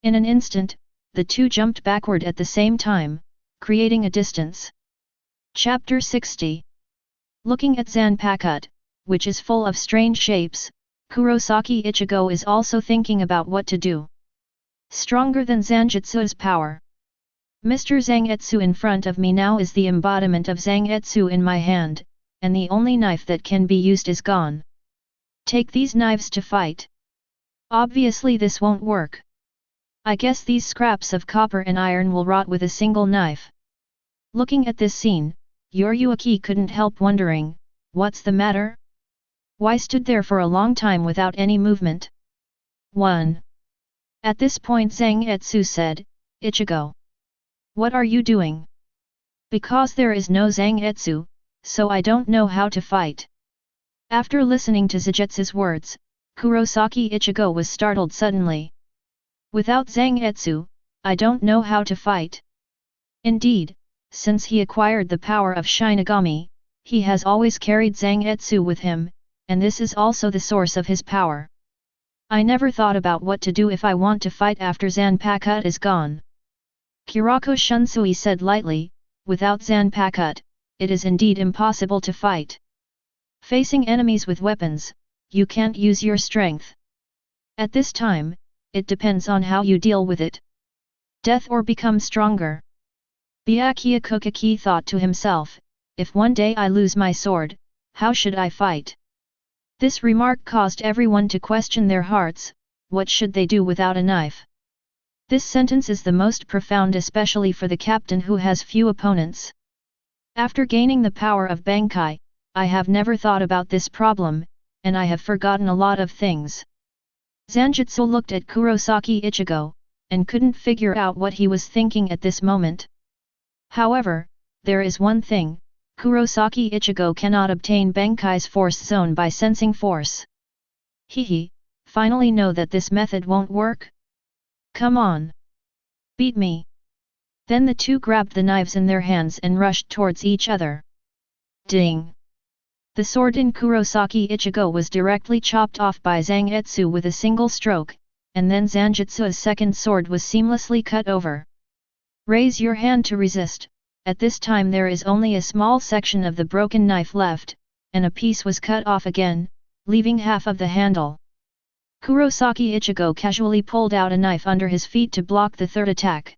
In an instant, the two jumped backward at the same time, creating a distance. Chapter 60. Looking at Zanpakut, which is full of strange shapes, Kurosaki Ichigo is also thinking about what to do. Stronger than Zanjutsu's power. Mr. Zangetsu in front of me now is the embodiment of Zangetsu in my hand, and the only knife that can be used is gone. Take these knives to fight. Obviously this won't work. I guess these scraps of copper and iron will rot with a single knife. Looking at this scene, Yoryuki couldn't help wondering, what's the matter? Why stood there for a long time without any movement? 1. At this point Zangetsu said, Ichigo. What are you doing? Because there is no Zangetsu, so I don't know how to fight. After listening to Zagetsu's words, Kurosaki Ichigo was startled suddenly. Without Zangetsu, I don't know how to fight. Indeed, since he acquired the power of Shinigami, he has always carried Zangetsu with him, and this is also the source of his power. I never thought about what to do if I want to fight after Zanpakuto is gone. Kuroko Shunsui said lightly, without Zanpakuto, it is indeed impossible to fight. Facing enemies with weapons, you can't use your strength. At this time, it depends on how you deal with it. Death or become stronger. Byakuya Kuchiki thought to himself, if one day I lose my sword, how should I fight? This remark caused everyone to question their hearts, what should they do without a knife? This sentence is the most profound especially for the captain who has few opponents. After gaining the power of Bankai, I have never thought about this problem, and I have forgotten a lot of things. Zanjutsu looked at Kurosaki Ichigo, and couldn't figure out what he was thinking at this moment. However, there is one thing, Kurosaki Ichigo cannot obtain Bankai's force zone by sensing force. Finally know that this method won't work? Come on! Beat me! Then the two grabbed the knives in their hands and rushed towards each other. Ding! The sword in Kurosaki Ichigo was directly chopped off by Zangetsu with a single stroke, and then Zanjutsu's second sword was seamlessly cut over. Raise your hand to resist. At this time there is only a small section of the broken knife left, and a piece was cut off again, leaving half of the handle. Kurosaki Ichigo casually pulled out a knife under his feet to block the third attack.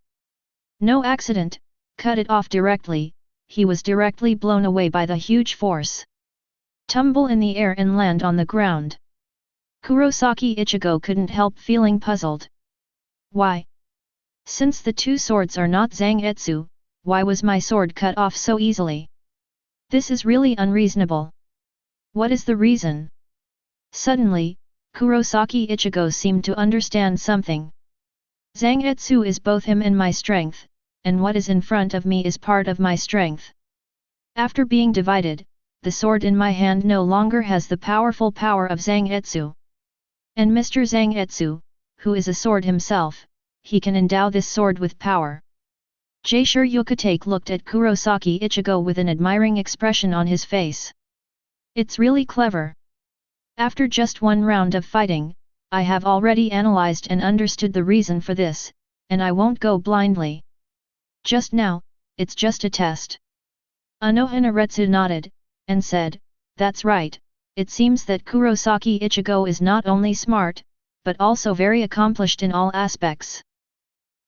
No accident, cut it off directly, he was directly blown away by the huge force. Tumble in the air and land on the ground. Kurosaki Ichigo couldn't help feeling puzzled. Why? Since the two swords are not Zangetsu, why was my sword cut off so easily? This is really unreasonable. What is the reason? Suddenly, Kurosaki Ichigo seemed to understand something. Zangetsu is both him and my strength, and what is in front of me is part of my strength. After being divided, the sword in my hand no longer has the powerful power of Zangetsu. And Mr. Zangetsu, who is a sword himself, he can endow this sword with power. Jaishur Yukatake looked at Kurosaki Ichigo with an admiring expression on his face. It's really clever. After just one round of fighting, I have already analyzed and understood the reason for this, and I won't go blindly. Just now, it's just a test. Anohanaretsu nodded, and said, that's right, it seems that Kurosaki Ichigo is not only smart, but also very accomplished in all aspects.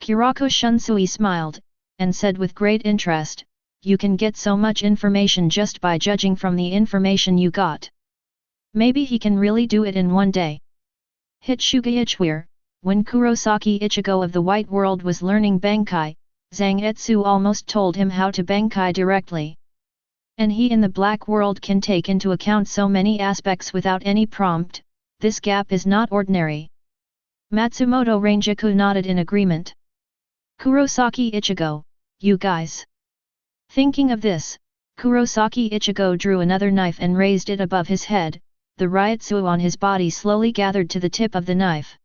Kuroko Shunsui smiled, and said with great interest, you can get so much information just by judging from the information you got. Maybe he can really do it in one day. Hitsuga Ichware, when Kurosaki Ichigo of the White World was learning Bankai, Zangetsu almost told him how to Bankai directly. And he in the Black World can take into account so many aspects without any prompt, this gap is not ordinary. Matsumoto Ranjaku nodded in agreement. Kurosaki Ichigo, you guys. Thinking of this, Kurosaki Ichigo drew another knife and raised it above his head, the Ryutsu on his body slowly gathered to the tip of the knife.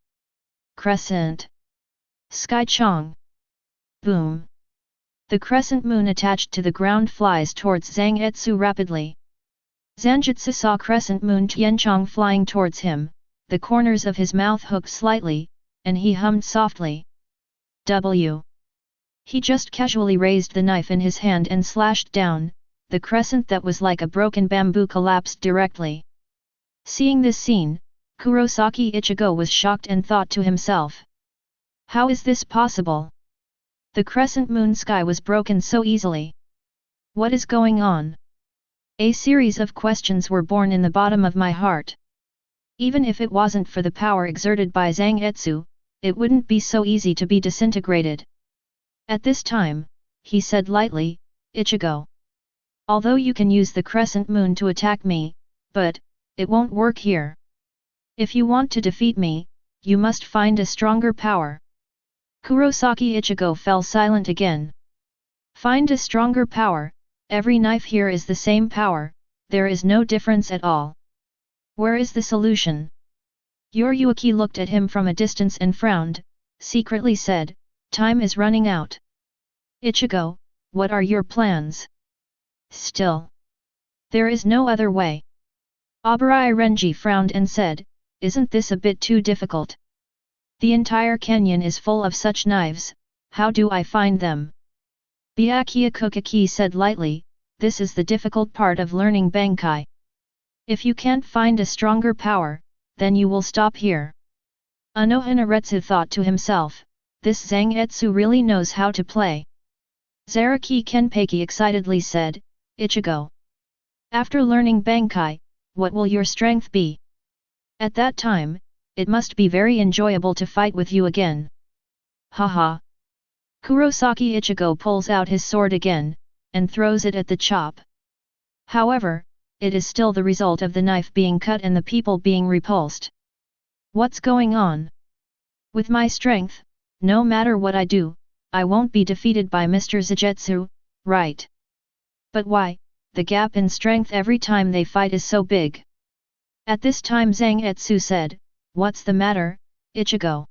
Crescent. Sky Chong. Boom. The crescent moon attached to the ground flies towards Zangetsu rapidly. Zanjutsu saw crescent moon Tianchong flying towards him, the corners of his mouth hooked slightly, and he hummed softly. W. He just casually raised the knife in his hand and slashed down, the crescent that was like a broken bamboo collapsed directly. Seeing this scene, Kurosaki Ichigo was shocked and thought to himself. How is this possible? The crescent moon sky was broken so easily. What is going on? A series of questions were born in the bottom of my heart. Even if it wasn't for the power exerted by Zangetsu, it wouldn't be so easy to be disintegrated. At this time, he said lightly, Ichigo. Although you can use the crescent moon to attack me, but it won't work here. If you want to defeat me, you must find a stronger power. Kurosaki Ichigo fell silent again. Find a stronger power, every knife here is the same power, there is no difference at all. Where is the solution? Yoriyuki looked at him from a distance and frowned, secretly said, time is running out. Ichigo, what are your plans? Still. There is no other way. Abarai Renji frowned and said, isn't this a bit too difficult? The entire canyon is full of such knives, how do I find them? Byakuya Kuchiki said lightly, this is the difficult part of learning Bankai. If you can't find a stronger power, then you will stop here. Anohanaretsu thought to himself, this Zangetsu really knows how to play. Zaraki Kenpachi excitedly said, Ichigo. After learning Bankai, what will your strength be? At that time, it must be very enjoyable to fight with you again. Haha. Kurosaki Ichigo pulls out his sword again, and throws it at the chop. However, it is still the result of the knife being cut and the people being repulsed. What's going on? With my strength, no matter what I do, I won't be defeated by Mr. Zagetsu, right? But why, the gap in strength every time they fight is so big? At this time Zangetsu said, what's the matter, Ichigo?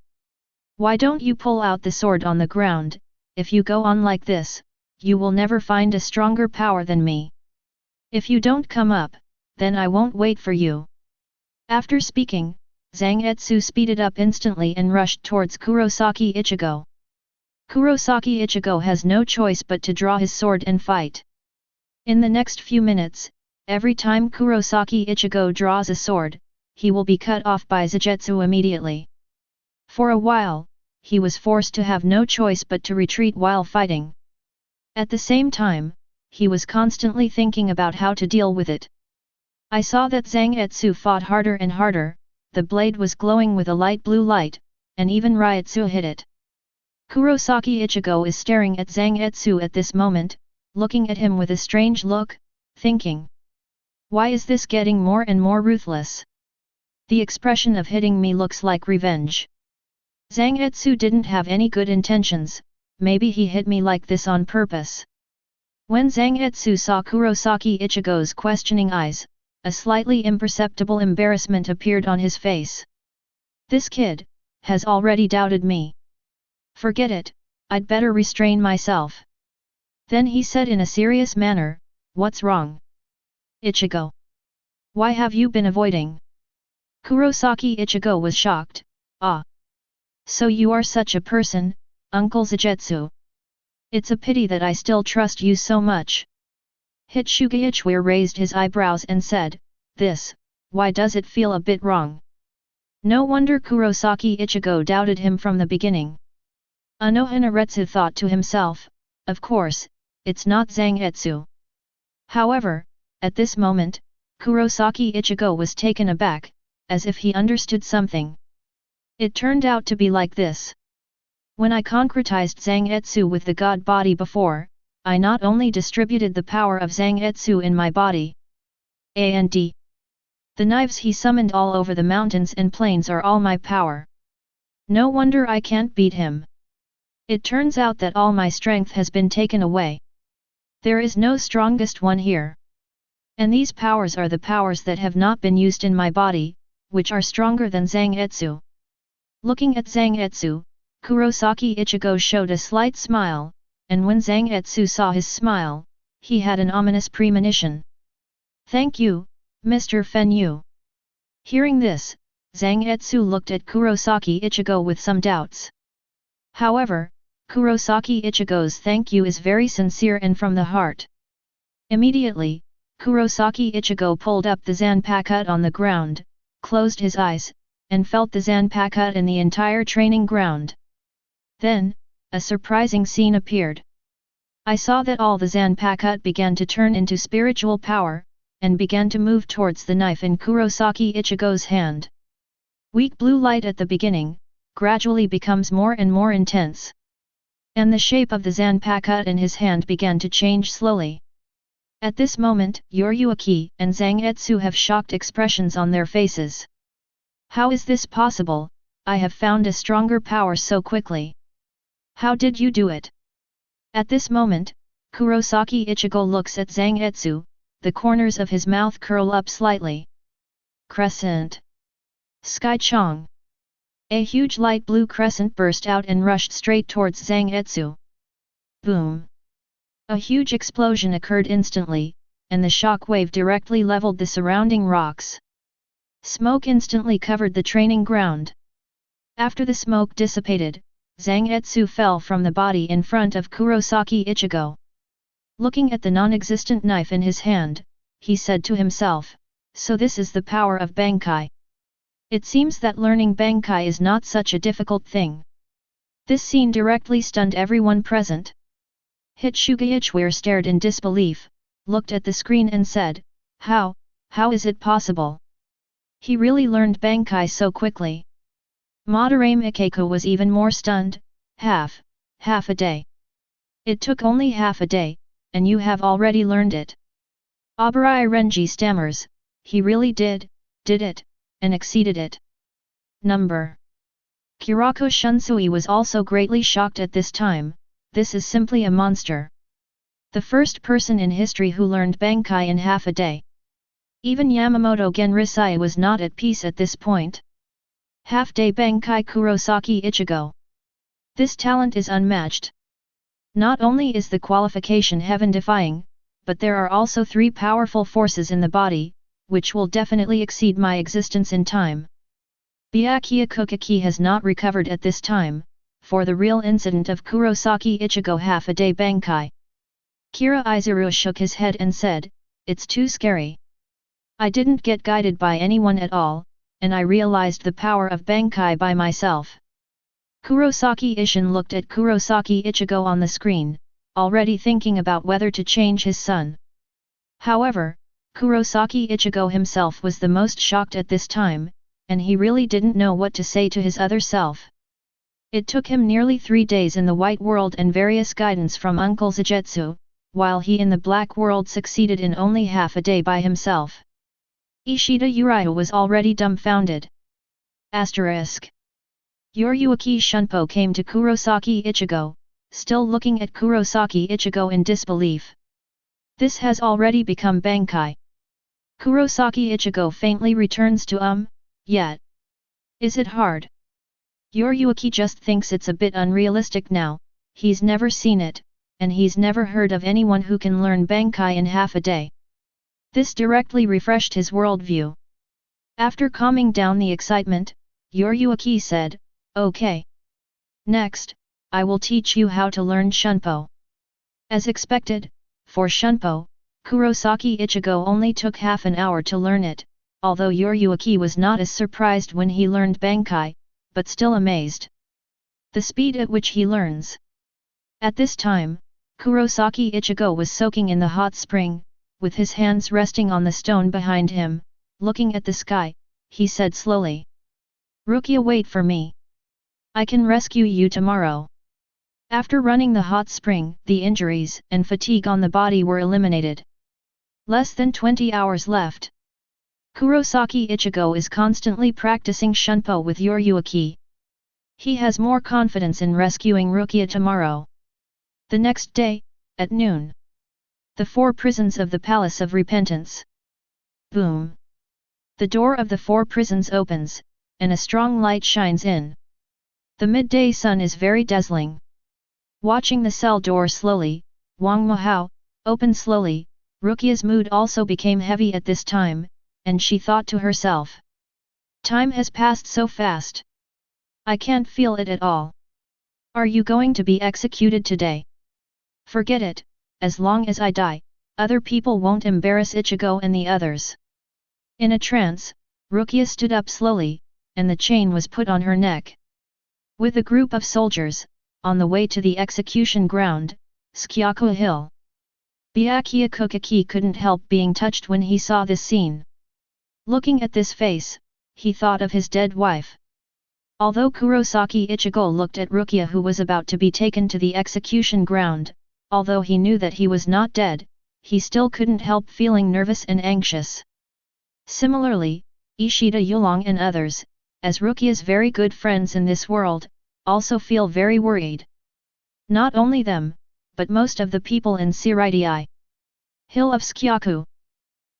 Why don't you pull out the sword on the ground? If you go on like this, you will never find a stronger power than me. If you don't come up, then I won't wait for you. After speaking, Zangetsu speeded up instantly and rushed towards Kurosaki Ichigo. Kurosaki Ichigo has no choice but to draw his sword and fight. In the next few minutes, every time Kurosaki Ichigo draws a sword, he will be cut off by Zagetsu immediately. For a while, he was forced to have no choice but to retreat while fighting. At the same time, he was constantly thinking about how to deal with it. I saw that Zangetsu fought harder and harder, the blade was glowing with a light blue light, and even Ryutsu hit it. Kurosaki Ichigo is staring at Zangetsu at this moment, looking at him with a strange look, thinking. Why is this getting more and more ruthless? The expression of hitting me looks like revenge. Zangetsu didn't have any good intentions, maybe he hit me like this on purpose. When Zangetsu saw Kurosaki Ichigo's questioning eyes, a slightly imperceptible embarrassment appeared on his face. This kid has already doubted me. Forget it, I'd better restrain myself. Then he said in a serious manner, what's wrong? Ichigo. Why have you been avoiding? Kurosaki Ichigo was shocked, ah. So you are such a person, Uncle Zagetsu. It's a pity that I still trust you so much. Hitsuga Ichware raised his eyebrows and said, this, why does it feel a bit wrong? No wonder Kurosaki Ichigo doubted him from the beginning. Anohanaretsu thought to himself, of course, it's not Zangetsu. However, at this moment, Kurosaki Ichigo was taken aback, as if he understood something. It turned out to be like this. When I concretized Zangetsu with the god body before, I not only distributed the power of Zangetsu in my body. And the knives he summoned all over the mountains and plains are all my power. No wonder I can't beat him. It turns out that all my strength has been taken away. There is no strongest one here. And these powers are the powers that have not been used in my body, which are stronger than Zangetsu. Looking at Zangetsu, Kurosaki Ichigo showed a slight smile, and when Zangetsu saw his smile, he had an ominous premonition. Thank you, Mr. Fenyu. Hearing this, Zangetsu looked at Kurosaki Ichigo with some doubts. However, Kurosaki Ichigo's thank you is very sincere and from the heart. Immediately, Kurosaki Ichigo pulled up the Zanpakuto on the ground, closed his eyes, and felt the Zanpakuto in the entire training ground. Then, a surprising scene appeared. I saw that all the Zanpakuto began to turn into spiritual power, and began to move towards the knife in Kurosaki Ichigo's hand. Weak blue light at the beginning, gradually becomes more and more intense. And the shape of the Zanpakuto in his hand began to change slowly. At this moment, Yoryuki and Zangetsu have shocked expressions on their faces. How is this possible? I have found a stronger power so quickly. How did you do it? At this moment, Kurosaki Ichigo looks at Zangetsu, the corners of his mouth curl up slightly. Crescent. Sky Chong. A huge light blue crescent burst out and rushed straight towards Zangetsu. Boom. A huge explosion occurred instantly, and the shock wave directly leveled the surrounding rocks. Smoke instantly covered the training ground. After the smoke dissipated, Zangetsu fell from the body in front of Kurosaki Ichigo. Looking at the non-existent knife in his hand, he said to himself, "So this is the power of Bankai. It seems that learning Bankai is not such a difficult thing." This scene directly stunned everyone present. Hitsuga Ichware stared in disbelief, looked at the screen and said, How is it possible? He really learned Bankai so quickly." Madarame Ikeko was even more stunned. Half a day. It took only half a day, and you have already learned it. Abarai Renji stammers, he really did it, and exceeded it. Number. Kurako Shunsui was also greatly shocked at this time. This is simply a monster. The first person in history who learned Bankai in half a day. Even Yamamoto Genrisai was not at peace at this point. Half-day Bankai Kurosaki Ichigo. This talent is unmatched. Not only is the qualification heaven-defying, but there are also 3 powerful forces in the body, which will definitely exceed my existence in time. Byakuya Kuchiki has not recovered at this time, for the real incident of Kurosaki Ichigo half-a-day Bankai. Kira Izuru shook his head and said, "It's too scary. I didn't get guided by anyone at all, and I realized the power of Bankai by myself." Kurosaki Ishin looked at Kurosaki Ichigo on the screen, already thinking about whether to change his son. However, Kurosaki Ichigo himself was the most shocked at this time, and he really didn't know what to say to his other self. It took him nearly 3 days in the White World and various guidance from Uncle Zagetsu, while he in the Black World succeeded in only half a day by himself. Ishida Uriah was already dumbfounded. Asterisk. Yoryuki Shunpo came to Kurosaki Ichigo, still looking at Kurosaki Ichigo in disbelief. This has already become Bankai. Kurosaki Ichigo faintly returns to yet. Is it hard? Yoryuki just thinks it's a bit unrealistic now, he's never seen it, and he's never heard of anyone who can learn Bankai in half a day. This directly refreshed his worldview. After calming down the excitement, Yoryuki said, "Okay. Next, I will teach you how to learn Shunpo." As expected, for Shunpo, Kurosaki Ichigo only took half an hour to learn it, although Yoryuki was not as surprised when he learned Bankai, but still amazed. The speed at which he learns. At this time, Kurosaki Ichigo was soaking in the hot spring, with his hands resting on the stone behind him, looking at the sky, he said slowly. "Rukia, wait for me. I can rescue you tomorrow." After running the hot spring, the injuries and fatigue on the body were eliminated. Less than 20 hours left. Kurosaki Ichigo is constantly practicing Shunpo with Yoryuki. He has more confidence in rescuing Rukia tomorrow. The next day, at noon. The 4 prisons of the Palace of Repentance. Boom! The door of the 4 prisons opens, and a strong light shines in. The midday sun is very dazzling. Watching the cell door slowly, Wang Mahao, open slowly, Rukia's mood also became heavy at this time, and she thought to herself. Time has passed so fast. I can't feel it at all. Are you going to be executed today? Forget it, as long as I die, other people won't embarrass Ichigo and the others. In a trance, Rukia stood up slowly, and the chain was put on her neck. With a group of soldiers, on the way to the execution ground, Sōkyoku Hill. Byakuya Kuchiki couldn't help being touched when he saw this scene. Looking at this face, he thought of his dead wife. Although Kurosaki Ichigo looked at Rukia who was about to be taken to the execution ground, although he knew that he was not dead, he still couldn't help feeling nervous and anxious. Similarly, Ishida Yulong and others, as Rukia's very good friends in this world, also feel very worried. Not only them, but most of the people in Shiridai Hill of Sōkyoku.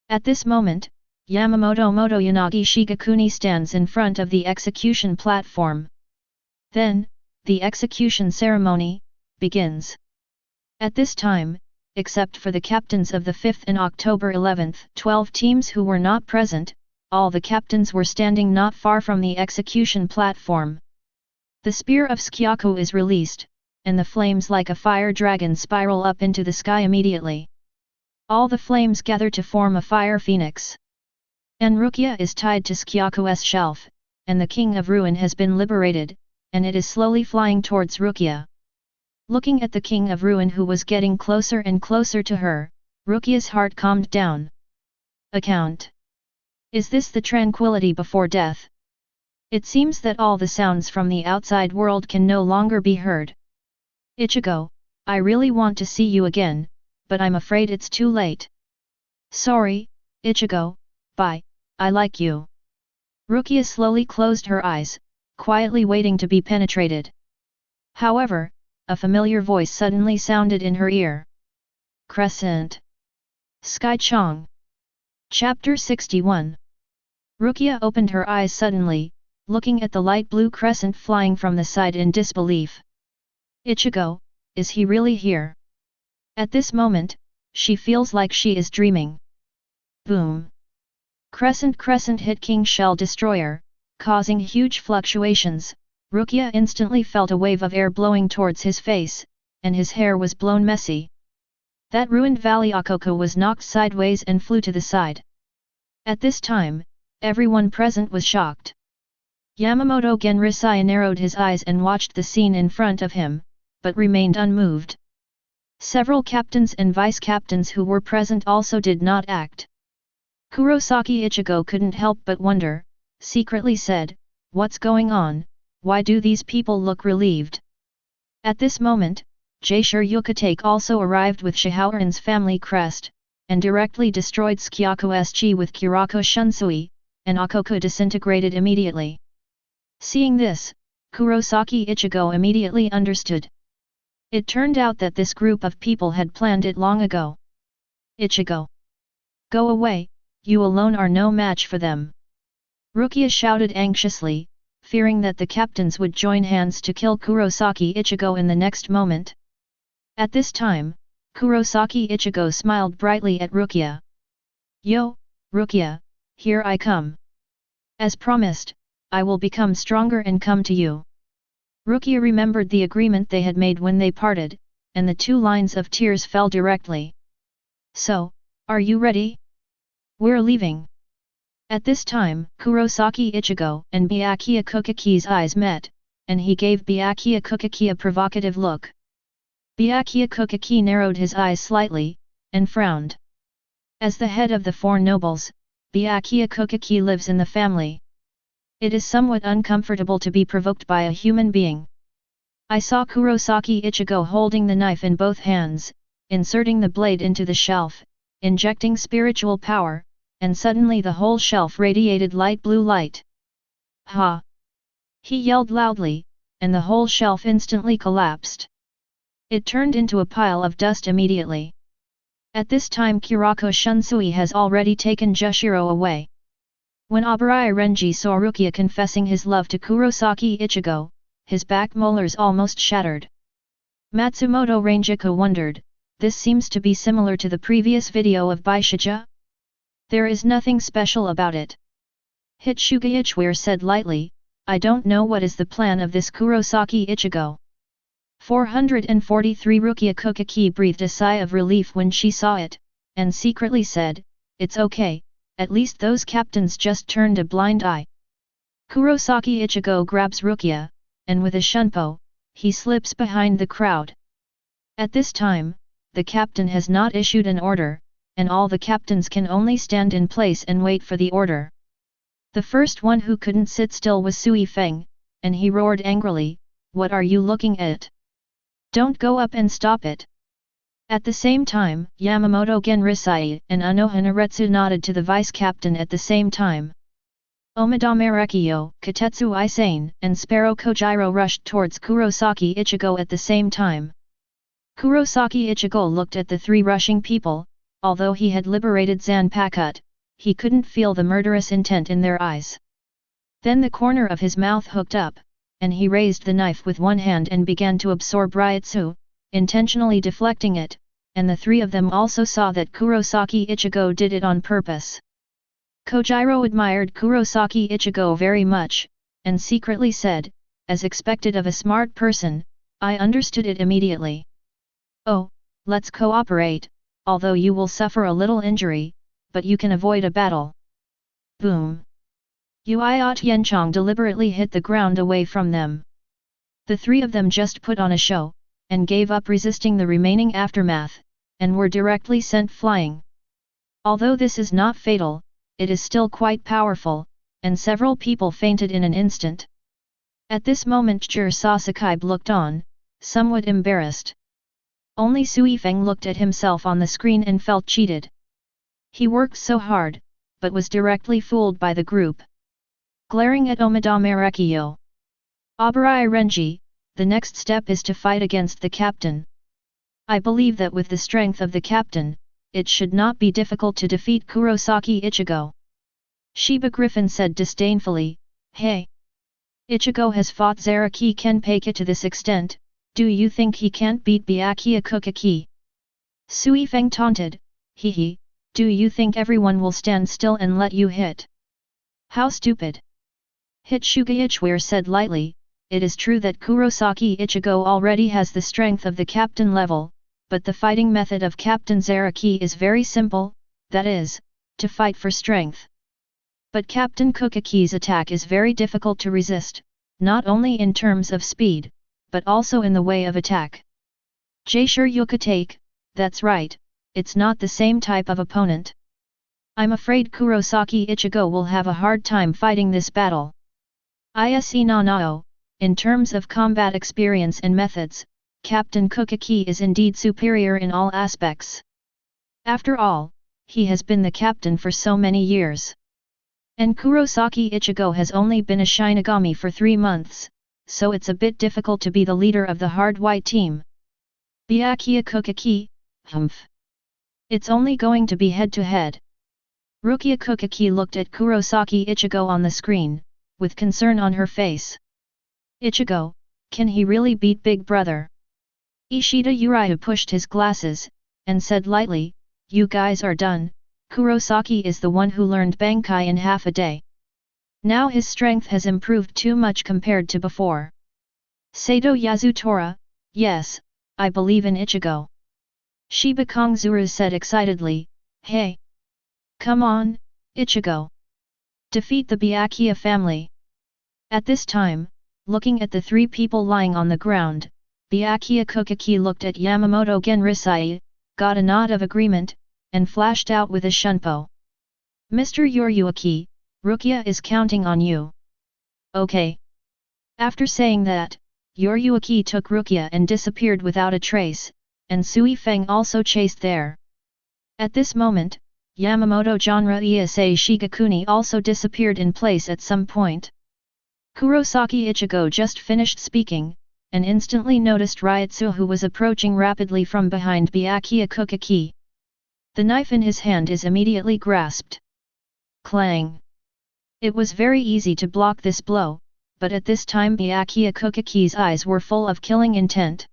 At this moment, Yamamoto Motoyanagi Shigakuni stands in front of the execution platform. Then, the execution ceremony begins. At this time, except for the captains of the 5th and October 11th 12 teams who were not present, all the captains were standing not far from the execution platform. The spear of Sōkyoku is released, and the flames like a fire dragon spiral up into the sky immediately. All the flames gather to form a fire phoenix. And Rukia is tied to Sōkyoku's shelf, and the King of Ruin has been liberated, and it is slowly flying towards Rukia. Looking at the King of Ruin who was getting closer and closer to her, Rukia's heart calmed down. Account. Is this the tranquility before death? It seems that all the sounds from the outside world can no longer be heard. Ichigo, I really want to see you again, but I'm afraid it's too late. Sorry, Ichigo, bye, I like you. Rukia slowly closed her eyes, quietly waiting to be penetrated. However, a familiar voice suddenly sounded in her ear. Crescent. Sky Chong. Chapter 61. Rukia opened her eyes suddenly, looking at the light blue crescent flying from the side in disbelief. Ichigo, is he really here? At this moment, she feels like she is dreaming. Boom! Crescent hit King Shell Destroyer, causing huge fluctuations. Rukia instantly felt a wave of air blowing towards his face, and his hair was blown messy. That ruined Valley Akoko was knocked sideways and flew to the side. At this time, everyone present was shocked. Yamamoto Genrisai narrowed his eyes and watched the scene in front of him, but remained unmoved. Several captains and vice-captains who were present also did not act. Kurosaki Ichigo couldn't help but wonder, secretly said, "What's going on? Why do these people look relieved?" At this moment, Jaishur Yukatake also arrived with Shihaoran's family crest, and directly destroyed Sōkyoku's chi with Kurako Shunsui, and Akoko disintegrated immediately. Seeing this, Kurosaki Ichigo immediately understood. It turned out that this group of people had planned it long ago. Ichigo! Go away, you alone are no match for them! Rukia shouted anxiously, fearing that the captains would join hands to kill Kurosaki Ichigo in the next moment. At this time, Kurosaki Ichigo smiled brightly at Rukia. Yo, Rukia, here I come. As promised, I will become stronger and come to you. Rukia remembered the agreement they had made when they parted, and the 2 lines of tears fell directly. So, are you ready? We're leaving. At this time, Kurosaki Ichigo and Byakuya Kuchiki's eyes met, and he gave Byakuya Kuchiki a provocative look. Byakuya Kuchiki narrowed his eyes slightly, and frowned. As the head of the 4 nobles, Byakuya Kuchiki lives in the family. It is somewhat uncomfortable to be provoked by a human being. I saw Kurosaki Ichigo holding the knife in both hands, inserting the blade into the shelf, injecting spiritual power, and suddenly the whole shelf radiated light blue light. Ha! He yelled loudly, and the whole shelf instantly collapsed. It turned into a pile of dust immediately. At this time Kurako Shunsui has already taken Jushiro away. When Abarai Renji saw Rukia confessing his love to Kurosaki Ichigo, his back molars almost shattered. Matsumoto Rangiku wondered, this seems to be similar to the previous video of Baishija? There is nothing special about it. Hitsuga Ichware said lightly, I don't know what is the plan of this Kurosaki Ichigo. 443 Rukia Kuchiki breathed a sigh of relief when she saw it, and secretly said, it's okay. At least those captains just turned a blind eye. Kurosaki Ichigo grabs Rukia, and with a shunpo, he slips behind the crowd. At this time, the captain has not issued an order, and all the captains can only stand in place and wait for the order. The first one who couldn't sit still was Sui Feng, and he roared angrily, what are you looking at? Don't go up and stop it. At the same time, Yamamoto Genrisai and Unoha Naretsu nodded to the vice-captain at the same time. Omadame Rekiyo, Katetsu Isane, and Sparrow Kojiro rushed towards Kurosaki Ichigo at the same time. Kurosaki Ichigo looked at the 3 rushing people, although he had liberated Zanpakuto, he couldn't feel the murderous intent in their eyes. Then the corner of his mouth hooked up, and he raised the knife with one hand and began to absorb Ryutsu, intentionally deflecting it, and the 3 of them also saw that Kurosaki Ichigo did it on purpose. Kojiro admired Kurosaki Ichigo very much, and secretly said, as expected of a smart person, I understood it immediately. Oh, let's cooperate, although you will suffer a little injury, but you can avoid a battle. Boom! Yuiot Yenchong deliberately hit the ground away from them. The three of them just put on a show, and gave up resisting the remaining aftermath, and were directly sent flying. Although this is not fatal, it is still quite powerful, and several people fainted in an instant. At this moment Sasakai looked on, somewhat embarrassed. Only Sui Feng looked at himself on the screen and felt cheated. He worked so hard, but was directly fooled by the group. Glaring at Omadame Rekio. Abarai Renji, the next step is to fight against the captain. I believe that with the strength of the captain, it should not be difficult to defeat Kurosaki Ichigo. Shiba Griffin said disdainfully, Hey! Ichigo has fought Zaraki Kenpachi to this extent, do you think he can't beat Byakuya Kuchiki? Sui Feng taunted, Hee, do you think everyone will stand still and let you hit? How stupid! Hit Shugaichware said lightly, it is true that Kurosaki Ichigo already has the strength of the captain level, but the fighting method of Captain Zaraki is very simple, that is, to fight for strength. But Captain Kuchiki's attack is very difficult to resist, not only in terms of speed, but also in the way of attack. Jaisher Yukatake, that's right, it's not the same type of opponent. I'm afraid Kurosaki Ichigo will have a hard time fighting this battle. Ise Nanao, in terms of combat experience and methods, Captain Kuchiki is indeed superior in all aspects. After all, he has been the captain for so many years. And Kurosaki Ichigo has only been a Shinigami for 3 months, so it's a bit difficult to be the leader of the hard white team. Byakuya Kuchiki, humph. It's only going to be head-to-head. Rukia Kuchiki looked at Kurosaki Ichigo on the screen, with concern on her face. Ichigo, can he really beat Big Brother? Ishida Uriah pushed his glasses, and said lightly, you guys are done, Kurosaki is the one who learned Bankai in half a day. Now his strength has improved too much compared to before. Sato Yasutora, yes, I believe in Ichigo. Shiba Kongzuru said excitedly, hey! Come on, Ichigo! Defeat the Byakuya family! At this time, looking at the 3 people lying on the ground, Byakuya Kuchiki looked at Yamamoto Genrisai, got a nod of agreement, and flashed out with a shunpo. Mr. Yoryuaki, Rukia is counting on you. Okay. After saying that, Yoryuaki took Rukia and disappeared without a trace, and Sui Feng also chased there. At this moment, Yamamoto Genre Iasei Shigakuni also disappeared in place at some point. Kurosaki Ichigo just finished speaking, and instantly noticed Ryutsu who was approaching rapidly from behind Byakuya Kuchiki. The knife in his hand is immediately grasped. Clang! It was very easy to block this blow, but at this time Byakuya Kuchiki's eyes were full of killing intent.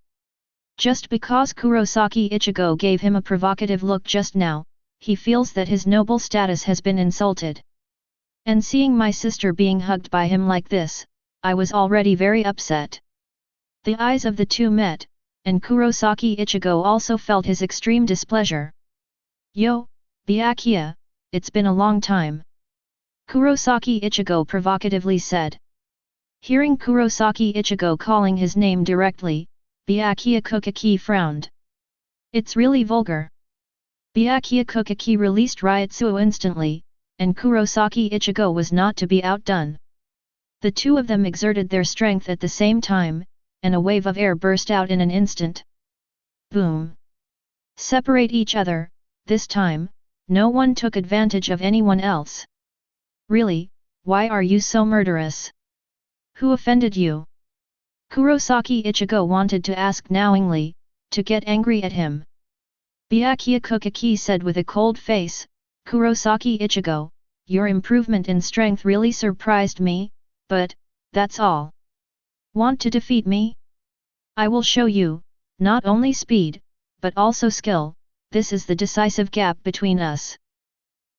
Just because Kurosaki Ichigo gave him a provocative look just now, he feels that his noble status has been insulted. And seeing my sister being hugged by him like this, I was already very upset. The eyes of the two met, and Kurosaki Ichigo also felt his extreme displeasure. Yo, Byakuya, it's been a long time. Kurosaki Ichigo provocatively said. Hearing Kurosaki Ichigo calling his name directly, Byakuya Kuchiki frowned. It's really vulgar. Byakuya Kuchiki released Ryutsu instantly, and Kurosaki Ichigo was not to be outdone. The two of them exerted their strength at the same time, and a wave of air burst out in an instant. Boom! Separate each other, this time, no one took advantage of anyone else. Really, why are you so murderous? Who offended you? Kurosaki Ichigo wanted to ask knowingly, to get angry at him. Byakuya Kuchiki said with a cold face, Kurosaki Ichigo, your improvement in strength really surprised me, but, that's all. Want to defeat me? I will show you, not only speed, but also skill, this is the decisive gap between us.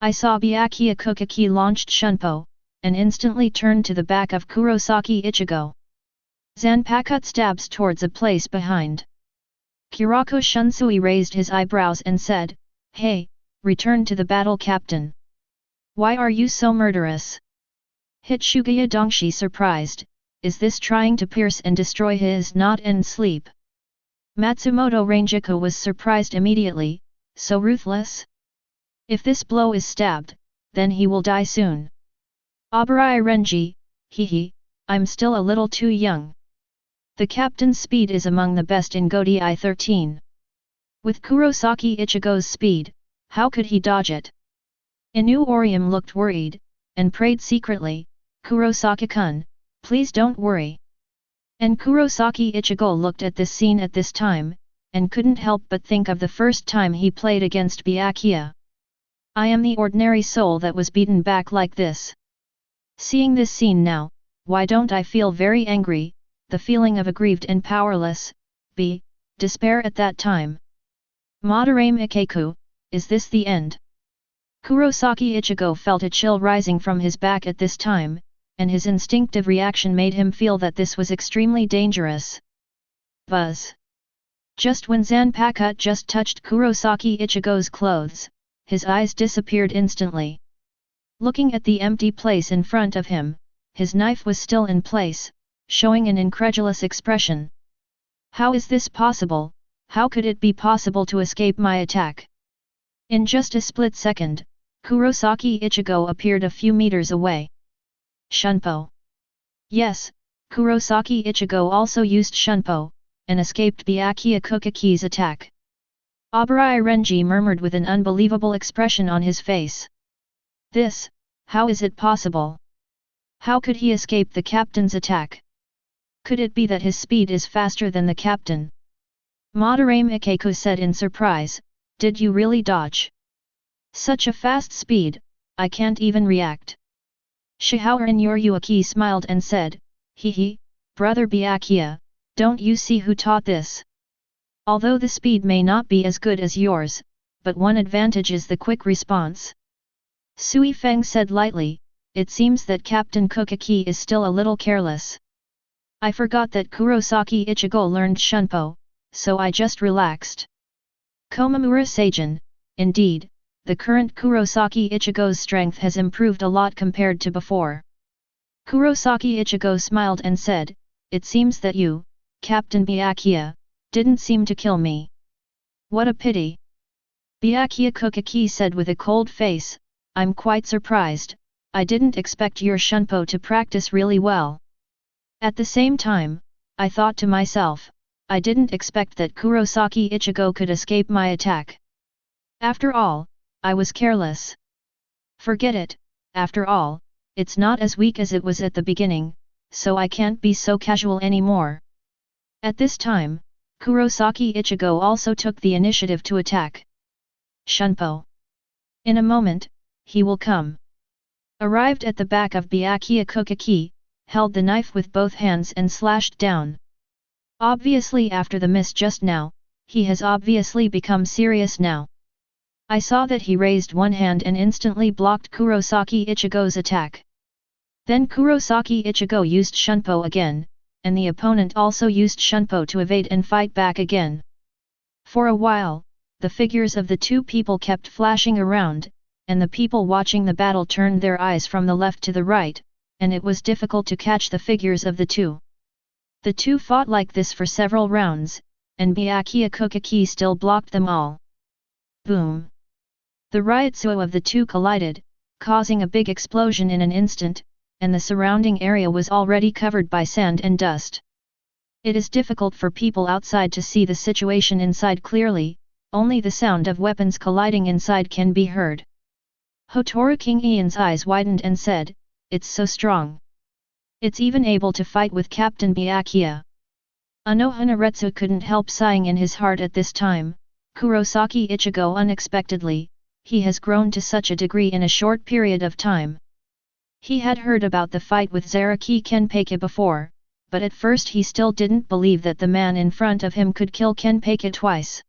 I saw Byakuya Kuchiki launched Shunpo, and instantly turned to the back of Kurosaki Ichigo. Zanpakuto stabs towards a place behind. Kuroko Shunsui raised his eyebrows and said, "Hey, return to the battle, Captain. Why are you so murderous?" Hit Shugaya Dongshi surprised, "Is this trying to pierce and destroy his not and sleep?" Matsumoto Rangiku was surprised immediately, "So ruthless? If this blow is stabbed, then he will die soon." Abarai Renji, "Hehe, I'm still a little too young. The captain's speed is among the best in Godai 13. With Kurosaki Ichigo's speed, how could he dodge it?" Inu Orium looked worried, and prayed secretly, "Kurosaki-kun, please don't worry." And Kurosaki Ichigo looked at this scene at this time, and couldn't help but think of the first time he played against Byakuya. "I am the ordinary soul that was beaten back like this. Seeing this scene now, why don't I feel very angry, the feeling of aggrieved and powerless, despair at that time. Madarame Ikeku, is this the end?" Kurosaki Ichigo felt a chill rising from his back at this time, and his instinctive reaction made him feel that this was extremely dangerous. Buzz! Just when Zanpakuto just touched Kurosaki Ichigo's clothes, his eyes disappeared instantly. Looking at the empty place in front of him, his knife was still in place, showing an incredulous expression. "How is this possible? How could it be possible to escape my attack?" In just a split second, Kurosaki Ichigo appeared a few meters away. Shunpo. Yes, Kurosaki Ichigo also used Shunpo, and escaped Byakuya Kuchiki's attack. Abarai Renji murmured with an unbelievable expression on his face. How is it possible? How could he escape the captain's attack? Could it be that his speed is faster than the captain? Madarame Ikeku said in surprise, "Did you really dodge? Such a fast speed, I can't even react." Shihoran Yoryuaki smiled and said, "Hehe, brother Byakuya, don't you see who taught this? Although the speed may not be as good as yours, but one advantage is the quick response." Sui Feng said lightly, "It seems that Captain Kuchiki is still a little careless. I forgot that Kurosaki Ichigo learned Shunpo, so I just relaxed." Komamura Seijin, indeed, the current Kurosaki Ichigo's strength has improved a lot compared to before. Kurosaki Ichigo smiled and said, "It seems that you, Captain Byakuya, didn't seem to kill me. What a pity." Byakuya Kuchiki said with a cold face, "I'm quite surprised, I didn't expect your Shunpo to practice really well. At the same time, I thought to myself, I didn't expect that Kurosaki Ichigo could escape my attack. After all, I was careless. Forget it, after all, it's not as weak as it was at the beginning, so I can't be so casual anymore." At this time, Kurosaki Ichigo also took the initiative to attack. Shunpo. In a moment, he will come. Arrived at the back of Byakuya Kuchiki, held the knife with both hands and slashed down. Obviously after the miss just now, he has obviously become serious now. I saw that he raised one hand and instantly blocked Kurosaki Ichigo's attack. Then Kurosaki Ichigo used Shunpo again, and the opponent also used Shunpo to evade and fight back again. For a while, the figures of the two people kept flashing around, and the people watching the battle turned their eyes from the left to the right, and it was difficult to catch the figures of the two. The two fought like this for several rounds, and Byakuya Kuchiki still blocked them all. Boom! The Ryutsuo of the two collided, causing a big explosion in an instant, and the surrounding area was already covered by sand and dust. It is difficult for people outside to see the situation inside clearly, only the sound of weapons colliding inside can be heard. Hotaru King Ian's eyes widened and said, "It's so strong. It's even able to fight with Captain Byakuya." Anohanaretsu couldn't help sighing in his heart at this time. Kurosaki Ichigo unexpectedly, he has grown to such a degree in a short period of time. He had heard about the fight with Zaraki Kenpachi before, but at first he still didn't believe that the man in front of him could kill Kenpachi twice.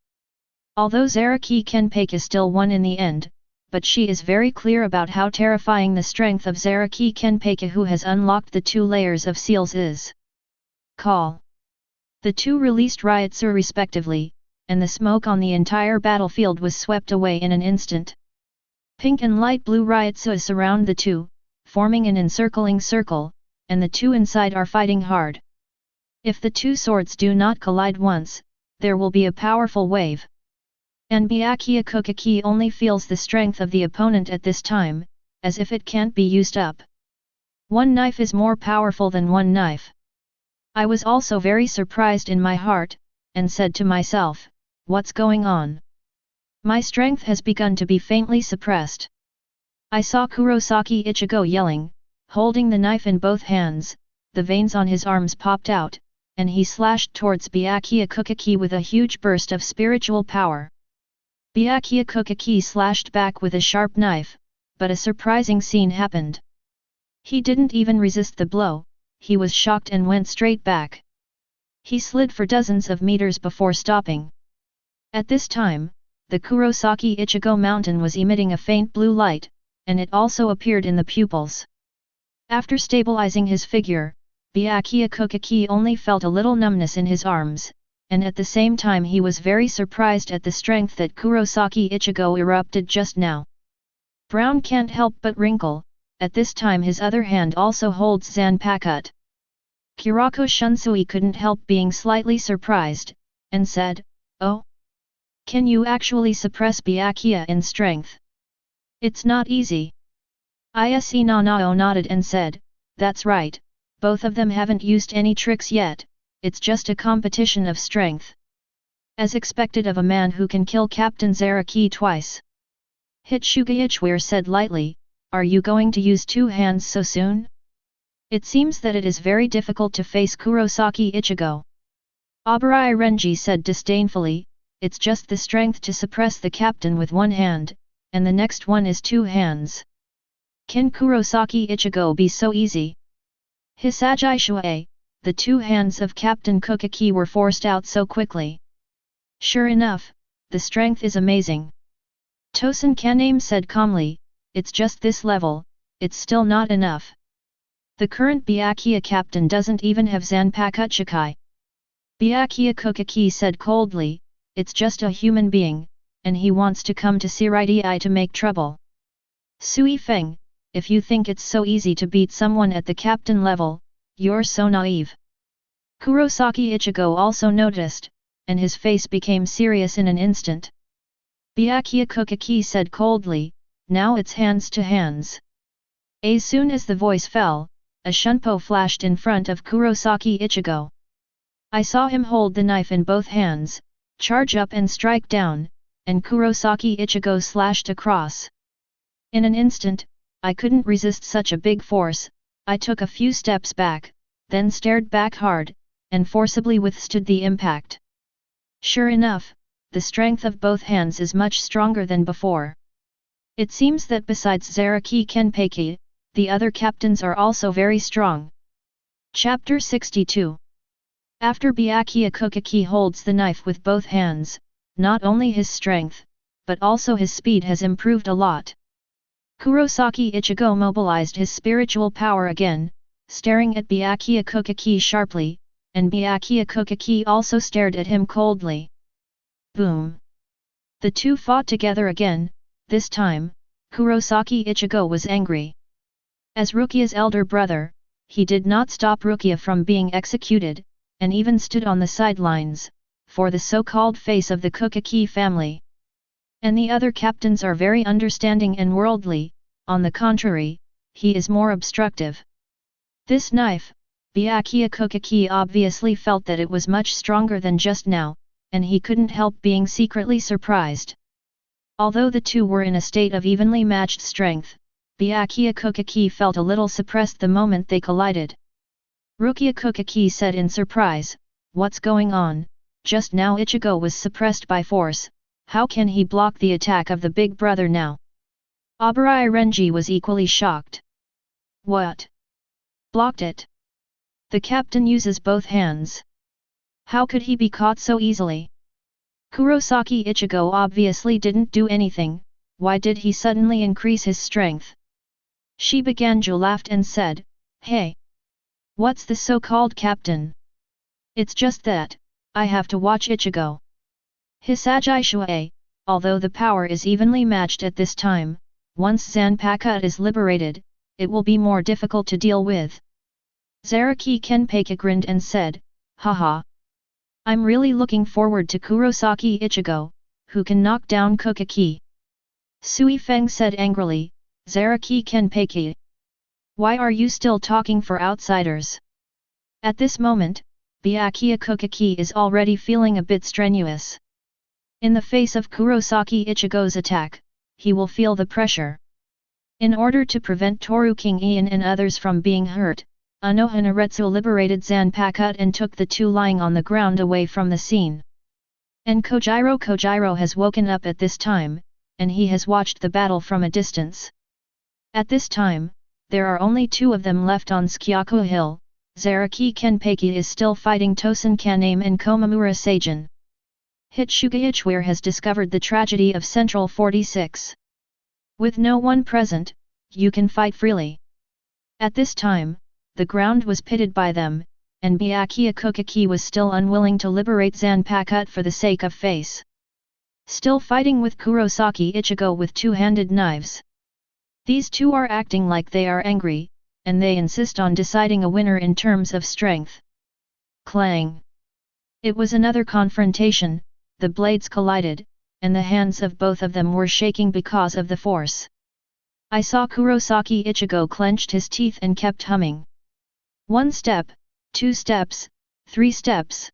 Although Zaraki Kenpachi still won in the end, but she is very clear about how terrifying the strength of Zaraki Kenpachi, who has unlocked the 2 layers of seals, is. Call. The 2 released Ryotsu respectively, and the smoke on the entire battlefield was swept away in an instant. Pink and light blue Ryotsu surround the 2, forming an encircling circle, and the 2 inside are fighting hard. If the 2 swords do not collide once, there will be a powerful wave. And Byakuya Kuchiki only feels the strength of the opponent at this time, as if it can't be used up. One knife is more powerful than one knife. I was also very surprised in my heart, and said to myself, what's going on? My strength has begun to be faintly suppressed. I saw Kurosaki Ichigo yelling, holding the knife in both hands, the veins on his arms popped out, and he slashed towards Byakuya Kuchiki with a huge burst of spiritual power. Byakuya Kuchiki slashed back with a sharp knife, but a surprising scene happened. He didn't even resist the blow, he was shocked and went straight back. He slid for dozens of meters before stopping. At this time, the Kurosaki Ichigo mountain was emitting a faint blue light, and it also appeared in the pupils. After stabilizing his figure, Byakuya Kuchiki only felt a little numbness in his arms, and at the same time he was very surprised at the strength that Kurosaki Ichigo erupted just now. Brown can't help but wrinkle, at this time his other hand also holds Zanpakuto. Kurako Shunsui couldn't help being slightly surprised, and said, "Oh? Can you actually suppress Byakuya in strength? It's not easy." Ise Nanao nodded and said, "That's right, both of them haven't used any tricks yet. It's just a competition of strength. As expected of a man who can kill Captain Zaraki twice." Hitsuga Ichware said lightly, "Are you going to use 2 hands so soon? It seems that it is very difficult to face Kurosaki Ichigo." Abarai Renji said disdainfully, "It's just the strength to suppress the captain with 1 hand, and the next one is 2 hands. Can Kurosaki Ichigo be so easy?" Hisagi Shuei, the 2 hands of Captain Kuchiki were forced out so quickly. "Sure enough, the strength is amazing." Tosen Kaname said calmly, "It's just this level, it's still not enough. The current Byakuya captain doesn't even have Zanpakuto Shikai." Byakuya Kuchiki said coldly, "It's just a human being, and he wants to come to Siriti to make trouble. Sui Feng, if you think it's so easy to beat someone at the captain level, you're so naive." Kurosaki Ichigo also noticed, and his face became serious in an instant. Byakuya Kuchiki said coldly, "Now it's hands to hands." As soon as the voice fell, a shunpo flashed in front of Kurosaki Ichigo. I saw him hold the knife in both hands, charge up and strike down, and Kurosaki Ichigo slashed across. In an instant, I couldn't resist such a big force. I took a few steps back, then stared back hard, and forcibly withstood the impact. Sure enough, the strength of both hands is much stronger than before. It seems that besides Zaraki Kenpachi, the other captains are also very strong. Chapter 62. After Byakuya Kuchiki holds the knife with both hands, not only his strength, but also his speed has improved a lot. Kurosaki Ichigo mobilized his spiritual power again, staring at Byakuya Kuchiki sharply, and Byakuya Kuchiki also stared at him coldly. Boom! The 2 fought together again. This time, Kurosaki Ichigo was angry. As Rukia's elder brother, he did not stop Rukia from being executed, and even stood on the sidelines, for the so-called face of the Kuchiki family. And the other captains are very understanding and worldly, on the contrary, he is more obstructive. This knife, Byakuya Kuchiki obviously felt that it was much stronger than just now, and he couldn't help being secretly surprised. Although the 2 were in a state of evenly matched strength, Byakuya Kuchiki felt a little suppressed the moment they collided. Rukia Kuchiki said in surprise, "What's going on? Just now Ichigo was suppressed by force, how can he block the attack of the big brother now?" Abarai Renji was equally shocked. "What? Blocked it? The captain uses both hands. How could he be caught so easily?" Kurosaki Ichigo obviously didn't do anything, why did he suddenly increase his strength? Shibaganjo laughed and said, "Hey! What's the so-called captain? It's just that, I have to watch Ichigo." Hisagi Shuei, although the power is evenly matched at this time, once Zanpakuto is liberated, it will be more difficult to deal with. Zaraki Kenpachi grinned and said, "Haha. I'm really looking forward to Kurosaki Ichigo, who can knock down Kuchiki." Sui Feng said angrily, "Zaraki Kenpachi. Why are you still talking for outsiders?" At this moment, Byakuya Kuchiki is already feeling a bit strenuous. In the face of Kurosaki Ichigo's attack, he will feel the pressure. In order to prevent Toru King Ian and others from being hurt, Anohanaretsu liberated Zanpakuto and took the two lying on the ground away from the scene. And Kojiro has woken up at this time, and he has watched the battle from a distance. At this time, there are only two of them left on Sōkyoku Hill. Zaraki Kenpachi is still fighting Tosen Kaname and Komamura Seijin. Hitsuga Ichware has discovered the tragedy of Central 46. With no one present, you can fight freely. At this time, the ground was pitted by them, and Byakuya Kuchiki was still unwilling to liberate Zanpakuto for the sake of face. Still fighting with Kurosaki Ichigo with two-handed knives. These two are acting like they are angry, and they insist on deciding a winner in terms of strength. Clang! It was another confrontation, the blades collided, and the hands of both of them were shaking because of the force. I saw Kurosaki Ichigo clenched his teeth and kept humming. 1 step, 2 steps, 3 steps.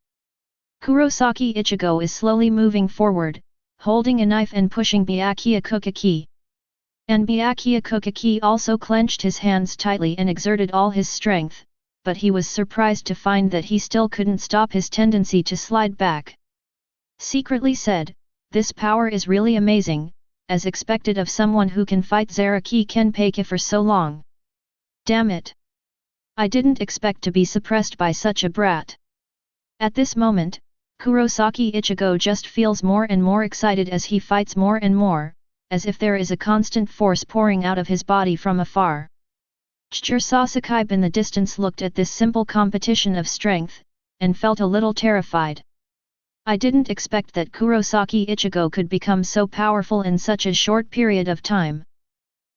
Kurosaki Ichigo is slowly moving forward, holding a knife and pushing Byakuya Kuchiki. And Byakuya Kuchiki also clenched his hands tightly and exerted all his strength, but he was surprised to find that he still couldn't stop his tendency to slide back. Secretly said, "This power is really amazing, as expected of someone who can fight Zaraki Kenpachi for so long. Damn it! I didn't expect to be suppressed by such a brat." At this moment, Kurosaki Ichigo just feels more and more excited as he fights more and more, as if there is a constant force pouring out of his body from afar. Chijiro Sasaki in the distance looked at this simple competition of strength, and felt a little terrified. I didn't expect that Kurosaki Ichigo could become so powerful in such a short period of time.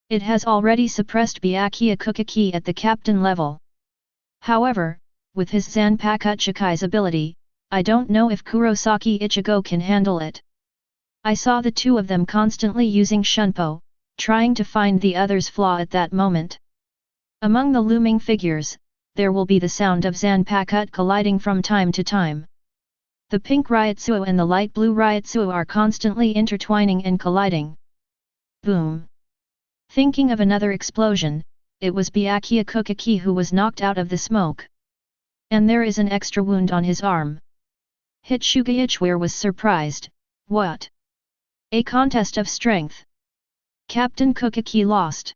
It has already suppressed Byakuya Kuchiki at the captain level. However, with his Zanpakuto Chikai's ability, I don't know if Kurosaki Ichigo can handle it. I saw the two of them constantly using shunpo, trying to find the other's flaw at that moment. Among the looming figures, there will be the sound of Zanpakuto colliding from time to time. The pink Ryutsuo and the light blue Ryutsuo are constantly intertwining and colliding. Boom! Thinking of another explosion, it was Byakuya Kuchiki who was knocked out of the smoke. And there is an extra wound on his arm. Hitsuga Ichware was surprised. What? A contest of strength. Captain Kuchiki lost.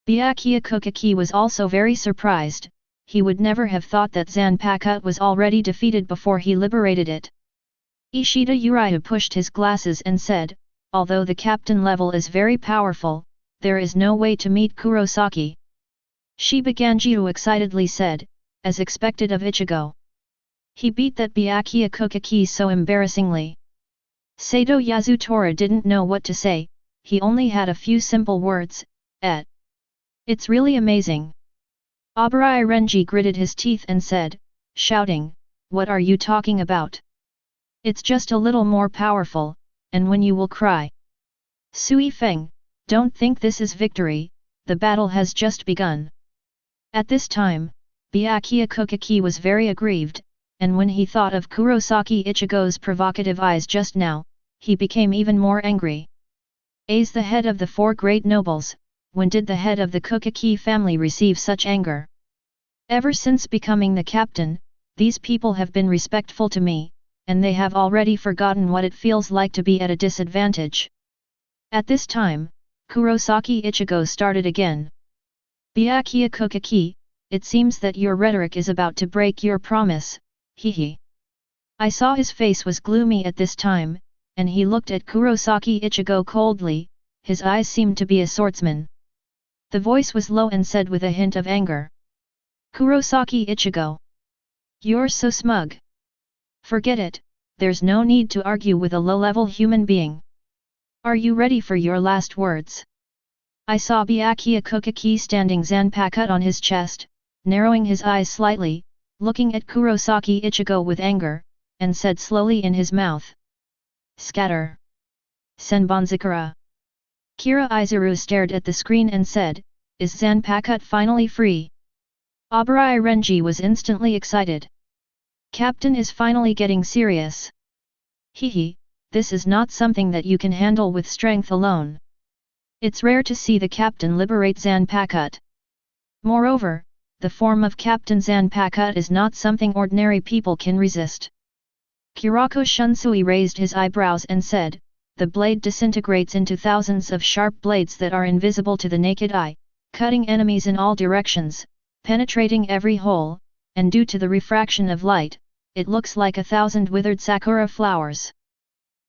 Byakuya Kuchiki was also very surprised. He would never have thought that Zanpakuto was already defeated before he liberated it. Ishida Uriah pushed his glasses and said, "Although the captain level is very powerful, there is no way to meet Kurosaki." Shibaganjiu excitedly said, as expected of Ichigo. He beat that Byakuya Kuchiki so embarrassingly. Sato Yasutora didn't know what to say, he only had a few simple words, It's really amazing." Abarai Renji gritted his teeth and said, shouting, "What are you talking about? It's just a little more powerful, and when you will cry." Sui Feng, don't think this is victory, the battle has just begun. At this time, Byakuya Kuchiki was very aggrieved, and when he thought of Kurosaki Ichigo's provocative eyes just now, he became even more angry. As the head of the 4 great nobles, when did the head of the Kuchiki family receive such anger? Ever since becoming the captain, these people have been respectful to me, and they have already forgotten what it feels like to be at a disadvantage. At this time, Kurosaki Ichigo started again. "Byakuya Kuchiki, it seems that your rhetoric is about to break your promise, hehe." I saw his face was gloomy at this time, and he looked at Kurosaki Ichigo coldly, his eyes seemed to be a swordsman. The voice was low and said with a hint of anger. Kurosaki Ichigo. You're so smug. Forget it, there's no need to argue with a low-level human being. Are you ready for your last words? I saw Byakuya Kuchiki standing Zanpakuto on his chest, narrowing his eyes slightly, looking at Kurosaki Ichigo with anger, and said slowly in his mouth. Scatter. Senbonzakura. Kira Izuru stared at the screen and said, Is Zanpakuto finally free? Obrai Renji was instantly excited. Captain is finally getting serious. Hehe, this is not something that you can handle with strength alone. It's rare to see the captain liberate Zanpakuto. Moreover, the form of Captain Zanpakuto is not something ordinary people can resist. Kurako Shunsui raised his eyebrows and said, The blade disintegrates into thousands of sharp blades that are invisible to the naked eye, cutting enemies in all directions, penetrating every hole, and due to the refraction of light, it looks like 1,000 withered sakura flowers.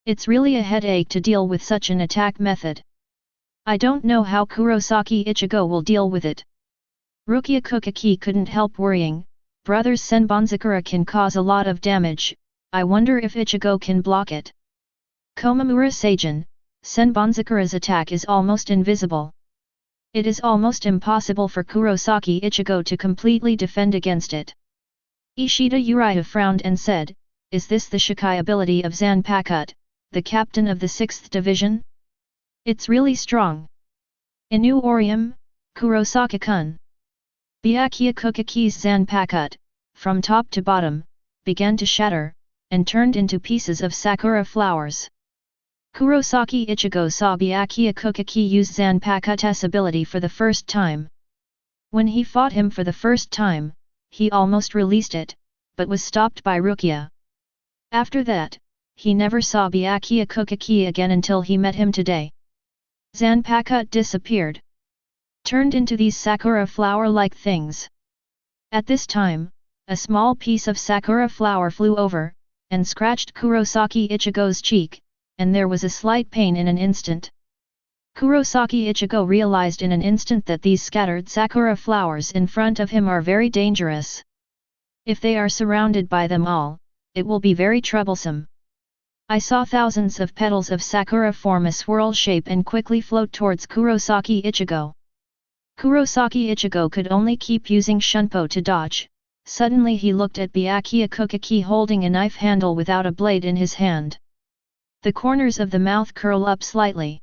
It's really a headache to deal with such an attack method. I don't know how Kurosaki Ichigo will deal with it. Rukia Kuchiki couldn't help worrying. Brothers Senbonzakura can cause a lot of damage, I wonder if Ichigo can block it. Komamura Seijin, Senbonzakura's attack is almost invisible. It is almost impossible for Kurosaki Ichigo to completely defend against it. Ishida Uriah frowned and said, Is this the Shikai ability of Zanpakuto, the captain of the 6th division? It's really strong. Inu Orium, Kurosaki-kun. Byakuya Kuchiki's Zanpakuto, from top to bottom, began to shatter, and turned into pieces of sakura flowers. Kurosaki Ichigo saw Byakuya Kuchiki use Zanpakuto's ability for the first time. When he fought him for the first time, he almost released it, but was stopped by Rukia. After that, he never saw Byakuya Kuchiki again until he met him today. Zanpakuto disappeared. Turned into these sakura flower-like things. At this time, a small piece of sakura flower flew over, and scratched Kurosaki Ichigo's cheek, and there was a slight pain in an instant. Kurosaki Ichigo realized in an instant that these scattered sakura flowers in front of him are very dangerous. If they are surrounded by them all, it will be very troublesome. I saw thousands of petals of sakura form a swirl shape and quickly float towards Kurosaki Ichigo. Kurosaki Ichigo could only keep using Shunpo to dodge. Suddenly he looked at Byakuya Kuchiki holding a knife handle without a blade in his hand. The corners of the mouth curl up slightly.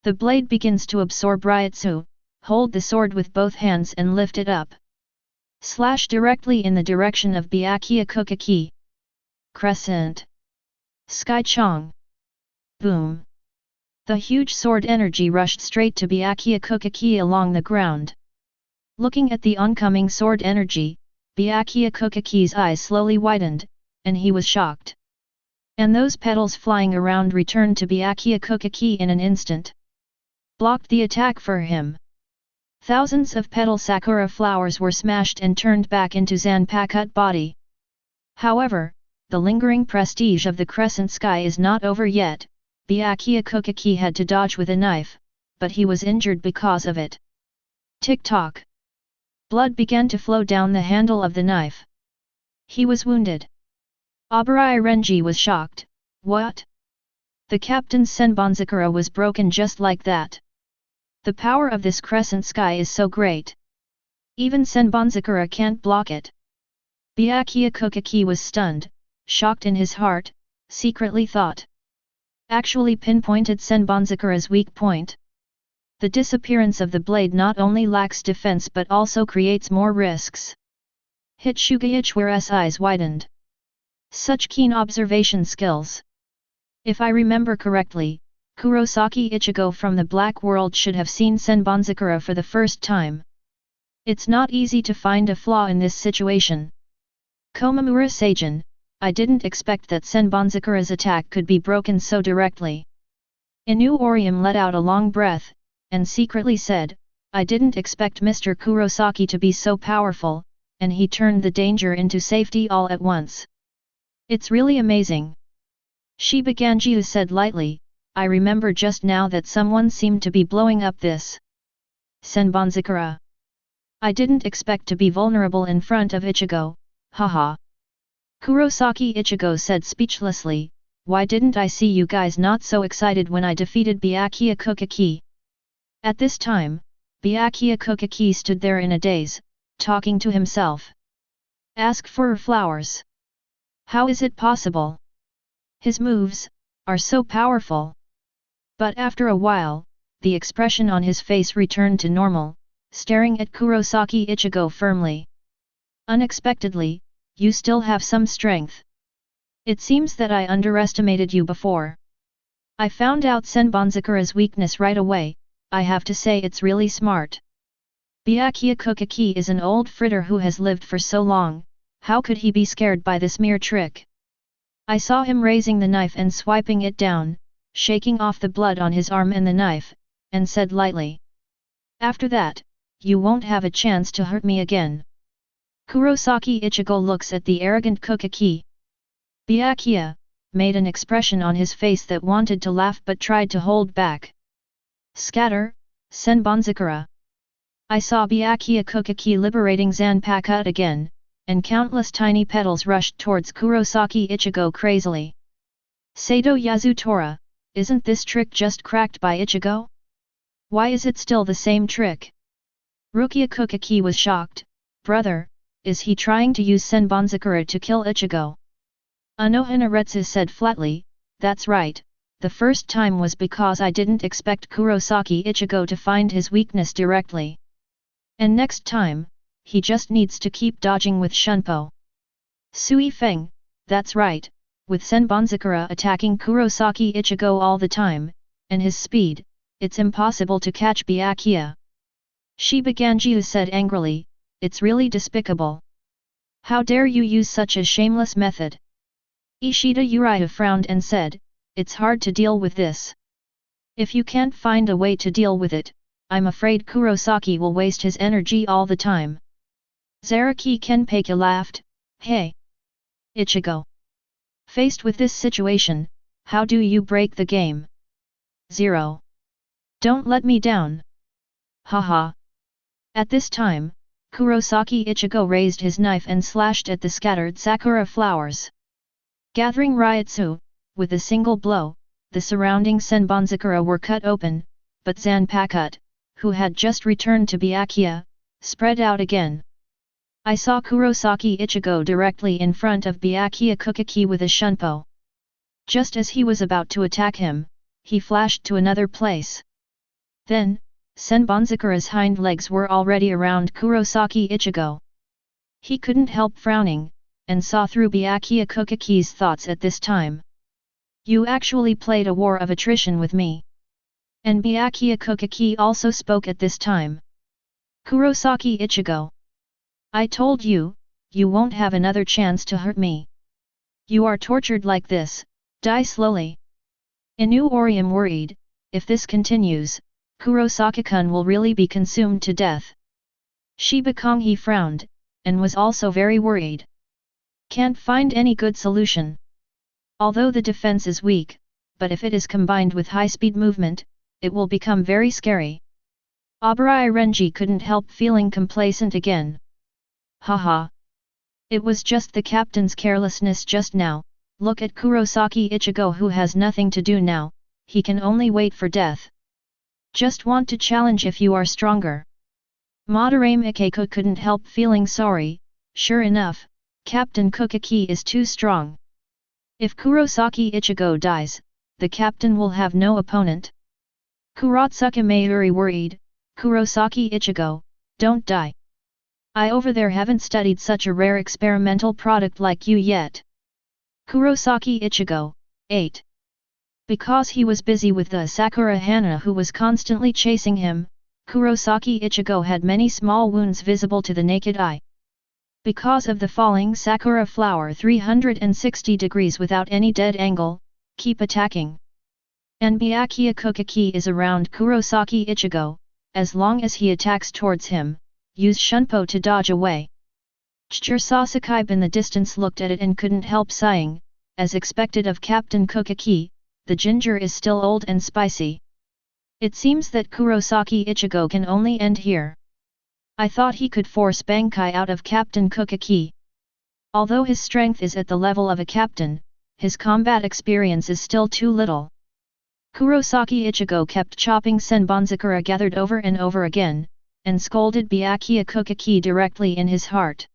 The blade begins to absorb Ryutsu, hold the sword with both hands and lift it up. Slash directly in the direction of Byakuya Kuchiki. Crescent. Sky Chong. Boom. The huge sword energy rushed straight to Byakuya Kuchiki along the ground. Looking at the oncoming sword energy, Byakuya Kuchiki's eyes slowly widened, and he was shocked. And those petals flying around returned to Byakuya Kuchiki in an instant. Blocked the attack for him. Thousands of petal sakura flowers were smashed and turned back into Zanpakuto body. However, the lingering prestige of the crescent sky is not over yet. Byakuya Kuchiki had to dodge with a knife, but he was injured because of it. Tick-tock. Blood began to flow down the handle of the knife. He was wounded. Obrai Renji was shocked. What? The captain's Senbonzakura was broken just like that. The power of this crescent sky is so great. Even Senbonzakura can't block it. Byakuya Kuchiki was stunned, shocked in his heart, secretly thought. Actually pinpointed Senbonzakura's weak point. The disappearance of the blade not only lacks defense but also creates more risks. Hitsugaichware's eyes widened. Such keen observation skills. If I remember correctly, Kurosaki Ichigo from the Black World should have seen Senbonzakura for the first time. It's not easy to find a flaw in this situation. Komamura Seijin, I didn't expect that Senbonzakura's attack could be broken so directly. Inu Orium let out a long breath, and secretly said, I didn't expect Mr. Kurosaki to be so powerful, and he turned the danger into safety all at once. It's really amazing. Shibaganjiu said lightly, I remember just now that someone seemed to be blowing up this Senbonzakura. I didn't expect to be vulnerable in front of Ichigo, haha. Kurosaki Ichigo said speechlessly, why didn't I see you guys not so excited when I defeated Byakuya Kuchiki? At this time, Byakuya Kuchiki stood there in a daze, talking to himself. Ask for flowers. How is it possible? His moves are so powerful. But after a while, the expression on his face returned to normal, staring at Kurosaki Ichigo firmly. Unexpectedly, you still have some strength. It seems that I underestimated you before. I found out Senbonzakura's weakness right away, I have to say it's really smart. Byakuya Kuchiki is an old fritter who has lived for so long, how could he be scared by this mere trick? I saw him raising the knife and swiping it down, shaking off the blood on his arm and the knife, and said lightly. After that, you won't have a chance to hurt me again. Kurosaki Ichigo looks at the arrogant Kuchiki. Byakuya made an expression on his face that wanted to laugh but tried to hold back. Scatter, Senbonzakura. I saw Byakuya Kuchiki liberating Zanpakuto again, and countless tiny petals rushed towards Kurosaki Ichigo crazily. Sato Yazutora, isn't this trick just cracked by Ichigo? Why is it still the same trick? Rukia Kuchiki was shocked. Brother, is he trying to use Senbonzakura to kill Ichigo? Anohanaretsu said flatly, that's right, the first time was because I didn't expect Kurosaki Ichigo to find his weakness directly. And next time, he just needs to keep dodging with Shunpo. Sui Feng, that's right, with Senbonzakura attacking Kurosaki Ichigo all the time, and his speed, it's impossible to catch Byakuya. Shibaganjiu said angrily, it's really despicable. How dare you use such a shameless method? Ishida Uriah frowned and said, it's hard to deal with this. If you can't find a way to deal with it, I'm afraid Kurosaki will waste his energy all the time. Zaraki Kenpachi laughed, hey! Ichigo! Faced with this situation, how do you break the game? 0. Don't let me down! Haha! At this time, Kurosaki Ichigo raised his knife and slashed at the scattered sakura flowers. Gathering Ryutsu, with a single blow, the surrounding Senbonzakura were cut open, but Zanpakuto, who had just returned to Byakuya, spread out again. I saw Kurosaki Ichigo directly in front of Byakuya Kuchiki with a shunpo. Just as he was about to attack him, he flashed to another place. Then, Senbonzakura's hind legs were already around Kurosaki Ichigo. He couldn't help frowning, and saw through Byakuya Kuchiki's thoughts at this time. You actually played a war of attrition with me. And Byakuya Kuchiki also spoke at this time. Kurosaki Ichigo. I told you, you won't have another chance to hurt me. You are tortured like this, die slowly. Inu Orium worried, if this continues, Kurosaki-kun will really be consumed to death. Shibakonghi frowned, and was also very worried. Can't find any good solution. Although the defense is weak, but if it is combined with high-speed movement, it will become very scary. Abarai Renji couldn't help feeling complacent again. Haha. It was just the captain's carelessness just now, look at Kurosaki Ichigo who has nothing to do now, he can only wait for death. Just want to challenge if you are stronger. Madarame Ikeko couldn't help feeling sorry, sure enough, Captain Kuchiki is too strong. If Kurosaki Ichigo dies, the captain will have no opponent. Kurotsuka Mayuri worried, Kurosaki Ichigo, don't die. I over there haven't studied such a rare experimental product like you yet. Kurosaki Ichigo, 8. Because he was busy with the Sakura Hana who was constantly chasing him, Kurosaki Ichigo had many small wounds visible to the naked eye. Because of the falling Sakura flower 360 degrees without any dead angle, keep attacking. And Byakuya Kuchiki is around Kurosaki Ichigo, as long as he attacks towards him, use Shunpo to dodge away. Chur Sasakai in the distance looked at it and couldn't help sighing, as expected of Captain Kuchiki, the ginger is still old and spicy. It seems that Kurosaki Ichigo can only end here. I thought he could force Bankai out of Captain Kuchiki. Although his strength is at the level of a captain, his combat experience is still too little. Kurosaki Ichigo kept chopping Senbonzakura gathered over and over again, and scolded Byakuya Kuchiki directly in his heart.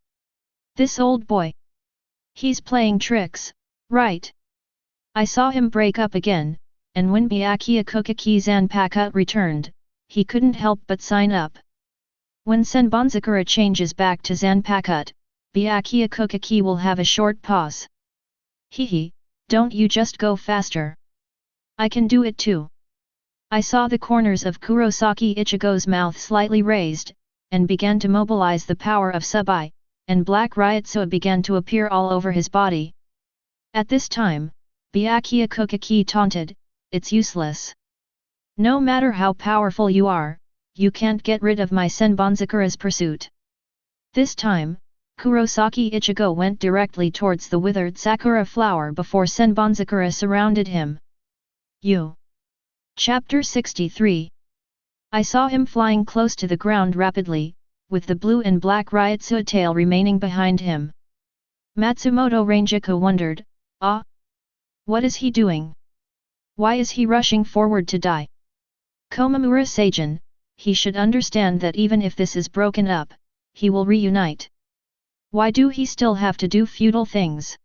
This old boy. He's playing tricks, right? I saw him break up again, and when Byakuya Kuchiki Zanpakuto returned, he couldn't help but sign up. When Senbonzakura changes back to Zanpakuto, Byakuya Kuchiki will have a short pause. Hehe, don't you just go faster. I can do it too. I saw the corners of Kurosaki Ichigo's mouth slightly raised, and began to mobilize the power of Subai, and black Ryotsu began to appear all over his body. At this time, Byakuya Kuchiki taunted, "It's useless. No matter how powerful you are, you can't get rid of my Senbonzakura's pursuit." This time, Kurosaki Ichigo went directly towards the withered sakura flower before Senbonzakura surrounded him. Chapter 63. I saw him flying close to the ground rapidly, with the blue and black Ryotsu tail remaining behind him. Matsumoto Rangiku wondered, "Ah? What is he doing? Why is he rushing forward to die?" Komamura Seijin, he should understand that even if this is broken up, he will reunite. Why do he still have to do futile things?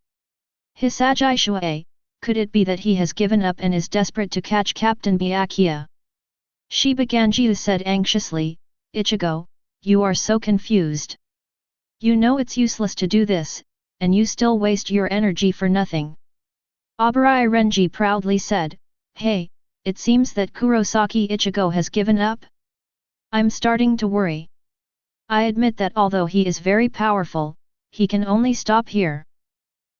Hisagi Shuei, could it be that he has given up and is desperate to catch Captain Byakuya? Shiba Ganjiu said anxiously, "Ichigo, you are so confused. You know it's useless to do this, and you still waste your energy for nothing." Abarai Renji proudly said, "Hey, it seems that Kurosaki Ichigo has given up? I'm starting to worry. I admit that although he is very powerful, he can only stop here."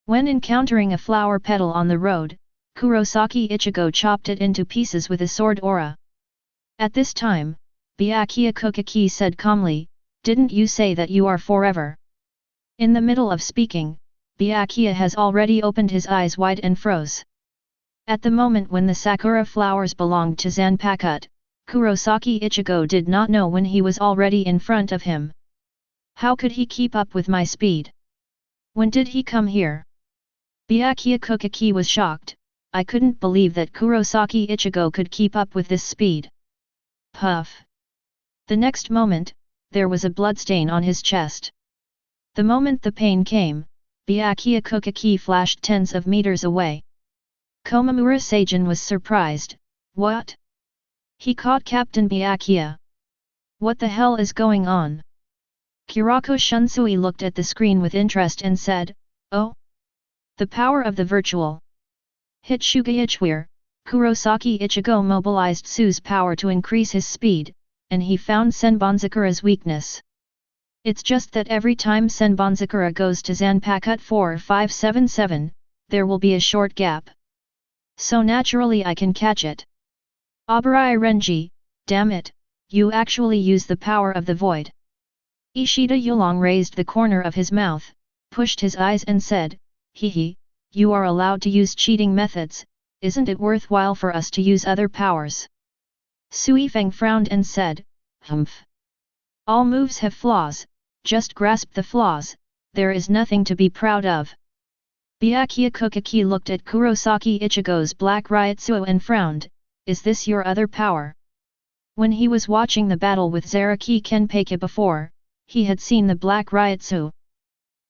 When encountering a flower petal on the road, Kurosaki Ichigo chopped it into pieces with a sword aura. At this time, Byakuya Kuchiki said calmly, "Didn't you say that you are forever?" In the middle of speaking, Byakuya has already opened his eyes wide and froze. At the moment when the sakura flowers belonged to Zanpakuto, Kurosaki Ichigo did not know when he was already in front of him. How could he keep up with my speed? When did he come here? Byakuya Kuchiki was shocked. I couldn't believe that Kurosaki Ichigo could keep up with this speed. Puff! The next moment, there was a bloodstain on his chest. The moment the pain came, Byakuya Kuchiki flashed tens of meters away. Komamura Seijin was surprised. What? He caught Captain Byakuya. What the hell is going on? Kurako Shunsui looked at the screen with interest and said, "Oh? The power of the virtual." Hitsugaichware, Kurosaki Ichigo mobilized Su's power to increase his speed, and he found Senbonzakura's weakness. It's just that every time Senbonzakura goes to Zanpakuto 4577, there will be a short gap. So naturally I can catch it. Abarai Renji, damn it, you actually use the power of the void. Ishida Yulong raised the corner of his mouth, pushed his eyes and said, "Hehe, you are allowed to use cheating methods, isn't it worthwhile for us to use other powers?" Sui Feng frowned and said, "Humph. All moves have flaws, just grasp the flaws, there is nothing to be proud of." Byakuya Kuchiki looked at Kurosaki Ichigo's black Ryotsu and frowned, "Is this your other power?" When he was watching the battle with Zaraki Kenpachi before, he had seen the black Ryotsu.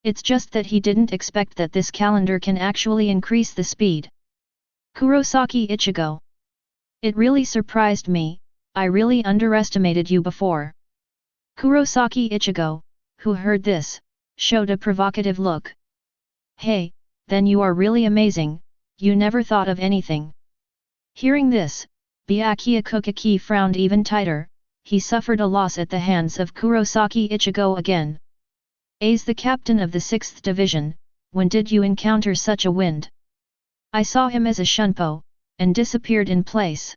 It's just that he didn't expect that this calendar can actually increase the speed. Kurosaki Ichigo. It really surprised me, I really underestimated you before. Kurosaki Ichigo, who heard this, showed a provocative look. Hey, then you are really amazing, you never thought of anything. Hearing this, Byakuya Kuchiki frowned even tighter, he suffered a loss at the hands of Kurosaki Ichigo again. As the captain of the 6th Division, when did you encounter such a wind? I saw him as a shunpo, and disappeared in place.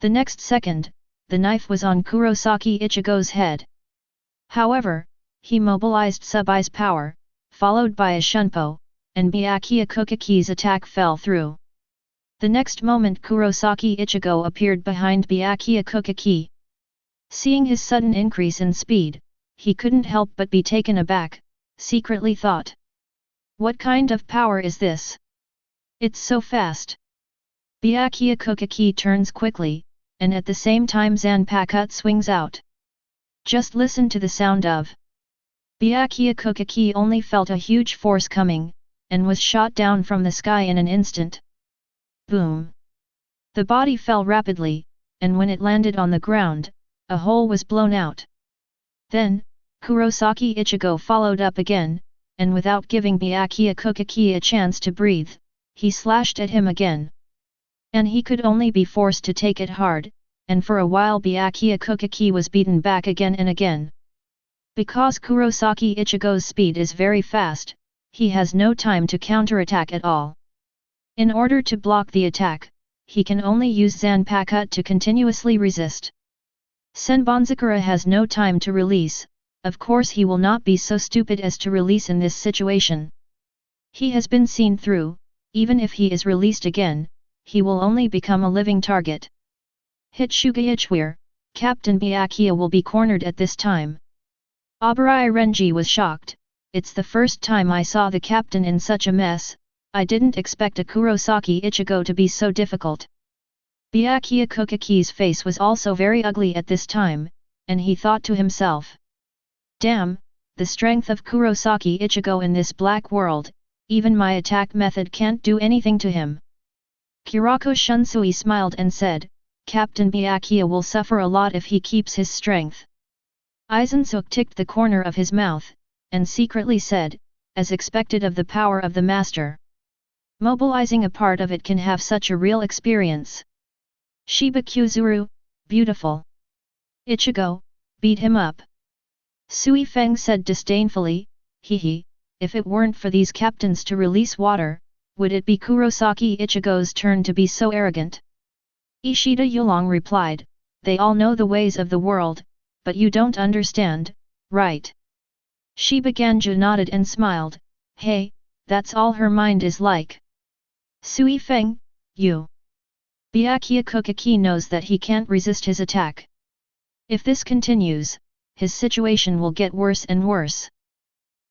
The next second, the knife was on Kurosaki Ichigo's head. However, he mobilized Subai's power, followed by a shunpo, and Byakuya Kuchiki's attack fell through. The next moment Kurosaki Ichigo appeared behind Byakuya Kuchiki. Seeing his sudden increase in speed, he couldn't help but be taken aback, secretly thought. What kind of power is this? It's so fast. Byakuya Kuchiki turns quickly, and at the same time Zanpakuto swings out. Just listen to the sound of. Byakuya Kuchiki only felt a huge force coming, and was shot down from the sky in an instant. Boom! The body fell rapidly, and when it landed on the ground, a hole was blown out. Then, Kurosaki Ichigo followed up again, and without giving Byakuya Kuchiki a chance to breathe, he slashed at him again. And he could only be forced to take it hard, and for a while Byakuya Kuchiki was beaten back again and again. Because Kurosaki Ichigo's speed is very fast, he has no time to counterattack at all. In order to block the attack, he can only use Zanpakuto to continuously resist. Senbonzakura has no time to release, of course he will not be so stupid as to release in this situation. He has been seen through, even if he is released again, he will only become a living target. Hit Shugaichware, Captain Byakuya will be cornered at this time. Abarai Renji was shocked. It's the first time I saw the captain in such a mess. I didn't expect a Kurosaki Ichigo to be so difficult. Byakuya Kuchiki's face was also very ugly at this time, and he thought to himself. Damn, the strength of Kurosaki Ichigo in this black world, even my attack method can't do anything to him. Kurako Shunsui smiled and said, Captain Byakuya will suffer a lot if he keeps his strength. Aizen ticked the corner of his mouth, and secretly said, as expected of the power of the master. Mobilizing a part of it can have such a real experience. Shibakuzuru, beautiful. Ichigo, beat him up. Sui Feng said disdainfully, hee, if it weren't for these captains to release water, would it be Kurosaki Ichigo's turn to be so arrogant? Ishida Yulong replied, they all know the ways of the world, but you don't understand, right? Shibaganju nodded and smiled, hey, that's all her mind is like. Sui Feng, you. Byakuya Kuchiki knows that he can't resist his attack. If this continues, his situation will get worse and worse.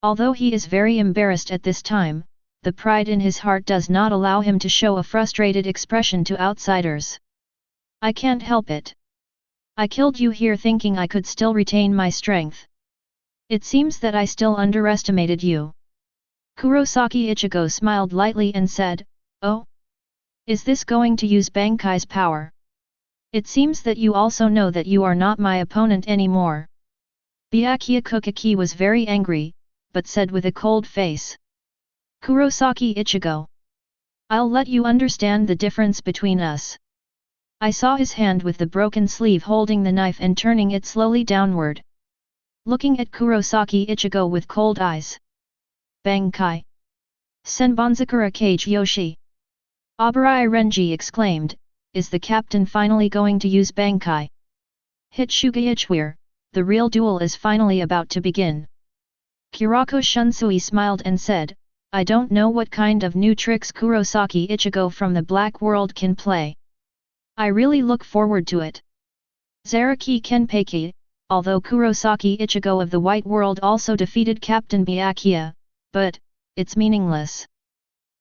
Although he is very embarrassed at this time, the pride in his heart does not allow him to show a frustrated expression to outsiders. I can't help it. I killed you here thinking I could still retain my strength. It seems that I still underestimated you. Kurosaki Ichigo smiled lightly and said, oh? Is this going to use Bankai's power? It seems that you also know that you are not my opponent anymore. Byakuya Kuchiki was very angry, but said with a cold face. Kurosaki Ichigo. I'll let you understand the difference between us. I saw his hand with the broken sleeve holding the knife and turning it slowly downward. Looking at Kurosaki Ichigo with cold eyes. Bankai. Senbonzakura Kage Yoshi. Abarai Renji exclaimed, is the captain finally going to use Bankai? Hit Shugaichware, the real duel is finally about to begin. Kurako Shunsui smiled and said, I don't know what kind of new tricks Kurosaki Ichigo from the Black World can play. I really look forward to it. Zaraki Kenpachi, although Kurosaki Ichigo of the White World also defeated Captain Byakuya, but, it's meaningless.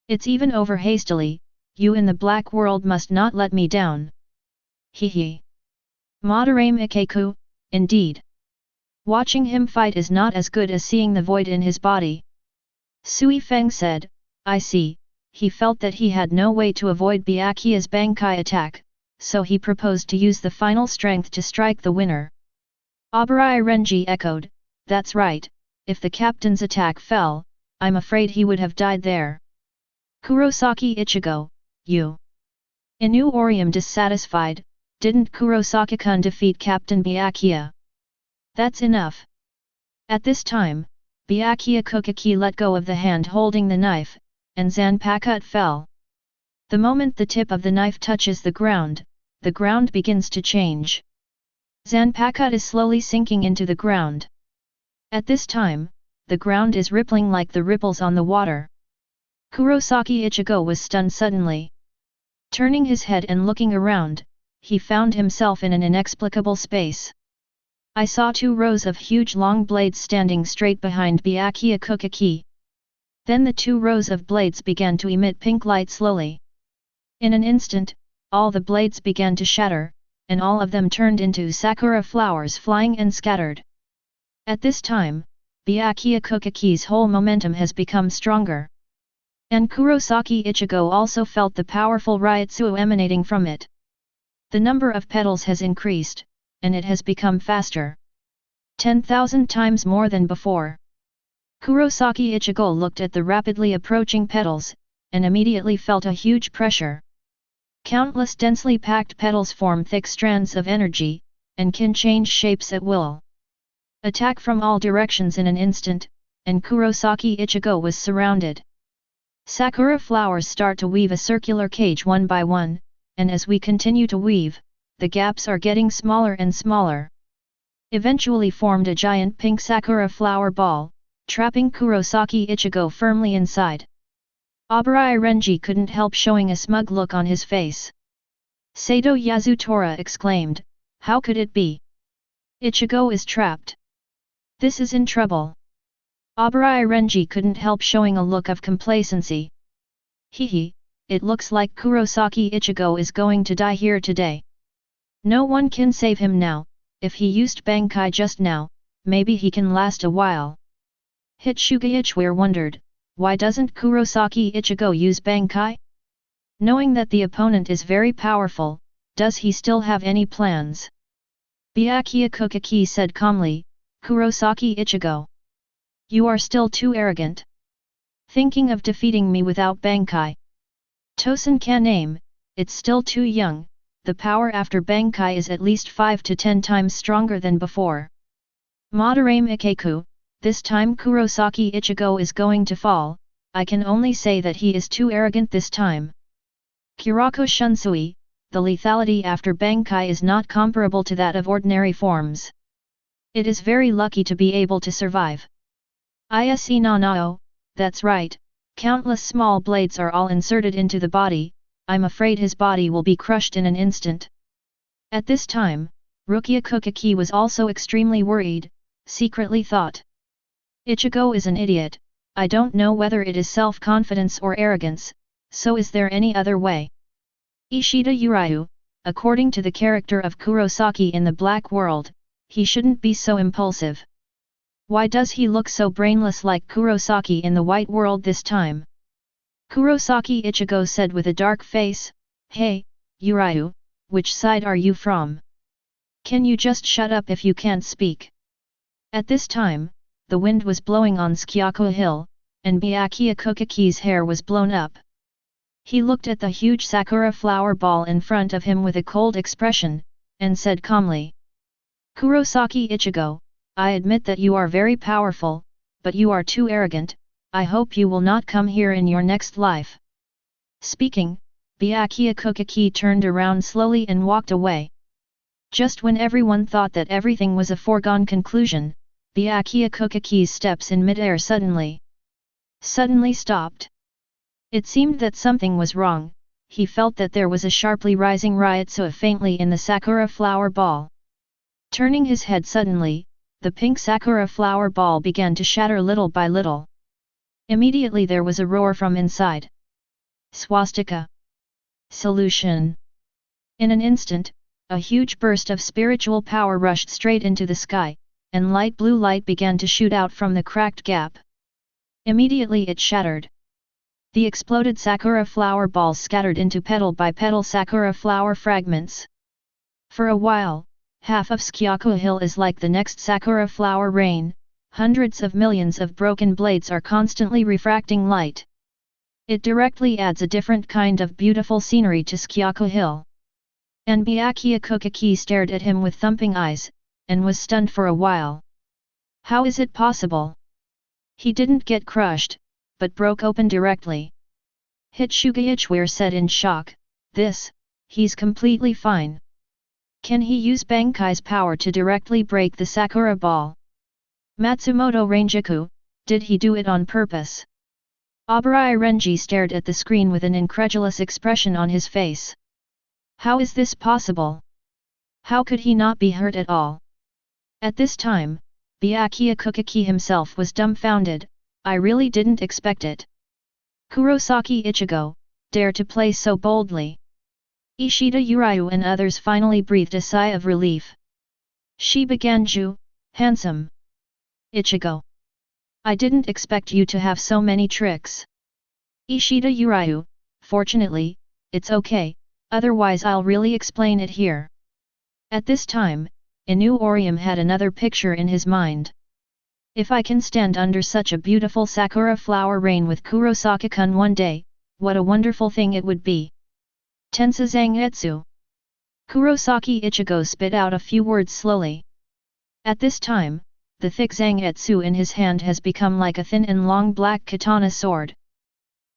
It's even over hastily, you in the Black World must not let me down. Hee. Madarame Ikeku, indeed. Watching him fight is not as good as seeing the void in his body. Sui Feng said, I see, he felt that he had no way to avoid Byakuya's Bankai attack, so he proposed to use the final strength to strike the winner. Abarai Renji echoed, that's right, if the captain's attack fell, I'm afraid he would have died there. Kurosaki Ichigo, you. Inu Orium dissatisfied, didn't Kurosaki-kun defeat Captain Byakuya? That's enough. At this time, Byakuya Kuchiki let go of the hand holding the knife, and Zanpakuto fell. The moment the tip of the knife touches the ground begins to change. Zanpakuto is slowly sinking into the ground. At this time, the ground is rippling like the ripples on the water. Kurosaki Ichigo was stunned suddenly. Turning his head and looking around, he found himself in an inexplicable space. I saw 2 rows of huge long blades standing straight behind Byakuya Kuchiki. Then the 2 rows of blades began to emit pink light slowly. In an instant, all the blades began to shatter, and all of them turned into sakura flowers flying and scattered. At this time, Byakuya Kuchiki's whole momentum has become stronger. And Kurosaki Ichigo also felt the powerful Ryutsu emanating from it. The number of petals has increased, and it has become faster. 10,000 times more than before. Kurosaki Ichigo looked at the rapidly approaching petals, and immediately felt a huge pressure. Countless densely packed petals form thick strands of energy, and can change shapes at will. Attack from all directions in an instant, and Kurosaki Ichigo was surrounded. Sakura flowers start to weave a circular cage one by one, and as we continue to weave, the gaps are getting smaller and smaller. Eventually formed a giant pink sakura flower ball, trapping Kurosaki Ichigo firmly inside. Obrai Renji couldn't help showing a smug look on his face. Sato Yasutora exclaimed, "How could it be? Ichigo is trapped. This is in trouble." Obrai Renji couldn't help showing a look of complacency. Hehe, it looks like Kurosaki Ichigo is going to die here today. No one can save him now. If he used Bankai just now, maybe he can last a while. Hitsuga Ichware wondered, why doesn't Kurosaki Ichigo use Bankai? Knowing that the opponent is very powerful, does he still have any plans? Byakuya Kuchiki said calmly, "Kurosaki Ichigo. You are still too arrogant. Thinking of defeating me without Bankai. Tosen can aim, it's still too young, the power after Bankai is at least 5 to 10 times stronger than before. Madarame Ikeku, this time Kurosaki Ichigo is going to fall, I can only say that he is too arrogant this time. Kurako Shunsui, the lethality after Bankai is not comparable to that of ordinary forms. It is very lucky to be able to survive." Ise Nanao, that's right, countless small blades are all inserted into the body, I'm afraid his body will be crushed in an instant. At this time, Rukia Kuchiki was also extremely worried, secretly thought. Ichigo is an idiot, I don't know whether it is self-confidence or arrogance, so is there any other way? Ishida Uryu, according to the character of Kurosaki in the Black World, he shouldn't be so impulsive. Why does he look so brainless like Kurosaki in the White World this time? Kurosaki Ichigo said with a dark face, "Hey, Uryu, which side are you from? Can you just shut up if you can't speak?" At this time, the wind was blowing on Sōkyoku Hill, and Byakuya Kuchiki's hair was blown up. He looked at the huge sakura flower ball in front of him with a cold expression, and said calmly, "Kurosaki Ichigo, I admit that you are very powerful, but you are too arrogant, I hope you will not come here in your next life." Speaking, Byakuya Kuchiki turned around slowly and walked away. Just when everyone thought that everything was a foregone conclusion, Byakuya Kuchiki's steps in midair suddenly stopped. It seemed that something was wrong, he felt that there was a sharply rising Ryutsu faintly in the sakura flower ball. Turning his head suddenly, the pink sakura flower ball began to shatter little by little. Immediately there was a roar from inside. Swastika. Solution. In an instant, a huge burst of spiritual power rushed straight into the sky, and light blue light began to shoot out from the cracked gap. Immediately it shattered. The exploded sakura flower balls scattered into petal by petal sakura flower fragments. For a while, half of Sōkyoku Hill is like the next sakura flower rain, hundreds of millions of broken blades are constantly refracting light. It directly adds a different kind of beautiful scenery to Sōkyoku Hill. And Byakuya Kuchiki stared at him with thumping eyes, and was stunned for a while. How is it possible? He didn't get crushed, but broke open directly. Hitsuga Ichware said in shock, he's completely fine. Can he use Bankai's power to directly break the sakura ball? Matsumoto Rangiku, did he do it on purpose? Abarai Renji stared at the screen with an incredulous expression on his face. How is this possible? How could he not be hurt at all? At this time, Byakuya Kuchiki himself was dumbfounded. I really didn't expect it. Kurosaki Ichigo, dare to play so boldly. Ishida Uryu and others finally breathed a sigh of relief. She began. Handsome. Ichigo. I didn't expect you to have so many tricks. Ishida Uryu, fortunately, it's okay, otherwise I'll really explain it here. At this time, Inu Orium had another picture in his mind. If I can stand under such a beautiful sakura flower rain with Kurosaki-kun one day, what a wonderful thing it would be. Tensa Zangetsu. Kurosaki Ichigo spit out a few words slowly. At this time, the thick Zangetsu in his hand has become like a thin and long black katana sword.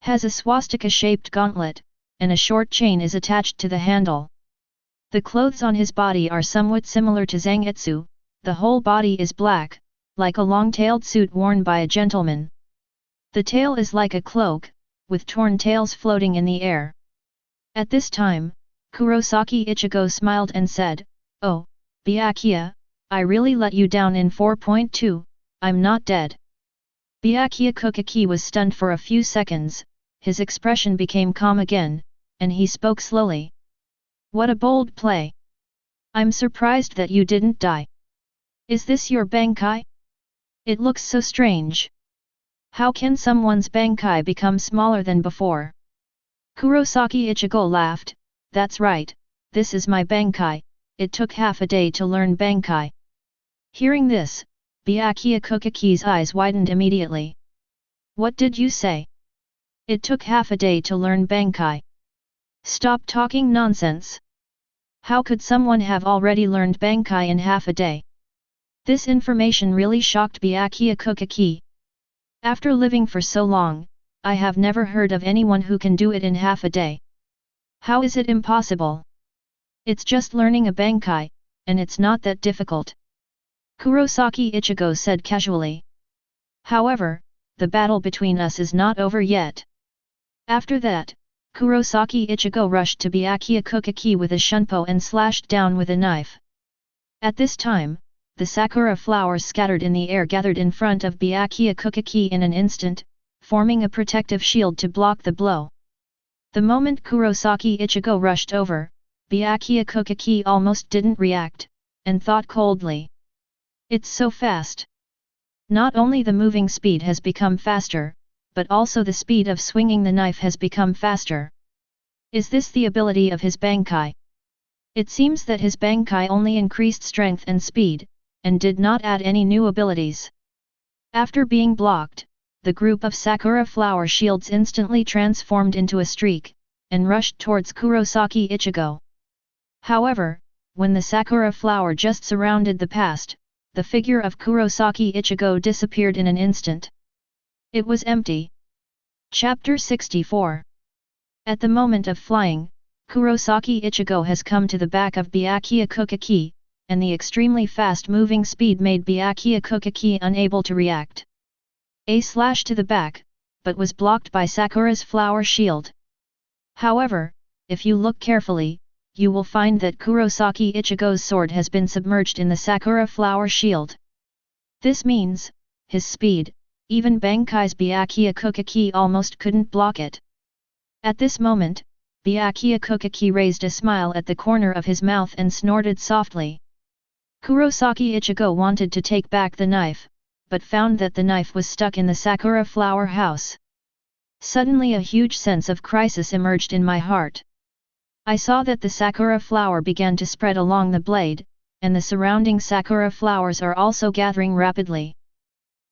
Has a swastika-shaped gauntlet, and a short chain is attached to the handle. The clothes on his body are somewhat similar to Zangetsu, the whole body is black, like a long-tailed suit worn by a gentleman. The tail is like a cloak, with torn tails floating in the air. At this time, Kurosaki Ichigo smiled and said, "Oh, Byakuya, I really let you down in 4.2, I'm not dead." Byakuya Kuchiki was stunned for a few seconds, his expression became calm again, and he spoke slowly. "What a bold play! I'm surprised that you didn't die. Is this your Bankai? It looks so strange. How can someone's Bankai become smaller than before?" Kurosaki Ichigo laughed, "That's right, this is my Bankai, it took half a day to learn Bankai." Hearing this, Byakuya Kuchiki's eyes widened immediately. "What did you say? It took half a day to learn Bankai? Stop talking nonsense. How could someone have already learned Bankai in half a day?" This information really shocked Byakuya Kuchiki. "After living for so long, I have never heard of anyone who can do it in half a day. How is it impossible? It's just learning a Bankai, and it's not that difficult," Kurosaki Ichigo said casually. "However, the battle between us is not over yet." After that, Kurosaki Ichigo rushed to Byakuya Kuchiki with a shunpo and slashed down with a knife. At this time, the sakura flowers scattered in the air gathered in front of Byakuya Kuchiki in an instant, forming a protective shield to block the blow. The moment Kurosaki Ichigo rushed over, Byakuya Kuchiki almost didn't react, and thought coldly. "It's so fast. Not only the moving speed has become faster, but also the speed of swinging the knife has become faster. Is this the ability of his Bankai? It seems that his Bankai only increased strength and speed, and did not add any new abilities." After being blocked, the group of sakura flower shields instantly transformed into a streak, and rushed towards Kurosaki Ichigo. However, when the sakura flower just surrounded the past, the figure of Kurosaki Ichigo disappeared in an instant. It was empty. Chapter 64. At the moment of flying, Kurosaki Ichigo has come to the back of Byakuya Kuchiki, and the extremely fast-moving speed made Byakuya Kuchiki unable to react. A slash to the back, but was blocked by Sakura's flower shield. However, if you look carefully, you will find that Kurosaki Ichigo's sword has been submerged in the Sakura flower shield. This means, his speed, even Bankai's Byakuya Kuchiki almost couldn't block it. At this moment, Byakuya Kuchiki raised a smile at the corner of his mouth and snorted softly. Kurosaki Ichigo wanted to take back the knife, but found that the knife was stuck in the Sakura flower house. Suddenly a huge sense of crisis emerged in my heart. I saw that the Sakura flower began to spread along the blade, and the surrounding Sakura flowers are also gathering rapidly.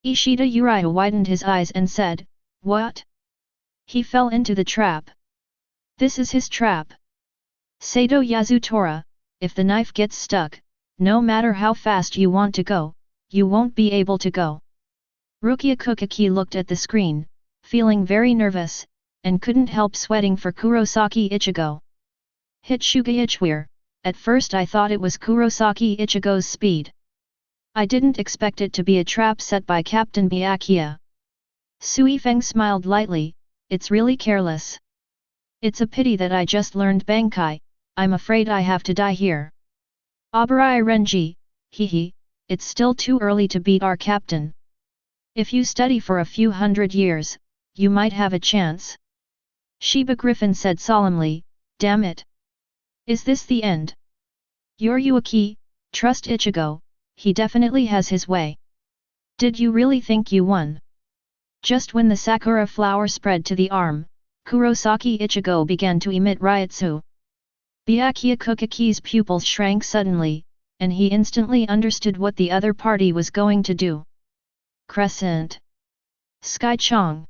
Ishida Uryu widened his eyes and said, "What? He fell into the trap. This is his trap. Sato Yasutora, if the knife gets stuck, no matter how fast you want to go, you won't be able to go." Rukia Kuchiki looked at the screen, feeling very nervous, and couldn't help sweating for Kurosaki Ichigo. Hitsuga Ichware, at first I thought it was Kurosaki Ichigo's speed. I didn't expect it to be a trap set by Captain Byakuya. Sui Feng smiled lightly, it's really careless. It's a pity that I just learned Bankai, I'm afraid I have to die here. Abarai Renji, hehe, it's still too early to beat our captain. If you study for a few hundred years, you might have a chance. Shiba Griffin said solemnly, damn it. Is this the end? You're Yuaki, trust Ichigo, he definitely has his way. Did you really think you won? Just when the sakura flower spread to the arm, Kurosaki Ichigo began to emit Ryutsu. Byakuya Kuchiki's pupils shrank suddenly, and he instantly understood what the other party was going to do. Crescent. Sky Chong.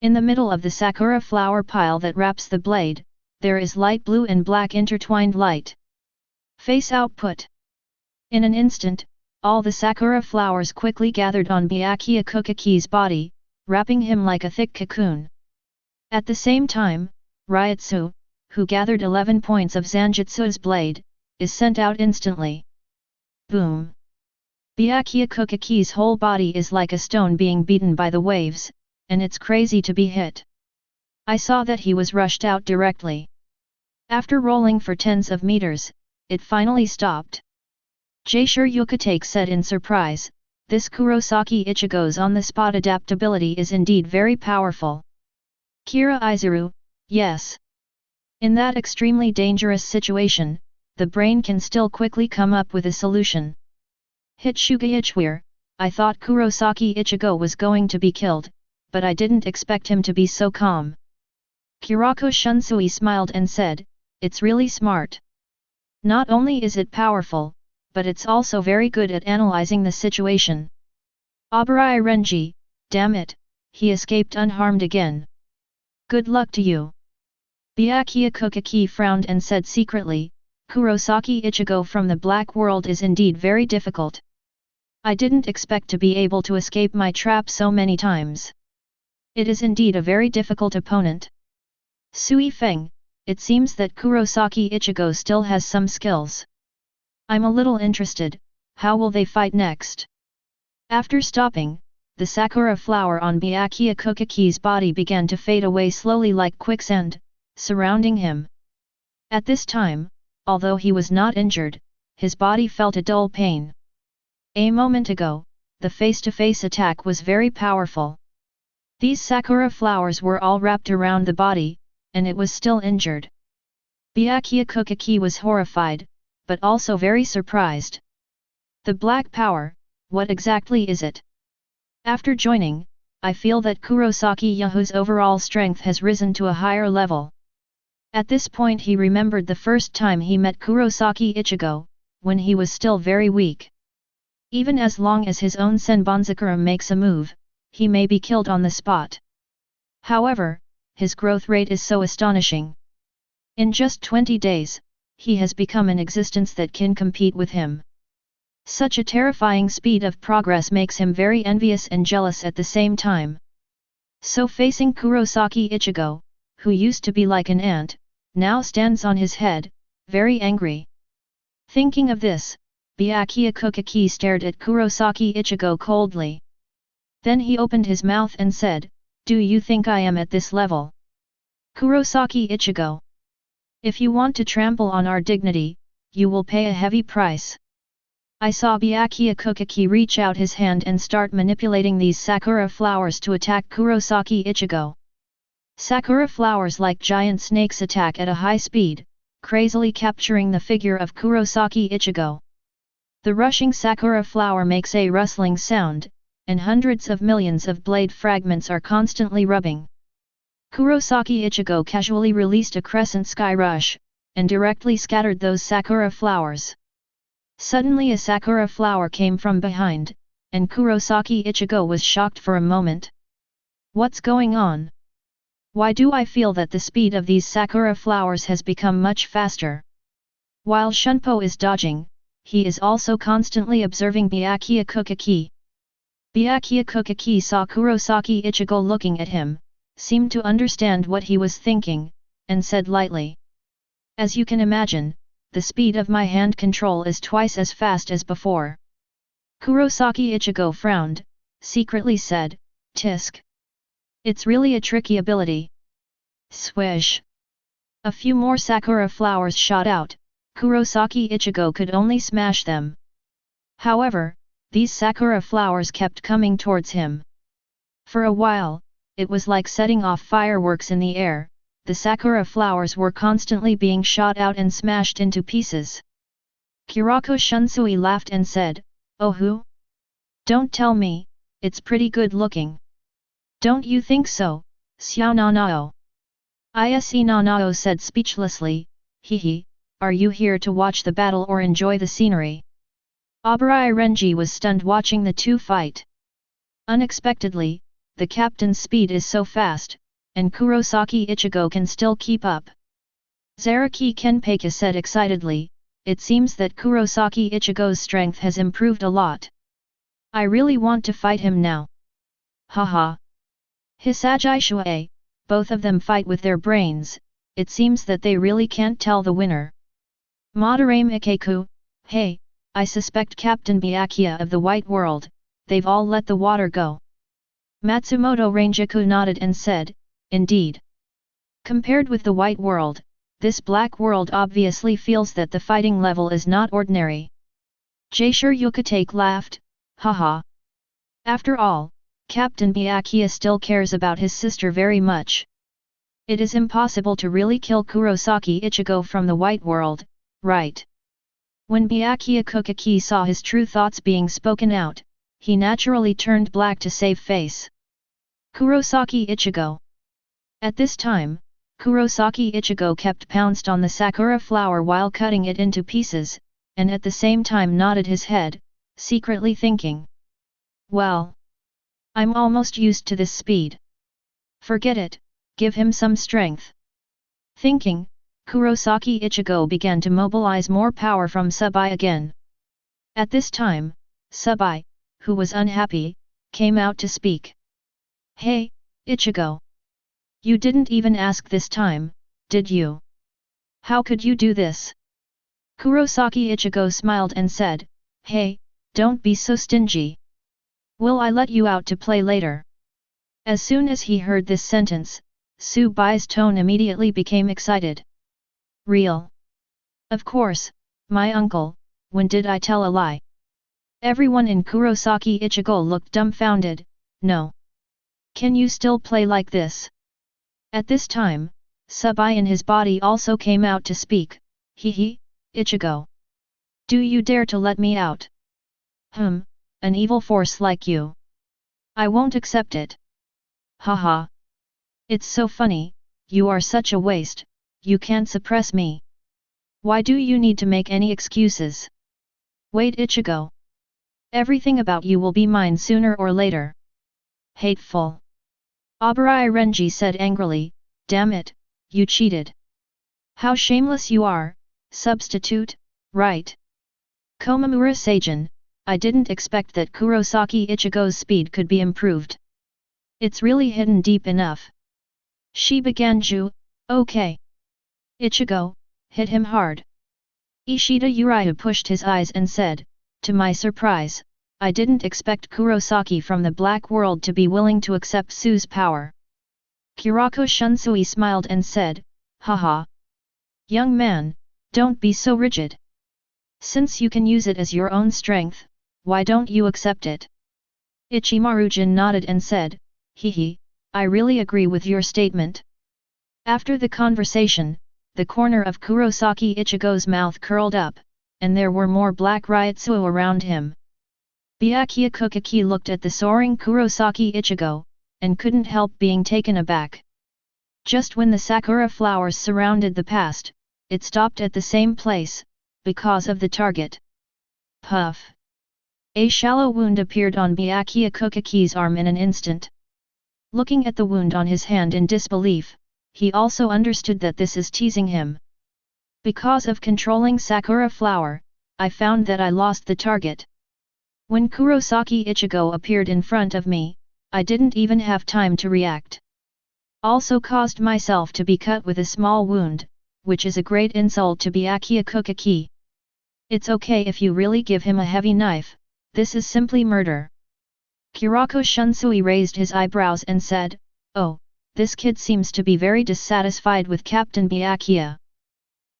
In the middle of the sakura flower pile that wraps the blade, there is light blue and black intertwined light. Face output. In an instant, all the sakura flowers quickly gathered on Byakuya Kuchiki's body, wrapping him like a thick cocoon. At the same time, Ryutsu, who gathered 11 points of Zanjutsu's blade, is sent out instantly. Boom! Byakuya Kuchiki's whole body is like a stone being beaten by the waves, and it's crazy to be hit. I saw that he was rushed out directly. After rolling for tens of meters, it finally stopped. Jaisure Yukatake said in surprise, this Kurosaki Ichigo's on-the-spot adaptability is indeed very powerful. Kira Izuru, yes. In that extremely dangerous situation, the brain can still quickly come up with a solution. Hitsuga Ichware, I thought Kurosaki Ichigo was going to be killed, but I didn't expect him to be so calm. Kirako Shunsui smiled and said, it's really smart. Not only is it powerful, but it's also very good at analyzing the situation. Abarai Renji, damn it, he escaped unharmed again. Good luck to you. Byakuya Kuchiki frowned and said secretly, Kurosaki Ichigo from the Black World is indeed very difficult. I didn't expect to be able to escape my trap so many times. It is indeed a very difficult opponent. Sui Feng, it seems that Kurosaki Ichigo still has some skills. I'm a little interested, how will they fight next? After stopping, the sakura flower on Byakuya Kuchiki's body began to fade away slowly like quicksand, surrounding him. At this time, although he was not injured, his body felt a dull pain. A moment ago, the face-to-face attack was very powerful. These sakura flowers were all wrapped around the body, and it was still injured. Byakuya Kuchiki was horrified, but also very surprised. The black power, what exactly is it? After joining, I feel that Kurosaki Yahu's overall strength has risen to a higher level. At this point he remembered the first time he met Kurosaki Ichigo, when he was still very weak. Even as long as his own Senbonzakura makes a move, he may be killed on the spot. However, his growth rate is so astonishing. In just 20 days, he has become an existence that can compete with him. Such a terrifying speed of progress makes him very envious and jealous at the same time. So facing Kurosaki Ichigo, who used to be like an ant, now stands on his head, very angry. Thinking of this, Byakuya Kuchiki stared at Kurosaki Ichigo coldly. Then he opened his mouth and said, do you think I am at this level? Kurosaki Ichigo. If you want to trample on our dignity, you will pay a heavy price. I saw Byakuya Kuchiki reach out his hand and start manipulating these sakura flowers to attack Kurosaki Ichigo. Sakura flowers like giant snakes attack at a high speed, crazily capturing the figure of Kurosaki Ichigo. The rushing sakura flower makes a rustling sound, and hundreds of millions of blade fragments are constantly rubbing. Kurosaki Ichigo casually released a crescent sky rush, and directly scattered those sakura flowers. Suddenly a sakura flower came from behind, and Kurosaki Ichigo was shocked for a moment. What's going on? Why do I feel that the speed of these sakura flowers has become much faster? While Shunpo is dodging, he is also constantly observing Byakuya Kuchiki. Byakuya Kuchiki saw Kurosaki Ichigo looking at him, seemed to understand what he was thinking, and said lightly. As you can imagine, the speed of my hand control is twice as fast as before. Kurosaki Ichigo frowned, secretly said, Tisk. It's really a tricky ability. Swish. A few more sakura flowers shot out, Kurosaki Ichigo could only smash them. However, these sakura flowers kept coming towards him. For a while, it was like setting off fireworks in the air, the sakura flowers were constantly being shot out and smashed into pieces. Kurako Shunsui laughed and said, "Oh who? Don't tell me, it's pretty good looking. Don't you think so, Xiao Nanao?" Ise Nanao said speechlessly, "Hehe, are you here to watch the battle or enjoy the scenery?" Obrai Renji was stunned watching the two fight. Unexpectedly, the captain's speed is so fast, and Kurosaki Ichigo can still keep up. Zaraki Kenpachi said excitedly, "It seems that Kurosaki Ichigo's strength has improved a lot. I really want to fight him now." Haha. Hisagi Shuei, both of them fight with their brains, it seems that they really can't tell the winner. Madarame Ikeku, "Hey, I suspect Captain Byakuya of the White World, they've all let the water go." Matsumoto Rangiku nodded and said, "Indeed. Compared with the White World, this Black World obviously feels that the fighting level is not ordinary." Jaishur Yukatake laughed, "Haha. After all, Captain Byakuya still cares about his sister very much. It is impossible to really kill Kurosaki Ichigo from the White World, right?" When Byakuya Kuchiki saw his true thoughts being spoken out, he naturally turned black to save face. Kurosaki Ichigo. At this time, Kurosaki Ichigo kept pounced on the sakura flower while cutting it into pieces, and at the same time nodded his head, secretly thinking, "Well, I'm almost used to this speed. Forget it, give him some strength." Thinking, Kurosaki Ichigo began to mobilize more power from Subai again. At this time, Subai, who was unhappy, came out to speak. "Hey, Ichigo. You didn't even ask this time, did you? How could you do this?" Kurosaki Ichigo smiled and said, "Hey, don't be so stingy. Will I let you out to play later?" As soon as he heard this sentence, Subai's tone immediately became excited. "Real? Of course, my uncle, when did I tell a lie?" Everyone in Kurosaki Ichigo looked dumbfounded. "No. Can you still play like this?" At this time, Subai in his body also came out to speak. "Hehe, Ichigo. Do you dare to let me out? An evil force like you. I won't accept it. Haha. It's so funny, you are such a waste, you can't suppress me. Why do you need to make any excuses? Wait, Ichigo. Everything about you will be mine sooner or later." Hateful. Obrai Renji said angrily, "Damn it, you cheated. How shameless you are, substitute, right? Komamura Seijin, I didn't expect that Kurosaki Ichigo's speed could be improved. It's really hidden deep enough." Shiba Ganju, "Okay. Ichigo, hit him hard." Ishida Uriu pushed his eyes and said, "To my surprise, I didn't expect Kurosaki from the Black World to be willing to accept Su's power." Kurako Shunsui smiled and said, "Haha. Young man, don't be so rigid. Since you can use it as your own strength, why don't you accept it?" Ichimaru-jin nodded and said, "Hehe, I really agree with your statement." After the conversation, the corner of Kurosaki Ichigo's mouth curled up, and there were more black Ryutsu around him. Byakuya Kuchiki looked at the soaring Kurosaki Ichigo, and couldn't help being taken aback. Just when the sakura flowers surrounded the past, it stopped at the same place, because of the target. Puff! A shallow wound appeared on Byakuya Kuchiki's arm in an instant. Looking at the wound on his hand in disbelief, he also understood that this is teasing him. "Because of controlling sakura flower, I found that I lost the target. When Kurosaki Ichigo appeared in front of me, I didn't even have time to react. Also caused myself to be cut with a small wound, which is a great insult to Byakuya Kuchiki. It's okay if you really give him a heavy knife, this is simply murder." Kurako Shunsui raised his eyebrows and said, Oh, this kid seems to be very dissatisfied with Captain Byakuya.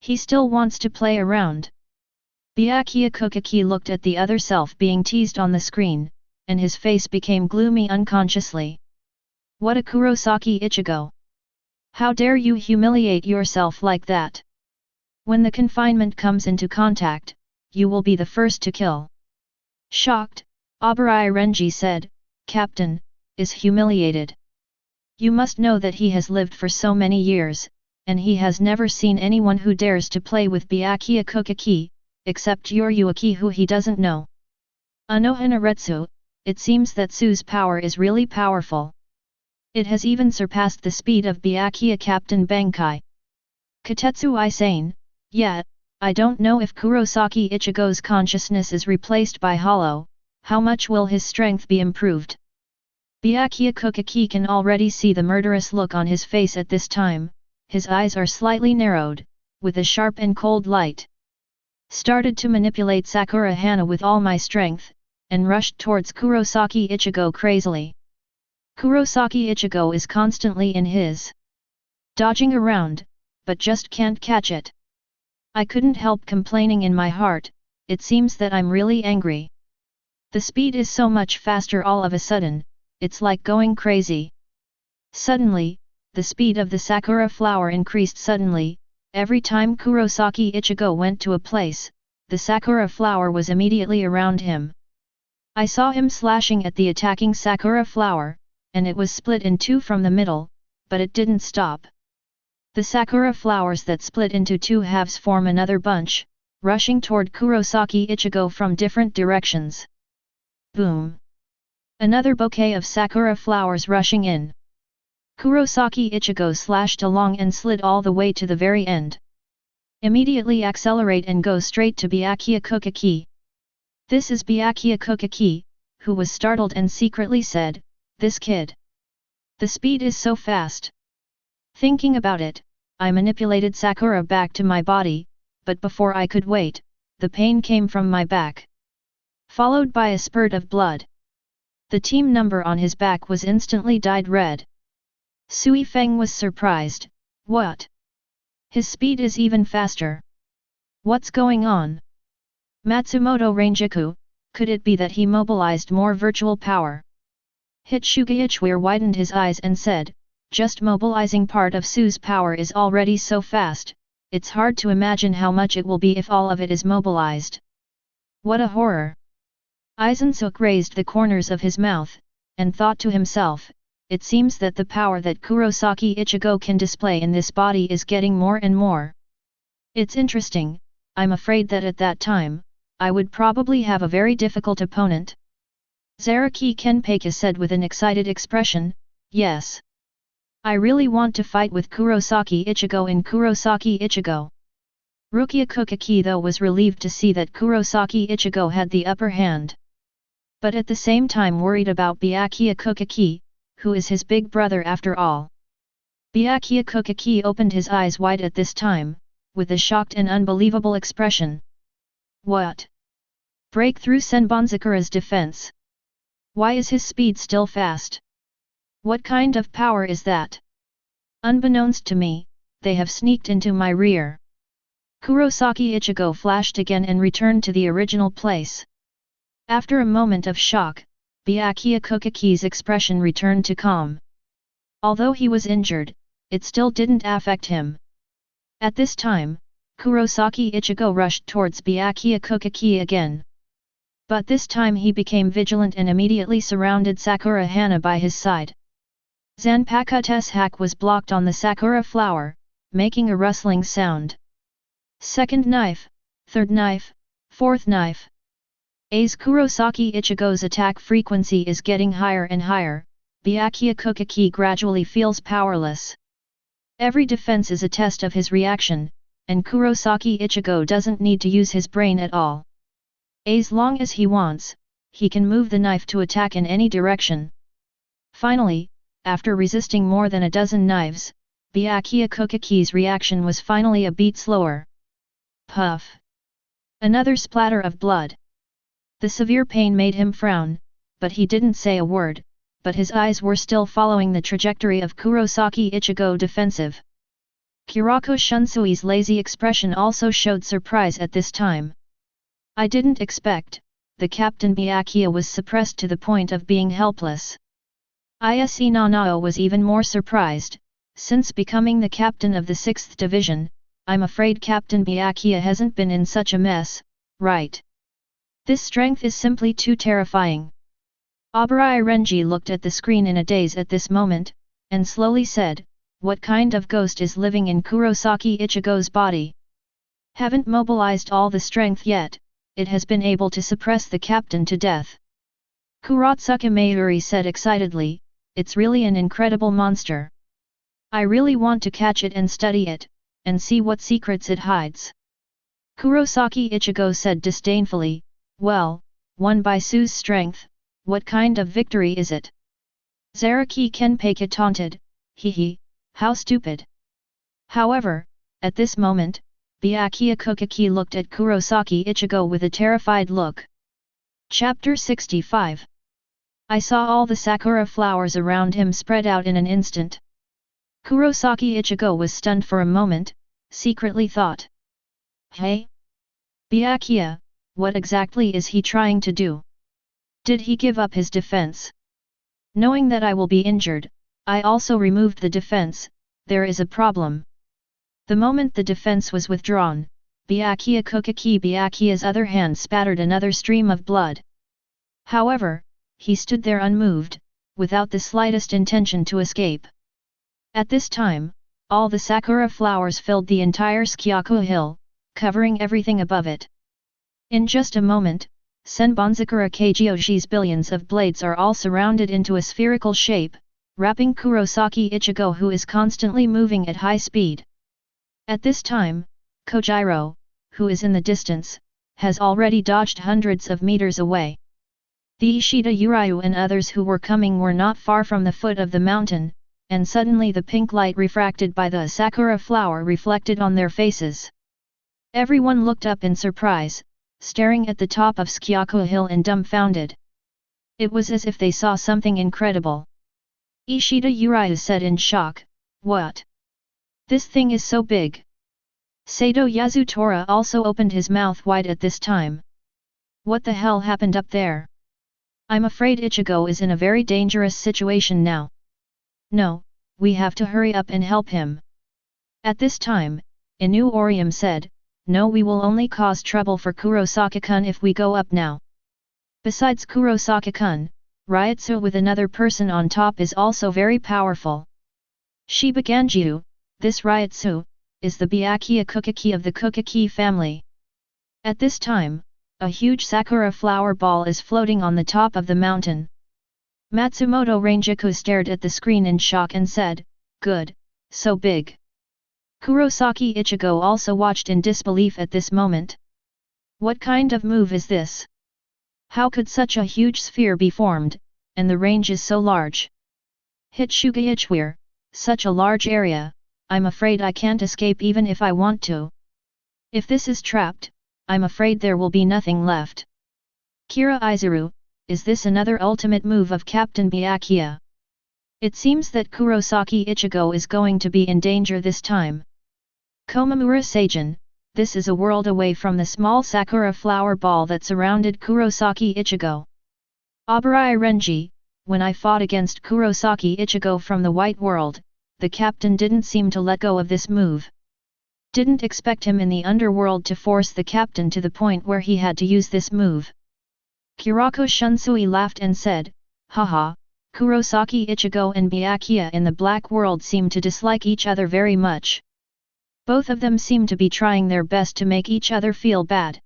He still wants to play around. Byakuya Kuchiki looked at the other self being teased on the screen, and his face became gloomy unconsciously. What a Kurosaki Ichigo! How dare you humiliate yourself like that? When the confinement comes into contact, you will be the first to kill. Shocked, Abarai Renji said, Captain, is humiliated. You must know that he has lived for so many years, and he has never seen anyone who dares to play with Byakuya Kuchiki, except Yoryuki who he doesn't know. Anohanaretsu, it seems that Su's power is really powerful. It has even surpassed the speed of Byakuya Captain Bankai. Katetsu Isane, yet, I don't know if Kurosaki Ichigo's consciousness is replaced by hollow, how much will his strength be improved? Byakuya Kuchiki can already see the murderous look on his face at this time, his eyes are slightly narrowed, with a sharp and cold light. Started to manipulate Sakura Hana with all my strength, and rushed towards Kurosaki Ichigo crazily. Kurosaki Ichigo is constantly in his dodging around, but just can't catch it. I couldn't help complaining in my heart, it seems that I'm really angry. The speed is so much faster all of a sudden, it's like going crazy. Suddenly, the speed of the sakura flower increased suddenly, every time Kurosaki Ichigo went to a place, the sakura flower was immediately around him. I saw him slashing at the attacking sakura flower, and it was split in two from the middle, but it didn't stop. The sakura flowers that split into two halves form another bunch, rushing toward Kurosaki Ichigo from different directions. Boom! Another bouquet of sakura flowers rushing in. Kurosaki Ichigo slashed along and slid all the way to the very end. Immediately accelerate and go straight to Byakuya Kuchiki. This is Byakuya Kuchiki, who was startled and secretly said, this kid. The speed is so fast. Thinking about it, I manipulated Sakura back to my body, but before I could wait, the pain came from my back. Followed by a spurt of blood. The team number on his back was instantly dyed red. Sui Feng was surprised, what? His speed is even faster. What's going on? Matsumoto Rangiku, could it be that he mobilized more virtual power? Hitsugaichware widened his eyes and said, just mobilizing part of Su's power is already so fast, it's hard to imagine how much it will be if all of it is mobilized. What a horror! Aizen raised the corners of his mouth, and thought to himself, it seems that the power that Kurosaki Ichigo can display in this body is getting more and more. It's interesting, I'm afraid that at that time, I would probably have a very difficult opponent. Zaraki Kenpachi said with an excited expression, yes. I really want to fight with Kurosaki Ichigo in Kurosaki Ichigo. Rukia Kuchiki though was relieved to see that Kurosaki Ichigo had the upper hand. But at the same time worried about Byakuya Kuchiki, who is his big brother after all. Byakuya Kuchiki opened his eyes wide at this time, with a shocked and unbelievable expression. What? Breakthrough Senbonzakura's defense. Why is his speed still fast? What kind of power is that? Unbeknownst to me, they have sneaked into my rear. Kurosaki Ichigo flashed again and returned to the original place. After a moment of shock, Byakuya Kuchiki's expression returned to calm. Although he was injured, it still didn't affect him. At this time, Kurosaki Ichigo rushed towards Byakuya Kuchiki again. But this time he became vigilant and immediately surrounded Sakura Hana by his side. Zanpakute's hack was blocked on the Sakura flower, making a rustling sound. Second knife, third knife, fourth knife. As Kurosaki Ichigo's attack frequency is getting higher and higher, Byakuya Kuchiki gradually feels powerless. Every defense is a test of his reaction, and Kurosaki Ichigo doesn't need to use his brain at all. As long as he wants, he can move the knife to attack in any direction. Finally, after resisting more than a dozen knives, Byakuya Kuchiki's reaction was finally a beat slower. Puff! Another splatter of blood. The severe pain made him frown, but he didn't say a word, but his eyes were still following the trajectory of Kurosaki Ichigo defensive. Kurako Shunsui's lazy expression also showed surprise at this time. I didn't expect, the Captain Byakuya was suppressed to the point of being helpless. Ise Nanao was even more surprised, since becoming the captain of the 6th Division, I'm afraid Captain Byakuya hasn't been in such a mess, right? This strength is simply too terrifying. Abarai Renji looked at the screen in a daze at this moment, and slowly said, what kind of ghost is living in Kurosaki Ichigo's body? Haven't mobilized all the strength yet, it has been able to suppress the captain to death. Kurotsuka Mayuri said excitedly, it's really an incredible monster. I really want to catch it and study it, and see what secrets it hides. Kurosaki Ichigo said disdainfully, well, won by Su's strength, what kind of victory is it? Zaraki Kenpachi taunted, hee, how stupid. However, at this moment, Byakuya Kuchiki looked at Kurosaki Ichigo with a terrified look. Chapter 65. I saw all the sakura flowers around him spread out in an instant. Kurosaki Ichigo was stunned for a moment, secretly thought. Hey? Byakuya, what exactly is he trying to do? Did he give up his defense? Knowing that I will be injured, I also removed the defense, there is a problem. The moment the defense was withdrawn, Byakuya Byakuya's other hand spattered another stream of blood. However, he stood there unmoved, without the slightest intention to escape. At this time, all the sakura flowers filled the entire Sōkyoku hill, covering everything above it. In just a moment, Senbonzakura Kagyoji's billions of blades are all surrounded into a spherical shape, wrapping Kurosaki Ichigo, who is constantly moving at high speed. At this time, Kojiro, who is in the distance, has already dodged hundreds of meters away. The Ishida Uryu and others who were coming were not far from the foot of the mountain, and suddenly the pink light refracted by the sakura flower reflected on their faces. Everyone looked up in surprise, staring at the top of Sōkyoku Hill and dumbfounded. It was as if they saw something incredible. Ishida Uryu said in shock, what? This thing is so big. Sato Yasutora also opened his mouth wide at this time. What the hell happened up there? I'm afraid Ichigo is in a very dangerous situation now. No, we have to hurry up and help him. At this time, Inu Orium said, no, we will only cause trouble for Kurosaki-kun if we go up now. Besides Kurosaki-kun, Ryutsu with another person on top is also very powerful. Shiba Ganjiu, this Ryutsu, is the Byakuya Kuchiki of the Kuchiki family. At this time, a huge sakura flower ball is floating on the top of the mountain. Matsumoto Ranjaku stared at the screen in shock and said, good, so big. Kurosaki Ichigo also watched in disbelief at this moment. What kind of move is this? How could such a huge sphere be formed, and the range is so large? Hitsuga Ichware, such a large area, I'm afraid I can't escape even if I want to. If this is trapped, I'm afraid there will be nothing left. Kira Izuru, is this another ultimate move of Captain Byakuya? It seems that Kurosaki Ichigo is going to be in danger this time. Komamura Seijin, this is a world away from the small sakura flower ball that surrounded Kurosaki Ichigo. Abarai Renji, when I fought against Kurosaki Ichigo from the White World, the captain didn't seem to let go of this move. Didn't expect him in the underworld to force the captain to the point where he had to use this move. Kurako Shunsui laughed and said, haha, Kurosaki Ichigo and Byakuya in the Black World seem to dislike each other very much. Both of them seem to be trying their best to make each other feel bad.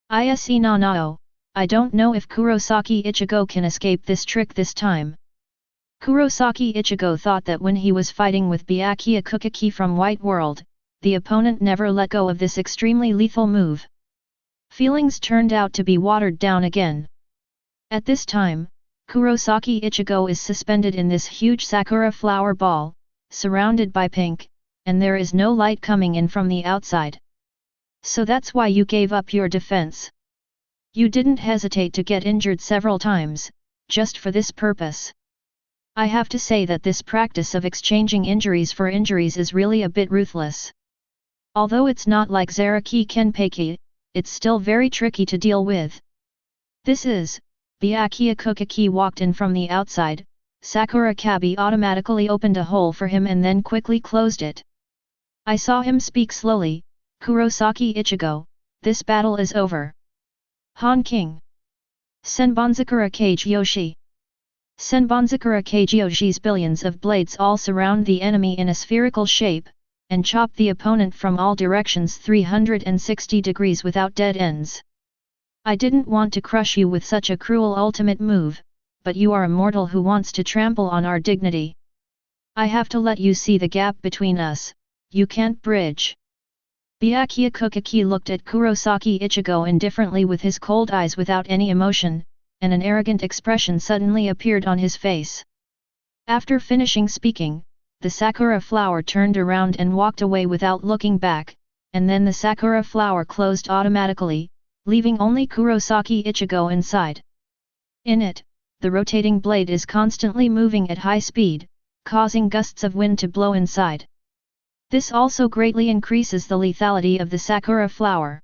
Ise Nanao, I don't know if Kurosaki Ichigo can escape this trick this time. Kurosaki Ichigo thought that when he was fighting with Byakuya Kuchiki from White World, the opponent never let go of this extremely lethal move. Feelings turned out to be watered down again. At this time, Kurosaki Ichigo is suspended in this huge sakura flower ball, surrounded by pink, and there is no light coming in from the outside. So that's why you gave up your defense. You didn't hesitate to get injured several times, just for this purpose. I have to say that this practice of exchanging injuries for injuries is really a bit ruthless. Although it's not like Zaraki Kenpachi, it's still very tricky to deal with. This is, Byakuya Kuchiki walked in from the outside. Sakura Kabi automatically opened a hole for him and then quickly closed it. I saw him speak slowly, Kurosaki Ichigo, this battle is over. Han King. Senbonzakura Kage Yoshi. Senbonzakura Kage Yoshi's billions of blades all surround the enemy in a spherical shape, and chop the opponent from all directions 360 degrees without dead ends. I didn't want to crush you with such a cruel ultimate move, but you are a mortal who wants to trample on our dignity. I have to let you see the gap between us, you can't bridge. Byakuya Kuchiki looked at Kurosaki Ichigo indifferently with his cold eyes without any emotion, and an arrogant expression suddenly appeared on his face. After finishing speaking, the sakura flower turned around and walked away without looking back, and then the sakura flower closed automatically, leaving only Kurosaki Ichigo inside. In it, the rotating blade is constantly moving at high speed, causing gusts of wind to blow inside. This also greatly increases the lethality of the sakura flower.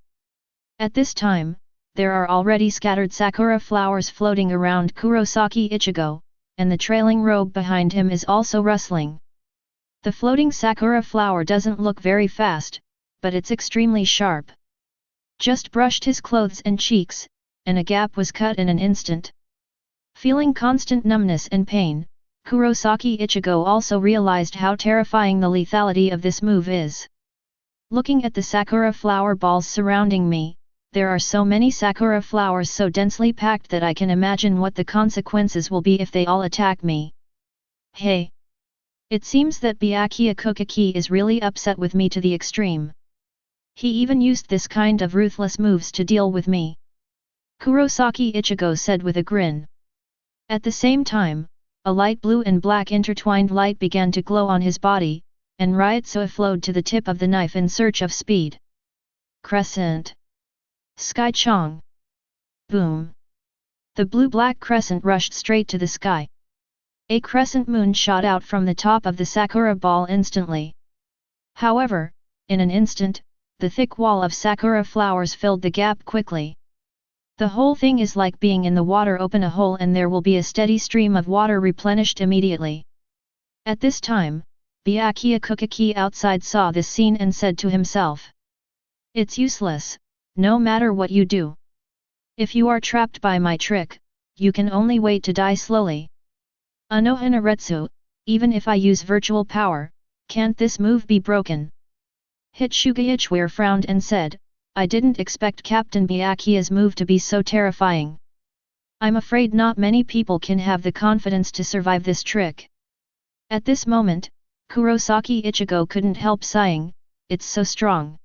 At this time, there are already scattered sakura flowers floating around Kurosaki Ichigo, and the trailing robe behind him is also rustling. The floating sakura flower doesn't look very fast, but it's extremely sharp. Just brushed his clothes and cheeks, and a gap was cut in an instant. Feeling constant numbness and pain, Kurosaki Ichigo also realized how terrifying the lethality of this move is. Looking at the sakura flower balls surrounding me, there are so many sakura flowers so densely packed that I can imagine what the consequences will be if they all attack me. Hey! It seems that Byakuya Kuchiki is really upset with me to the extreme. He even used this kind of ruthless moves to deal with me. Kurosaki Ichigo said with a grin. At the same time, a light blue and black intertwined light began to glow on his body, and Ryutsu flowed to the tip of the knife in search of speed. Crescent. Sky Chong. Boom. The blue-black crescent rushed straight to the sky. A crescent moon shot out from the top of the sakura ball instantly. However, in an instant, the thick wall of sakura flowers filled the gap quickly. The whole thing is like being in the water. Open a hole and there will be a steady stream of water replenished immediately. At this time, Byakuya Kuchiki outside saw this scene and said to himself. It's useless, no matter what you do. If you are trapped by my trick, you can only wait to die slowly. Anohanaretsu, even if I use virtual power, can't this move be broken? Hitsuga Ichware frowned and said, I didn't expect Captain Byakuya's move to be so terrifying. I'm afraid not many people can have the confidence to survive this trick. At this moment, Kurosaki Ichigo couldn't help sighing, it's so strong.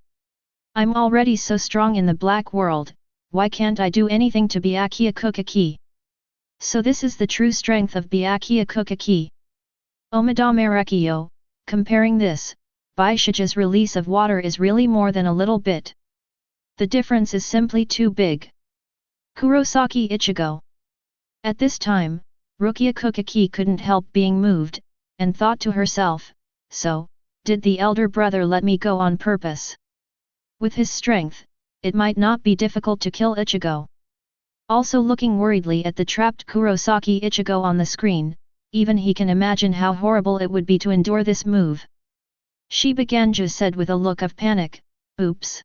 I'm already so strong in the black world, why can't I do anything to Byakuya Kuchiki? So this is the true strength of Byakuya Kuchiki. Omadamerekiyo, comparing this, Baishija's release of water is really more than a little bit. The difference is simply too big. Kurosaki Ichigo. At this time, Rukia Kuchiki couldn't help being moved, and thought to herself, so, did the elder brother let me go on purpose? With his strength, it might not be difficult to kill Ichigo. Also looking worriedly at the trapped Kurosaki Ichigo on the screen, even he can imagine how horrible it would be to endure this move. Shibaganju said with a look of panic, oops.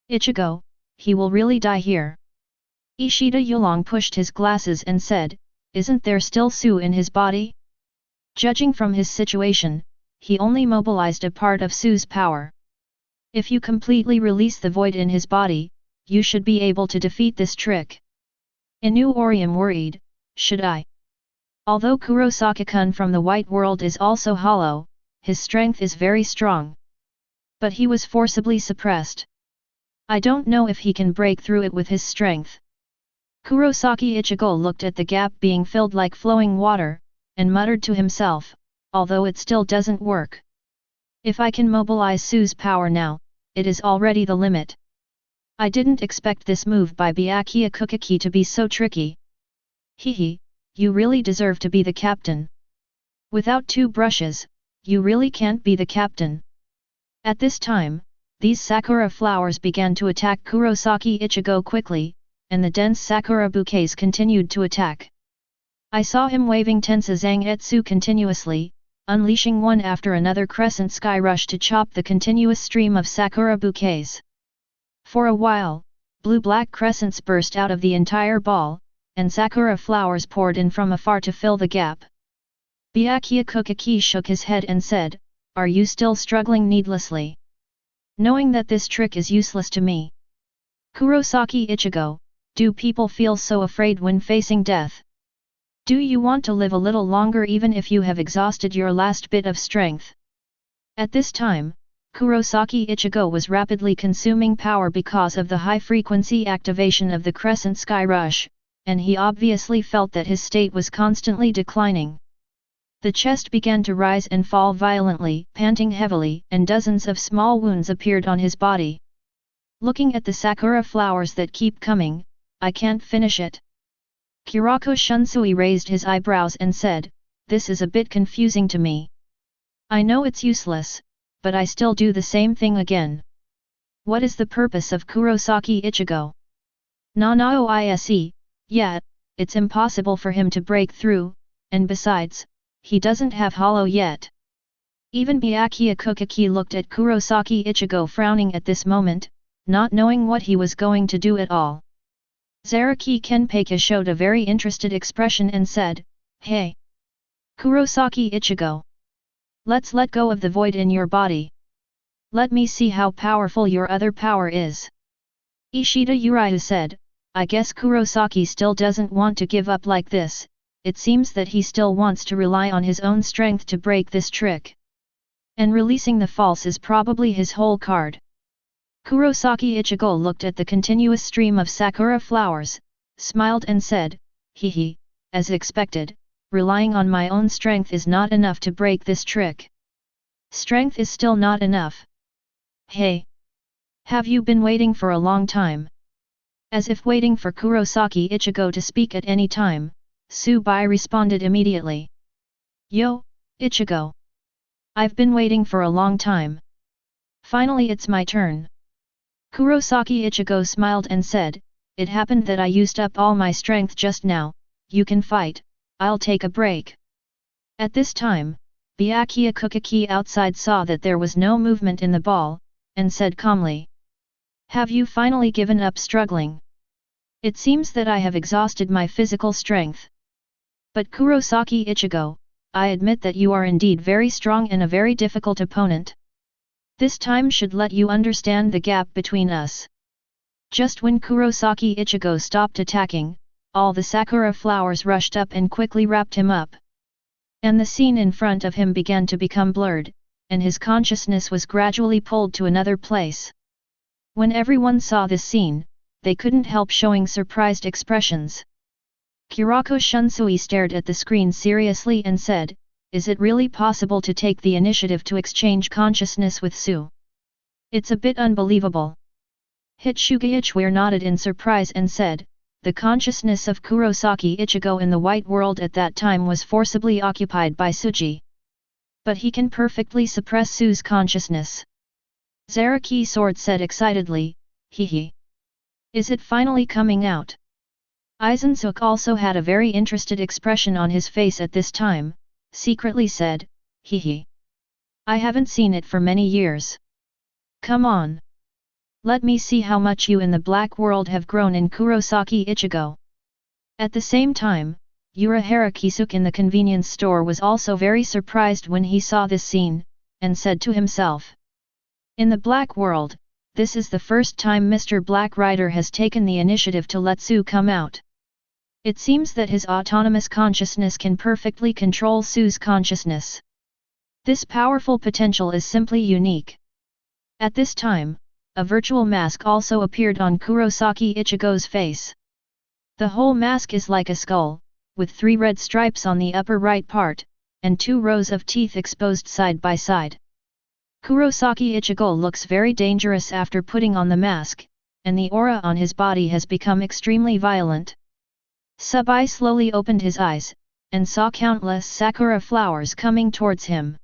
Ichigo, he will really die here. Ishida Yulong pushed his glasses and said, isn't there still Su in his body? Judging from his situation, he only mobilized a part of Su's power. If you completely release the void in his body, you should be able to defeat this trick. Inu Orium worried, should I? Although Kurosaki-kun from the White World is also hollow, his strength is very strong. But he was forcibly suppressed. I don't know if he can break through it with his strength. Kurosaki Ichigo looked at the gap being filled like flowing water, and muttered to himself, although it still doesn't work. If I can mobilize Su's power now, it is already the limit. I didn't expect this move by Byakuya Kuchiki to be so tricky. Hehe, you really deserve to be the captain. Without 2 brushes, you really can't be the captain. At this time, these sakura flowers began to attack Kurosaki Ichigo quickly, and the dense sakura bouquets continued to attack. I saw him waving Tensa Zangetsu continuously, unleashing one after another crescent sky rush to chop the continuous stream of sakura bouquets. For a while, blue-black crescents burst out of the entire ball, and sakura flowers poured in from afar to fill the gap. Byakuya Kuchiki shook his head and said, "Are you still struggling needlessly? Knowing that this trick is useless to me? Kurosaki Ichigo, do people feel so afraid when facing death? Do you want to live a little longer even if you have exhausted your last bit of strength?" At this time, Kurosaki Ichigo was rapidly consuming power because of the high-frequency activation of the crescent sky rush, and he obviously felt that his state was constantly declining. The chest began to rise and fall violently, panting heavily, and dozens of small wounds appeared on his body. Looking at the sakura flowers that keep coming, I can't finish it. Kurako Shunsui raised his eyebrows and said, "This is a bit confusing to me. I know it's useless, but I still do the same thing again. What is the purpose of Kurosaki Ichigo? Nanaoise, yeah, it's impossible for him to break through, and besides, he doesn't have hollow yet." Even Byakuya Kuchiki looked at Kurosaki Ichigo frowning at this moment, not knowing what he was going to do at all. Zaraki Kenpachi showed a very interested expression and said, "Hey! Kurosaki Ichigo! Let's let go of the void in your body. Let me see how powerful your other power is." Ishida Uryu said, "I guess Kurosaki still doesn't want to give up like this. It seems that he still wants to rely on his own strength to break this trick. And releasing the false is probably his whole card." Kurosaki Ichigo looked at the continuous stream of sakura flowers, smiled and said, "Hehe, as expected, relying on my own strength is not enough to break this trick. Strength is still not enough. Hey! Have you been waiting for a long time?" As if waiting for Kurosaki Ichigo to speak at any time, Subai responded immediately. "Yo, Ichigo! I've been waiting for a long time. Finally it's my turn." Kurosaki Ichigo smiled and said, "It happened that I used up all my strength just now, you can fight, I'll take a break." At this time, Byakuya Kuchiki outside saw that there was no movement in the ball, and said calmly, "Have you finally given up struggling? It seems that I have exhausted my physical strength. But Kurosaki Ichigo, I admit that you are indeed very strong and a very difficult opponent. This time should let you understand the gap between us." Just when Kurosaki Ichigo stopped attacking, all the sakura flowers rushed up and quickly wrapped him up. And the scene in front of him began to become blurred, and his consciousness was gradually pulled to another place. When everyone saw this scene, they couldn't help showing surprised expressions. Kurako Shunsui stared at the screen seriously and said, "Is it really possible to take the initiative to exchange consciousness with Su? It's a bit unbelievable." Hitsuga Ichware nodded in surprise and said, "The consciousness of Kurosaki Ichigo in the White World at that time was forcibly occupied by Suji. But he can perfectly suppress Su's consciousness." Zaraki Sword said excitedly, "Hehe. Is it finally coming out?" Aizen also had a very interested expression on his face at this time, secretly said, "Hehe. I haven't seen it for many years. Come on. Let me see how much you in the Black World have grown in Kurosaki Ichigo." At the same time, Urahara Kisuke in the convenience store was also very surprised when he saw this scene, and said to himself, "In the Black World, this is the first time Mr. Black Rider has taken the initiative to let Su come out. It seems that his autonomous consciousness can perfectly control Su's consciousness. This powerful potential is simply unique." At this time, a virtual mask also appeared on Kurosaki Ichigo's face. The whole mask is like a skull, with 3 red stripes on the upper right part, and 2 rows of teeth exposed side by side. Kurosaki Ichigo looks very dangerous after putting on the mask, and the aura on his body has become extremely violent. Subai slowly opened his eyes, and saw countless sakura flowers coming towards him.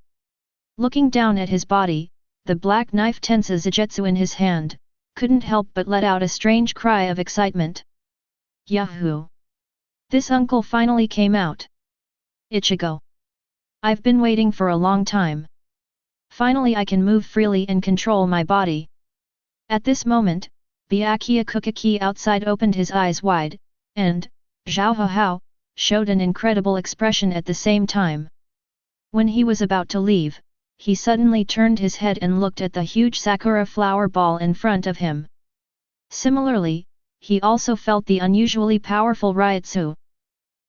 Looking down at his body, the black knife tensa Zagetsu in his hand, couldn't help but let out a strange cry of excitement. Yahoo! This uncle finally came out. Ichigo. I've been waiting for a long time. Finally I can move freely and control my body. At this moment, Byakuya Kuchiki outside opened his eyes wide, and, Zhao showed an incredible expression at the same time. When he was about to leave, he suddenly turned his head and looked at the huge sakura flower ball in front of him. Similarly, he also felt the unusually powerful Ryutsu.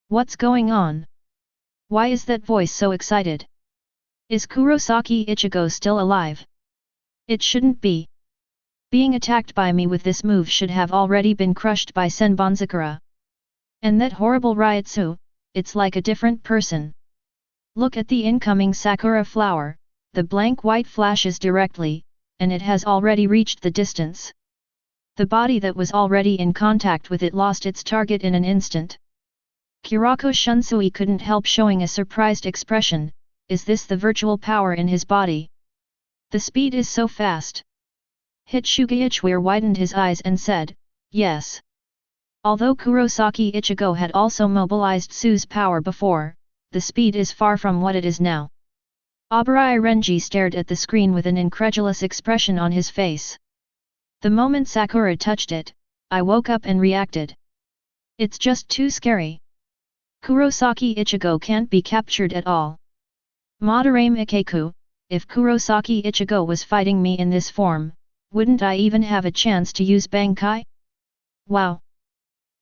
What's going on? Why is that voice so excited? Is Kurosaki Ichigo still alive? It shouldn't be. Being attacked by me with this move should have already been crushed by Senbonzakura. And that horrible Ryutsu, it's like a different person. Look at the incoming sakura flower, the blank white flashes directly, and it has already reached the distance. The body that was already in contact with it lost its target in an instant. Kurako Shunsui couldn't help showing a surprised expression. Is this the virtual power in his body? The speed is so fast. Hitsuga Ichware widened his eyes and said, yes. Although Kurosaki Ichigo had also mobilized Su's power before, the speed is far from what it is now. Abarai Renji stared at the screen with an incredulous expression on his face. The moment Sakura touched it, I woke up and reacted. It's just too scary. Kurosaki Ichigo can't be captured at all. Madarame Ikeku, if Kurosaki Ichigo was fighting me in this form, wouldn't I even have a chance to use Bankai? Wow!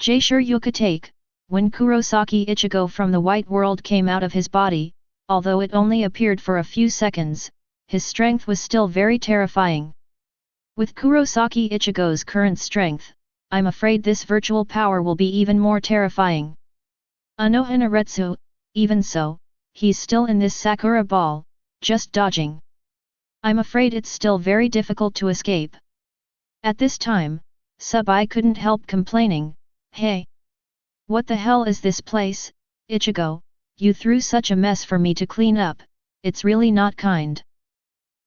Jaisure Yukatake, when Kurosaki Ichigo from the white world came out of his body, although it only appeared for a few seconds, his strength was still very terrifying. With Kurosaki Ichigo's current strength, I'm afraid this virtual power will be even more terrifying. Anohanaretsu, even so, he's still in this Sakura ball, just dodging. I'm afraid it's still very difficult to escape. At this time, Subai couldn't help complaining, hey! What the hell is this place, Ichigo? You threw such a mess for me to clean up, it's really not kind.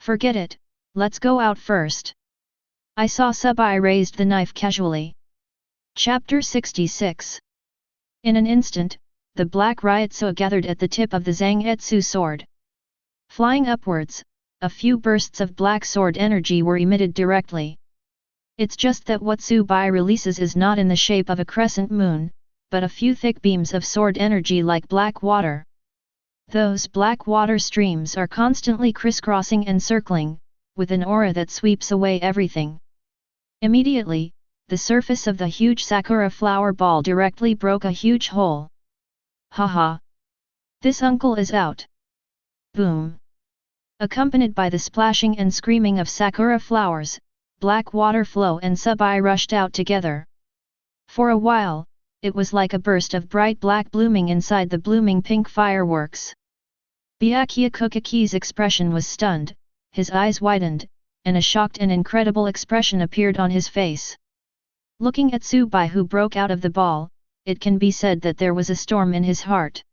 Forget it, let's go out first. I saw Subai raised the knife casually. Chapter 66. In an instant, the black Ryutsu gathered at the tip of the Zangetsu sword. Flying upwards, a few bursts of black sword energy were emitted directly. It's just that what Subai releases is not in the shape of a crescent moon, but a few thick beams of sword energy like black water. Those black water streams are constantly crisscrossing and circling, with an aura that sweeps away everything. Immediately, the surface of the huge sakura flower ball directly broke a huge hole. Haha! This uncle is out! Boom! Accompanied by the splashing and screaming of sakura flowers, black water flow and Subai rushed out together. For a while, it was like a burst of bright black blooming inside the blooming pink fireworks. Byakuya Kuchiki's expression was stunned, his eyes widened, and a shocked and incredible expression appeared on his face. Looking at Subai who broke out of the ball, it can be said that there was a storm in his heart.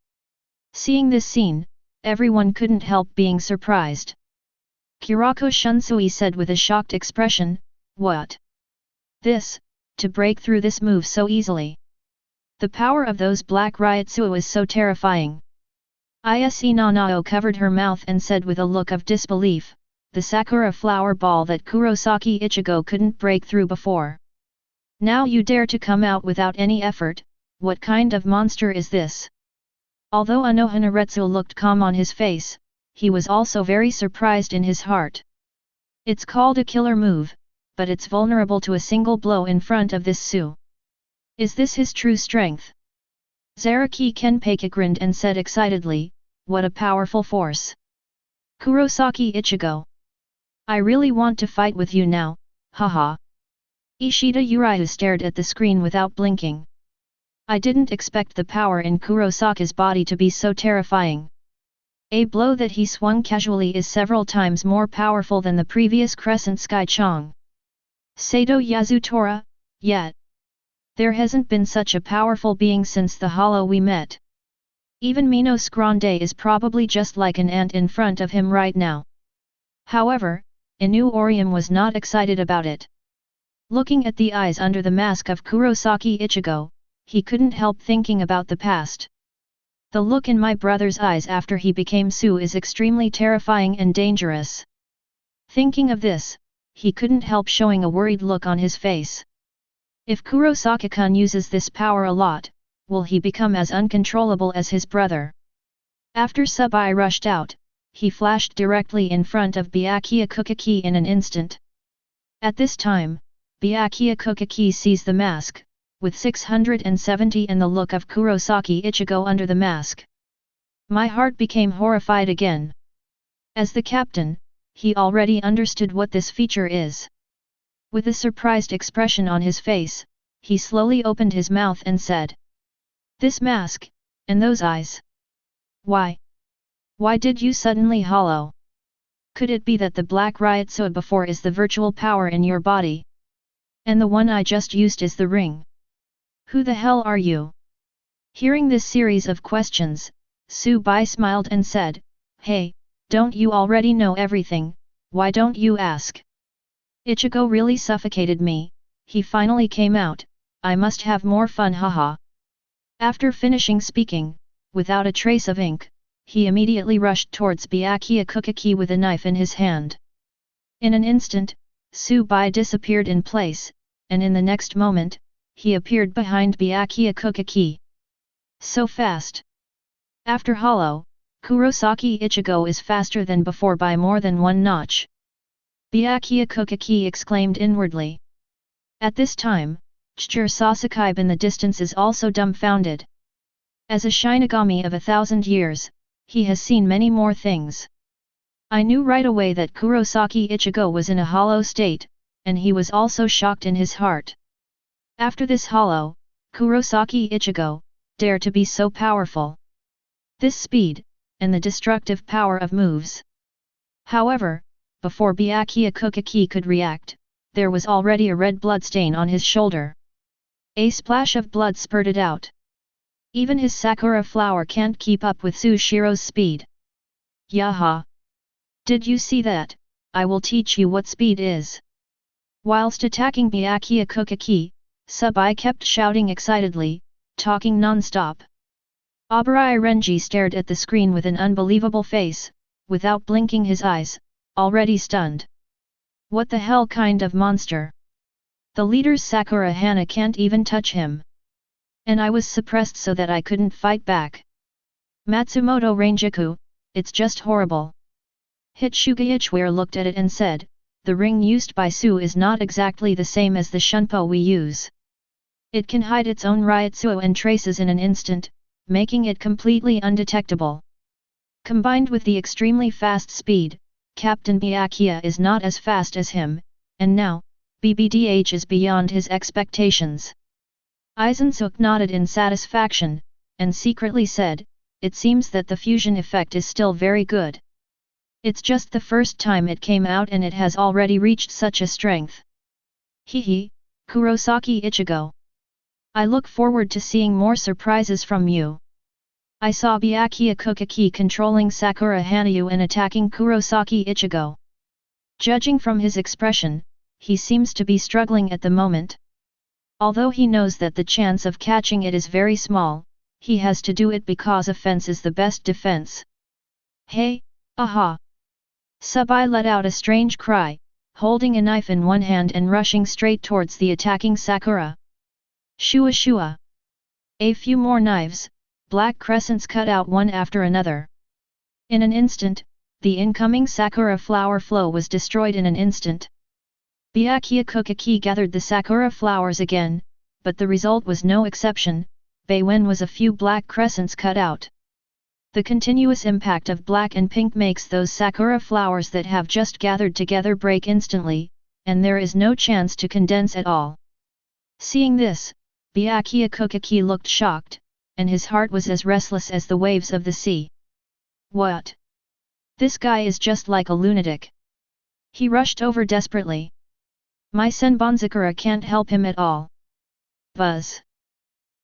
Seeing this scene, everyone couldn't help being surprised. Kurako Shunsui said with a shocked expression, what? This, to break through this move so easily. The power of those black Ryutsu is so terrifying. Ise Nanao covered her mouth and said with a look of disbelief, the sakura flower ball that Kurosaki Ichigo couldn't break through before. Now you dare to come out without any effort, what kind of monster is this? Although Anohanaretsu looked calm on his face, he was also very surprised in his heart. It's called a killer move, but it's vulnerable to a single blow in front of this Su. Is this his true strength? Zaraki Kenpachi grinned and said excitedly, what a powerful force. Kurosaki Ichigo. I really want to fight with you now, haha. Ishida Uriu stared at the screen without blinking. I didn't expect the power in Kurosaki's body to be so terrifying. A blow that he swung casually is several times more powerful than the previous Crescent Sky Chong. Sato Yasutora, yet. There hasn't been such a powerful being since the hollow we met. Even Minos Grande is probably just like an ant in front of him right now. However, Inu Orium was not excited about it. Looking at the eyes under the mask of Kurosaki Ichigo, he couldn't help thinking about the past. The look in my brother's eyes after he became Su is extremely terrifying and dangerous. Thinking of this, he couldn't help showing a worried look on his face. If Kurosaki-kun uses this power a lot, will he become as uncontrollable as his brother? After Subai rushed out, he flashed directly in front of Byakuya Kuchiki in an instant. At this time, Byakuya Kuchiki sees the mask, with 670 and the look of Kurosaki Ichigo under the mask. My heart became horrified again. As the captain, he already understood what this feature is. With a surprised expression on his face, he slowly opened his mouth and said, "This mask, and those eyes. Why? Why did you suddenly hollow? Could it be that the black Ryotsuba before is the virtual power in your body? And the one I just used is the ring? Who the hell are you?" Hearing this series of questions, Subai smiled and said, "Hey, don't you already know everything, why don't you ask? Ichigo really suffocated me, he finally came out, I must have more fun haha." After finishing speaking, without a trace of ink, he immediately rushed towards Byakuya Kuchiki with a knife in his hand. In an instant, Subai disappeared in place, and in the next moment, he appeared behind Byakuya Kuchiki. So fast! After hollow, Kurosaki Ichigo is faster than before by more than one notch. Byakuya Kuchiki exclaimed inwardly. At this time, Chur Sasakaibe in the distance is also dumbfounded. As a Shinigami of 1,000 years, he has seen many more things. I knew right away that Kurosaki Ichigo was in a hollow state, and he was also shocked in his heart. After this hollow, Kurosaki Ichigo, dare to be so powerful. This speed, and the destructive power of moves. However, before Byakuya Kuchiki could react, there was already a red bloodstain on his shoulder. A splash of blood spurted out. Even his sakura flower can't keep up with Sushiro's speed. Yaha! Did you see that? I will teach you what speed is. Whilst attacking Byakuya Kuchiki, Subai kept shouting excitedly, talking non-stop. Abarai Renji stared at the screen with an unbelievable face, without blinking his eyes, already stunned. What the hell kind of monster? The leader's Sakura Hana can't even touch him. And I was suppressed so that I couldn't fight back. Matsumoto Rangiku, it's just horrible. Hitsuga Ichware looked at it and said, the ring used by Su is not exactly the same as the shunpo we use. It can hide its own Ryotsuo and traces in an instant, making it completely undetectable. Combined with the extremely fast speed, Captain Byakuya is not as fast as him, and now, BBDH is beyond his expectations. Aizen nodded in satisfaction, and secretly said, it seems that the fusion effect is still very good. It's just the first time it came out and it has already reached such a strength. Hehe, Kurosaki Ichigo. I look forward to seeing more surprises from you. I saw Byakuya Kuchiki controlling Sakura Hanayu and attacking Kurosaki Ichigo. Judging from his expression, he seems to be struggling at the moment. Although he knows that the chance of catching it is very small, he has to do it because offense is the best defense. Hey, aha! Subai let out a strange cry, holding a knife in one hand and rushing straight towards the attacking Sakura. Shua shua! A few more knives, black crescents cut out one after another. In an instant, the incoming Sakura flower flow was destroyed in an instant. Byakuya Kuchiki gathered the Sakura flowers again, but the result was no exception, Beiwen was a few black crescents cut out. The continuous impact of black and pink makes those Sakura flowers that have just gathered together break instantly, and there is no chance to condense at all. Seeing this, Byakuya Kuchiki looked shocked, and his heart was as restless as the waves of the sea. What? This guy is just like a lunatic. He rushed over desperately. My Senbonzakura can't help him at all. Buzz.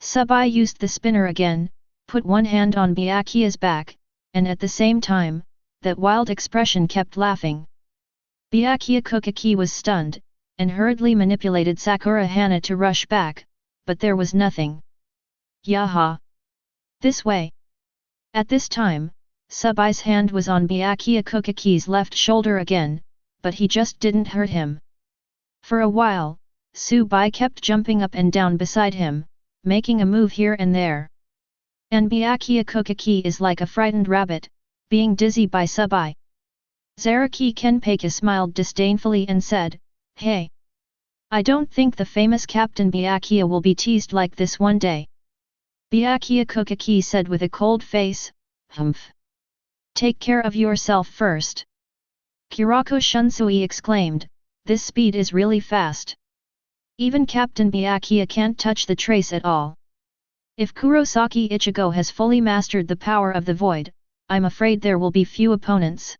Subai used the spinner again, put one hand on Byakuya's back, and at the same time, that wild expression kept laughing. Byakuya Kuchiki was stunned, and hurriedly manipulated Sakura Hana to rush back, but there was nothing. Yaha! This way! At this time, Subai's hand was on Byakuya Kuchiki's left shoulder again, but he just didn't hurt him. For a while, Subai kept jumping up and down beside him, making a move here and there. And Byakuya Kuchiki is like a frightened rabbit, being dizzy by Subai. Zaraki Kenpachi smiled disdainfully and said, "Hey! I don't think the famous Captain Byakuya will be teased like this one day." Byakuya Kuchiki said with a cold face, "Humph! Take care of yourself first." Kuroko Shunsui exclaimed, "This speed is really fast. Even Captain Byakuya can't touch the trace at all. If Kurosaki Ichigo has fully mastered the power of the void, I'm afraid there will be few opponents."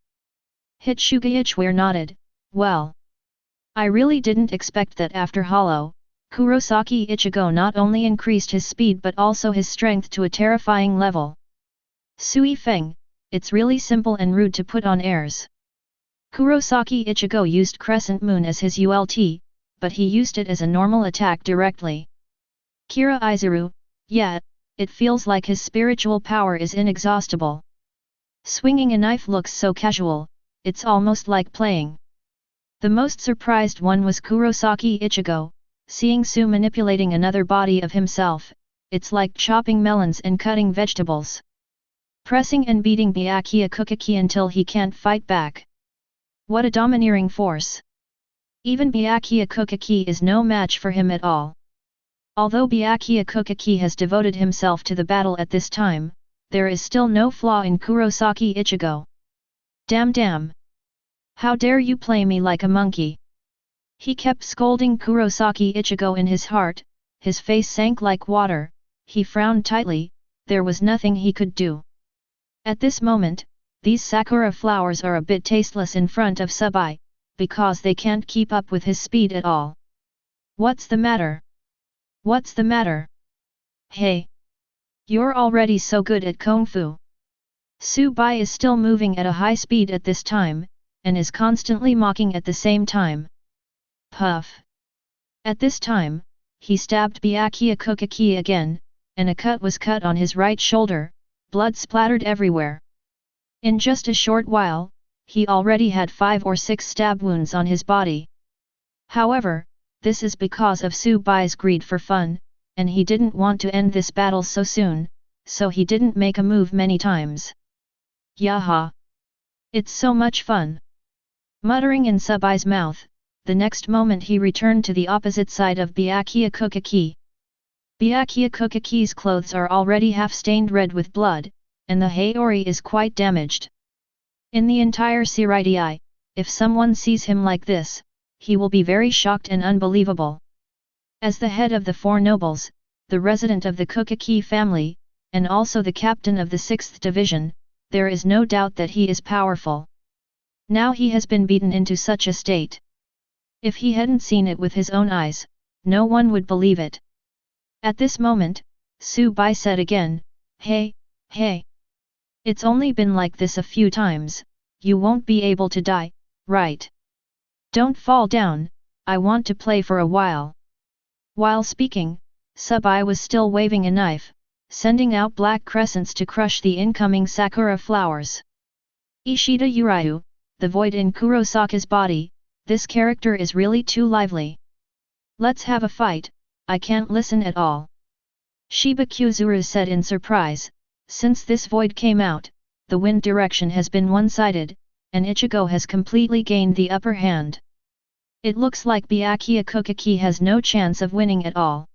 Hitsuga Ichware nodded, "Well. I really didn't expect that after Hollow, Kurosaki Ichigo not only increased his speed but also his strength to a terrifying level. Sui Feng, it's really simple and rude to put on airs. Kurosaki Ichigo used Crescent Moon as his ULT, but he used it as a normal attack directly. Kira Izuru, yeah, it feels like his spiritual power is inexhaustible. Swinging a knife looks so casual, it's almost like playing." The most surprised one was Kurosaki Ichigo, seeing Su manipulating another body of himself. It's like chopping melons and cutting vegetables. Pressing and beating Byakuya Kuchiki until he can't fight back. What a domineering force! Even Byakuya Kuchiki is no match for him at all. Although Byakuya Kuchiki has devoted himself to the battle at this time, there is still no flaw in Kurosaki Ichigo. Damn! How dare you play me like a monkey? He kept scolding Kurosaki Ichigo in his heart, his face sank like water, he frowned tightly, there was nothing he could do. At this moment, these sakura flowers are a bit tasteless in front of Subai, because they can't keep up with his speed at all. What's the matter? What's the matter? Hey! You're already so good at Kung Fu. Subai is still moving at a high speed at this time, and is constantly mocking at the same time. Puff! At this time, he stabbed Byakuya Kuchiki again, and a cut was cut on his right shoulder, blood splattered everywhere. In just a short while, he already had 5 or 6 stab wounds on his body. However, this is because of Subai's greed for fun, and he didn't want to end this battle so soon, so he didn't make a move many times. Yaha! It's so much fun! Muttering in Subai's mouth, the next moment he returned to the opposite side of Byakuya Kuchiki. Byakuya Kuchiki's clothes are already half stained red with blood, and the Haori is quite damaged. In the entire Seirai, if someone sees him like this, he will be very shocked and unbelievable. As the head of the 4 nobles, the resident of the Kuchiki family, and also the captain of the 6th division, there is no doubt that he is powerful. Now he has been beaten into such a state. If he hadn't seen it with his own eyes, no one would believe it. At this moment, Subai said again, Hey! It's only been like this a few times, you won't be able to die, right? Don't fall down, I want to play for a while. While speaking, Subai was still waving a knife, sending out black crescents to crush the incoming sakura flowers. Ishida Uryu, the void in Kurosaki's body, this character is really too lively. Let's have a fight, I can't listen at all. Shiba Kuzuru said in surprise, since this void came out, the wind direction has been one-sided, and Ichigo has completely gained the upper hand. It looks like Byakuya Kuchiki has no chance of winning at all.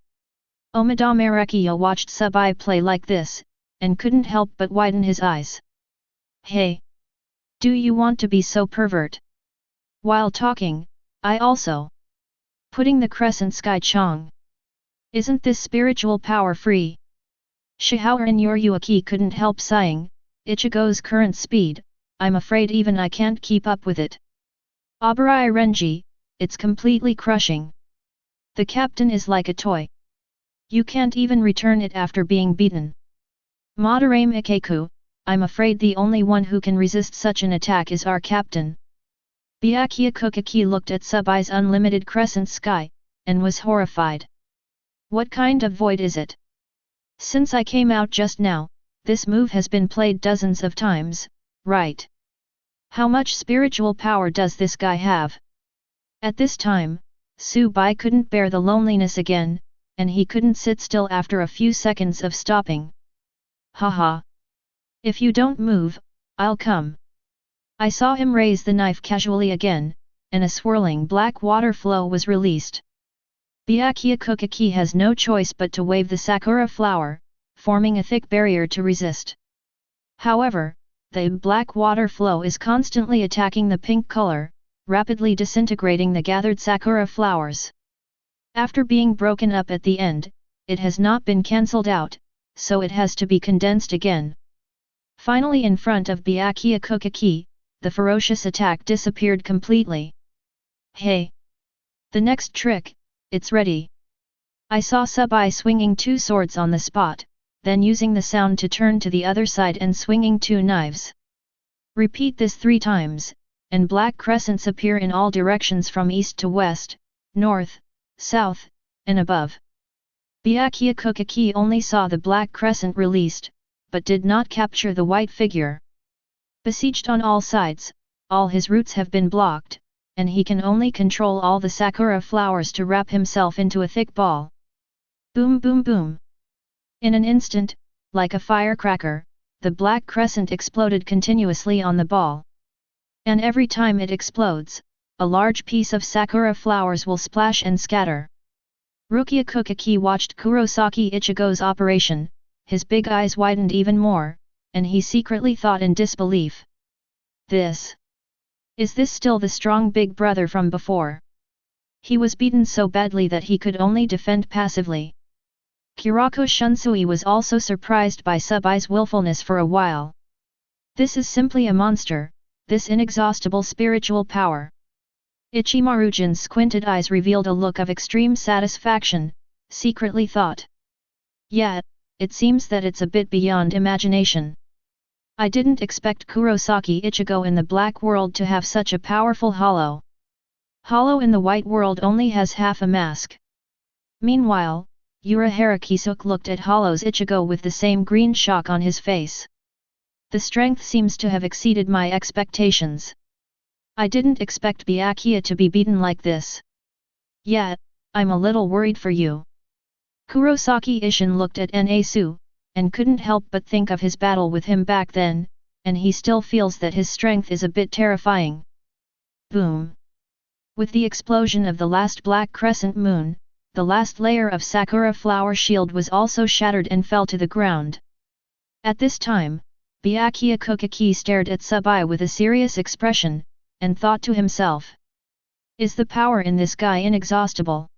Omadame Rekia watched Subai play like this, and couldn't help but widen his eyes. Hey! Do you want to be so pervert? While talking, I also. Putting the crescent sky chong. Isn't this spiritual power free? Shihaoran Yoryuaki couldn't help sighing, Ichigo's current speed, I'm afraid even I can't keep up with it. Abarai Renji, it's completely crushing. The captain is like a toy. You can't even return it after being beaten. Madarame Ikeku, I'm afraid the only one who can resist such an attack is our captain. Byakuya Kuchiki looked at Subai's unlimited crescent sky, and was horrified. What kind of void is it? Since I came out just now, this move has been played dozens of times, right? How much spiritual power does this guy have? At this time, Subai couldn't bear the loneliness again, and he couldn't sit still after a few seconds of stopping. Haha! If you don't move, I'll come. I saw him raise the knife casually again, and a swirling black water flow was released. Byakuya Kuchiki has no choice but to wave the sakura flower, forming a thick barrier to resist. However, the black water flow is constantly attacking the pink color, rapidly disintegrating the gathered sakura flowers. After being broken up at the end, it has not been cancelled out, so it has to be condensed again. Finally, in front of Byakuya Kuchiki, the ferocious attack disappeared completely. Hey! The next trick, it's ready. I saw Subai swinging 2 swords on the spot, then using the sound to turn to the other side and swinging 2 knives. Repeat this 3 times, and black crescents appear in all directions from east to west, north, south, and above. Byakuya Kuchiki only saw the black crescent released, but did not capture the white figure. Besieged on all sides, all his routes have been blocked, and he can only control all the sakura flowers to wrap himself into a thick ball. Boom boom boom! In an instant, like a firecracker, the black crescent exploded continuously on the ball. And every time it explodes, a large piece of sakura flowers will splash and scatter. Rukia Kuchiki watched Kurosaki Ichigo's operation, his big eyes widened even more, and he secretly thought in disbelief. Is this still the strong big brother from before? He was beaten so badly that he could only defend passively. Kurako Shunsui was also surprised by Subai's willfulness for a while. This is simply a monster, this inexhaustible spiritual power. Ichimarujin's squinted eyes revealed a look of extreme satisfaction, secretly thought. Yeah, it seems that it's a bit beyond imagination. I didn't expect Kurosaki Ichigo in the black world to have such a powerful hollow. Hollow in the white world only has half a mask. Meanwhile, Urahara Kisuke looked at Hollow's Ichigo with the same green shock on his face. The strength seems to have exceeded my expectations. I didn't expect Byakuya to be beaten like this. Yeah, I'm a little worried for you. Kurosaki Ishin looked at Nasu, and couldn't help but think of his battle with him back then, and he still feels that his strength is a bit terrifying. Boom! With the explosion of the last black crescent moon, the last layer of sakura flower shield was also shattered and fell to the ground. At this time, Byakuya Kuchiki stared at Subai with a serious expression, and thought to himself. Is the power in this guy inexhaustible?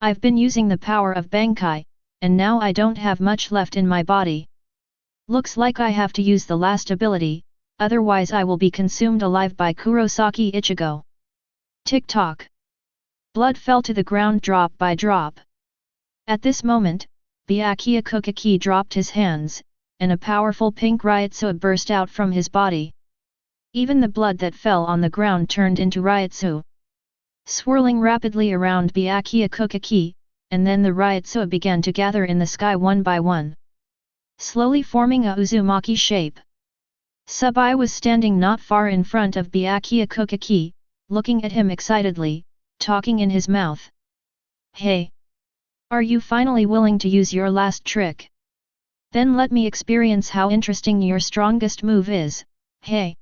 I've been using the power of Bankai, and now I don't have much left in my body. Looks like I have to use the last ability, otherwise I will be consumed alive by Kurosaki Ichigo. Tick-tock. Blood fell to the ground drop by drop. At this moment, Byakuya Kuchiki dropped his hands, and a powerful pink Ryutsu burst out from his body. Even the blood that fell on the ground turned into Ryutsu. Swirling rapidly around Byakuya Kuchiki, and then the Ryutsu began to gather in the sky one by one, slowly forming a Uzumaki shape. Subai was standing not far in front of Byakuya Kuchiki, looking at him excitedly, talking in his mouth. Hey! Are you finally willing to use your last trick? Then let me experience how interesting your strongest move is, hey!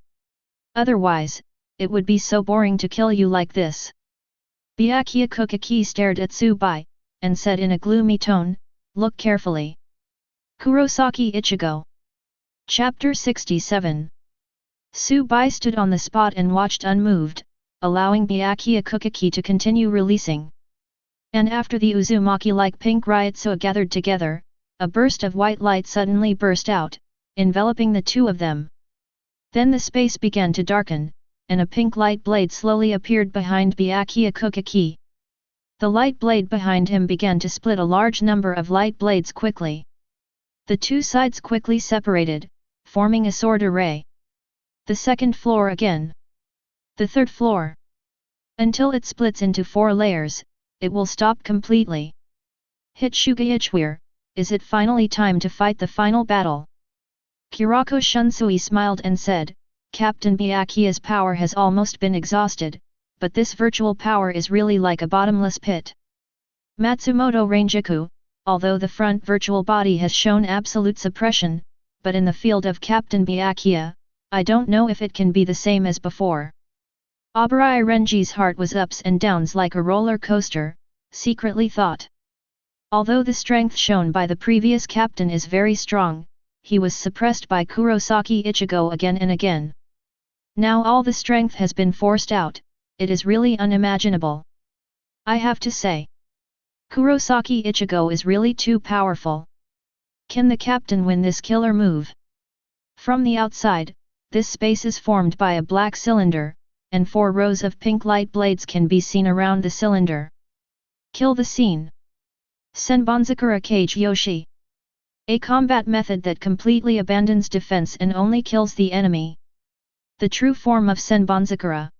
Otherwise, it would be so boring to kill you like this. Byakuya Kuchiki stared at Subai, and said in a gloomy tone, look carefully. Kurosaki Ichigo. Chapter 67. Subai stood on the spot and watched unmoved, allowing Byakuya Kuchiki to continue releasing. And after the Uzumaki-like pink Ryutsu gathered together, a burst of white light suddenly burst out, enveloping the two of them. Then the space began to darken, and a pink light blade slowly appeared behind Byakuya Kuchiki. The light blade behind him began to split a large number of light blades quickly. The two sides quickly separated, forming a sword array. The second floor again. The third floor. Until it splits into 4 layers, it will stop completely. Hitsugaichware, is it finally time to fight the final battle? Kuroko Shunsui smiled and said, Captain Byakuya's power has almost been exhausted, but this virtual power is really like a bottomless pit. Matsumoto Rangiku, although the front virtual body has shown absolute suppression, but in the field of Captain Byakuya, I don't know if it can be the same as before. Abarai Renji's heart was ups and downs like a roller coaster, secretly thought. Although the strength shown by the previous captain is very strong, he was suppressed by Kurosaki Ichigo again and again. Now all the strength has been forced out, it is really unimaginable. I have to say. Kurosaki Ichigo is really too powerful. Can the captain win this killer move? From the outside, this space is formed by a black cylinder, and 4 rows of pink light blades can be seen around the cylinder. Kill the scene. Senbonzakura Kage Yoshi. A combat method that completely abandons defense and only kills the enemy. The true form of Senbonzakura.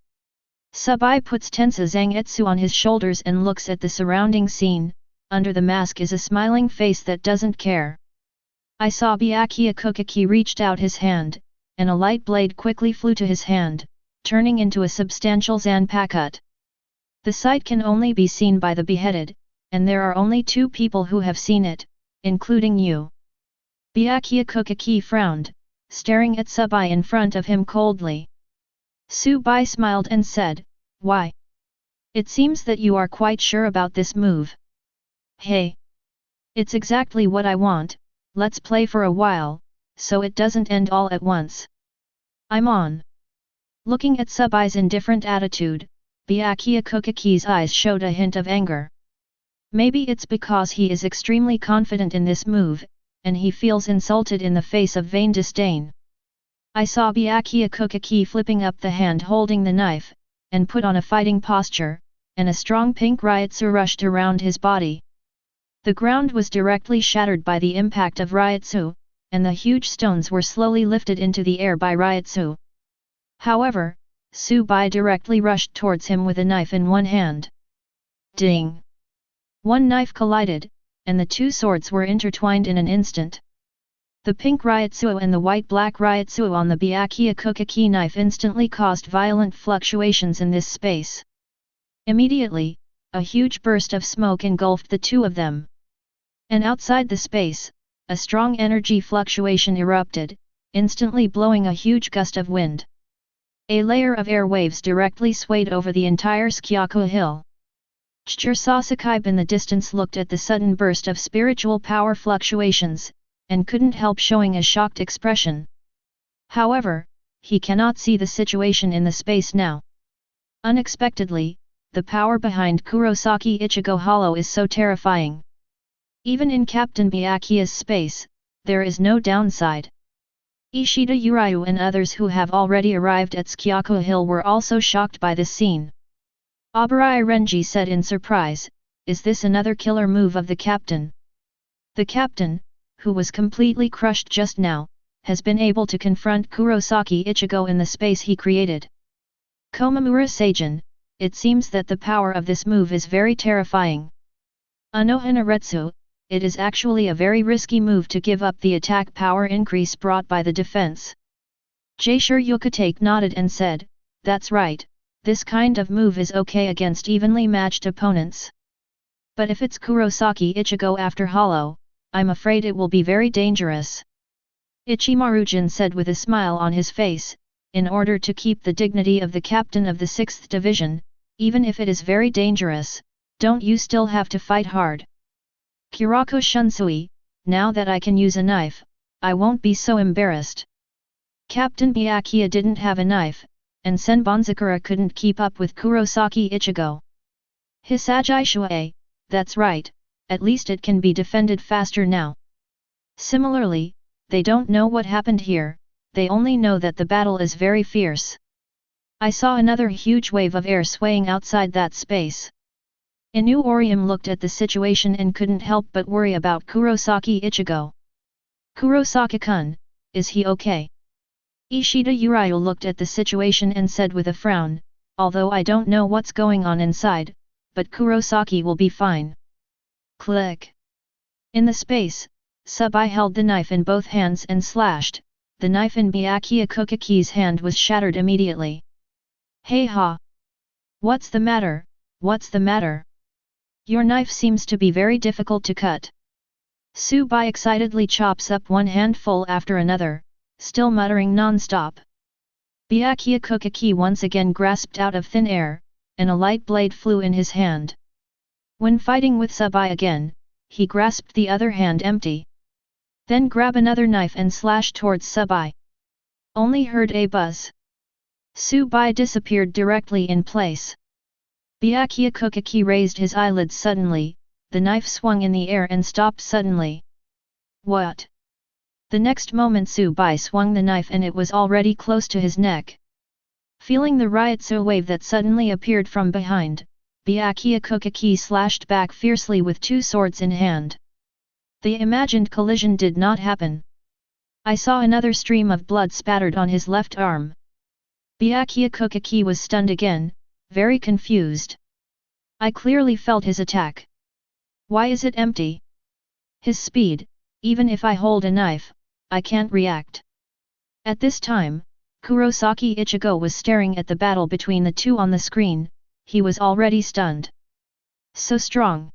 Subai puts Tensa Zangetsu on his shoulders and looks at the surrounding scene. Under the mask is a smiling face that doesn't care. I saw Byakuya Kuchiki reached out his hand, and a light blade quickly flew to his hand, turning into a substantial Zanpakuto. The sight can only be seen by the beheaded, and there are only 2 people who have seen it, including you. Byakuya Kuchiki frowned, staring at Subai in front of him coldly. Subai smiled and said, Why? It seems that you are quite sure about this move. Hey! It's exactly what I want, let's play for a while, so it doesn't end all at once. I'm on. Looking at Subai's indifferent attitude, Byakuya Kuchiki's eyes showed a hint of anger. Maybe it's because he is extremely confident in this move, and he feels insulted in the face of vain disdain. I saw Byakuya Kuchiki flipping up the hand holding the knife, and put on a fighting posture, and a strong pink Ryutsu rushed around his body. The ground was directly shattered by the impact of Ryutsu, and the huge stones were slowly lifted into the air by Ryutsu. However, Subai directly rushed towards him with a knife in one hand. Ding! One knife collided, and the 2 swords were intertwined in an instant. The pink Ryutsu and the white-black Ryutsu on the Byakuya Kuchiki knife instantly caused violent fluctuations in this space. Immediately, a huge burst of smoke engulfed the 2 of them. And outside the space, a strong energy fluctuation erupted, instantly blowing a huge gust of wind. A layer of air waves directly swayed over the entire Sōkyoku hill. Chur Sasaki in the distance looked at the sudden burst of spiritual power fluctuations, and couldn't help showing a shocked expression. However, he cannot see the situation in the space now. Unexpectedly, the power behind Kurosaki Ichigo Hollow is so terrifying. Even in Captain Byakuya's space, there is no downside. Ishida Uryu and others who have already arrived at Sōkyoku Hill were also shocked by this scene. Abarai Renji said in surprise, Is this another killer move of the captain? The captain, who was completely crushed just now, has been able to confront Kurosaki Ichigo in the space he created. Komamura Seijin, it seems that the power of this move is very terrifying. Anohanaretsu, it is actually a very risky move to give up the attack power increase brought by the defense. Jaishur Yukatake nodded and said, That's right, this kind of move is okay against evenly matched opponents. But if it's Kurosaki Ichigo after Hollow, I'm afraid it will be very dangerous. Ichimarujin said with a smile on his face, in order to keep the dignity of the captain of the 6th division, even if it is very dangerous, don't you still have to fight hard? Kuroko Shunsui, now that I can use a knife, I won't be so embarrassed. Captain Byakuya didn't have a knife, and Senbonzakura couldn't keep up with Kurosaki Ichigo. Hisagi Shuei, that's right, at least it can be defended faster now. Similarly, they don't know what happened here, they only know that the battle is very fierce. I saw another huge wave of air swaying outside that space. Inu Orium looked at the situation and couldn't help but worry about Kurosaki Ichigo. Kurosaki-kun, is he okay? Ishida Uriel looked at the situation and said with a frown, although I don't know what's going on inside, but Kurosaki will be fine. Click. In the space, Subai held the knife in both hands and slashed. The knife in Byakuya Kuchiki's hand was shattered immediately. Hey ha! What's the matter, what's the matter? Your knife seems to be very difficult to cut. Subai excitedly chops up one handful after another, still muttering non-stop. Byakuya Kuchiki once again grasped out of thin air, and a light blade flew in his hand. When fighting with Subai again, he grasped the other hand empty. Then grab another knife and slash towards Subai. Only heard a buzz. Subai disappeared directly in place. Byakuya Kuchiki raised his eyelids suddenly, the knife swung in the air and stopped suddenly. What? The next moment Subai swung the knife and it was already close to his neck. Feeling the Ryutsu wave that suddenly appeared from behind, Byakuya Kuchiki slashed back fiercely with two swords in hand. The imagined collision did not happen. I saw another stream of blood spattered on his left arm. Byakuya Kuchiki was stunned again, very confused. I clearly felt his attack. Why is it empty? His speed, even if I hold a knife, I can't react. At this time, Kurosaki Ichigo was staring at the battle between the two on the screen. He was already stunned. So strong.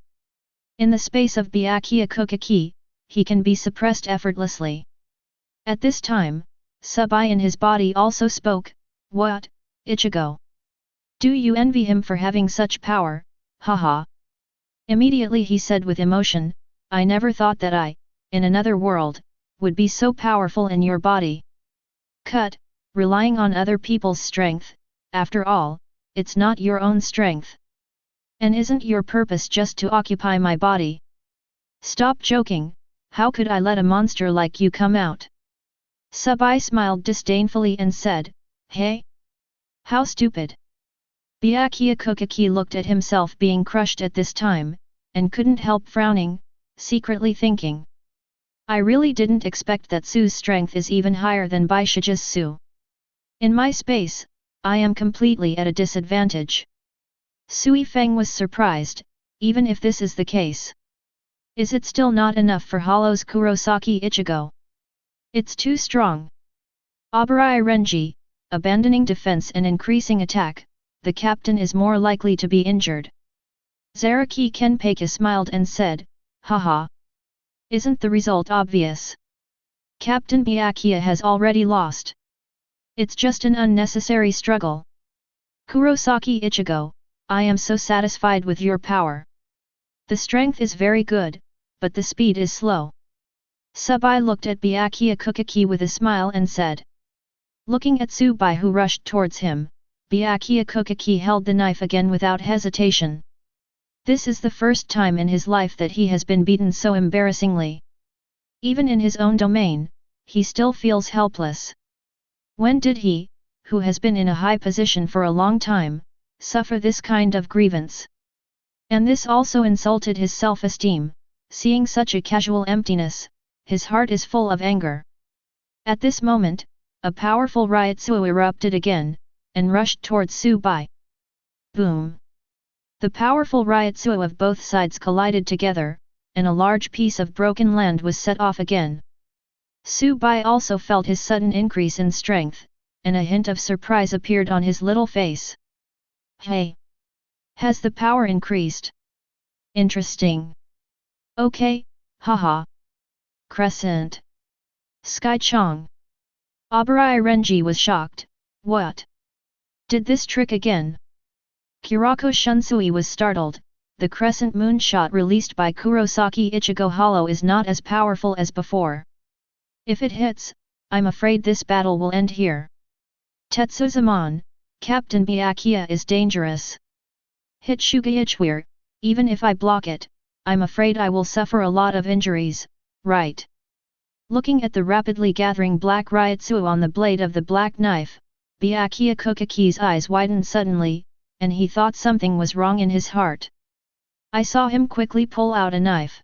In the space of Byakuya Kuchiki, he can be suppressed effortlessly. At this time, Subai in his body also spoke, What, Ichigo? Do you envy him for having such power, haha? Immediately he said with emotion, I never thought that I, in another world, would be so powerful in your body. Cut, relying on other people's strength, after all, it's not your own strength. And isn't your purpose just to occupy my body? Stop joking, how could I let a monster like you come out? Subai smiled disdainfully and said, Hey? How stupid! Byakuya Kuchiki looked at himself being crushed at this time, and couldn't help frowning, secretly thinking. I really didn't expect that Su's strength is even higher than Baishija's Su. In my space, I am completely at a disadvantage. Sui Feng was surprised, even if this is the case. Is it still not enough for Hollow's Kurosaki Ichigo? It's too strong. Abarai Renji, abandoning defense and increasing attack, the captain is more likely to be injured. Zaraki Kenpachi smiled and said, Haha. Isn't the result obvious? Captain Byakuya has already lost. It's just an unnecessary struggle. Kurosaki Ichigo, I am so satisfied with your power. The strength is very good, but the speed is slow. Subai looked at Byakuya Kuchiki with a smile and said. Looking at Subai who rushed towards him, Byakuya Kuchiki held the knife again without hesitation. This is the first time in his life that he has been beaten so embarrassingly. Even in his own domain, he still feels helpless. When did he, who has been in a high position for a long time, suffer this kind of grievance? And this also insulted his self-esteem. Seeing such a casual emptiness, his heart is full of anger. At this moment, a powerful Ryutsu erupted again, and rushed towards Subai. Boom! The powerful Ryutsu of both sides collided together, and a large piece of broken land was set off again. Subai also felt his sudden increase in strength, and a hint of surprise appeared on his little face. Hey! Has the power increased? Interesting. Okay, haha. Crescent. Sky Chong. Abarai Renji was shocked. What? Did this trick again? Kurako Shunsui was startled. The crescent moonshot released by Kurosaki Ichigo Hollow is not as powerful as before. If it hits, I'm afraid this battle will end here. Tetsuzumon, Captain Byakuya is dangerous. Hit Shugaichwir, even if I block it, I'm afraid I will suffer a lot of injuries, right? Looking at the rapidly gathering black Ryutsu on the blade of the black knife, Byakuya Kuchiki's eyes widened suddenly, and he thought something was wrong in his heart. I saw him quickly pull out a knife.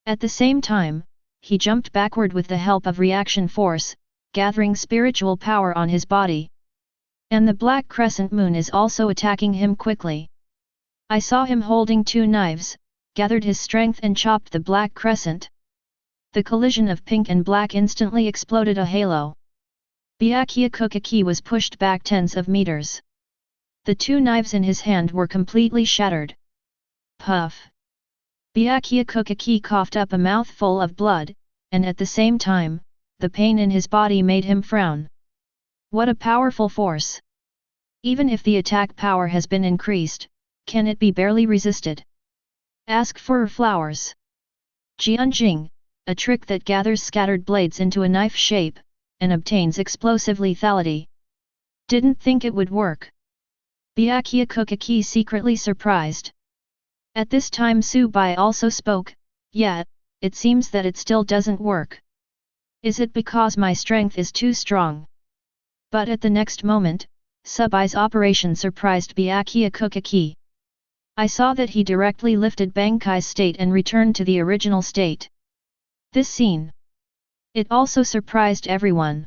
At the same time, he jumped backward with the help of reaction force, gathering spiritual power on his body. And the black crescent moon is also attacking him quickly. I saw him holding two knives, gathered his strength and chopped the black crescent. The collision of pink and black instantly exploded a halo. Byakuya Kuchiki was pushed back tens of meters. The two knives in his hand were completely shattered. Puff! Byakuya Kuchiki coughed up a mouthful of blood, and at the same time, the pain in his body made him frown. What a powerful force! Even if the attack power has been increased, can it be barely resisted? Ask for flowers. Jianjing, a trick that gathers scattered blades into a knife shape, and obtains explosive lethality. Didn't think it would work. Byakuya Kuchiki secretly surprised. At this time Subai also spoke, yeah, it seems that it still doesn't work. Is it because my strength is too strong? But at the next moment, Subai's operation surprised Byakuya Kuchiki. I saw that he directly lifted Bankai's state and returned to the original state. This scene. It also surprised everyone.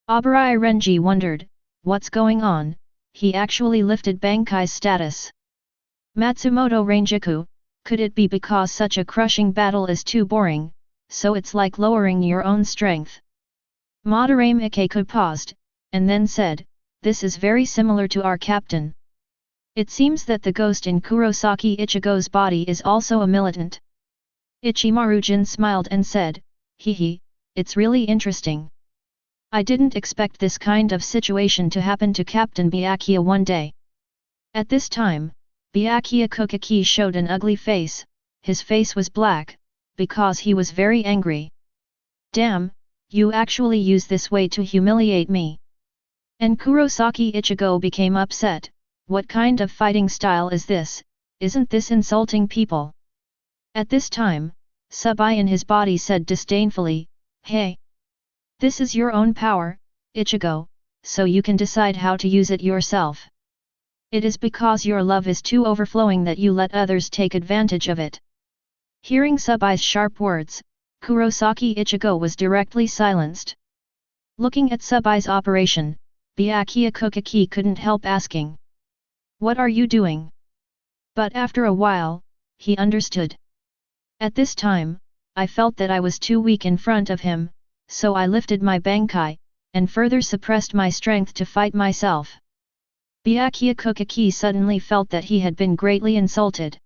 Abarai Renji wondered, what's going on? He actually lifted Bankai's status. Matsumoto Rangiku, could it be because such a crushing battle is too boring, so it's like lowering your own strength? Madarame Ikeku paused, and then said, this is very similar to our captain. It seems that the ghost in Kurosaki Ichigo's body is also a militant. Ichimaru-jin smiled and said, hee, it's really interesting. I didn't expect this kind of situation to happen to Captain Byakuya one day. At this time, Byakuya Kuchiki showed an ugly face, his face was black, because he was very angry. Damn, you actually use this way to humiliate me. And Kurosaki Ichigo became upset, what kind of fighting style is this, isn't this insulting people? At this time, Subai in his body said disdainfully, hey! This is your own power, Ichigo, so you can decide how to use it yourself. It is because your love is too overflowing that you let others take advantage of it. Hearing Subai's sharp words, Kurosaki Ichigo was directly silenced. Looking at Subai's operation, Byakuya Kuchiki couldn't help asking. What are you doing? But after a while, he understood. At this time, I felt that I was too weak in front of him, so I lifted my Bankai, and further suppressed my strength to fight myself. Byakuya Kuchiki suddenly felt that he had been greatly insulted.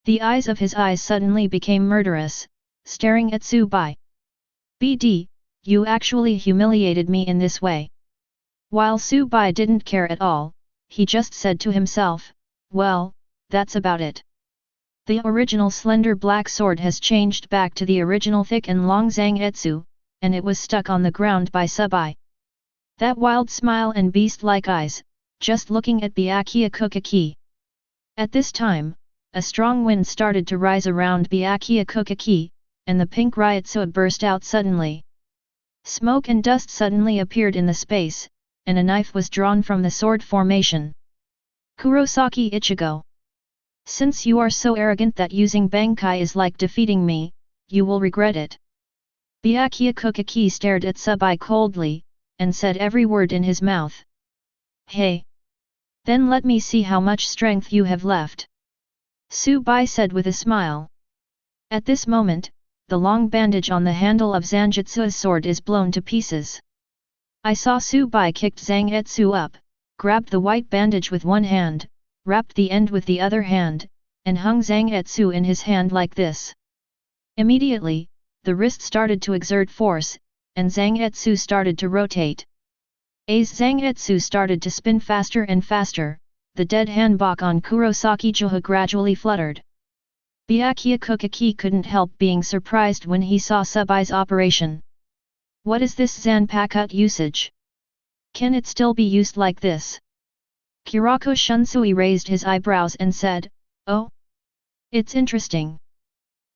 The eyes of his eyes suddenly became murderous, staring at Subai. BD, you actually humiliated me in this way. While Subai didn't care at all, he just said to himself, well, that's about it. The original slender black sword has changed back to the original thick and long zangetsu, and it was stuck on the ground by Subai. That wild smile and beast-like eyes, just looking at Byakuya Kuchiki. At this time, a strong wind started to rise around Byakuya Kuchiki, and the pink riot sword burst out suddenly. Smoke and dust suddenly appeared in the space, and a knife was drawn from the sword formation. Kurosaki Ichigo. Since you are so arrogant that using Bankai is like defeating me, you will regret it. Byakuya Kuchiki stared at Subai coldly, and said every word in his mouth. Hey! Then let me see how much strength you have left. Subai said with a smile. At this moment, the long bandage on the handle of Zangetsu's sword is blown to pieces. I saw Subai kicked Zangetsu up, grabbed the white bandage with one hand, wrapped the end with the other hand, and hung Zangetsu in his hand like this. Immediately, the wrist started to exert force, and Zangetsu started to rotate. As Zangetsu started to spin faster and faster, the dead hanbok on Kurosaki Juha gradually fluttered. Byakuya Kuchiki couldn't help being surprised when he saw Subai's operation. What is this Zanpakut usage? Can it still be used like this? Kurako Shunsui raised his eyebrows and said, oh! It's interesting.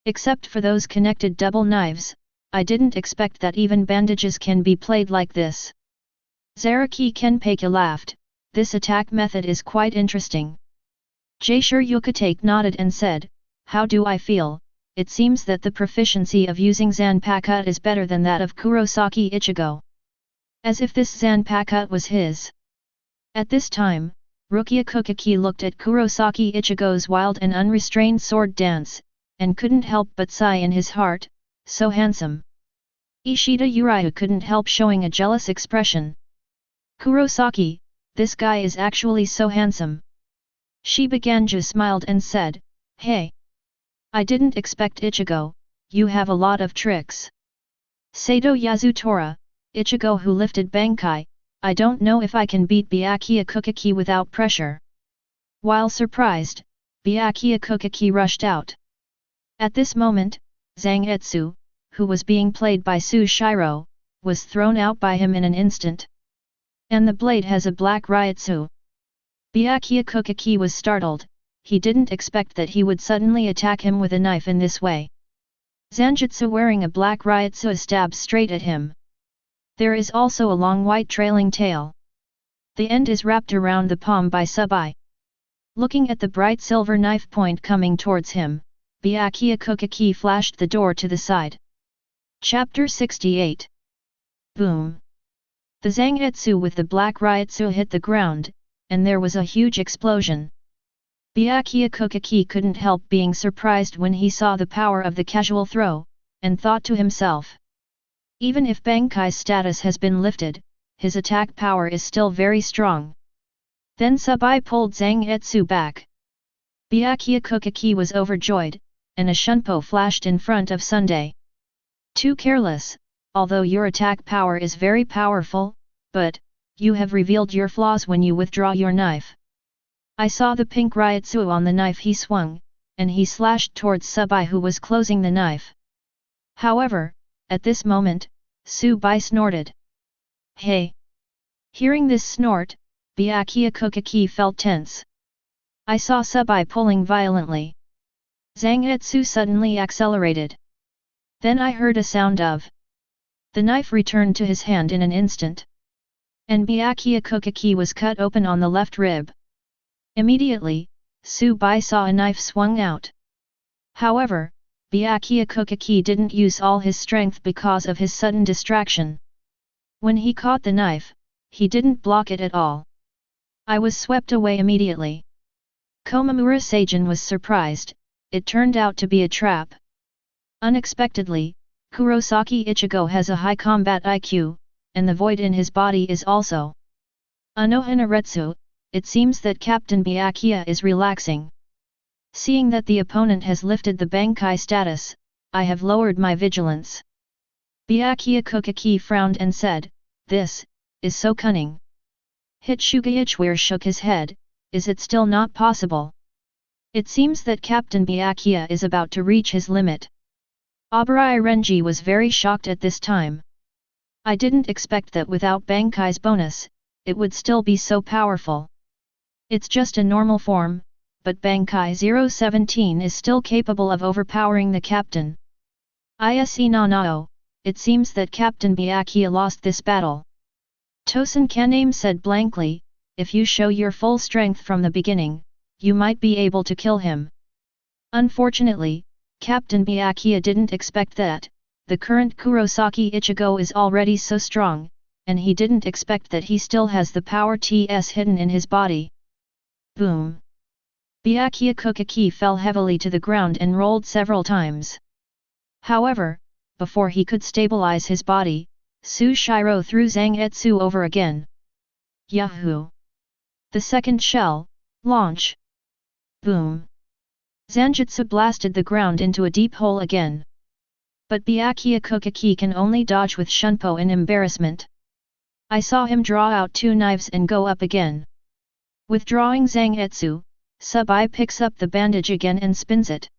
Except for those connected double knives, I didn't expect that even bandages can be played like this. Zaraki Kenpachi laughed, this attack method is quite interesting. Jaishur Yukatake nodded and said, how do I feel, it seems that the proficiency of using Zanpakuto is better than that of Kurosaki Ichigo. As if this Zanpakuto was his. At this time, Rukia Kuchiki looked at Kurosaki Ichigo's wild and unrestrained sword dance, and couldn't help but sigh in his heart, so handsome. Ishida Uriu couldn't help showing a jealous expression. Kurosaki, this guy is actually so handsome. Shibaganju smiled and said, hey. I didn't expect Ichigo, you have a lot of tricks. Sato Yasutora, Ichigo who lifted Bankai, I don't know if I can beat Byakuya Kuchiki without pressure. While surprised, Byakuya Kuchiki rushed out. At this moment, Zangetsu, who was being played by Sushiro, was thrown out by him in an instant. And the blade has a black Ryutsu. Byakuya Kuchiki was startled, he didn't expect that he would suddenly attack him with a knife in this way. Zanjutsu wearing a black Ryutsu stabs straight at him. There is also a long white trailing tail. The end is wrapped around the palm by sub-eye. Looking at the bright silver knife point coming towards him, Byakuya Kuchiki flashed the door to the side. Chapter 68. Boom! The Zangetsu with the black Ryutsu hit the ground, and there was a huge explosion. Byakuya Kuchiki couldn't help being surprised when he saw the power of the casual throw, and thought to himself. Even if Bankai's status has been lifted, his attack power is still very strong. Then Sub-Eye pulled Zangetsu back. Byakuya Kuchiki was overjoyed, and a shunpo flashed in front of Sunday. Too careless, although your attack power is very powerful, but, you have revealed your flaws when you withdraw your knife. I saw the pink Ryutsu on the knife he swung, and he slashed towards Sub-Eye who was closing the knife. However, at this moment, Sub-Eye snorted. Hey! Hearing this snort, Byakuya Kuchiki felt tense. I saw Sub-Eye pulling violently. Zangetsu suddenly accelerated. Then I heard a sound of. The knife returned to his hand in an instant. And Byakuya Kuchiki was cut open on the left rib. Immediately, Sub-Eye saw a knife swung out. However, Byakuya Kuchiki didn't use all his strength because of his sudden distraction. When he caught the knife, he didn't block it at all. I was swept away immediately. Komamura Seijin was surprised, it turned out to be a trap. Unexpectedly, Kurosaki Ichigo has a high combat IQ, and the void in his body is also. Anohanaretsu, it seems that Captain Byakuya is relaxing. Seeing that the opponent has lifted the Bankai status, I have lowered my vigilance. Byakuya Kuchiki frowned and said, this is so cunning. Hitsuga Ichiware shook his head, is it still not possible? It seems that Captain Byakuya is about to reach his limit. Abarai Renji was very shocked at this time. I didn't expect that without Bankai's bonus, it would still be so powerful. It's just a normal form, but Bankai 017 is still capable of overpowering the captain. Ise Nanao, it seems that Captain Byakuya lost this battle. Tosen Kaname said blankly, if you show your full strength from the beginning, you might be able to kill him. Unfortunately, Captain Byakuya didn't expect that. The current Kurosaki Ichigo is already so strong, and he didn't expect that he still has the power TS hidden in his body. Boom! Byakuya Kuchiki fell heavily to the ground and rolled several times. However, before he could stabilize his body, Sushiro threw Zangetsu over again. Yahoo! The second shell, launch! Boom! Zanjutsu blasted the ground into a deep hole again. But Byakuya Kuchiki can only dodge with shunpo in embarrassment. I saw him draw out two knives and go up again. Withdrawing Zangetsu, Sub-Eye picks up the bandage again and spins it.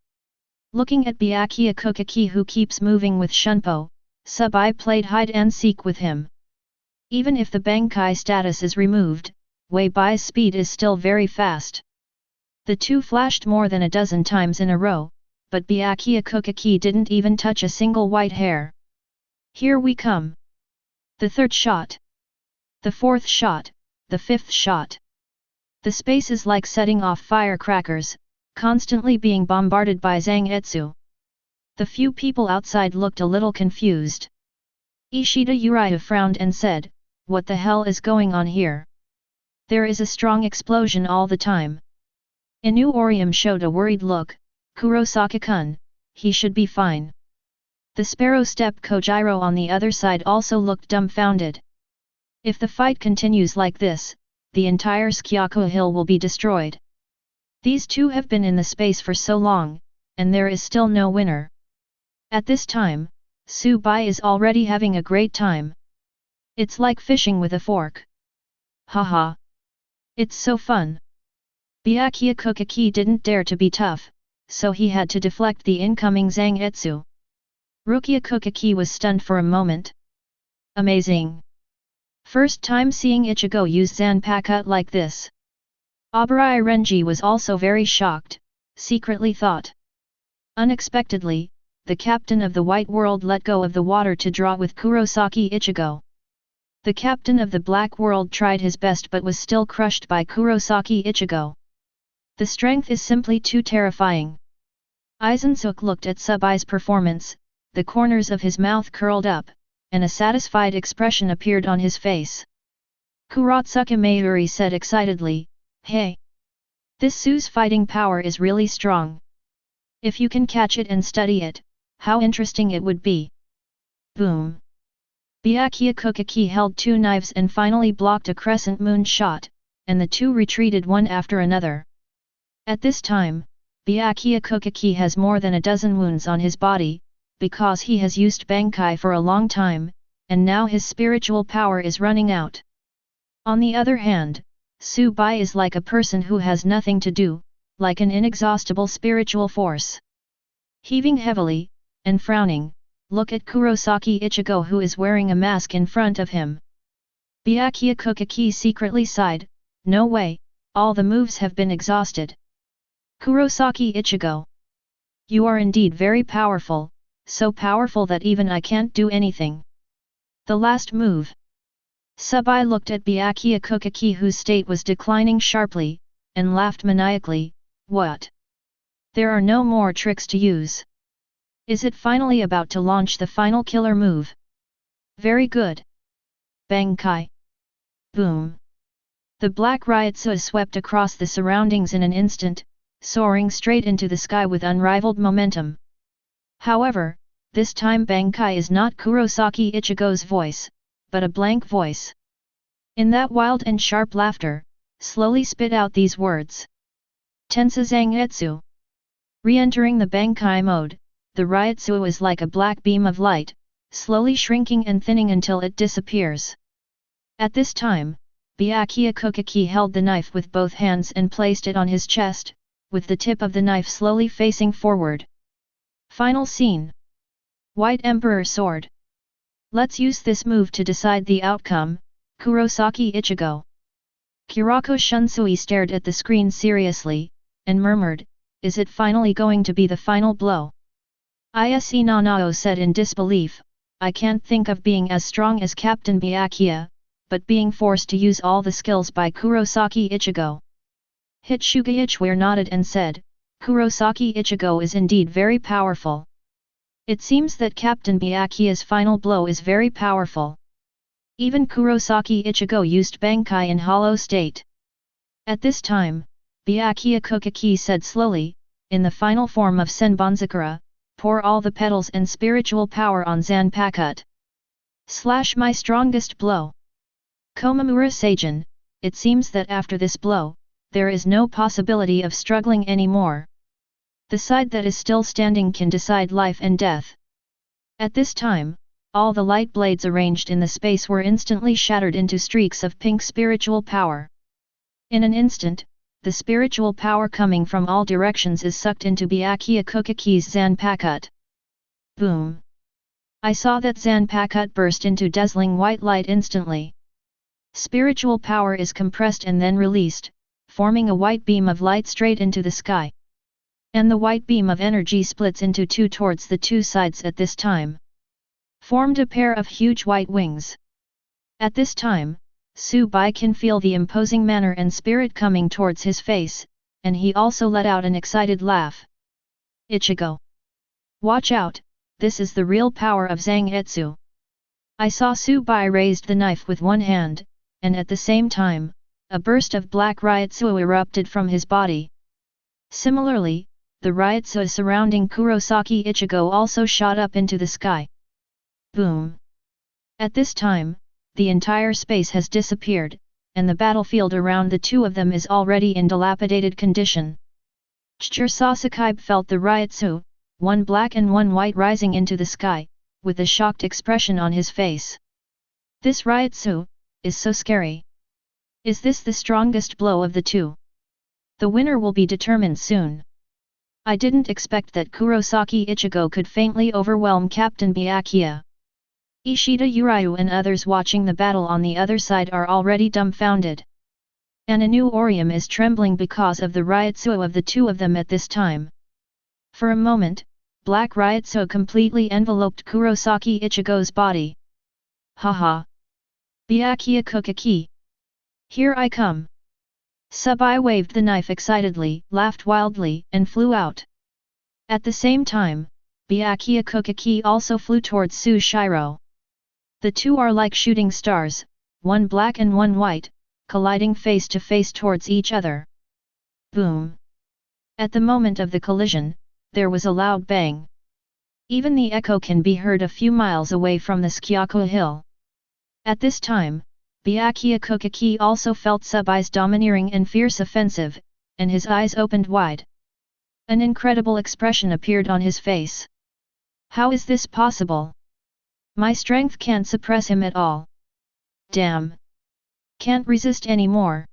Looking at Byakuya Kuchiki who keeps moving with shunpo, Sub-Eye played hide and seek with him. Even if the Bankai status is removed, Wei-Bai's speed is still very fast. The two flashed more than a dozen times in a row, but Byakuya Kuchiki didn't even touch a single white hair. Here we come. The third shot. The fourth shot, the fifth shot. The space is like setting off firecrackers, constantly being bombarded by Zangetsu. The few people outside looked a little confused. Ishida Uriah frowned and said, "What the hell is going on here? There is a strong explosion all the time." Inu Orium showed a worried look. "Kurosaki-kun, he should be fine." The Sparrow Step Kojiro on the other side also looked dumbfounded. If the fight continues like this, the entire Sōkyoku hill will be destroyed. These two have been in the space for so long, and there is still no winner. At this time, Subai is already having a great time. It's like fishing with a fork. Haha. It's so fun. Byakuya Kuchiki didn't dare to be tough, so he had to deflect the incoming Zangetsu. Rukia Kuchiki was stunned for a moment. Amazing. First time seeing Ichigo use Zanpakuto like this. Abarai Renji was also very shocked, secretly thought. Unexpectedly, the captain of the White World let go of the water to draw with Kurosaki Ichigo. The captain of the Black World tried his best but was still crushed by Kurosaki Ichigo. The strength is simply too terrifying. Aizen looked at Subai's performance, the corners of his mouth curled up, and a satisfied expression appeared on his face. Kurotsuka Mayuri said excitedly, "Hey! This Su's fighting power is really strong. If you can catch it and study it, how interesting it would be." Boom! Byakuya Kuchiki held two knives and finally blocked a crescent moon shot, and the two retreated one after another. At this time, Byakuya Kuchiki has more than a dozen wounds on his body, because he has used Bankai for a long time, and now his spiritual power is running out. On the other hand, Subai is like a person who has nothing to do, like an inexhaustible spiritual force. Heaving heavily, and frowning, look at Kurosaki Ichigo who is wearing a mask in front of him. Byakuya Kuchiki secretly sighed, "No way, all the moves have been exhausted." Kurosaki Ichigo. You are indeed very powerful, so powerful that even I can't do anything. The last move. Subai looked at Byakuya Kuchiki whose state was declining sharply, and laughed maniacally, "What? There are no more tricks to use. Is it finally about to launch the final killer move? Very good. Bankai." Boom. The black Ryotsu swept across the surroundings in an instant, soaring straight into the sky with unrivaled momentum. However, this time Bankai is not Kurosaki Ichigo's voice, but a blank voice. In that wild and sharp laughter, slowly spit out these words. Tensa Zangetsu. Re-entering the Bankai mode, the Ryotsu is like a black beam of light, slowly shrinking and thinning until it disappears. At this time, Byakuya Kuchiki held the knife with both hands and placed it on his chest, with the tip of the knife slowly facing forward. Final scene. White Emperor Sword. Let's use this move to decide the outcome, Kurosaki Ichigo. Kurako Shunsui stared at the screen seriously, and murmured, "Is it finally going to be the final blow?" Ise Nanao said in disbelief, "I can't think of being as strong as Captain Byakuya, but being forced to use all the skills by Kurosaki Ichigo." Hitsuga Ichware nodded and said, "Kurosaki Ichigo is indeed very powerful. It seems that Captain Byakuya's final blow is very powerful. Even Kurosaki Ichigo used Bankai in hollow state." At this time, Byakuya Kuchiki said slowly, "In the final form of Senbonzakura, pour all the petals and spiritual power on Zanpakuto. Slash my strongest blow. Komamura Seijin, it seems that after this blow, there is no possibility of struggling anymore. The side that is still standing can decide life and death." At this time, all the light blades arranged in the space were instantly shattered into streaks of pink spiritual power. In an instant, the spiritual power coming from all directions is sucked into Byakuya Kuchiki's Zanpakuto. Boom! I saw that Zanpakuto burst into dazzling white light instantly. Spiritual power is compressed and then released, forming a white beam of light straight into the sky. And the white beam of energy splits into two towards the two sides at this time. Formed a pair of huge white wings. At this time, Subai can feel the imposing manner and spirit coming towards his face, and he also let out an excited laugh. "Ichigo! Watch out, this is the real power of Zangetsu. I saw Subai raised the knife with one hand, and at the same time, a burst of black Ryotsu erupted from his body. Similarly, the Ryotsu surrounding Kurosaki Ichigo also shot up into the sky. Boom! At this time, the entire space has disappeared, and the battlefield around the two of them is already in dilapidated condition. Kurosaki felt the Ryotsu, one black and one white rising into the sky, with a shocked expression on his face. This Ryotsu is so scary. Is this the strongest blow of the two? The winner will be determined soon. I didn't expect that Kurosaki Ichigo could faintly overwhelm Captain Byakuya. Ishida Uryu and others watching the battle on the other side are already dumbfounded. Anu Orium is trembling because of the Ryotsu of the two of them at this time. For a moment, black Ryotsu completely enveloped Kurosaki Ichigo's body. Haha! Byakuya Kuchiki! Here I come! Subai waved the knife excitedly, laughed wildly, and flew out. At the same time, Byakuya Kuchiki also flew towards Sushiro. The two are like shooting stars, one black and one white, colliding face to face towards each other. Boom! At the moment of the collision, there was a loud bang. Even the echo can be heard a few miles away from the Sōkyoku hill. At this time, Byakuya Kuchiki also felt Subai's domineering and fierce offensive, and his eyes opened wide. An incredible expression appeared on his face. How is this possible? My strength can't suppress him at all. Damn! Can't resist anymore.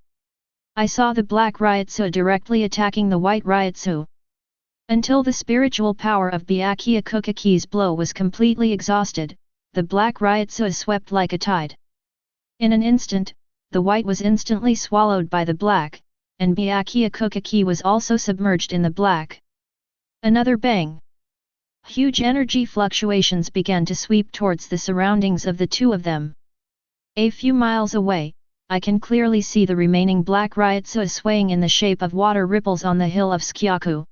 I saw the black Ryotsu directly attacking the white Ryotsu. Until the spiritual power of Byakuya Kuchiki's blow was completely exhausted, the black Ryotsu swept like a tide. In an instant, the white was instantly swallowed by the black, and Byakuya Kuchiki was also submerged in the black. Another bang! Huge energy fluctuations began to sweep towards the surroundings of the two of them. A few miles away, I can clearly see the remaining black Ryotsu swaying in the shape of water ripples on the hill of Sōkyoku.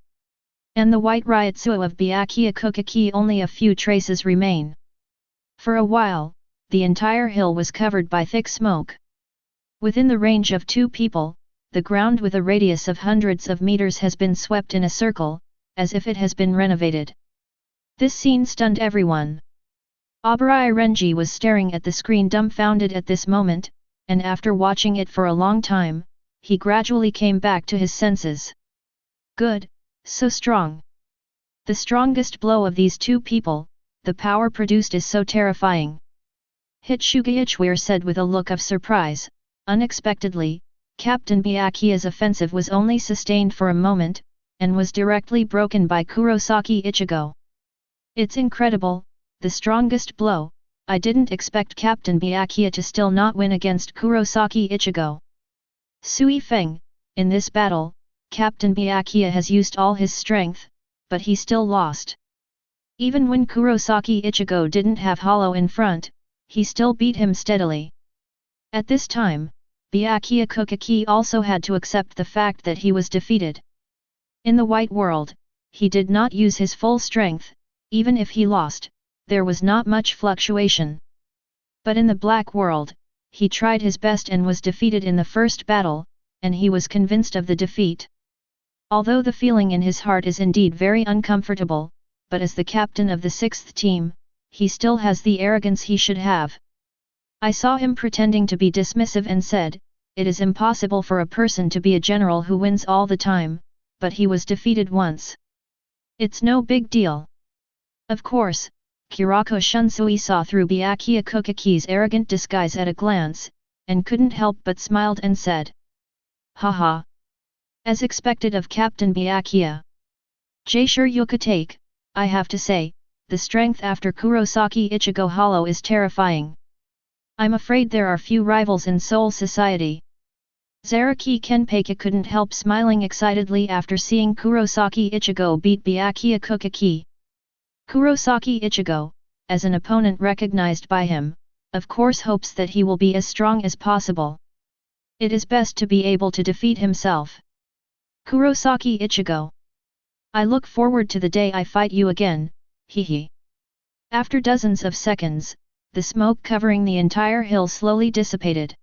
And the white Ryotsu of Byakuya Kuchiki only a few traces remain. For a while, the entire hill was covered by thick smoke. Within the range of two people, the ground with a radius of hundreds of meters has been swept in a circle, as if it has been renovated. This scene stunned everyone. Abarai Renji was staring at the screen dumbfounded at this moment, and after watching it for a long time, he gradually came back to his senses. Good, so strong. The strongest blow of these two people, the power produced is so terrifying. Hitsuga Ichware said with a look of surprise. Unexpectedly, Captain Byakuya's offensive was only sustained for a moment, and was directly broken by Kurosaki Ichigo. It's incredible, the strongest blow. I didn't expect Captain Byakuya to still not win against Kurosaki Ichigo. Sui Feng, in this battle, Captain Byakuya has used all his strength, but he still lost. Even when Kurosaki Ichigo didn't have Hollow in front, he still beat him steadily. At this time, Byakuya Kuchiki also had to accept the fact that he was defeated. In the white world, he did not use his full strength. Even if he lost, there was not much fluctuation. But in the black world, he tried his best and was defeated in the first battle, and he was convinced of the defeat. Although the feeling in his heart is indeed very uncomfortable, but as the captain of the sixth team, he still has the arrogance he should have. I saw him pretending to be dismissive and said, "It is impossible for a person to be a general who wins all the time, but he was defeated once. It's no big deal." Of course, Kurako Shunsui saw through Byakuya Kuchiki's arrogant disguise at a glance, and couldn't help but smiled and said, "Haha. As expected of Captain Byakuya. Sure you could take, I have to say, the strength after Kurosaki Ichigo Hollow is terrifying. I'm afraid there are few rivals in Seoul society." Zaraki Kenpachi couldn't help smiling excitedly after seeing Kurosaki Ichigo beat Byakuya Kuchiki. Kurosaki Ichigo, as an opponent recognized by him, of course hopes that he will be as strong as possible. It is best to be able to defeat himself. Kurosaki Ichigo. I look forward to the day I fight you again, Hehe. After dozens of seconds, the smoke covering the entire hill slowly dissipated.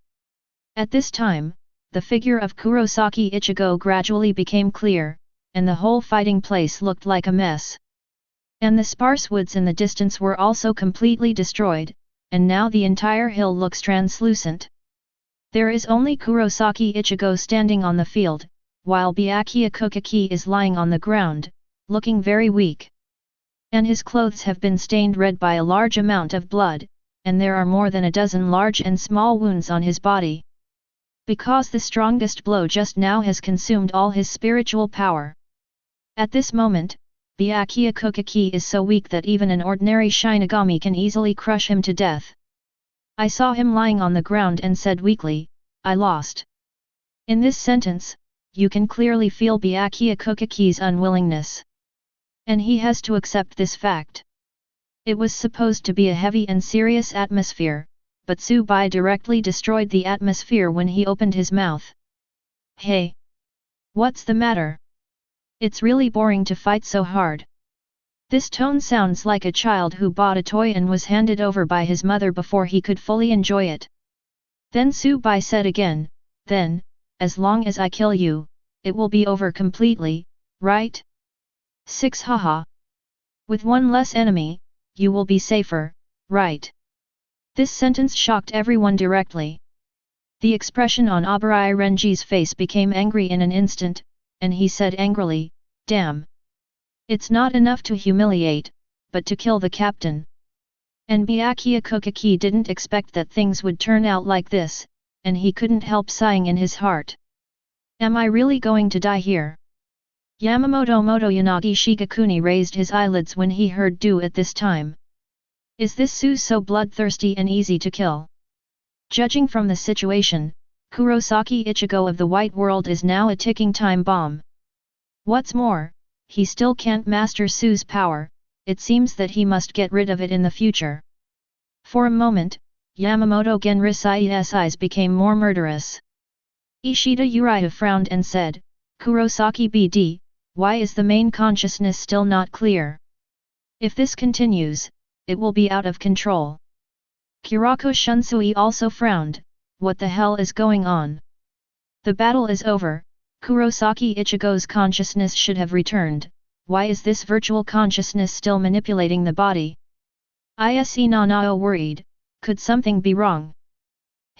At this time, the figure of Kurosaki Ichigo gradually became clear, and the whole fighting place looked like a mess. And the sparse woods in the distance were also completely destroyed, and now the entire hill looks translucent. There is only Kurosaki Ichigo standing on the field, while Byakuya Kuchiki is lying on the ground, looking very weak. And his clothes have been stained red by a large amount of blood, and there are more than a dozen large and small wounds on his body. Because the strongest blow just now has consumed all his spiritual power. At this moment, Byakuya Kuchiki is so weak that even an ordinary Shinigami can easily crush him to death. I saw him lying on the ground and said weakly, "I lost." In this sentence, you can clearly feel Byakuya Kuchiki's unwillingness. And he has to accept this fact. It was supposed to be a heavy and serious atmosphere, but Tsubai directly destroyed the atmosphere when he opened his mouth. "Hey! What's the matter? It's really boring to fight so hard." This tone sounds like a child who bought a toy and was handed over by his mother before he could fully enjoy it. Then Tsubai said again, "Then, as long as I kill you, it will be over completely, right? 6 haha. With one less enemy, you will be safer, right?" This sentence shocked everyone directly. The expression on Abarai Renji's face became angry in an instant, and he said angrily, "Damn! It's not enough to humiliate, but to kill the captain." And Byakuya Kuchiki didn't expect that things would turn out like this, and he couldn't help sighing in his heart. "Am I really going to die here?" Yamamoto Motoyanagi Shigakuni raised his eyelids when he heard "do" at this time. Is this Su so bloodthirsty and easy to kill? Judging from the situation, Kurosaki Ichigo of the White World is now a ticking time bomb. What's more, he still can't master Su's power, it seems that he must get rid of it in the future. For a moment, Yamamoto Genrisai's eyes became more murderous. Ishida Uriah frowned and said, "Kurosaki BD, why is the main consciousness still not clear? If this continues, it will be out of control." Kurako Shunsui also frowned, "What the hell is going on? The battle is over, Kurosaki Ichigo's consciousness should have returned, why is this virtual consciousness still manipulating the body?" Ise Nanao worried, "Could something be wrong?"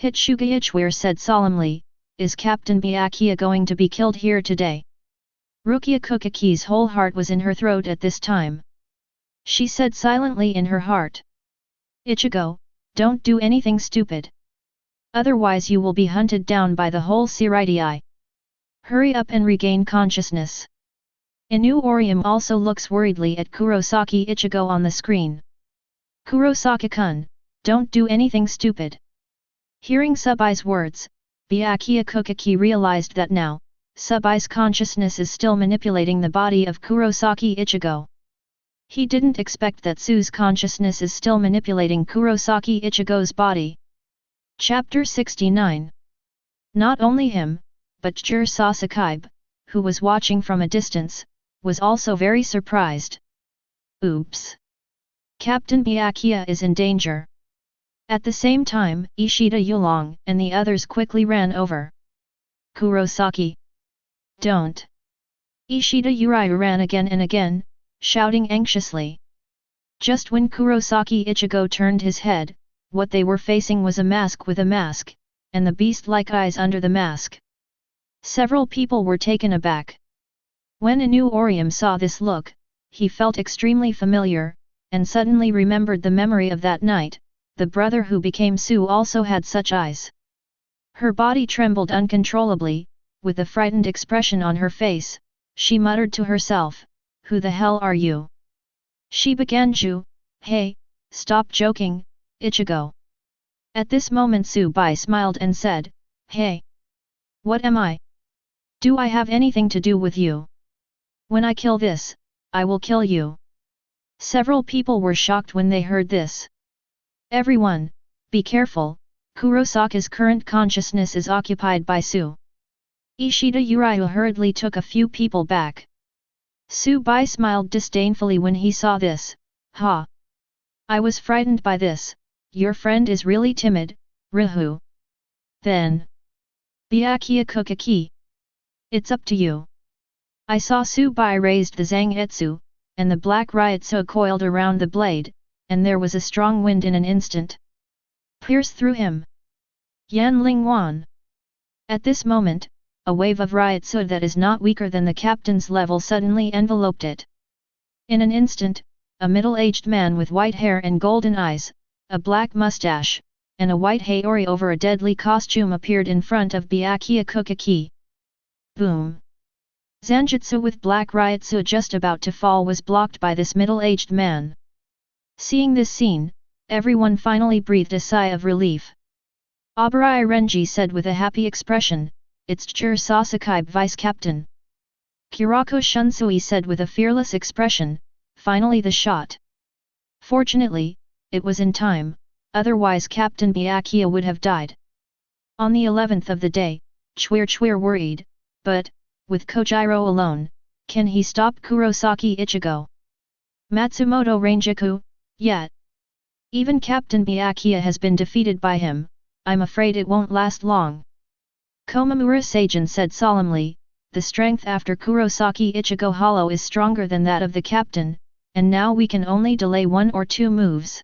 Hitsuga Ichware said solemnly, "Is Captain Byakuya going to be killed here today?" Rukia Kuchiki's whole heart was in her throat at this time. She said silently in her heart, "Ichigo, don't do anything stupid. Otherwise you will be hunted down by the whole Seireitei. Hurry up and regain consciousness." Inu Orium also looks worriedly at Kurosaki Ichigo on the screen. "Kurosaki-kun, don't do anything stupid." Hearing Subai's words, Byakuya Kuchiki realized that now, Subai's consciousness is still manipulating the body of Kurosaki Ichigo. He didn't expect that Su's consciousness is still manipulating Kurosaki Ichigo's body. Chapter 69. Not only him, but Jur Sasakaibe, who was watching from a distance, was also very surprised. Oops! Captain Byakuya is in danger. At the same time, Ishida Yulong and the others quickly ran over. "Kurosaki! Don't!" Ishida Uriah ran again and again, shouting anxiously. Just when Kurosaki Ichigo turned his head, what they were facing was a mask with a mask, and the beast-like eyes under the mask. Several people were taken aback. When Inu Orium saw this look, he felt extremely familiar, and suddenly remembered the memory of that night, the brother who became Su also had such eyes. Her body trembled uncontrollably, with a frightened expression on her face, she muttered to herself, "Who the hell are you?" She began "Hey, stop joking, Ichigo." At this moment Tsubai smiled and said, "Hey! What am I? Do I have anything to do with you? When I kill this, I will kill you." Several people were shocked when they heard this. "Everyone, be careful, Kurosaki's current consciousness is occupied by Su." Ishida Uriah hurriedly took a few people back. Tsubai smiled disdainfully when he saw this, Ha! I was frightened by this, your friend is really timid, Ruhu. Then. Byakuya Kuchiki. It's up to you. I saw Subai raised the Zangetsu, and the black Ryotsu coiled around the blade, and there was a strong wind in an instant. Pierce through him. Yan Lingwan. At this moment, a wave of Ryotsu that is not weaker than the captain's level suddenly enveloped it. In an instant, a middle-aged man with white hair and golden eyes, a black mustache, and a white haori over a deadly costume appeared in front of Byakuya Kuchiki. Boom! Zanjutsu with black Ryotsu just about to fall was blocked by this middle-aged man. Seeing this scene, everyone finally breathed a sigh of relief. Abarai Renji said with a happy expression, "It's Kurosaki Vice Captain." Kurako Shunsui said with a fearless expression, "Finally the shot." Fortunately, it was in time, otherwise Captain Byakuya would have died. On the 11th of the day, Chwir worried, but, with Kojiro alone, can he stop Kurosaki Ichigo? Matsumoto Ranjaku, yet. Even Captain Byakuya has been defeated by him, I'm afraid it won't last long. Komamura Seigen said solemnly, the strength after Kurosaki Ichigo Hollow is stronger than that of the captain, and now we can only delay 1 or 2 moves.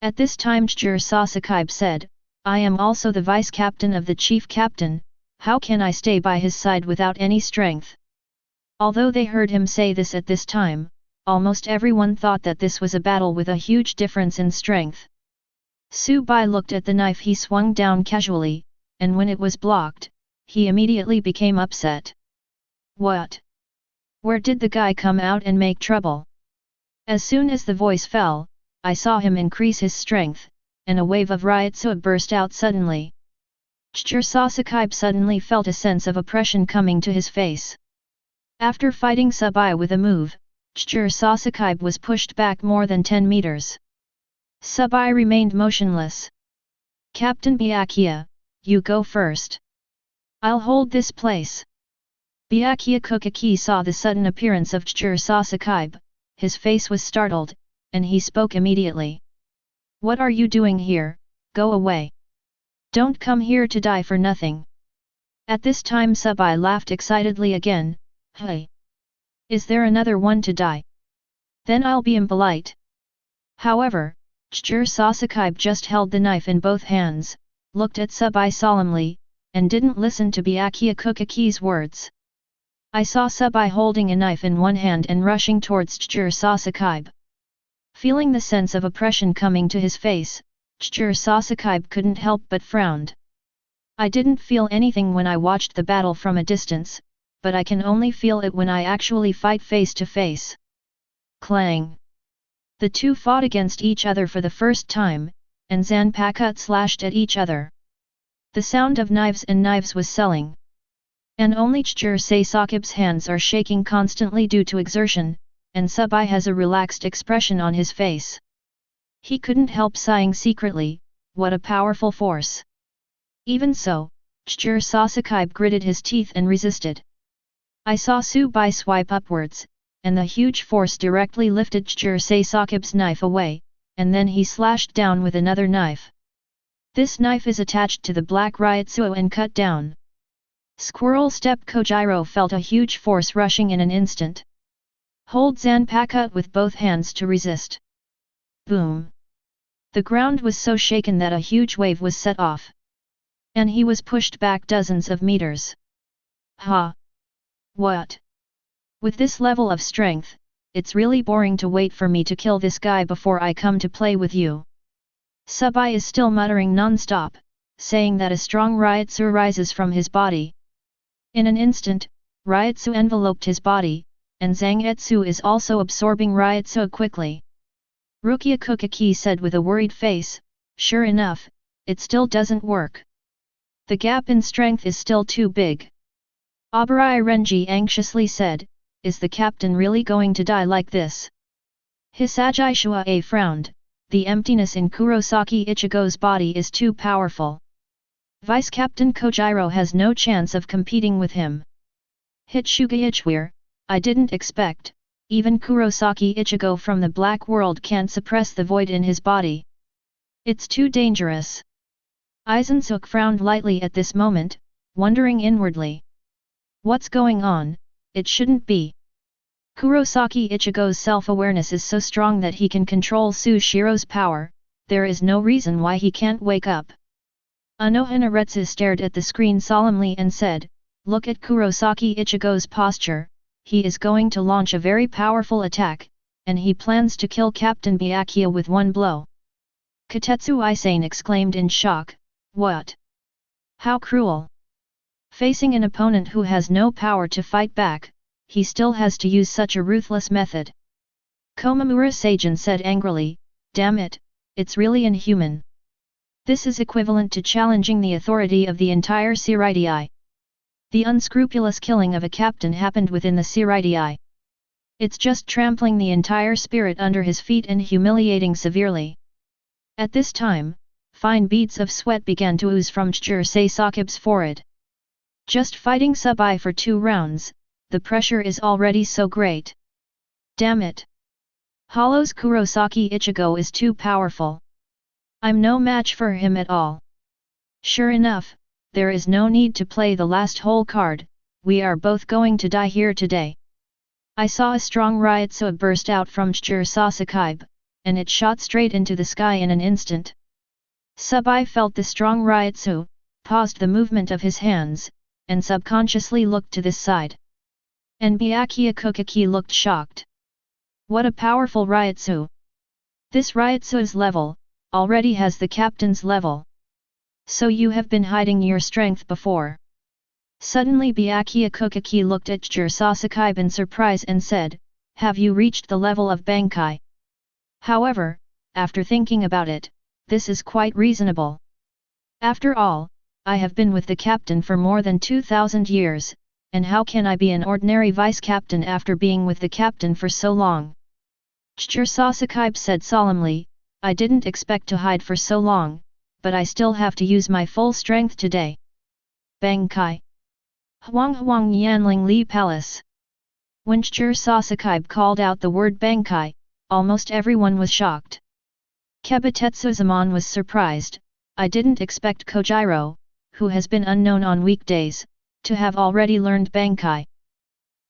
At this time Kurosaki said, I am also the vice captain of the chief captain, how can I stay by his side without any strength? Although they heard him say this at this time, almost everyone thought that this was a battle with a huge difference in strength. Subai looked at the knife he swung down casually, and when it was blocked, he immediately became upset. What? Where did the guy come out and make trouble? As soon as the voice fell, I saw him increase his strength, and a wave of Ryotsu burst out suddenly. Kurosaki suddenly felt a sense of oppression coming to his face. After fighting Subai with a move, Kurosaki was pushed back more than 10 meters. Subai remained motionless. Captain Byakuya, you go first. I'll hold this place. Byakuya Kuchiki saw the sudden appearance of Kurosaki, his face was startled, and he spoke immediately. What are you doing here? Go away. Don't come here to die for nothing. At this time Subai laughed excitedly again, hey! Is there another one to die? Then I'll be impolite. However, Kurosaki just held the knife in both hands, looked at Subai solemnly, and didn't listen to Byakuya Kuchiki's words. I saw Subai holding a knife in one hand and rushing towards Kurosaki. Feeling the sense of oppression coming to his face, Kurosaki couldn't help but frowned. I didn't feel anything when I watched the battle from a distance, but I can only feel it when I actually fight face to face. Clang! The two fought against each other for the first time, and Zanpakuto slashed at each other. The sound of knives and knives was selling. And only Kurosaki's hands are shaking constantly due to exertion, and Subai has a relaxed expression on his face. He couldn't help sighing secretly, what a powerful force. Even so, Kurosaki gritted his teeth and resisted. I saw Subai swipe upwards, and the huge force directly lifted Kurosaki's knife away, and then he slashed down with another knife. This knife is attached to the black Ryotsu and cut down. Squirrel Step Kojiro felt a huge force rushing in an instant. Hold Zanpakuto with both hands to resist. Boom! The ground was so shaken that a huge wave was set off. And he was pushed back dozens of meters. Ha! What? With this level of strength, it's really boring to wait for me to kill this guy before I come to play with you. Subai is still muttering non-stop, saying that a strong Ryotsu rises from his body. In an instant, Ryotsu enveloped his body, and Zangetsu is also absorbing Ryotsu quickly. Rukia Kuchiki said with a worried face, sure enough, it still doesn't work. The gap in strength is still too big. Abarai Renji anxiously said, is the captain really going to die like this? Hisagi Shuae frowned, the emptiness in Kurosaki Ichigo's body is too powerful. Vice Captain Kojiro has no chance of competing with him. Hitsuga Ichwir, I didn't expect, even Kurosaki Ichigo from the black world can't suppress the void in his body. It's too dangerous. Aizen frowned lightly at this moment, wondering inwardly. What's going on? It shouldn't be. Kurosaki Ichigo's self-awareness is so strong that he can control Sushiro's power, there is no reason why he can't wake up. Anohanaretsu stared at the screen solemnly and said, "Look at Kurosaki Ichigo's posture, he is going to launch a very powerful attack, and he plans to kill Captain Byakuya with one blow." Katetsu Ishin exclaimed in shock, "What? How cruel! Facing an opponent who has no power to fight back, he still has to use such a ruthless method." Komamura Seigen said angrily, "Damn it, it's really inhuman. This is equivalent to challenging the authority of the entire Seireitei. The unscrupulous killing of a captain happened within the Seireitei. It's just trampling the entire spirit under his feet and humiliating severely." At this time, fine beads of sweat began to ooze from Chijiro Sakib's forehead. Just fighting Sub-I for 2 rounds, the pressure is already so great. Damn it! Hollow's Kurosaki Ichigo is too powerful. I'm no match for him at all. Sure enough, there is no need to play the last hole card, we are both going to die here today. I saw a strong Ryutsu burst out from Chijiro Sakibe, and it shot straight into the sky in an instant. Sub-I felt the strong Ryutsu, paused the movement of his hands, and subconsciously looked to this side. And Byakuya Kuchiki looked shocked. What a powerful Ryutsu! This Ryutsu's level, already has the captain's level. So you have been hiding your strength before. Suddenly Byakuya Kuchiki looked at Chijiro Sakibe in surprise and said, "Have you reached the level of Bankai?" However, after thinking about it, this is quite reasonable. After all, I have been with the captain for more than 2,000 years, and how can I be an ordinary vice-captain after being with the captain for so long? Chijiro Sakibe said solemnly, "I didn't expect to hide for so long, but I still have to use my full strength today." Bankai. Huang Yanling Li Palace. When Chijiro Sakibe called out the word Bankai, almost everyone was shocked. Kabutetsu-zaman was surprised. "I didn't expect Kojiro, who has been unknown on weekdays, to have already learned Bankai."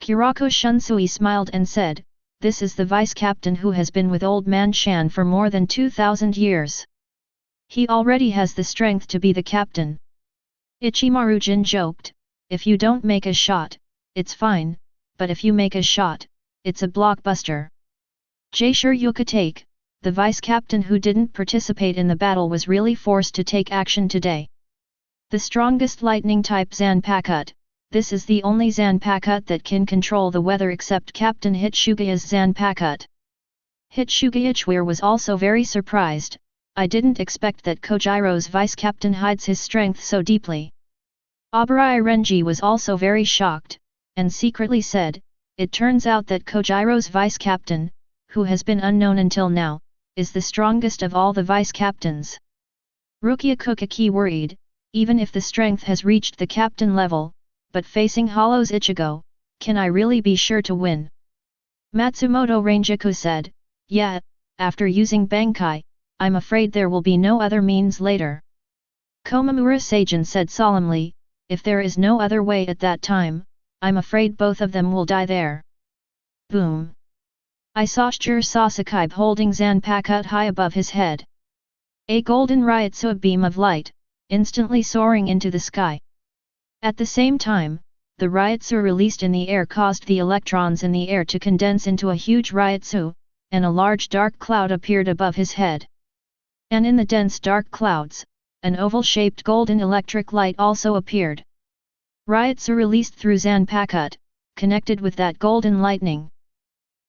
Kurako Shunsui smiled and said, "This is the vice-captain who has been with Old Man Shan for more than 2,000 years. He already has the strength to be the captain." Ichimaru-jin joked, "If you don't make a shot, it's fine, but if you make a shot, it's a blockbuster." Jaishur Yukatake, the vice-captain who didn't participate in the battle, was really forced to take action today. The strongest lightning-type Zanpakuto, this is the only Zanpakuto that can control the weather except Captain Hitsugaya's Zanpakuto. Hitsuga Ichware was also very surprised, "I didn't expect that Kojiro's vice-captain hides his strength so deeply." Abarai Renji was also very shocked, and secretly said, "It turns out that Kojiro's vice-captain, who has been unknown until now, is the strongest of all the vice-captains." Rukia Kuchiki worried, "Even if the strength has reached the captain level, but facing Hollow's Ichigo, can I really be sure to win?" Matsumoto Ranjaku said, "Yeah, after using Bankai, I'm afraid there will be no other means later." Komamura Seigen said solemnly, "If there is no other way at that time, I'm afraid both of them will die there." Boom! I saw Chijiro Sakibe holding Zanpakuto high above his head. A golden Ryutsu beam of light, instantly soaring into the sky. At the same time, the Ryutsu released in the air caused the electrons in the air to condense into a huge Ryutsu, and a large dark cloud appeared above his head. And in the dense dark clouds, an oval-shaped golden electric light also appeared. Ryutsu released through Zanpakuto, connected with that golden lightning.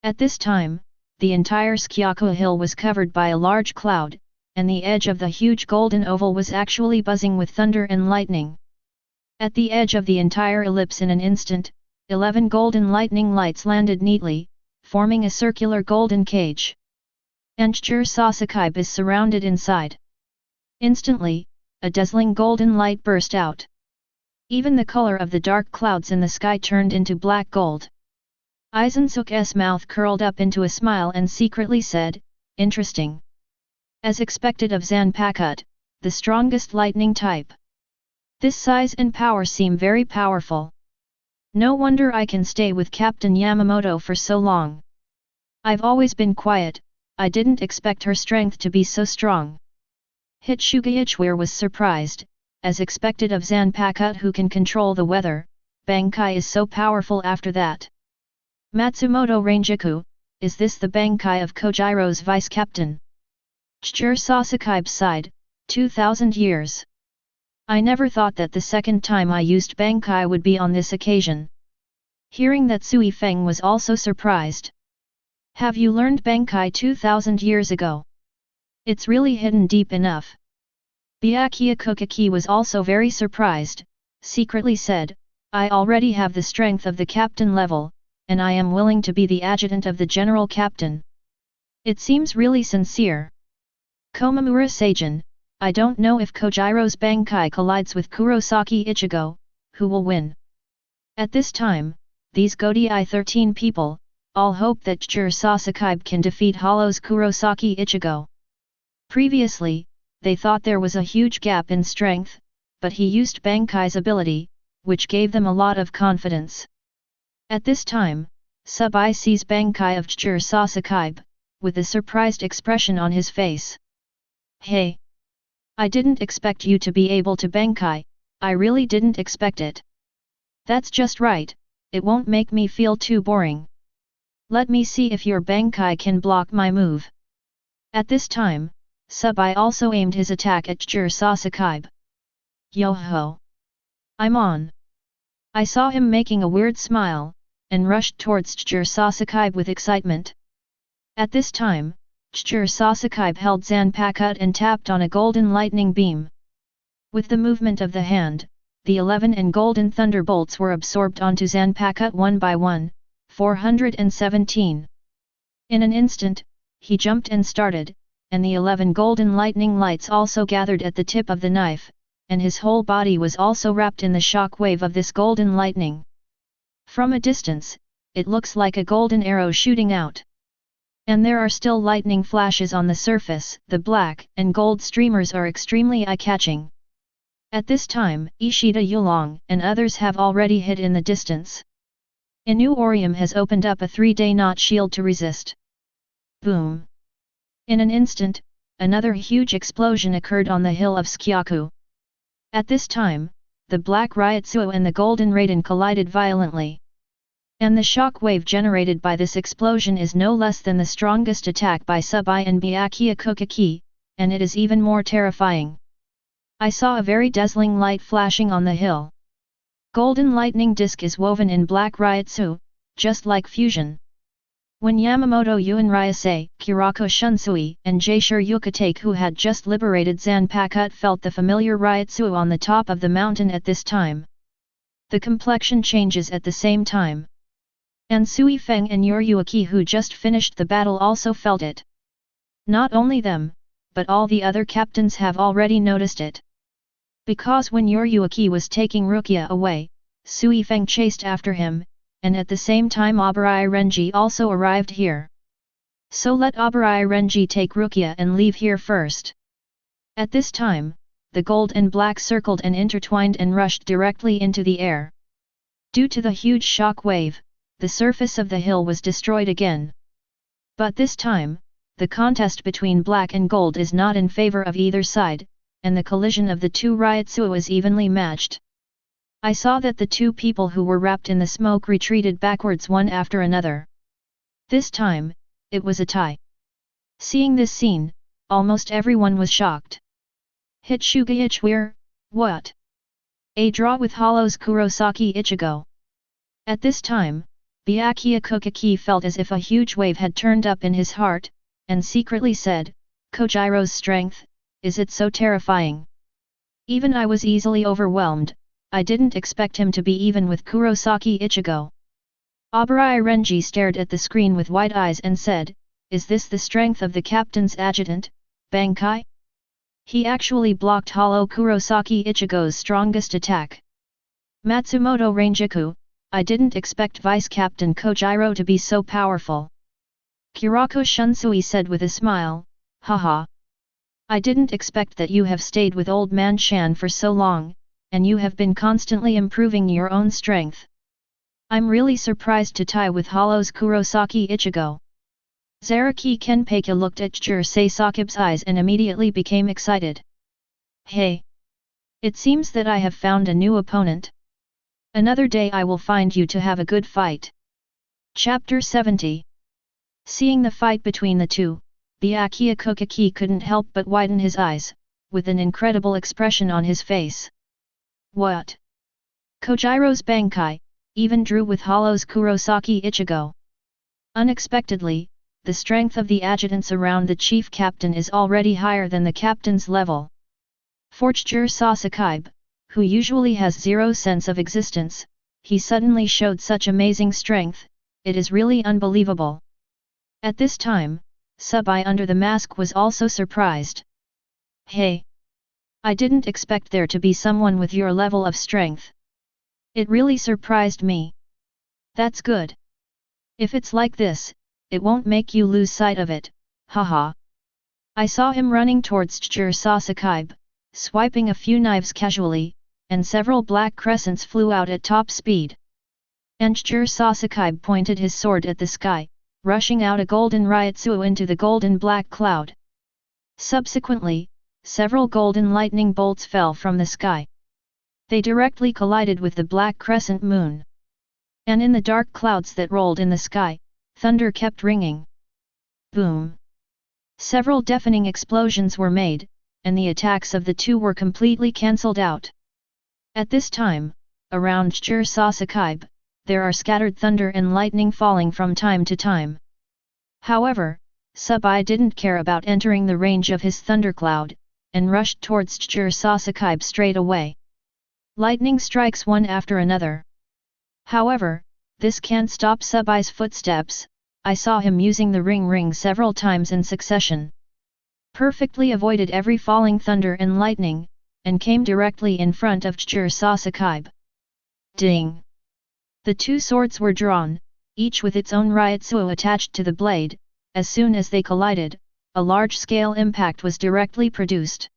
At this time, the entire Sōkyoku hill was covered by a large cloud, and the edge of the huge golden oval was actually buzzing with thunder and lightning. At the edge of the entire ellipse in an instant, 11 golden lightning lights landed neatly, forming a circular golden cage. And Chijiro Sakibe is surrounded inside. Instantly, a dazzling golden light burst out. Even the color of the dark clouds in the sky turned into black gold. Aizen's mouth curled up into a smile and secretly said, interesting. As expected of Zanpakuto, the strongest lightning type. This size and power seem very powerful. No wonder I can stay with Captain Yamamoto for so long. I've always been quiet, I didn't expect her strength to be so strong. Ichigo was surprised, as expected of Zanpakuto who can control the weather, Bankai is so powerful after that. Matsumoto Renjiku, is this the Bankai of Kojiro's vice-captain? Kurosaki sighed, 2,000 years. I never thought that the second time I used Bankai would be on this occasion. Hearing that Sui Feng was also surprised. Have you learned Bankai 2,000 years ago? It's really hidden deep enough. Byakuya Kuchiki was also very surprised, secretly said, I already have the strength of the captain level, and I am willing to be the adjutant of the general captain. It seems really sincere. Komamura Seijin, I don't know if Kojiro's Bankai collides with Kurosaki Ichigo, who will win. At this time, these Godai 13 people, all hope that Kurosaki can defeat Hollow's Kurosaki Ichigo. Previously, they thought there was a huge gap in strength, but he used Bankai's ability, which gave them a lot of confidence. At this time, Subai sees Bankai of Kurosaki, with a surprised expression on his face. Hey! I didn't expect you to be able to Bankai, I really didn't expect it. That's just right, it won't make me feel too boring. Let me see if your Bankai can block my move. At this time, Subai also aimed his attack at Kurosaki. Yo-ho! I'm on! I saw him making a weird smile, and rushed towards Kurosaki with excitement. At this time, Kurosaki held Zanpakuto and tapped on a golden lightning beam. With the movement of the hand, the 11 and golden thunderbolts were absorbed onto Zanpakuto one by one, 417. In an instant, he jumped and started, and the 11 golden lightning lights also gathered at the tip of the knife, and his whole body was also wrapped in the shock wave of this golden lightning. From a distance, it looks like a golden arrow shooting out. And there are still lightning flashes on the surface, the black and gold streamers are extremely eye-catching. At this time, Ishida Yulong and others have already hid in the distance. Inu Orium has opened up a 3-day knot shield to resist. Boom! In an instant, another huge explosion occurred on the hill of Sōkyoku. At this time, the Black Ryotsuo and the Golden Raiden collided violently. And the shock wave generated by this explosion is no less than the strongest attack by Subai and Byakuya Kuchiki, and it is even more terrifying. I saw a very dazzling light flashing on the hill. Golden lightning disc is woven in Black Ryotsu, just like fusion. When Yamamoto Uenryase, Kurako Shunsui, and Jaishur Yukatake who had just liberated Zanpakuto felt the familiar Ryotsu on the top of the mountain at this time. The complexion changes at the same time. And Sui Feng and Yuryuaki who just finished the battle also felt it. Not only them, but all the other captains have already noticed it. Because when Yuryuaki was taking Rukia away, Sui Feng chased after him, and at the same time Abarai Renji also arrived here. So let Abarai Renji take Rukia and leave here first. At this time, the gold and black circled and intertwined and rushed directly into the air. Due to the huge shock wave, the surface of the hill was destroyed again. But this time, the contest between black and gold is not in favor of either side, and the collision of the two Ryotsuo is evenly matched. I saw that the two people who were wrapped in the smoke retreated backwards one after another. This time, it was a tie. Seeing this scene, almost everyone was shocked. Ichigo, what? A draw with Hollow's Kurosaki Ichigo. At this time, Byakuya Kuchiki felt as if a huge wave had turned up in his heart, and secretly said, Kojiro's strength, is it so terrifying? Even I was easily overwhelmed, I didn't expect him to be even with Kurosaki Ichigo. Abarai Renji stared at the screen with wide eyes and said, is this the strength of the captain's adjutant, Bankai? He actually blocked Hollow Kurosaki Ichigo's strongest attack. Matsumoto Renjiku, I didn't expect Vice Captain Kojiro to be so powerful. Kurako Shunsui said with a smile, haha. I didn't expect that you have stayed with Old Man Shan for so long, and you have been constantly improving your own strength. I'm really surprised to tie with Hollow's Kurosaki Ichigo. Zaraki Kenpachi looked at Jirsei Sakib's eyes and immediately became excited. Hey! It seems that I have found a new opponent. Another day I will find you to have a good fight. Chapter 70. Seeing the fight between the two, Byakuya Kuchiki couldn't help but widen his eyes, with an incredible expression on his face. What? Kojiro's Bankai, even drew with Hollow's Kurosaki Ichigo. Unexpectedly, the strength of the adjutants around the chief captain is already higher than the captain's level. For Sakib, who usually has zero sense of existence, he suddenly showed such amazing strength, it is really unbelievable. At this time, Subai under the mask was also surprised. Hey! I didn't expect there to be someone with your level of strength. It really surprised me. That's good. If it's like this, it won't make you lose sight of it, haha. I saw him running towards Sakib, swiping a few knives casually, and several black crescents flew out at top speed. And Sakib pointed his sword at the sky, rushing out a golden ryotsuo into the golden black cloud. Subsequently, several golden lightning bolts fell from the sky. They directly collided with the black crescent moon. And in the dark clouds that rolled in the sky, thunder kept ringing. Boom! Several deafening explosions were made, and the attacks of the two were completely cancelled out. At this time, around Sakib, there are scattered thunder and lightning falling from time to time. However, Subai didn't care about entering the range of his thundercloud, and rushed towards Sakib straight away. Lightning strikes one after another. However, this can't stop Subai's footsteps. I saw him using the ring several times in succession. Perfectly avoided every falling thunder and lightning, and came directly in front of Sakib. Ding! The two swords were drawn, each with its own ryotsuo attached to the blade. As soon as they collided, a large-scale impact was directly produced.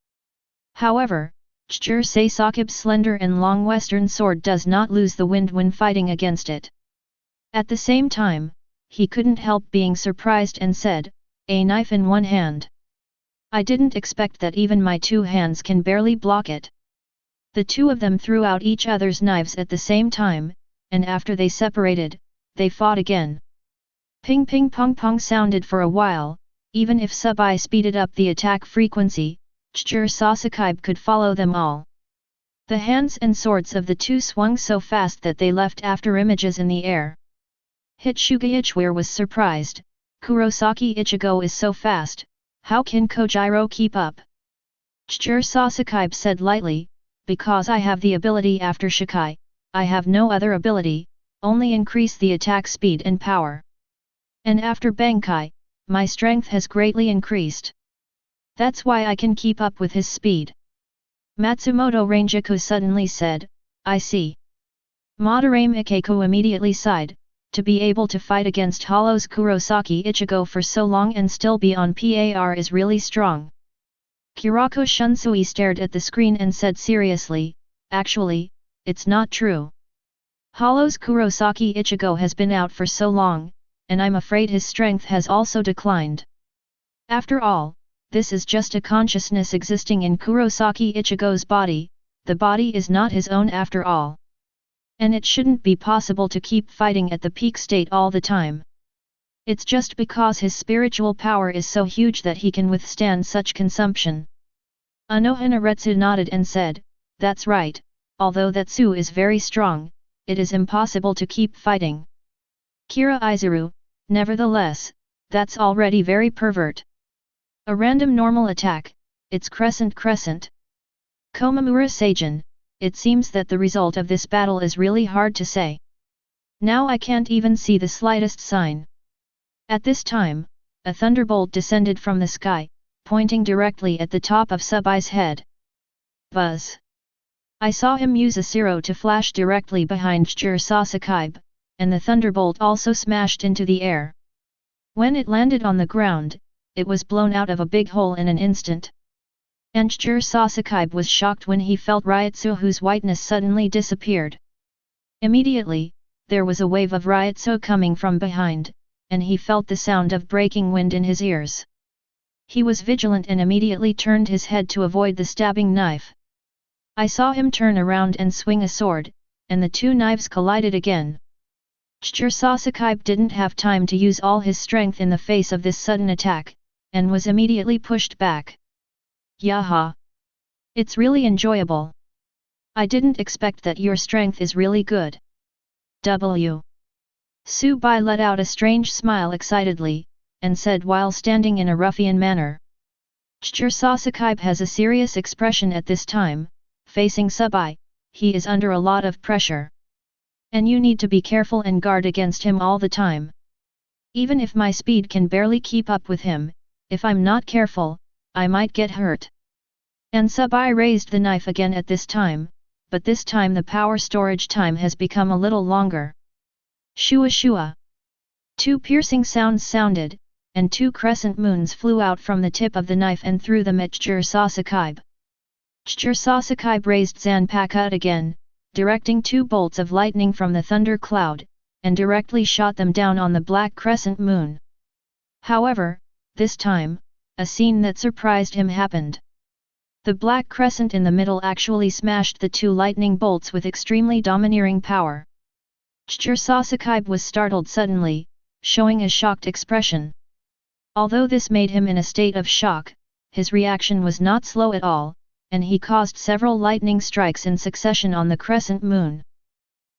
However, Sakib's slender and long western sword does not lose the wind when fighting against it. At the same time, he couldn't help being surprised and said, a knife in one hand. I didn't expect that even my two hands can barely block it. The two of them threw out each other's knives at the same time, and after they separated, they fought again. Ping ping pong pong sounded for a while. Even if Subai speeded up the attack frequency, Sakib could follow them all. The hands and swords of the two swung so fast that they left after images in the air. Hitsugaichware was surprised. Kurosaki Ichigo is so fast, how can Kojiro keep up? Sakib said lightly, because I have the ability after Shikai, I have no other ability, only increase the attack speed and power. And after Bankai, my strength has greatly increased. That's why I can keep up with his speed. Matsumoto Ranjaku suddenly said, I see. Madarame Ikeku immediately sighed, to be able to fight against Hollow's Kurosaki Ichigo for so long and still be on par is really strong. Kurako Shunsui stared at the screen and said seriously, actually, it's not true. Hollow's Kurosaki Ichigo has been out for so long, and I'm afraid his strength has also declined. After all, this is just a consciousness existing in Kurosaki Ichigo's body, the body is not his own after all. And it shouldn't be possible to keep fighting at the peak state all the time. It's just because his spiritual power is so huge that he can withstand such consumption. Anohanaretsu nodded and said, that's right, although that Su is very strong, it is impossible to keep fighting. Kira Izuru, nevertheless, that's already very pervert. A random normal attack, it's crescent. Komamura Seijin, it seems that the result of this battle is really hard to say. Now I can't even see the slightest sign. At this time, a thunderbolt descended from the sky, pointing directly at the top of Subai's head. Buzz! I saw him use a Zero to flash directly behind Kurosaki, and the thunderbolt also smashed into the air. When it landed on the ground, it was blown out of a big hole in an instant. And Kurosaki was shocked when he felt Ryutsu, whose whiteness suddenly disappeared. Immediately, there was a wave of Ryutsu coming from behind, and he felt the sound of breaking wind in his ears. He was vigilant and immediately turned his head to avoid the stabbing knife. I saw him turn around and swing a sword, and the two knives collided again. Kurosaki didn't have time to use all his strength in the face of this sudden attack, and was immediately pushed back. Yaha! It's really enjoyable. I didn't expect that your strength is really good. W. Subai let out a strange smile excitedly, and said while standing in a ruffian manner. Kurosaki has a serious expression at this time, facing Subai, he is under a lot of pressure. And you need to be careful and guard against him all the time. Even if my speed can barely keep up with him, if I'm not careful, I might get hurt. And Subai raised the knife again at this time, but this time the power storage time has become a little longer. Shua shua. Two piercing sounds sounded, and two crescent moons flew out from the tip of the knife and threw them at Kurosaki. Kurosaki raised Zanpakuto again, directing two bolts of lightning from the thunder cloud, and directly shot them down on the black crescent moon. However, this time, a scene that surprised him happened. The black crescent in the middle actually smashed the two lightning bolts with extremely domineering power. Kurosaki was startled suddenly, showing a shocked expression. Although this made him in a state of shock, his reaction was not slow at all, and he caused several lightning strikes in succession on the crescent moon.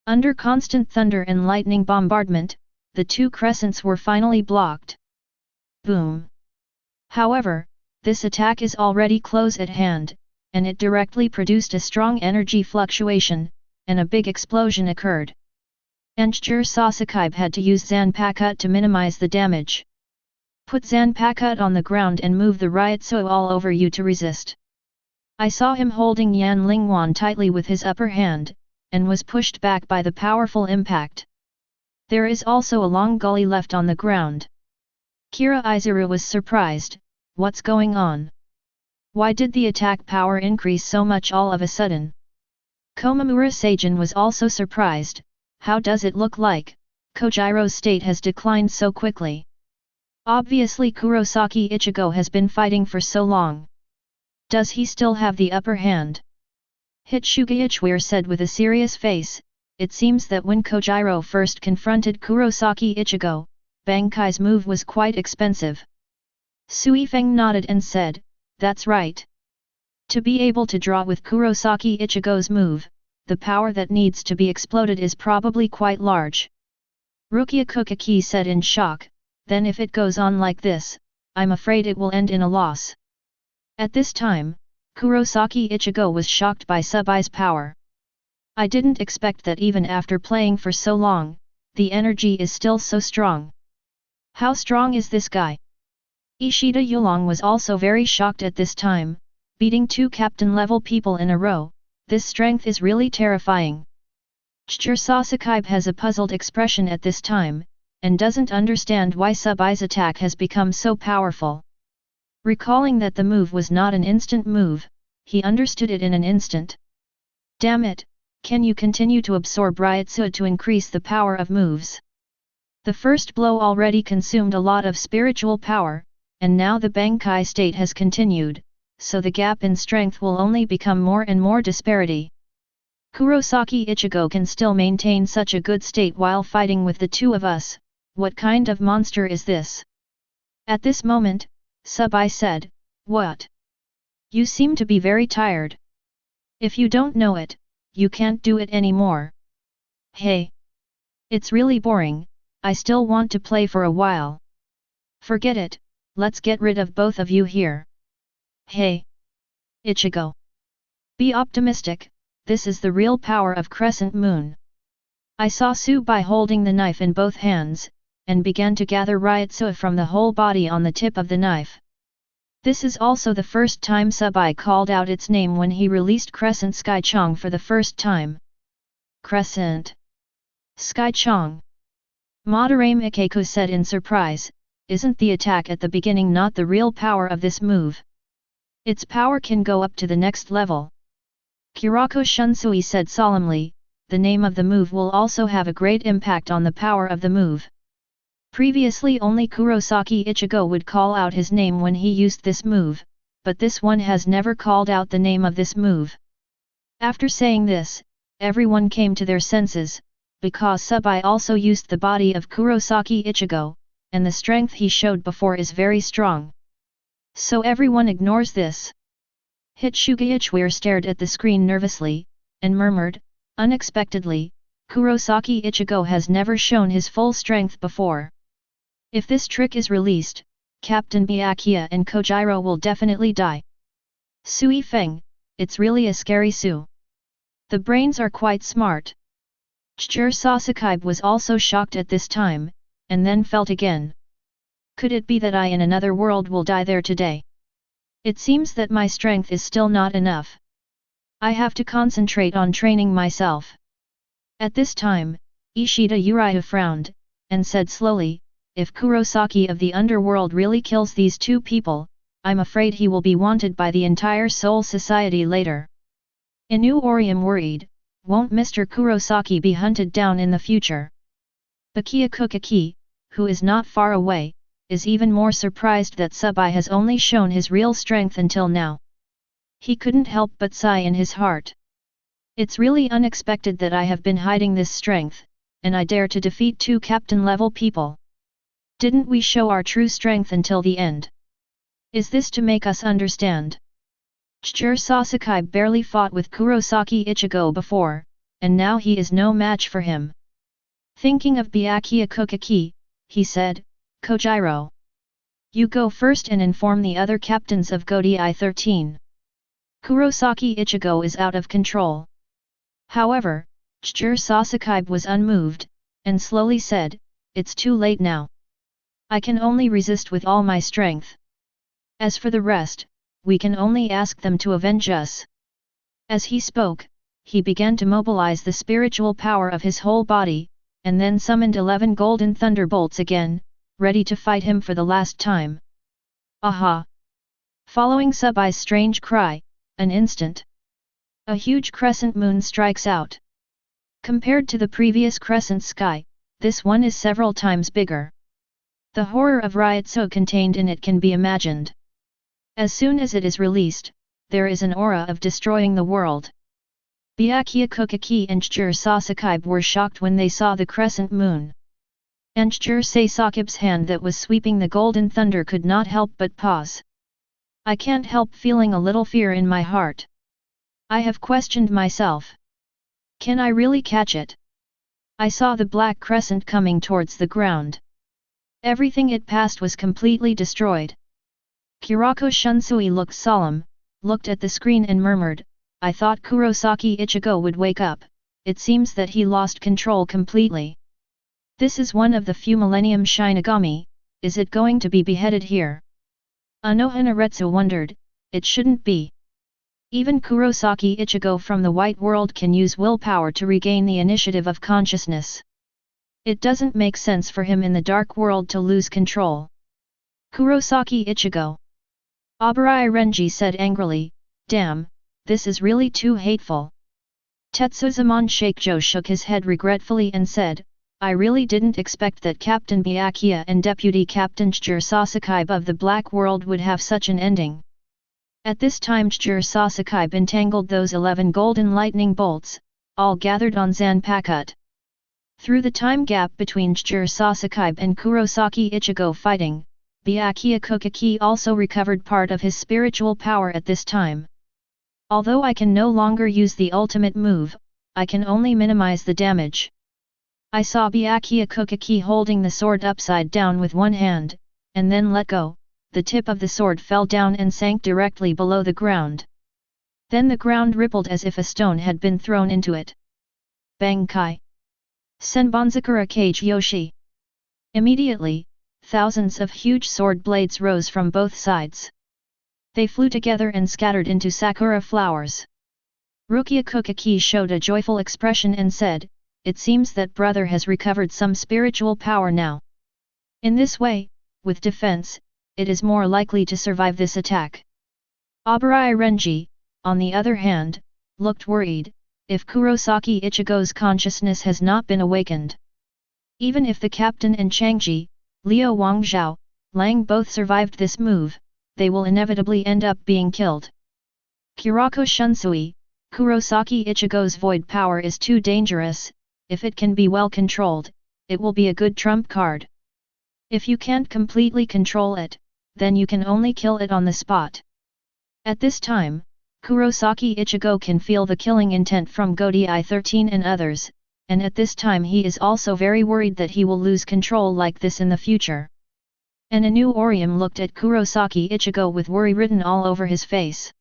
Under constant thunder and lightning bombardment, the two crescents were finally blocked. Boom! However, this attack is already close at hand, and it directly produced a strong energy fluctuation, and a big explosion occurred. And Kurosaki had to use Zanpakuto to minimize the damage. Put Zanpakuto on the ground and move the Ryutsu all over you to resist. I saw him holding Yan Lingwan tightly with his upper hand, and was pushed back by the powerful impact. There is also a long gully left on the ground. Kira Izuru was surprised, what's going on? Why did the attack power increase so much all of a sudden? Komamura Seijin was also surprised, how does it look like Kojiro's state has declined so quickly? Obviously Kurosaki Ichigo has been fighting for so long. Does he still have the upper hand? Hitsugaichware said with a serious face, it seems that when Kojiro first confronted Kurosaki Ichigo, Bankai's move was quite expensive. Suifeng nodded and said, that's right. To be able to draw with Kurosaki Ichigo's move, the power that needs to be exploded is probably quite large. Rukia Kuchiki said in shock, then if it goes on like this, I'm afraid it will end in a loss. At this time, Kurosaki Ichigo was shocked by Subai's power. I didn't expect that even after playing for so long, the energy is still so strong. How strong is this guy? Ishida Yulong was also very shocked at this time, beating two captain-level people in a row, this strength is really terrifying. Kurosaki has a puzzled expression at this time, and doesn't understand why Subai's attack has become so powerful. Recalling that the move was not an instant move, he understood it in an instant. Damn it, can you continue to absorb Ryutsu to increase the power of moves? The first blow already consumed a lot of spiritual power, and now the Bankai state has continued, so the gap in strength will only become more and more disparity. Kurosaki Ichigo can still maintain such a good state while fighting with the two of us, what kind of monster is this? At this moment, Subai said, what? You seem to be very tired. If you don't know it, you can't do it anymore. Hey! It's really boring, I still want to play for a while. Forget it, let's get rid of both of you here. Hey! Ichigo! Be optimistic, this is the real power of Crescent Moon. I saw Subai holding the knife in both hands, and began to gather Ryutsu from the whole body on the tip of the knife. This is also the first time Sabai called out its name when he released Crescent Sky Chong for the first time. Crescent Sky Chong. Madarame Ikeko said in surprise, isn't the attack at the beginning not the real power of this move? Its power can go up to the next level. Kurako Shunsui said solemnly, the name of the move will also have a great impact on the power of the move. Previously only Kurosaki Ichigo would call out his name when he used this move, but this one has never called out the name of this move. After saying this, everyone came to their senses, because Sabai also used the body of Kurosaki Ichigo, and the strength he showed before is very strong. So everyone ignores this. Hitsuga Ichware stared at the screen nervously, and murmured, unexpectedly, Kurosaki Ichigo has never shown his full strength before. If this trick is released, Captain Byakuya and Kojiro will definitely die. Sui Feng, it's really a scary Su. The brains are quite smart. Chijiro Sasaki was also shocked at this time, and then felt again. Could it be that I in another world will die there today? It seems that my strength is still not enough. I have to concentrate on training myself. At this time, Ishida Uriah frowned, and said slowly, if Kurosaki of the underworld really kills these two people, I'm afraid he will be wanted by the entire Soul Society later. Inu Orium worried, won't Mr. Kurosaki be hunted down in the future? Byakuya Kuchiki, who is not far away, is even more surprised that Sabai has only shown his real strength until now. He couldn't help but sigh in his heart. It's really unexpected that I have been hiding this strength, and I dare to defeat two captain-level people. Didn't we show our true strength until the end? Is this to make us understand? Chijiro Sasaki barely fought with Kurosaki Ichigo before, and now he is no match for him. Thinking of Byakuya Kuchiki, he said, Kojiro, you go first and inform the other captains of Godi 13. Kurosaki Ichigo is out of control. However, Chijiro Sasaki was unmoved, and slowly said, it's too late now. I can only resist with all my strength. As for the rest, we can only ask them to avenge us. As he spoke, he began to mobilize the spiritual power of his whole body, and then summoned 11 golden thunderbolts again, ready to fight him for the last time. Aha! Following Sabai's strange cry, an instant. A huge crescent moon strikes out. Compared to the previous crescent sky, this one is several times bigger. The horror of riot so contained in it can be imagined. As soon as it is released, there is an aura of destroying the world. Byakuya Kuchiki and Chijiro Sasaki were shocked when they saw the crescent moon. And Chijiro Sasaki's hand that was sweeping the golden thunder could not help but pause. I can't help feeling a little fear in my heart. I have questioned myself. Can I really catch it? I saw the black crescent coming towards the ground. Everything it passed was completely destroyed. Kurako Shunsui looked solemn, looked at the screen and murmured, I thought Kurosaki Ichigo would wake up, it seems that he lost control completely. This is one of the few Millennium Shinigami, is it going to be beheaded here? Anohanaretsu wondered, it shouldn't be. Even Kurosaki Ichigo from the White World can use willpower to regain the initiative of consciousness. It doesn't make sense for him in the Dark World to lose control. Kurosaki Ichigo. Abarai Renji said angrily, damn, this is really too hateful. Tetsuzumon Shakejo shook his head regretfully and said, I really didn't expect that Captain Byakuya and Deputy Captain Chijiro Sasaki of the Black World would have such an ending. At this time Chijiro Sasaki entangled those 11 golden lightning bolts, all gathered on Zanpakuto. Through the time gap between Chijiro Sasaki and Kurosaki Ichigo fighting, Byakuya Kuchiki also recovered part of his spiritual power at this time. Although I can no longer use the ultimate move, I can only minimize the damage. I saw Byakuya Kuchiki holding the sword upside down with one hand, and then let go, the tip of the sword fell down and sank directly below the ground. Then the ground rippled as if a stone had been thrown into it. Bankai! Senbonzakura Kage Yoshi! Immediately, thousands of huge sword blades rose from both sides. They flew together and scattered into sakura flowers. Rukia Kuchiki showed a joyful expression and said, "It seems that brother has recovered some spiritual power now. In this way, with defense, it is more likely to survive this attack." Obrai Renji, on the other hand, looked worried, if Kurosaki Ichigo's consciousness has not been awakened. Even if the captain and Changji, Liu Wangzhao, Lang both survived this move, they will inevitably end up being killed. Kurako Shunsui, Kurosaki Ichigo's void power is too dangerous. If it can be well controlled, it will be a good trump card. If you can't completely control it, then you can only kill it on the spot. At this time, Kurosaki Ichigo can feel the killing intent from Godi I-13 and others, and at this time he is also very worried that he will lose control like this in the future. And Anu Orium looked at Kurosaki Ichigo with worry written all over his face.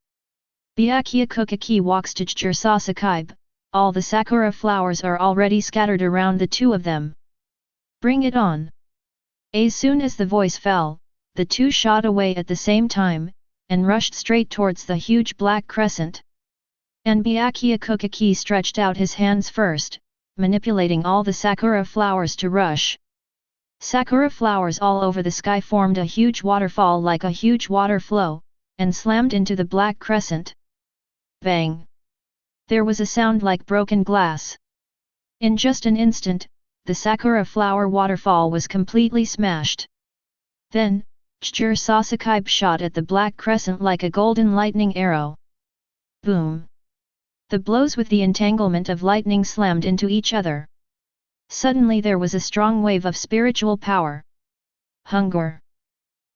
Byakuya Kuchiki walks to Juhabach. All the sakura flowers are already scattered around the two of them. "Bring it on!" As soon as the voice fell, the two shot away at the same time, and rushed straight towards the huge black crescent. And Byakuya Kuchiki stretched out his hands first, manipulating all the sakura flowers to rush. Sakura flowers all over the sky formed a huge waterfall like a huge water flow, and slammed into the black crescent. Bang! There was a sound like broken glass. In just an instant, the sakura flower waterfall was completely smashed. Then, Juhabach shot at the black crescent like a golden lightning arrow. Boom! The blows with the entanglement of lightning slammed into each other. Suddenly there was a strong wave of spiritual power. Hunger!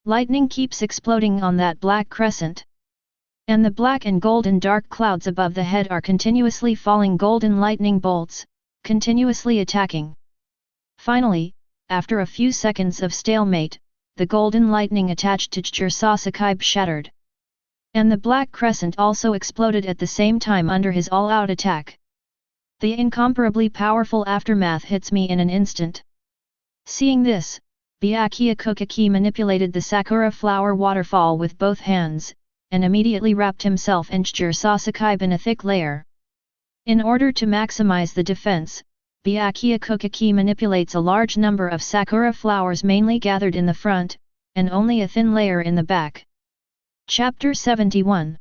Lightning keeps exploding on that black crescent. And the black and golden dark clouds above the head are continuously falling golden lightning bolts, continuously attacking. Finally, after a few seconds of stalemate, the golden lightning attached to Juhabach shattered. And the black crescent also exploded at the same time under his all-out attack. The incomparably powerful aftermath hits me in an instant. Seeing this, Byakuya Kuchiki manipulated the sakura flower waterfall with both hands, and immediately wrapped himself and Juhabach in a thick layer. In order to maximize the defense, Byakuya Kuchiki manipulates a large number of sakura flowers mainly gathered in the front, and only a thin layer in the back. Chapter 71.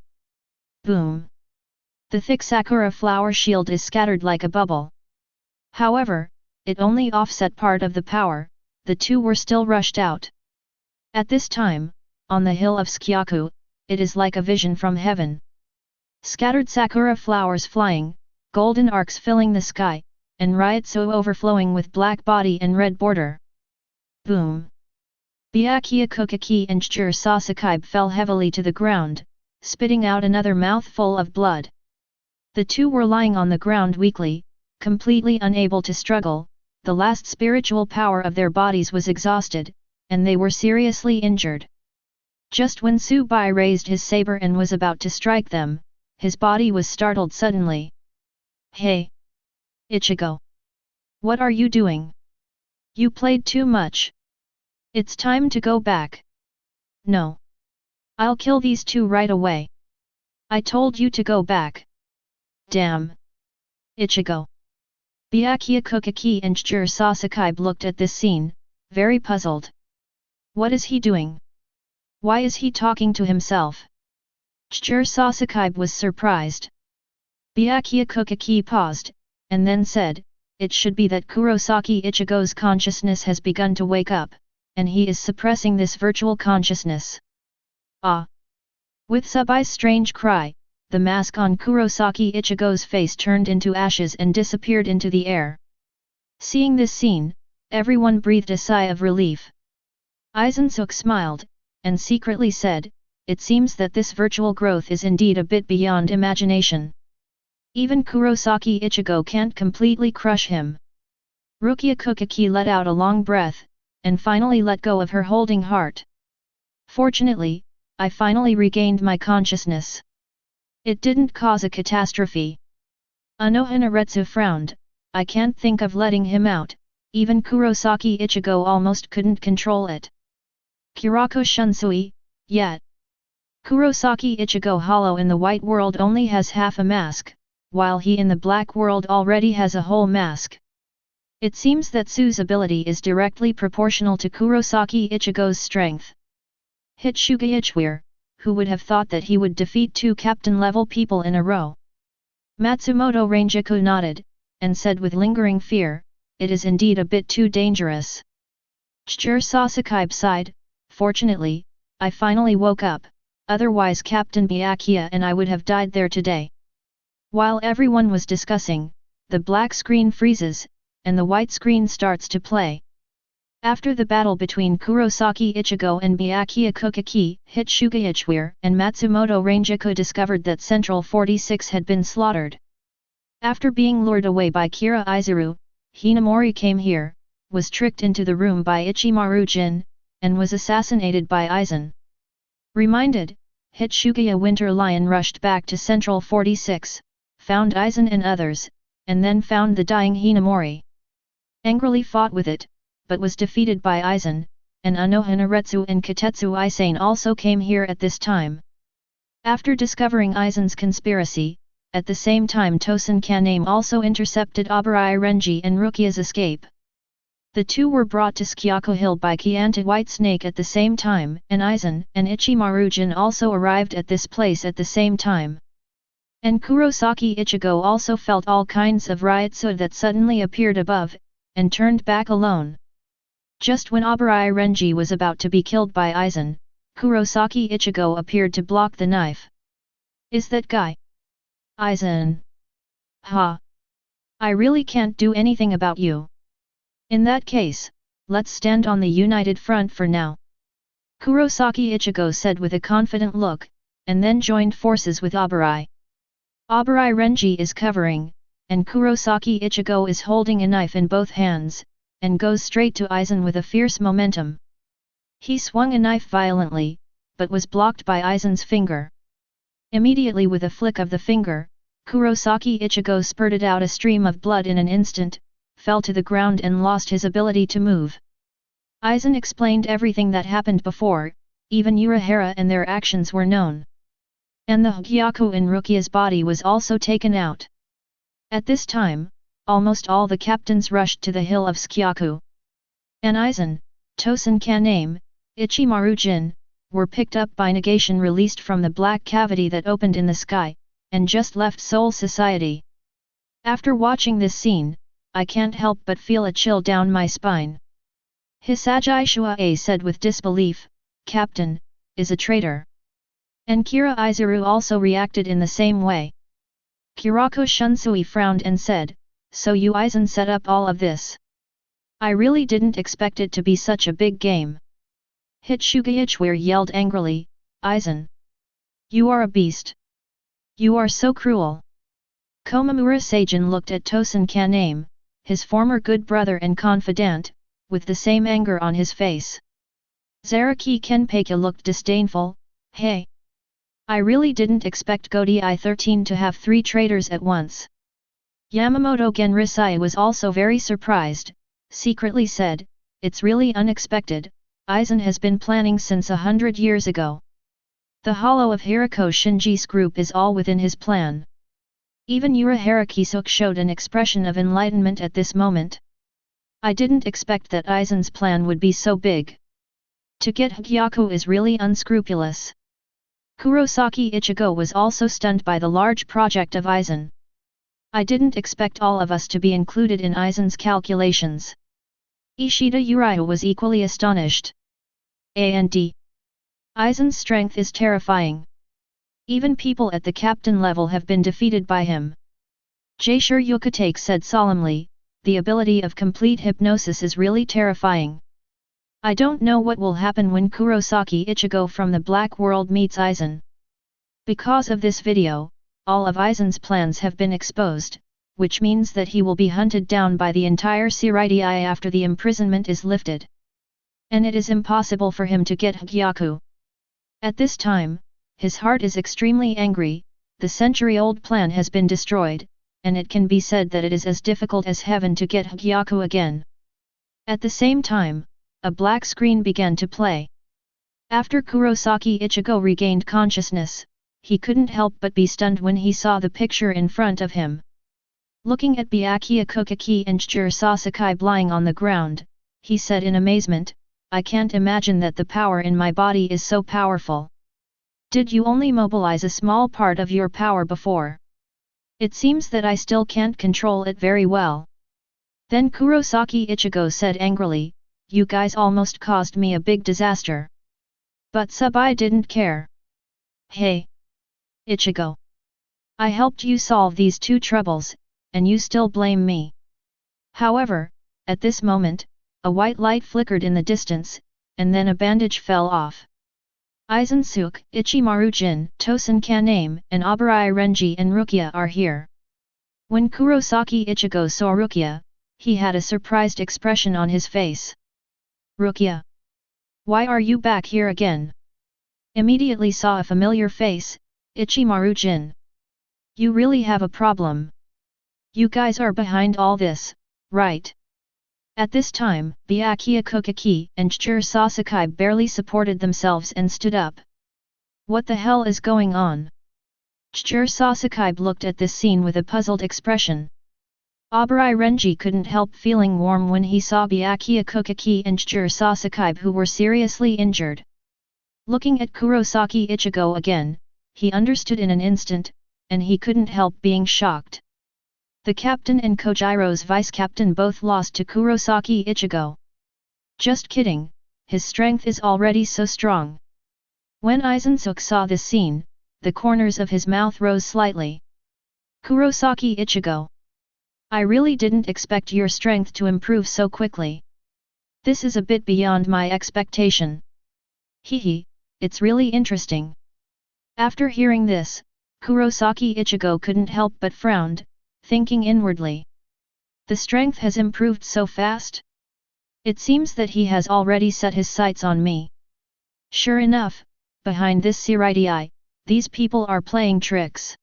Boom! The thick sakura flower shield is scattered like a bubble. However, it only offset part of the power, the two were still rushed out. At this time, on the hill of Sōkyoku, it is like a vision from heaven. Scattered sakura flowers flying, golden arcs filling the sky, and Ryotsu overflowing with black body and red border. Boom! Byakuya Kuchiki and Juhabach fell heavily to the ground, spitting out another mouthful of blood. The two were lying on the ground weakly, completely unable to struggle, the last spiritual power of their bodies was exhausted, and they were seriously injured. Just when Subai raised his saber and was about to strike them, his body was startled suddenly. "Hey! Ichigo! What are you doing? You played too much. It's time to go back." "No. I'll kill these two right away. I told you to go back." "Damn! Ichigo!" Byakuya Kuchiki and Juhabach looked at this scene, very puzzled. What is he doing? Why is he talking to himself? Juhabach was surprised. Byakuya Kuchiki paused, and then said, "It should be that Kurosaki Ichigo's consciousness has begun to wake up, and he is suppressing this virtual consciousness." Ah! With Subai's strange cry, the mask on Kurosaki Ichigo's face turned into ashes and disappeared into the air. Seeing this scene, everyone breathed a sigh of relief. Aizen smiled, and secretly said, "It seems that this virtual growth is indeed a bit beyond imagination. Even Kurosaki Ichigo can't completely crush him." Rukia Kuchiki let out a long breath, and finally let go of her holding heart. "Fortunately, I finally regained my consciousness. It didn't cause a catastrophe." Anohanaretsu frowned, "I can't think of letting him out, even Kurosaki Ichigo almost couldn't control it." Kurako Shunsui, yet. Kurosaki Ichigo hollow in the white world only has half a mask, while he in the black world already has a whole mask. It seems that Su's ability is directly proportional to Kurosaki Ichigo's strength. Hit Shuga, who would have thought that he would defeat 2 captain-level people in a row? Matsumoto Renji nodded, and said with lingering fear, "It is indeed a bit too dangerous." Chijur Sasaki sighed, "Fortunately, I finally woke up, otherwise Captain Byakuya and I would have died there today." While everyone was discussing, the black screen freezes, and the white screen starts to play. After the battle between Kurosaki Ichigo and Byakuya Kuchiki, Hit Shuga and Matsumoto Renji discovered that Central 46 had been slaughtered. After being lured away by Kira Izuru, Hinamori came here, was tricked into the room by Ichimaru Jin, and was assassinated by Aizen. Reminded, Hit Shuga Winter Lion rushed back to Central 46, found Aizen and others, and then found the dying Hinamori. Angrily fought with it, but was defeated by Aizen, and Anohanaretsu and Katetsu Isane also came here at this time. After discovering Aizen's conspiracy, at the same time Tosen Kaname also intercepted Obari Renji and Rukia's escape. The two were brought to Sōkyoku Hill by Kianta White Snake at the same time, and Aizen and Ichimaru Jin also arrived at this place at the same time. And Kurosaki Ichigo also felt all kinds of ryotsu that suddenly appeared above, and turned back alone. Just when Obari Renji was about to be killed by Aizen, Kurosaki Ichigo appeared to block the knife. "Is that guy Aizen? Ha! I really can't do anything about you. In that case, let's stand on the united front for now," Kurosaki Ichigo said with a confident look, and then joined forces with Obari. Obari Renji is covering, and Kurosaki Ichigo is holding a knife in both hands, and goes straight to Aizen with a fierce momentum. He swung a knife violently, but was blocked by Aizen's finger. Immediately with a flick of the finger, Kurosaki Ichigo spurted out a stream of blood in an instant, fell to the ground and lost his ability to move. Aizen explained everything that happened before, even Urahara and their actions were known. And the Hyaku in Rukia's body was also taken out. At this time, almost all the captains rushed to the hill of Sōkyoku. And Aizen, Tosen Kaname, Ichimaru Jin, were picked up by negation released from the black cavity that opened in the sky, and just left Soul Society. After watching this scene, I can't help but feel a chill down my spine. Hisagi Shuae said with disbelief, "Captain, is a traitor." And Kira Izuru also reacted in the same way. Kirako Shunsui frowned and said, "So you Aizen set up all of this? I really didn't expect it to be such a big game." Hit Shuga yelled angrily, "Aizen! You are a beast! You are so cruel!" Komamura Seijin looked at Tosen Kaname, his former good brother and confidant, with the same anger on his face. Zaraki Kenpachi looked disdainful, "Hey! I really didn't expect Godi I-13 to have 3 traitors at once." Yamamoto Genrisai was also very surprised, secretly said, "It's really unexpected, Aizen has been planning since 100 years ago. The hollow of Hirako Shinji's group is all within his plan." Even Urahara Kisuk showed an expression of enlightenment at this moment. "I didn't expect that Aizen's plan would be so big. To get Hyaku is really unscrupulous." Kurosaki Ichigo was also stunned by the large project of Aizen. "I didn't expect all of us to be included in Aizen's calculations." Ishida Uriah was equally astonished. And Aizen's strength is terrifying. Even people at the captain level have been defeated by him. Jaishur Yukatake said solemnly, "The ability of complete hypnosis is really terrifying. I don't know what will happen when Kurosaki Ichigo from the Black World meets Aizen." Because of this video, all of Aizen's plans have been exposed, which means that he will be hunted down by the entire Siritii after the imprisonment is lifted. And it is impossible for him to get Hyaku. At this time, his heart is extremely angry, the century-old plan has been destroyed, and it can be said that it is as difficult as heaven to get Hyaku again. At the same time, a black screen began to play. After Kurosaki Ichigo regained consciousness, he couldn't help but be stunned when he saw the picture in front of him. Looking at Byakuya Kuchiki and Kurosaki lying on the ground, he said in amazement, "I can't imagine that the power in my body is so powerful. Did you only mobilize a small part of your power before? It seems that I still can't control it very well." Then Kurosaki Ichigo said angrily, "You guys almost caused me a big disaster. But I didn't care. Hey! Ichigo! I helped you solve these two troubles, and you still blame me." However, at this moment, a white light flickered in the distance, and then a bandage fell off. Aizen Suk, Ichimaru Jin, Tosen Kaname, and Abarai Renji and Rukia are here. When Kurosaki Ichigo saw Rukia, he had a surprised expression on his face. "Rukia! Why are you back here again?" Immediately saw a familiar face, Ichimaru Jin. "You really have a problem. You guys are behind all this, right?" At this time, Byakuya Kuchiki and Kurosaki barely supported themselves and stood up. "What the hell is going on?" Kurosaki looked at this scene with a puzzled expression. Abarai Renji couldn't help feeling warm when he saw Byakuya Kuchiki and Kurosaki who were seriously injured. Looking at Kurosaki Ichigo again, he understood in an instant, and he couldn't help being shocked. The captain and Kojiro's vice-captain both lost to Kurosaki Ichigo. Just kidding, his strength is already so strong. When Aizen Suk saw this scene, the corners of his mouth rose slightly. "Kurosaki Ichigo! I really didn't expect your strength to improve so quickly. This is a bit beyond my expectation. Hehe, it's really interesting." After hearing this, Kurosaki Ichigo couldn't help but frowned, thinking inwardly. The strength has improved so fast? It seems that he has already set his sights on me. Sure enough, behind this Siridi, these people are playing tricks.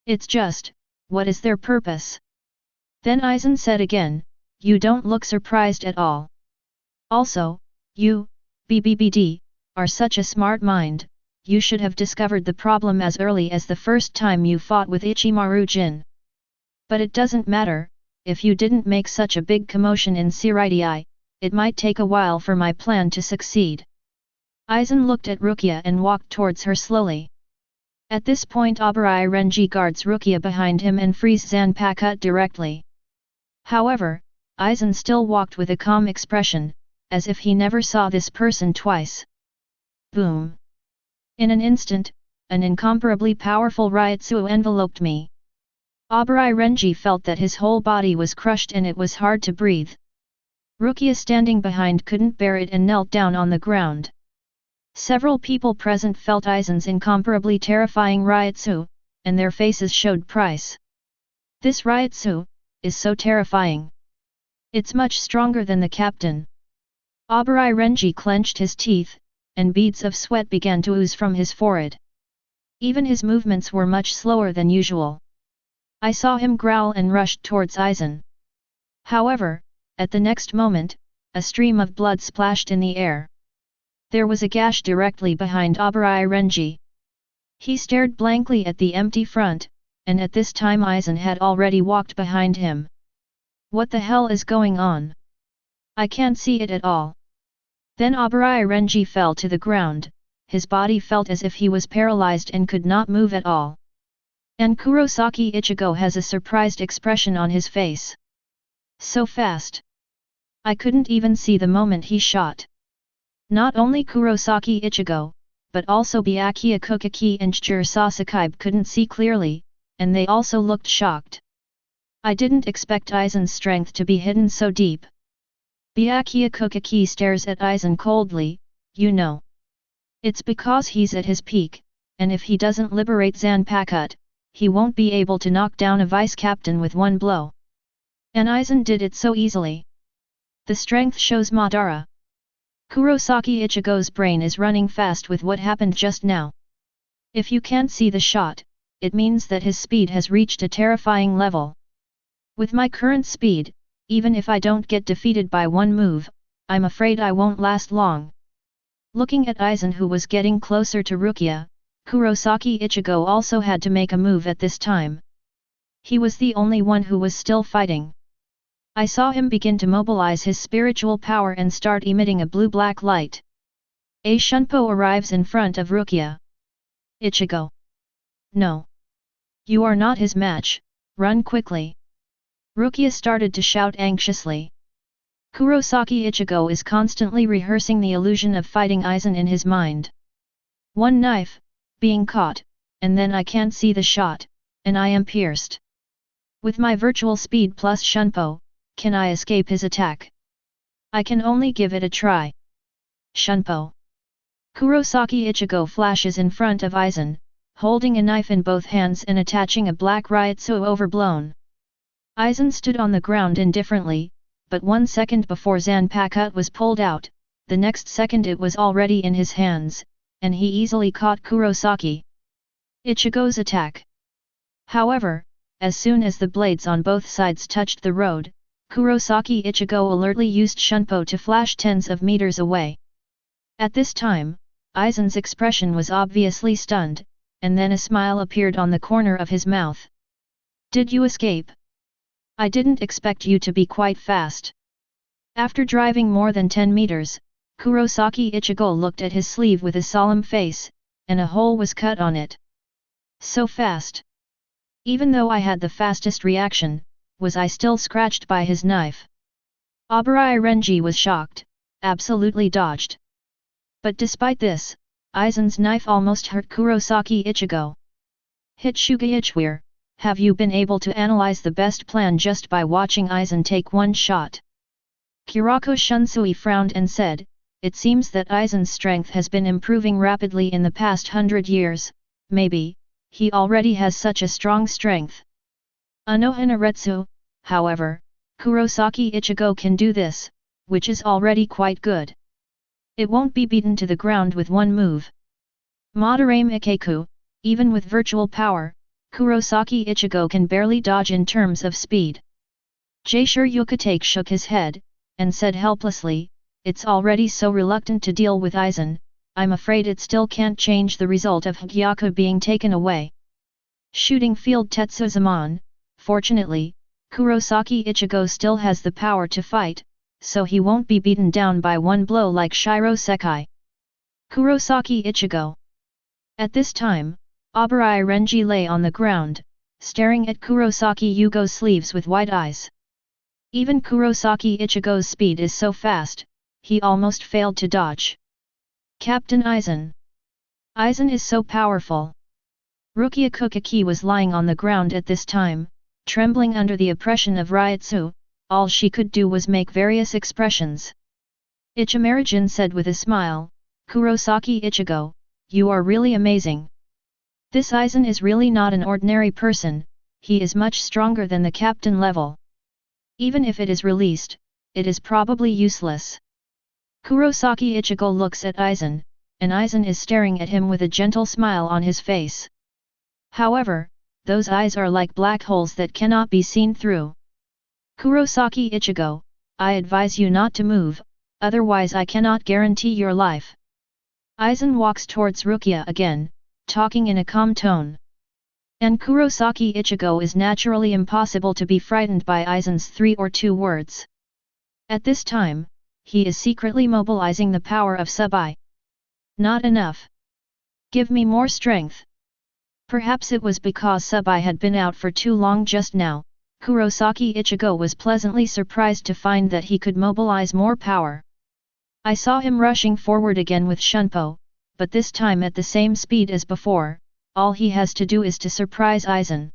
It's just, what is their purpose? Then Aizen said again, "You don't look surprised at all. Also, you, BBBD, are such a smart mind, you should have discovered the problem as early as the first time you fought with Ichimaru Jin. But it doesn't matter, if you didn't make such a big commotion in Siridi, it might take a while for my plan to succeed." Aizen looked at Rukia and walked towards her slowly. At this point Abarai Renji guards Rukia behind him and frees Zanpakuto directly. However, Aizen still walked with a calm expression, as if he never saw this person twice. Boom! In an instant, an incomparably powerful Ryutsu enveloped me. Abarai Renji felt that his whole body was crushed and it was hard to breathe. Rukia standing behind couldn't bear it and knelt down on the ground. Several people present felt Aizen's incomparably terrifying Ryutsu, and their faces showed price. "This Ryutsu is so terrifying. It's much stronger than the captain." Abarai Renji clenched his teeth, and beads of sweat began to ooze from his forehead. Even his movements were much slower than usual. I saw him growl and rushed towards Aizen. However, at the next moment, a stream of blood splashed in the air. There was a gash directly behind Abarai Renji. He stared blankly at the empty front, and at this time Aizen had already walked behind him. "What the hell is going on? I can't see it at all." Then Abarai Renji fell to the ground, his body felt as if he was paralyzed and could not move at all. And Kurosaki Ichigo has a surprised expression on his face. "So fast! I couldn't even see the moment he shot." Not only Kurosaki Ichigo, but also Byakuya Kuchiki and Kurosaki couldn't see clearly, and they also looked shocked. "I didn't expect Aizen's strength to be hidden so deep." Byakuya Kuchiki stares at Aizen coldly, "You know. It's because he's at his peak, and if he doesn't liberate Zanpakuto, he won't be able to knock down a vice-captain with one blow. And Aizen did it so easily. The strength shows Madara." Kurosaki Ichigo's brain is running fast with what happened just now. If you can't see the shot, it means that his speed has reached a terrifying level. With my current speed, even if I don't get defeated by one move, I'm afraid I won't last long. Looking at Aizen who was getting closer to Rukia, Kurosaki Ichigo also had to make a move at this time. He was the only one who was still fighting. I saw him begin to mobilize his spiritual power and start emitting a blue-black light. A Shunpo arrives in front of Rukia. Ichigo. No. You are not his match, run quickly. Rukia started to shout anxiously. Kurosaki Ichigo is constantly rehearsing the illusion of fighting Aizen in his mind. One knife, being caught, and then I can't see the shot, and I am pierced. With my virtual speed plus Shunpo, can I escape his attack? I can only give it a try. Shunpo. Kurosaki Ichigo flashes in front of Aizen, holding a knife in both hands and attaching a black Ryutsu overblown. Aizen stood on the ground indifferently, but 1 second before Zanpakuto was pulled out, the next second it was already in his hands, and he easily caught Kurosaki Ichigo's attack. However, as soon as the blades on both sides touched the road, Kurosaki Ichigo alertly used Shunpo to flash tens of meters away. At this time, Aizen's expression was obviously stunned, and then a smile appeared on the corner of his mouth. Did you escape? I didn't expect you to be quite fast. After driving more than 10 meters, Kurosaki Ichigo looked at his sleeve with a solemn face, and a hole was cut on it. So fast. Even though I had the fastest reaction, was I still scratched by his knife? Abarai Renji was shocked, absolutely dodged. But despite this, Aizen's knife almost hurt Kurosaki Ichigo. Hitsuga Ichware, have you been able to analyze the best plan just by watching Aizen take one shot? Kurako Shunsui frowned and said, it seems that Aizen's strength has been improving rapidly in the past 100 years, maybe, he already has such a strong strength. Anohanaretsu, however, Kurosaki Ichigo can do this, which is already quite good. It won't be beaten to the ground with one move. Madarame Ikeku, even with virtual power, Kurosaki Ichigo can barely dodge in terms of speed. Jaishur Yukatake shook his head, and said helplessly, it's already so reluctant to deal with Aizen, I'm afraid it still can't change the result of Hagyaku being taken away. Shooting field Tetsuzumon, fortunately, Kurosaki Ichigo still has the power to fight, so he won't be beaten down by one blow like Shiro Sekai. Kurosaki Ichigo. At this time, Abarai Renji lay on the ground, staring at Kurosaki Yugo's sleeves with wide eyes. Even Kurosaki Ichigo's speed is so fast, he almost failed to dodge. Captain Aizen. Aizen is so powerful. Rukia Kuchiki was lying on the ground at this time, trembling under the oppression of Ryutsu, all she could do was make various expressions. Ichimarijin said with a smile, Kurosaki Ichigo, you are really amazing. This Aizen is really not an ordinary person, he is much stronger than the captain level. Even if it is released, it is probably useless. Kurosaki Ichigo looks at Aizen, and Aizen is staring at him with a gentle smile on his face. However, those eyes are like black holes that cannot be seen through. Kurosaki Ichigo, I advise you not to move, otherwise I cannot guarantee your life. Aizen walks towards Rukia again, talking in a calm tone. And Kurosaki Ichigo is naturally impossible to be frightened by Aizen's 3 or 2 words. At this time, he is secretly mobilizing the power of Sub-I. Not enough. Give me more strength. Perhaps it was because Sub-I had been out for too long just now, Kurosaki Ichigo was pleasantly surprised to find that he could mobilize more power. I saw him rushing forward again with Shunpo, but this time at the same speed as before, all he has to do is to surprise Aizen.